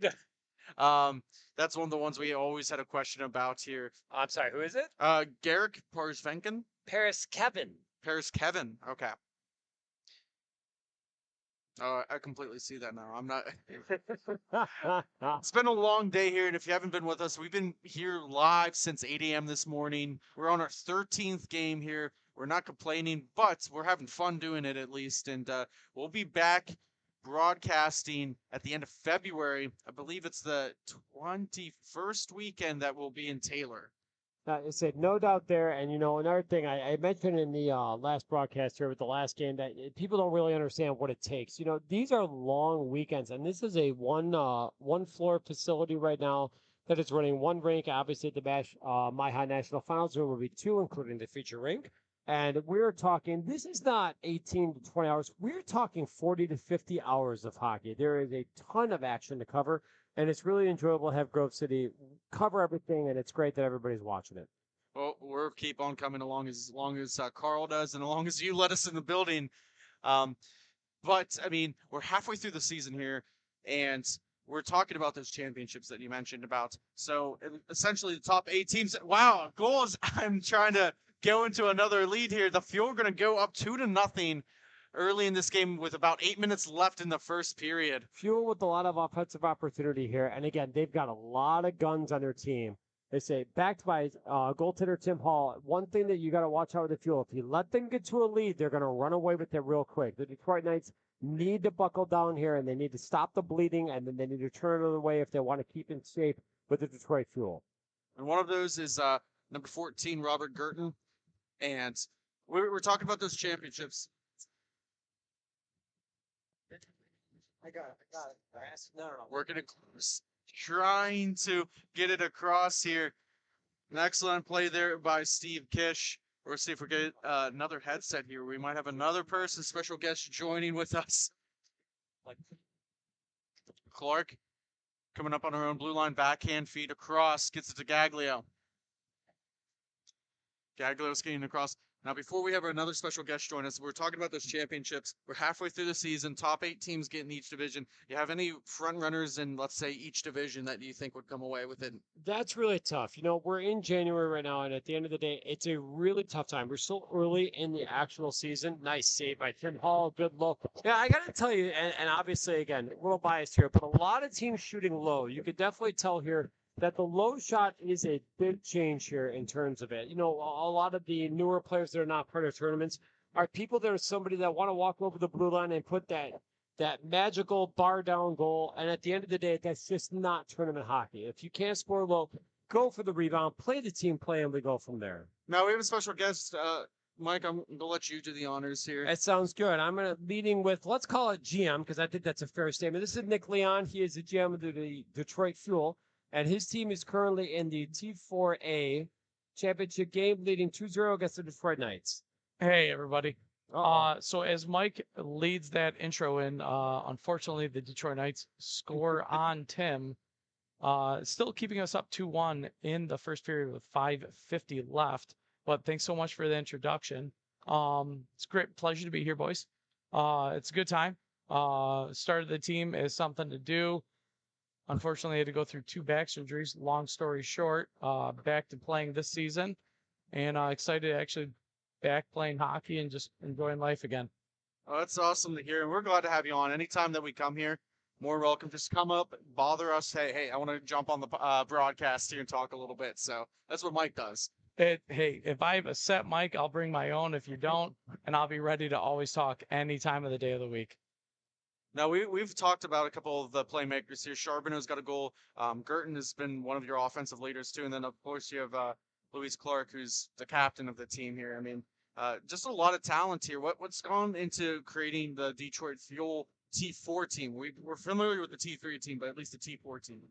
That's one of the ones we always had a question about here. I'm sorry, who is it? Garrick Parsvenkin. Paris Kevin. Paris Kevin. Okay. I completely see that now. I'm not. It's been a long day here, and if you haven't been with us, we've been here live since 8 a.m. this morning. We're on our 13th game here. We're not complaining, but we're having fun doing it at least, and we'll be back broadcasting at the end of February. I believe it's the 21st weekend that will be in Taylor. I said no doubt there, and another thing I mentioned in the last broadcast here with the last game that people don't really understand what it takes. These are long weekends, and this is a one floor facility right now that is running one rink. Obviously, the MIHA National Finals there will be two, including the feature rink. And we're talking, this is not 18 to 20 hours. We're talking 40 to 50 hours of hockey. There is a ton of action to cover. And it's really enjoyable to have Grove City cover everything, and it's great that everybody's watching it. Well, we'll keep on coming along as long as Carl does, and as long as you let us in the building. But I mean, we're halfway through the season here, and we're talking about those championships that you mentioned about. So essentially, the top 8 teams. Wow, goals! I'm trying to go into another lead here. The Fuel are going to go up 2-0. Early in this game with about 8 minutes left in the first period. Fuel with a lot of offensive opportunity here. And again, they've got a lot of guns on their team. They say, backed by goaltender Tim Hall, one thing that you got to watch out with the Fuel, if you let them get to a lead, they're going to run away with it real quick. The Detroit Knights need to buckle down here, and they need to stop the bleeding, and then they need to turn it away if they want to keep in shape with the Detroit Fuel. And one of those is number 14, Robert Gurton. And we're talking about those championships. I got it. No. Working it close. Trying to get it across here. An excellent play there by Steve Kish. We'll see if we get another headset here. We might have another person, special guest, joining with us. Clark coming up on her own blue line, backhand feed across, gets it to Gaglio. Gaglio's getting across. Now, before we have another special guest join us, we're talking about those championships. We're halfway through the season. Top 8 teams get in each division. You have any front runners in, let's say, each division that you think would come away with it? That's really tough. We're in January right now, and at the end of the day, it's a really tough time. We're still early in the actual season. Nice save by Tim Hall. Good look. Yeah, I got to tell you, and obviously, again, a little biased here, but a lot of teams shooting low. You could definitely tell here that the low shot is a big change here in terms of it. A lot of the newer players that are not part of tournaments are people that are somebody that want to walk over the blue line and put that magical bar down goal. And at the end of the day, that's just not tournament hockey. If you can't score low, go for the rebound, play the team play, and we go from there. Now we have a special guest. Mike, I'm going to let you do the honors here. That sounds good. I'm going to leading with, let's call it GM, because I think that's a fair statement. This is Nick Leon. He is the GM of the Detroit Fuel, and his team is currently in the T4A championship game, leading 2-0 against the Detroit Knights. Hey, everybody. So as Mike leads that intro in, unfortunately, the Detroit Knights score on Tim, still keeping us up 2-1 in the first period with 5:50 left. But thanks so much for the introduction. It's a great pleasure to be here, boys. It's a good time. Started the team as something to do. Unfortunately, I had to go through 2 back surgeries. Long story short, back to playing this season, and excited to actually back playing hockey and just enjoying life again. Oh, that's awesome to hear, and we're glad to have you on. Anytime that we come here, more welcome. Just come up, bother us. Hey, I want to jump on the broadcast here and talk a little bit. So that's what Mike does. Hey, if I have a set mic, I'll bring my own. If you don't, and I'll be ready to always talk any time of the day of the week. Now, we've talked about a couple of the playmakers here. Charbonneau's got a goal. Girton has been one of your offensive leaders, too. And then, of course, you have Louise Clark, who's the captain of the team here. I mean, just a lot of talent here. What's gone into creating the Detroit Fuel T4 team? We're familiar with the T3 team, but at least the T4 team.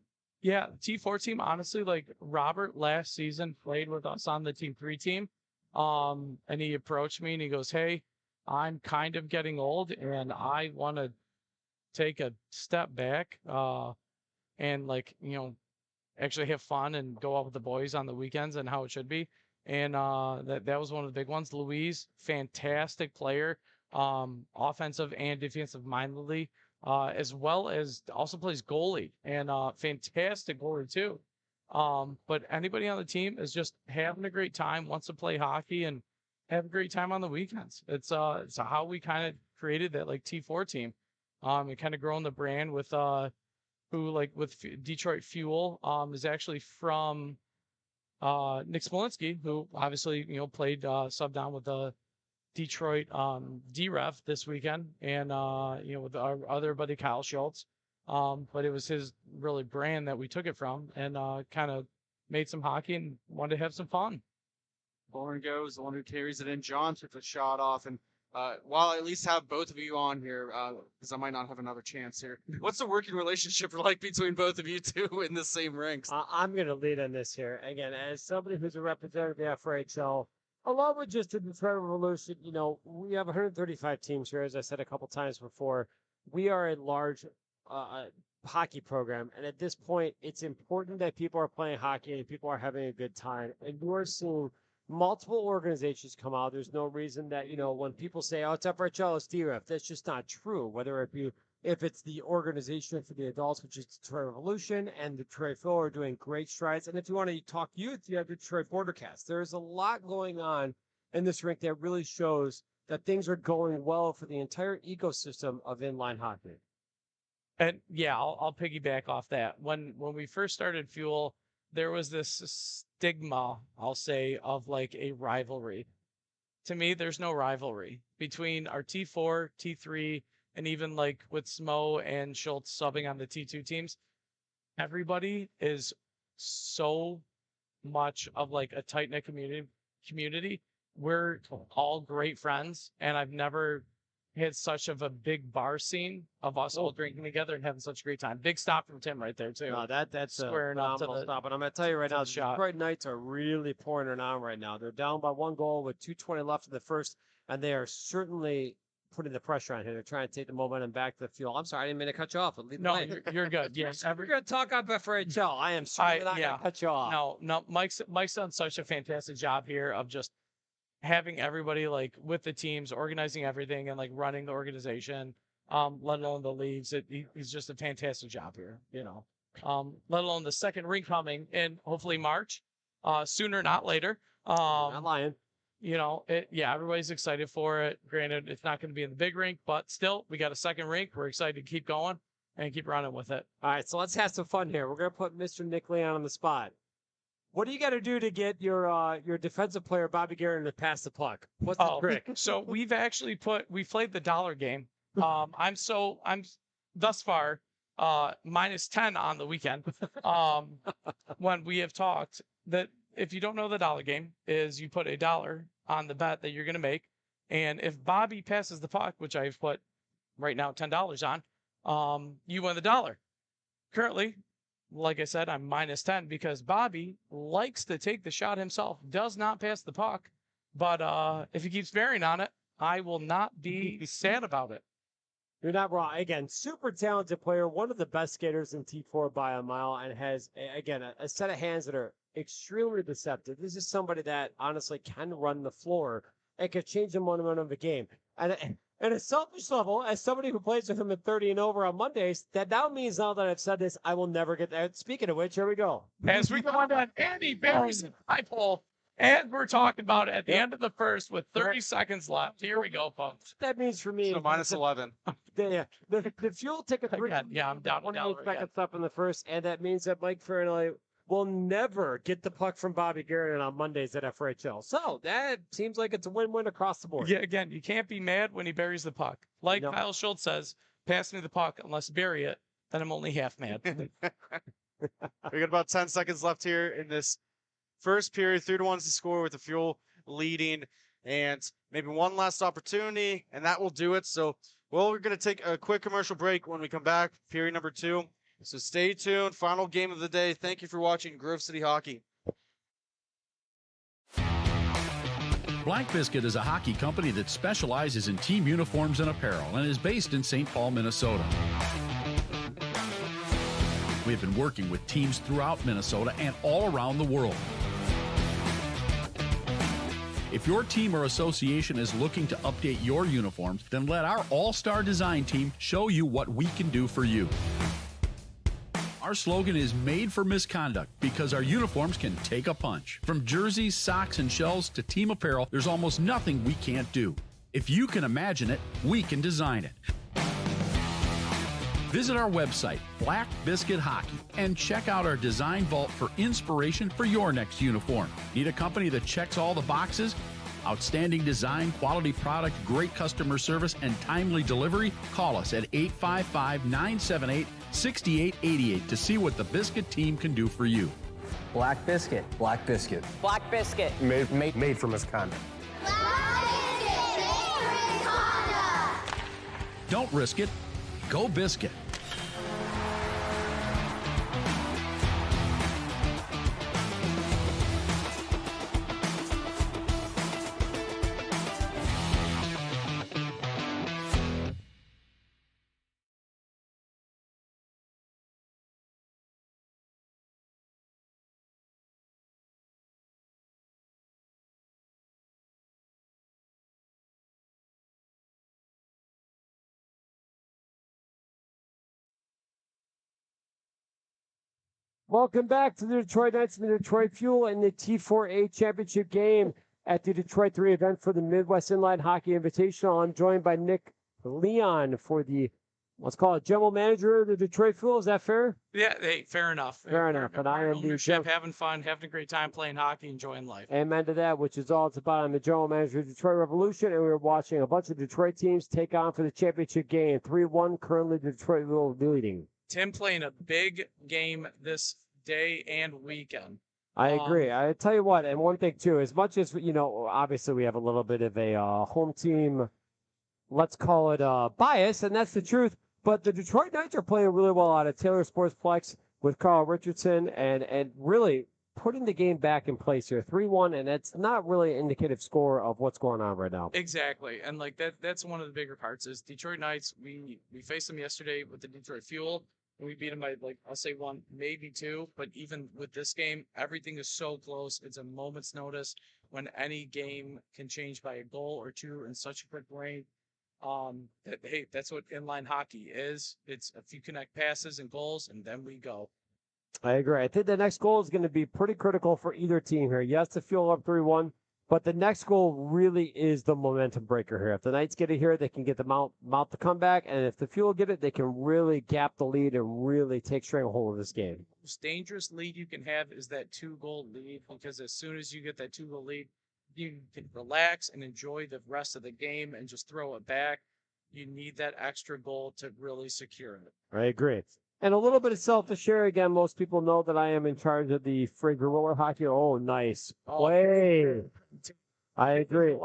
Yeah, T4 team, honestly, like Robert last season played with us on the T3 team. And he approached me and he goes, hey, I'm kind of getting old and I want to take a step back and like, actually have fun and go out with the boys on the weekends and how it should be. And that was one of the big ones. Louise, fantastic player, offensive and defensive mindedly. As well as also plays goalie and fantastic goalie too. But anybody on the team is just having a great time, wants to play hockey and have a great time on the weekends. It's how we kind of created that like T4 team. And kind of grown the brand with Detroit Fuel is actually from Nick Smolinski, who obviously played sub down with the Detroit D-Ref this weekend and with our other buddy Kyle Schultz, but it was his really brand that we took it from and kind of made some hockey and wanted to have some fun. Lauren goes, the one who carries it in. John took the shot off, and while I at least have both of you on here, because I might not have another chance here, what's the working relationship like between both of you two in the same ranks? I'm going to lead on this here. Again, as somebody who's a representative of the FRHL, along with just the Detroit Revolution, we have 135 teams here, as I said a couple times before. We are a large hockey program, and at this point, it's important that people are playing hockey and people are having a good time. And you are seeing multiple organizations come out. There's no reason that, when people say, oh, it's FRHL, it's DRF, that's just not true. Whether it be, if it's the organization for the adults, which is Detroit Revolution, and Detroit Fuel are doing great strides. And if you want to talk youth, you have Detroit Bordercast. There's a lot going on in this rink that really shows that things are going well for the entire ecosystem of inline hockey. And yeah, I'll piggyback off that. When we first started Fuel, there was this stigma, I'll say, of like a rivalry. To me, there's no rivalry between our T4, T3, and even like with Smo and Schultz subbing on the T2 teams. Everybody is so much of like a tight-knit community. We're all great friends, and I've never had such of a big bar scene of us all drinking together and having such a great time. Big stop from Tim right there too. No, that's squaring a up to phenomenal the stop. And I'm going to tell you right now, the shot. Detroit Knights are really pouring it on right now. They're down by 1 goal with 2:20 left in the first, and they are certainly putting the pressure on here. They're trying to take the momentum back to the Fuel. I'm sorry, I didn't mean to cut you off. No, you're good. Yes, we're going to talk up FRHL. I am certainly not going to cut you off. No, Mike's done such a fantastic job here of just having everybody like with the teams, organizing everything and like running the organization, let alone the leagues. He's just a fantastic job here, let alone the second rink coming in hopefully March, sooner, not later. Not lying. Everybody's excited for it. Granted, it's not going to be in the big rink, but still, we got a second rink. We're excited to keep going and keep running with it. All right, so let's have some fun here. We're going to put Mr. Nick Leon on the spot. What do you got to do to get your defensive player, Bobby Guerin, to pass the puck? What's the trick? So we've actually we played the dollar game. I'm thus far, -10 on the weekend. When we have talked that if you don't know the dollar game is you put $1 on the bet that you're going to make. And if Bobby passes the puck, which I've put right now $10 on, you win the dollar. Currently, like I said, I'm -10 because Bobby likes to take the shot himself, does not pass the puck. But if he keeps bearing on it, I will not be sad about it. You're not wrong. Again, super talented player, one of the best skaters in T4 by a mile, and has, again, a set of hands that are extremely deceptive. This is somebody that honestly can run the floor and can change the momentum of the game. And at a selfish level, as somebody who plays with him at 30 and over on Mondays, that now means now that I've said this, I will never get that. Speaking of which, here we go. As we go on to Andy Barry's high pole, and we're talking about it at the end of the first with 30 seconds left. Here we go, folks. That means for me, So -11. The fuel ticket. Yeah, I'm down. 28 seconds left in the first, and that means that Mike Farinelli will never get the puck from Bobby Garrett on Mondays at FRHL. So that seems like it's a win-win across the board. Yeah, again, you can't be mad when he buries the puck. Like Kyle Schultz says, pass me the puck unless you bury it, then I'm only half mad. We got about 10 seconds left here in this first period. 3-1 to score with the Fuel leading, and maybe one last opportunity, and that will do it. So, well, we're going to take a quick commercial break. When we come back, period number 2. So stay tuned. Final game of the day. Thank you for watching Grove City Hockey. Black Biscuit is a hockey company that specializes in team uniforms and apparel and is based in St. Paul, Minnesota. We have been working with teams throughout Minnesota and all around the world. If your team or association is looking to update your uniforms, then let our all-star design team show you what we can do for you. Our slogan is made for misconduct because our uniforms can take a punch. From jerseys, socks, and shells to team apparel, there's almost nothing we can't do. If you can imagine it, we can design it. Visit our website, Black Biscuit Hockey, and check out our design vault for inspiration for your next uniform. Need a company that checks all the boxes? Outstanding design, quality product, great customer service, and timely delivery? Call us at 855-978-6888 to see what the Biscuit team can do for you. Black Biscuit. Black Biscuit. Black Biscuit. Made for misconduct. Don't risk it. Go Biscuit. Welcome back to the Detroit Knights and the Detroit Fuel in the T4A Championship game at the Detroit 3 event for the Midwest Inline Hockey Invitational. I'm joined by Nick Leon for the, let's call it, general manager of the Detroit Fuel. Is that fair? Yeah, hey, fair enough. Fair enough. And I am the ownership, having fun, having a great time playing hockey, enjoying life. Amen to that, which is all it's about. I'm the general manager of Detroit Revolution, and we're watching a bunch of Detroit teams take on for the championship game. 3-1, currently the Detroit Fuel leading. Tim playing a big game this day and weekend. I agree. I tell you what, and one thing too, as much as, you know, obviously we have a little bit of a home team, let's call it bias, and that's the truth, but the Detroit Knights are playing really well out of Taylor Sportsplex with Carl Richardson and really putting the game back in place here. 3-1, and that's not really an indicative score of what's going on right now. Exactly. And like that's one of the bigger parts is Detroit Knights, we faced them yesterday with the Detroit Fuel. And we beat them by, like, I'll say 1, maybe 2. But even with this game, everything is so close. It's a moment's notice when any game can change by a goal or 2 in such a quick range. Hey, that's what inline hockey is. It's a few connect passes and goals, and then we go. I agree. I think the next goal is going to be pretty critical for either team here. Yes, the Fuel up 3-1. But the next goal really is the momentum breaker here. If the Knights get it here, they can get the mount the comeback. And if the Fuel get it, they can really gap the lead and really take stranglehold of this game. The most dangerous lead you can have is that 2-goal lead, because as soon as you get that 2-goal lead, you can relax and enjoy the rest of the game and just throw it back. You need that extra goal to really secure it. I agree. And a little bit of selfish share again. Most people know that I am in charge of the Fraser roller hockey. Oh, nice play. I agree.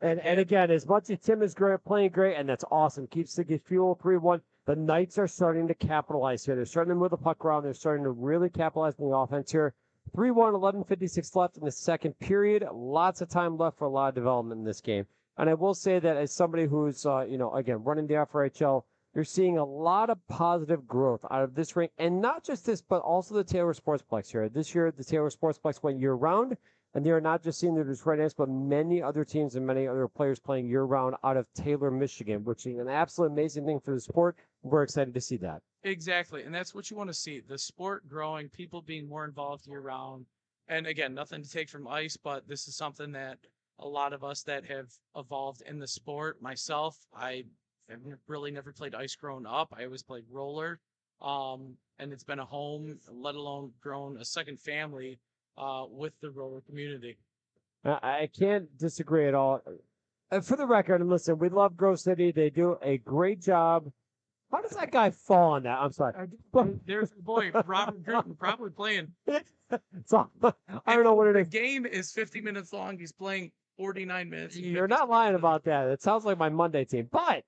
And again, as much as Tim is great, playing great, and that's awesome. Keeps the fuel 3-1. The Knights are starting to capitalize here. They're starting to move the puck around. They're starting to really capitalize on the offense here. 3-1, 11:56 left in the second period. Lots of time left for a lot of development in this game. And I will say that as somebody who's, again, running the FRHL, you're seeing a lot of positive growth out of this rink. And not just this, but also the Taylor Sportsplex here. This year, the Taylor Sportsplex went year-round. And they are not just seeing the Detroit Knights, but many other teams and many other players playing year-round out of Taylor, Michigan, which is an absolute amazing thing for the sport. We're excited to see that. Exactly. And that's what you want to see. The sport growing, people being more involved year-round. And again, nothing to take from ice, but this is something that a lot of us that have evolved in the sport, myself, I have really never played ice growing up. I always played roller. And it's been a home, let alone grown a second family with the roller community. I can't disagree at all. For the record, and listen, we love Grove City. They do a great job. How does that guy fall on that? I'm sorry. There's the boy, Robert Gruden, probably playing. So, I don't know what it is. The game is 50 minutes long. He's playing 49 minutes. You're not lying about that. It sounds like my Monday team. But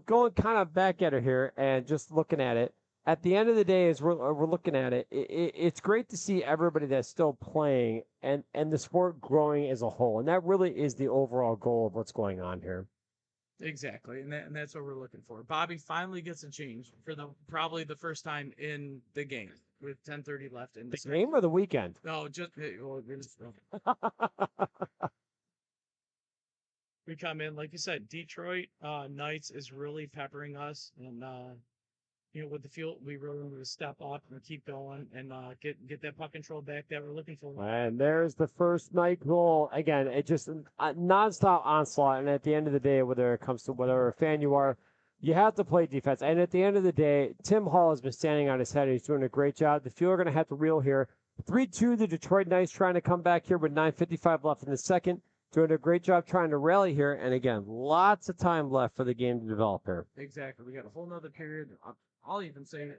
going kind of back at it here and just looking at it, at the end of the day, as we're looking at it, it's great to see everybody that's still playing and the sport growing as a whole. And that really is the overall goal of what's going on here. Exactly, and that's what we're looking for. Bobby finally gets a change for probably the first time in the game with 10:30 left in the game or the weekend. No, just we come in like you said. Detroit Knights is really peppering us, and with the fuel, we really need to step up and keep going and get that puck control back that we're looking for. And there's the first night goal. Again, it just nonstop onslaught. And at the end of the day, whether it comes to whatever fan you are, you have to play defense. And at the end of the day, Tim Hall has been standing on his head. He's doing a great job. The Fuel are going to have to reel here. 3-2, the Detroit Knights trying to come back here with 9:55 left in the second. Doing a great job trying to rally here. And again, lots of time left for the game to develop here. Exactly. We got a whole nother period. I'll even say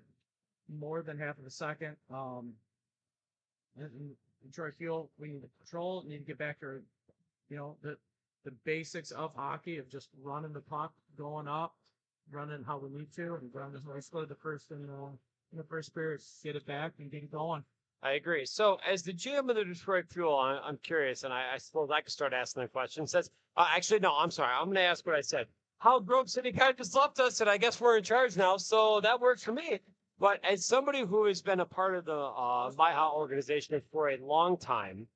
more than half of a second. Detroit Fuel, we need to control, need to get back to, the basics of hockey of just running the puck, going up, running how we need to, and running how we scored the first in the first period, get it back and get it going. I agree. So, as the GM of the Detroit Fuel, I'm curious, and I suppose I could start asking that question. It says, actually, no, I'm sorry. I'm going to ask what I said. How Grove City kind of just left us, and I guess we're in charge now, so that works for me. But as somebody who has been a part of the MIHA organization for a long time,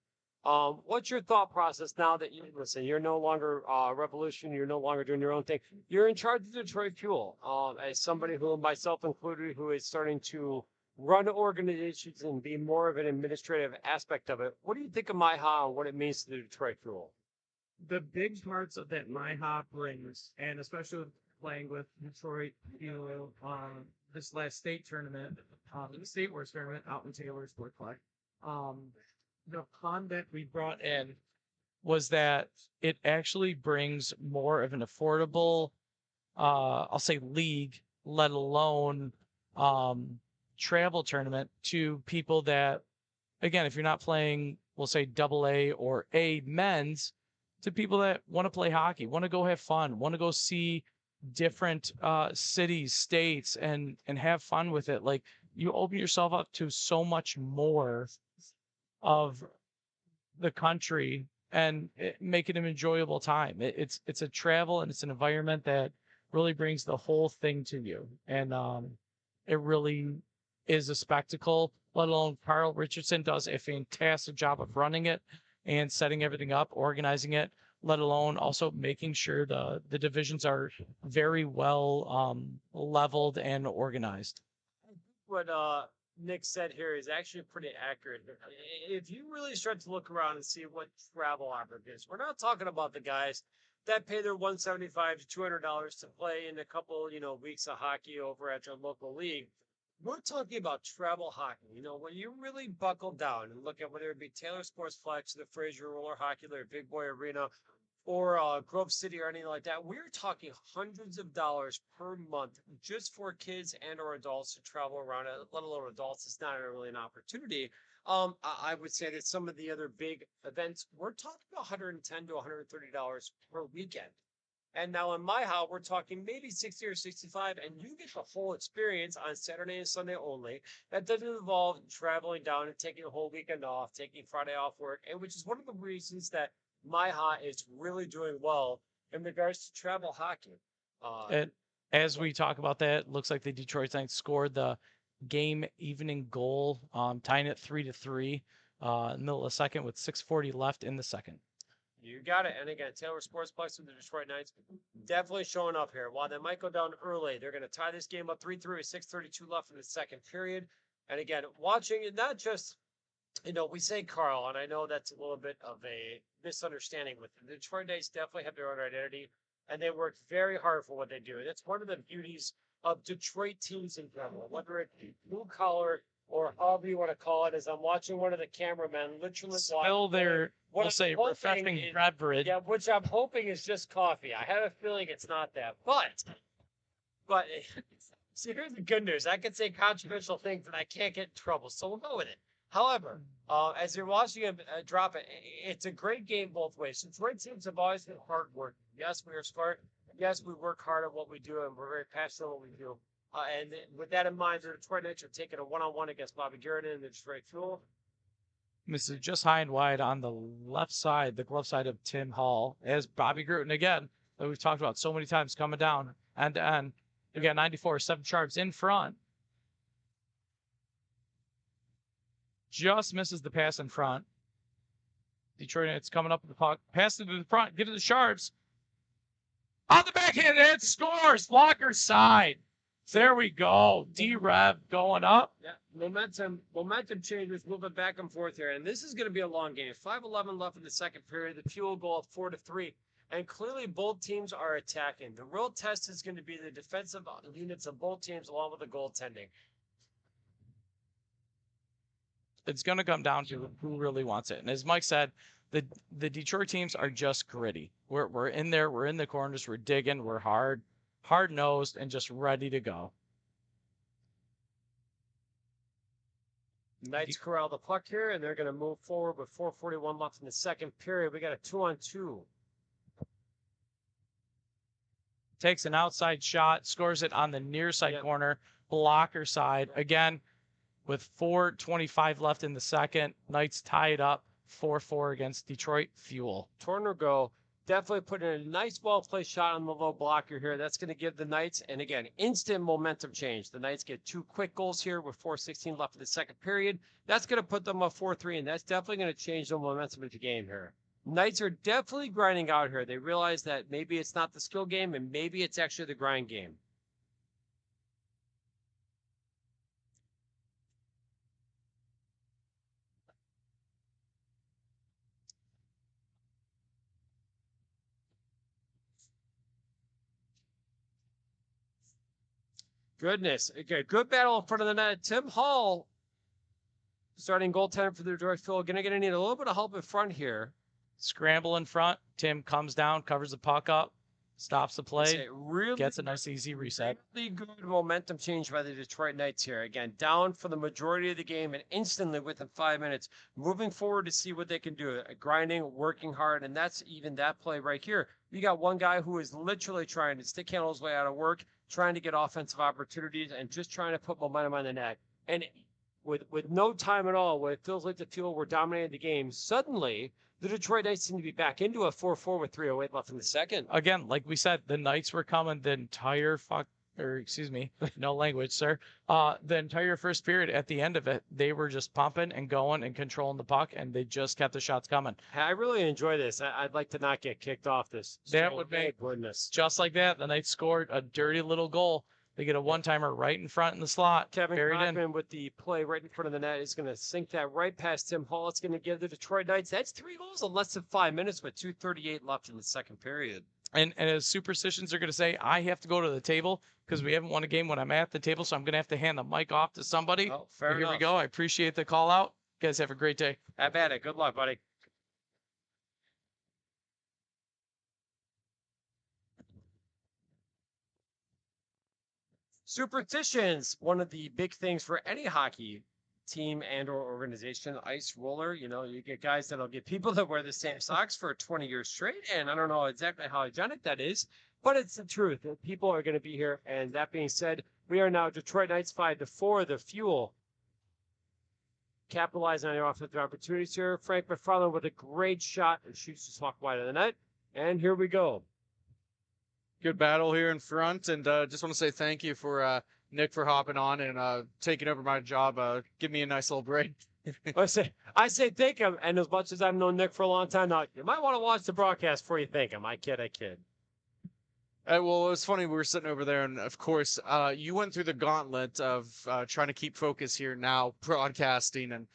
what's your thought process now that you're no longer Revolution, you're no longer doing your own thing, you're in charge of Detroit Fuel. As somebody who, myself included, who is starting to run organizations and be more of an administrative aspect of it, what do you think of MIHA and what it means to the Detroit Fuel? The big parts of that MIHA brings, and especially with playing with Detroit, this last state tournament, the State Wars tournament out in Taylor Sportsplex, the fun that we brought in was that it actually brings more of an affordable, I'll say league, let alone travel tournament to people that, again, if you're not playing, we'll say AA or A men's, to people that want to play hockey, want to go have fun, want to go see different cities, states, and have fun with it. Like, you open yourself up to so much more of the country and make it an enjoyable time. It's a travel and it's an environment that really brings the whole thing to you. And it really is a spectacle, let alone Carl Richardson does a fantastic job of running it and setting everything up, organizing it, let alone also making sure the divisions are very well leveled and organized. What Nick said here is actually pretty accurate. If you really start to look around and see what travel offers is, we're not talking about the guys that pay their $175 to $200 to play in a couple, weeks of hockey over at your local league. We're talking about travel hockey. When you really buckle down and look at whether it be Taylor Sportsplex, the Fraser Roller Hockey, or Big Boy Arena, or Grove City or anything like that, we're talking hundreds of dollars per month just for kids and or adults to travel around. Let alone adults, it's not really an opportunity. I would say that some of the other big events, we're talking about $110 to $130 per weekend. And now in MIHA, we're talking maybe 60 or 65, and you get the whole experience on Saturday and Sunday only. That doesn't involve traveling down and taking a whole weekend off, taking Friday off work, and which is one of the reasons that MIHA is really doing well in regards to travel hockey. And as we talk about that, looks like the Detroit Knights scored the game evening goal, tying it 3-3 in the middle of the second with 6:40 left in the second. You got it. And again, Taylor Sportsplex and the Detroit Knights definitely showing up here. While they might go down early, they're going to tie this game up 3-3 with 6:32 left in the second period. And again, watching it, not just, we say Carl, and I know that's a little bit of a misunderstanding with them. The Detroit Knights definitely have their own identity, and they work very hard for what they do. And it's one of the beauties of Detroit teams in general, whether it be blue collar or however you want to call it. As I'm watching one of the cameramen literally Spill their, we'll say, refreshing beverage. Yeah, which I'm hoping is just coffee. I have a feeling it's not that, but see, here's the good news. I could say controversial things and I can't get in trouble, so we'll go with it. However, as you're watching him drop it, it's a great game both ways. Detroit teams have always been hard work. Yes, we are smart. Yes, we work hard at what we do, and we're very passionate at what we do. And with that in mind, the Detroit Knights are taking a one-on-one against Bobby Garrett and the Detroit Fuel. Misses just high and wide on the left side, the glove side of Tim Hall, as Bobby Gruden again, that we've talked about so many times, coming down end to end. We got 94, 7 sharps in front. Just misses the pass in front. Detroit Knights coming up with the puck, pass it to the front, get to the sharps. On the backhand, it scores. Blocker side. There we go. D-Rev going up. Yeah, momentum changes, moving back and forth here. And this is going to be a long game. 5:11 left in the second period. The Fuel goal up 4-3. And clearly both teams are attacking. The real test is going to be the defensive units of both teams along with the goaltending. It's going to come down to who really wants it. And as Mike said, the Detroit teams are just gritty. We're in there. We're in the corners. We're digging. We're hard-nosed, and just ready to go. Knights corral the puck here, and they're going to move forward with 4:41 left in the second period. We got a 2-on-2. Takes an outside shot, scores it on the near side corner, blocker side. Again, with 4:25 left in the second, Knights tie it up 4-4 against Detroit Fuel. Tornergo definitely putting a nice well-placed shot on the low blocker here. That's going to give the Knights, and again, instant momentum change. The Knights get 2 quick goals here with 4:16 left in the second period. That's going to put them up 4-3, and that's definitely going to change the momentum of the game here. Knights are definitely grinding out here. They realize that maybe it's not the skill game, and maybe it's actually the grind game. Goodness. Okay, good battle in front of the net. Tim Hall, starting goaltender for the Detroit Fuel, going to need a little bit of help in front here. Scramble in front. Tim comes down, covers the puck up, stops the play, really, gets a nice easy reset. Really good momentum change by the Detroit Knights here. Again, down for the majority of the game and instantly within 5 minutes, moving forward to see what they can do. Grinding, working hard, and that's even that play right here. You got one guy who is literally trying to stick handle his way out of work, trying to get offensive opportunities, and just trying to put momentum on the net. And with no time at all, where it feels like the Fuel were dominating the game, suddenly the Detroit Knights seem to be back into a 4-4 with 3:08 left in the second. Again, like we said, the Knights were coming the entire no language, sir. The entire first period. At the end of it, they were just pumping and going and controlling the puck, and they just kept the shots coming. I really enjoy this. I'd like to not get kicked off this. That would make goodness. Just like that, the Knights scored a dirty little goal. They get a one-timer right in front in the slot. Kevin Cochran with the play right in front of the net is going to sink that right past Tim Hall. It's going to give the Detroit Knights, that's 3 goals in less than 5 minutes with 2:38 left in the second period. And as superstitions are going to say, I have to go to the table because we haven't won a game when I'm at the table, so I'm going to have to hand the mic off to somebody. Oh, fair Here enough. we go. I appreciate the call out. You guys have a great day. Have at it. Good luck, buddy. Superstitions, one of the big things for any hockey team and or organization. Ice roller, you get guys that'll get people that wear the same socks for 20 years straight. And I don't know exactly how hygienic that is, but it's the truth. People are going to be here. And that being said, we are now Detroit Knights 5-4, the Fuel. Capitalizing on your offensive opportunities here. Frank McFarland with a great shot and shoots the puck wide of the net. And here we go. Good battle here in front, and just want to say thank you for Nick for hopping on and taking over my job. Give me a nice little break. I say thank him, and as much as I've known Nick for a long time now, you might want to watch the broadcast before you thank him. I kid. Well, it was funny. We were sitting over there, and of course, you went through the gauntlet of trying to keep focus here now, broadcasting, and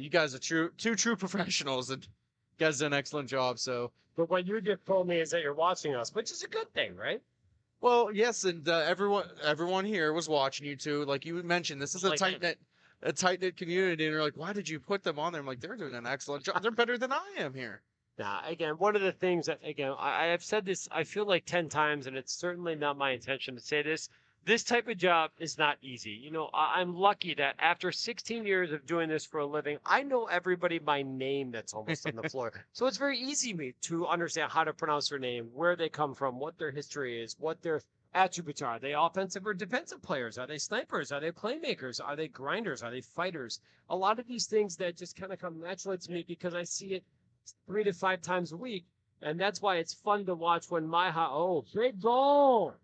you guys are two true professionals, and you guys did an excellent job. So, but what you just told me is that you're watching us, which is a good thing, right? Well, yes, and everyone here was watching you too. Like you mentioned, this is a tight knit community, and you're like, why did you put them on there? I'm like, they're doing an excellent job. They're better than I am here. Now, again, one of the things that, again, I have said this, I feel like 10 times, and it's certainly not my intention to say this. This type of job is not easy. I'm lucky that after 16 years of doing this for a living, I know everybody by name that's almost on the floor. So it's very easy to understand how to pronounce their name, where they come from, what their history is, what their attributes are. Are they offensive or defensive players? Are they snipers? Are they playmakers? Are they grinders? Are they fighters? A lot of these things that just kind of come naturally to me because I see it 3 to 5 times a week. And that's why it's fun to watch when MIHA, big goal.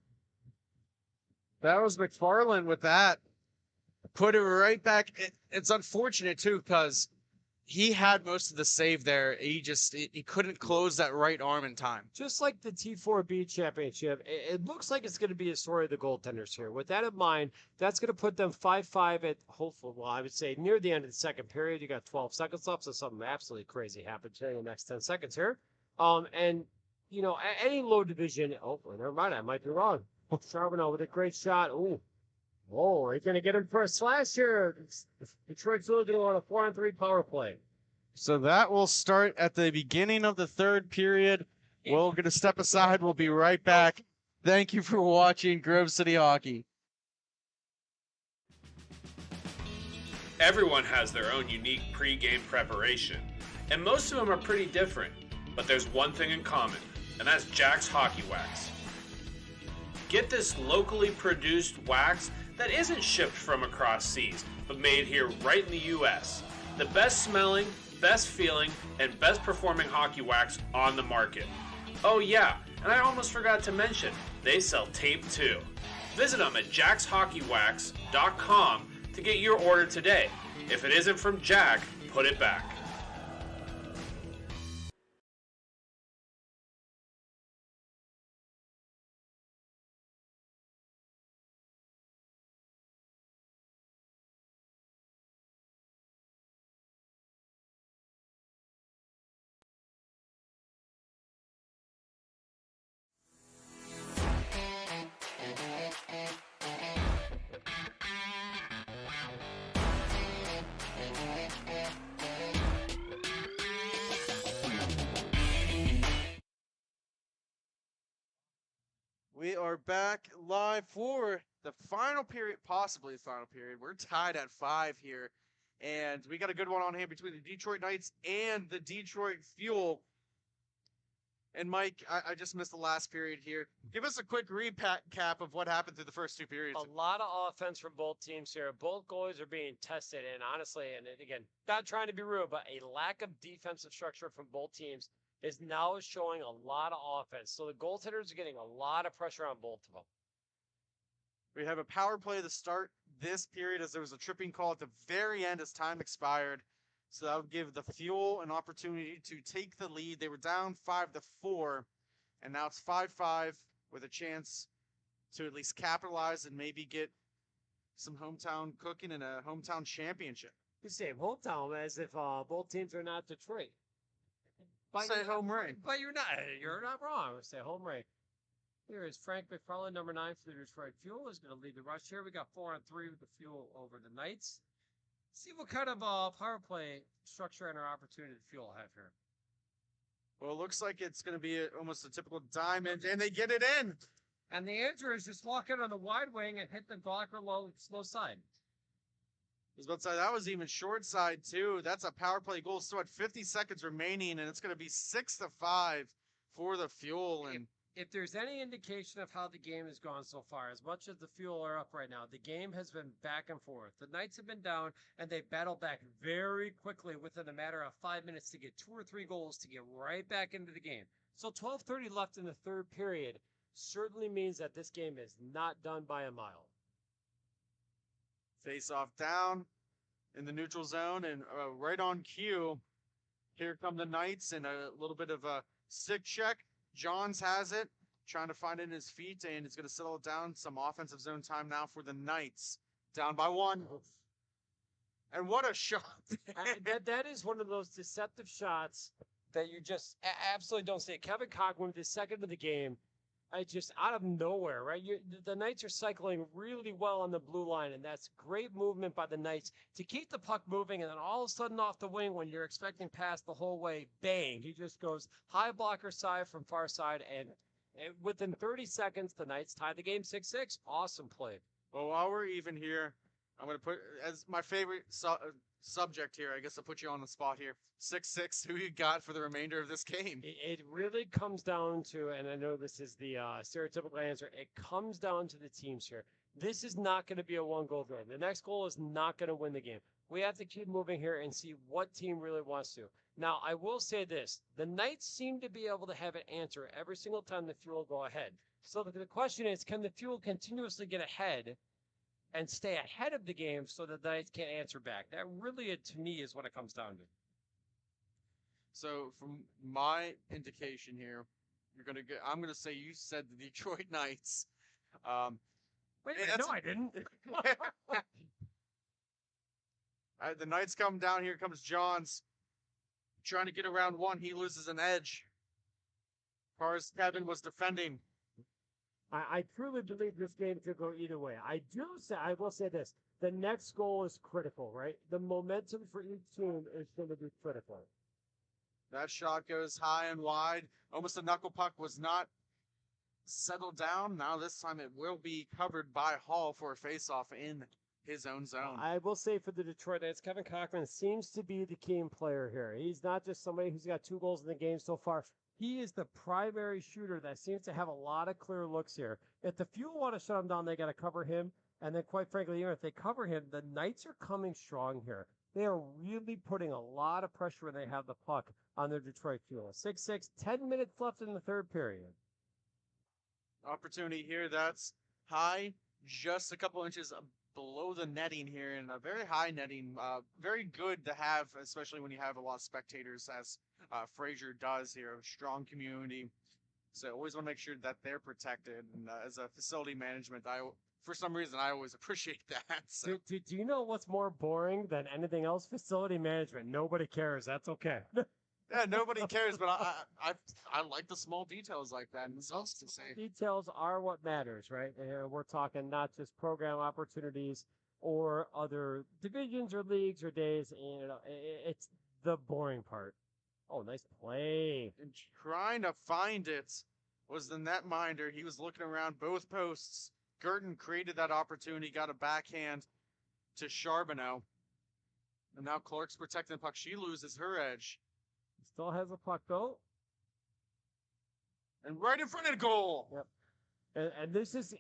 That was McFarland with that. Put it right back. It's unfortunate, too, because he had most of the save there. He couldn't close that right arm in time. Just like the T4B championship, it looks like it's going to be a story of the goaltenders here. With that in mind, that's going to put them 5-5 at, hopefully, I would say near the end of the second period. You got 12 seconds left, so something absolutely crazy happened in the next 10 seconds here. And, any low division, never mind, I might be wrong. Charbonneau with a great shot. He's going to get him for a slash here. Detroit's really going to want a 4-on-3 power play. So that will start at the beginning of the third period. We're going to step aside. We'll be right back. Thank you for watching Grove City Hockey. Everyone has their own unique pre-game preparation, and most of them are pretty different. But there's one thing in common, and that's Jack's Hockey Wax. Get this locally produced wax that isn't shipped from across seas, but made here right in the U.S. The best smelling, best feeling, and best performing hockey wax on the market. Oh yeah, and I almost forgot to mention, they sell tape too. Visit them at jackshhockeywax.com to get your order today. If it isn't from Jack, put it back. We are back live for the final period, possibly the final period. We're tied at 5 here, and we got a good one on hand between the Detroit Knights and the Detroit Fuel. And Mike, I just missed the last period here. Give us a quick recap of what happened through the first 2 periods. A lot of offense from both teams here. Both goalies are being tested, and honestly, and again, not trying to be rude, but a lack of defensive structure from both teams is now showing a lot of offense. So the goaltenders are getting a lot of pressure on both of them. We have a power play to start this period as there was a tripping call at the very end as time expired. So that would give the Fuel an opportunity to take the lead. They were down 5-4, and now it's 5-5 with a chance to at least capitalize and maybe get some hometown cooking and a hometown championship. You say hometown as if both teams are not Detroit. Say home rink. But you're not wrong. Say home rink. Here is Frank McFarland, number 9 for the Detroit Fuel, is going to lead the rush here. We got 4-on-3 with the Fuel over the Knights. See what kind of power play structure and our opportunity the Fuel have here. Well, it looks like it's going to be almost a typical diamond, and they get it in. And the answer is just walk in on the wide wing and hit the blocker low slow side. I was about to say that was even short side too. That's a power play goal. So at 50 seconds remaining, and it's going to be 6-5 for the Fuel. And if there's any indication of how the game has gone so far, as much as the Fuel are up right now, the game has been back and forth. The Knights have been down, and they battled back very quickly within a matter of 5 minutes to get 2 or 3 goals to get right back into the game. So 12:30 left in the third period certainly means that this game is not done by a mile. face off down in the neutral zone, and right on cue, here come the Knights, and a little bit of a stick check. Johns has it, trying to find it in his feet, and it's going to settle it down. Some offensive zone time now for the Knights. Down by 1. And what a shot. that is one of those deceptive shots that you just absolutely don't see. Kevin Conway, the second of the game, just out of nowhere, right? The Knights are cycling really well on the blue line, and that's great movement by the Knights to keep the puck moving, and then all of a sudden off the wing when you're expecting pass the whole way, bang, he just goes high blocker side from far side, and within 30 seconds, the Knights tie the game 6-6. Awesome play. Well, while we're even here, I'm going to put, as my favorite subject here, I guess I'll put you on the spot here. 6-6, who you got for the remainder of this game? It really comes down to, and I know this is the stereotypical answer, it comes down to the teams here. This is not going to be a one-goal game. The next goal is not going to win the game. We have to keep moving here and see what team really wants to. Now, I will say this. The Knights seem to be able to have an answer every single time the Fuel go ahead. So the question is, can the Fuel continuously get ahead and stay ahead of the game so that the Knights can't answer back? That really, to me, is what it comes down to. So from my indication here, I'm gonna say you said the Detroit Knights. Wait a minute, no, I didn't. The Knights come down. Here comes Johns, trying to get around 1. He loses an edge. As far as Kevin was defending. I truly believe this game could go either way. I will say this. The next goal is critical, right? The momentum for each team is going to be critical. That shot goes high and wide. Almost a knuckle puck, was not settled down. Now this time it will be covered by Hall for a face-off in his own zone. I will say for the Detroit Knights, Kevin Cochran seems to be the key player here. He's not just somebody who's got 2 goals in the game so far. He is the primary shooter that seems to have a lot of clear looks here. If the Fuel want to shut him down, they got to cover him. And then, quite frankly, even if they cover him, the Knights are coming strong here. They are really putting a lot of pressure when they have the puck on their Detroit Fuel. 6-6, 10 minutes left in the third period. Opportunity here. That's high, just a couple inches below the netting here, and a very high netting. Very good to have, especially when you have a lot of spectators, as Fraser does here. A strong community. So always want to make sure that they're protected. And as a facility management, for some reason, I always appreciate that. So. Do you know what's more boring than anything else? Facility management. Nobody cares. That's okay. Yeah, nobody cares, but I like the small details like that. And to say. Details are what matters, right? And we're talking not just program opportunities or other divisions or leagues or days. You know, it's the boring part. Oh, nice play. And trying to find it was the netminder. He was looking around both posts. Gurton created that opportunity, got a backhand to Charbonneau. And now Clark's protecting the puck. She loses her edge. Still has a puck, though. And right in front of the goal. Yep. And this is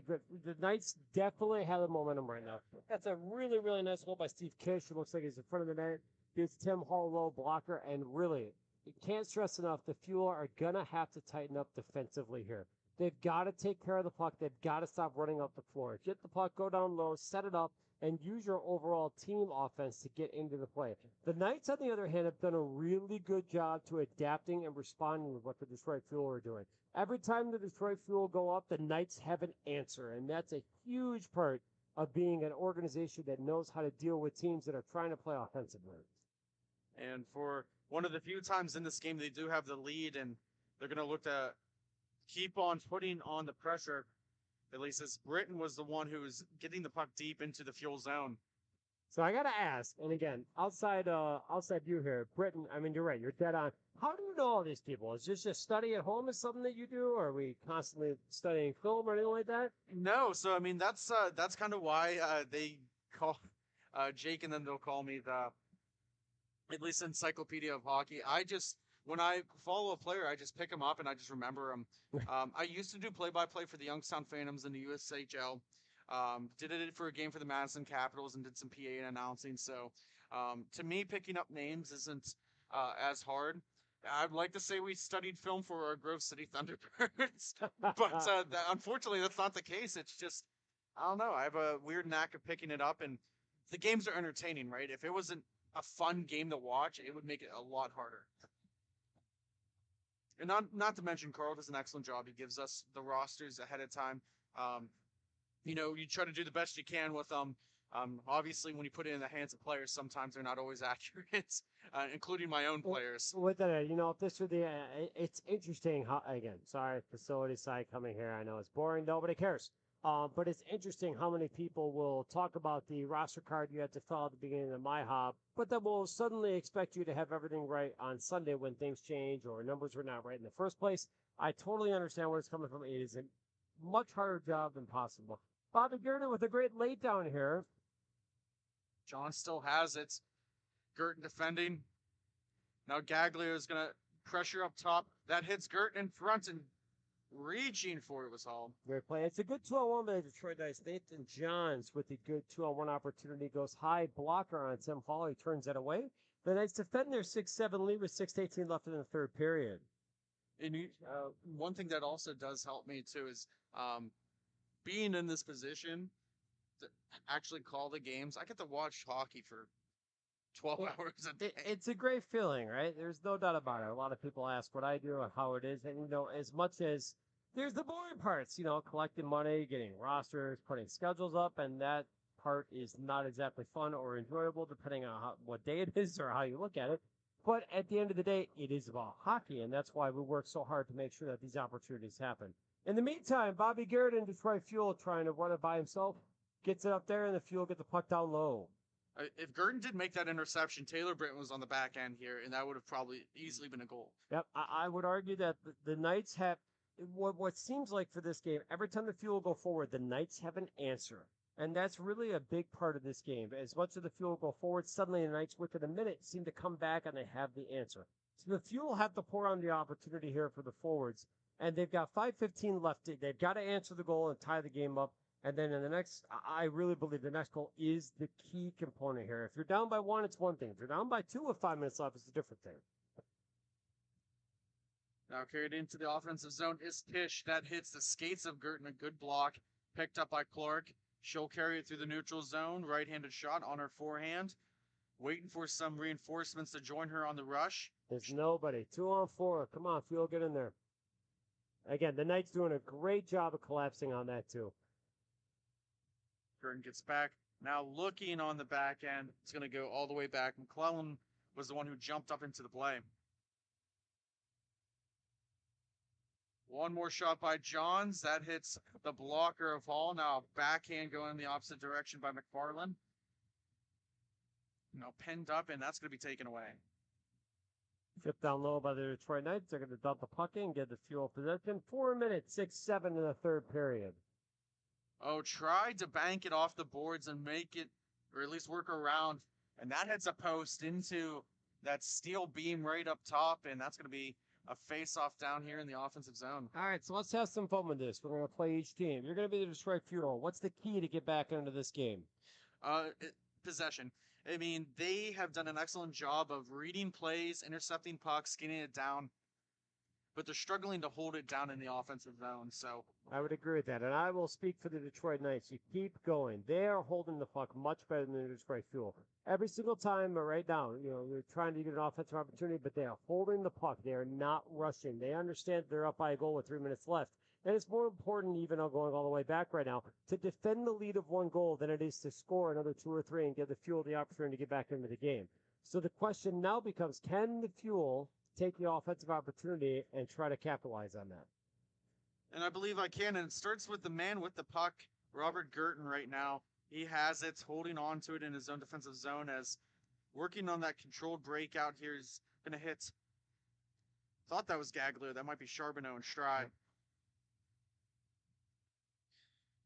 the Knights definitely have the momentum right now. That's a really, really nice goal by Steve Kish. It looks like he's in front of the net. Gives Tim Hall low blocker. And really, you can't stress enough, the Fuel are going to have to tighten up defensively here. They've got to take care of the puck. They've got to stop running up the floor. Get the puck, go down low, set it up, and use your overall team offense to get into the play. The Knights, on the other hand, have done a really good job to adapting and responding to what the Detroit Fuel are doing. Every time the Detroit Fuel go up, the Knights have an answer, and that's a huge part of being an organization that knows how to deal with teams that are trying to play offensively. And for one of the few times in this game they do have the lead, and they're going to look to keep on putting on the pressure, at least as Britain was the one who was getting the puck deep into the Fuel zone. So I gotta ask, and again, outside you here, Britton. I mean, you're right. You're dead on. How do you know all these people? Is this just study at home? Is something that you do, or are we constantly studying film or anything like that? No, so I mean that's kind of why they call Jake and then they'll call me the at least encyclopedia of hockey. When I follow a player, I just pick him up and I just remember him. I used to do play-by-play for the Youngstown Phantoms in the USHL. Did it for a game for the Madison Capitals and did some PA and announcing. So to me, picking up names isn't as hard. I'd like to say we studied film for our Grove City Thunderbirds, but unfortunately that's not the case. It's just, I don't know. I have a weird knack of picking it up, and the games are entertaining, right? If it wasn't a fun game to watch, it would make it a lot harder. And not to mention, Carl does an excellent job. He gives us the rosters ahead of time. You try to do the best you can with them. Obviously, when you put it in the hands of players, sometimes they're not always accurate, including my own players. With that, if this were it's interesting how, again, sorry, facility side coming here. I know it's boring. Nobody cares. But it's interesting how many people will talk about the roster card you had to fill out at the beginning of MIHA, but then will suddenly expect you to have everything right on Sunday when things change or numbers were not right in the first place. I totally understand where it's coming from. It is a much harder job than possible. Bobby Gurden with a great lay down here. John still has it. Girton defending. Now Gaglio is going to pressure up top. That hits Girton in front and reaching for it was Hall. Great play. It's a good 2-on-1 by the Detroit Knights. Nathan Johns with the good 2-on-1 opportunity goes high blocker on Tim Hall. He turns it away. The Knights defend their 6-7 lead with 6:18 left in the third period. And one thing that also does help me too is being in this position to actually call the games. I get to watch hockey for 12 hours a day. It's a great feeling, right? There's no doubt about it. A lot of people ask what I do and how it is. And, as much as there's the boring parts, collecting money, getting rosters, putting schedules up, and that part is not exactly fun or enjoyable depending on what day it is or how you look at it. But at the end of the day, it is about hockey, and that's why we work so hard to make sure that these opportunities happen. In the meantime, Bobby Garrett in Detroit Fuel trying to run it by himself, gets it up there, and the Fuel get the puck down low. If Girton did make that interception, Taylor Britton was on the back end here, and that would have probably easily been a goal. Yep, I would argue that the Knights have what seems like for this game, every time the Fuel go forward, the Knights have an answer. And that's really a big part of this game. As much as the Fuel go forward, suddenly the Knights, within a minute, seem to come back and they have the answer. So the Fuel have to pour on the opportunity here for the forwards. And they've got 5:15 left. They've got to answer the goal and tie the game up. And then in the next, I really believe the next goal is the key component here. If you're down by 1, it's one thing. If you're down by 2 with 5 minutes left, it's a different thing. Now carried into the offensive zone is Tish. That hits the skates of Girton. A good block. Picked up by Clark. She'll carry it through the neutral zone. Right-handed shot on her forehand. Waiting for some reinforcements to join her on the rush. There's nobody. 2-on-4. Come on, Fuel, get in there. Again, the Knights doing a great job of collapsing on that, too. Girton gets back. Now looking on the back end. It's going to go all the way back. McClellan was the one who jumped up into the play. One more shot by Johns. That hits the blocker of Hall. Now backhand going in the opposite direction by McFarland. Now pinned up, and that's going to be taken away. Tipped down low by the Detroit Knights. They're going to dump the puck in, get the Fuel possession. 4 minutes, 6-7 in the third period. Oh, tried to bank it off the boards and make it, or at least work around. And that hits a post into that steel beam right up top, and that's going to be a face-off down here in the offensive zone. All right, so let's have some fun with this. We're going to play each team. You're going to be the Detroit Fuel. What's the key to get back into this game? Possession. I mean, they have done an excellent job of reading plays, intercepting pucks, getting it down, but they're struggling to hold it down in the offensive zone. So I would agree with that, and I will speak for the Detroit Knights. You keep going. They are holding the puck much better than the Detroit Fuel. Every single time, right now, they're trying to get an offensive opportunity, but they are holding the puck. They are not rushing. They understand they're up by a goal with 3 minutes left. And it's more important, even though going all the way back right now, to defend the lead of 1 goal than it is to score another 2 or 3 and give the Fuel the opportunity to get back into the game. So the question now becomes, can the Fuel take the offensive opportunity and try to capitalize on that? And I believe I can, and it starts with the man with the puck, Robert Girton right now. He has it, holding on to it in his own defensive zone as working on that controlled breakout here. He's going to hit. Thought that was Gagler. That might be Charbonneau and Stride.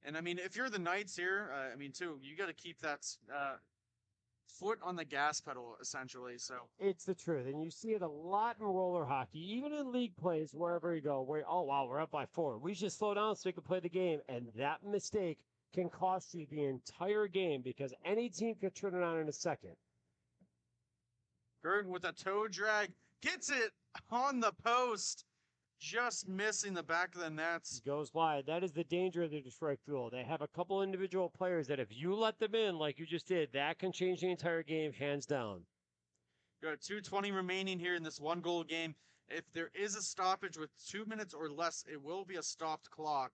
And I mean, if you're the Knights here, I mean, too, you got to keep that foot on the gas pedal, essentially. So It's the truth, and you see it a lot in roller hockey, even in league plays, wherever you go. Where oh wow, we're up by 4. We should slow down so we can play the game, and that mistake can cost you the entire game because any team can turn it on in a second. Gurn with a toe drag gets it on the post, just missing the back of the nets. Goes wide. That is the danger of the Detroit Fuel. They have a couple individual players that if you let them in like you just did, that can change the entire game hands down. Got 2:20 remaining here in this 1-goal game. If there is a stoppage with 2 minutes or less, it will be a stopped clock.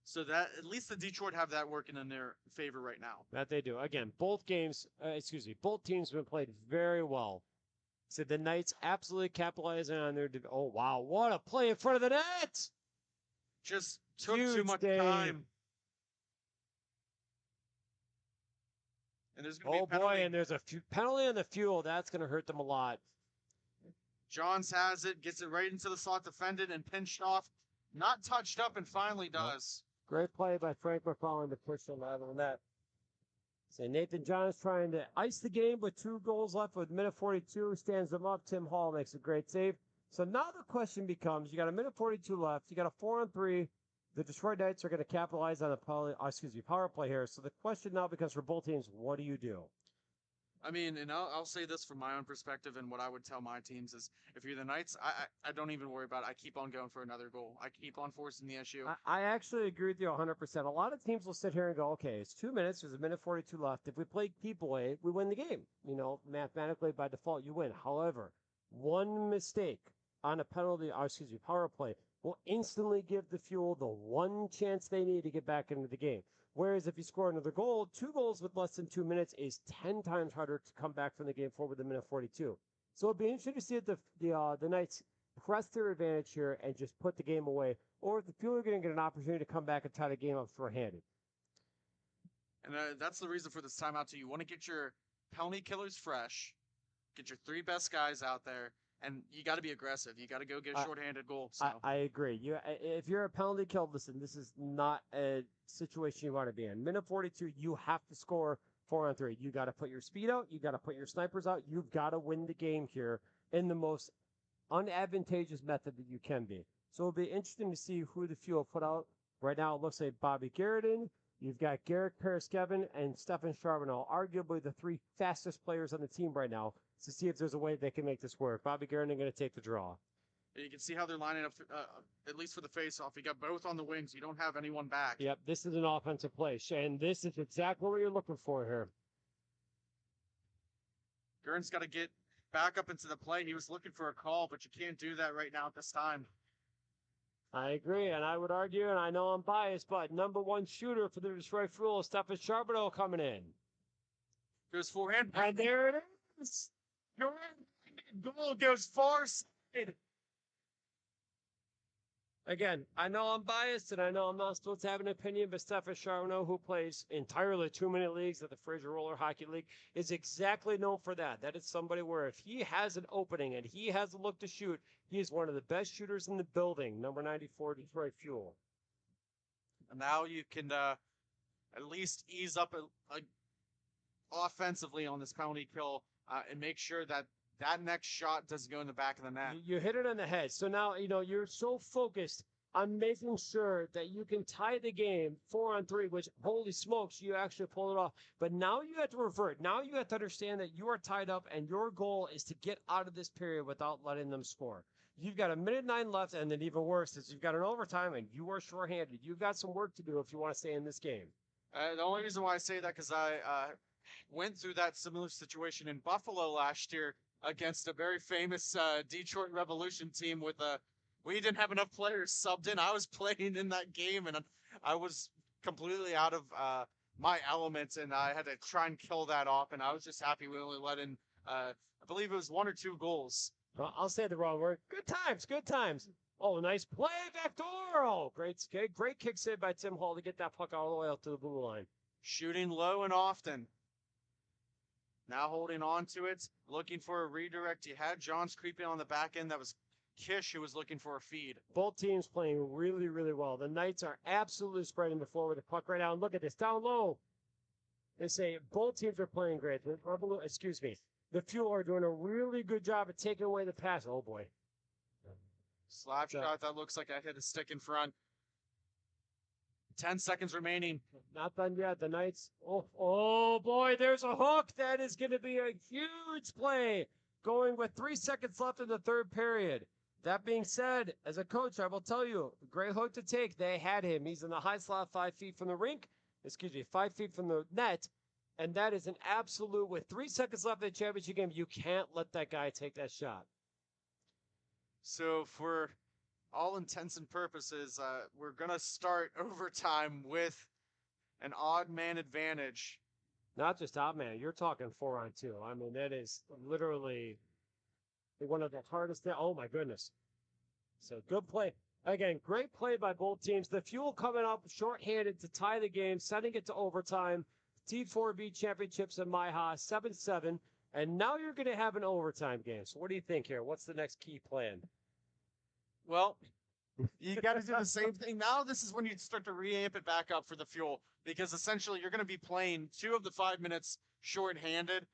So that at least the Detroit have that working in their favor right now. That they do. Again, both teams have been played very well. So the Knights absolutely capitalizing on their. Oh wow, what a play in front of the net! Just took Huge too much Dave. time. And there's going to be a penalty. Boy, and there's a penalty on the Fuel. That's going to hurt them a lot. Johns has it, gets it right into the slot, defended and pinched off. Not touched up, and finally does. Great play by Frank McCollum to push the level net. So Nathan Johns trying to ice the game with 2 goals left with minute 42. Stands them up. Tim Hall makes a great save. So now the question becomes, you got a minute 42 left. You got a 4-on-3. The Detroit Knights are going to capitalize on a power play here. So the question now becomes for both teams, what do you do? I mean, and I'll say this from my own perspective, and what I would tell my teams is, if you're the Knights, I don't even worry about it. I keep on going for another goal. I keep on forcing the issue. I actually agree with you 100%. A lot of teams will sit here and go, okay, it's 2 minutes. There's a minute 42 left. If we play keep away, we win the game. You know, mathematically, by default, you win. However, one mistake on a power play will instantly give the Fuel the one chance they need to get back into the game. Whereas if you score another goal, 2 goals with less than 2 minutes is 10 times harder to come back from the game forward with a minute 42. So it'll be interesting to see if the Knights press their advantage here and just put the game away, or if the Fuel are going to get an opportunity to come back and tie the game up short-handed. And that's the reason for this timeout too. You want to get your penalty killers fresh, get your 3 best guys out there, and you got to be aggressive. You got to go get a shorthanded goal. So. I agree. If you're a penalty kill, listen, this is not a situation you want to be in. Minute 42, you have to score 4-on-3. You got to put your speed out. You got to put your snipers out. You've got to win the game here in the most unadvantageous method that you can be. So it'll be interesting to see who the Fuel put out. Right now, it looks like Bobby Garrett. You've got Garrett Paraskevin and Stefan Charbonneau, arguably the 3 fastest players on the team right now, to see if there's a way they can make this work. Bobby Garrett going to take the draw. You can see how they're lining up, at least for the face-off. You got both on the wings. You don't have anyone back. Yep, this is an offensive play, and this is exactly what you're looking for here. Gurn's got to get back up into the play. He was looking for a call, but you can't do that right now at this time. I agree, and I would argue, and I know I'm biased, but number 1 shooter for the Detroit Fuel, Stefan Charbonneau coming in. There's forehand. And there it is. Goal goes far side. Again, I know I'm biased, and I know I'm not supposed to have an opinion, but Stefan Charbonneau, who plays entirely 2-minute leagues at the Fraser Roller Hockey League, is exactly known for that. That is somebody where if he has an opening and he has a look to shoot, he is one of the best shooters in the building, number 94 Detroit Fuel. And now you can at least ease up offensively on this penalty kill and make sure that that next shot doesn't go in the back of the net. You hit it on the head. So now, you're so focused on making sure that you can tie the game 4-on-3, which, holy smokes, you actually pulled it off. But now you have to revert. Now you have to understand that you are tied up, and your goal is to get out of this period without letting them score. You've got a minute 9 left, and then even worse is you've got an overtime, and you are shorthanded. You've got some work to do if you want to stay in this game. The only reason why I say that because I went through that similar situation in Buffalo last year against a very famous Detroit Revolution team with we didn't have enough players subbed in. I was playing in that game, and I was completely out of my element, and I had to try and kill that off, and I was just happy we only let in, I believe it was 1 or 2 goals. Well, I'll say the wrong word. Good times, good times. Oh, nice play, backdoor. Oh, great kick save by Tim Hall to get that puck all the way out to the blue line. shooting low and often. Now holding on to it, looking for a redirect. You had Johns creeping on the back end. That was Kish who was looking for a feed. Both teams playing really, really well. The Knights are absolutely spreading the floor with the puck right now. And look at this, down low. They say both teams are playing great. Excuse me. The Fuel are doing a really good job of taking away the pass. Oh, boy. Slap shot that looks like I hit a stick in front. 10 seconds remaining. Not done yet. The Knights. Oh boy, there's a hook. That is going to be a huge play going with 3 seconds left in the third period. That being said, as a coach, I will tell you, great hook to take. They had him. He's in the high slot 5 feet from the rink. 5 feet from the net. And that is an absolute, with 3 seconds left in the championship game, you can't let that guy take that shot. So for all intents and purposes, we're going to start overtime with an odd man advantage. Not just odd man. You're talking 4-on-2. I mean, that is literally one of the hardest things. Oh, my goodness. So good play. Again, great play by both teams. The Fuel coming up shorthanded to tie the game, sending it to overtime. T4B championships at MIHA, 7-7. And now you're going to have an overtime game. So what do you think here? What's the next key plan? Well, you got to do the same thing. Now this is when you start to reamp it back up for the Fuel, because essentially you're going to be playing 2 of the 5 minutes shorthanded.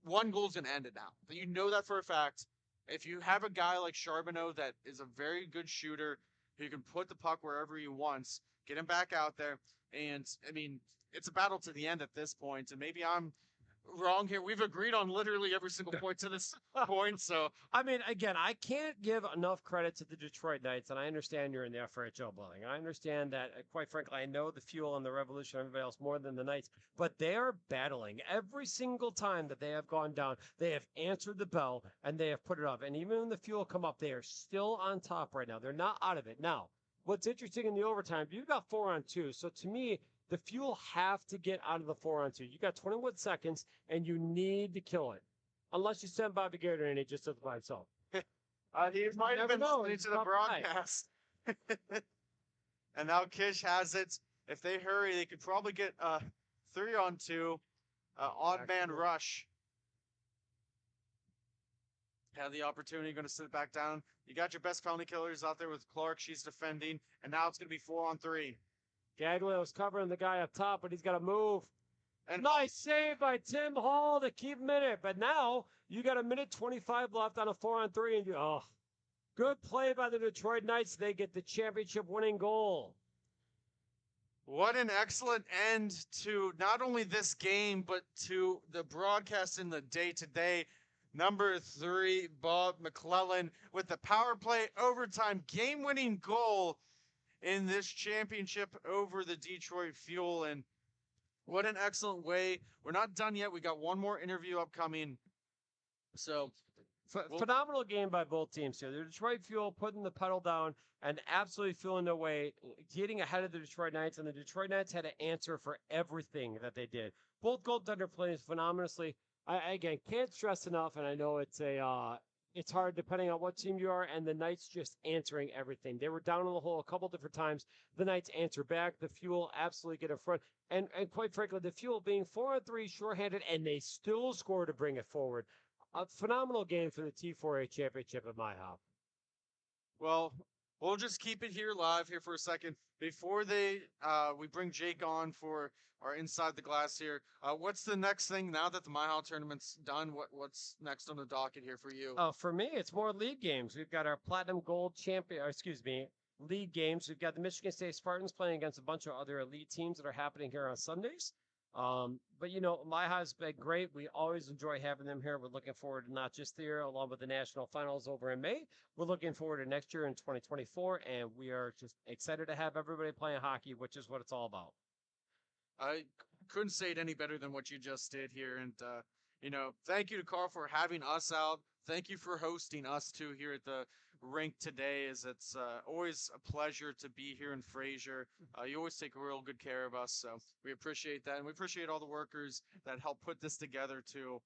1 goal's going to end it now. You know that for a fact. If you have a guy like Charbonneau that is a very good shooter, who can put the puck wherever he wants, get him back out there. And, I mean, it's a battle to the end at this point. And maybe I'm wrong here. We've agreed on literally every single point to this point. So, I mean, again, I can't give enough credit to the Detroit Knights, and I understand you're in the FRHL building. I understand that, quite frankly, I know the Fuel and the Revolution, everybody else more than the Knights, but they are battling every single time that they have gone down. They have answered the bell and they have put it up. And even when the Fuel come up, they are still on top right now. They're not out of it. Now, what's interesting in the overtime, you got 4-on-2. So to me, the Fuel have to get out of the 4-on-2. You got 21 seconds, and you need to kill it. Unless you send Bobby Gator in, he just does it by himself. He might have been listening to the broadcast. And now Kish has it. If they hurry, they could probably get a 3-on-2, odd man rush. Have the opportunity, going to sit back down. You got your best penalty killers out there with Clark. She's defending. And now it's going to be 4-on-3. Gaglio's covering the guy up top, but he's got to move. And nice save by Tim Hall to keep him in it. But now you got 1:25 left on a 4-on-3, and good play by the Detroit Knights. They get the championship-winning goal. What an excellent end to not only this game, but to the broadcast in the day-to-day. Number 3, Bob McClellan with the power play overtime game-winning goal in this championship over the Detroit Fuel. And what an excellent way. We're not done yet. We got one more interview upcoming. So phenomenal game by both teams here. The Detroit Fuel putting the pedal down and absolutely feeling their way, getting ahead of the Detroit Knights, and the Detroit Knights had to answer for everything that they did. Both goaltender plays phenomenally. I again can't stress enough, and I know it's hard depending on what team you are, and the Knights just answering everything. They were down in the hole a couple different times. The Knights answer back. The Fuel absolutely get in front. And quite frankly, the Fuel being 4-on-3 shorthanded, and they still score to bring it forward. A phenomenal game for the T4A championship at MIHA. Well, we'll just keep it here live here for a second. Before we bring Jake on for our Inside the Glass here, what's the next thing now that the MIHA tournament's done? What's next on the docket here for you? For me, it's more league games. We've got our Platinum Gold league games. We've got the Michigan State Spartans playing against a bunch of other elite teams that are happening here on Sundays. But MIHA's been great. We always enjoy having them here. We're looking forward to not just the year, along with the national finals over in May. We're looking forward to next year in 2024, and we are just excited to have everybody playing hockey, which is what it's all about. I couldn't say it any better than what you just did here. And, thank you to Carl for having us out. Thank you for hosting us too here at the rink today. It's always a pleasure to be here in Fraser. You always take real good care of us, so we appreciate that, and we appreciate all the workers that help put this together too,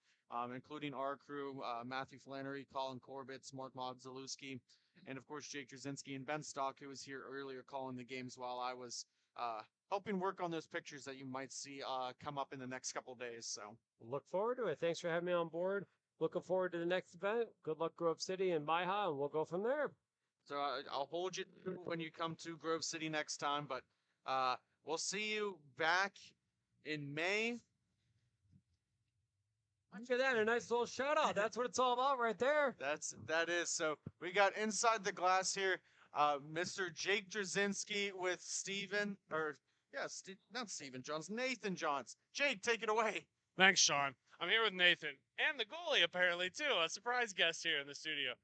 including our crew: Matthew Flannery, Colin Corbett, Mark Modzalewski, and of course Jake Drzinski and Ben Stock, who was here earlier calling the games while I was helping work on those pictures that you might see come up in the next couple of days. So Look forward to it. Thanks for having me on board. Looking forward to the next event. Good luck, Grove City and MIHA, and we'll go from there. So I'll hold you when you come to Grove City next time, but we'll see you back in May. Look at that, a nice little shout out. That's what it's all about right there. That is. So we got inside the glass here, Mr. Jake Drzinski with not Steven Johns, Nathan Johns. Jake, take it away. Thanks, Sean. I'm here with Nathan and the goalie, apparently, too. A surprise guest here in the studio.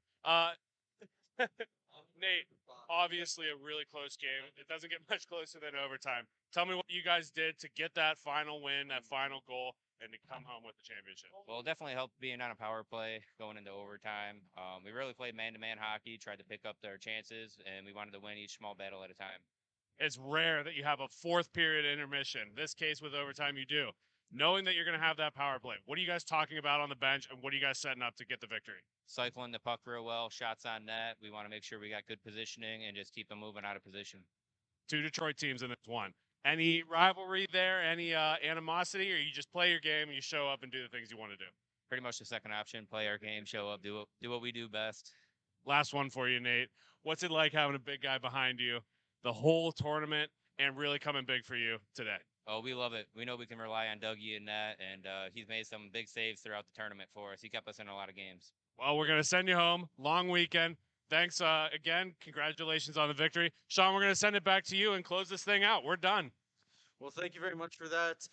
Nate, obviously a really close game. It doesn't get much closer than overtime. Tell me what you guys did to get that final win, that final goal, and to come home with the championship. Well, it definitely helped being on a power play going into overtime. We really played man-to-man hockey, tried to pick up their chances, and we wanted to win each small battle at a time. It's rare that you have a fourth period intermission. This case with overtime, you do. Knowing that you're going to have that power play, what are you guys talking about on the bench, and what are you guys setting up to get the victory? Cycling the puck real well, shots on net. We want to make sure we got good positioning and just keep them moving out of position. 2 Detroit teams in this one. Any rivalry there? Any animosity, or you just play your game and you show up and do the things you want to do? Pretty much the second option. Play our game, show up, do what we do best. Last one for you, Nate. What's it like having a big guy behind you the whole tournament and really coming big for you today? Oh, we love it. We know we can rely on Dougie in that, and he's made some big saves throughout the tournament for us. He kept us in a lot of games. Well, we're going to send you home. Long weekend. Thanks again. Congratulations on the victory. Sean, we're going to send it back to you and close this thing out. We're done. Well, thank you very much for that,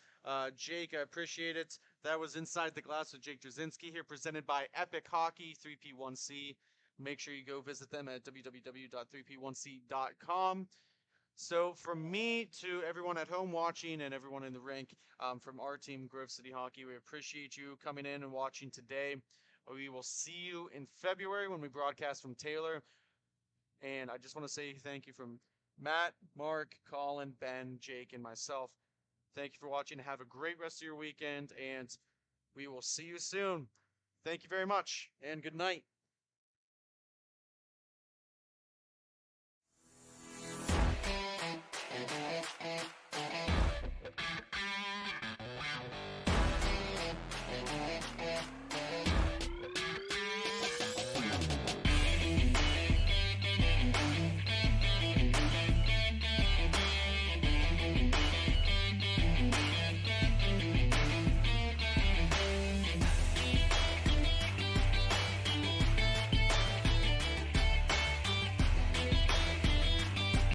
Jake. I appreciate it. That was Inside the Glass with Jake Drzinski here, presented by Epic Hockey 3P1C. Make sure you go visit them at www.3p1c.com. So from me to everyone at home watching and everyone in the rink, from our team, Grove City Hockey, we appreciate you coming in and watching today. We will see you in February when we broadcast from Taylor. And I just want to say thank you from Matt, Mark, Colin, Ben, Jake, and myself. Thank you for watching. Have a great rest of your weekend, and we will see you soon. Thank you very much, and good night.